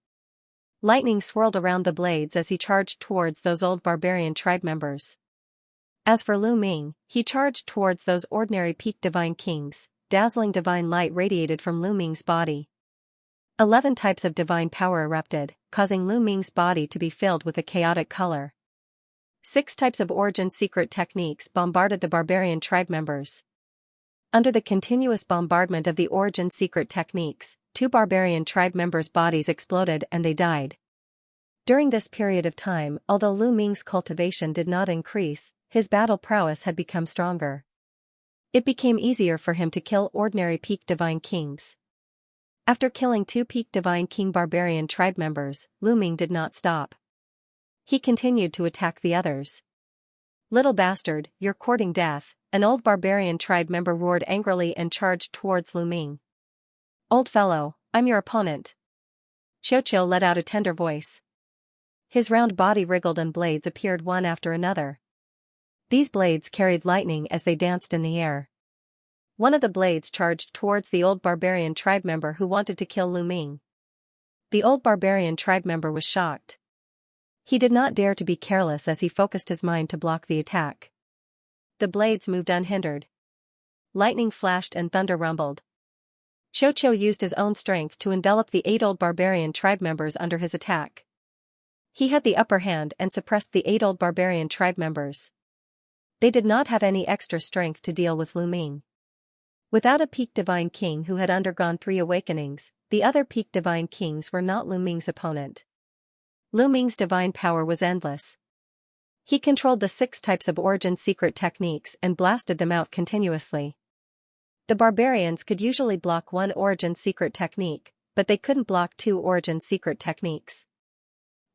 Lightning swirled around the blades as he charged towards those old barbarian tribe members. As for Lu Ming, he charged towards those ordinary peak divine kings. Dazzling divine light radiated from Lu Ming's body. 11 types of divine power erupted, causing Lu Ming's body to be filled with a chaotic color. 6 types of origin secret techniques bombarded the barbarian tribe members. Under the continuous bombardment of the origin secret techniques, 2 barbarian tribe members' bodies exploded and they died. During this period of time, although Lu Ming's cultivation did not increase, his battle prowess had become stronger. It became easier for him to kill ordinary peak divine kings. After killing 2 peak divine king barbarian tribe members, Lu Ming did not stop. He continued to attack the others. Little bastard, you're courting death, an old barbarian tribe member roared angrily and charged towards Lu Ming. Old fellow, I'm your opponent. Xiaoqiu let out a tender voice. His round body wriggled and blades appeared one after another. These blades carried lightning as they danced in the air. One of the blades charged towards the old barbarian tribe member who wanted to kill Lu Ming. The old barbarian tribe member was shocked. He did not dare to be careless as he focused his mind to block the attack. The blades moved unhindered. Lightning flashed and thunder rumbled. Xiaoqiu used his own strength to envelop the 8 old barbarian tribe members under his attack. He had the upper hand and suppressed the 8 old barbarian tribe members. They did not have any extra strength to deal with Lu Ming. Without a peak divine king who had undergone 3 awakenings, the other peak divine kings were not Lu Ming's opponent. Lu Ming's divine power was endless. He controlled the 6 types of origin secret techniques and blasted them out continuously. The barbarians could usually block 1 origin secret technique, but they couldn't block 2 origin secret techniques.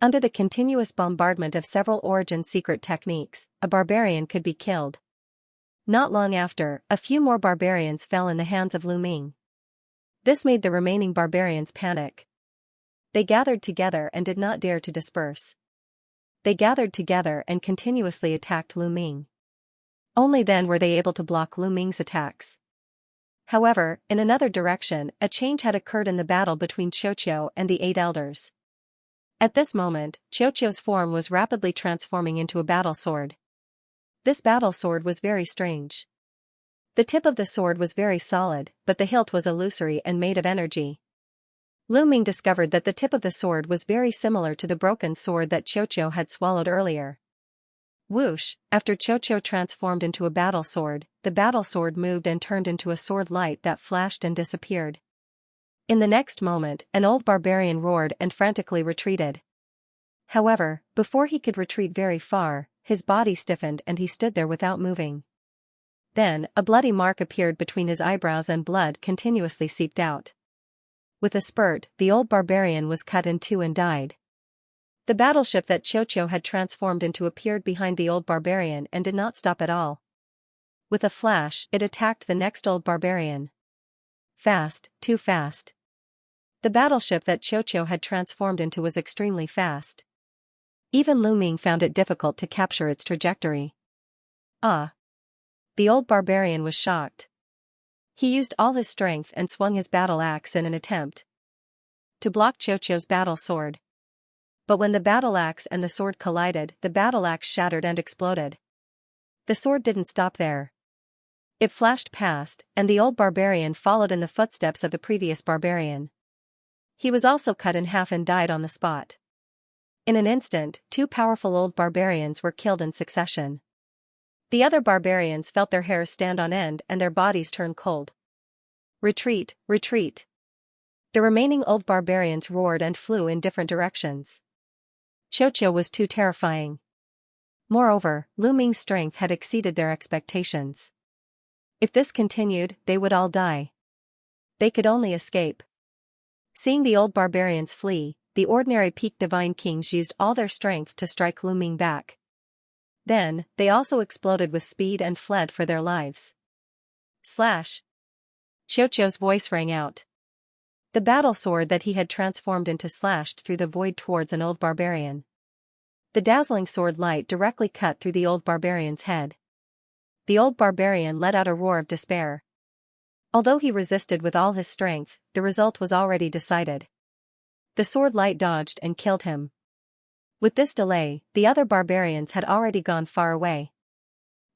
Under the continuous bombardment of several origin secret techniques, a barbarian could be killed. Not long after, a few more barbarians fell in the hands of Lu Ming. This made the remaining barbarians panic. They gathered together and did not dare to disperse. They gathered together and continuously attacked Lu Ming. Only then were they able to block Lu Ming's attacks. However, in another direction, a change had occurred in the battle between Xianxia and the 8 elders. At this moment, Xianxia's form was rapidly transforming into a battle sword. This battle sword was very strange. The tip of the sword was very solid, but the hilt was illusory and made of energy. Lu Ming discovered that the tip of the sword was very similar to the broken sword that Xianxia had swallowed earlier. Whoosh, after Xianxia transformed into a battle sword, the battle sword moved and turned into a sword light that flashed and disappeared. In the next moment, an old barbarian roared and frantically retreated. However, before he could retreat very far, his body stiffened and he stood there without moving. Then, a bloody mark appeared between his eyebrows and blood continuously seeped out. With a spurt, the old barbarian was cut in 2 and died. The battleship that Xianxia had transformed into appeared behind the old barbarian and did not stop at all. With a flash, it attacked the next old barbarian. Fast, too fast. The battleship that Xianxia had transformed into was extremely fast. Even Lu Ming found it difficult to capture its trajectory. Ah! The old barbarian was shocked. He used all his strength and swung his battle axe in an attempt to block Xianxia's battle sword. But when the battle axe and the sword collided, the battle axe shattered and exploded. The sword didn't stop there. It flashed past, and the old barbarian followed in the footsteps of the previous barbarian. He was also cut in half and died on the spot. In an instant, 2 powerful old barbarians were killed in succession. The other barbarians felt their hairs stand on end and their bodies turn cold. Retreat, retreat. The remaining old barbarians roared and flew in different directions. Xianxia was too terrifying. Moreover, Lu Ming's strength had exceeded their expectations. If this continued, they would all die. They could only escape. Seeing the old barbarians flee, the ordinary peak divine kings used all their strength to strike Lu Ming back. Then, they also exploded with speed and fled for their lives. Slash! Xianxia's voice rang out. The battle sword that he had transformed into slashed through the void towards an old barbarian. The dazzling sword light directly cut through the old barbarian's head. The old barbarian let out a roar of despair. Although he resisted with all his strength, the result was already decided. The sword light dodged and killed him. With this delay, the other barbarians had already gone far away.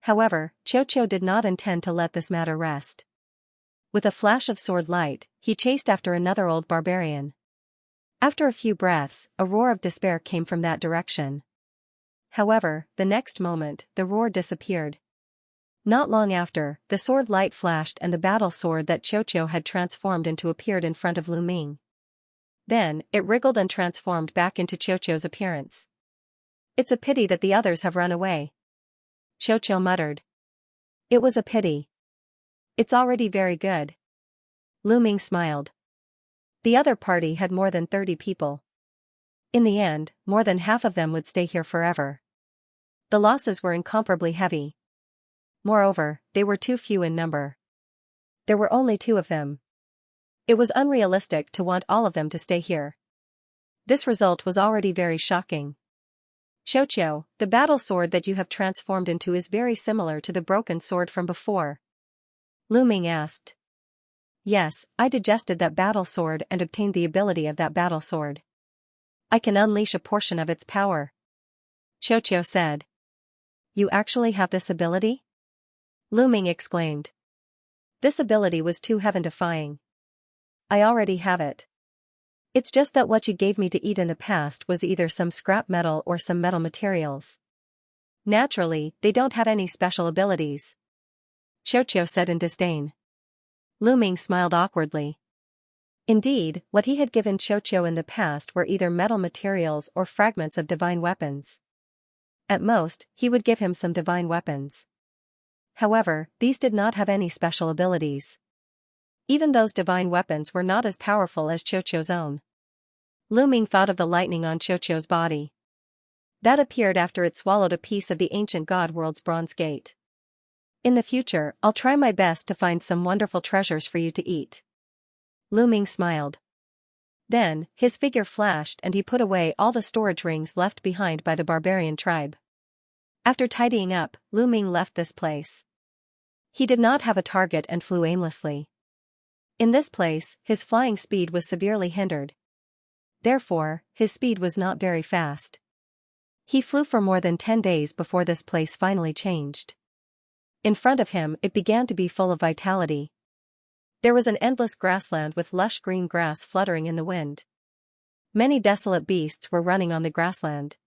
However, Xianxia did not intend to let this matter rest. With a flash of sword light, he chased after another old barbarian. After a few breaths, a roar of despair came from that direction. However, the next moment, the roar disappeared. Not long after, the sword light flashed and the battle sword that Xianxia had transformed into appeared in front of Lu Ming. Then, it wriggled and transformed back into Xianxia's appearance. It's a pity that the others have run away. Xianxia muttered. It was a pity. It's already very good. Lu Ming smiled. The other party had more than 30 people. In the end, more than half of them would stay here forever. The losses were incomparably heavy. Moreover, they were too few in number. There were only 2 of them. It was unrealistic to want all of them to stay here. This result was already very shocking. Xianxia, the battle sword that you have transformed into is very similar to the broken sword from before. Lu Ming asked. Yes, I digested that battle sword and obtained the ability of that battle sword. I can unleash a portion of its power. Xianxia said. You actually have this ability? Lu Ming exclaimed. This ability was too heaven-defying. I already have it. It's just that what you gave me to eat in the past was either some scrap metal or some metal materials. Naturally, they don't have any special abilities. Xiaoqiu said in disdain. Lu Ming smiled awkwardly. Indeed, what he had given Xiaoqiu in the past were either metal materials or fragments of divine weapons. At most, he would give him some divine weapons. However, these did not have any special abilities. Even those divine weapons were not as powerful as Xiaoqiu's own. Lu Ming thought of the lightning on Xiaoqiu's body. That appeared after it swallowed a piece of the ancient god world's bronze gate. In the future, I'll try my best to find some wonderful treasures for you to eat. Lu Ming smiled. Then, his figure flashed and he put away all the storage rings left behind by the barbarian tribe. After tidying up, Lu Ming left this place. He did not have a target and flew aimlessly. In this place, his flying speed was severely hindered. Therefore, his speed was not very fast. He flew for more than 10 days before this place finally changed. In front of him, it began to be full of vitality. There was an endless grassland with lush green grass fluttering in the wind. Many desolate beasts were running on the grassland.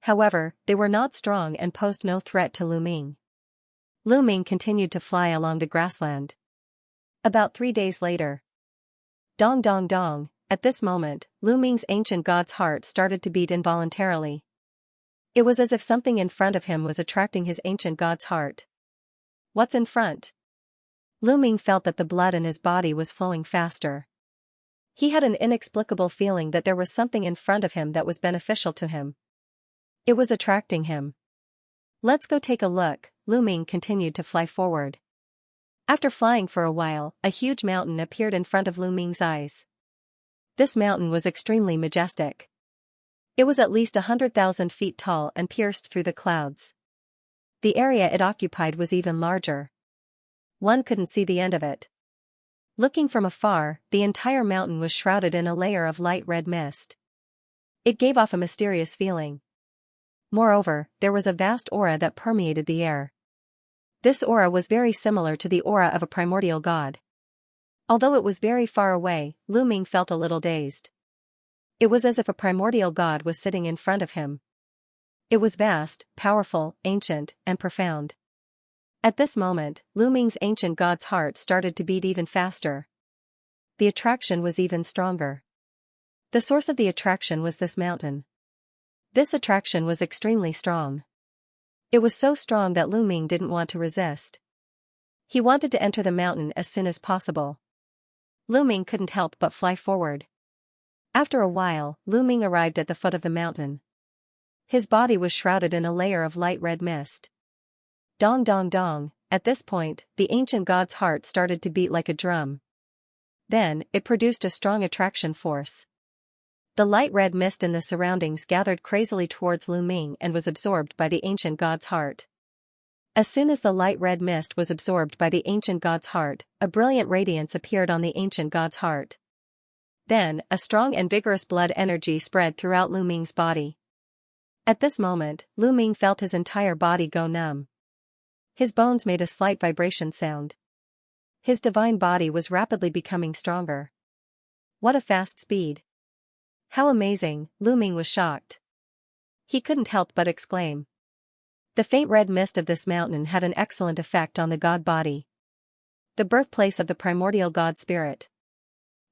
However, they were not strong and posed no threat to Lu Ming. Lu Ming continued to fly along the grassland. About 3 days later. Dong dong dong, at this moment, Lu Ming's ancient god's heart started to beat involuntarily. It was as if something in front of him was attracting his ancient god's heart. What's in front? Lu Ming felt that the blood in his body was flowing faster. He had an inexplicable feeling that there was something in front of him that was beneficial to him. It was attracting him. Let's go take a look, Lu Ming continued to fly forward. After flying for a while, a huge mountain appeared in front of Lu Ming's eyes. This mountain was extremely majestic. It was at least 100,000 feet tall and pierced through the clouds. The area it occupied was even larger. One couldn't see the end of it. Looking from afar, the entire mountain was shrouded in a layer of light red mist. It gave off a mysterious feeling. Moreover, there was a vast aura that permeated the air. This aura was very similar to the aura of a primordial god. Although it was very far away, Lu Ming felt a little dazed. It was as if a primordial god was sitting in front of him. It was vast, powerful, ancient, and profound. At this moment, Lu Ming's ancient god's heart started to beat even faster. The attraction was even stronger. The source of the attraction was this mountain. This attraction was extremely strong. It was so strong that Lu Ming didn't want to resist. He wanted to enter the mountain as soon as possible. Lu Ming couldn't help but fly forward. After a while, Lu Ming arrived at the foot of the mountain. His body was shrouded in a layer of light red mist. Dong dong dong, at this point, the ancient god's heart started to beat like a drum. Then, it produced a strong attraction force. The light red mist in the surroundings gathered crazily towards Lu Ming and was absorbed by the ancient god's heart. As soon as the light red mist was absorbed by the ancient god's heart, a brilliant radiance appeared on the ancient god's heart. Then, a strong and vigorous blood energy spread throughout Lu Ming's body. At this moment, Lu Ming felt his entire body go numb. His bones made a slight vibration sound. His divine body was rapidly becoming stronger. What a fast speed! How amazing, Lu Ming was shocked. He couldn't help but exclaim. The faint red mist of this mountain had an excellent effect on the god body. The birthplace of the primordial god spirit.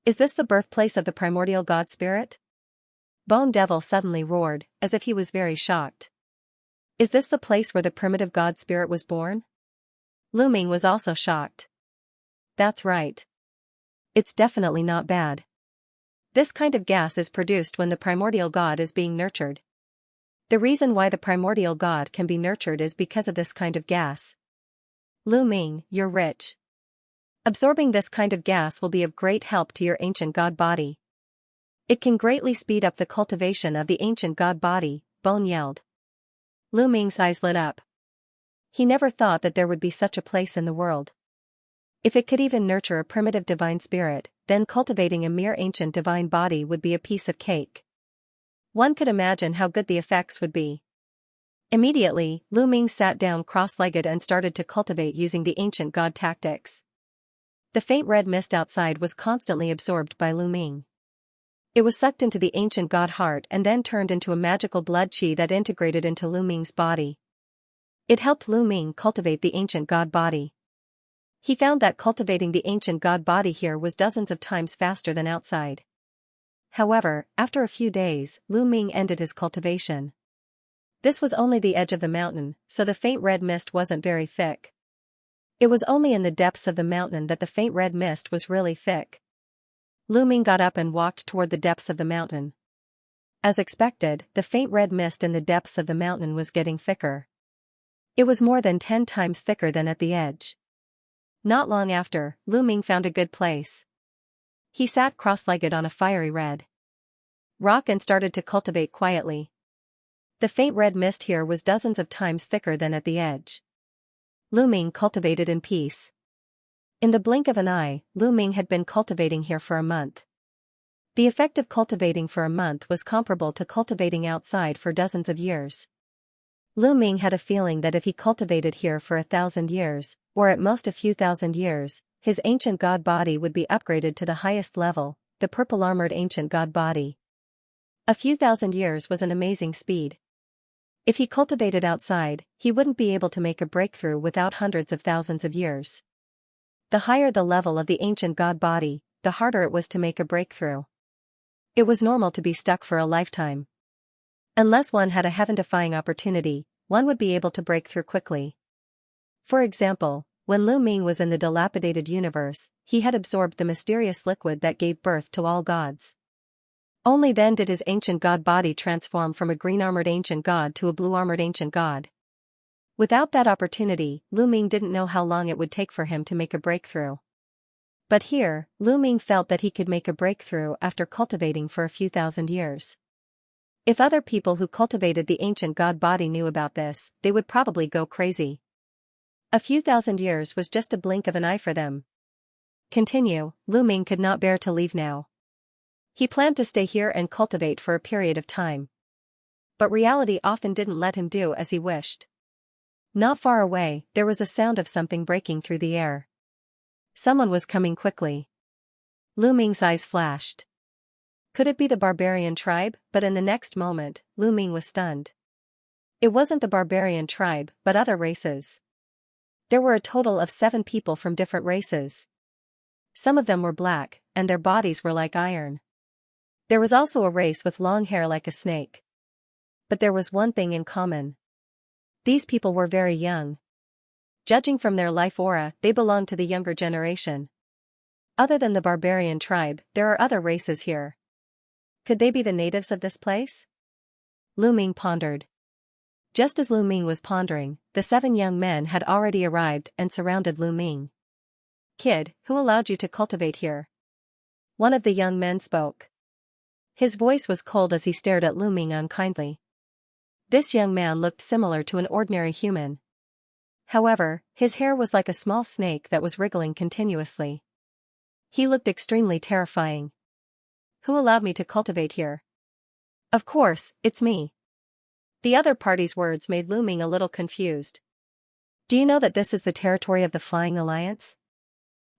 Is this the birthplace of the primordial god spirit? Bone Devil suddenly roared, as if he was very shocked. Is this the place where the primitive god spirit was born? Lu Ming was also shocked. That's right. It's definitely not bad. This kind of gas is produced when the primordial god is being nurtured. The reason why the primordial god can be nurtured is because of this kind of gas. Lu Ming, you're rich. Absorbing this kind of gas will be of great help to your ancient god body. It can greatly speed up the cultivation of the ancient god body, Bone yelled. Lu Ming's eyes lit up. He never thought that there would be such a place in the world. If it could even nurture a primitive divine spirit, then cultivating a mere ancient divine body would be a piece of cake. One could imagine how good the effects would be. Immediately, Lu Ming sat down cross-legged and started to cultivate using the ancient god tactics. The faint red mist outside was constantly absorbed by Lu Ming. It was sucked into the ancient god heart and then turned into a magical blood chi that integrated into Lu Ming's body. It helped Lu Ming cultivate the ancient god body. He found that cultivating the ancient god body here was dozens of times faster than outside. However, after a few days, Lu Ming ended his cultivation. This was only the edge of the mountain, so the faint red mist wasn't very thick. It was only in the depths of the mountain that the faint red mist was really thick. Lu Ming got up and walked toward the depths of the mountain. As expected, the faint red mist in the depths of the mountain was getting thicker. It was more than 10 times thicker than at the edge. Not long after, Lu Ming found a good place. He sat cross-legged on a fiery red rock and started to cultivate quietly. The faint red mist here was dozens of times thicker than at the edge. Lu Ming cultivated in peace. In the blink of an eye, Lu Ming had been cultivating here for a month. The effect of cultivating for a month was comparable to cultivating outside for dozens of years. Lu Ming had a feeling that if he cultivated here for 1,000 years, or at most a few thousand years, his ancient god body would be upgraded to the highest level, the purple-armored ancient god body. A few thousand years was an amazing speed. If he cultivated outside, he wouldn't be able to make a breakthrough without hundreds of thousands of years. The higher the level of the ancient god body, the harder it was to make a breakthrough. It was normal to be stuck for a lifetime. Unless one had a heaven-defying opportunity, one would be able to break through quickly. For example, when Lu Ming was in the dilapidated universe, he had absorbed the mysterious liquid that gave birth to all gods. Only then did his ancient god body transform from a green-armored ancient god to a blue-armored ancient god. Without that opportunity, Lu Ming didn't know how long it would take for him to make a breakthrough. But here, Lu Ming felt that he could make a breakthrough after cultivating for a few thousand years. If other people who cultivated the ancient god body knew about this, they would probably go crazy. A few thousand years was just a blink of an eye for them. Continue, Lu Ming could not bear to leave now. He planned to stay here and cultivate for a period of time. But reality often didn't let him do as he wished. Not far away, there was a sound of something breaking through the air. Someone was coming quickly. Lu Ming's eyes flashed. Could it be the barbarian tribe? But in the next moment, Lu Ming was stunned. It wasn't the barbarian tribe, but other races. There were a total of 7 people from different races. Some of them were black, and their bodies were like iron. There was also a race with long hair like a snake. But there was one thing in common. These people were very young. Judging from their life aura, they belonged to the younger generation. Other than the barbarian tribe, there are other races here. Could they be the natives of this place? Lu Ming pondered. Just as Lu Ming was pondering, the 7 young men had already arrived and surrounded Lu Ming. "Kid, who allowed you to cultivate here?" One of the young men spoke. His voice was cold as he stared at Lu Ming unkindly. This young man looked similar to an ordinary human. However, his hair was like a small snake that was wriggling continuously. He looked extremely terrifying. "Who allowed me to cultivate here?" "Of course, it's me." The other party's words made Lu Ming a little confused. "Do you know that this is the territory of the Flying Alliance?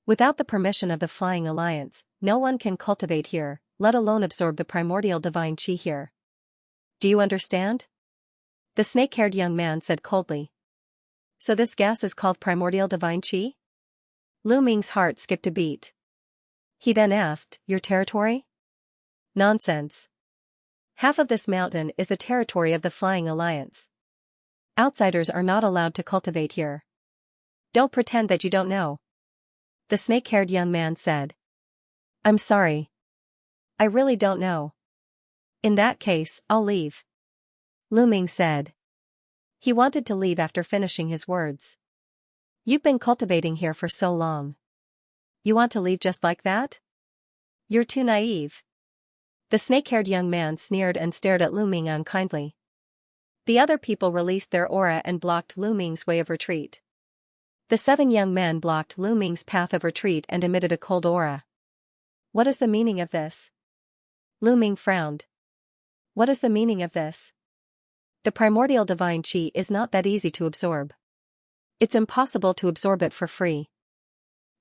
Without the permission of the Flying Alliance, no one can cultivate here, let alone absorb the primordial divine chi here. Do you understand?" The snake-haired young man said coldly. "So this gas is called primordial divine chi?" Lu Ming's heart skipped a beat. He then asked, "Your territory?" "Nonsense. Half of this mountain is the territory of the Flying Alliance. Outsiders are not allowed to cultivate here. Don't pretend that you don't know," the snake-haired young man said. "I'm sorry. I really don't know." "In that case, I'll leave," Lu Ming said. He wanted to leave after finishing his words. "You've been cultivating here for so long. You want to leave just like that? You're too naive." The snake-haired young man sneered and stared at Lu Ming unkindly. The other people released their aura and blocked Lu Ming's way of retreat. The 7 young men blocked Lu Ming's path of retreat and emitted a cold aura. "What is the meaning of this?" Lu Ming frowned. "What is the meaning of this? The primordial divine chi is not that easy to absorb. It's impossible to absorb it for free.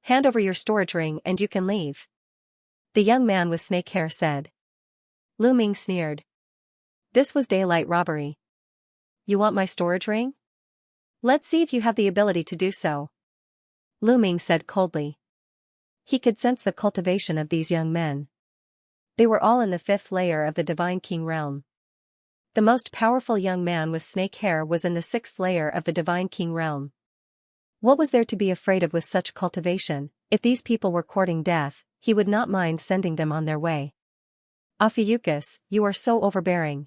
Hand over your storage ring and you can leave," the young man with snake hair said. Lu Ming sneered. This was daylight robbery. You want my storage ring? Let's see if you have the ability to do so. Lu Ming said coldly. He could sense the cultivation of these young men. They were all in the 5th layer of the Divine King realm. The most powerful young man with snake hair was in the 6th layer of the Divine King realm. What was there to be afraid of with such cultivation? If these people were courting death, he would not mind sending them on their way. Ophiuchus, you are so overbearing.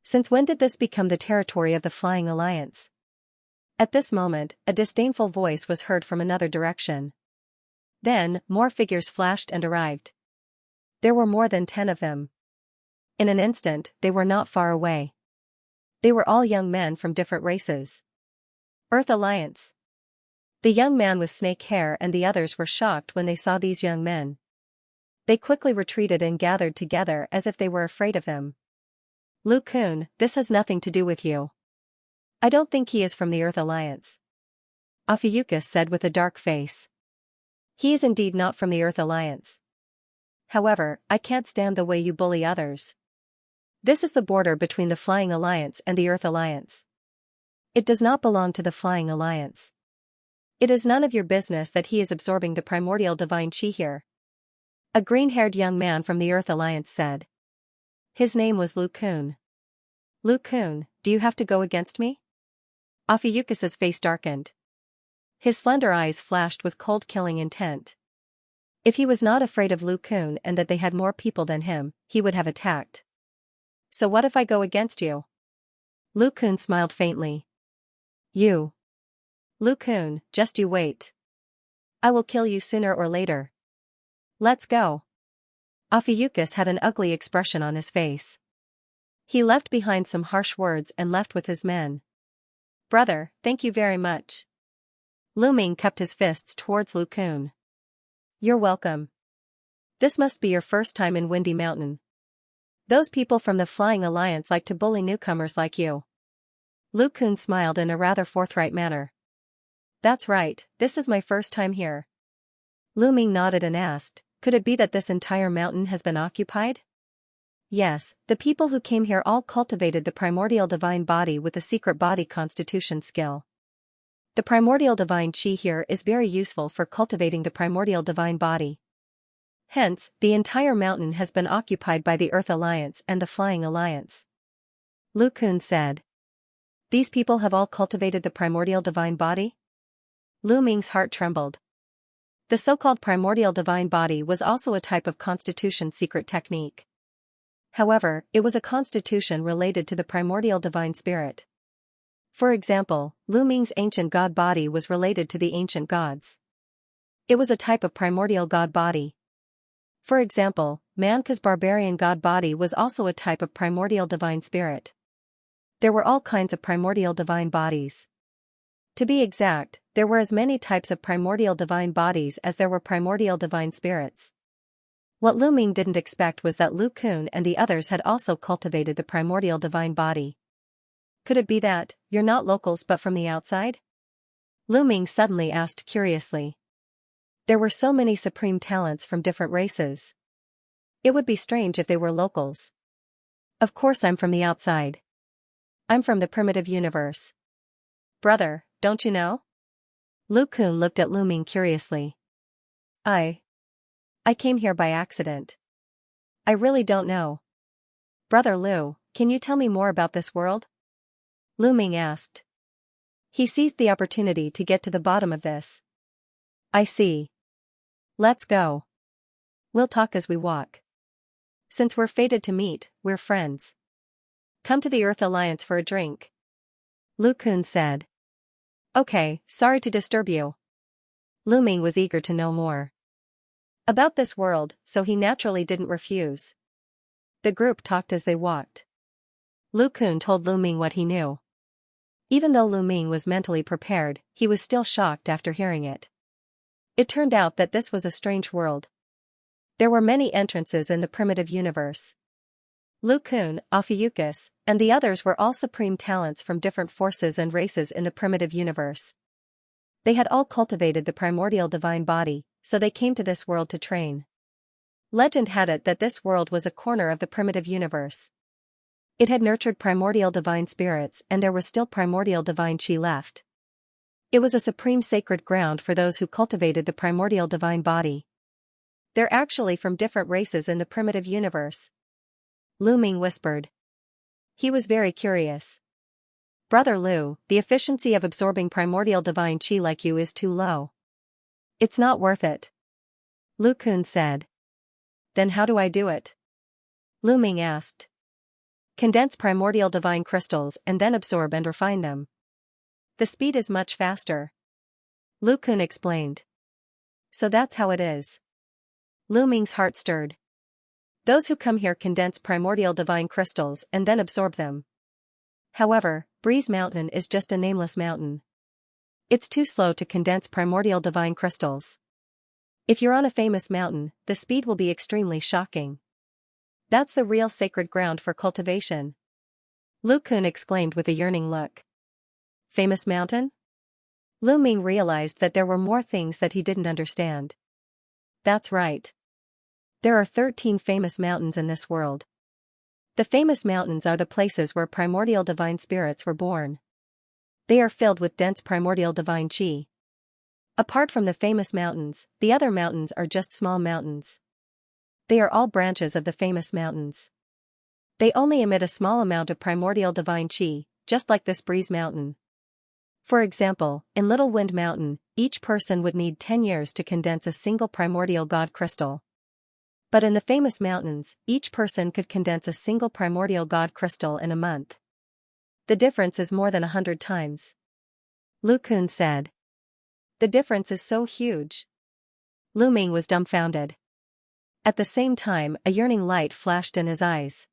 Since when did this become the territory of the Flying Alliance? At this moment, a disdainful voice was heard from another direction. Then, more figures flashed and arrived. There were more than 10 of them. In an instant, they were not far away. They were all young men from different races. Earth Alliance. The young man with snake hair and the others were shocked when they saw these young men. They quickly retreated and gathered together as if they were afraid of him. Lu Kun, this has nothing to do with you. I don't think he is from the Earth Alliance. Ophiuchus said with a dark face. He is indeed not from the Earth Alliance. However, I can't stand the way you bully others. This is the border between the Flying Alliance and the Earth Alliance. It does not belong to the Flying Alliance. It is none of your business that he is absorbing the primordial divine chi here. A green-haired young man from the Earth Alliance said. His name was Lu Kun. Lu Kun, do you have to go against me? Ophiuchus's face darkened. His slender eyes flashed with cold killing intent. If he was not afraid of Lu Kun and that they had more people than him, he would have attacked. So what if I go against you? Lu Kun smiled faintly. You. Lu Kun, just you wait. I will kill you sooner or later. Let's go. Ophiuchus had an ugly expression on his face. He left behind some harsh words and left with his men. Brother, thank you very much. Lu Ming cupped his fists towards Lu Kun. You're welcome. This must be your first time in Windy Mountain. Those people from the Flying Alliance like to bully newcomers like you. Lu Kun smiled in a rather forthright manner. That's right, this is my first time here. Lu Ming nodded and asked, could it be that this entire mountain has been occupied? Yes, the people who came here all cultivated the primordial divine body with the secret body constitution skill. The primordial divine chi here is very useful for cultivating the primordial divine body. Hence, the entire mountain has been occupied by the Earth Alliance and the Flying Alliance. Lu Kun said. These people have all cultivated the primordial divine body? Lu Ming's heart trembled. The so-called primordial divine body was also a type of constitution secret technique. However, it was a constitution related to the primordial divine spirit. For example, Lu Ming's ancient god body was related to the ancient gods. It was a type of primordial god body. For example, Manka's barbarian god body was also a type of primordial divine spirit. There were all kinds of primordial divine bodies. To be exact, there were as many types of primordial divine bodies as there were primordial divine spirits. What Lu Ming didn't expect was that Lu Kun and the others had also cultivated the primordial divine body. Could it be that, you're not locals but from the outside? Lu Ming suddenly asked curiously. There were so many supreme talents from different races. It would be strange if they were locals. Of course I'm from the outside. I'm from the primitive universe. Brother, don't you know? Lu Kun looked at Lu Ming curiously. I came here by accident. I really don't know. Brother Lu, can you tell me more about this world? Lu Ming asked. He seized the opportunity to get to the bottom of this. I see. Let's go. We'll talk as we walk. Since we're fated to meet, we're friends. Come to the Earth Alliance for a drink. Lu Kun said. Okay, sorry to disturb you. Lu Ming was eager to know more about this world, so he naturally didn't refuse. The group talked as they walked. Lu Kun told Lu Ming what he knew. Even though Lu Ming was mentally prepared, he was still shocked after hearing it. It turned out that this was a strange world. There were many entrances in the primitive universe. Lu Kun, Ophiuchus, and the others were all supreme talents from different forces and races in the primitive universe. They had all cultivated the primordial divine body, so they came to this world to train. Legend had it that this world was a corner of the primitive universe. It had nurtured primordial divine spirits and there was still primordial divine chi left. It was a supreme sacred ground for those who cultivated the primordial divine body. They're actually from different races in the primitive universe. Lu Ming whispered. He was very curious. Brother Lu, the efficiency of absorbing primordial divine chi like you is too low. It's not worth it. Lu Kun said. Then how do I do it? Lu Ming asked. Condense primordial divine crystals and then absorb and refine them. The speed is much faster. Lu Kun explained. So that's how it is. Lu Ming's heart stirred. Those who come here condense primordial divine crystals and then absorb them. However, Breeze Mountain is just a nameless mountain. It's too slow to condense primordial divine crystals. If you're on a famous mountain, the speed will be extremely shocking. That's the real sacred ground for cultivation. Lu Kun exclaimed with a yearning look. Famous mountain? Lu Ming realized that there were more things that he didn't understand. That's right. There are 13 famous mountains in this world. The famous mountains are the places where primordial divine spirits were born. They are filled with dense primordial divine chi. Apart from the famous mountains, the other mountains are just small mountains. They are all branches of the famous mountains. They only emit a small amount of primordial divine chi, just like this Breeze Mountain. For example, in Little Wind Mountain, each person would need 10 years to condense a single primordial god crystal. But in the famous mountains, each person could condense a single primordial god crystal in a month. The difference is more than 100 times. Lu Kun said. The difference is so huge. Lu Ming was dumbfounded. At the same time, a yearning light flashed in his eyes.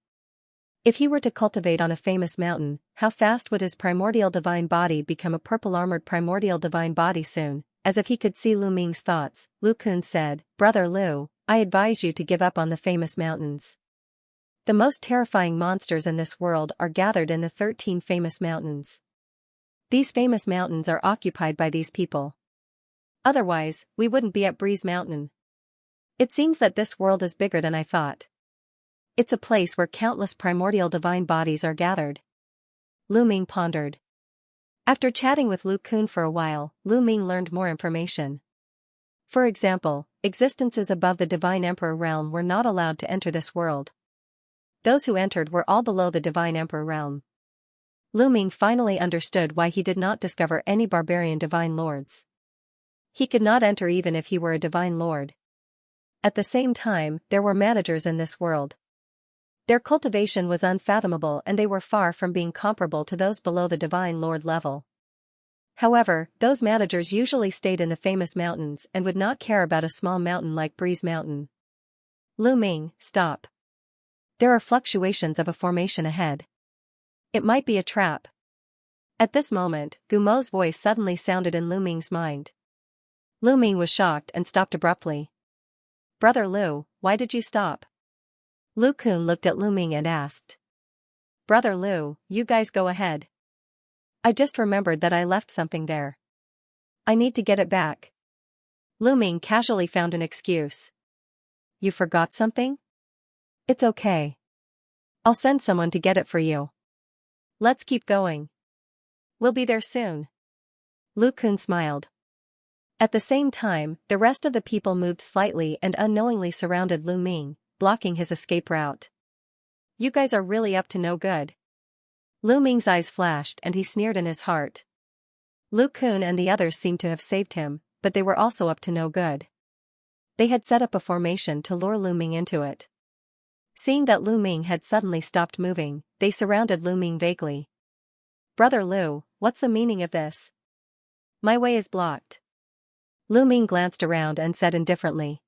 If he were to cultivate on a famous mountain, how fast would his primordial divine body become a purple-armored primordial divine body soon? As if he could see Lu Ming's thoughts, Lu Kun said, Brother Lu, I advise you to give up on the famous mountains. The most terrifying monsters in this world are gathered in the 13 famous mountains. These famous mountains are occupied by these people. Otherwise, we wouldn't be at Breeze Mountain. It seems that this world is bigger than I thought. It's a place where countless primordial divine bodies are gathered. Lu Ming pondered. After chatting with Lu Kun for a while, Lu Ming learned more information. For example, existences above the Divine Emperor realm were not allowed to enter this world. Those who entered were all below the Divine Emperor realm. Lu Ming finally understood why he did not discover any barbarian divine lords. He could not enter even if he were a divine lord. At the same time, there were managers in this world. Their cultivation was unfathomable and they were far from being comparable to those below the divine lord level. However, those managers usually stayed in the famous mountains and would not care about a small mountain like Breeze Mountain. Lu Ming, stop. There are fluctuations of a formation ahead. It might be a trap. At this moment, Gumo's voice suddenly sounded in Lu Ming's mind. Lu Ming was shocked and stopped abruptly. Brother Lu, why did you stop? Lu Kun looked at Lu Ming and asked. Brother Lu, you guys go ahead. I just remembered that I left something there. I need to get it back. Lu Ming casually found an excuse. You forgot something? It's okay. I'll send someone to get it for you. Let's keep going. We'll be there soon. Lu Kun smiled. At the same time, the rest of the people moved slightly and unknowingly surrounded Lu Ming, blocking his escape route. You guys are really up to no good. Lu Ming's eyes flashed and he sneered in his heart. Lu Kun and the others seemed to have saved him, but they were also up to no good. They had set up a formation to lure Lu Ming into it. Seeing that Lu Ming had suddenly stopped moving, they surrounded Lu Ming vaguely. Brother Lu, what's the meaning of this? My way is blocked. Lu Ming glanced around and said indifferently.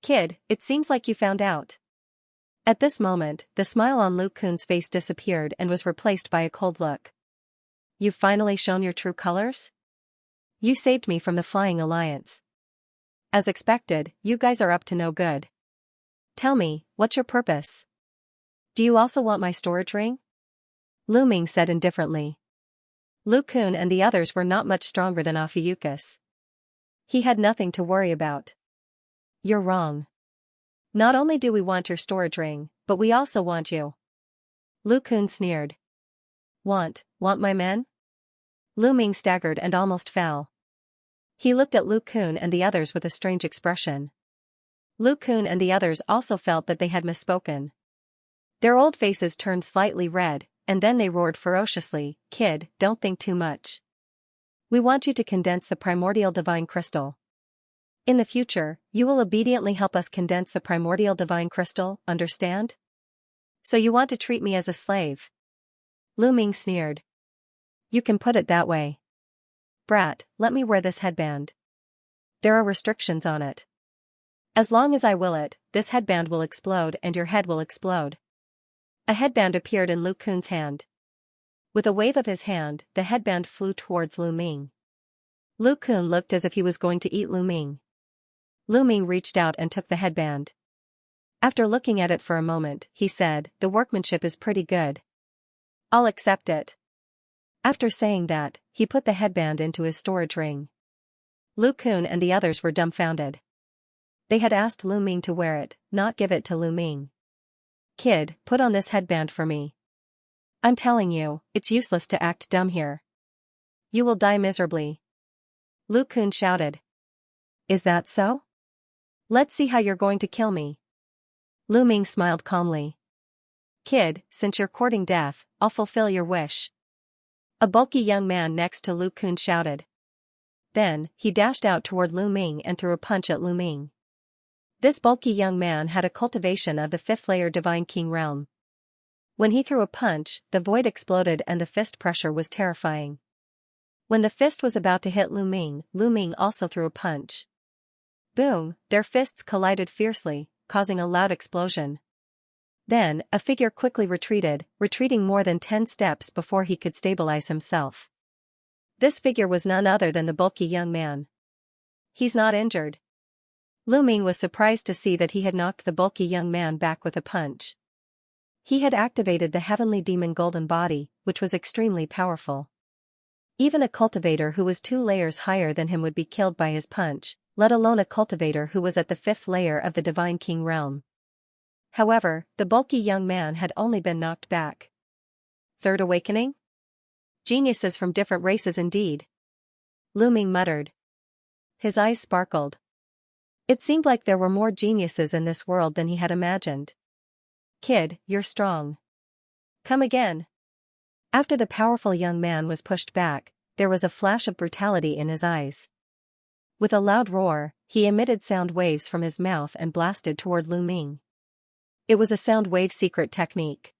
Kid, it seems like you found out. At this moment, the smile on Lu Kun's face disappeared and was replaced by a cold look. You've finally shown your true colors? You saved me from the Flying Alliance. As expected, you guys are up to no good. Tell me, what's your purpose? Do you also want my storage ring? Lu Ming said indifferently. Lu Kun and the others were not much stronger than Ophiuchus. He had nothing to worry about. You're wrong. Not only do we want your storage ring, but we also want you. Lu Kun sneered. Want my men? Lu Ming staggered and almost fell. He looked at Lu Kun and the others with a strange expression. Lu Kun and the others also felt that they had misspoken. Their old faces turned slightly red, and then they roared ferociously, "Kid, don't think too much. We want you to condense the primordial divine crystal. In the future, you will obediently help us condense the primordial divine crystal, understand? So you want to treat me as a slave?" Lu Ming sneered. "You can put it that way. Brat, let me wear this headband. There are restrictions on it. As long as I will it, this headband will explode and your head will explode." A headband appeared in Lu Kun's hand. With a wave of his hand, the headband flew towards Lu Ming. Lu Kun looked as if he was going to eat Lu Ming. Lu Ming reached out and took the headband. After looking at it for a moment, he said, "The workmanship is pretty good. I'll accept it." After saying that, he put the headband into his storage ring. Lu Kun and the others were dumbfounded. They had asked Lu Ming to wear it, not give it to Lu Ming. "Kid, put on this headband for me. I'm telling you, it's useless to act dumb here. You will die miserably." Lu Kun shouted. "Is that so? Let's see how you're going to kill me." Lu Ming smiled calmly. "Kid, since you're courting death, I'll fulfill your wish." A bulky young man next to Lu Kun shouted. Then, he dashed out toward Lu Ming and threw a punch at Lu Ming. This bulky young man had a cultivation of the 5th layer Divine King realm. When he threw a punch, the void exploded and the fist pressure was terrifying. When the fist was about to hit Lu Ming also threw a punch. Boom, their fists collided fiercely, causing a loud explosion. Then, a figure quickly retreating more than 10 steps before he could stabilize himself. This figure was none other than the bulky young man. "He's not injured." Lu Ming was surprised to see that he had knocked the bulky young man back with a punch. He had activated the heavenly demon golden body, which was extremely powerful. Even a cultivator who was 2 layers higher than him would be killed by his punch, let alone a cultivator who was at the 5th layer of the Divine King realm. However, the bulky young man had only been knocked back. Third awakening? Geniuses from different races indeed. Lu Ming muttered. His eyes sparkled. It seemed like there were more geniuses in this world than he had imagined. "Kid, you're strong. Come again." After the powerful young man was pushed back, there was a flash of brutality in his eyes. With a loud roar, he emitted sound waves from his mouth and blasted toward Lu Ming. It was a sound wave secret technique.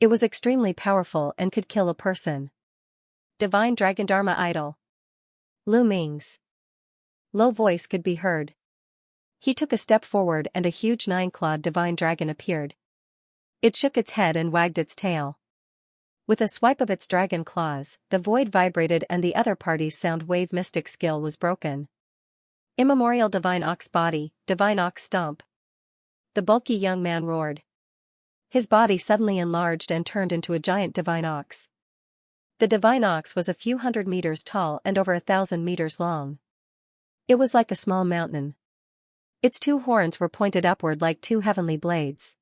It was extremely powerful and could kill a person. Divine Dragon Dharma Idol. Lu Ming's low voice could be heard. He took a step forward and a huge 9-clawed divine dragon appeared. It shook its head and wagged its tail. With a swipe of its dragon claws, the void vibrated and the other party's sound wave mystic skill was broken. Immemorial divine ox body, divine ox stomp. The bulky young man roared. His body suddenly enlarged and turned into a giant divine ox. The divine ox was a few hundred meters tall and over 1,000 meters long. It was like a small mountain. Its 2 horns were pointed upward like 2 heavenly blades.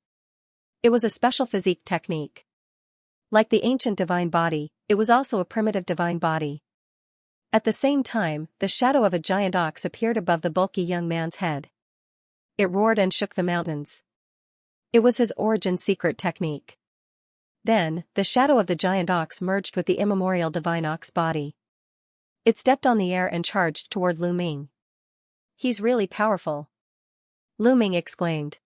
It was a special physique technique. Like the ancient divine body, it was also a primitive divine body. At the same time, the shadow of a giant ox appeared above the bulky young man's head. It roared and shook the mountains. It was his origin secret technique. Then, the shadow of the giant ox merged with the immemorial divine ox body. It stepped on the air and charged toward Lu Ming. "He's really powerful," Lu Ming exclaimed.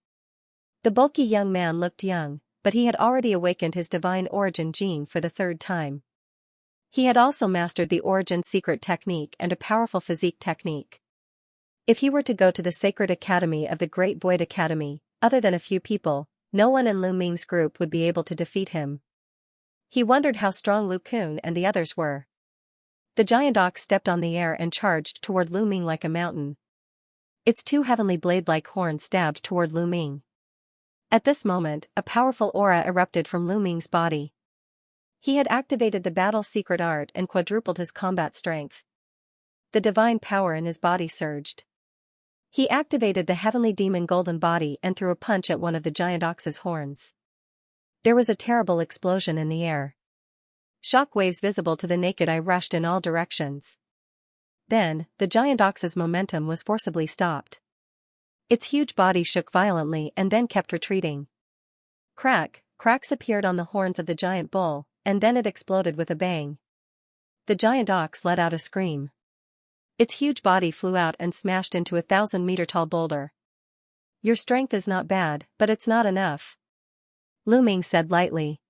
The bulky young man looked young, but he had already awakened his divine origin gene for the 3rd time. He had also mastered the origin secret technique and a powerful physique technique. If he were to go to the sacred academy of the Great Void Academy, other than a few people, no one in Lu Ming's group would be able to defeat him. He wondered how strong Lu Kun and the others were. The giant ox stepped on the air and charged toward Lu Ming like a mountain. Its 2 heavenly blade-like horns stabbed toward Lu Ming. At this moment, a powerful aura erupted from Lu Ming's body. He had activated the battle secret art and quadrupled his combat strength. The divine power in his body surged. He activated the heavenly demon golden body and threw a punch at one of the giant ox's horns. There was a terrible explosion in the air. Shock waves visible to the naked eye rushed in all directions. Then, the giant ox's momentum was forcibly stopped. Its huge body shook violently and then kept retreating. Cracks appeared on the horns of the giant bull, and then it exploded with a bang. The giant ox let out a scream. Its huge body flew out and smashed into a 1,000-meter-tall boulder. "Your strength is not bad, but it's not enough," Lu Ming said lightly.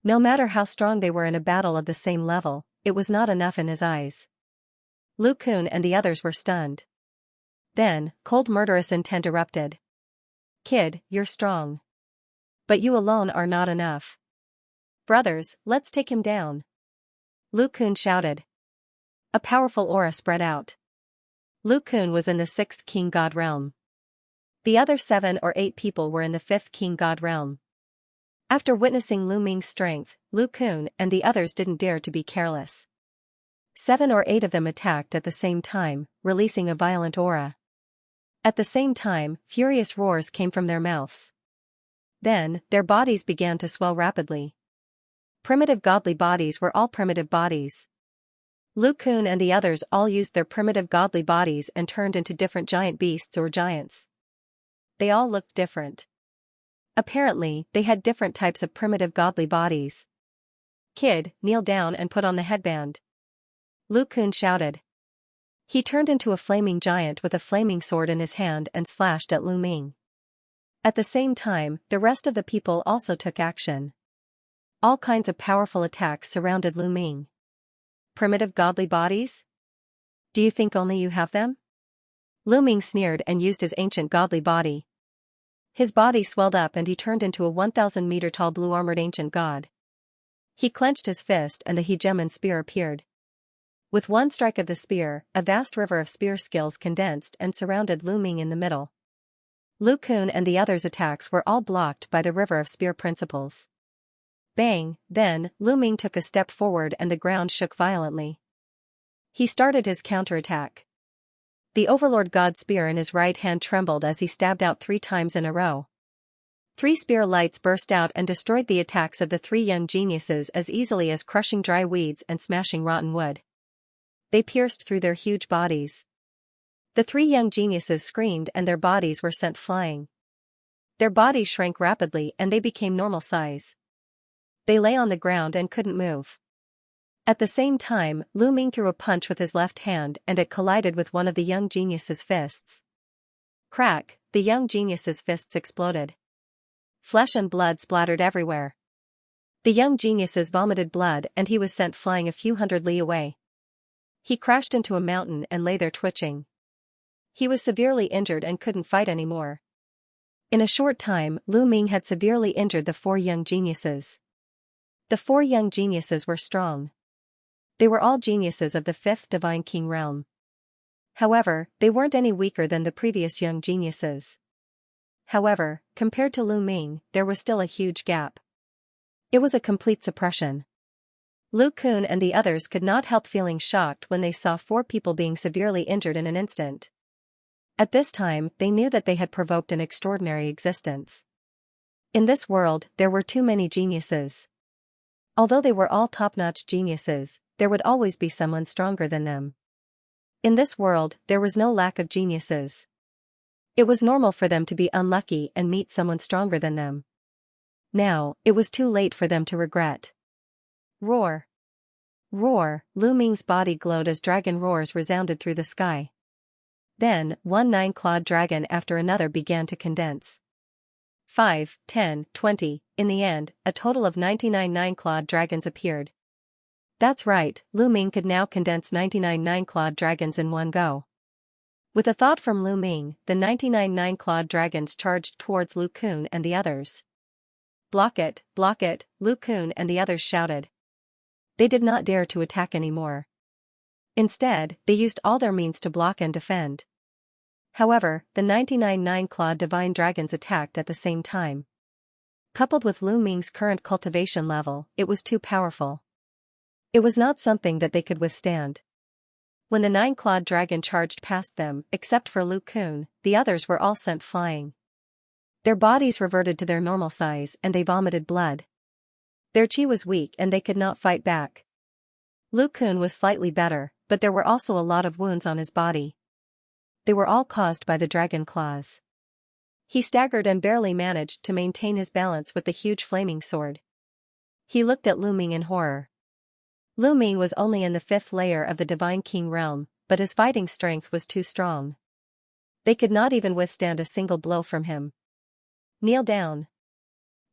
No matter how strong they were in a battle of the same level, it was not enough in his eyes. Lu Kun and the others were stunned. Then, cold murderous intent erupted. "Kid, you're strong. But you alone are not enough. Brothers, let's take him down," Lu Kun shouted. A powerful aura spread out. Lu Kun was in the 6th King God realm. The other 7 or 8 people were in the 5th King God realm. After witnessing Lu Ming's strength, Lu Kun and the others didn't dare to be careless. 7 or 8 of them attacked at the same time, releasing a violent aura. At the same time, furious roars came from their mouths. Then, their bodies began to swell rapidly. Primitive godly bodies were all primitive bodies. Lu Kun and the others all used their primitive godly bodies and turned into different giant beasts or giants. They all looked different. Apparently, they had different types of primitive godly bodies. "Kid, kneel down and put on the headband," Lu Kun shouted. He turned into a flaming giant with a flaming sword in his hand and slashed at Lu Ming. At the same time, the rest of the people also took action. All kinds of powerful attacks surrounded Lu Ming. "Primitive godly bodies? Do you think only you have them?" Lu Ming sneered and used his ancient godly body. His body swelled up and he turned into a 1,000-meter-tall blue-armored ancient god. He clenched his fist and the hegemon spear appeared. With one strike of the spear, a vast river of spear skills condensed and surrounded Lu Ming in the middle. Lu Kun and the others' attacks were all blocked by the river of spear principles. Bang, then, Lu Ming took a step forward and the ground shook violently. He started his counterattack. The Overlord God spear in his right hand trembled as he stabbed out 3 times in a row. 3 spear lights burst out and destroyed the attacks of the 3 young geniuses as easily as crushing dry weeds and smashing rotten wood. They pierced through their huge bodies. The 3 young geniuses screamed and their bodies were sent flying. Their bodies shrank rapidly and they became normal size. They lay on the ground and couldn't move. At the same time, Lu Ming threw a punch with his left hand and it collided with one of the young genius's fists. Crack, the young genius's fists exploded. Flesh and blood splattered everywhere. The young geniuses vomited blood and he was sent flying a few hundred li away. He crashed into a mountain and lay there twitching. He was severely injured and couldn't fight anymore. In a short time, Lu Ming had severely injured the 4 young geniuses. The 4 young geniuses were strong. They were all geniuses of the 5th Divine King realm. However, they weren't any weaker than the previous young geniuses. However, compared to Lu Ming, there was still a huge gap. It was a complete suppression. Lu Kun and the others could not help feeling shocked when they saw 4 people being severely injured in an instant. At this time, they knew that they had provoked an extraordinary existence. In this world, there were too many geniuses. Although they were all top-notch geniuses, there would always be someone stronger than them. In this world, there was no lack of geniuses. It was normal for them to be unlucky and meet someone stronger than them. Now, it was too late for them to regret. Roar! Roar! Lu Ming's body glowed as dragon roars resounded through the sky. Then, one 9-clawed dragon after another began to condense. 5, 10, 20, in the end, a total of 99 9-clawed dragons appeared. That's right, Lu Ming could now condense 99 9-clawed dragons in one go. With a thought from Lu Ming, the 99 9-clawed dragons charged towards Lu Kun and the others. Block it, Lu Kun and the others shouted. They did not dare to attack anymore. Instead, they used all their means to block and defend. However, the 99 9-clawed divine dragons attacked at the same time. Coupled with Lu Ming's current cultivation level, it was too powerful. It was not something that they could withstand. When the nine-clawed dragon charged past them, except for Lu Kun, the others were all sent flying. Their bodies reverted to their normal size and they vomited blood. Their chi was weak and they could not fight back. Lu Kun was slightly better, but there were also a lot of wounds on his body. They were all caused by the dragon claws. He staggered and barely managed to maintain his balance with the huge flaming sword. He looked at Lu Ming in horror. Lu Ming was only in the 5th layer of the Divine King realm, but his fighting strength was too strong. They could not even withstand a single blow from him. "Kneel down,"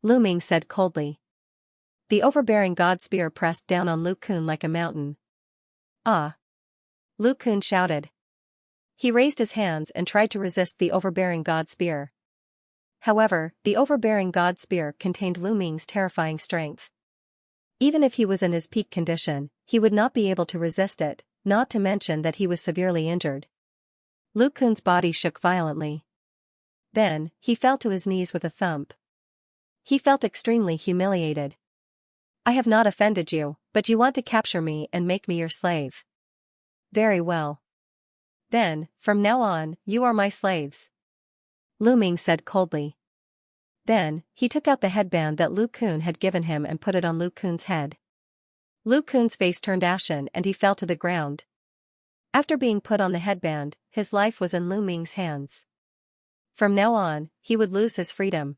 Lu Ming said coldly. The overbearing god spear pressed down on Lu Kun like a mountain. "Ah!" Lu Kun shouted. He raised his hands and tried to resist the overbearing god spear. However, the overbearing god spear contained Lu Ming's terrifying strength. Even if he was in his peak condition, he would not be able to resist it, not to mention that he was severely injured. Lu Kun's body shook violently. Then, he fell to his knees with a thump. He felt extremely humiliated. "I have not offended you, but you want to capture me and make me your slave. Very well. Then, from now on, you are my slaves," Lu Ming said coldly. Then, he took out the headband that Lu Kun had given him and put it on Lu Kun's head. Lu Kun's face turned ashen and he fell to the ground. After being put on the headband, his life was in Lu Ming's hands. From now on, he would lose his freedom.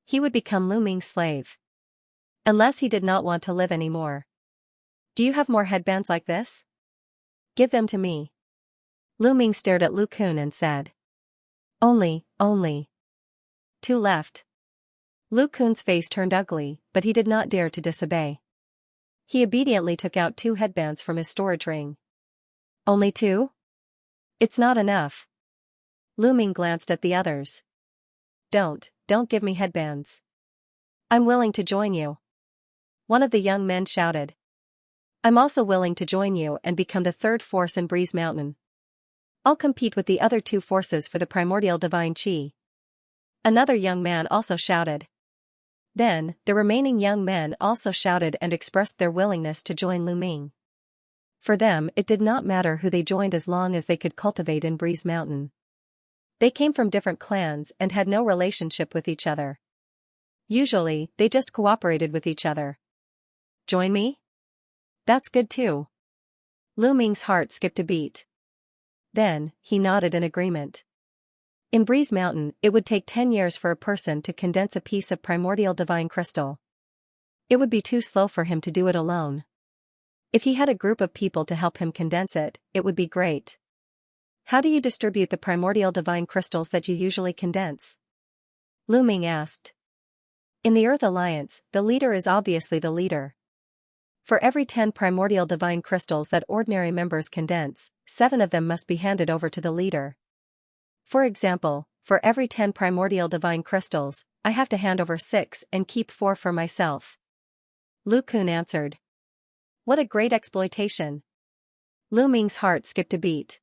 He would become Lu Ming's slave. Unless he did not want to live anymore. "Do you have more headbands like this? Give them to me." Lu Ming stared at Lu Kun and said. Only. 2 left." Lu Kun's face turned ugly, but he did not dare to disobey. He obediently took out 2 headbands from his storage ring. "Only 2? It's not enough." Lu Ming glanced at the others. Don't give me headbands. I'm willing to join you," one of the young men shouted. "I'm also willing to join you and become the 3rd force in Breeze Mountain. I'll compete with the other 2 forces for the primordial divine chi," another young man also shouted. Then, the remaining young men also shouted and expressed their willingness to join Lu Ming. For them, it did not matter who they joined as long as they could cultivate in Breeze Mountain. They came from different clans and had no relationship with each other. Usually, they just cooperated with each other. "Join me? That's good too." Lu Ming's heart skipped a beat. Then, he nodded in agreement. In Breeze Mountain, it would take 10 years for a person to condense a piece of primordial divine crystal. It would be too slow for him to do it alone. If he had a group of people to help him condense it, it would be great. "How do you distribute the primordial divine crystals that you usually condense?" Lu Ming asked. In the Earth Alliance, the leader is obviously the leader. For every 10 primordial divine crystals that ordinary members condense, 7 of them must be handed over to the leader. For example, for every 10 primordial divine crystals, I have to hand over 6 and keep 4 for myself. Lu Kun answered. What a great exploitation. Lu Ming's heart skipped a beat.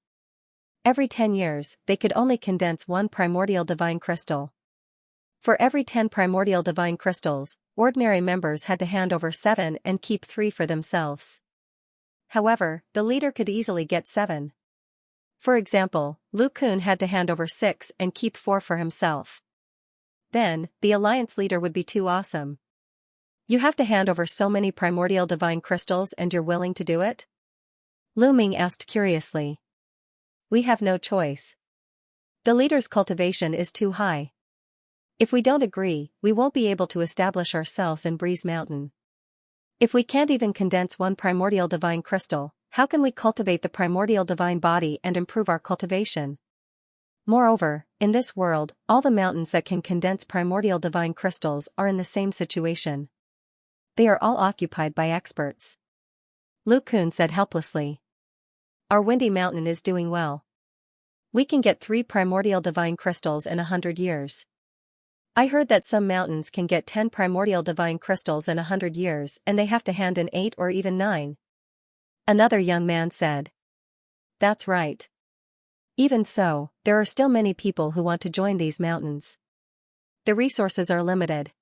Every 10 years, they could only condense 1 primordial divine crystal. For every 10 primordial divine crystals, ordinary members had to hand over 7 and keep 3 for themselves. However, the leader could easily get 7. For example, Lu Kun had to hand over 6 and keep 4 for himself. Then, the alliance leader would be too awesome. You have to hand over so many primordial divine crystals and you're willing to do it? Lu Ming asked curiously. We have no choice. The leader's cultivation is too high. If we don't agree, we won't be able to establish ourselves in Breeze Mountain. If we can't even condense 1 primordial divine crystal, how can we cultivate the primordial divine body and improve our cultivation? Moreover, in this world, all the mountains that can condense primordial divine crystals are in the same situation. They are all occupied by experts. Lu Kun said helplessly. Our windy mountain is doing well. We can get 3 primordial divine crystals in 100 years. I heard that some mountains can get 10 primordial divine crystals in 100 years and they have to hand in 8 or even 9. Another young man said. That's right. Even so, there are still many people who want to join these mountains. The resources are limited.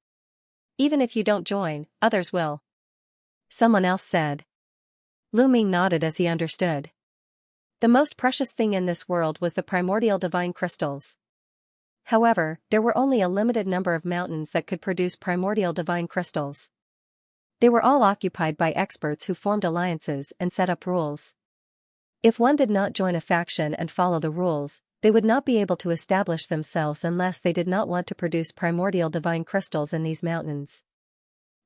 Even if you don't join, others will. Someone else said. Lu Ming nodded as he understood. The most precious thing in this world was the primordial divine crystals. However, there were only a limited number of mountains that could produce primordial divine crystals. They were all occupied by experts who formed alliances and set up rules. If one did not join a faction and follow the rules, they would not be able to establish themselves unless they did not want to produce primordial divine crystals in these mountains.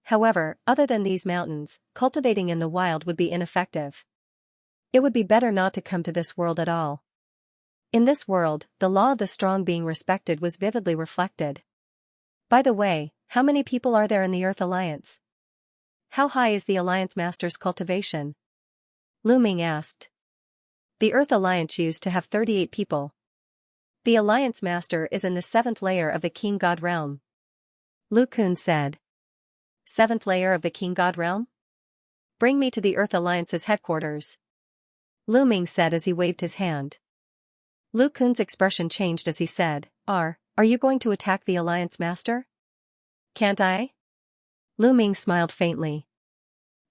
However, other than these mountains, cultivating in the wild would be ineffective. It would be better not to come to this world at all. In this world, the law of the strong being respected was vividly reflected. By the way, how many people are there in the Earth Alliance? How high is the Alliance Master's cultivation? Lu Ming asked. The Earth Alliance used to have 38 people. The Alliance Master is in the 7th layer of the King God realm. Lu Kun said. 7th layer of the King God realm? Bring me to the Earth Alliance's headquarters. Lu Ming said as he waved his hand. Lu Kun's expression changed as he said, Are you going to attack the Alliance Master? Can't I? Lu Ming smiled faintly.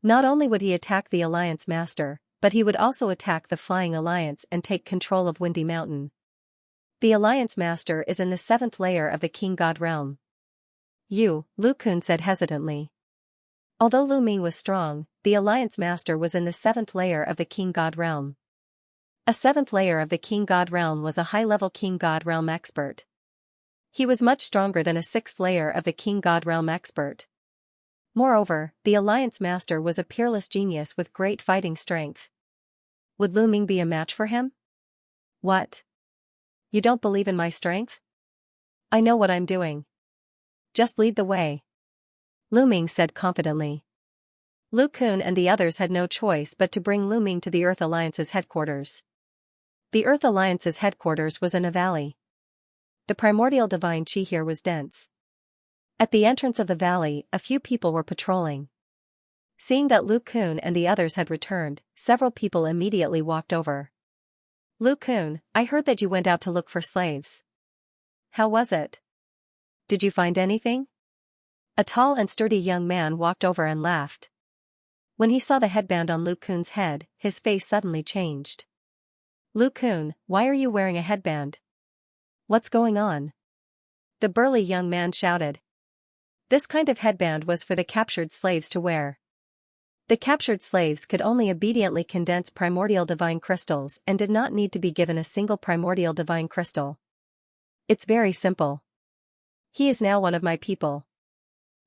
Not only would he attack the Alliance Master, but he would also attack the Flying Alliance and take control of Windy Mountain. The Alliance Master is in the 7th layer of the King God realm. Lu Kun said hesitantly. Although Lu Ming was strong, the Alliance Master was in the 7th layer of the King God realm. A 7th layer of the King God realm was a high-level King God realm expert. He was much stronger than a 6th layer of the King God realm expert. Moreover, the Alliance Master was a peerless genius with great fighting strength. Would Lu Ming be a match for him? What? You don't believe in my strength? I know what I'm doing. Just lead the way. Lu Ming said confidently. Lu Kun and the others had no choice but to bring Lu Ming to the Earth Alliance's headquarters. The Earth Alliance's headquarters was in a valley. The primordial divine chi here was dense. At the entrance of the valley, a few people were patrolling. Seeing that Lu Kun and the others had returned, several people immediately walked over. Lu Kun, I heard that you went out to look for slaves. How was it? Did you find anything? A tall and sturdy young man walked over and laughed. When he saw the headband on Lu Kun's head, his face suddenly changed. Lu Kun, why are you wearing a headband? What's going on? The burly young man shouted. This kind of headband was for the captured slaves to wear. The captured slaves could only obediently condense primordial divine crystals and did not need to be given a single primordial divine crystal. It's very simple. He is now one of my people.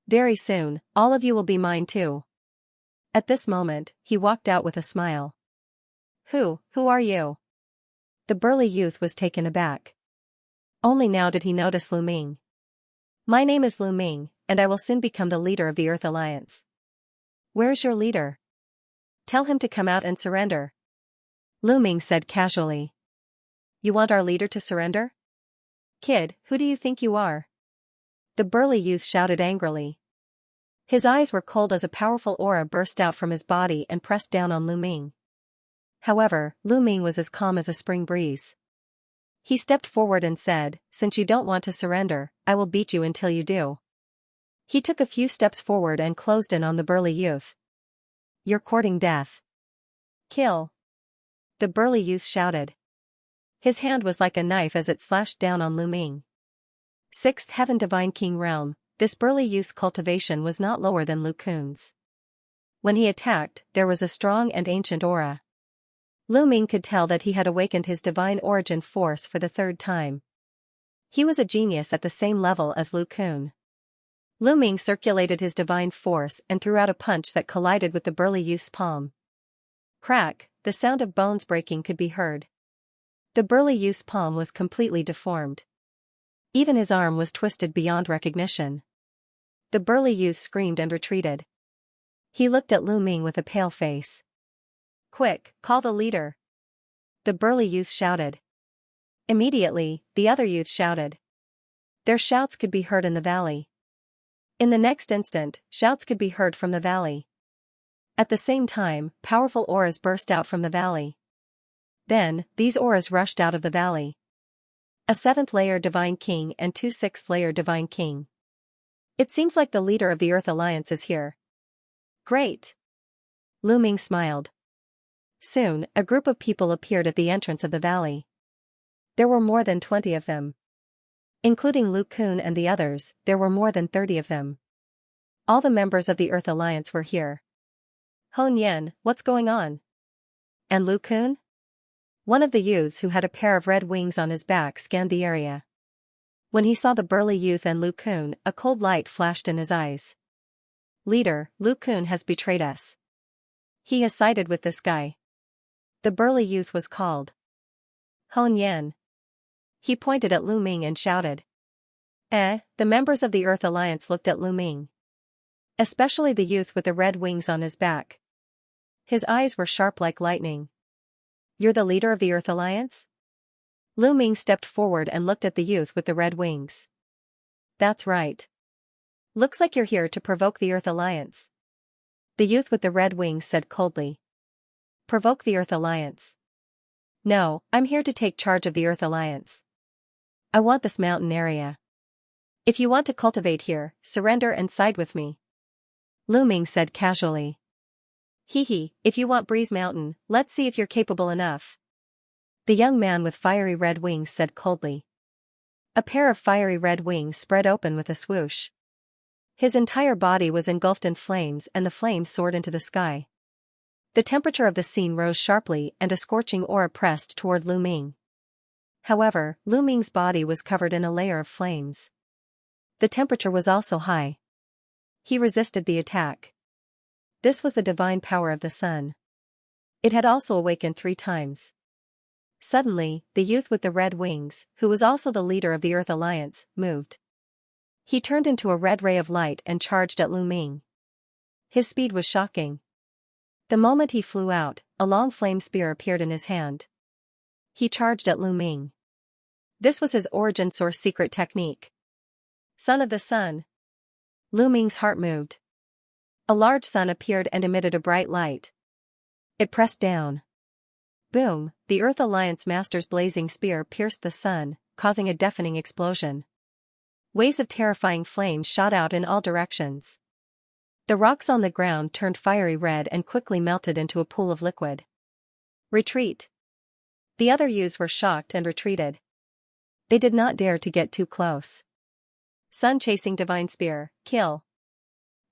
Very soon, all of you will be mine too. At this moment, he walked out with a smile. Who are you? The burly youth was taken aback. Only now did he notice Lu Ming. My name is Lu Ming, and I will soon become the leader of the Earth Alliance. Where's your leader? Tell him to come out and surrender. Lu Ming said casually. You want our leader to surrender? Kid, who do you think you are? The burly youth shouted angrily. His eyes were cold as a powerful aura burst out from his body and pressed down on Lu Ming. However, Lu Ming was as calm as a spring breeze. He stepped forward and said, Since you don't want to surrender, I will beat you until you do. He took a few steps forward and closed in on the burly youth. You're courting death. Kill. The burly youth shouted. His hand was like a knife as it slashed down on Lu Ming. 6th Heaven Divine King Realm, this burly youth's cultivation was not lower than Lu Kun's. When he attacked, there was a strong and ancient aura. Lu Ming could tell that he had awakened his divine origin force for the 3rd time. He was a genius at the same level as Lu Kun. Lu Ming circulated his divine force and threw out a punch that collided with the burly youth's palm. Crack, the sound of bones breaking could be heard. The burly youth's palm was completely deformed. Even his arm was twisted beyond recognition. The burly youth screamed and retreated. He looked at Lu Ming with a pale face. Quick, call the leader. The burly youth shouted. Immediately, the other youths shouted. Their shouts could be heard in the valley. In the next instant, shouts could be heard from the valley. At the same time, powerful auras burst out from the valley. Then, these auras rushed out of the valley. A 7th layer Divine King and 2 6th layer Divine King. It seems like the leader of the Earth Alliance is here. Great. Lu Ming smiled. Soon, a group of people appeared at the entrance of the valley. There were more than 20 of them. Including Lu Kun and the others, there were more than 30 of them. All the members of the Earth Alliance were here. Hon Yen, what's going on? And Lu Kun? One of the youths who had a pair of red wings on his back scanned the area. When he saw the burly youth and Lu Kun, a cold light flashed in his eyes. Leader, Lu Kun has betrayed us. He has sided with this guy. The burly youth was called Hon Yen. He pointed at Lu Ming and shouted. The members of the Earth Alliance looked at Lu Ming. Especially the youth with the red wings on his back. His eyes were sharp like lightning. You're the leader of the Earth Alliance? Lu Ming stepped forward and looked at the youth with the red wings. That's right. Looks like you're here to provoke the Earth Alliance. The youth with the red wings said coldly. Provoke the Earth Alliance? No, I'm here to take charge of the Earth Alliance. I want this mountain area. If you want to cultivate here, surrender and side with me. Lu Ming said casually. If you want Breeze Mountain, let's see if you're capable enough. The young man with fiery red wings said coldly. A pair of fiery red wings spread open with a swoosh. His entire body was engulfed in flames and the flames soared into the sky. The temperature of the scene rose sharply and a scorching aura pressed toward Lu Ming. However, Lu Ming's body was covered in a layer of flames. The temperature was also high. He resisted the attack. This was the divine power of the sun. It had also awakened 3 times. Suddenly, the youth with the red wings, who was also the leader of the Earth Alliance, moved. He turned into a red ray of light and charged at Lu Ming. His speed was shocking. The moment he flew out, a long flame spear appeared in his hand. He charged at Lu Ming. This was his origin source secret technique. Son of the Sun. Lu Ming's heart moved. A large sun appeared and emitted a bright light. It pressed down. Boom, the Earth Alliance Master's blazing spear pierced the sun, causing a deafening explosion. Waves of terrifying flames shot out in all directions. The rocks on the ground turned fiery red and quickly melted into a pool of liquid. Retreat. The other youths were shocked and retreated. They did not dare to get too close. Sun chasing divine spear, kill.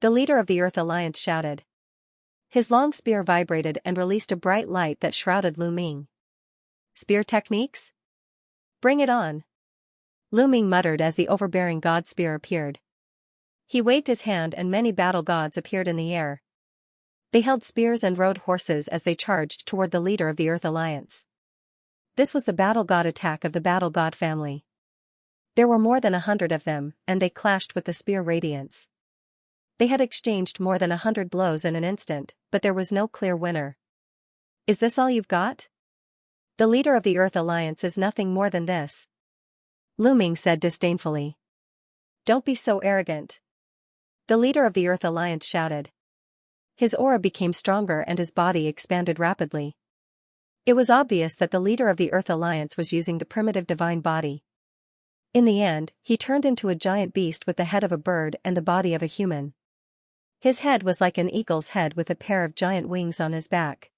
The leader of the Earth Alliance shouted. His long spear vibrated and released a bright light that shrouded Lu Ming. Spear techniques? Bring it on. Lu Ming muttered as the overbearing god spear appeared. He waved his hand and many battle gods appeared in the air. They held spears and rode horses as they charged toward the leader of the Earth Alliance. This was the battle god attack of the battle god family. There were more than 100 of them, and they clashed with the spear radiance. They had exchanged more than 100 blows in an instant, but there was no clear winner. Is this all you've got? The leader of the Earth Alliance is nothing more than this. Lu Ming said disdainfully. Don't be so arrogant. The leader of the Earth Alliance shouted. His aura became stronger and his body expanded rapidly. It was obvious that the leader of the Earth Alliance was using the primitive divine body. In the end, he turned into a giant beast with the head of a bird and the body of a human. His head was like an eagle's head with a pair of giant wings on his back.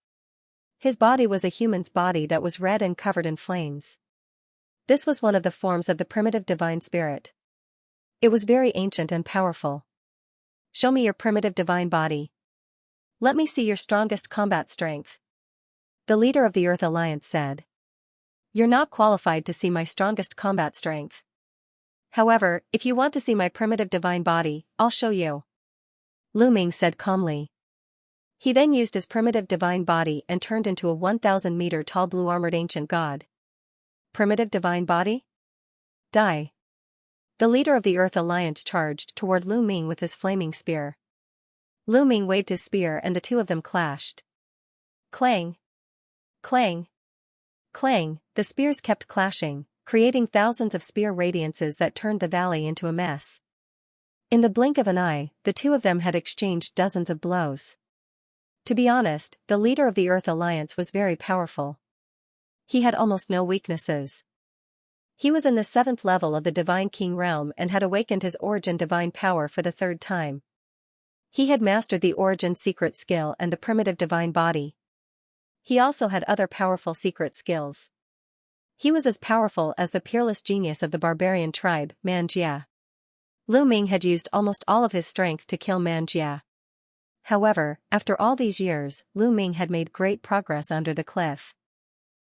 His body was a human's body that was red and covered in flames. This was one of the forms of the primitive divine spirit. It was very ancient and powerful. Show me your primitive divine body. Let me see your strongest combat strength. The leader of the Earth Alliance said. You're not qualified to see my strongest combat strength. However, if you want to see my primitive divine body, I'll show you. Lu Ming said calmly. He then used his primitive divine body and turned into a 1,000-meter-tall blue-armored ancient god. Primitive divine body? Die. The leader of the Earth Alliance charged toward Lu Ming with his flaming spear. Lu Ming waved his spear and the two of them clashed. Clang. Clang. Clang, the spears kept clashing, creating thousands of spear radiances that turned the valley into a mess. In the blink of an eye, the two of them had exchanged dozens of blows. To be honest, the leader of the Earth Alliance was very powerful. He had almost no weaknesses. He was in the 7th level of the Divine King realm and had awakened his origin divine power for the 3rd time. He had mastered the origin secret skill and the primitive divine body. He also had other powerful secret skills. He was as powerful as the peerless genius of the barbarian tribe, Xianxia. Lu Ming had used almost all of his strength to kill Xianxia. However, after all these years, Lu Ming had made great progress under the cliff.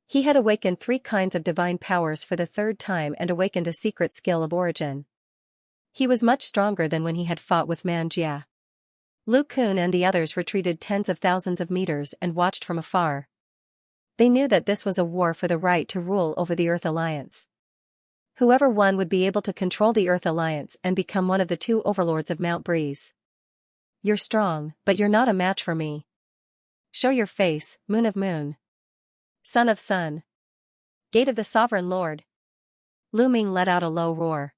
He had awakened 3 kinds of divine powers for the 3rd time and awakened a secret skill of origin. He was much stronger than when he had fought with Xianxia. Lu Kun and the others retreated tens of thousands of meters and watched from afar. They knew that this was a war for the right to rule over the Earth Alliance. Whoever won would be able to control the Earth Alliance and become one of the 2 overlords of Mount Breeze. You're strong, but you're not a match for me. Show your face, Moon of Moon. Son of Sun. Gate of the Sovereign Lord. Lu Ming let out a low roar.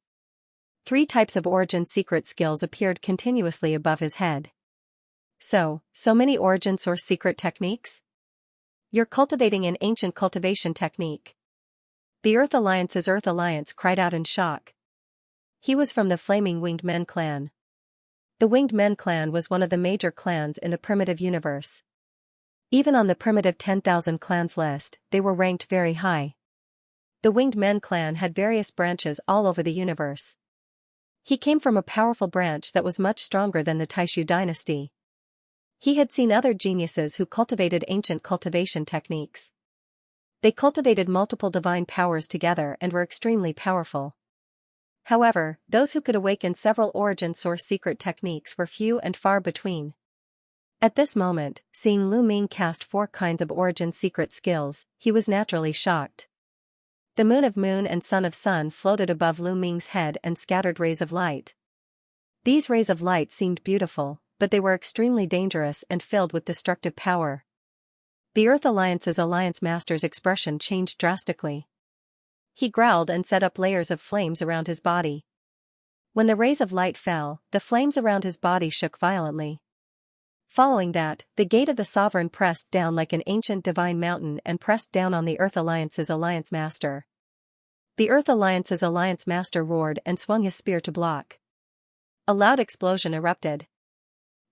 3 types of origin secret skills appeared continuously above his head. So many origin source secret techniques? You're cultivating an ancient cultivation technique. The Earth Alliance cried out in shock. He was from the Flaming Winged Men clan. The Winged Men clan was one of the major clans in the primitive universe. Even on the primitive 10,000 clans list, they were ranked very high. The Winged Men clan had various branches all over the universe. He came from a powerful branch that was much stronger than the Taishu dynasty. He had seen other geniuses who cultivated ancient cultivation techniques. They cultivated multiple divine powers together and were extremely powerful. However, those who could awaken several origin source secret techniques were few and far between. At this moment, seeing Lu Ming cast 4 kinds of origin secret skills, he was naturally shocked. The Moon of Moon and Son of Sun floated above Lu Ming's head and scattered rays of light. These rays of light seemed beautiful, but they were extremely dangerous and filled with destructive power. The Earth Alliance's Alliance Master's expression changed drastically. He growled and set up layers of flames around his body. When the rays of light fell, the flames around his body shook violently. Following that, the Gate of the Sovereign pressed down like an ancient divine mountain and pressed down on the Earth Alliance's Alliance Master. The Earth Alliance's Alliance Master roared and swung his spear to block. A loud explosion erupted.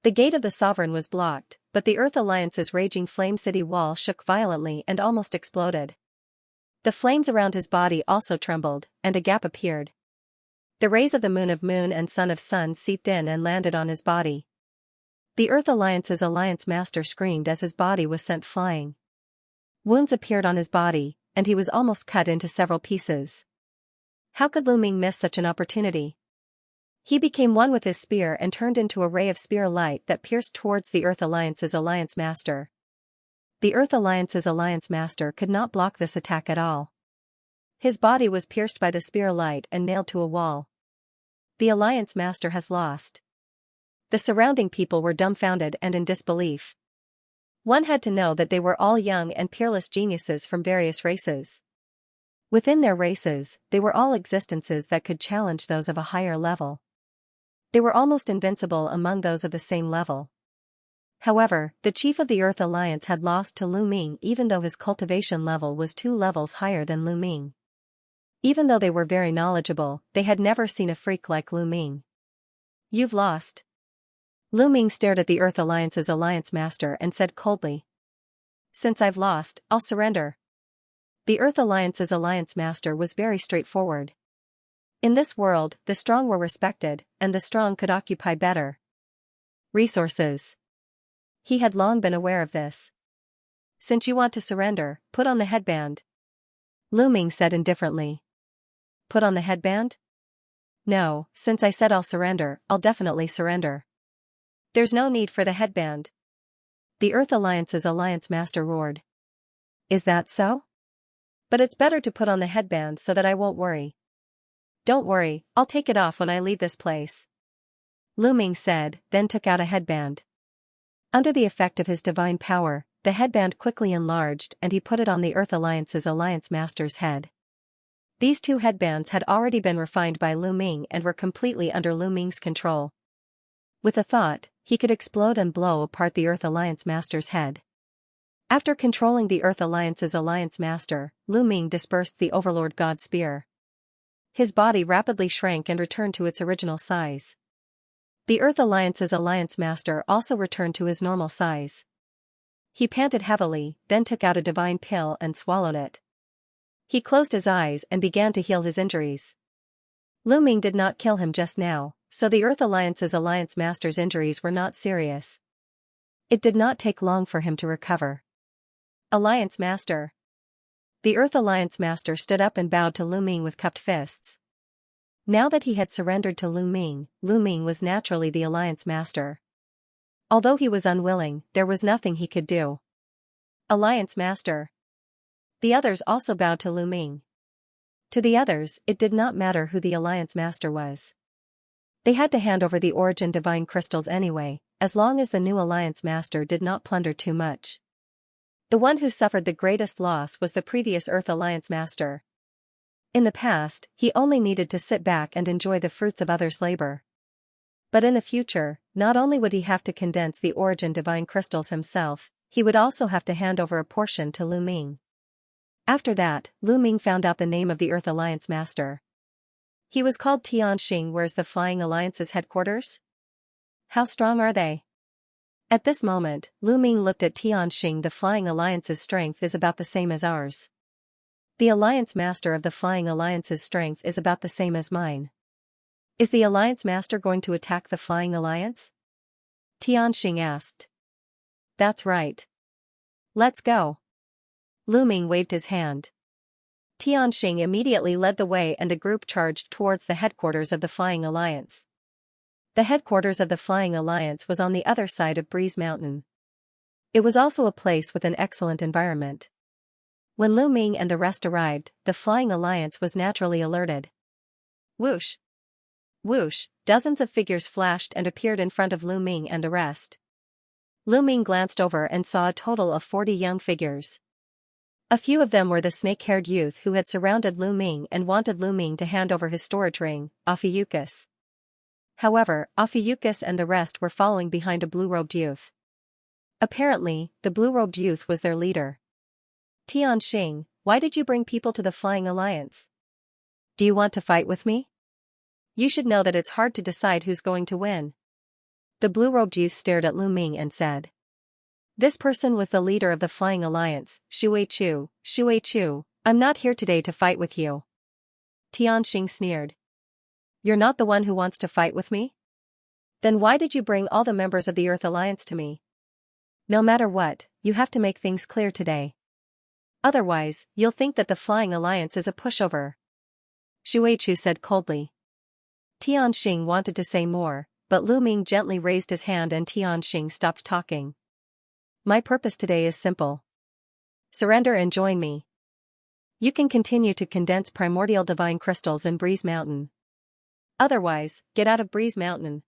The Gate of the Sovereign was blocked, but the Earth Alliance's raging flame city wall shook violently and almost exploded. The flames around his body also trembled, and a gap appeared. The rays of the Moon and Son of Sun seeped in and landed on his body. The Earth Alliance's Alliance Master screamed as his body was sent flying. Wounds appeared on his body, and he was almost cut into several pieces. How could Lu Ming miss such an opportunity? He became one with his spear and turned into a ray of spear light that pierced towards the Earth Alliance's Alliance Master. The Earth Alliance's Alliance Master could not block this attack at all. His body was pierced by the spear light and nailed to a wall. The Alliance Master has lost. The surrounding people were dumbfounded and in disbelief. One had to know that they were all young and peerless geniuses from various races. Within their races, they were all existences that could challenge those of a higher level. They were almost invincible among those of the same level. However, the chief of the Earth Alliance had lost to Lu Ming even though his cultivation level was 2 levels higher than Lu Ming. Even though they were very knowledgeable, they had never seen a freak like Lu Ming. You've lost. Lu Ming stared at the Earth Alliance's Alliance Master and said coldly. Since I've lost, I'll surrender. The Earth Alliance's Alliance Master was very straightforward. In this world, the strong were respected, and the strong could occupy better resources. He had long been aware of this. Since you want to surrender, put on the headband. Lu Ming said indifferently. Put on the headband? No, since I said I'll surrender, I'll definitely surrender. There's no need for the headband. The Earth Alliance's Alliance Master roared. Is that so? But it's better to put on the headband so that I won't worry. Don't worry, I'll take it off when I leave this place. Lu Ming said, then took out a headband. Under the effect of his divine power, the headband quickly enlarged and he put it on the Earth Alliance's Alliance Master's head. These 2 headbands had already been refined by Lu Ming and were completely under Lu Ming's control. With a thought, he could explode and blow apart the Earth Alliance Master's head. After controlling the Earth Alliance's Alliance Master, Lu Ming dispersed the Overlord God Spear. His body rapidly shrank and returned to its original size. The Earth Alliance's Alliance Master also returned to his normal size. He panted heavily, then took out a divine pill and swallowed it. He closed his eyes and began to heal his injuries. Lu Ming did not kill him just now, so the Earth Alliance's Alliance Master's injuries were not serious. It did not take long for him to recover. Alliance Master. The Earth Alliance Master stood up and bowed to Lu Ming with cupped fists. Now that he had surrendered to Lu Ming was naturally the Alliance Master. Although he was unwilling, there was nothing he could do. Alliance Master. The others also bowed to Lu Ming. To the others, it did not matter who the Alliance Master was. They had to hand over the Origin Divine Crystals anyway, as long as the new Alliance Master did not plunder too much. The one who suffered the greatest loss was the previous Earth Alliance Master. In the past, he only needed to sit back and enjoy the fruits of others' labor. But in the future, not only would he have to condense the Origin Divine Crystals himself, he would also have to hand over a portion to Lu Ming. After that, Lu Ming found out the name of the Earth Alliance Master. He was called Xianxia. Where's the Flying Alliance's headquarters? How strong are they? At this moment, Lu Ming looked at Xianxia. The Flying Alliance's strength is about the same as ours. The Alliance Master of the Flying Alliance's strength is about the same as mine. Is the Alliance Master going to attack the Flying Alliance? Xianxia asked. That's right. Let's go. Lu Ming waved his hand. Xianxia immediately led the way and a group charged towards the headquarters of the Flying Alliance. The headquarters of the Flying Alliance was on the other side of Breeze Mountain. It was also a place with an excellent environment. When Lu Ming and the rest arrived, the Flying Alliance was naturally alerted. Whoosh! Whoosh! Dozens of figures flashed and appeared in front of Lu Ming and the rest. Lu Ming glanced over and saw a total of 40 young figures. A few of them were the snake-haired youth who had surrounded Lu Ming and wanted Lu Ming to hand over his storage ring, Ophiuchus. However, Ophiuchus and the rest were following behind a blue-robed youth. Apparently, the blue-robed youth was their leader. Xianxia, why did you bring people to the Flying Alliance? Do you want to fight with me? You should know that it's hard to decide who's going to win. The blue-robed youth stared at Lu Ming and said. This person was the leader of the Flying Alliance, Shuichu. Shuichu, I'm not here today to fight with you. Xianxia sneered. You're not the one who wants to fight with me? Then why did you bring all the members of the Earth Alliance to me? No matter what, you have to make things clear today. Otherwise, you'll think that the Flying Alliance is a pushover. Shuichu said coldly. Xianxia wanted to say more, but Lu Ming gently raised his hand and Xianxia stopped talking. My purpose today is simple. Surrender and join me. You can continue to condense primordial divine crystals in Breeze Mountain. Otherwise, get out of Breeze Mountain.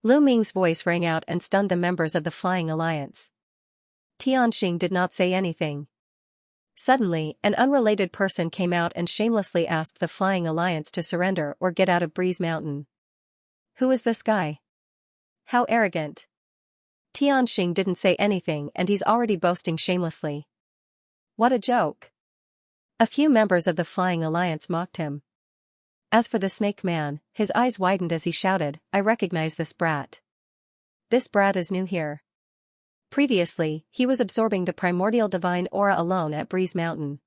Lu Ming's voice rang out and stunned the members of the Flying Alliance. Xianxia did not say anything. Suddenly, an unrelated person came out and shamelessly asked the Flying Alliance to surrender or get out of Breeze Mountain. Who is this guy? How arrogant. Xianxia didn't say anything and he's already boasting shamelessly. What a joke. A few members of the Flying Alliance mocked him. As for the Snake Man, his eyes widened as he shouted, I recognize this brat. This brat is new here. Previously, he was absorbing the primordial divine aura alone at Breeze Mountain.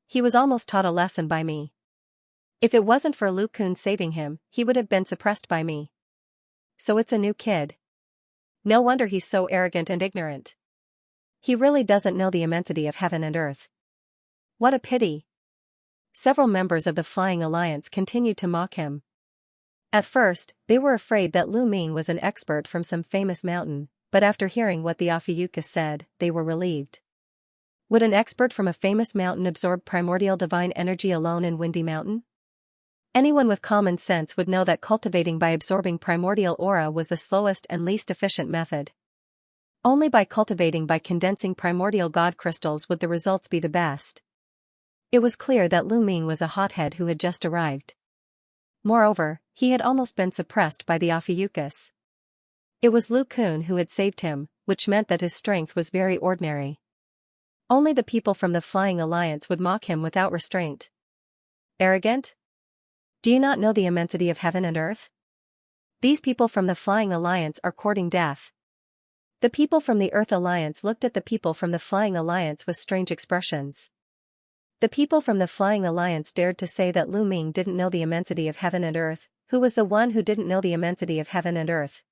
He was almost taught a lesson by me. If it wasn't for Lu Kun saving him, he would have been suppressed by me. So it's a new kid. No wonder he's so arrogant and ignorant. He really doesn't know the immensity of heaven and earth. What a pity. Several members of the Flying Alliance continued to mock him. At first, they were afraid that Lu Ming was an expert from some famous mountain, but after hearing what the Ophiuchus said, they were relieved. Would an expert from a famous mountain absorb primordial divine energy alone in Windy Mountain? Anyone with common sense would know that cultivating by absorbing primordial aura was the slowest and least efficient method. Only by cultivating by condensing primordial god crystals would the results be the best. It was clear that Lu Ming was a hothead who had just arrived. Moreover, he had almost been suppressed by the Ophiuchus. It was Lu Kun who had saved him, which meant that his strength was very ordinary. Only the people from the Flying Alliance would mock him without restraint. Arrogant? Do you not know the immensity of heaven and earth? These people from the Flying Alliance are courting death. The people from the Earth Alliance looked at the people from the Flying Alliance with strange expressions. The people from the Flying Alliance dared to say that Lu Ming didn't know the immensity of heaven and earth. Who was the one who didn't know the immensity of heaven and earth?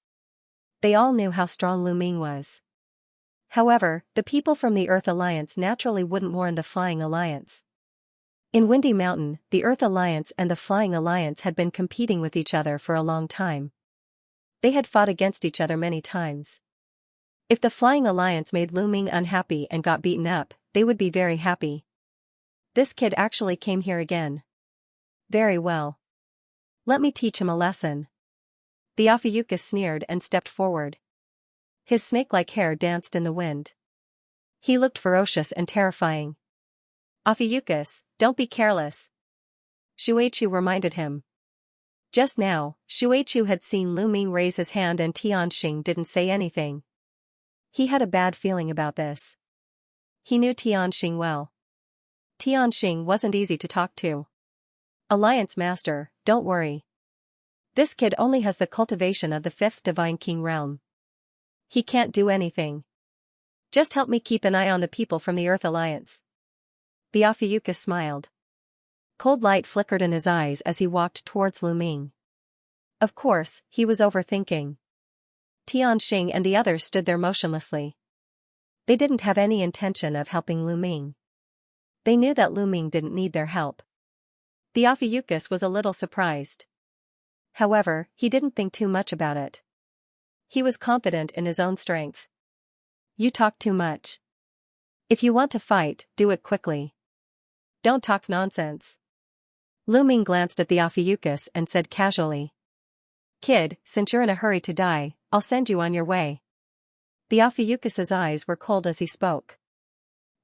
They all knew how strong Lu Ming was. However, the people from the Earth Alliance naturally wouldn't warn the Flying Alliance. In Windy Mountain, the Earth Alliance and the Flying Alliance had been competing with each other for a long time. They had fought against each other many times. If the Flying Alliance made Lu Ming unhappy and got beaten up, they would be very happy. This kid actually came here again. Very well. Let me teach him a lesson. The Ophiuchus sneered and stepped forward. His snake-like hair danced in the wind. He looked ferocious and terrifying. Ophiuchus, don't be careless. Shuaichu reminded him. Just now, Shuaichu had seen Lu Ming raise his hand and Tianxing didn't say anything. He had a bad feeling about this. He knew Tianxing well. Tianxing wasn't easy to talk to. Alliance Master, don't worry. This kid only has the cultivation of the 5th Divine King realm. He can't do anything. Just help me keep an eye on the people from the Earth Alliance. The Ophiuchus smiled. Cold light flickered in his eyes as he walked towards Lu Ming. Of course, he was overthinking. Tianxing and the others stood there motionlessly. They didn't have any intention of helping Lu Ming. They knew that Lu Ming didn't need their help. The Ophiuchus was a little surprised. However, he didn't think too much about it. He was confident in his own strength. You talk too much. If you want to fight, do it quickly. Don't talk nonsense. Lu Ming glanced at the Ophiuchus and said casually. Kid, since you're in a hurry to die, I'll send you on your way. The Ophiuchus's eyes were cold as he spoke.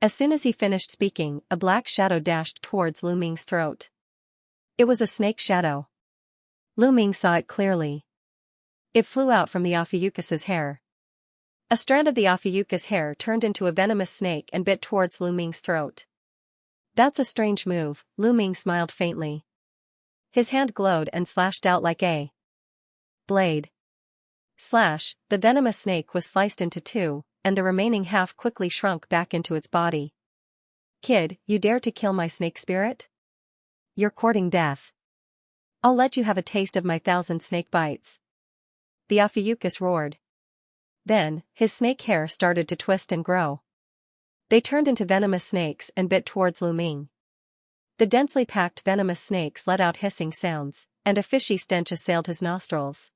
As soon as he finished speaking, a black shadow dashed towards Lu Ming's throat. It was a snake shadow. Lu Ming saw it clearly. It flew out from the Ophiuchus's hair. A strand of the Ophiuchus hair turned into a venomous snake and bit towards Lu Ming's throat. That's a strange move, Lu Ming smiled faintly. His hand glowed and slashed out like a blade. Slash, the venomous snake was sliced into two, and the remaining half quickly shrunk back into its body. Kid, you dare to kill my snake spirit? You're courting death. I'll let you have a taste of my 1,000 snake bites. The Ophiuchus roared. Then, his snake hair started to twist and grow. They turned into venomous snakes and bit towards Lu Ming. The densely packed venomous snakes let out hissing sounds, and a fishy stench assailed his nostrils.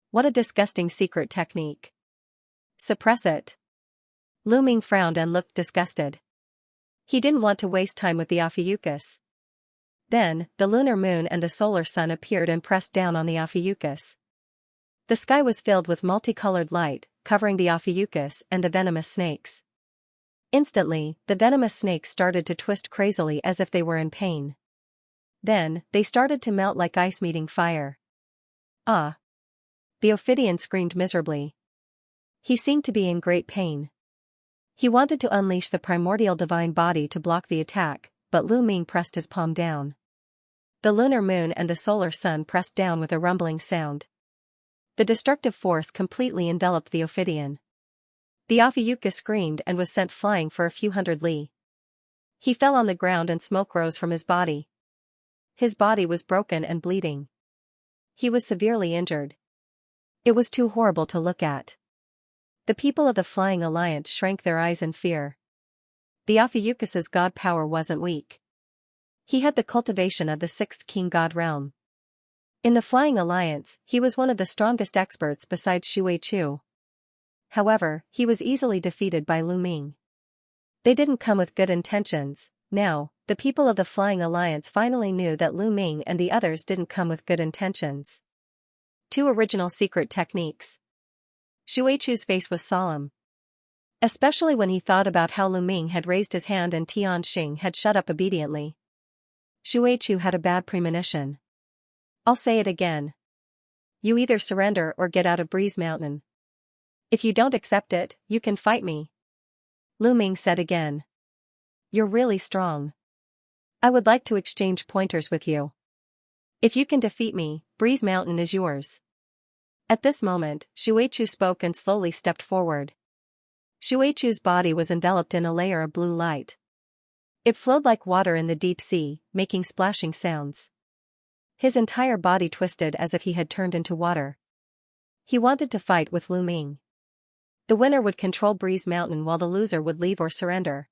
What a disgusting secret technique. Suppress it. Lu Ming frowned and looked disgusted. He didn't want to waste time with the Ophiuchus. Then, the lunar moon and the solar sun appeared and pressed down on the Ophiuchus. The sky was filled with multicolored light, covering the Ophiuchus and the venomous snakes. Instantly, the venomous snakes started to twist crazily as if they were in pain. Then, they started to melt like ice meeting fire. Ah! The Ophidian screamed miserably. He seemed to be in great pain. He wanted to unleash the primordial divine body to block the attack, but Lu Ming pressed his palm down. The lunar moon and the solar sun pressed down with a rumbling sound. The destructive force completely enveloped the Ophidian. The Ophiuchus screamed and was sent flying for a few hundred li. He fell on the ground and smoke rose from his body. His body was broken and bleeding. He was severely injured. It was too horrible to look at. The people of the Flying Alliance shrank their eyes in fear. The Ophiuchus's god power wasn't weak. He had the cultivation of the 6th King God realm. In the Flying Alliance, he was one of the strongest experts besides Shuaichu. However, he was easily defeated by Lu Ming. They didn't come with good intentions. Now, the people of the Flying Alliance finally knew that Lu Ming and the others didn't come with good intentions. 2 original secret techniques. Shuaichu's face was solemn. Especially when he thought about how Lu Ming had raised his hand and Tianxing had shut up obediently. Shuaichu had a bad premonition. I'll say it again. You either surrender or get out of Breeze Mountain. If you don't accept it, you can fight me. Lu Ming said again. You're really strong. I would like to exchange pointers with you. If you can defeat me, Breeze Mountain is yours. At this moment, Xuechu spoke and slowly stepped forward. Xuechu's body was enveloped in a layer of blue light. It flowed like water in the deep sea, making splashing sounds. His entire body twisted as if he had turned into water. He wanted to fight with Lu Ming. The winner would control Breeze Mountain while the loser would leave or surrender.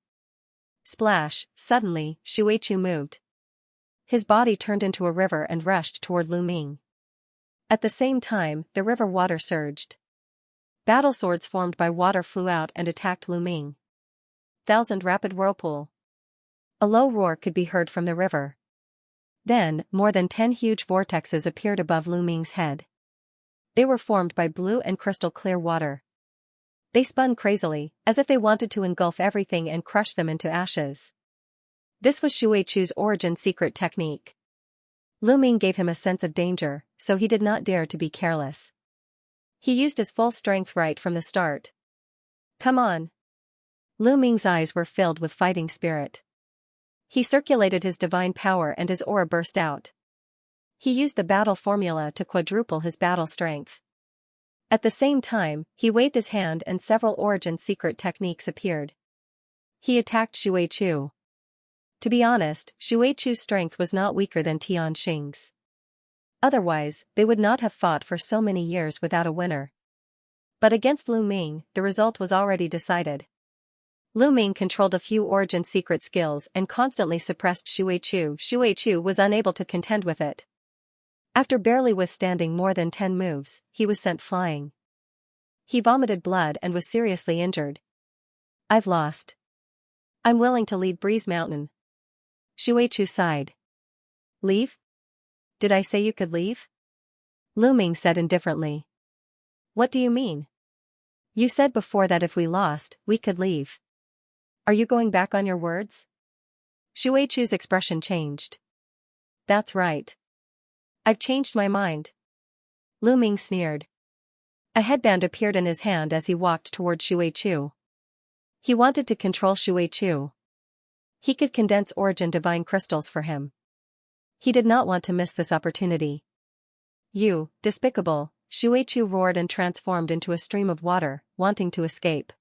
Splash! Suddenly, Xuechu moved. His body turned into a river and rushed toward Lu Ming. At the same time, the river water surged. Battle swords formed by water flew out and attacked Lu Ming. Thousand rapid whirlpool. A low roar could be heard from the river. Then, more than 10 huge vortexes appeared above Lu Ming's head. They were formed by blue and crystal clear water. They spun crazily, as if they wanted to engulf everything and crush them into ashes. This was Xuechu's origin secret technique. Lu Ming gave him a sense of danger, so he did not dare to be careless. He used his full strength right from the start. Come on! Lu Ming's eyes were filled with fighting spirit. He circulated his divine power and his aura burst out. He used the battle formula to quadruple his battle strength. At the same time, he waved his hand and several origin secret techniques appeared. He attacked Xuechu. To be honest, Xuechu's strength was not weaker than Tianxing's. Otherwise, they would not have fought for so many years without a winner. But against Lu Ming, the result was already decided. Lu Ming controlled a few origin secret skills and constantly suppressed Xuechu. Xuechu was unable to contend with it. After barely withstanding more than 10 moves, he was sent flying. He vomited blood and was seriously injured. I've lost. I'm willing to leave Breeze Mountain. Xuechu sighed. Leave? Did I say you could leave? Lu Ming said indifferently. What do you mean? You said before that if we lost, we could leave. Are you going back on your words? Xuechu's expression changed. That's right. I've changed my mind. Lu Ming sneered. A headband appeared in his hand as he walked toward Xuechu. He wanted to control Xuechu. He could condense origin divine crystals for him. He did not want to miss this opportunity. You, despicable, Xuechu roared and transformed into a stream of water, wanting to escape.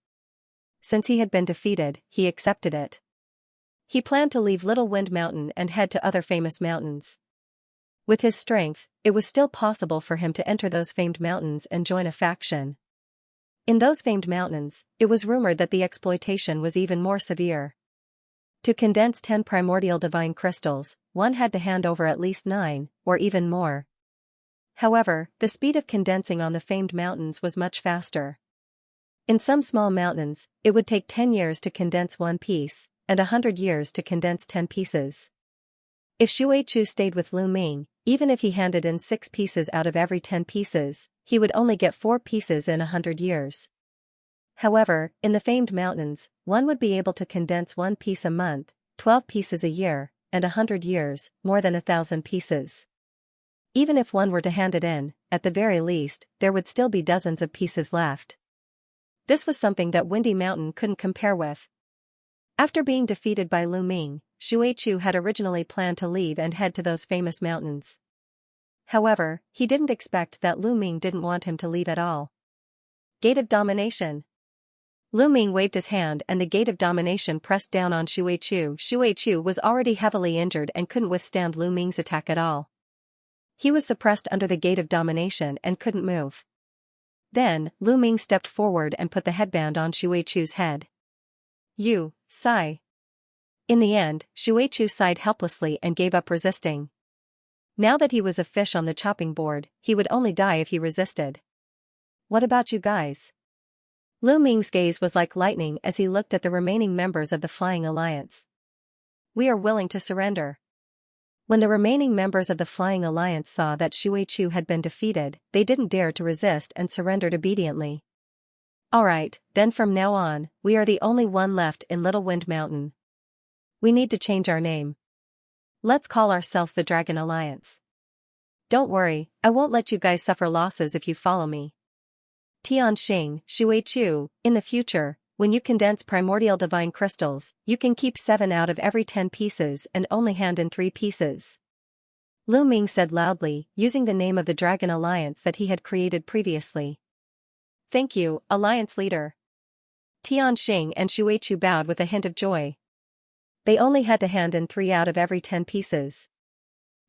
Since he had been defeated, he accepted it. He planned to leave Little Wind Mountain and head to other famous mountains. With his strength, it was still possible for him to enter those famed mountains and join a faction. In those famed mountains, it was rumored that the exploitation was even more severe. To condense 10 primordial divine crystals, one had to hand over at least 9, or even more. However, the speed of condensing on the famed mountains was much faster. In some small mountains, it would take 10 years to condense one piece, and 100 years to condense 10 pieces. If Xuechu stayed with Lu Ming, even if he handed in 6 pieces out of every 10 pieces, he would only get 4 pieces in 100 years. However, in the famed mountains, one would be able to condense 1 piece a month, 12 pieces a year, and 100 years, more than 1,000 pieces. Even if one were to hand it in, at the very least, there would still be dozens of pieces left. This was something that Windy Mountain couldn't compare with. After being defeated by Lu Ming, Xuechu had originally planned to leave and head to those famous mountains. However, he didn't expect that Lu Ming didn't want him to leave at all. Gate of Domination. Lu Ming waved his hand and the Gate of Domination pressed down on Xuechu. Xuechu was already heavily injured and couldn't withstand Lu Ming's attack at all. He was suppressed under the Gate of Domination and couldn't move. Then, Lu Ming stepped forward and put the headband on Xuechu's head. You, sigh. In the end, Xuechu sighed helplessly and gave up resisting. Now that he was a fish on the chopping board, he would only die if he resisted. What about you guys? Lu Ming's gaze was like lightning as he looked at the remaining members of the Flying Alliance. We are willing to surrender. When the remaining members of the Flying Alliance saw that Xuechu had been defeated, they didn't dare to resist and surrendered obediently. Alright, then from now on, we are the only one left in Little Wind Mountain. We need to change our name. Let's call ourselves the Dragon Alliance. Don't worry, I won't let you guys suffer losses if you follow me. Tianxing, Xuechu, in the future, when you condense primordial divine crystals, you can keep 7 out of every 10 pieces and only hand in 3 pieces. Lu Ming said loudly, using the name of the Dragon Alliance that he had created previously. Thank you, Alliance Leader. Tianxing and Shuichu bowed with a hint of joy. They only had to hand in 3 out of every 10 pieces.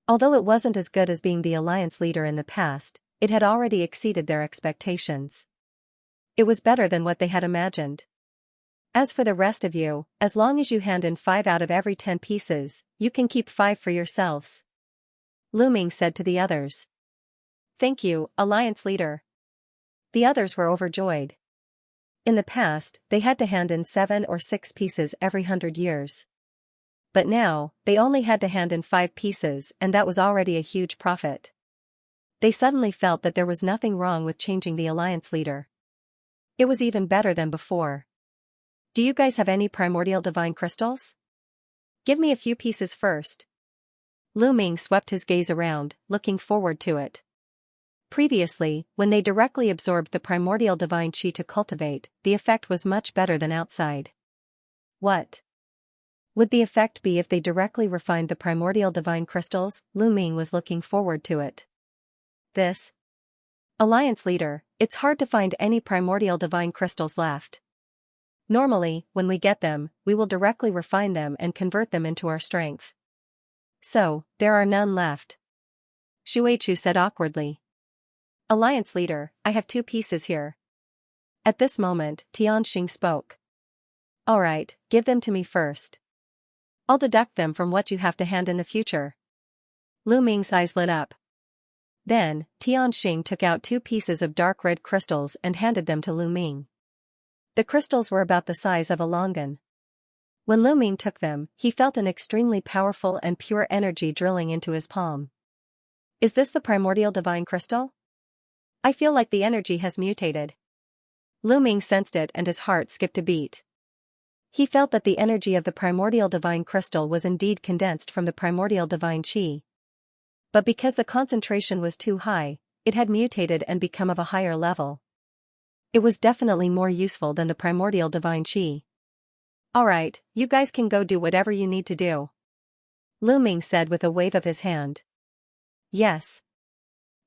Although it wasn't as good as being the Alliance Leader in the past, it had already exceeded their expectations. It was better than what they had imagined. As for the rest of you, as long as you hand in 5 out of every 10 pieces, you can keep 5 for yourselves. Lu Ming said to the others. Thank you, Alliance Leader. The others were overjoyed. In the past, they had to hand in 7 or 6 pieces every 100 years. But now, they only had to hand in 5 pieces, and that was already a huge profit. They suddenly felt that there was nothing wrong with changing the Alliance Leader. It was even better than before. Do you guys have any primordial divine crystals? Give me a few pieces first. Lu Ming swept his gaze around, looking forward to it. Previously, when they directly absorbed the primordial divine qi to cultivate, the effect was much better than outside. What would the effect be if they directly refined the primordial divine crystals? Lu Ming was looking forward to it. This Alliance Leader, it's hard to find any primordial divine crystals left. Normally, when we get them, we will directly refine them and convert them into our strength. So, there are none left. Shuichu said awkwardly. Alliance Leader, I have 2 pieces here. At this moment, Tianxing spoke. Alright, give them to me first. I'll deduct them from what you have to hand in the future. Lu Ming's eyes lit up. Then, Tianxing took out 2 pieces of dark red crystals and handed them to Lu Ming. The crystals were about the size of a longan. When Lu Ming took them, he felt an extremely powerful and pure energy drilling into his palm. Is this the primordial divine crystal? I feel like the energy has mutated. Lu Ming sensed it and his heart skipped a beat. He felt that the energy of the primordial divine crystal was indeed condensed from the primordial divine qi. But because the concentration was too high, it had mutated and become of a higher level. It was definitely more useful than the primordial divine qi. Alright, you guys can go do whatever you need to do. Lu Ming said with a wave of his hand. Yes.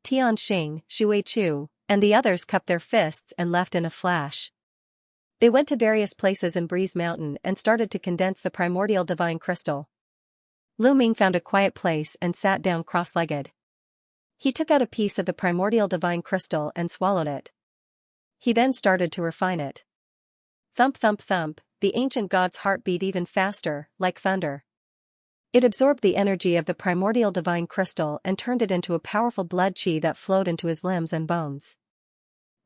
Tianxing, Shuichu, and the others cupped their fists and left in a flash. They went to various places in Breeze Mountain and started to condense the primordial divine crystal. Lu Ming found a quiet place and sat down cross-legged. He took out a piece of the primordial divine crystal and swallowed it. He then started to refine it. Thump thump thump, the ancient god's heart beat even faster, like thunder. It absorbed the energy of the primordial divine crystal and turned it into a powerful blood qi that flowed into his limbs and bones.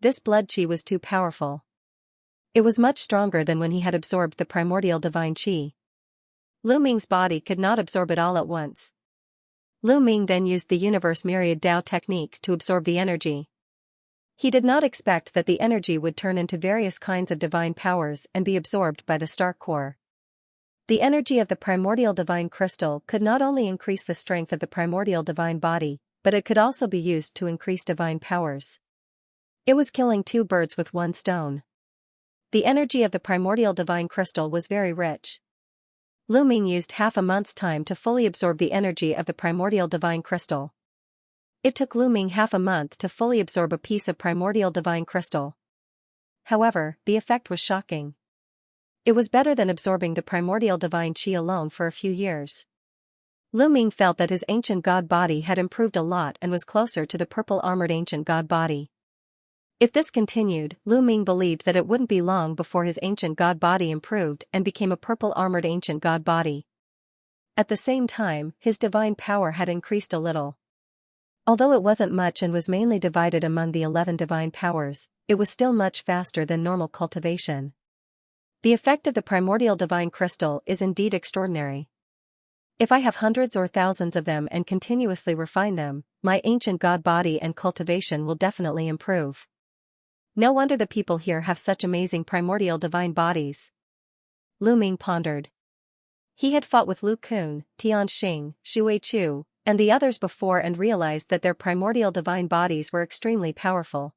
This blood qi was too powerful. It was much stronger than when he had absorbed the primordial divine qi. Lu Ming's body could not absorb it all at once. Lu Ming then used the universe myriad Dao technique to absorb the energy. He did not expect that the energy would turn into various kinds of divine powers and be absorbed by the star core. The energy of the primordial divine crystal could not only increase the strength of the primordial divine body, but it could also be used to increase divine powers. It was killing 2 birds with 1 stone. The energy of the primordial divine crystal was very rich. Lu Ming used half a month's time to fully absorb the energy of the primordial divine crystal. It took Lu Ming half a month to fully absorb a piece of primordial divine crystal. However, the effect was shocking. It was better than absorbing the primordial divine qi alone for a few years. Lu Ming felt that his ancient god body had improved a lot and was closer to the purple-armored ancient god body. If this continued, Lu Ming believed that it wouldn't be long before his ancient god body improved and became a purple-armored ancient god body. At the same time, his divine power had increased a little. Although it wasn't much and was mainly divided among the 11 divine powers, it was still much faster than normal cultivation. The effect of the primordial divine crystal is indeed extraordinary. If I have hundreds or thousands of them and continuously refine them, my ancient god body and cultivation will definitely improve. No wonder the people here have such amazing primordial divine bodies. Lu Ming pondered. He had fought with Lu Kun, Tianxing, Shuichu, and the others before and realized that their primordial divine bodies were extremely powerful.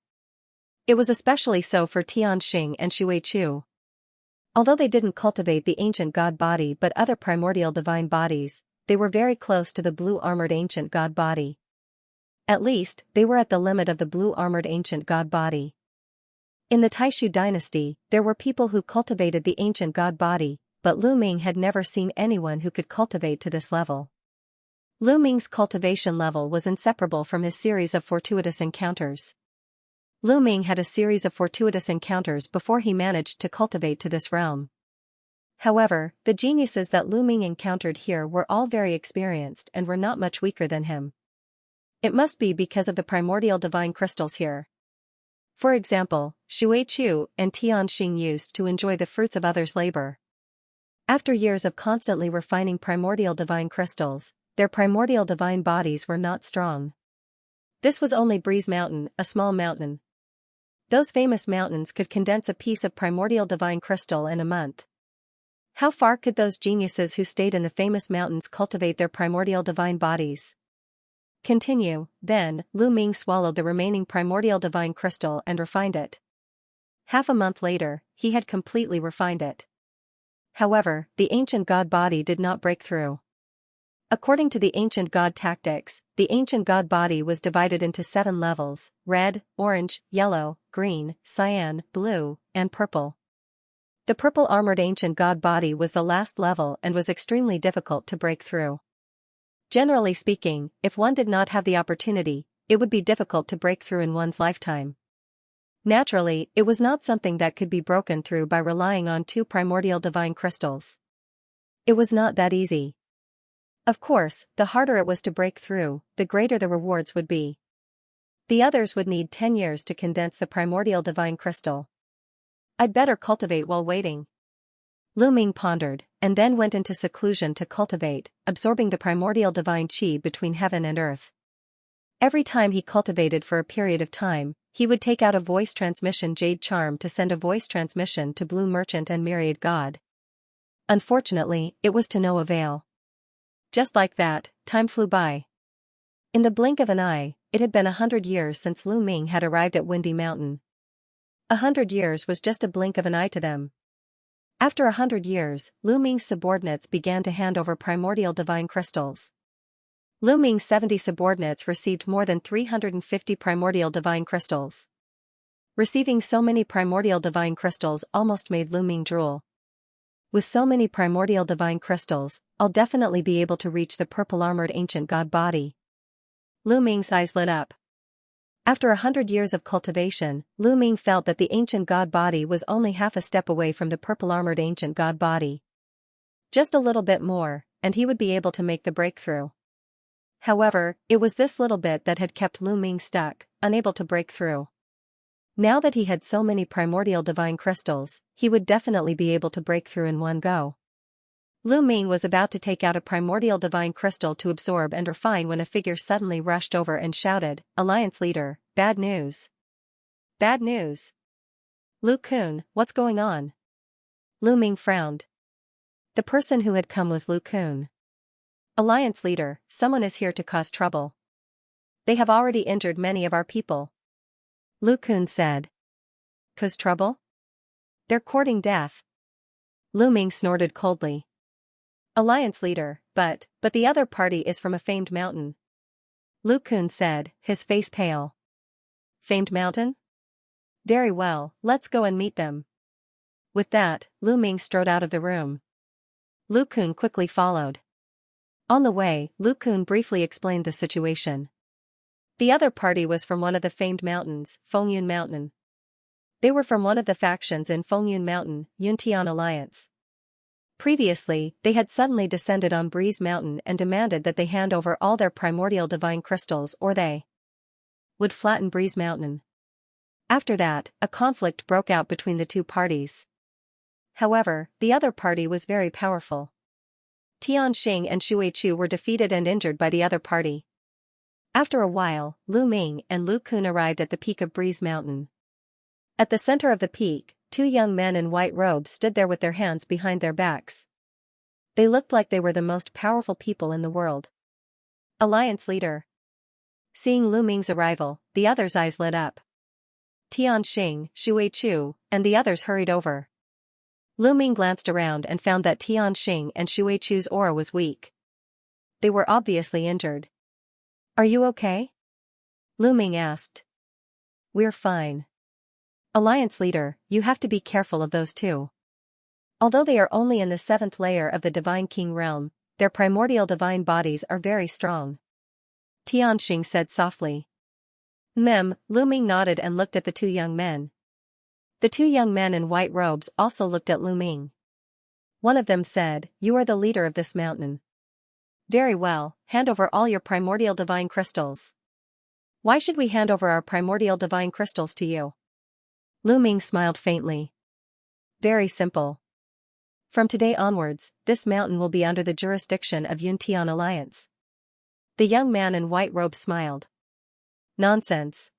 It was especially so for Tianxing and Shuichu. Although they didn't cultivate the ancient god body but other primordial divine bodies, they were very close to the blue-armored ancient god body. At least, they were at the limit of the blue-armored ancient god body. In the Taishu dynasty, there were people who cultivated the ancient god body, but Lu Ming had never seen anyone who could cultivate to this level. Lu Ming's cultivation level was inseparable from his series of fortuitous encounters. Lu Ming had a series of fortuitous encounters before he managed to cultivate to this realm. However, the geniuses that Lu Ming encountered here were all very experienced and were not much weaker than him. It must be because of the primordial divine crystals here. For example, Xianxia and Xianxia used to enjoy the fruits of others' labor. After years of constantly refining primordial divine crystals, their primordial divine bodies were not strong. This was only Breeze Mountain, a small mountain. Those famous mountains could condense a piece of primordial divine crystal in a month. How far could those geniuses who stayed in the famous mountains cultivate their primordial divine bodies? Continue, then, Lu Ming swallowed the remaining primordial divine crystal and refined it. Half a month later, he had completely refined it. However, the ancient god body did not break through. According to the ancient god tactics, the ancient god body was divided into 7 levels: red, orange, yellow, green, cyan, blue, and purple. The purple-armored ancient god body was the last level and was extremely difficult to break through. Generally speaking, if one did not have the opportunity, it would be difficult to break through in one's lifetime. Naturally, it was not something that could be broken through by relying on 2 primordial divine crystals. It was not that easy. Of course, the harder it was to break through, the greater the rewards would be. The others would need 10 years to condense the primordial divine crystal. I'd better cultivate while waiting. Lu Ming pondered, and then went into seclusion to cultivate, absorbing the primordial divine qi between heaven and earth. Every time he cultivated for a period of time, he would take out a voice transmission jade charm to send a voice transmission to Blue Merchant and Myriad God. Unfortunately, it was to no avail. Just like that, time flew by. In the blink of an eye, it had been 100 years since Lu Ming had arrived at Windy Mountain. 100 years was just a blink of an eye to them. After 100 years, Lu Ming's subordinates began to hand over primordial divine crystals. Lu Ming's 70 subordinates received more than 350 primordial divine crystals. Receiving so many primordial divine crystals almost made Lu Ming drool. With so many primordial divine crystals, I'll definitely be able to reach the purple-armored ancient god body. Lu Ming's eyes lit up. After 100 years of cultivation, Lu Ming felt that the ancient god body was only half a step away from the purple-armored ancient god body. Just a little bit more, and he would be able to make the breakthrough. However, it was this little bit that had kept Lu Ming stuck, unable to break through. Now that he had so many primordial divine crystals, he would definitely be able to break through in one go. Lu Ming was about to take out a primordial divine crystal to absorb and refine when a figure suddenly rushed over and shouted, "Alliance leader, bad news. Bad news. Lu Kun, what's going on?" Lu Ming frowned. The person who had come was Lu Kun. "Alliance leader, someone is here to cause trouble. They have already injured many of our people." Lu Kun said. "Cause trouble? They're courting death." Lu Ming snorted coldly. "Alliance leader, but the other party is from a famed mountain." Lu Kun said, his face pale. "Famed mountain? Very well, let's go and meet them." With that, Lu Ming strode out of the room. Lu Kun quickly followed. On the way, Lu Kun briefly explained the situation. The other party was from one of the famed mountains, Fengyun Mountain. They were from one of the factions in Fengyun Mountain, Yuntian Alliance. Previously, they had suddenly descended on Breeze Mountain and demanded that they hand over all their primordial divine crystals or they would flatten Breeze Mountain. After that, a conflict broke out between the two parties. However, the other party was very powerful. Tianxing and Shuichu were defeated and injured by the other party. After a while, Lu Ming and Lu Kun arrived at the peak of Breeze Mountain. At the center of the peak, 2 young men in white robes stood there with their hands behind their backs. They looked like they were the most powerful people in the world. Alliance leader. Seeing Lu Ming's arrival, the others' eyes lit up. Tianxing, Shuichu, and the others hurried over. Lu Ming glanced around and found that Tianxing and Shuichu's aura was weak. they were obviously injured. "Are you okay?" Lu Ming asked. "We're fine. Alliance leader, you have to be careful of those two. Although they are only in the 7th layer of the Divine King realm, their primordial divine bodies are very strong," Tianxing said softly. Lu Ming nodded and looked at the two young men. The two young men in white robes also looked at Lu Ming. One of them said, "You are the leader of this mountain. Very well, hand over all your primordial divine crystals." "Why should we hand over our primordial divine crystals to you?" Lu Ming smiled faintly. "Very simple. From today onwards, this mountain will be under the jurisdiction of Yuntian Alliance." The young man in white robe smiled. "Nonsense.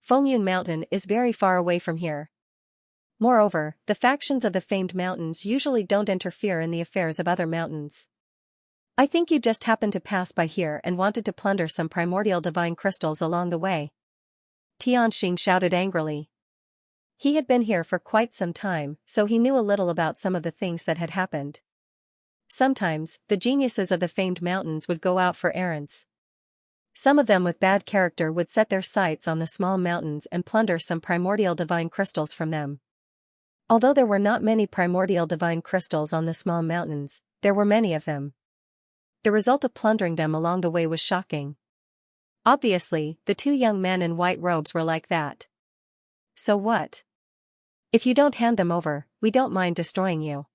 Fengyun Mountain is very far away from here. Moreover, the factions of the famed mountains usually don't interfere in the affairs of other mountains. I think you just happened to pass by here and wanted to plunder some primordial divine crystals along the way." Tianxing shouted angrily. He had been here for quite some time, so he knew a little about some of the things that had happened. Sometimes, the geniuses of the famed mountains would go out for errands. Some of them with bad character would set their sights on the small mountains and plunder some primordial divine crystals from them. Although there were not many primordial divine crystals on the small mountains, there were many of them. The result of plundering them along the way was shocking. Obviously, the two young men in white robes were like that. "So what? If you don't hand them over, we don't mind destroying you.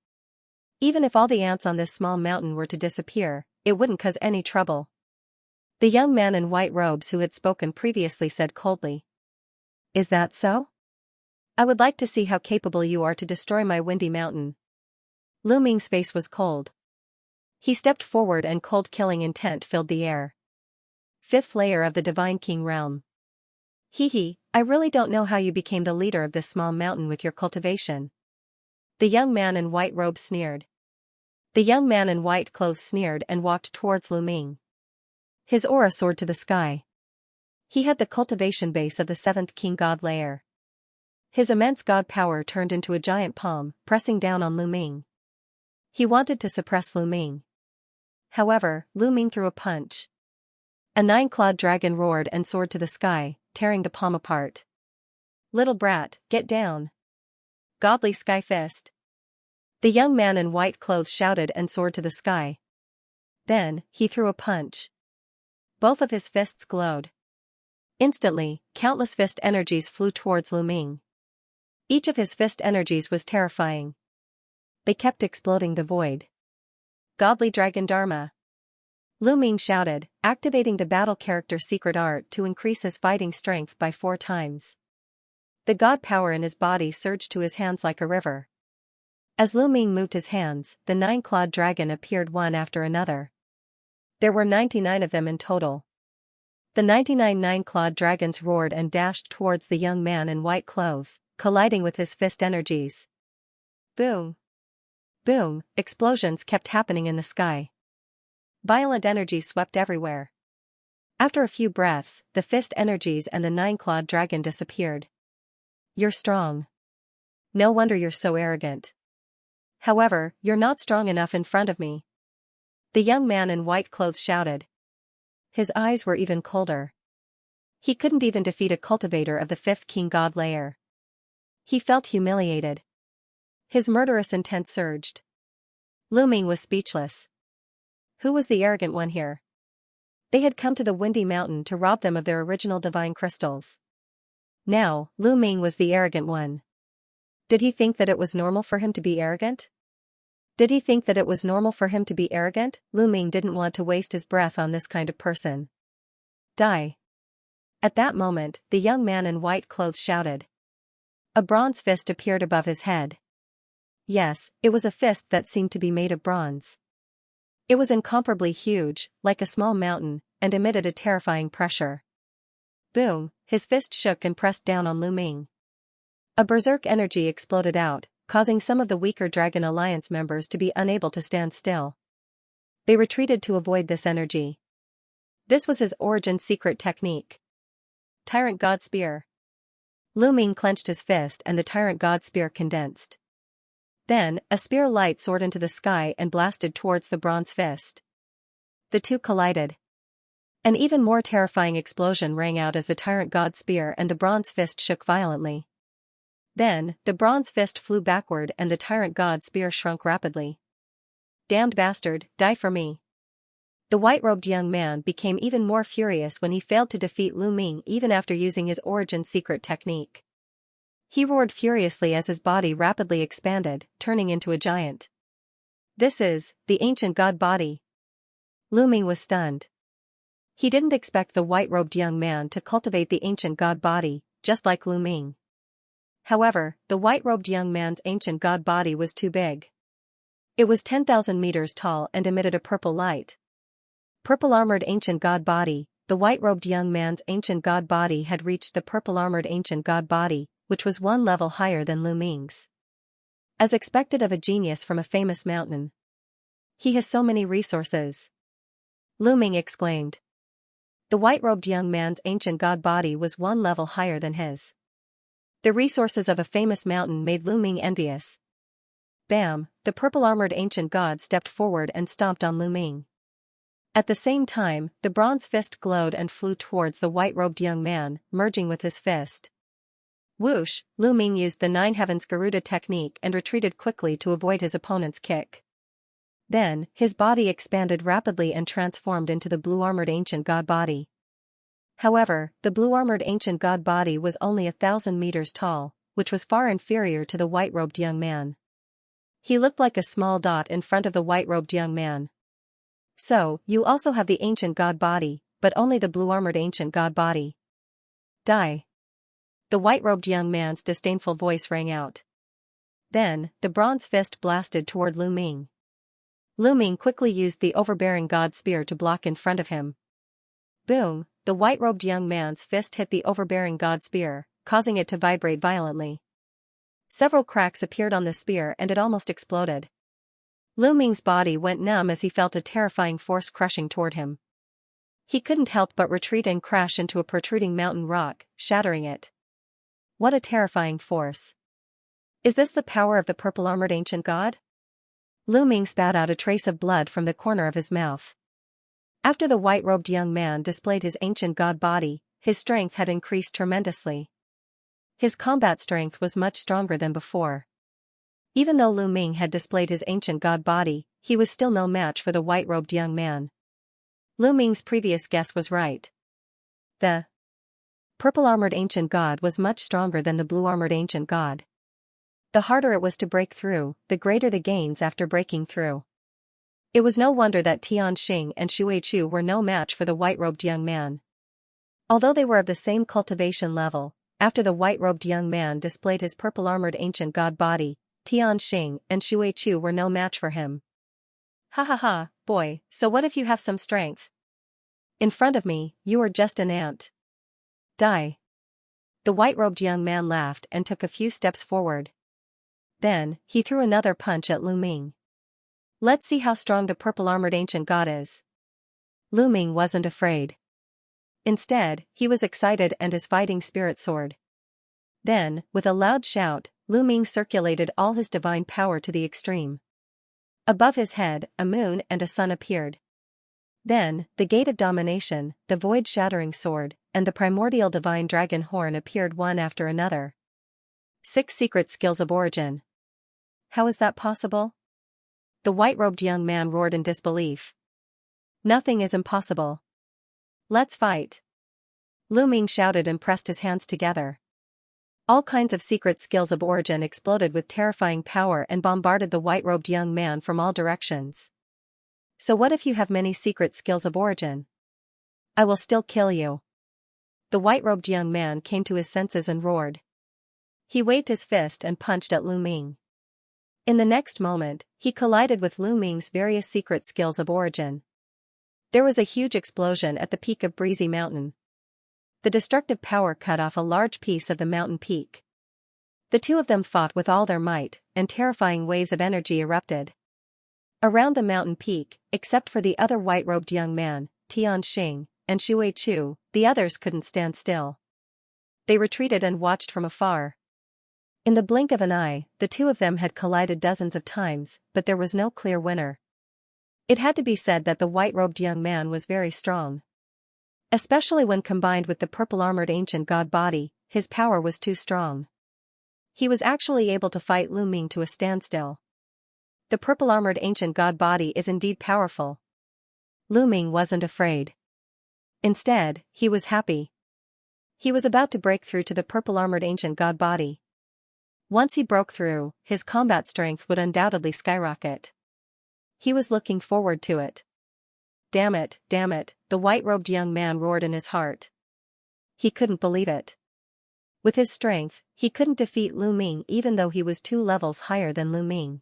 Even if all the ants on this small mountain were to disappear, it wouldn't cause any trouble." The young man in white robes who had spoken previously said coldly. "Is that so? I would like to see how capable you are to destroy my windy mountain." Lu Ming's face was cold. He stepped forward and cold killing intent filled the air. 5th layer of the Divine King realm. "Hee, I really don't know how you became the leader of this small mountain with your cultivation." The young man in white robe sneered. The young man in white clothes sneered and walked towards Lu Ming. His aura soared to the sky. He had the cultivation base of the 7th King God layer. His immense god power turned into a giant palm, pressing down on Lu Ming. He wanted to suppress Lu Ming. However, Lu Ming threw a punch. A 9-clawed dragon roared and soared to the sky, tearing the palm apart. "Little brat, get down. Godly sky fist." The young man in white clothes shouted and soared to the sky. Then, he threw a punch. Both of his fists glowed. Instantly, countless fist energies flew towards Lu Ming. Each of his fist energies was terrifying. They kept exploding the void. "Godly Dragon Dharma." Lu Ming shouted, activating the battle character secret art to increase his fighting strength by 4 times. The god power in his body surged to his hands like a river. As Lu Ming moved his hands, the 9-clawed dragon appeared one after another. There were 99 of them in total. The 99 9-clawed dragons roared and dashed towards the young man in white clothes, colliding with his fist energies. Boom! Boom! Explosions kept happening in the sky. Violent energy swept everywhere. After a few breaths, the fist energies and the 9-clawed dragon disappeared. "You're strong. No wonder you're so arrogant. However, you're not strong enough in front of me." The young man in white clothes shouted. His eyes were even colder. He couldn't even defeat a cultivator of the 5th King God layer. He felt humiliated. His murderous intent surged. Lu Ming was speechless. Who was the arrogant one here? They had come to the Windy Mountain to rob them of their original divine crystals. Now, Lu Ming was the arrogant one. Did he think that it was normal for him to be arrogant? Lu Ming didn't want to waste his breath on this kind of person. "Die." At that moment, the young man in white clothes shouted. A bronze fist appeared above his head. Yes, it was a fist that seemed to be made of bronze. It was incomparably huge, like a small mountain, and emitted a terrifying pressure. Boom, his fist shook and pressed down on Lu Ming. A berserk energy exploded out, causing some of the weaker Dragon Alliance members to be unable to stand still. They retreated to avoid this energy. This was his origin secret technique. Tyrant God Spear. Lu Ming clenched his fist and the Tyrant God Spear condensed. Then, a spear light soared into the sky and blasted towards the bronze fist. the two collided. An even more terrifying explosion rang out as the tyrant god's spear and the bronze fist shook violently. Then, the bronze fist flew backward and the tyrant god's spear shrunk rapidly. Damned bastard, die for me. The white-robed young man became even more furious when he failed to defeat Lu Ming even after using his origin secret technique. He roared furiously as his body rapidly expanded, turning into a giant. This is the ancient god body. Lu Ming was stunned. He didn't expect the white-robed young man to cultivate the ancient god body, just like Lu Ming. However, the white-robed young man's ancient god body was too big. It was 10,000 meters tall and emitted a purple light. Purple-armored ancient god body. The white-robed young man's ancient god body had reached the purple-armored ancient god body, which was one level higher than Lu Ming's. As expected of a genius from a famous mountain. He has so many resources. Lu Ming exclaimed. The white-robed young man's ancient god body was one level higher than his. The resources of a famous mountain made Lu Ming envious. Bam! The purple-armored ancient god stepped forward and stomped on Lu Ming. At the same time, the bronze fist glowed and flew towards the white-robed young man, merging with his fist. Whoosh! Lu Ming used the Nine Heavens Garuda technique and retreated quickly to avoid his opponent's kick. Then, his body expanded rapidly and transformed into the blue-armored ancient god body. However, the blue-armored ancient god body was only 1,000 meters tall, which was far inferior to the white-robed young man. He looked like a small dot in front of the white-robed young man. So, you also have the ancient god body, but only the blue-armored ancient god body. Die. The white-robed young man's disdainful voice rang out. Then, the bronze fist blasted toward Lu Ming. Lu Ming quickly used the overbearing god spear to block in front of him. Boom! The white-robed young man's fist hit the overbearing god spear, causing it to vibrate violently. Several cracks appeared on the spear and it almost exploded. Lu Ming's body went numb as he felt a terrifying force crushing toward him. He couldn't help but retreat and crash into a protruding mountain rock, shattering it. What a terrifying force. Is this the power of the purple-armored ancient god? Lu Ming spat out a trace of blood from the corner of his mouth. After the white-robed young man displayed his ancient god body, his strength had increased tremendously. His combat strength was much stronger than before. Even though Lu Ming had displayed his ancient god body, he was still no match for the white-robed young man. Lu Ming's previous guess was right. The purple-armored ancient god was much stronger than the blue-armored ancient god. The harder it was to break through, the greater the gains after breaking through. It was no wonder that Xianxia and Shuichu were no match for the white-robed young man. Although they were of the same cultivation level, after the white-robed young man displayed his purple-armored ancient god body, Xianxia and Shuichu were no match for him. Ha ha ha, boy, so what if you have some strength? In front of me, you are just an ant. Die. The white-robed young man laughed and took a few steps forward. Then, he threw another punch at Lu Ming. Let's see how strong the purple-armored ancient god is. Lu Ming wasn't afraid. Instead, he was excited and his fighting spirit soared. Then, with a loud shout, Lu Ming circulated all his divine power to the extreme. Above his head, a moon and a sun appeared. Then, the gate of domination, the void-shattering sword, and the primordial divine dragon horn appeared one after another. 6 secret skills of origin. How is that possible? The white-robed young man roared in disbelief. Nothing is impossible. Let's fight. Lu Ming shouted and pressed his hands together. All kinds of secret skills of origin exploded with terrifying power and bombarded the white-robed young man from all directions. So what if you have many secret skills of origin? I will still kill you. The white-robed young man came to his senses and roared. He waved his fist and punched at Lu Ming. In the next moment, he collided with Lu Ming's various secret skills of origin. There was a huge explosion at the peak of Breezy Mountain. The destructive power cut off a large piece of the mountain peak. The two of them fought with all their might, and terrifying waves of energy erupted. Around the mountain peak, except for the other white-robed young man, Tianxing, and Shuichu, the others couldn't stand still. They retreated and watched from afar. In the blink of an eye, the two of them had collided dozens of times, but there was no clear winner. It had to be said that the white-robed young man was very strong. Especially when combined with the purple-armored ancient god body, his power was too strong. He was actually able to fight Lu Ming to a standstill. The purple-armored ancient god body is indeed powerful. Lu Ming wasn't afraid. Instead, he was happy. He was about to break through to the purple-armored ancient god body. Once he broke through, his combat strength would undoubtedly skyrocket. He was looking forward to it. Damn it, the white-robed young man roared in his heart. He couldn't believe it. With his strength, he couldn't defeat Lu Ming even though he was 2 levels higher than Lu Ming.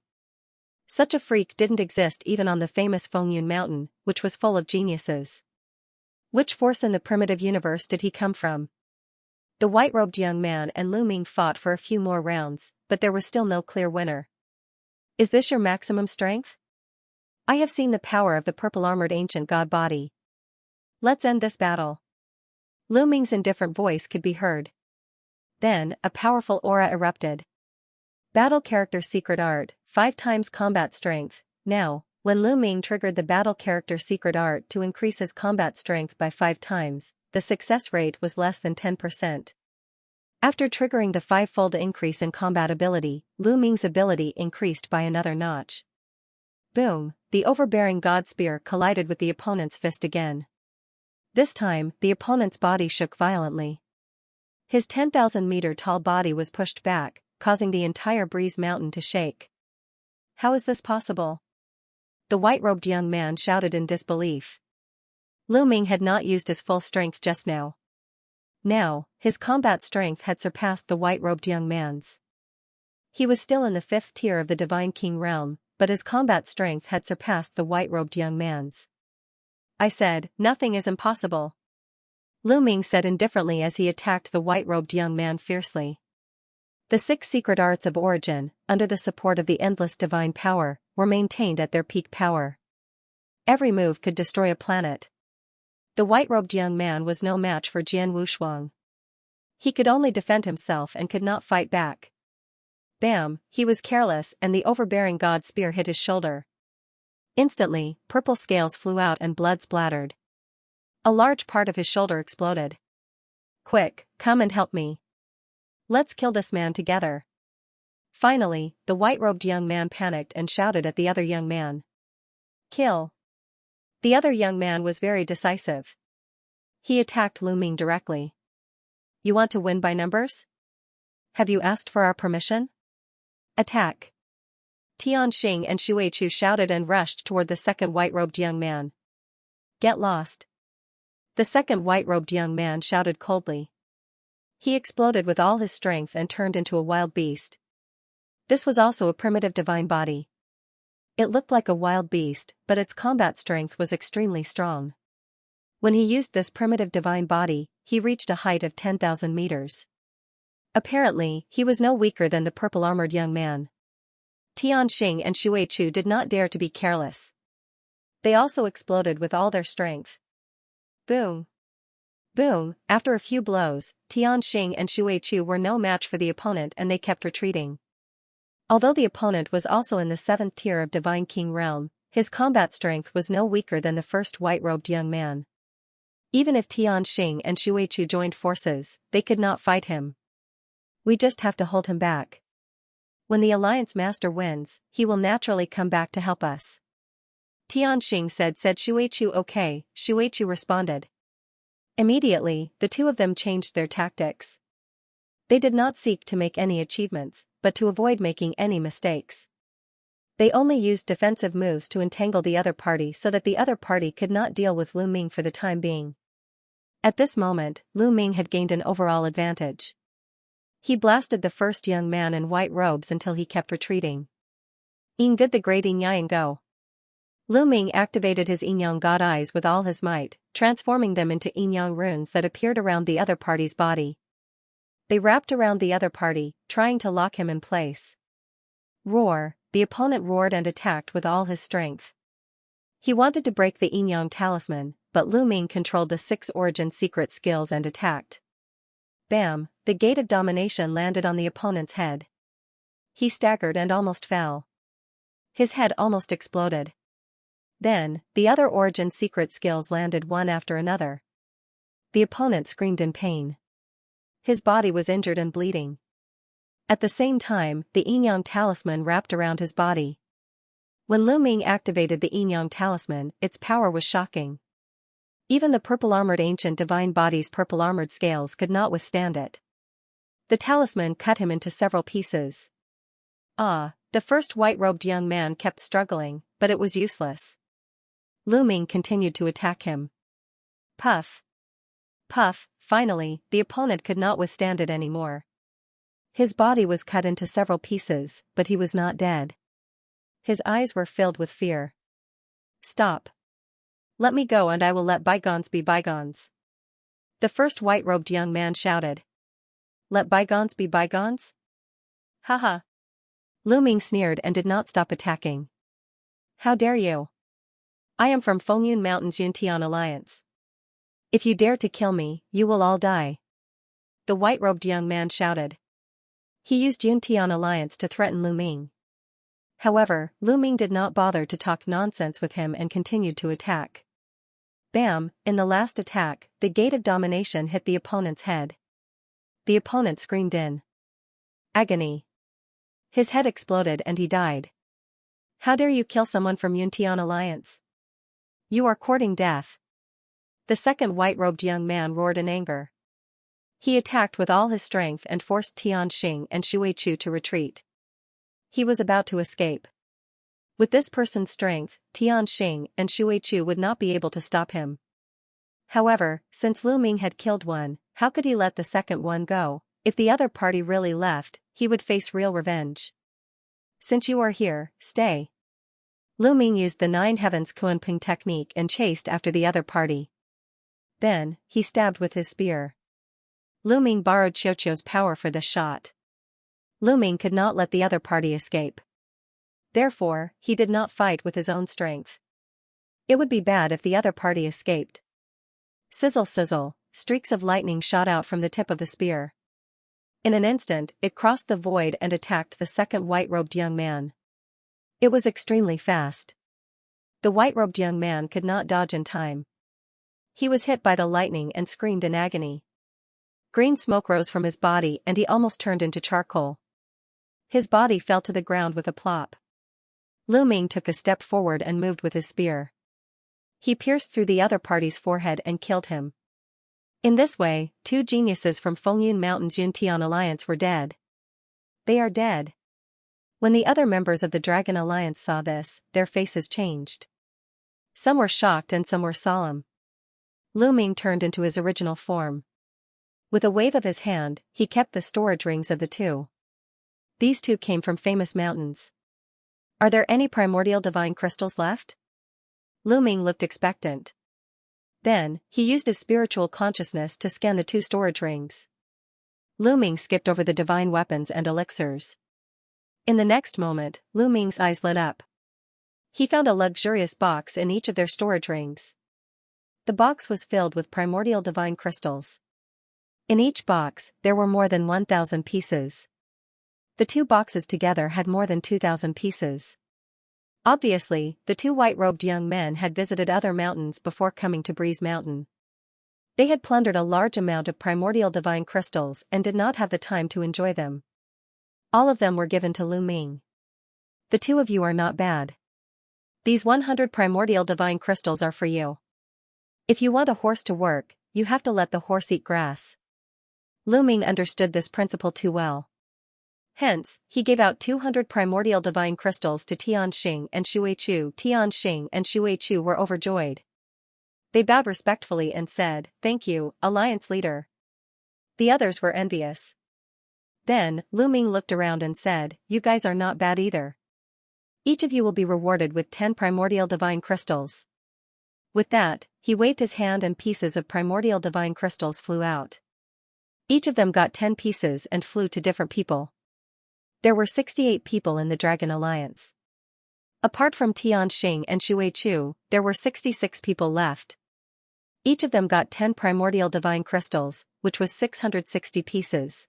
Such a freak didn't exist even on the famous Fengyun Mountain, which was full of geniuses. Which force in the primitive universe did he come from? The white-robed young man and Lu Ming fought for a few more rounds, but there was still no clear winner. Is this your maximum strength? I have seen the power of the purple-armored ancient god body. Let's end this battle. Lu Ming's indifferent voice could be heard. Then, a powerful aura erupted. Battle character secret art, 5 times combat strength. Now, when Lu Ming triggered the battle character secret art to increase his combat strength by 5 times, the success rate was less than 10%. After triggering the 5-fold increase in combat ability, Lu Ming's ability increased by another notch. Boom, the overbearing god spear collided with the opponent's fist again. This time, the opponent's body shook violently. His 10,000-meter-tall body was pushed back, causing the entire Breeze Mountain to shake. How is this possible? The white-robed young man shouted in disbelief. Lu Ming had not used his full strength just now. Now, his combat strength had surpassed the white-robed young man's. He was still in the 5th tier of the Divine King realm, but his combat strength had surpassed the white-robed young man's. I said, nothing is impossible. Lu Ming said indifferently as he attacked the white-robed young man fiercely. The 6 secret arts of origin, under the support of the endless divine power, were maintained at their peak power. Every move could destroy a planet. The white-robed young man was no match for Jian Wushuang. He could only defend himself and could not fight back. Bam, he was careless and the overbearing god spear hit his shoulder. Instantly, purple scales flew out and blood splattered. A large part of his shoulder exploded. Quick, come and help me. Let's kill this man together. Finally, the white-robed young man panicked and shouted at the other young man. Kill. The other young man was very decisive. He attacked Lu Ming directly. You want to win by numbers? Have you asked for our permission? Attack. Tianxing and Shuichu shouted and rushed toward the second white-robed young man. Get lost. The second white-robed young man shouted coldly. He exploded with all his strength and turned into a wild beast. This was also a primitive divine body. It looked like a wild beast, but its combat strength was extremely strong. When he used this primitive divine body, he reached a height of 10,000 meters. Apparently, he was no weaker than the purple-armored young man. Tianxing and Shuichu did not dare to be careless. They also exploded with all their strength. Boom. Boom, after a few blows, Tianxing and Shuichu were no match for the opponent and they kept retreating. Although the opponent was also in the 7th tier of Divine King realm, his combat strength was no weaker than the first white-robed young man. Even if Tianxing and Shuichu joined forces, they could not fight him. We just have to hold him back. When the Alliance Master wins, he will naturally come back to help us. Tianxing said Shuichu okay, Shuichu responded. Immediately, the two of them changed their tactics. They did not seek to make any achievements, but to avoid making any mistakes. They only used defensive moves to entangle the other party so that the other party could not deal with Lu Ming for the time being. At this moment, Lu Ming had gained an overall advantage. He blasted the first young man in white robes until he kept retreating. Yin good the great Yin Yang go. Lu Ming activated his Yin Yang God eyes with all his might, transforming them into Yin Yang runes that appeared around the other party's body. They wrapped around the other party, trying to lock him in place. Roar, the opponent roared and attacked with all his strength. He wanted to break the Yin Yang talisman, but Lu Ming controlled the 6 origin secret skills and attacked. Bam, the gate of domination landed on the opponent's head. He staggered and almost fell. His head almost exploded. Then, the other origin secret skills landed one after another. The opponent screamed in pain. His body was injured and bleeding. At the same time, the Yin-Yang talisman wrapped around his body. When Lu Ming activated the Yin-Yang talisman, its power was shocking. Even the purple-armored ancient divine body's purple-armored scales could not withstand it. The talisman cut him into several pieces. The first white-robed young man kept struggling, but it was useless. Lu Ming continued to attack him. Puff. Puff, finally, the opponent could not withstand it anymore. His body was cut into several pieces, but he was not dead. His eyes were filled with fear. Stop. Let me go and I will let bygones be bygones. The first white-robed young man shouted. Let bygones be bygones? Haha. Lu Ming sneered and did not stop attacking. How dare you? I am from Fengyun Mountain's Yuntian Alliance. If you dare to kill me, you will all die. The white-robed young man shouted. He used Yuntian Alliance to threaten Lu Ming. However, Lu Ming did not bother to talk nonsense with him and continued to attack. Bam! In the last attack, the gate of domination hit the opponent's head. The opponent screamed in agony. His head exploded and he died. How dare you kill someone from Yuntian Alliance? You are courting death. The second white-robed young man roared in anger. He attacked with all his strength and forced Tianxia and Shuichu to retreat. He was about to escape. With this person's strength, Tianxia and Shuichu would not be able to stop him. However, since Lu Ming had killed one, how could he let the second one go? If the other party really left, he would face real revenge. Since you are here, stay. Lu Ming used the Nine Heavens Kunping technique and chased after the other party. Then, he stabbed with his spear. Lu Ming borrowed Xiaoqiu's power for this shot. Lu Ming could not let the other party escape. Therefore, he did not fight with his own strength. It would be bad if the other party escaped. Sizzle sizzle, streaks of lightning shot out from the tip of the spear. In an instant, it crossed the void and attacked the second white-robed young man. It was extremely fast. The white-robed young man could not dodge in time. He was hit by the lightning and screamed in agony. Green smoke rose from his body and he almost turned into charcoal. His body fell to the ground with a plop. Lu Ming took a step forward and moved with his spear. He pierced through the other party's forehead and killed him. In this way, two geniuses from Fengyun Mountain's Yuntian Alliance were dead. They are dead. When the other members of the Dragon Alliance saw this, their faces changed. Some were shocked and some were solemn. Lu Ming turned into his original form. With a wave of his hand, he kept the storage rings of the two. These two came from famous mountains. Are there any primordial divine crystals left? Lu Ming looked expectant. Then, he used his spiritual consciousness to scan the two storage rings. Lu Ming skipped over the divine weapons and elixirs. In the next moment, Lu Ming's eyes lit up. He found a luxurious box in each of their storage rings. The box was filled with primordial divine crystals. In each box, there were more than 1,000 pieces. The two boxes together had more than 2,000 pieces. Obviously, the two white-robed young men had visited other mountains before coming to Breeze Mountain. They had plundered a large amount of primordial divine crystals and did not have the time to enjoy them. All of them were given to Lu Ming. The two of you are not bad. These 100 primordial divine crystals are for you. If you want a horse to work, you have to let the horse eat grass. Lu Ming understood this principle too well. Hence, he gave out 200 primordial divine crystals to Tianxia and Shuichu. Tianxia and Shuichu were overjoyed. They bowed respectfully and said, "Thank you, Alliance leader." The others were envious. Then, Lu Ming looked around and said, "You guys are not bad either. Each of you will be rewarded with 10 primordial divine crystals." With that, he waved his hand and pieces of primordial divine crystals flew out. Each of them got 10 pieces and flew to different people. There were 68 people in the Dragon Alliance. Apart from Tianxia and Shuichu, there were 66 people left. Each of them got 10 primordial divine crystals, which was 660 pieces.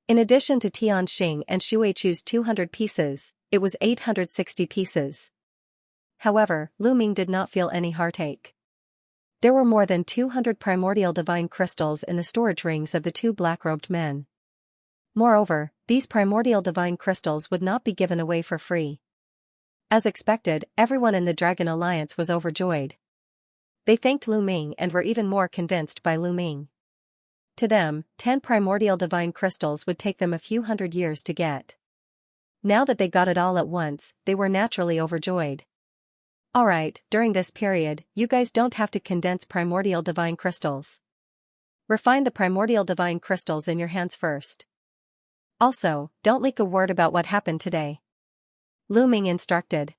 In addition to Tianxia and Shuichu's 200 pieces, it was 860 pieces. However, Lu Ming did not feel any heartache. There were more than 200 primordial divine crystals in the storage rings of the two black-robed men. Moreover, these primordial divine crystals would not be given away for free. As expected, everyone in the Dragon Alliance was overjoyed. They thanked Lu Ming and were even more convinced by Lu Ming. To them, 10 primordial divine crystals would take them a few hundred years to get. Now that they got it all at once, they were naturally overjoyed. Alright, during this period, you guys don't have to condense primordial divine crystals. Refine the primordial divine crystals in your hands first. Also, don't leak a word about what happened today. Lu Ming instructed.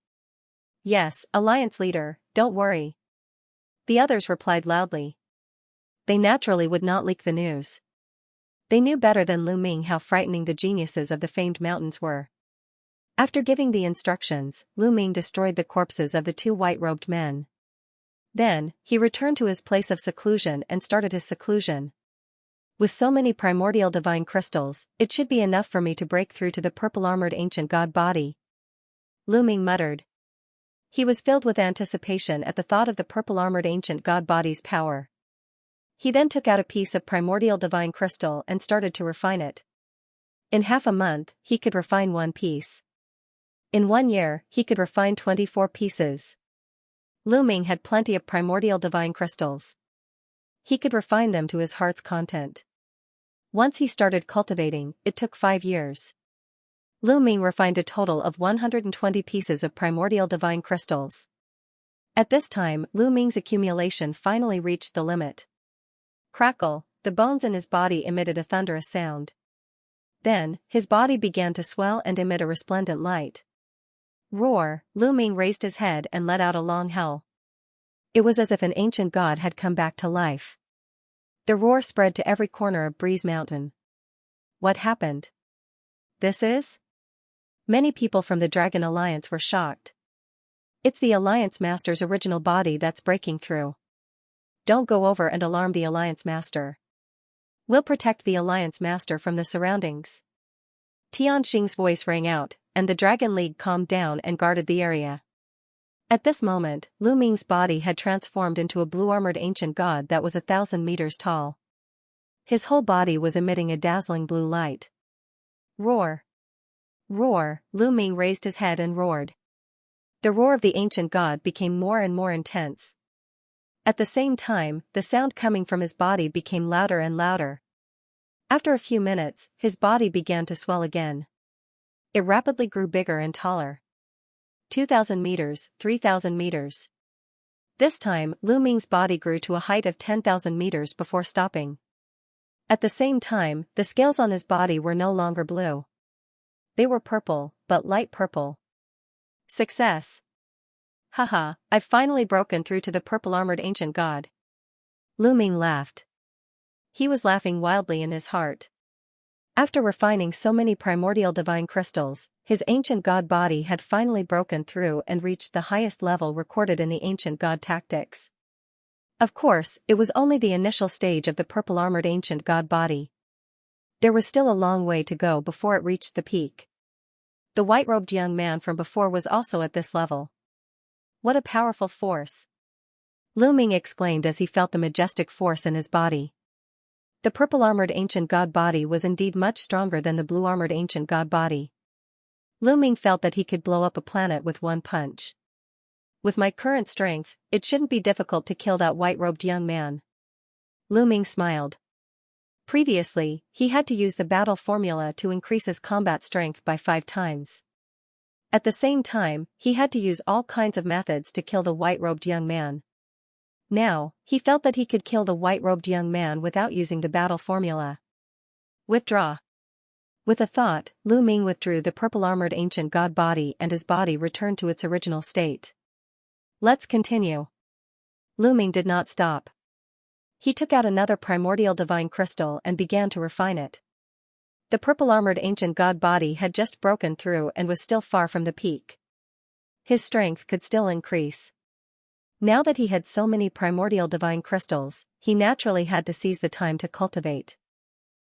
Yes, Alliance leader, don't worry. The others replied loudly. They naturally would not leak the news. They knew better than Lu Ming how frightening the geniuses of the famed mountains were. After giving the instructions, Lu Ming destroyed the corpses of the two white-robed men. Then, he returned to his place of seclusion and started his seclusion. With so many primordial divine crystals, it should be enough for me to break through to the purple-armored ancient god body. Lu Ming muttered. He was filled with anticipation at the thought of the purple-armored ancient god body's power. He then took out a piece of primordial divine crystal and started to refine it. In half a month, he could refine one piece. In 1 year, he could refine 24 pieces. Lu Ming had plenty of primordial divine crystals. He could refine them to his heart's content. Once he started cultivating, it took 5 years. Lu Ming refined a total of 120 pieces of primordial divine crystals. At this time, Lu Ming's accumulation finally reached the limit. Crackle, the bones in his body emitted a thunderous sound. Then, his body began to swell and emit a resplendent light. Roar, Lu Ming raised his head and let out a long howl. It was as if an ancient god had come back to life. The roar spread to every corner of Breeze Mountain. What happened? This is? Many people from the Dragon Alliance were shocked. It's the Alliance Master's original body that's breaking through. Don't go over and alarm the Alliance Master. We'll protect the Alliance Master from the surroundings. Tianxing's voice rang out, and the Dragon League calmed down and guarded the area. At this moment, Lu Ming's body had transformed into a blue-armored ancient god that was 1,000 meters tall. His whole body was emitting a dazzling blue light. Roar! Roar! Lu Ming raised his head and roared. The roar of the ancient god became more and more intense. At the same time, the sound coming from his body became louder and louder. After a few minutes, his body began to swell again. It rapidly grew bigger and taller. 2,000 meters, 3,000 meters. This time, Lu Ming's body grew to a height of 10,000 meters before stopping. At the same time, the scales on his body were no longer blue. They were purple, but light purple. Success! Haha, I've finally broken through to the purple-armored ancient god. Lu Ming laughed. He was laughing wildly in his heart. After refining so many primordial divine crystals, his ancient god body had finally broken through and reached the highest level recorded in the ancient god tactics. Of course, it was only the initial stage of the purple-armored ancient god body. There was still a long way to go before it reached the peak. The white-robed young man from before was also at this level. What a powerful force! Lu Ming exclaimed as he felt the majestic force in his body. The purple-armored ancient god body was indeed much stronger than the blue-armored ancient god body. Lu Ming felt that he could blow up a planet with one punch. With my current strength, it shouldn't be difficult to kill that white-robed young man. Lu Ming smiled. Previously, he had to use the battle formula to increase his combat strength by 5 times. At the same time, he had to use all kinds of methods to kill the white-robed young man. Now, he felt that he could kill the white-robed young man without using the battle formula. Withdraw. With a thought, Lu Ming withdrew the purple-armored ancient god body and his body returned to its original state. Let's continue. Lu Ming did not stop. He took out another primordial divine crystal and began to refine it. The purple-armored ancient god body had just broken through and was still far from the peak. His strength could still increase. Now that he had so many primordial divine crystals, he naturally had to seize the time to cultivate.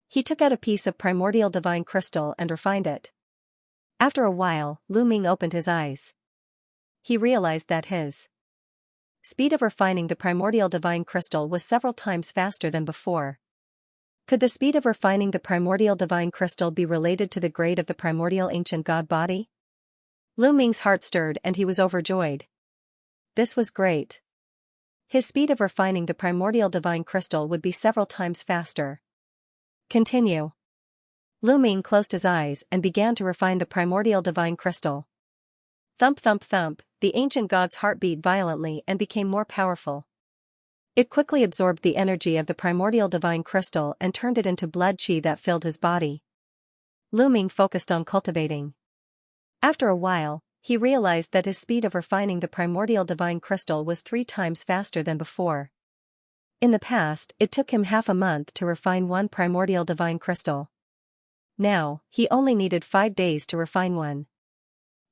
He took out a piece of primordial divine crystal and refined it. After a while, Lu Ming opened his eyes. he realized that his speed of refining the primordial divine crystal was several times faster than before. Could the speed of refining the primordial divine crystal be related to the grade of the primordial ancient god body? Lu Ming's heart stirred and he was overjoyed. This was great. His speed of refining the primordial divine crystal would be several times faster. Continue. Lu Ming closed his eyes and began to refine the primordial divine crystal. Thump thump thump, the ancient god's heart beat violently and became more powerful. It quickly absorbed the energy of the primordial divine crystal and turned it into blood qi that filled his body. Lu Ming focused on cultivating. After a while, he realized that his speed of refining the primordial divine crystal was 3 times faster than before. In the past, it took him half a month to refine one primordial divine crystal. Now, he only needed 5 days to refine one.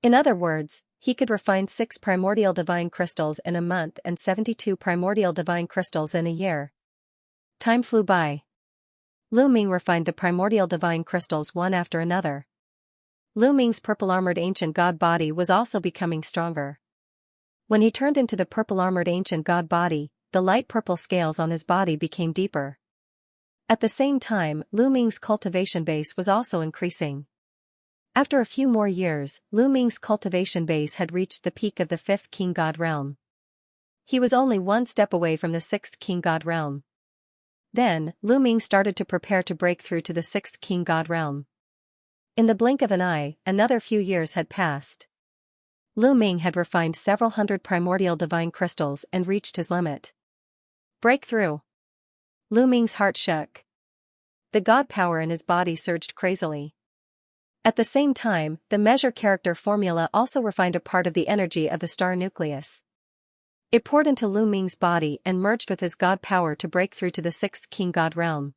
In other words, he could refine 6 primordial divine crystals in a month and 72 primordial divine crystals in a year. Time flew by. Lu Ming refined the primordial divine crystals one after another. Lu Ming's purple-armored ancient god body was also becoming stronger. When he turned into the purple-armored ancient god body, the light purple scales on his body became deeper. At the same time, Lu Ming's cultivation base was also increasing. After a few more years, Lu Ming's cultivation base had reached the peak of the 5th king god realm. He was only one step away from the 6th king god realm. Then, Lu Ming started to prepare to break through to the 6th king god realm. In the blink of an eye, another few years had passed. Lu Ming had refined several hundred primordial divine crystals and reached his limit. Breakthrough. Lu Ming's heart shook. The god power in his body surged crazily. At the same time, the measure character formula also refined a part of the energy of the star nucleus. It poured into Lu Ming's body and merged with his god power to break through to the 6th king god realm.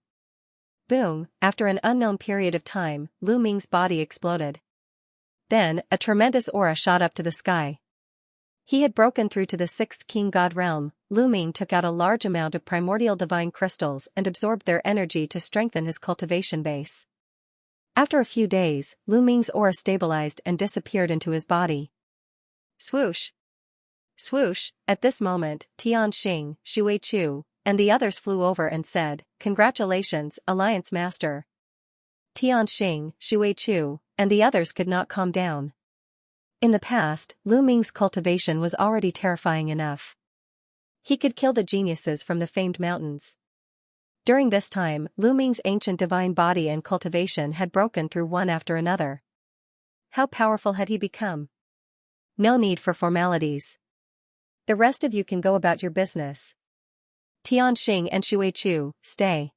Boom, after an unknown period of time, Lu Ming's body exploded. Then, a tremendous aura shot up to the sky. He had broken through to the 6th king god realm. Lu Ming took out a large amount of primordial divine crystals and absorbed their energy to strengthen his cultivation base. After a few days, Lu Ming's aura stabilized and disappeared into his body. Swoosh! Swoosh! At this moment, Tianxing, Shuichu, and the others flew over and said, "Congratulations, Alliance Master." Tianxing, Shuichu, and the others could not calm down. In the past, Lu Ming's cultivation was already terrifying enough. He could kill the geniuses from the famed mountains. During this time, Lu Ming's ancient divine body and cultivation had broken through one after another. How powerful had he become? No need for formalities. The rest of you can go about your business. Tianxing and Shuichu, stay.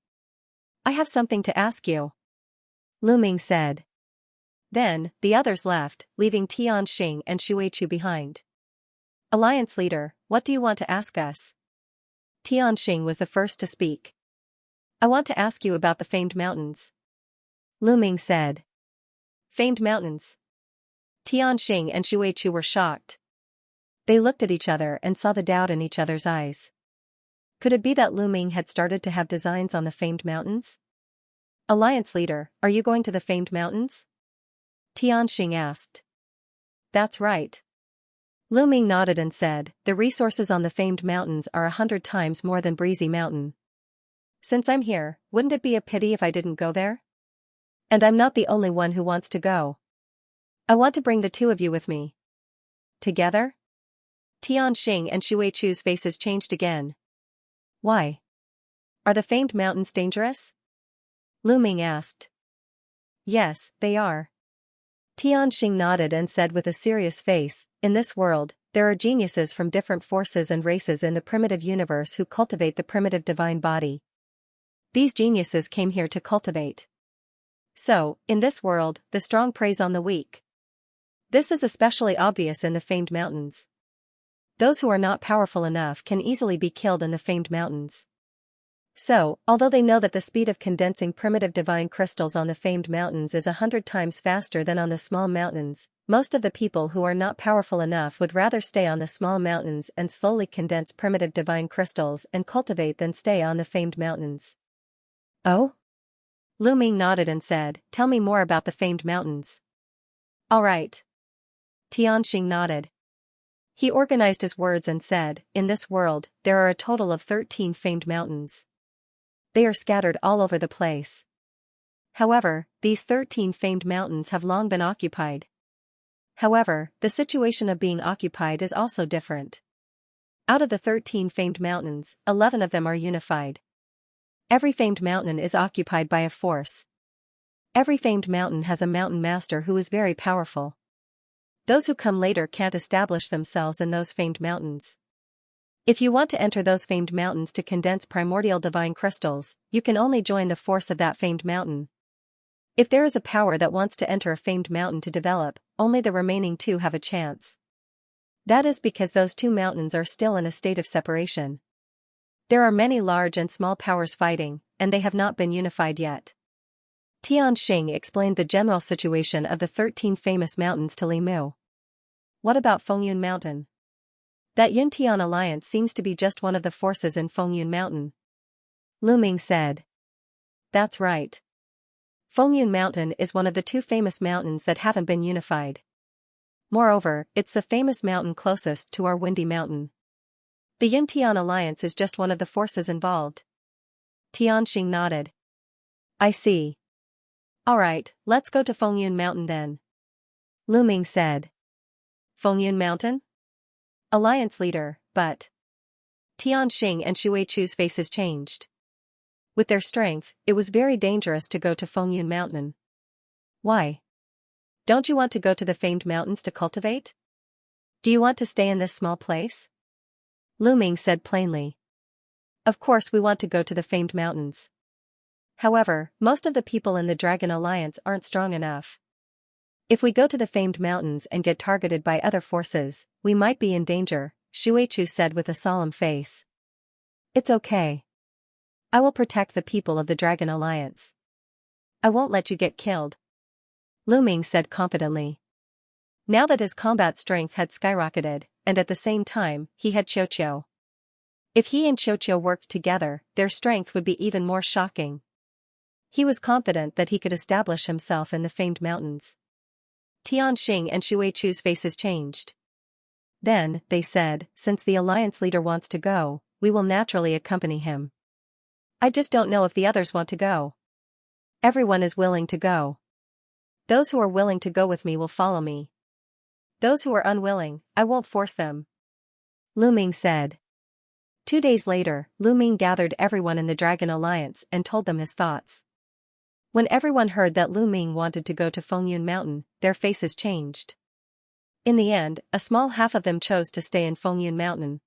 I have something to ask you. Lu Ming said. Then, the others left, leaving Tianxing and Shuichu behind. Alliance leader, what do you want to ask us? Tianxing was the first to speak. I want to ask you about the famed mountains. Lu Ming said. Famed mountains. Tianxing and Shuichu were shocked. They looked at each other and saw the doubt in each other's eyes. Could it be that Lu Ming had started to have designs on the famed mountains? Alliance leader, are you going to the famed mountains? Tianxing asked. That's right. Lu Ming nodded and said, the resources on the famed mountains are 100 times more than Breezy Mountain. Since I'm here, wouldn't it be a pity if I didn't go there? And I'm not the only one who wants to go. I want to bring the 2 of you with me. Together? Tianxing and Shuichu's faces changed again. Why? Are the famed mountains dangerous? Lu Ming asked. Yes, they are. Tianxing nodded and said with a serious face, in this world, there are geniuses from different forces and races in the primitive universe who cultivate the primitive divine body. These geniuses came here to cultivate. So, in this world, the strong preys on the weak. This is especially obvious in the famed mountains. Those who are not powerful enough can easily be killed in the famed mountains. So, although they know that the speed of condensing primitive divine crystals on the famed mountains is 100 times faster than on the small mountains, most of the people who are not powerful enough would rather stay on the small mountains and slowly condense primitive divine crystals and cultivate than stay on the famed mountains. Oh? Lu Ming nodded and said, tell me more about the famed mountains. All right. Tianxing nodded. He organized his words and said, "In this world, there are a total of 13 famed mountains. They are scattered all over the place. However, these 13 famed mountains have long been occupied. However, the situation of being occupied is also different. Out of the 13 famed mountains, 11 of them are unified. Every famed mountain is occupied by a force. Every famed mountain has a mountain master who is very powerful. Those who come later can't establish themselves in those famed mountains. If you want to enter those famed mountains to condense primordial divine crystals, you can only join the force of that famed mountain. If there is a power that wants to enter a famed mountain to develop, only the remaining 2 have a chance. That is because those 2 mountains are still in a state of separation. There are many large and small powers fighting, and they have not been unified yet." Xianxia explained the general situation of the 13 famous mountains to Li Mu. "What about Fengyun Mountain? That Yuntian alliance seems to be just one of the forces in Fengyun Mountain." Lu Ming said. "That's right. Fengyun Mountain is one of the 2 famous mountains that haven't been unified. Moreover, it's the famous mountain closest to our Windy Mountain. The Yuntian alliance is just one of the forces involved." Tianxing nodded. "I see. Alright, let's go to Fengyun Mountain then." Lu Ming said. "Fengyun Mountain? Alliance leader, but..." Tianxing and Shuichu's faces changed. With their strength, it was very dangerous to go to Fengyun Mountain. "Why? Don't you want to go to the famed mountains to cultivate? Do you want to stay in this small place?" Lu Ming said plainly. "Of course we want to go to the famed mountains. However, most of the people in the Dragon Alliance aren't strong enough. If we go to the famed mountains and get targeted by other forces, we might be in danger," Shuichu said with a solemn face. "It's okay. I will protect the people of the Dragon Alliance. I won't let you get killed," Lu Ming said confidently. Now that his combat strength had skyrocketed, and at the same time, he had Qiuqiu. If he and Qiuqiu worked together, their strength would be even more shocking. He was confident that he could establish himself in the famed mountains. Tianxing and Shuichu's faces changed. Then, they said, "Since the alliance leader wants to go, we will naturally accompany him. I just don't know if the others want to go." "Everyone is willing to go. Those who are willing to go with me will follow me. Those who are unwilling, I won't force them," Lu Ming said. 2 days later, Lu Ming gathered everyone in the Dragon Alliance and told them his thoughts. When everyone heard that Lu Ming wanted to go to Fengyun Mountain, their faces changed. In the end, a small half of them chose to stay in Fengyun Mountain.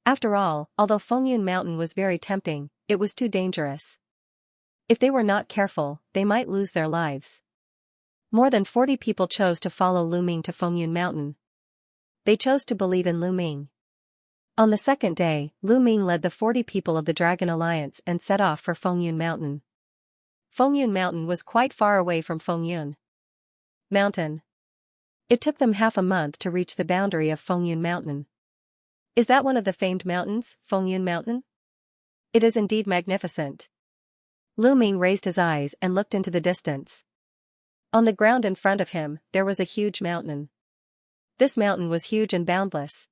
After all, although Fengyun Mountain was very tempting, it was too dangerous. If they were not careful, they might lose their lives. More than 40 people chose to follow Lu Ming to Fengyun Mountain. They chose to believe in Lu Ming. On the second day, Lu Ming led the 40 people of the Dragon Alliance and set off for Fengyun Mountain. Fengyun Mountain was quite far away from Fengyun Mountain. It took them half a month to reach the boundary of Fengyun Mountain. "Is that one of the famed mountains, Fengyun Mountain?" "It is indeed magnificent." Lu Ming raised his eyes and looked into the distance. On the ground in front of him, there was a huge mountain. This mountain was huge and boundless.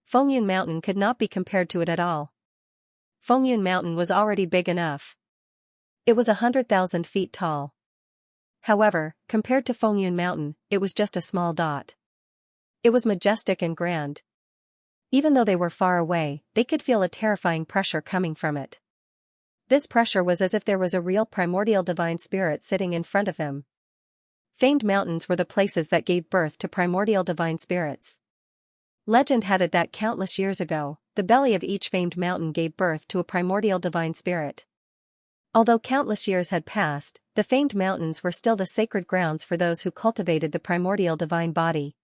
Fengyun Mountain could not be compared to it at all. Fengyun Mountain was already big enough. It was 100,000 feet tall. However, compared to Fengyun Mountain, it was just a small dot. It was majestic and grand. Even though they were far away, they could feel a terrifying pressure coming from it. This pressure was as if there was a real primordial divine spirit sitting in front of them. Famed mountains were the places that gave birth to primordial divine spirits. Legend had it that countless years ago, the belly of each famed mountain gave birth to a primordial divine spirit. Although countless years had passed, the famed mountains were still the sacred grounds for those who cultivated the primordial divine body.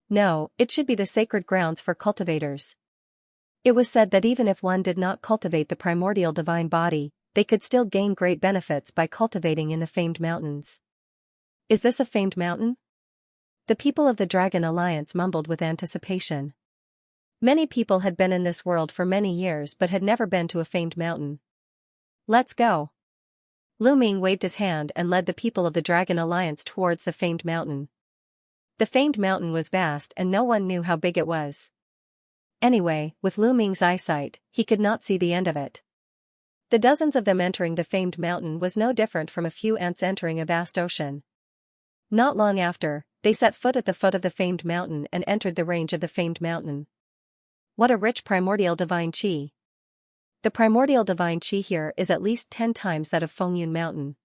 No, it should be the sacred grounds for cultivators. It was said that even if one did not cultivate the primordial divine body, they could still gain great benefits by cultivating in the famed mountains. "Is this a famed mountain?" The people of the Dragon Alliance mumbled with anticipation. Many people had been in this world for many years but had never been to a famed mountain. "Let's go." Lu Ming waved his hand and led the people of the Dragon Alliance towards the famed mountain. The famed mountain was vast and no one knew how big it was. Anyway, with Lu Ming's eyesight, he could not see the end of it. The dozens of them entering the famed mountain was no different from a few ants entering a vast ocean. Not long after, they set foot at the foot of the famed mountain and entered the range of the famed mountain. What a rich primordial divine qi. The primordial divine qi here is at least 10 times that of Fengyun Mountain.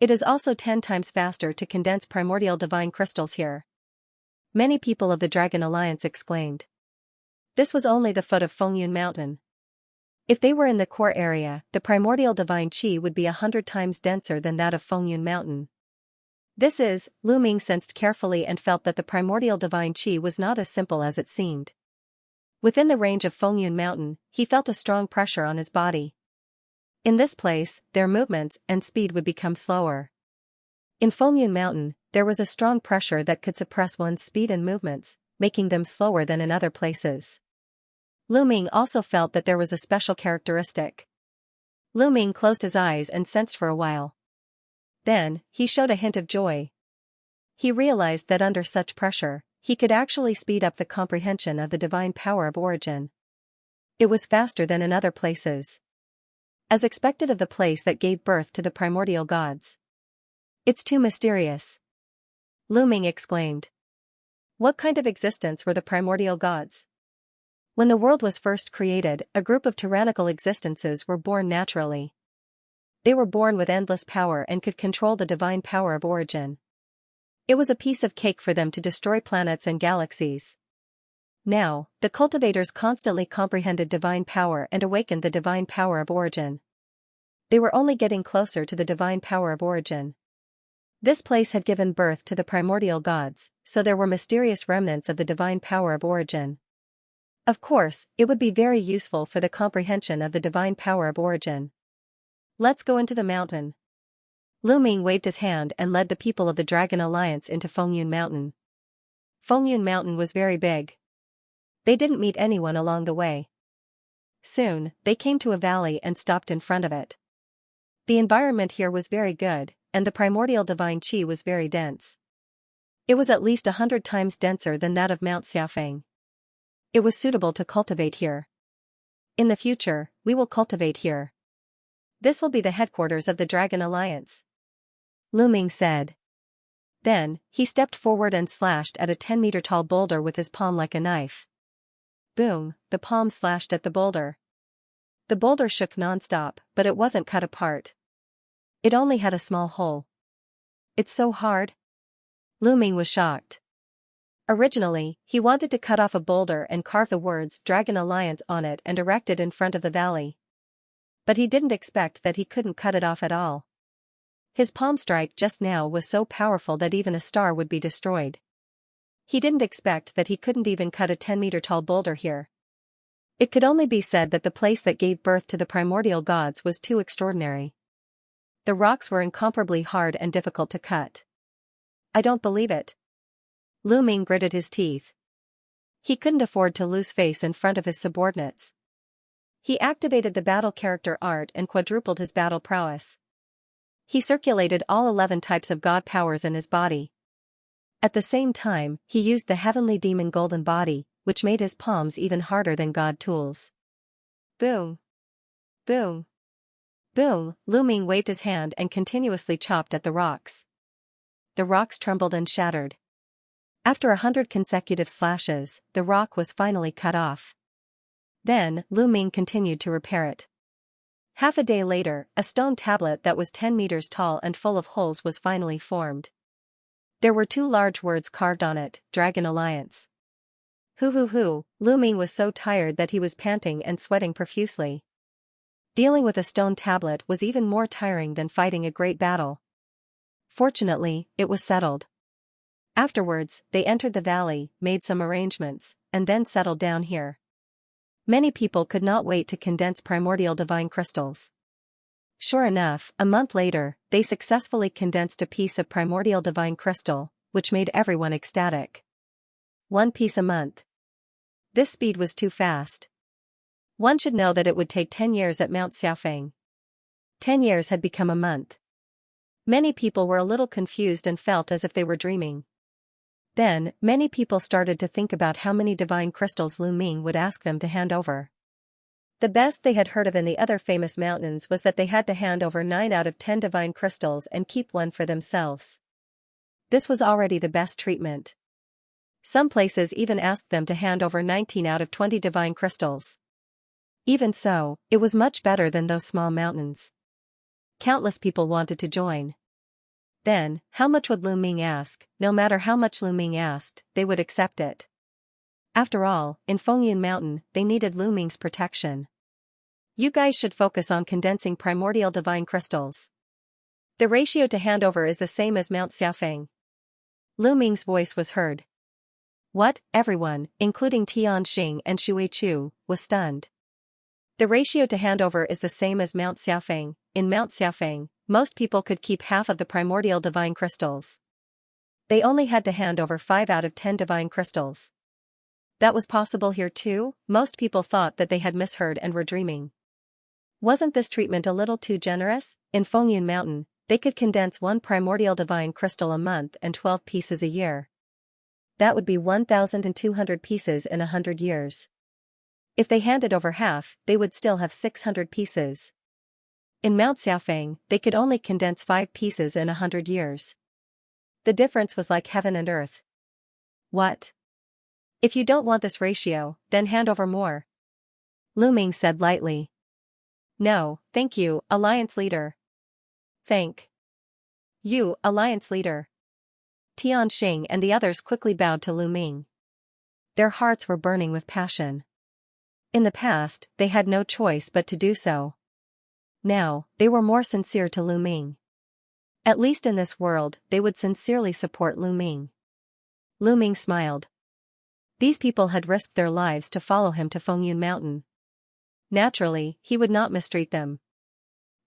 It is also 10 times faster to condense primordial divine crystals here. Many people of the Dragon Alliance exclaimed. This was only the foot of Fengyun Mountain. If they were in the core area, the primordial divine qi would be 100 times denser than that of Fengyun Mountain. Lu Ming sensed carefully and felt that the primordial divine qi was not as simple as it seemed. Within the range of Fengyun Mountain, he felt a strong pressure on his body. In this place, their movements and speed would become slower. In Fengyun Mountain, there was a strong pressure that could suppress one's speed and movements, making them slower than in other places. Lu Ming also felt that there was a special characteristic. Lu Ming closed his eyes and sensed for a while. Then, he showed a hint of joy. He realized that under such pressure, he could actually speed up the comprehension of the divine power of origin. It was faster than in other places. As expected of the place that gave birth to the primordial gods. It's too mysterious. Lu Ming exclaimed. What kind of existence were the primordial gods? When the world was first created, a group of tyrannical existences were born naturally. They were born with endless power and could control the divine power of origin. It was a piece of cake for them to destroy planets and galaxies. Now, the cultivators constantly comprehended divine power and awakened the divine power of origin. They were only getting closer to the divine power of origin. This place had given birth to the primordial gods, so there were mysterious remnants of the divine power of origin. Of course, it would be very useful for the comprehension of the divine power of origin. Let's go into the mountain. Lu Ming waved his hand and led the people of the Dragon Alliance into Fengyun Mountain. Fengyun Mountain was very big. They didn't meet anyone along the way. Soon, they came to a valley and stopped in front of it. The environment here was very good, and the primordial divine qi was very dense. It was at least 100 times denser than that of Mount Xiaofeng. It was suitable to cultivate here. In the future, we will cultivate here. This will be the headquarters of the Dragon Alliance. Lu Ming said. Then, he stepped forward and slashed at a 10-meter-tall boulder with his palm like a knife. Boom, the palm slashed at the boulder. The boulder shook non-stop, but it wasn't cut apart. It only had a small hole. It's so hard? Lu Ming was shocked. Originally, he wanted to cut off a boulder and carve the words Dragon Alliance on it and erect it in front of the valley. But he didn't expect that he couldn't cut it off at all. His palm strike just now was so powerful that even a star would be destroyed. He didn't expect that he couldn't even cut a 10-meter-tall boulder here. It could only be said that the place that gave birth to the primordial gods was too extraordinary. The rocks were incomparably hard and difficult to cut. I don't believe it. Lu Ming gritted his teeth. He couldn't afford to lose face in front of his subordinates. He activated the battle character art and quadrupled his battle prowess. He circulated all 11 types of god powers in his body. At the same time, he used the heavenly demon golden body, which made his palms even harder than god tools. Boom. Boom. Boom, Lu Ming waved his hand and continuously chopped at the rocks. The rocks trembled and shattered. After 100 consecutive slashes, the rock was finally cut off. Then, Lu Ming continued to repair it. Half a day later, a stone tablet that was 10 meters tall and full of holes was finally formed. There were 2 large words carved on it, Dragon Alliance. Hoo, Lu Ming was so tired that he was panting and sweating profusely. Dealing with a stone tablet was even more tiring than fighting a great battle. Fortunately, it was settled. Afterwards, they entered the valley, made some arrangements, and then settled down here. Many people could not wait to condense primordial divine crystals. Sure enough, a month later, they successfully condensed a piece of primordial divine crystal, which made everyone ecstatic. 1 piece a month. This speed was too fast. One should know that it would take 10 years at Mount Xiaofeng. 10 years had become a month. Many people were a little confused and felt as if they were dreaming. Then, many people started to think about how many divine crystals Lu Ming would ask them to hand over. The best they had heard of in the other famous mountains was that they had to hand over 9 out of 10 divine crystals and keep one for themselves. This was already the best treatment. Some places even asked them to hand over 19 out of 20 divine crystals. Even so, it was much better than those small mountains. Countless people wanted to join. Then, how much would Lu Ming ask? No matter how much Lu Ming asked, they would accept it. After all, in Fengyun Mountain, they needed Lu Ming's protection. You guys should focus on condensing primordial divine crystals. The ratio to handover is the same as Mount Xiaofeng. Lu Ming's voice was heard. What? Everyone, including Tianxing and Shuichu, was stunned. The ratio to handover is the same as Mount Xiaofeng. In Mount Xiaofeng, most people could keep half of the primordial divine crystals. They only had to hand over 5 out of 10 divine crystals. That was possible here too? Most people thought that they had misheard and were dreaming. Wasn't this treatment a little too generous? In Fengyun Mountain, they could condense 1 primordial divine crystal a month and 12 pieces a year. That would be 1,200 pieces in 100 years. If they handed over half, they would still have 600 pieces. In Mount Xiaofeng, they could only condense 5 pieces in 100 years. The difference was like heaven and earth. What? If you don't want this ratio, then hand over more. Lu Ming said lightly. No, thank you, Alliance Leader. Thank you, Alliance Leader. Tianxing and the others quickly bowed to Lu Ming. Their hearts were burning with passion. In the past, they had no choice but to do so. Now, they were more sincere to Lu Ming. At least in this world, they would sincerely support Lu Ming. Lu Ming smiled. These people had risked their lives to follow him to Fengyun Mountain. Naturally, he would not mistreat them.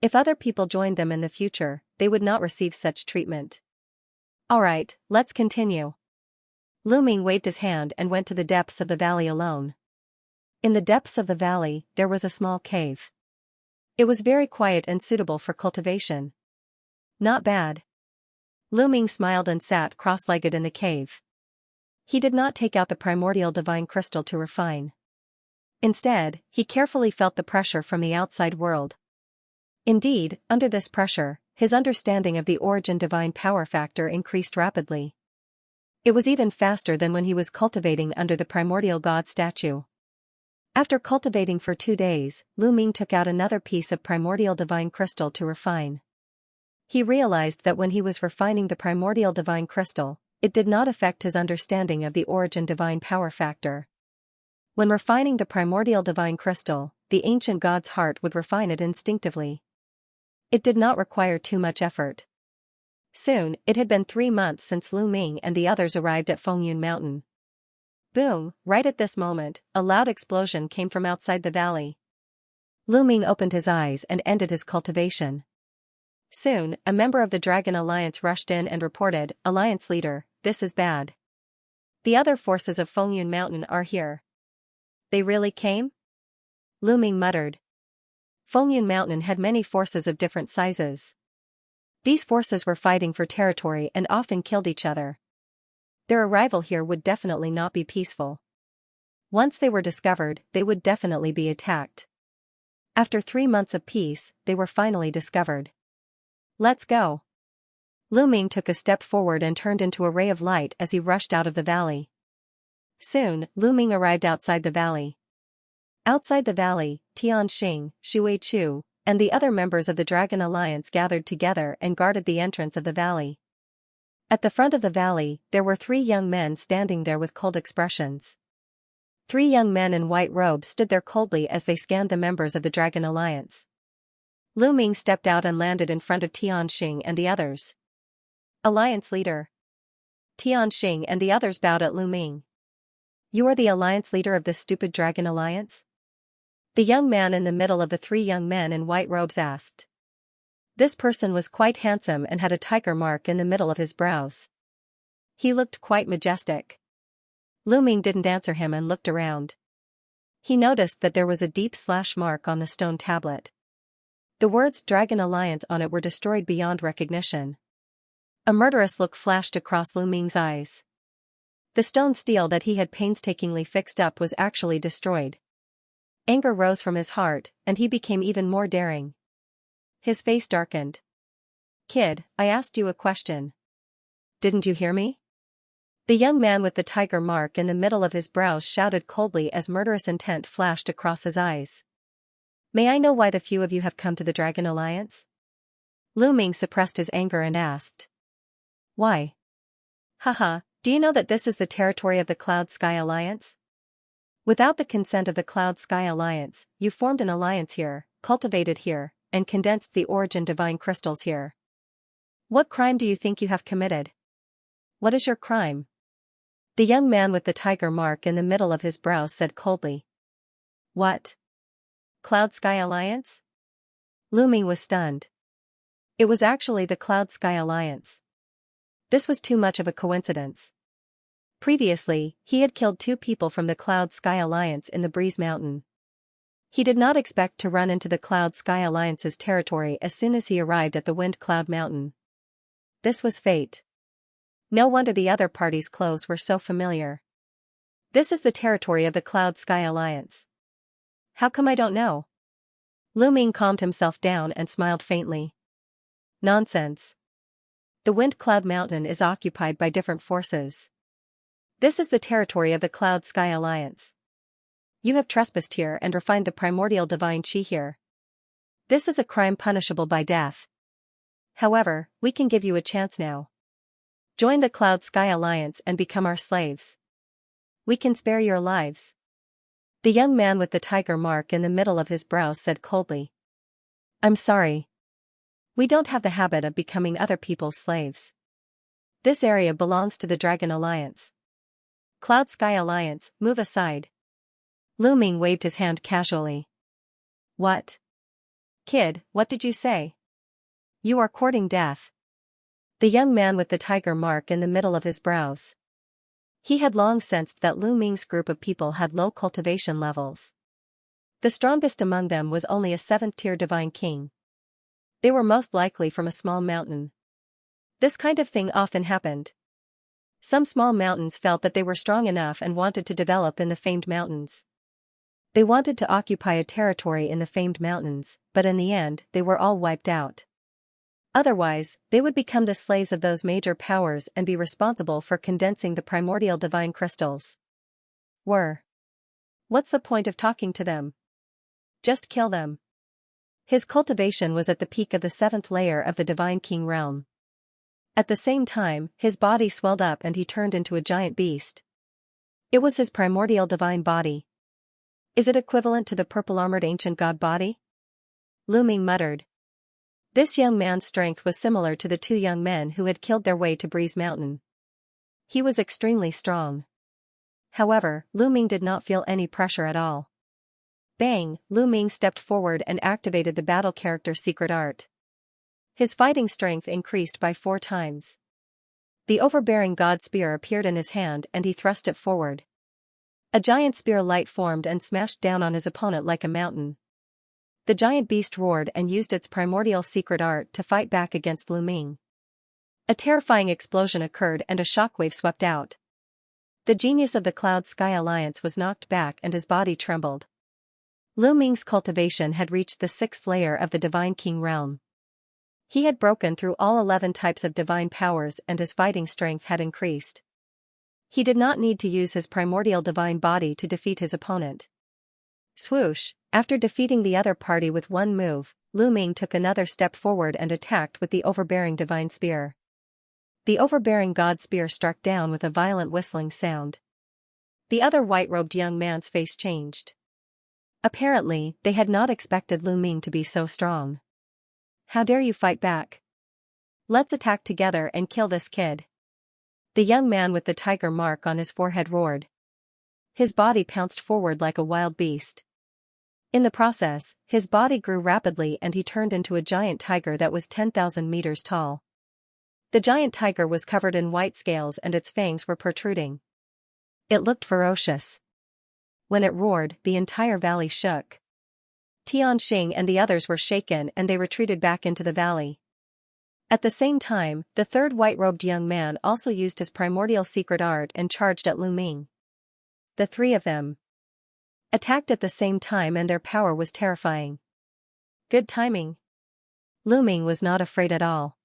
If other people joined them in the future, they would not receive such treatment. Alright, let's continue. Lu Ming waved his hand and went to the depths of the valley alone. In the depths of the valley, there was a small cave. It was very quiet and suitable for cultivation. Not bad. Lu Ming smiled and sat cross-legged in the cave. He did not take out the primordial divine crystal to refine. Instead, he carefully felt the pressure from the outside world. Indeed, under this pressure, his understanding of the origin divine power factor increased rapidly. It was even faster than when he was cultivating under the primordial god statue. After cultivating for 2 days, Lu Ming took out another piece of primordial divine crystal to refine. He realized that when he was refining the primordial divine crystal, it did not affect his understanding of the origin divine power factor. When refining the primordial divine crystal, the ancient god's heart would refine it instinctively. It did not require too much effort. Soon, it had been 3 months since Lu Ming and the others arrived at Fengyun Mountain. Boom, right at this moment, a loud explosion came from outside the valley. Lu Ming opened his eyes and ended his cultivation. Soon, a member of the Dragon Alliance rushed in and reported, Alliance Leader, this is bad. The other forces of Fengyun Mountain are here. They really came? Lu Ming muttered. Fengyun Mountain had many forces of different sizes. These forces were fighting for territory and often killed each other. Their arrival here would definitely not be peaceful. Once they were discovered, they would definitely be attacked. After 3 months of peace, they were finally discovered. Let's go. Lu Ming took a step forward and turned into a ray of light as he rushed out of the valley. Soon, Lu Ming arrived outside the valley. Outside the valley, Tianxing, Shuichu, and the other members of the Dragon Alliance gathered together and guarded the entrance of the valley. At the front of the valley, there were 3 young men standing there with cold expressions. 3 young men in white robes stood there coldly as they scanned the members of the Dragon Alliance. Lu Ming stepped out and landed in front of Tianxing and the others. Alliance Leader. Tianxing and the others bowed at Lu Ming. You are the Alliance Leader of this stupid Dragon Alliance? The young man in the middle of the 3 young men in white robes asked. This person was quite handsome and had a tiger mark in the middle of his brows. He looked quite majestic. Lu Ming didn't answer him and looked around. He noticed that there was a deep slash mark on the stone tablet. The words Dragon Alliance on it were destroyed beyond recognition. A murderous look flashed across Lu Ming's eyes. The stone steel that he had painstakingly fixed up was actually destroyed. Anger rose from his heart, and he became even more daring. His face darkened. "Kid, I asked you a question. Didn't you hear me?" The young man with the tiger mark in the middle of his brows shouted coldly as murderous intent flashed across his eyes. "May I know why the few of you have come to the Dragon Alliance?" Lu Ming suppressed his anger and asked. "Why? Haha, do you know that this is the territory of the Cloud Sky Alliance? Without the consent of the Cloud Sky Alliance, you formed an alliance here, cultivated here, and condensed the origin divine crystals here. What crime do you think you have committed? What is your crime?" The young man with the tiger mark in the middle of his brows said coldly. "What? Cloud Sky Alliance?" Lu Ming was stunned. It was actually the Cloud Sky Alliance. This was too much of a coincidence. Previously, he had killed 2 people from the Cloud Sky Alliance in the Breeze Mountain. He did not expect to run into the Cloud Sky Alliance's territory as soon as he arrived at the Wind Cloud Mountain. This was fate. No wonder the other party's clothes were so familiar. This is the territory of the Cloud Sky Alliance. How come I don't know? Lu Ming calmed himself down and smiled faintly. Nonsense. The Wind Cloud Mountain is occupied by different forces. This is the territory of the Cloud Sky Alliance. You have trespassed here and refined the primordial divine chi here. This is a crime punishable by death. However, we can give you a chance now. Join the Cloud Sky Alliance and become our slaves. We can spare your lives." The young man with the tiger mark in the middle of his brows said coldly. "I'm sorry. We don't have the habit of becoming other people's slaves. This area belongs to the Dragon Alliance. Cloud Sky Alliance, move aside." Lu Ming waved his hand casually. "What? Kid, what did you say? You are courting death." The young man with the tiger mark in the middle of his brows. He had long sensed that Lu Ming's group of people had low cultivation levels. The strongest among them was only a 7th-tier divine king. They were most likely from a small mountain. This kind of thing often happened. Some small mountains felt that they were strong enough and wanted to develop in the famed mountains. They wanted to occupy a territory in the famed mountains, but in the end, they were all wiped out. Otherwise, they would become the slaves of those major powers and be responsible for condensing the primordial divine crystals. What's the point of talking to them? Just kill them. His cultivation was at the peak of the 7th layer of the divine king realm. At the same time, his body swelled up and he turned into a giant beast. It was his primordial divine body. Is it equivalent to the purple-armored ancient god body? Lu Ming muttered. This young man's strength was similar to the 2 young men who had killed their way to Breeze Mountain. He was extremely strong. However, Lu Ming did not feel any pressure at all. Bang! Lu Ming stepped forward and activated the battle character secret art. His fighting strength increased by 4 times. The overbearing god spear appeared in his hand and he thrust it forward. A giant spear light formed and smashed down on his opponent like a mountain. The giant beast roared and used its primordial secret art to fight back against Lu Ming. A terrifying explosion occurred and a shockwave swept out. The genius of the Cloud Sky Alliance was knocked back and his body trembled. Lu Ming's cultivation had reached the 6th layer of the Divine King realm. He had broken through all 11 types of divine powers and his fighting strength had increased. He did not need to use his primordial divine body to defeat his opponent. Swoosh! After defeating the other party with one move, Lu Ming took another step forward and attacked with the overbearing divine spear. The overbearing god spear struck down with a violent whistling sound. The other white-robed young man's face changed. Apparently, they had not expected Lu Ming to be so strong. How dare you fight back? Let's attack together and kill this kid. The young man with the tiger mark on his forehead roared. His body pounced forward like a wild beast. In the process, his body grew rapidly and he turned into a giant tiger that was 10,000 meters tall. The giant tiger was covered in white scales and its fangs were protruding. It looked ferocious. When it roared, the entire valley shook. Tianxing and the others were shaken and they retreated back into the valley. At the same time, the third white-robed young man also used his primordial secret art and charged at Lu Ming. The three of them attacked at the same time and their power was terrifying. Good timing. Lu Ming was not afraid at all.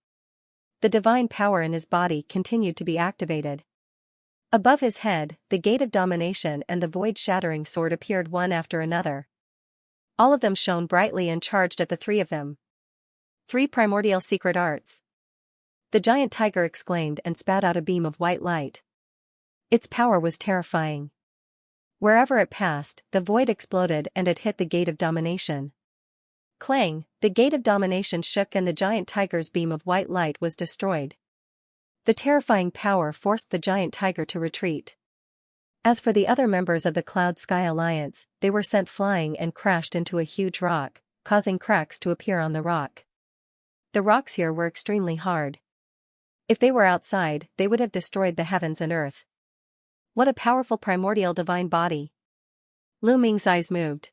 The divine power in his body continued to be activated. Above his head, the Gate of Domination and the void-shattering sword appeared one after another. All of them shone brightly and charged at the three of them. 3 primordial secret arts. The giant tiger exclaimed and spat out a beam of white light. Its power was terrifying. Wherever it passed, the void exploded and it hit the Gate of Domination. Clang, the Gate of Domination shook and the giant tiger's beam of white light was destroyed. The terrifying power forced the giant tiger to retreat. As for the other members of the Cloud Sky Alliance, they were sent flying and crashed into a huge rock, causing cracks to appear on the rock. The rocks here were extremely hard. If they were outside, they would have destroyed the heavens and earth. What a powerful primordial divine body! Lu Ming's eyes moved.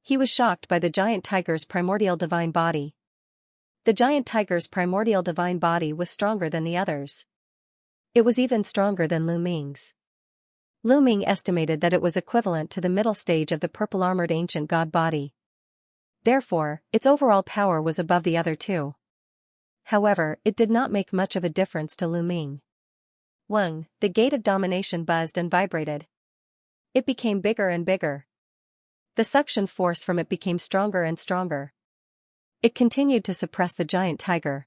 He was shocked by the giant tiger's primordial divine body. The giant tiger's primordial divine body was stronger than the others. It was even stronger than Lu Ming's. Lu Ming estimated that it was equivalent to the middle stage of the purple-armored ancient god body. Therefore, its overall power was above the other two. However, it did not make much of a difference to Lu Ming. Weng, the Gate of Domination buzzed and vibrated. It became bigger and bigger. The suction force from it became stronger and stronger. It continued to suppress the giant tiger.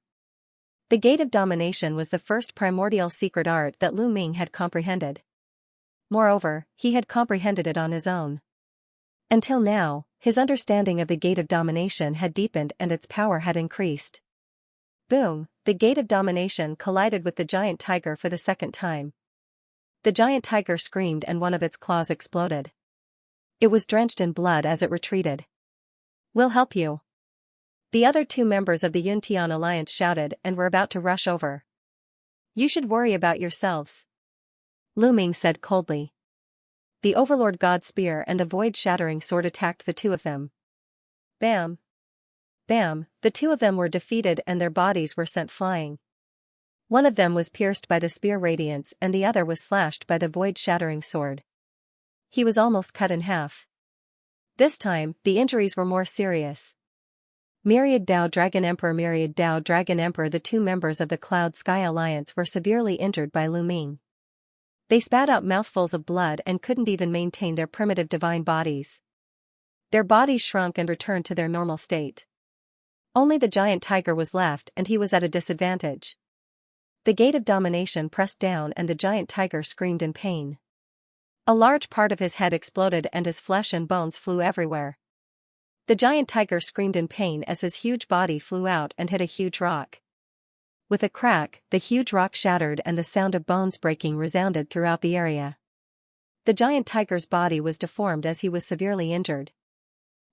The Gate of Domination was the first primordial secret art that Lu Ming had comprehended. Moreover, he had comprehended it on his own. Until now, his understanding of the Gate of Domination had deepened and its power had increased. Boom, the Gate of Domination collided with the giant tiger for the second time. The giant tiger screamed and one of its claws exploded. It was drenched in blood as it retreated. "We'll help you." The other 2 members of the Yuntian Alliance shouted and were about to rush over. "You should worry about yourselves," Lu Ming said coldly. The Overlord God Spear and the void-shattering sword attacked the 2 of them. Bam! Bam! The 2 of them were defeated and their bodies were sent flying. One of them was pierced by the spear radiance and the other was slashed by the void-shattering sword. He was almost cut in half. This time, the injuries were more serious. Myriad Dao Dragon Emperor the 2 members of the Cloud Sky Alliance were severely injured by Lu Ming. They spat out mouthfuls of blood and couldn't even maintain their primitive divine bodies. Their bodies shrunk and returned to their normal state. Only the giant tiger was left and he was at a disadvantage. The Gate of Domination pressed down and the giant tiger screamed in pain. A large part of his head exploded and his flesh and bones flew everywhere. The giant tiger screamed in pain as his huge body flew out and hit a huge rock. With a crack, the huge rock shattered and the sound of bones breaking resounded throughout the area. The giant tiger's body was deformed as he was severely injured.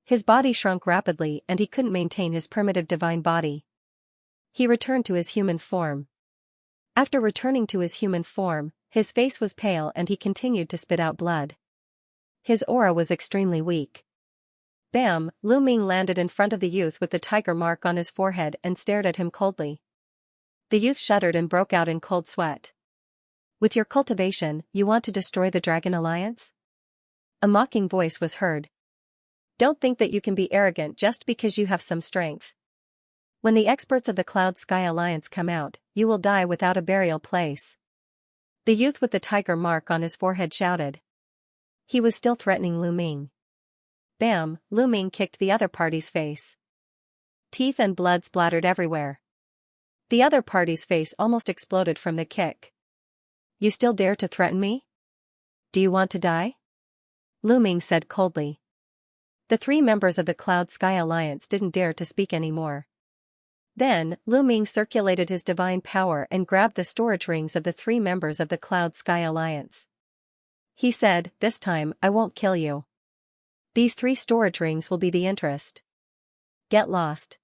His body shrunk rapidly and he couldn't maintain his primitive divine body. He returned to his human form. After returning to his human form, his face was pale and he continued to spit out blood. His aura was extremely weak. Bam! Lu Ming landed in front of the youth with the tiger mark on his forehead and stared at him coldly. The youth shuddered and broke out in cold sweat. "With your cultivation, you want to destroy the Dragon Alliance?" A mocking voice was heard. "Don't think that you can be arrogant just because you have some strength. When the experts of the Cloud Sky Alliance come out, you will die without a burial place." The youth with the tiger mark on his forehead shouted. He was still threatening Lu Ming. Bam! Lu Ming kicked the other party's face. Teeth and blood splattered everywhere. The other party's face almost exploded from the kick. "You still dare to threaten me? Do you want to die?" Lu Ming said coldly. The 3 members of the Cloud Sky Alliance didn't dare to speak anymore. Then, Lu Ming circulated his divine power and grabbed the storage rings of the 3 members of the Cloud Sky Alliance. He said, "This time, I won't kill you. These 3 storage rings will be the interest. Get lost.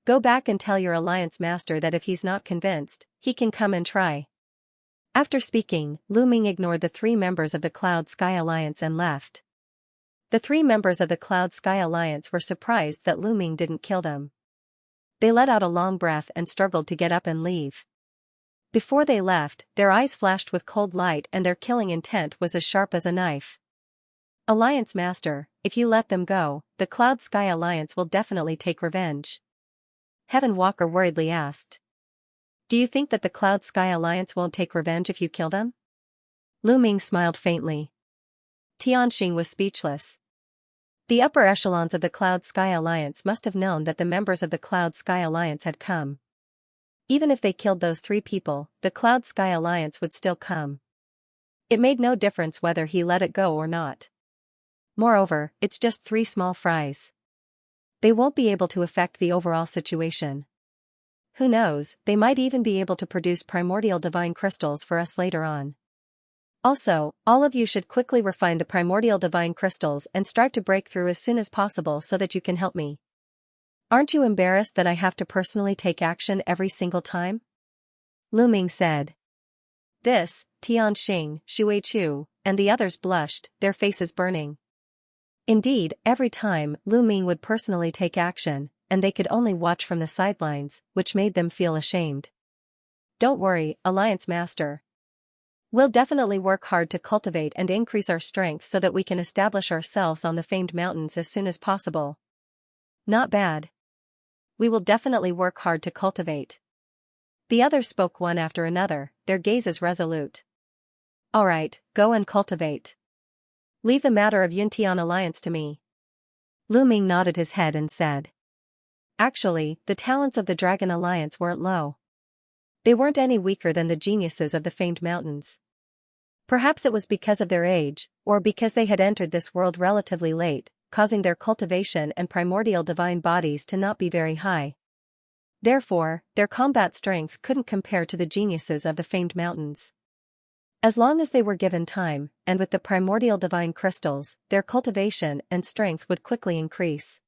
Go back and tell your Alliance Master that if he's not convinced, he can come and try." After speaking, Lu Ming ignored the 3 members of the Cloud Sky Alliance and left. The 3 members of the Cloud Sky Alliance were surprised that Lu Ming didn't kill them. They let out a long breath and struggled to get up and leave. Before they left, their eyes flashed with cold light and their killing intent was as sharp as a knife. Alliance Master, if you let them go, the Cloud Sky Alliance will definitely take revenge. Heaven Walker worriedly asked. Do you think that the Cloud Sky Alliance won't take revenge if you kill them? Lu Ming smiled faintly. Tianxing was speechless. The upper echelons of the Cloud Sky Alliance must have known that the members of the Cloud Sky Alliance had come. Even if they killed those 3 people, the Cloud Sky Alliance would still come. It made no difference whether he let it go or not. Moreover, it's just 3 small fries. They won't be able to affect the overall situation. Who knows, they might even be able to produce primordial divine crystals for us later on. Also, all of you should quickly refine the primordial divine crystals and strive to break through as soon as possible so that you can help me. Aren't you embarrassed that I have to personally take action every single time? Lu Ming said. This, Tianxing, Shuichu, and the others blushed, their faces burning. Indeed, every time, Lu Ming would personally take action, and they could only watch from the sidelines, which made them feel ashamed. Don't worry, Alliance Master. We'll definitely work hard to cultivate and increase our strength so that we can establish ourselves on the famed mountains as soon as possible. Not bad. We will definitely work hard to cultivate. The others spoke one after another, their gazes resolute. Alright, go and cultivate. Leave the matter of Yuntian Alliance to me. Lu Ming nodded his head and said. Actually, the talents of the Dragon Alliance weren't low. They weren't any weaker than the geniuses of the famed mountains. Perhaps it was because of their age, or because they had entered this world relatively late, causing their cultivation and primordial divine bodies to not be very high. Therefore, their combat strength couldn't compare to the geniuses of the famed mountains. As long as they were given time, and with the primordial divine crystals, their cultivation and strength would quickly increase.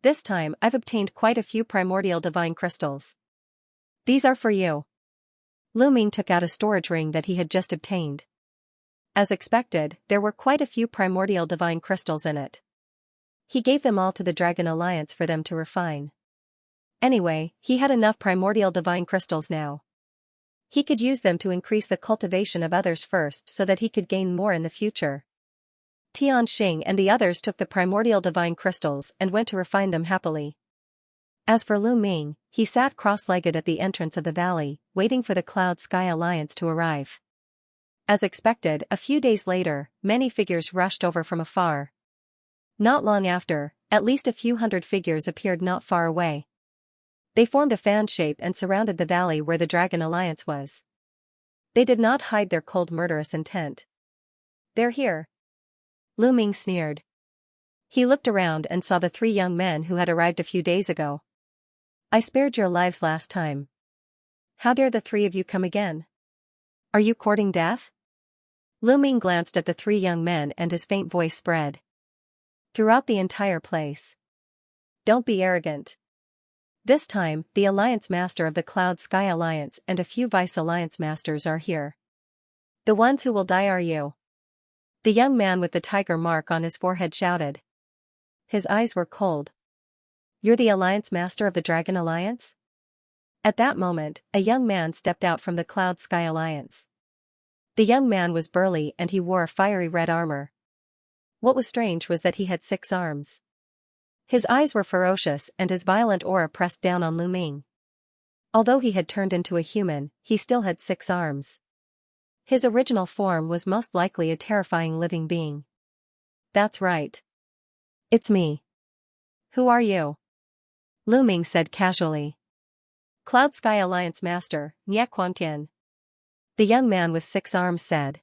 This time I've obtained quite a few primordial divine crystals. These are for you. Lu Ming took out a storage ring that he had just obtained. As expected, there were quite a few primordial divine crystals in it. He gave them all to the Dragon Alliance for them to refine. Anyway, he had enough primordial divine crystals now. He could use them to increase the cultivation of others first so that he could gain more in the future. Tianxing and the others took the primordial divine crystals and went to refine them happily. As for Lu Ming, he sat cross-legged at the entrance of the valley, waiting for the Cloud Sky Alliance to arrive. As expected, a few days later, many figures rushed over from afar. Not long after, at least a few hundred figures appeared not far away. They formed a fan shape and surrounded the valley where the Dragon Alliance was. They did not hide their cold murderous intent. They're here. Lu Ming sneered. He looked around and saw the 3 young men who had arrived a few days ago. I spared your lives last time. How dare the 3 of you come again? Are you courting death? Lu Ming glanced at the 3 young men and his faint voice spread throughout the entire place. Don't be arrogant. This time, the Alliance Master of the Cloud Sky Alliance and a few Vice Alliance Masters are here. The ones who will die are you. The young man with the tiger mark on his forehead shouted. His eyes were cold. You're the Alliance Master of the Dragon Alliance? At that moment, a young man stepped out from the Cloud Sky Alliance. The young man was burly and he wore a fiery red armor. What was strange was that he had 6 arms. His eyes were ferocious and his violent aura pressed down on Lu Ming. Although he had turned into a human, he still had 6 arms. His original form was most likely a terrifying living being. That's right. It's me. Who are you? Lu Ming said casually. Cloud Sky Alliance Master, Xianxia. The young man with 6 arms said.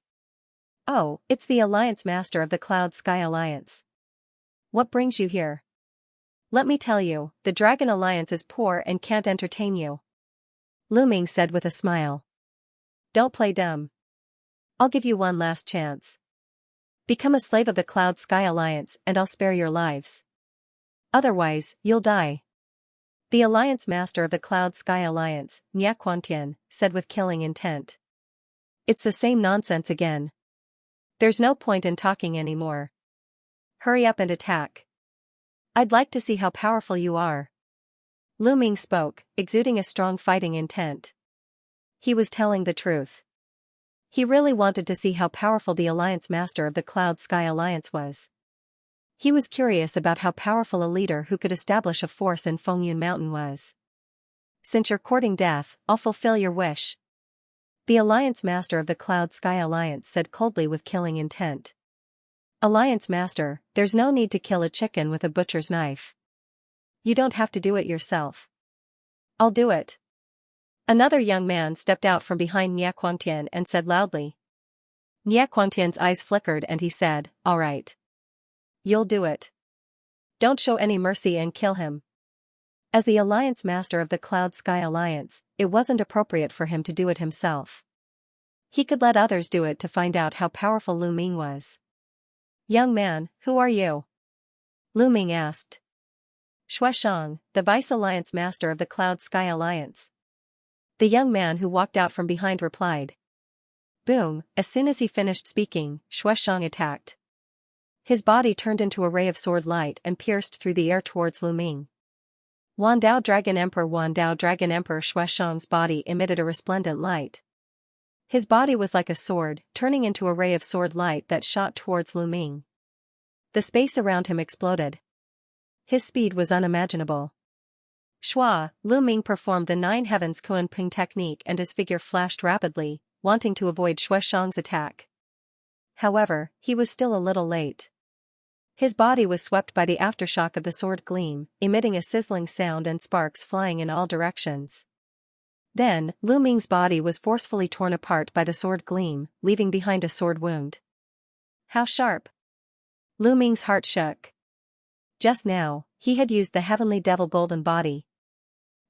Oh, it's the Alliance Master of the Cloud Sky Alliance. What brings you here? Let me tell you, the Dragon Alliance is poor and can't entertain you. Lu Ming said with a smile. Don't play dumb. I'll give you one last chance. Become a slave of the Cloud Sky Alliance and I'll spare your lives. Otherwise, you'll die. The Alliance Master of the Cloud Sky Alliance, Xianxia, said with killing intent. It's the same nonsense again. There's no point in talking anymore. Hurry up and attack. I'd like to see how powerful you are. Lu Ming spoke, exuding a strong fighting intent. He was telling the truth. He really wanted to see how powerful the Alliance Master of the Cloud Sky Alliance was. He was curious about how powerful a leader who could establish a force in Fengyun Mountain was. Since you're courting death, I'll fulfill your wish. The Alliance Master of the Cloud Sky Alliance said coldly with killing intent. Alliance Master, there's no need to kill a chicken with a butcher's knife. You don't have to do it yourself. I'll do it. Another young man stepped out from behind Xianxia and said loudly. Xianxia's eyes flickered and he said, all right. You'll do it. Don't show any mercy and kill him. As the Alliance Master of the Cloud Sky Alliance, it wasn't appropriate for him to do it himself. He could let others do it to find out how powerful Lu Ming was. Young man, who are you? Lu Ming asked. Xianxia, the Vice Alliance Master of the Cloud Sky Alliance. The young man who walked out from behind replied. Boom, as soon as he finished speaking, Xianxia attacked. His body turned into a ray of sword light and pierced through the air towards Lu Ming. Wandao Dragon Emperor Xianxia's body emitted a resplendent light. His body was like a sword, turning into a ray of sword light that shot towards Lu Ming. The space around him exploded. His speed was unimaginable. Lu Ming performed the Nine Heavens Kunping technique and his figure flashed rapidly, wanting to avoid Xianxia's attack. However, he was still a little late. His body was swept by the aftershock of the sword gleam, emitting a sizzling sound and sparks flying in all directions. Then, Lu Ming's body was forcefully torn apart by the sword gleam, leaving behind a sword wound. How sharp! Lu Ming's heart shook. Just now, he had used the heavenly devil golden body.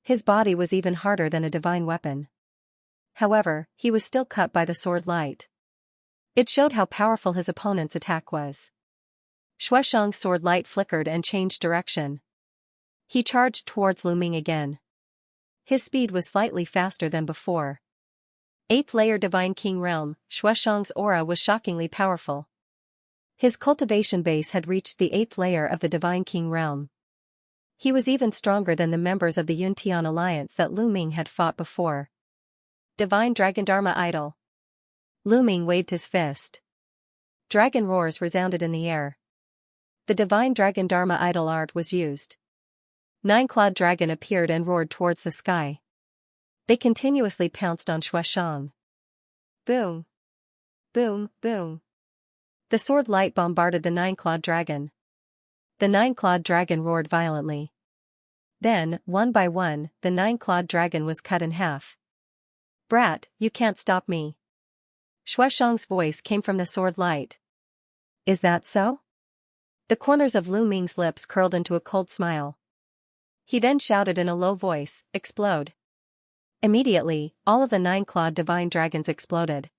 His body was even harder than a divine weapon. However, he was still cut by the sword light. It showed how powerful his opponent's attack was. Xianxia's sword light flickered and changed direction. He charged towards Lu Ming again. His speed was slightly faster than before. 8th layer Divine King Realm, Xianxia's aura was shockingly powerful. His cultivation base had reached the 8th layer of the Divine King Realm. He was even stronger than the members of the Yuntian Alliance that Lu Ming had fought before. Divine Dragon Dharma Idol. Lu Ming waved his fist. Dragon roars resounded in the air. The Divine Dragon Dharma Idol art was used. 9-clawed dragon appeared and roared towards the sky. They continuously pounced on Xianxia. Boom! Boom! Boom! The sword light bombarded the 9-clawed dragon. The 9-clawed dragon roared violently. Then, one by one, the 9-clawed dragon was cut in half. Brat, you can't stop me. Xianxia's voice came from the sword light. Is that so? The corners of Lu Ming's lips curled into a cold smile. He then shouted in a low voice, explode. Immediately, all of the 9-clawed divine dragons exploded.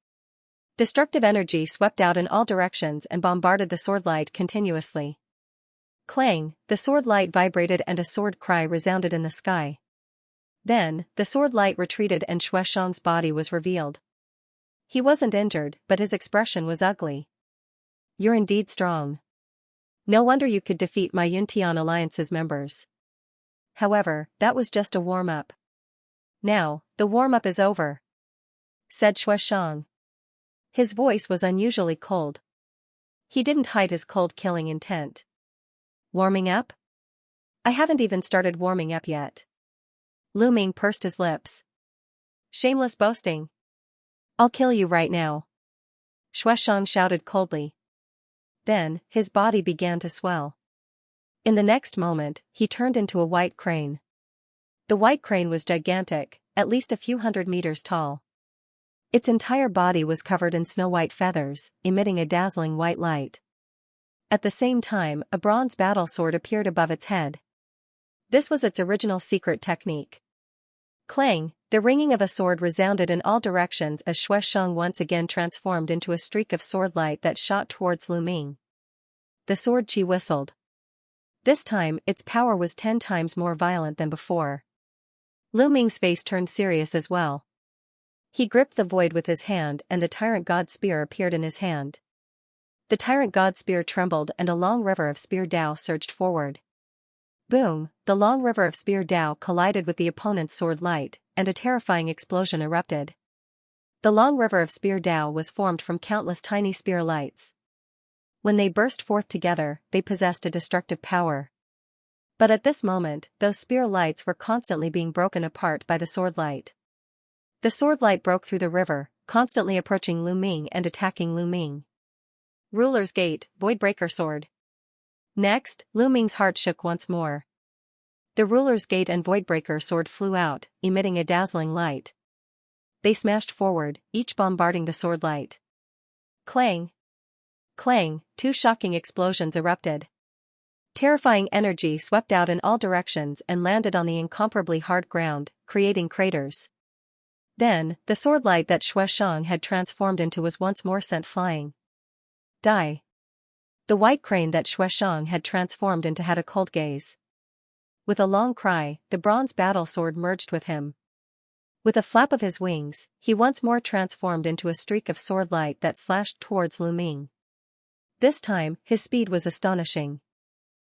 Destructive energy swept out in all directions and bombarded the sword light continuously. Clang, the sword light vibrated and a sword cry resounded in the sky. Then, the sword light retreated and Xianxia's body was revealed. He wasn't injured, but his expression was ugly. You're indeed strong. No wonder you could defeat my Yuntian Alliance's members. However, that was just a warm-up. Now, the warm-up is over, said Xianxia. His voice was unusually cold. He didn't hide his cold killing intent. Warming up? I haven't even started warming up yet. Lu Ming pursed his lips. Shameless boasting. I'll kill you right now. Xianxia shouted coldly. Then, his body began to swell. In the next moment, he turned into a white crane. The white crane was gigantic, at least a few hundred meters tall. Its entire body was covered in snow-white feathers, emitting a dazzling white light. At the same time, a bronze battle sword appeared above its head. This was its original secret technique. Clang, the ringing of a sword resounded in all directions as Xianxia once again transformed into a streak of sword light that shot towards Lu Ming. The sword chi whistled. This time, its power was 10 times more violent than before. Lu Ming's face turned serious as well. He gripped the void with his hand and the Tyrant God Spear appeared in his hand. The Tyrant God Spear trembled and a long river of Spear Dao surged forward. Boom, the long river of spear Dao collided with the opponent's sword light, and a terrifying explosion erupted. The long river of spear Dao was formed from countless tiny spear lights. When they burst forth together, they possessed a destructive power. But at this moment, those spear lights were constantly being broken apart by the sword light. The sword light broke through the river, constantly approaching Lu Ming and attacking Lu Ming. Ruler's Gate, Voidbreaker Sword. Next, Lu Ming's heart shook once more. The Ruler's Gate and Voidbreaker Sword flew out, emitting a dazzling light. They smashed forward, each bombarding the sword light. Clang! Clang, two shocking explosions erupted. Terrifying energy swept out in all directions and landed on the incomparably hard ground, creating craters. Then, the sword light that Xianxia had transformed into was once more sent flying. Die! The white crane that Xianxia had transformed into had a cold gaze. With a long cry, the bronze battle sword merged with him. With a flap of his wings, he once more transformed into a streak of sword light that slashed towards Lu Ming. This time, his speed was astonishing.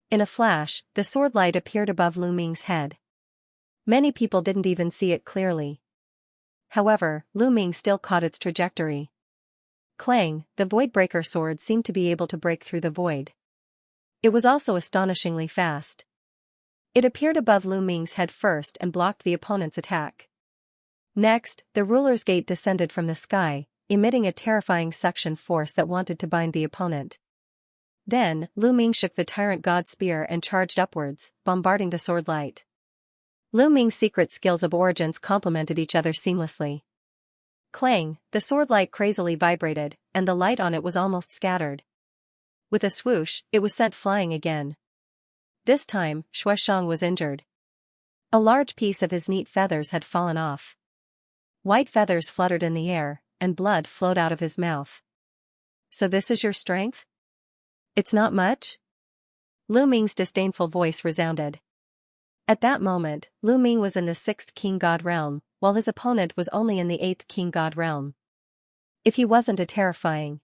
In a flash, the sword light appeared above Lu Ming's head. Many people didn't even see it clearly. However, Lu Ming still caught its trajectory. Clang, the Voidbreaker sword seemed to be able to break through the void. It was also astonishingly fast. It appeared above Lu Ming's head first and blocked the opponent's attack. Next, the Ruler's Gate descended from the sky, emitting a terrifying suction force that wanted to bind the opponent. Then, Lu Ming shook the Tyrant God Spear and charged upwards, bombarding the sword light. Lu Ming's secret skills of origins complemented each other seamlessly. Clang, the sword light crazily vibrated, and the light on it was almost scattered. With a swoosh, it was sent flying again. This time, Xianxia was injured. A large piece of his neat feathers had fallen off. White feathers fluttered in the air, and blood flowed out of his mouth. So this is your strength? It's not much? Lu Ming's disdainful voice resounded. At that moment, Lu Ming was in the 6th King God realm, while his opponent was only in the 8th King God realm. If he wasn't a terrifying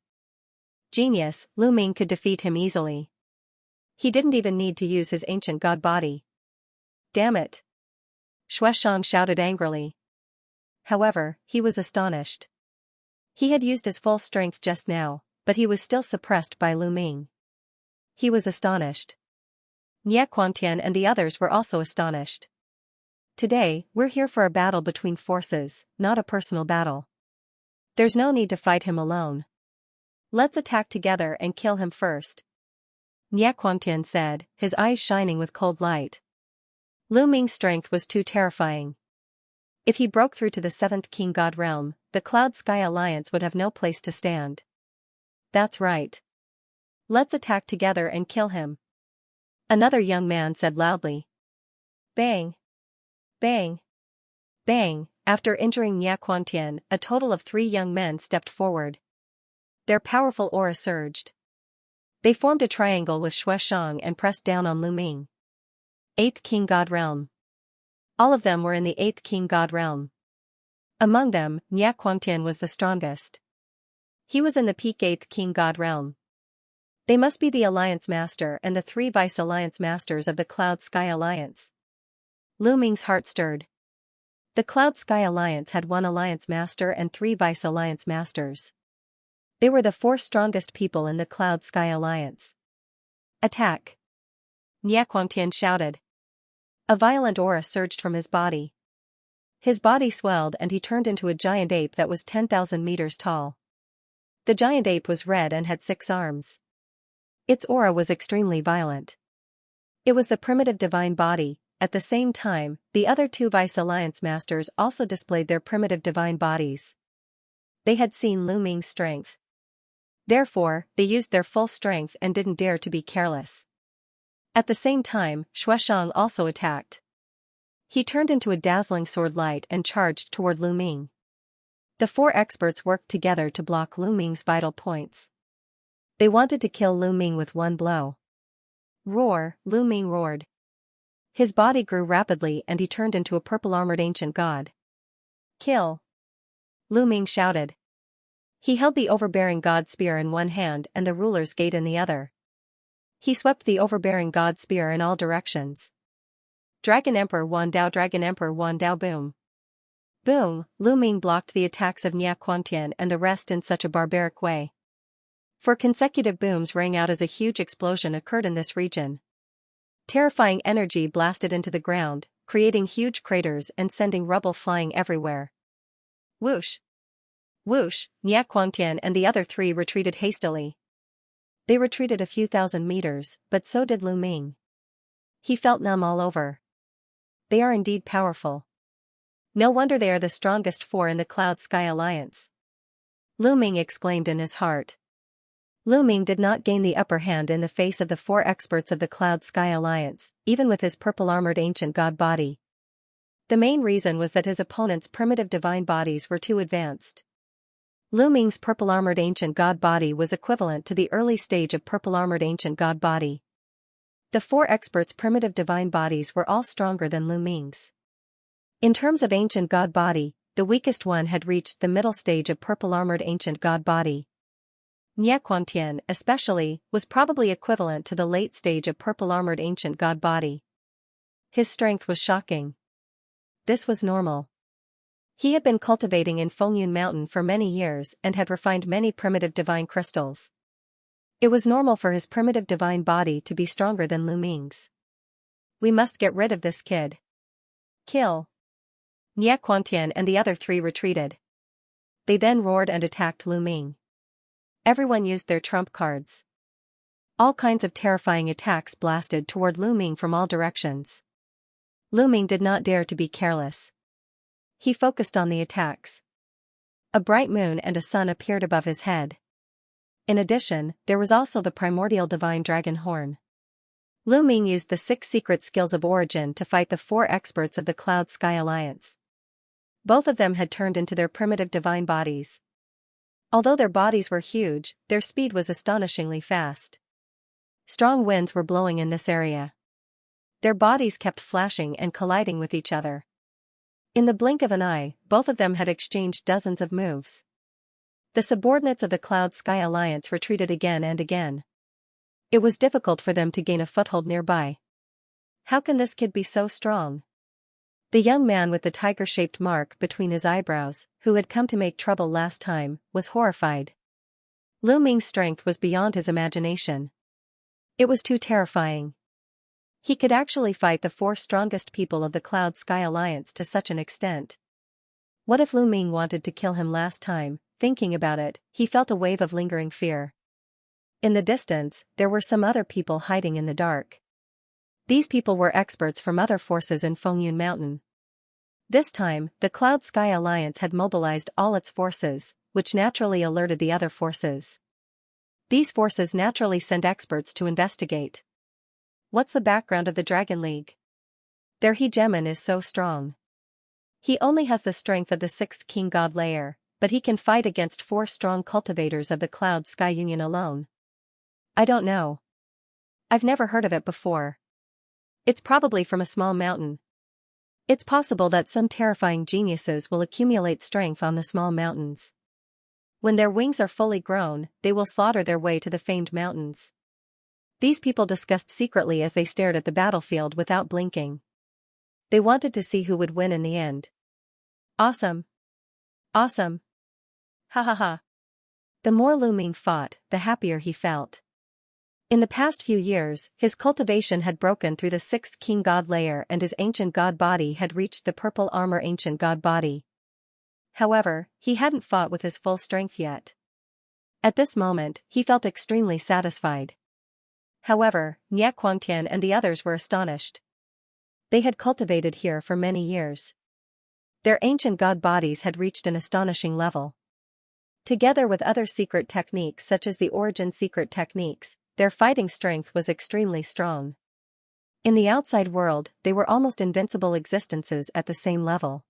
genius, Lu Ming could defeat him easily. He didn't even need to use his ancient god body. Damn it! Xianxia shouted angrily. However, he was astonished. He had used his full strength just now, but he was still suppressed by Lu Ming. He was astonished. Xianxia and the others were also astonished. Today, we're here for a battle between forces, not a personal battle. There's no need to fight him alone. Let's attack together and kill him first. Xianxia said, his eyes shining with cold light. Lu Ming's strength was too terrifying. If he broke through to the 7th King God realm, the Cloud Sky Alliance would have no place to stand. That's right. Let's attack together and kill him. Another young man said loudly. Bang! Bang! Bang! After injuring Xianxia, a total of 3 young men stepped forward. Their powerful aura surged. They formed a triangle with Xianxia and pressed down on Lu Ming. 8th King God realm. All of them were in the 8th King God realm. Among them, Xianxia was the strongest. He was in the peak 8th King God realm. They must be the Alliance Master and the 3 Vice Alliance Masters of the Cloud Sky Alliance. Lu Ming's heart stirred. The Cloud Sky Alliance had 1 Alliance Master and 3 Vice Alliance Masters. They were the 4 strongest people in the Cloud Sky Alliance. Attack! Xianxia shouted. A violent aura surged from his body. His body swelled and he turned into a giant ape that was 10,000 meters tall. The giant ape was red and had 6 arms. Its aura was extremely violent. It was the primitive divine body. At the same time, the other 2 Vice Alliance Masters also displayed their primitive divine bodies. They had seen Lu Ming's strength. Therefore, they used their full strength and didn't dare to be careless. At the same time, Xianxia also attacked. He turned into a dazzling sword light and charged toward Lu Ming. The 4 experts worked together to block Lu Ming's vital points. They wanted to kill Lu Ming with one blow. Roar! Lu Ming roared. His body grew rapidly and he turned into a purple-armored ancient god. Kill! Lu Ming shouted. He held the overbearing god spear in one hand and the ruler's gate in the other. He swept the overbearing god spear in all directions. Dragon Emperor Wan Dao, Dragon Emperor Wan Dao, boom. Boom, Lu Ming blocked the attacks of Nia Quantian and the rest in such a barbaric way. Four consecutive booms rang out as a huge explosion occurred in this region. Terrifying energy blasted into the ground, creating huge craters and sending rubble flying everywhere. Whoosh! Whoosh! Nia Quantian and the other three retreated hastily. They retreated a few thousand meters, but so did Lu Ming. He felt numb all over. They are indeed powerful. No wonder they are the strongest four in the Cloud Sky Alliance. Lu Ming exclaimed in his heart. Lu Ming did not gain the upper hand in the face of the four experts of the Cloud Sky Alliance, even with his purple-armored ancient god body. The main reason was that his opponent's primitive divine bodies were too advanced. Lu Ming's purple-armored ancient god body was equivalent to the early stage of purple-armored ancient god body. The four experts' primitive divine bodies were all stronger than Lu Ming's. In terms of ancient god body, the weakest one had reached the middle stage of purple-armored ancient god body. Nia Quantian, especially, was probably equivalent to the late stage of purple-armored ancient god body. His strength was shocking. This was normal. He had been cultivating in Fengyun Mountain for many years and had refined many primitive divine crystals. It was normal for his primitive divine body to be stronger than Lu Ming's. We must get rid of this kid. Kill. Nia Quantian and the other three retreated. They then roared and attacked Lu Ming. Everyone used their trump cards. All kinds of terrifying attacks blasted toward Lu Ming from all directions. Lu Ming did not dare to be careless. He focused on the attacks. A bright moon and a sun appeared above his head. In addition, there was also the primordial divine dragon horn. Lu Ming used the 6 secret skills of origin to fight the 4 experts of the Cloud Sky Alliance. Both of them had turned into their primitive divine bodies. Although their bodies were huge, their speed was astonishingly fast. Strong winds were blowing in this area. Their bodies kept flashing and colliding with each other. In the blink of an eye, both of them had exchanged dozens of moves. The subordinates of the Cloud Sky Alliance retreated again and again. It was difficult for them to gain a foothold nearby. How can this kid be so strong? The young man with the tiger-shaped mark between his eyebrows, who had come to make trouble last time, was horrified. Lu Ming's strength was beyond his imagination. It was too terrifying. He could actually fight the 4 strongest people of the Cloud Sky Alliance to such an extent. What if Lu Ming wanted to kill him last time? Thinking about it, he felt a wave of lingering fear. In the distance, there were some other people hiding in the dark. These people were experts from other forces in Fengyun Mountain. This time, the Cloud Sky Alliance had mobilized all its forces, which naturally alerted the other forces. These forces naturally sent experts to investigate. What's the background of the Dragon League? Their hegemon is so strong. He only has the strength of the 6th King God layer, but he can fight against 4 strong cultivators of the Cloud Sky Union alone. I don't know. I've never heard of it before. It's probably from a small mountain. It's possible that some terrifying geniuses will accumulate strength on the small mountains. When their wings are fully grown, they will slaughter their way to the famed mountains. These people discussed secretly as they stared at the battlefield without blinking. They wanted to see who would win in the end. Awesome. Awesome. Ha ha ha. The more Lu Ming fought, the happier he felt. In the past few years, his cultivation had broken through the 6th King God layer and his ancient god body had reached the purple armor ancient god body. However, he hadn't fought with his full strength yet. At this moment, he felt extremely satisfied. However, Nia Quantian and the others were astonished. They had cultivated here for many years. Their ancient god bodies had reached an astonishing level. Together with other secret techniques such as the origin secret techniques, their fighting strength was extremely strong. In the outside world, they were almost invincible existences at the same level.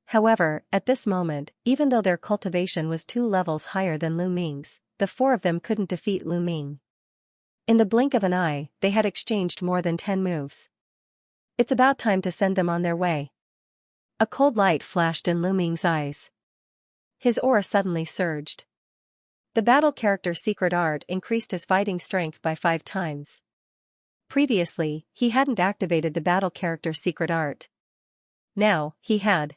However, at this moment, even though their cultivation was 2 levels higher than Lu Ming's, the 4 of them couldn't defeat Lu Ming. In the blink of an eye, they had exchanged more than 10 moves. It's about time to send them on their way. A cold light flashed in Lu Ming's eyes. His aura suddenly surged. The battle character's secret art increased his fighting strength by 5 times. Previously, he hadn't activated the battle character's secret art. Now, he had.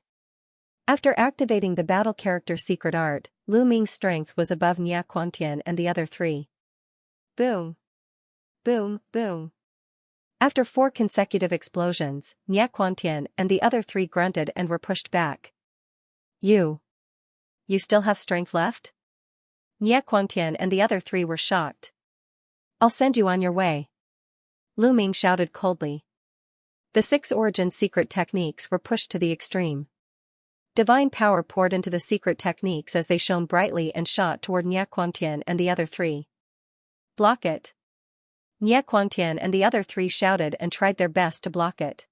After activating the battle character's secret art, Lu Ming's strength was above Nia Quantian and the other 3. Boom. Boom, boom. After 4 consecutive explosions, Nia Quantian and the other 3 grunted and were pushed back. You still have strength left? Nia Quantian and the other 3 were shocked. I'll send you on your way. Lu Ming shouted coldly. The 6 origin secret techniques were pushed to the extreme. Divine power poured into the secret techniques as they shone brightly and shot toward Nia Quantian and the other 3. Block it. Nia Quantian and the other 3 shouted and tried their best to block it.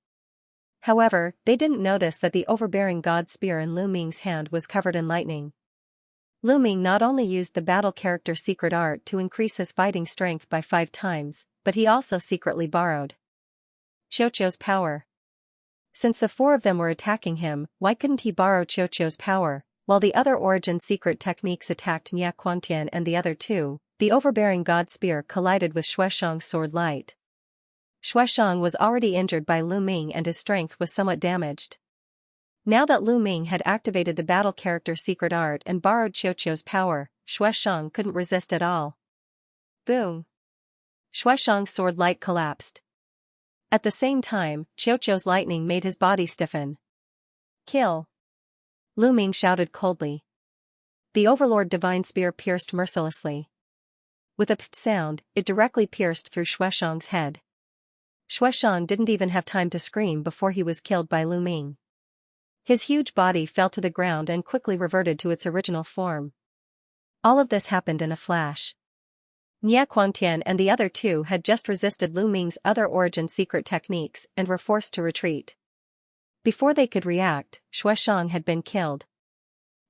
However, they didn't notice that the overbearing god spear in Lu Ming's hand was covered in lightning. Lu Ming not only used the battle character's secret art to increase his fighting strength by 5 times, but he also secretly borrowed Xiaoqiu's power. Since the 4 of them were attacking him, why couldn't he borrow Xiaoqiu's power? While the other origin secret techniques attacked Nia Quantian and the other 2, the overbearing god spear collided with Xueshang's sword light. Xueshang was already injured by Lu Ming and his strength was somewhat damaged. Now that Lu Ming had activated the battle character's secret art and borrowed Xiaoqiu's power, Xueshang couldn't resist at all. Boom. Xueshang's sword light collapsed. At the same time, Xiaoqiu's lightning made his body stiffen. Kill. Lu Ming shouted coldly. The Overlord Divine Spear pierced mercilessly. With a pft sound, it directly pierced through Xueshang's head. Xueshang didn't even have time to scream before he was killed by Lu Ming. His huge body fell to the ground and quickly reverted to its original form. All of this happened in a flash. Nia Quantian and the other 2 had just resisted Lu Ming's other origin secret techniques and were forced to retreat. Before they could react, Xueshang had been killed.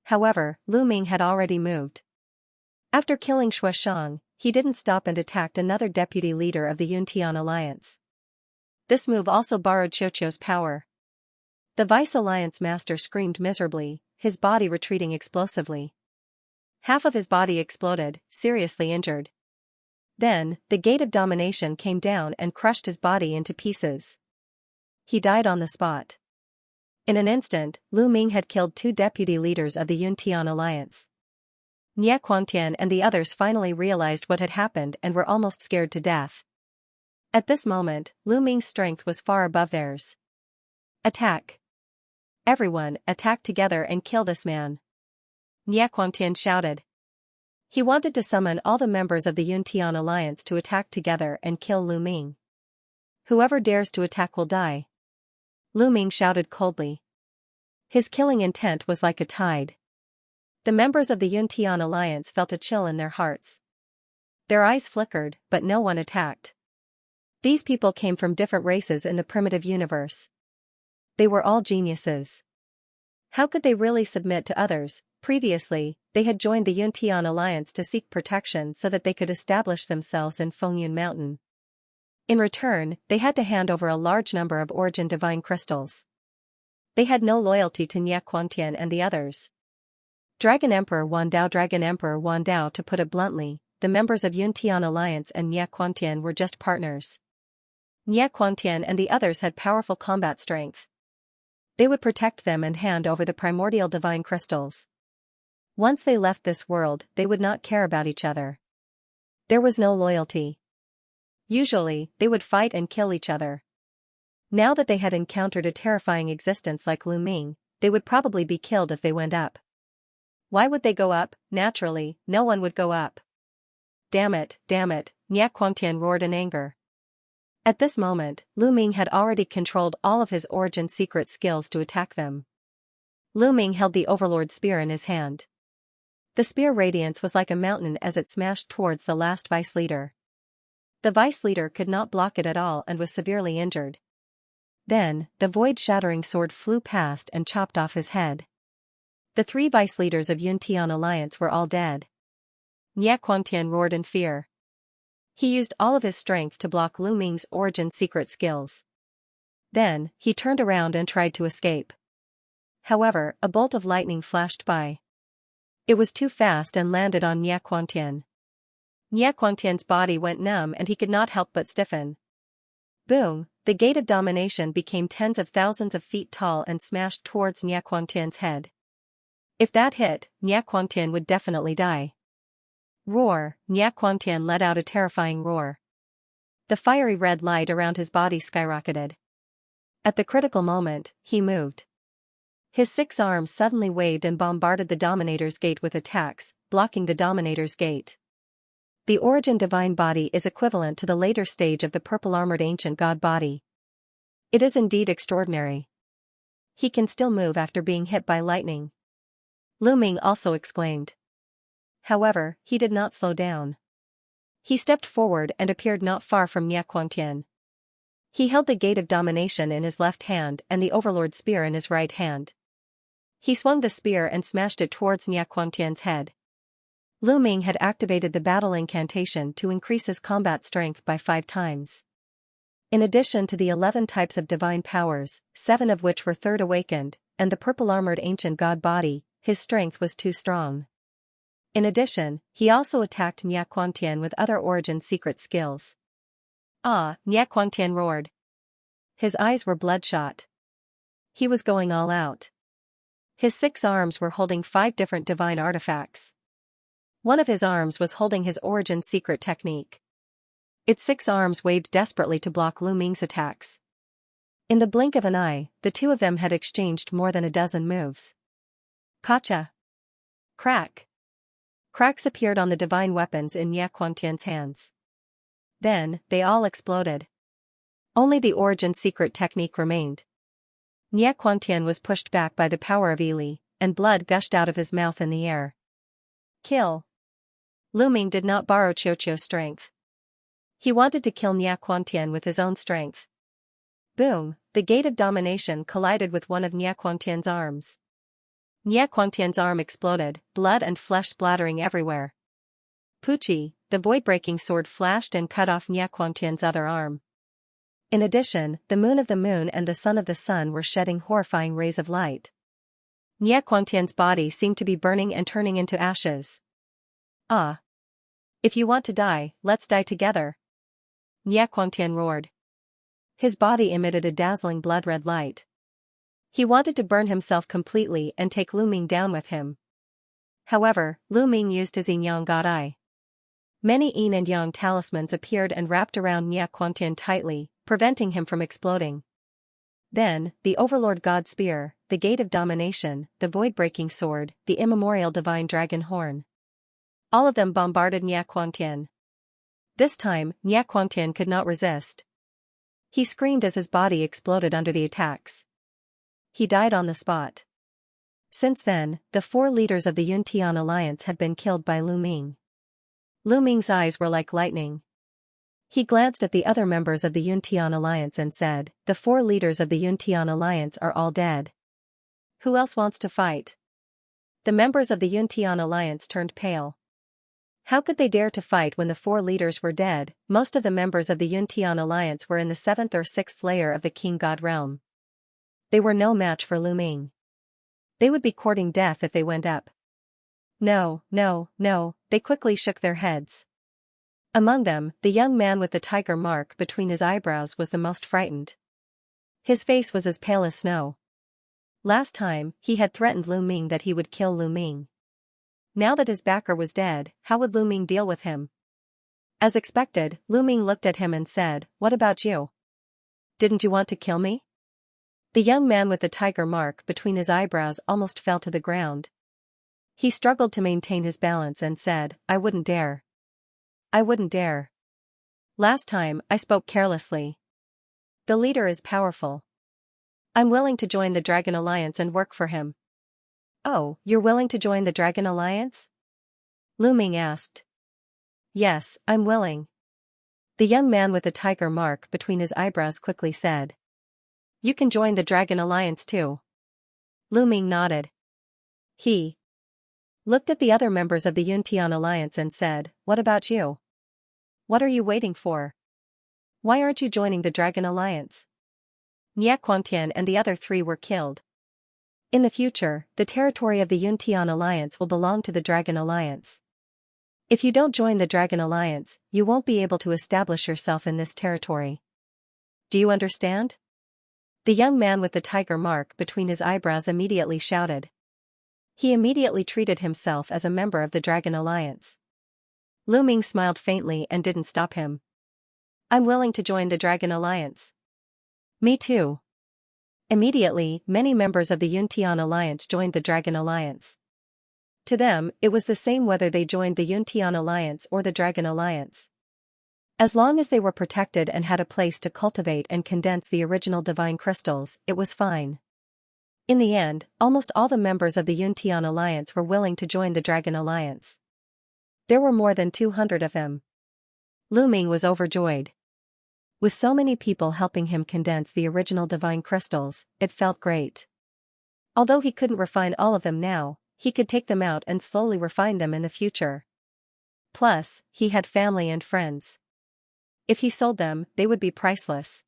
However, Lu Ming had already moved. After killing Xueshang, he didn't stop and attacked another deputy leader of the Yuntian Alliance. This move also borrowed Xiaoqiu's power. The Vice Alliance master screamed miserably, his body retreating explosively. Half of his body exploded, seriously injured. Then, the Gate of Domination came down and crushed his body into pieces. He died on the spot. In an instant, Lu Ming had killed 2 deputy leaders of the Yuntian Alliance. Nia Quantian and the others finally realized what had happened and were almost scared to death. At this moment, Lu Ming's strength was far above theirs. Attack! Everyone, attack together and kill this man! Nia Quantian shouted. He wanted to summon all the members of the Yuntian Alliance to attack together and kill Lu Ming. Whoever dares to attack will die. Lu Ming shouted coldly. His killing intent was like a tide. The members of the Yuntian Alliance felt a chill in their hearts. Their eyes flickered, but no one attacked. These people came from different races in the primitive universe. They were all geniuses. How could they really submit to others? Previously, they had joined the Yuntian Alliance to seek protection so that they could establish themselves in Fengyun Mountain. In return, they had to hand over a large number of origin divine crystals. They had no loyalty to Nia Quantian and the others. Dragon Emperor Wan Dao, to put it bluntly, the members of Yuntian Alliance and Nia Quantian were just partners. Nia Quantian and the others had powerful combat strength. They would protect them and hand over the primordial divine crystals. Once they left this world, they would not care about each other. There was no loyalty. Usually, they would fight and kill each other. Now that they had encountered a terrifying existence like Lu Ming, they would probably be killed if they went up. Why would they go up? Naturally, no one would go up. Damn it, Nia Quantian roared in anger. At this moment, Lu Ming had already controlled all of his origin secret skills to attack them. Lu Ming held the Overlord spear in his hand. The spear radiance was like a mountain as it smashed towards the last vice leader. The vice leader could not block it at all and was severely injured. Then, the void-shattering sword flew past and chopped off his head. The 3 vice leaders of Yuntian Alliance were all dead. Nia Quantian roared in fear. He used all of his strength to block Lu Ming's origin secret skills. Then, he turned around and tried to escape. However, a bolt of lightning flashed by. It was too fast and landed on Nie Quantian. Nie Quantian's body went numb and he could not help but stiffen. Boom, the gate of domination became tens of thousands of feet tall and smashed towards Nie Quantian's head. If that hit, Nie Quantian would definitely die. Roar, Nie Quantian let out a terrifying roar. The fiery red light around his body skyrocketed. At the critical moment, he moved. His 6 arms suddenly waved and bombarded the Dominator's gate with attacks, blocking the Dominator's gate. The origin divine body is equivalent to the later stage of the purple-armored ancient god body. It is indeed extraordinary. He can still move after being hit by lightning. Lu Ming also exclaimed. However, he did not slow down. He stepped forward and appeared not far from Nie Quantian. He held the gate of domination in his left hand and the Overlord spear in his right hand. He swung the spear and smashed it towards Nie Quantian's head. Lu Ming had activated the battle incantation to increase his combat strength by 5 times. In addition to the 11 types of divine powers, 7 of which were third awakened, and the purple-armored ancient god body, his strength was too strong. In addition, he also attacked Nie Quantian with other origin secret skills. Ah, Nie Quantian roared. His eyes were bloodshot. He was going all out. His 6 arms were holding 5 different divine artifacts. One of his arms was holding his origin secret technique. Its 6 arms waved desperately to block Lu Ming's attacks. In the blink of an eye, the 2 of them had exchanged more than a dozen moves. Gotcha! Crack! Cracks appeared on the divine weapons in Nie Quantian's hands. Then, they all exploded. Only the origin secret technique remained. Nie Quantian was pushed back by the power of Ili, and blood gushed out of his mouth in the air. Kill! Lu Ming did not borrow Qiuqiu's strength. He wanted to kill Nie Quantian with his own strength. Boom, the gate of domination collided with one of Nie Quantian's arms. Nie Quantian's arm exploded, blood and flesh splattering everywhere. Pucci, the void-breaking sword flashed and cut off Nie Quantian's other arm. In addition, the moon of the moon and the sun of the sun were shedding horrifying rays of light. Nie Quantian's body seemed to be burning and turning into ashes. Ah! If you want to die, let's die together! Nie Quantian roared. His body emitted a dazzling blood-red light. He wanted to burn himself completely and take Lu Ming down with him. However, Lu Ming used his Yin-Yang God Eye. Many Yin and Yang talismans appeared and wrapped around Nie Quantian tightly, preventing him from exploding. Then, the Overlord God Spear, the Gate of Domination, the Void-Breaking Sword, the Immemorial Divine Dragon Horn. All of them bombarded Nie Quantian. This time, Nie Quantian could not resist. He screamed as his body exploded under the attacks. He died on the spot. Since then, the 4 leaders of the Yuntian Alliance had been killed by Lu Ming. Lu Ming's eyes were like lightning. He glanced at the other members of the Yuntian Alliance and said, "The 4 leaders of the Yuntian Alliance are all dead. Who else wants to fight?" The members of the Yuntian Alliance turned pale. How could they dare to fight when the 4 leaders were dead? Most of the members of the Yuntian Alliance were in the 7th or 6th layer of the King God realm. They were no match for Lu Ming. They would be courting death if they went up. No, no, no, they quickly shook their heads. Among them, the young man with the tiger mark between his eyebrows was the most frightened. His face was as pale as snow. Last time, he had threatened Lu Ming that he would kill Lu Ming. Now that his backer was dead, how would Lu Ming deal with him? As expected, Lu Ming looked at him and said, "What about you? Didn't you want to kill me?" The young man with the tiger mark between his eyebrows almost fell to the ground. He struggled to maintain his balance and said, "I wouldn't dare. I wouldn't dare. Last time, I spoke carelessly. The leader is powerful. I'm willing to join the Dragon Alliance and work for him." "Oh, you're willing to join the Dragon Alliance?" Lu Ming asked. "Yes, I'm willing." The young man with the tiger mark between his eyebrows quickly said. "You can join the Dragon Alliance too." Lu Ming nodded. He looked at the other members of the Yuntian Alliance and said, "What about you? What are you waiting for? Why aren't you joining the Dragon Alliance?" Nie Quantian and the other 3 were killed. In the future, the territory of the Yuntian Alliance will belong to the Dragon Alliance. If you don't join the Dragon Alliance, you won't be able to establish yourself in this territory. Do you understand? The young man with the tiger mark between his eyebrows immediately shouted. He immediately treated himself as a member of the Dragon Alliance. Lu Ming smiled faintly and didn't stop him. I'm willing to join the Dragon Alliance. Me too. Immediately, many members of the Yuntian Alliance joined the Dragon Alliance. To them, it was the same whether they joined the Yuntian Alliance or the Dragon Alliance. As long as they were protected and had a place to cultivate and condense the original divine crystals, it was fine. In the end, almost all the members of the Yuntian Alliance were willing to join the Dragon Alliance. There were more than 200 of them. Lu Ming was overjoyed. With so many people helping him condense the original divine crystals, it felt great. Although he couldn't refine all of them now, he could take them out and slowly refine them in the future. Plus, he had family and friends. If he sold them, they would be priceless.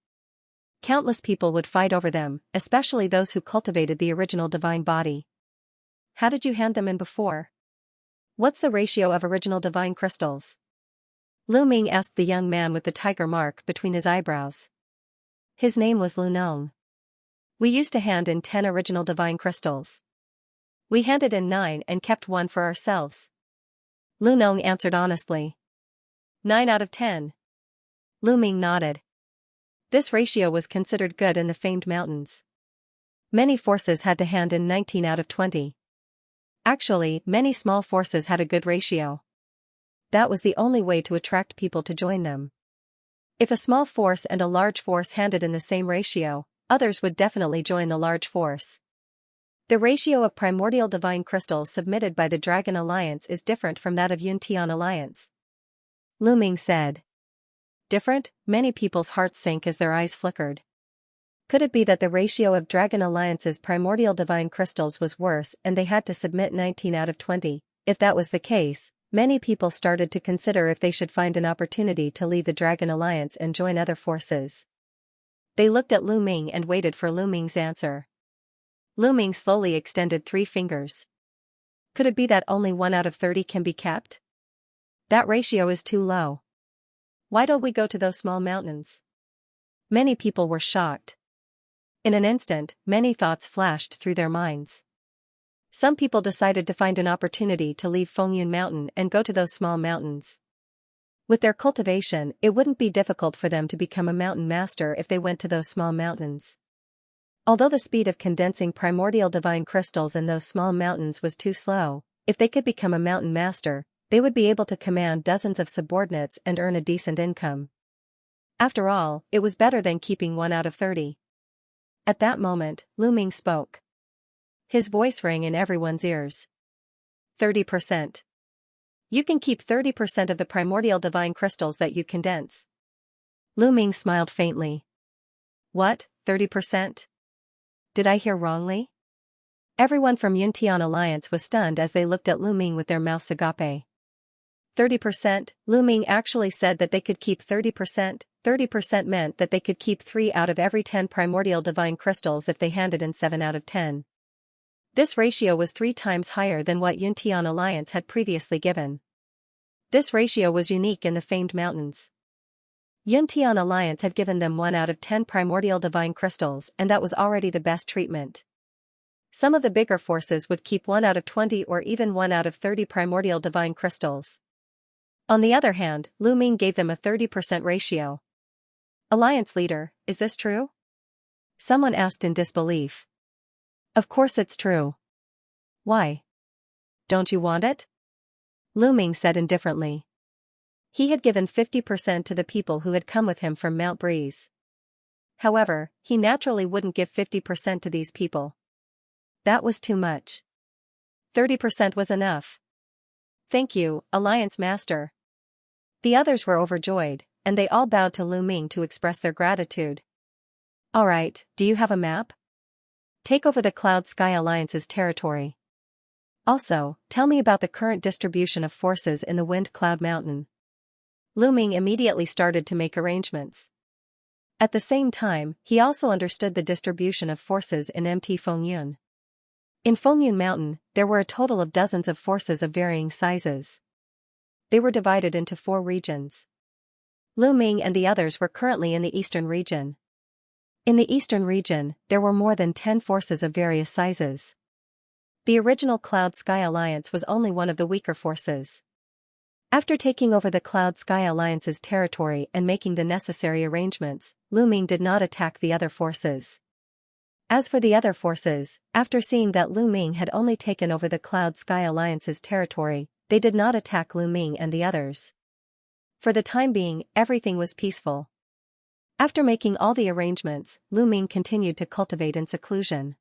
Countless people would fight over them, especially those who cultivated the original divine body. How did you hand them in before? What's the ratio of original divine crystals? Lu Ming asked the young man with the tiger mark between his eyebrows. His name was Lu Nong. We used to hand in 10 original divine crystals. We handed in 9 and kept 1 for ourselves. Lu Nong answered honestly. 9 out of 10. Lu Ming nodded. This ratio was considered good in the famed mountains. Many forces had to hand in 19 out of 20. Actually, many small forces had a good ratio. That was the only way to attract people to join them. If a small force and a large force handed in the same ratio, others would definitely join the large force. The ratio of primordial divine crystals submitted by the Dragon Alliance is different from that of Yuntian Alliance. Lu Ming said. Different? Many people's hearts sank as their eyes flickered. Could it be that the ratio of Dragon Alliance's primordial divine crystals was worse and they had to submit 19 out of 20? If that was the case, many people started to consider if they should find an opportunity to leave the Dragon Alliance and join other forces. They looked at Lu Ming and waited for Lu Ming's answer. Lu Ming slowly extended 3 fingers. Could it be that only 1 out of 30 can be kept? That ratio is too low. Why don't we go to those small mountains? Many people were shocked. In an instant, many thoughts flashed through their minds. Some people decided to find an opportunity to leave Fengyun Mountain and go to those small mountains. With their cultivation, it wouldn't be difficult for them to become a mountain master if they went to those small mountains. Although the speed of condensing primordial divine crystals in those small mountains was too slow, if they could become a mountain master, they would be able to command dozens of subordinates and earn a decent income. After all, it was better than keeping 1 out of 30. At that moment, Lu Ming spoke. His voice rang in everyone's ears. 30%. You can keep 30% of the primordial divine crystals that you condense. Lu Ming smiled faintly. What, 30%? Did I hear wrongly? Everyone from Yuntian Alliance was stunned as they looked at Lu Ming with their mouths agape. 30%, Lu Ming actually said that they could keep 30%. 30% meant that they could keep 3 out of every 10 primordial divine crystals if they handed in 7 out of 10. This ratio was 3 times higher than what Yuntian Alliance had previously given. This ratio was unique in the famed mountains. Yuntian Alliance had given them 1 out of 10 primordial divine crystals and that was already the best treatment. Some of the bigger forces would keep 1 out of 20 or even 1 out of 30 primordial divine crystals. On the other hand, Lu Ming gave them a 30% ratio. Alliance leader, is this true? Someone asked in disbelief. Of course it's true. Why? Don't you want it? Lu Ming said indifferently. He had given 50% to the people who had come with him from Mount Breeze. However, he naturally wouldn't give 50% to these people. That was too much. 30% was enough. Thank you, Alliance Master. The others were overjoyed, and they all bowed to Lu Ming to express their gratitude. Alright, do you have a map? Take over the Cloud Sky Alliance's territory. Also, tell me about the current distribution of forces in the Wind Cloud Mountain. Lu Ming immediately started to make arrangements. At the same time, he also understood the distribution of forces in MT Fengyun. In Fengyun Mountain, there were a total of dozens of forces of varying sizes. They were divided into 4 regions. Lu Ming and the others were currently in the eastern region. In the eastern region, there were more than 10 forces of various sizes. The original Cloud Sky Alliance was only one of the weaker forces. After taking over the Cloud Sky Alliance's territory and making the necessary arrangements, Lu Ming did not attack the other forces. As for the other forces, after seeing that Lu Ming had only taken over the Cloud Sky Alliance's territory, they did not attack Lu Ming and the others. For the time being, everything was peaceful. After making all the arrangements, Lu Ming continued to cultivate in seclusion.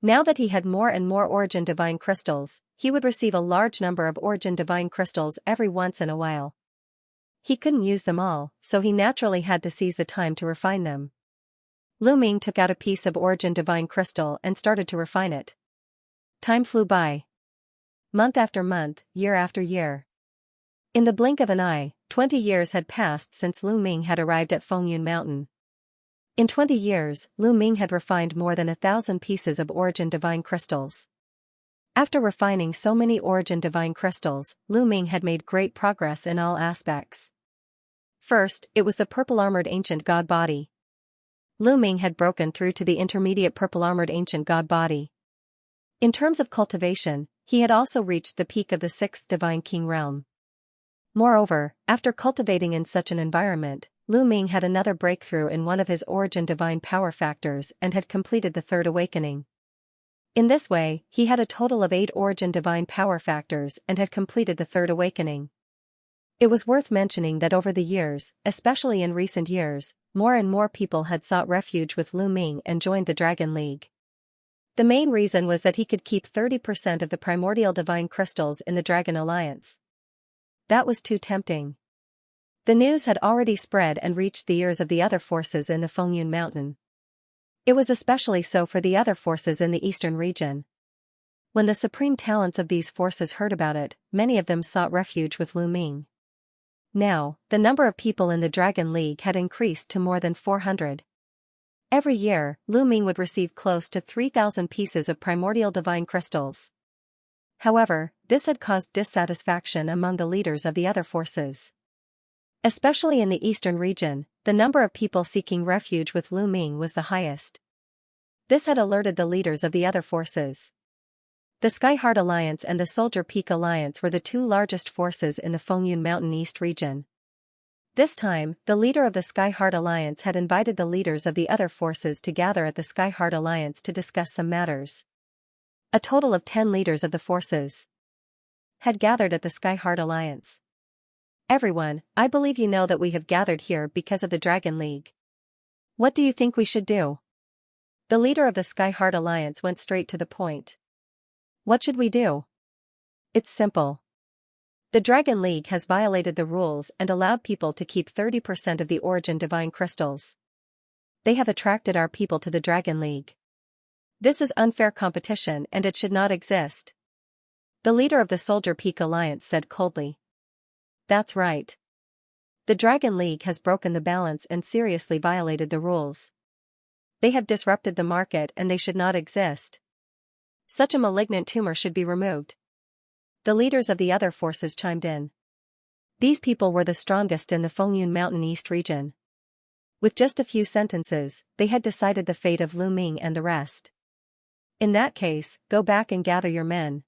Now that he had more and more Origin Divine Crystals, he would receive a large number of Origin Divine Crystals every once in a while. He couldn't use them all, so he naturally had to seize the time to refine them. Lu Ming took out a piece of Origin Divine Crystal and started to refine it. Time flew by. Month after month, year after year. In the blink of an eye, 20 years had passed since Lu Ming had arrived at Fengyun Mountain. In 20 years, Lu Ming had refined more than 1,000 pieces of Origin Divine Crystals. After refining so many Origin Divine Crystals, Lu Ming had made great progress in all aspects. First, it was the purple-armored ancient god body. Lu Ming had broken through to the intermediate purple-armored ancient god body. In terms of cultivation, he had also reached the peak of the 6th Divine King realm. Moreover, after cultivating in such an environment, Lu Ming had another breakthrough in one of his Origin Divine Power Factors and had completed the 3rd awakening. In this way, he had a total of 8 Origin Divine Power Factors and had completed the 3rd awakening. It was worth mentioning that over the years, especially in recent years, more and more people had sought refuge with Lu Ming and joined the Dragon League. The main reason was that he could keep 30% of the primordial divine crystals in the Dragon Alliance. That was too tempting. The news had already spread and reached the ears of the other forces in the Fengyun Mountain. It was especially so for the other forces in the eastern region. When the supreme talents of these forces heard about it, many of them sought refuge with Lu Ming. Now, the number of people in the Dragon League had increased to more than 400. Every year, Lu Ming would receive close to 3,000 pieces of primordial divine crystals. However, this had caused dissatisfaction among the leaders of the other forces. Especially in the eastern region, the number of people seeking refuge with Lu Ming was the highest. This had alerted the leaders of the other forces. The Sky Heart Alliance and the Soldier Peak Alliance were the 2 largest forces in the Fengyun Mountain East region. This time, the leader of the Sky Heart Alliance had invited the leaders of the other forces to gather at the Sky Heart Alliance to discuss some matters. A total of 10 leaders of the forces had gathered at the Sky Heart Alliance. Everyone, I believe you know that we have gathered here because of the Dragon League. What do you think we should do? The leader of the Sky Heart Alliance went straight to the point. What should we do? It's simple. The Dragon League has violated the rules and allowed people to keep 30% of the Origin Divine Crystals. They have attracted our people to the Dragon League. This is unfair competition and it should not exist. The leader of the Soldier Peak Alliance said coldly. That's right. The Dragon League has broken the balance and seriously violated the rules. They have disrupted the market and they should not exist. Such a malignant tumor should be removed. The leaders of the other forces chimed in. These people were the strongest in the Fengyun Mountain East region. With just a few sentences, they had decided the fate of Lu Ming and the rest. In that case, go back and gather your men.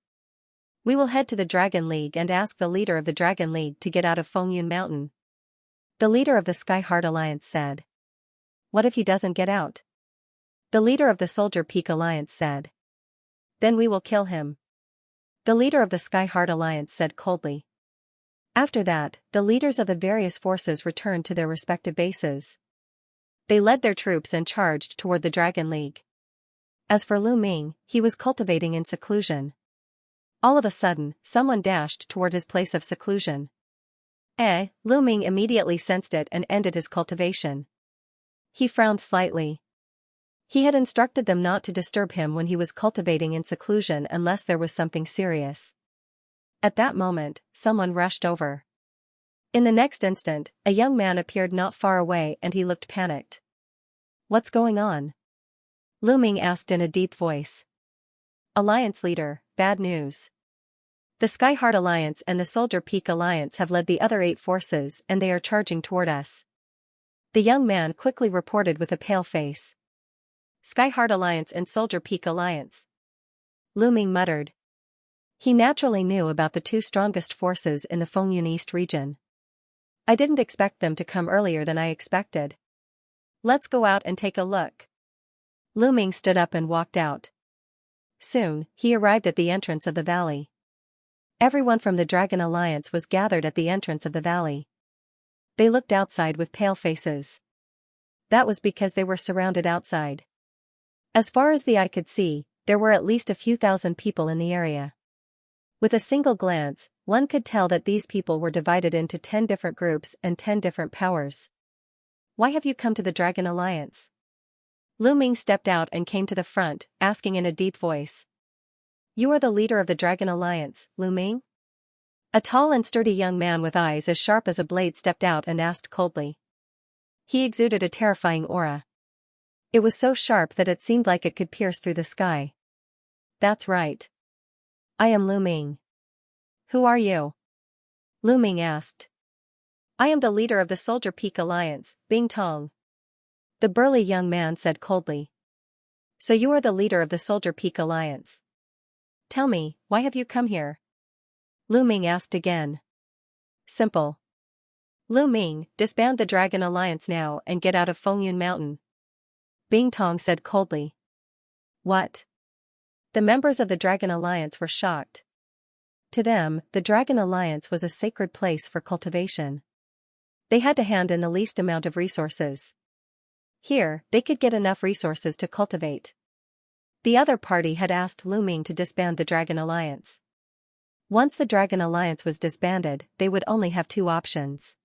We will head to the Dragon League and ask the leader of the Dragon League to get out of Fengyun Mountain. The leader of the Sky Heart Alliance said. What if he doesn't get out? The leader of the Soldier Peak Alliance said. Then we will kill him. The leader of the Sky Heart Alliance said coldly. After that, the leaders of the various forces returned to their respective bases. They led their troops and charged toward the Dragon League. As for Lu Ming, he was cultivating in seclusion. All of a sudden, someone dashed toward his place of seclusion. Lu Ming immediately sensed it and ended his cultivation. He frowned slightly. He had instructed them not to disturb him when he was cultivating in seclusion unless there was something serious. At that moment, someone rushed over. In the next instant, a young man appeared not far away and he looked panicked. What's going on? Lu Ming asked in a deep voice. Alliance leader, bad news. The Skyheart Alliance and the Soldier Peak Alliance have led the other 8 forces and they are charging toward us. The young man quickly reported with a pale face. Skyheart Alliance and Soldier Peak Alliance. Lu Ming muttered. He naturally knew about the 2 strongest forces in the Fengyun East region. I didn't expect them to come earlier than I expected. Let's go out and take a look. Lu Ming stood up and walked out. Soon, he arrived at the entrance of the valley. Everyone from the Dragon Alliance was gathered at the entrance of the valley. They looked outside with pale faces. That was because they were surrounded outside. As far as the eye could see, there were at least a few thousand people in the area. With a single glance, one could tell that these people were divided into 10 different groups and 10 different powers. Why have you come to the Dragon Alliance? Lu Ming stepped out and came to the front, asking in a deep voice. You are the leader of the Dragon Alliance, Lu Ming? A tall and sturdy young man with eyes as sharp as a blade stepped out and asked coldly. He exuded a terrifying aura. It was so sharp that it seemed like it could pierce through the sky. That's right. I am Lu Ming. Who are you? Lu Ming asked. I am the leader of the Soldier Peak Alliance, Bing Tong. The burly young man said coldly. So you are the leader of the Soldier Peak Alliance. Tell me, why have you come here? Lu Ming asked again. Simple. Lu Ming, disband the Dragon Alliance now and get out of Fengyun Mountain. Bing Tong said coldly. What? The members of the Dragon Alliance were shocked. To them, the Dragon Alliance was a sacred place for cultivation. They had to hand in the least amount of resources. Here, they could get enough resources to cultivate. The other party had asked Lu Ming to disband the Dragon Alliance. Once the Dragon Alliance was disbanded, they would only have 2 options.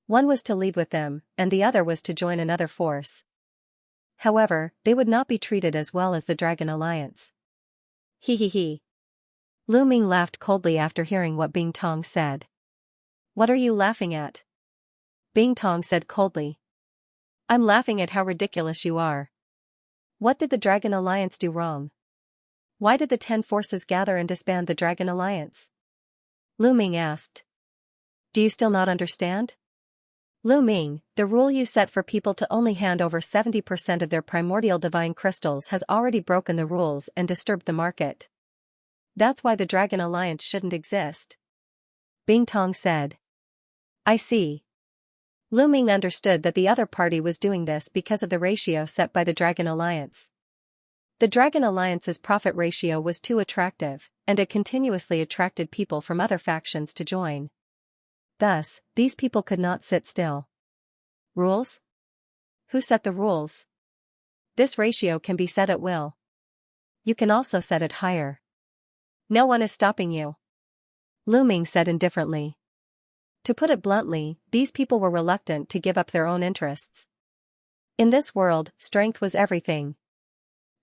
One was to leave with them, and the other was to join another force. However, they would not be treated as well as the Dragon Alliance. He. Lu Ming laughed coldly after hearing what Bing Tong said. What are you laughing at? Bing Tong said coldly. I'm laughing at how ridiculous you are. What did the Dragon Alliance do wrong? Why did the 10 forces gather and disband the Dragon Alliance? Lu Ming asked. Do you still not understand? Lu Ming, the rule you set for people to only hand over 70% of their primordial divine crystals has already broken the rules and disturbed the market. That's why the Dragon Alliance shouldn't exist. Bing Tong said. I see. Lu Ming understood that the other party was doing this because of the ratio set by the Dragon Alliance. The Dragon Alliance's profit ratio was too attractive, and it continuously attracted people from other factions to join. Thus, these people could not sit still. Rules? Who set the rules? This ratio can be set at will. You can also set it higher. No one is stopping you. Lu Ming said indifferently. To put it bluntly, these people were reluctant to give up their own interests. In this world, strength was everything.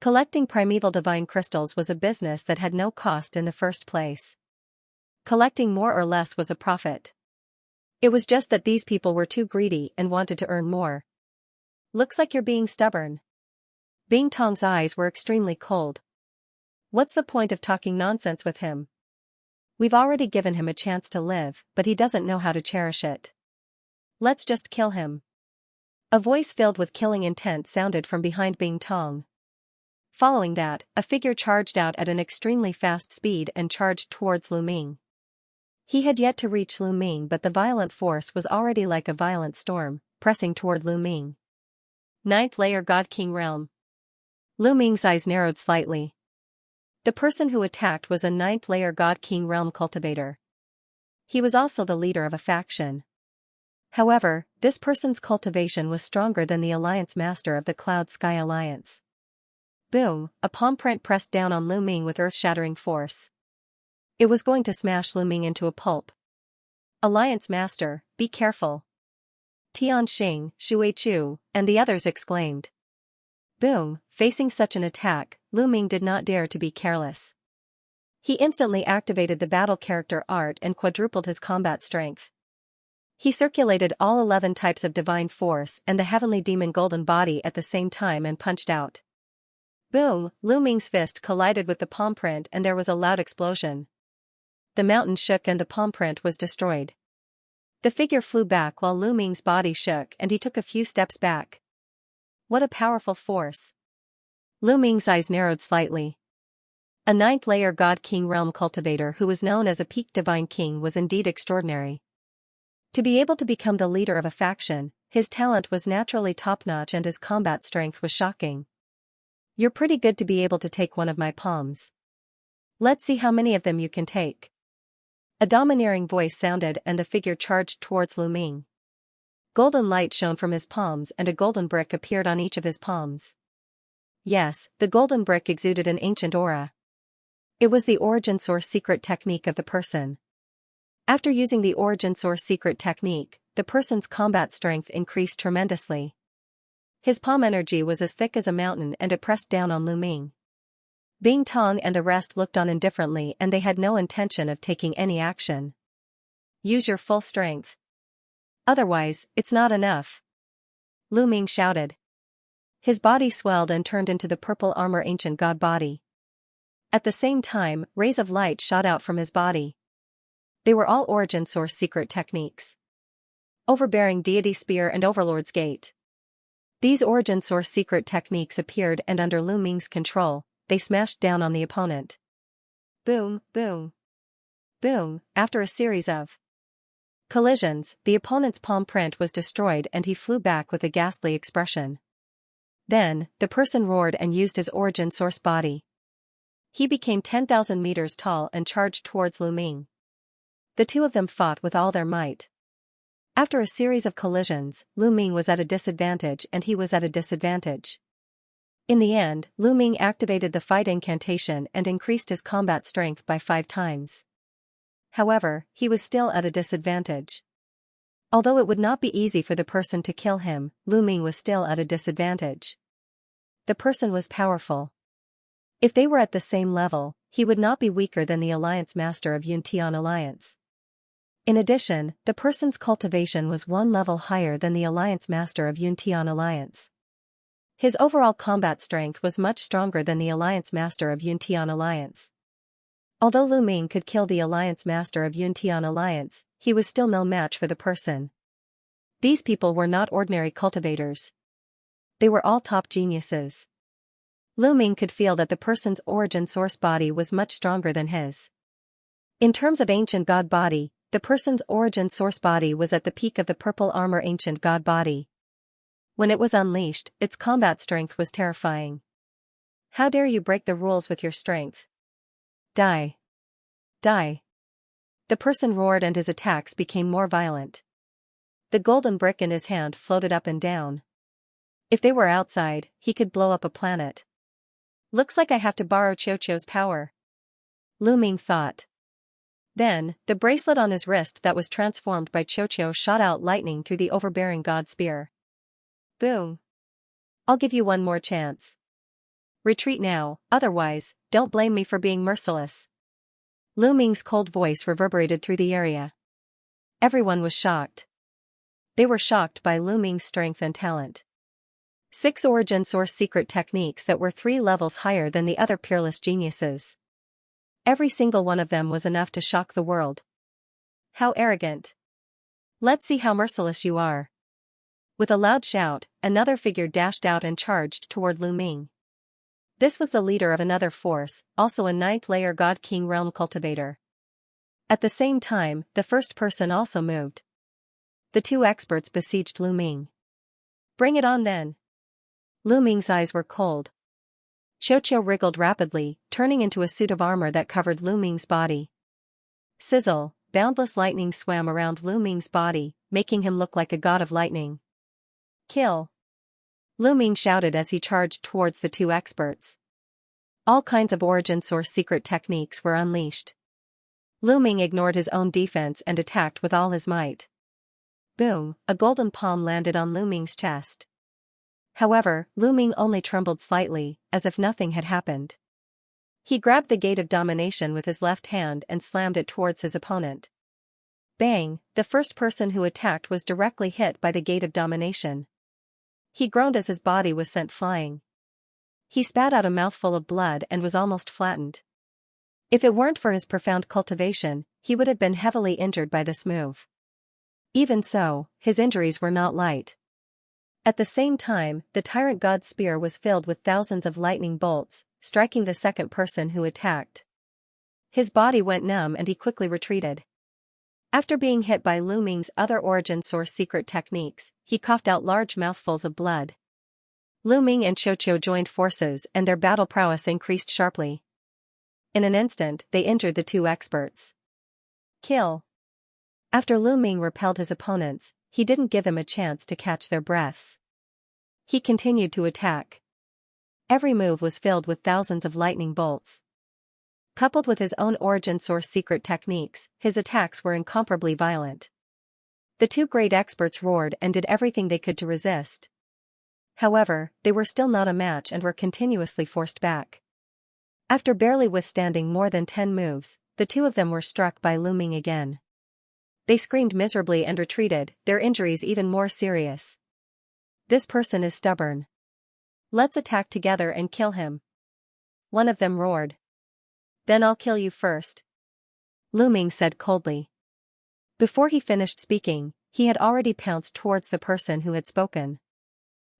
Collecting primeval divine crystals was a business that had no cost in the first place. Collecting more or less was a profit. It was just that these people were too greedy and wanted to earn more. Looks like you're being stubborn. Bing Tong's eyes were extremely cold. What's the point of talking nonsense with him? We've already given him a chance to live, but he doesn't know how to cherish it. Let's just kill him. A voice filled with killing intent sounded from behind Bing Tong. Following that, a figure charged out at an extremely fast speed and charged towards Lu Ming. He had yet to reach Lu Ming, but the violent force was already like a violent storm, pressing toward Lu Ming. 9th layer God King Realm. Lu Ming's eyes narrowed slightly. The person who attacked was a 9th layer God King Realm cultivator. He was also the leader of a faction. However, this person's cultivation was stronger than the Alliance Master of the Cloud Sky Alliance. Boom, a palm print pressed down on Lu Ming with earth-shattering force. It was going to smash Lu Ming into a pulp. Alliance Master, be careful. Tian Xing, Shui Chu, and the others exclaimed. Boom, facing such an attack, Lu Ming did not dare to be careless. He instantly activated the battle character art and quadrupled his combat strength. He circulated all 11 types of divine force and the heavenly demon golden body at the same time and punched out. Boom! Lu Ming's fist collided with the palm print and there was a loud explosion. The mountain shook and the palm print was destroyed. The figure flew back while Lu Ming's body shook and he took a few steps back. What a powerful force! Lu Ming's eyes narrowed slightly. A ninth-layer God-King realm cultivator who was known as a peak divine king was indeed extraordinary. To be able to become the leader of a faction, his talent was naturally top-notch and his combat strength was shocking. You're pretty good to be able to take one of my palms. Let's see how many of them you can take. A domineering voice sounded and the figure charged towards Lu Ming. Golden light shone from his palms and a golden brick appeared on each of his palms. Yes, the golden brick exuded an ancient aura. It was the origin source secret technique of the person. After using the origin source secret technique, the person's combat strength increased tremendously. His palm energy was as thick as a mountain and it pressed down on Lu Ming. Bing Tong and the rest looked on indifferently and they had no intention of taking any action. Use your full strength. Otherwise, it's not enough. Lu Ming shouted. His body swelled and turned into the purple armor ancient god body. At the same time, rays of light shot out from his body. They were all origin source secret techniques. Overbearing deity spear and overlord's gate. These origin source secret techniques appeared and under Lu Ming's control, they smashed down on the opponent. Boom, boom. Boom, after a series of collisions, the opponent's palm print was destroyed and he flew back with a ghastly expression. Then, the person roared and used his origin source body. He became 10,000 meters tall and charged towards Lu Ming. The two of them fought with all their might. After a series of collisions, Lu Ming was at a disadvantage and he was at a disadvantage. In the end, Lu Ming activated the fight incantation and increased his combat strength by 5 times. However, he was still at a disadvantage. Although it would not be easy for the person to kill him, Lu Ming was still at a disadvantage. The person was powerful. If they were at the same level, he would not be weaker than the Alliance Master of Yuntian Alliance. In addition, the person's cultivation was 1 level higher than the Alliance Master of Yuntian Alliance. His overall combat strength was much stronger than the Alliance Master of Yuntian Alliance. Although Lu Ming could kill the Alliance Master of Yuntian Alliance, he was still no match for the person. These people were not ordinary cultivators. They were all top geniuses. Lu Ming could feel that the person's origin source body was much stronger than his. In terms of ancient god body, the person's origin source body was at the peak of the purple armor ancient god body. When it was unleashed, its combat strength was terrifying. How dare you break the rules with your strength? Die. Die. The person roared and his attacks became more violent. The golden brick in his hand floated up and down. If they were outside, he could blow up a planet. Looks like I have to borrow Qiuqiu's power. Lu Ming thought. Then, the bracelet on his wrist that was transformed by Qiuqiu shot out lightning through the overbearing god spear. Boom. I'll give you one more chance. Retreat now, otherwise, don't blame me for being merciless. Lu Ming's cold voice reverberated through the area. Everyone was shocked. They were shocked by Lu Ming's strength and talent. 6 origin source secret techniques that were 3 levels higher than the other peerless geniuses. Every single one of them was enough to shock the world. How arrogant. Let's see how merciless you are. With a loud shout, another figure dashed out and charged toward Lu Ming. This was the leader of another force, also a 9th-layer God King realm cultivator. At the same time, the first person also moved. The 2 experts besieged Lu Ming. Bring it on then. Lu Ming's eyes were cold. Qiuqiu wriggled rapidly, turning into a suit of armor that covered Lu Ming's body. Sizzle, boundless lightning swam around Lu Ming's body, making him look like a god of lightning. Kill. Lu Ming shouted as he charged towards the 2 experts. All kinds of origin source secret techniques were unleashed. Lu Ming ignored his own defense and attacked with all his might. Boom, a golden palm landed on Lu Ming's chest. However, Lu Ming only trembled slightly, as if nothing had happened. He grabbed the gate of domination with his left hand and slammed it towards his opponent. Bang, the first person who attacked was directly hit by the gate of domination. He groaned as his body was sent flying. He spat out a mouthful of blood and was almost flattened. If it weren't for his profound cultivation, he would have been heavily injured by this move. Even so, his injuries were not light. At the same time, the tyrant god's spear was filled with thousands of lightning bolts, striking the second person who attacked. His body went numb and he quickly retreated. After being hit by Lu Ming's other origin source secret techniques, he coughed out large mouthfuls of blood. Lu Ming and Xianxia joined forces and their battle prowess increased sharply. In an instant, they injured the two experts. Kill. After Lu Ming repelled his opponents, he didn't give them a chance to catch their breaths. He continued to attack. Every move was filled with thousands of lightning bolts. Coupled with his own origin source secret techniques, his attacks were incomparably violent. The two great experts roared and did everything they could to resist. However, they were still not a match and were continuously forced back. After barely withstanding more than 10 moves, the two of them were struck by Lu Ming again. They screamed miserably and retreated, their injuries even more serious. This person is stubborn. Let's attack together and kill him. One of them roared. Then I'll kill you first. Lu Ming said coldly. Before he finished speaking, he had already pounced towards the person who had spoken.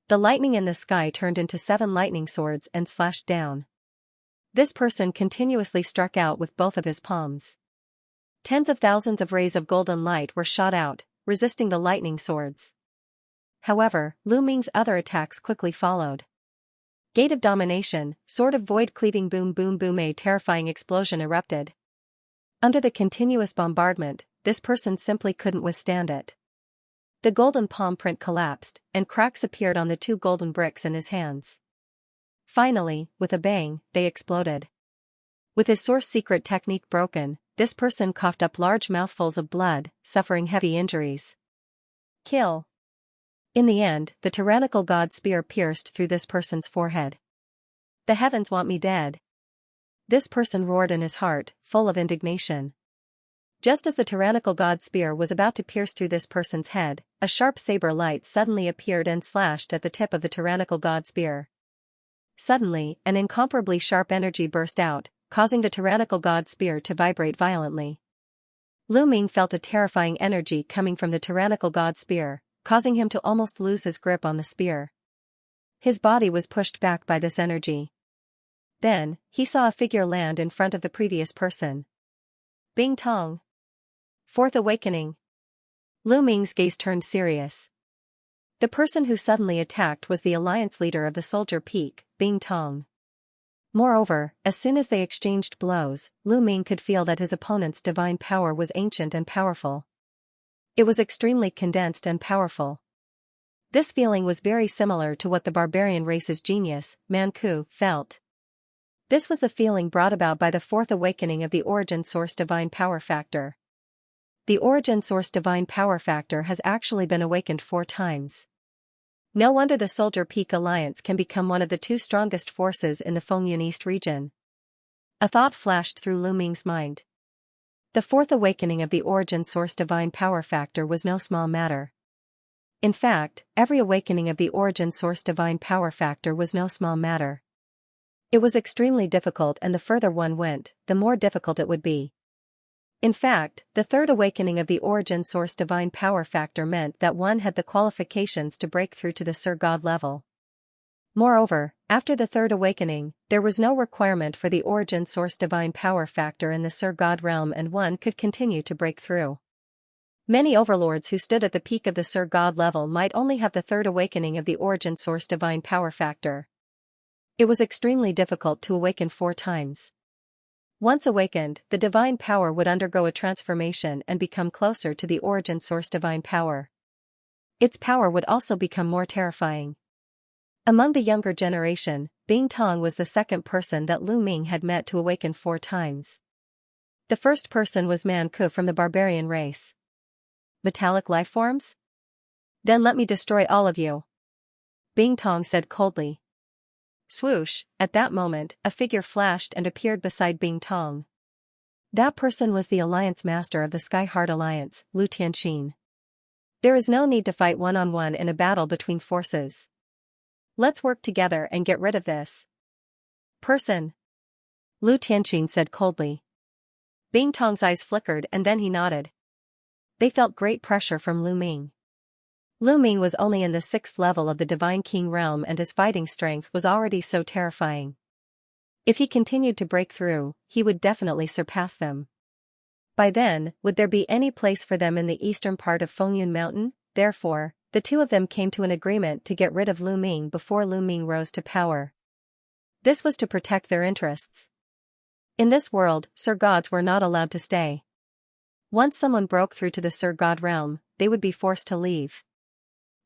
The lightning in the sky turned into 7 lightning swords and slashed down. This person continuously struck out with both of his palms. Tens of thousands of rays of golden light were shot out, resisting the lightning swords. However, Lu Ming's other attacks quickly followed. Gate of Domination, Sword of Void cleaving boom boom boom, a terrifying explosion erupted. Under the continuous bombardment, this person simply couldn't withstand it. The golden palm print collapsed, and cracks appeared on the 2 golden bricks in his hands. Finally, with a bang, they exploded. With his source secret technique broken, this person coughed up large mouthfuls of blood, suffering heavy injuries. Kill. In the end, the tyrannical god spear pierced through this person's forehead. The heavens want me dead. This person roared in his heart, full of indignation. Just as the tyrannical god spear was about to pierce through this person's head, a sharp saber light suddenly appeared and slashed at the tip of the tyrannical god spear. Suddenly, an incomparably sharp energy burst out, causing the tyrannical god spear to vibrate violently. Lu Ming felt a terrifying energy coming from the tyrannical god spear, causing him to almost lose his grip on the spear. His body was pushed back by this energy. Then, he saw a figure land in front of the previous person. Bing Tong. Fourth Awakening. Lu Ming's gaze turned serious. The person who suddenly attacked was the alliance leader of the Soldier Peak, Bing Tong. Moreover, as soon as they exchanged blows, Lu Ming could feel that his opponent's divine power was ancient and powerful. It was extremely condensed and powerful. This feeling was very similar to what the barbarian race's genius, Manchu, felt. This was the feeling brought about by the fourth awakening of the Origin Source Divine Power Factor. The Origin Source Divine Power Factor has actually been awakened 4 times. No wonder the Soldier Peak Alliance can become one of the 2 strongest forces in the Fengyun East region. A thought flashed through Lu Ming's mind. The fourth awakening of the Origin Source Divine Power Factor was no small matter. In fact, every awakening of the Origin Source Divine Power Factor was no small matter. It was extremely difficult, and the further one went, the more difficult it would be. In fact, the third awakening of the Origin Source Divine Power Factor meant that one had the qualifications to break through to the Sir God level. Moreover, after the third awakening, there was no requirement for the Origin Source Divine Power Factor in the Sir God realm, and one could continue to break through. Many overlords who stood at the peak of the Sir God level might only have the third awakening of the Origin Source Divine Power Factor. It was extremely difficult to awaken 4 times. Once awakened, the divine power would undergo a transformation and become closer to the Origin Source Divine Power. Its power would also become more terrifying. Among the younger generation, Bing Tong was the second person that Lu Ming had met to awaken 4 times. The first person was Manchu from the barbarian race. Metallic lifeforms? Then let me destroy all of you. Bing Tong said coldly. Swoosh, at that moment, a figure flashed and appeared beside Bing Tong. That person was the Alliance Master of the Sky Heart Alliance, Lu Tianxin. There is no need to fight one-on-one in a battle between forces. Let's work together and get rid of this. Person. Lu Tianqing said coldly. Bing Tong's eyes flickered and then he nodded. They felt great pressure from Lu Ming. Lu Ming was only in the 6th level of the Divine King realm and his fighting strength was already so terrifying. If he continued to break through, he would definitely surpass them. By then, would there be any place for them in the eastern part of Fengyun Mountain? Therefore, the two of them came to an agreement to get rid of Lu Ming before Lu Ming rose to power. This was to protect their interests. In this world, Sir Gods were not allowed to stay. Once someone broke through to the Sir God realm, they would be forced to leave.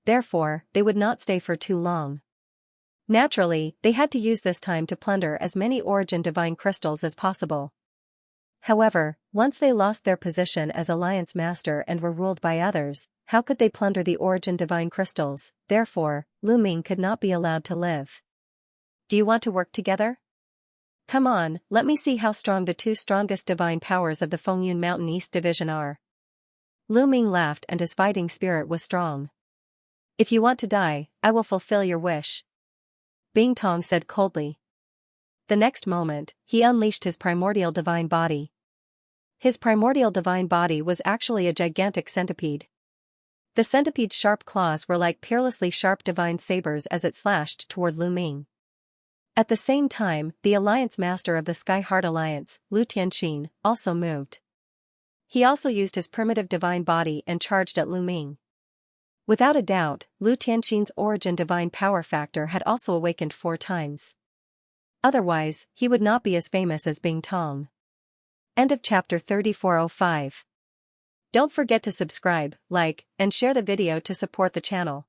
Therefore, they would not stay for too long. Naturally, they had to use this time to plunder as many Origin Divine Crystals as possible. However, once they lost their position as Alliance Master and were ruled by others, how could they plunder the Origin Divine Crystals? Therefore, Lu Ming could not be allowed to live. Do you want to work together? Come on, let me see how strong the two strongest divine powers of the Fengyun Mountain East Division are. Lu Ming laughed and his fighting spirit was strong. If you want to die, I will fulfill your wish. Bing Tong said coldly. The next moment, he unleashed his primordial divine body. His primordial divine body was actually a gigantic centipede. The centipede's sharp claws were like peerlessly sharp divine sabers as it slashed toward Lu Ming. At the same time, the Alliance Master of the Sky Heart Alliance, Lu Tianqing, also moved. He also used his primitive divine body and charged at Lu Ming. Without a doubt, Lu Tianqing's origin divine power factor had also awakened 4 times. Otherwise, he would not be as famous as Bing Tong. End of chapter 3405. Don't forget to subscribe, like, and share the video to support the channel.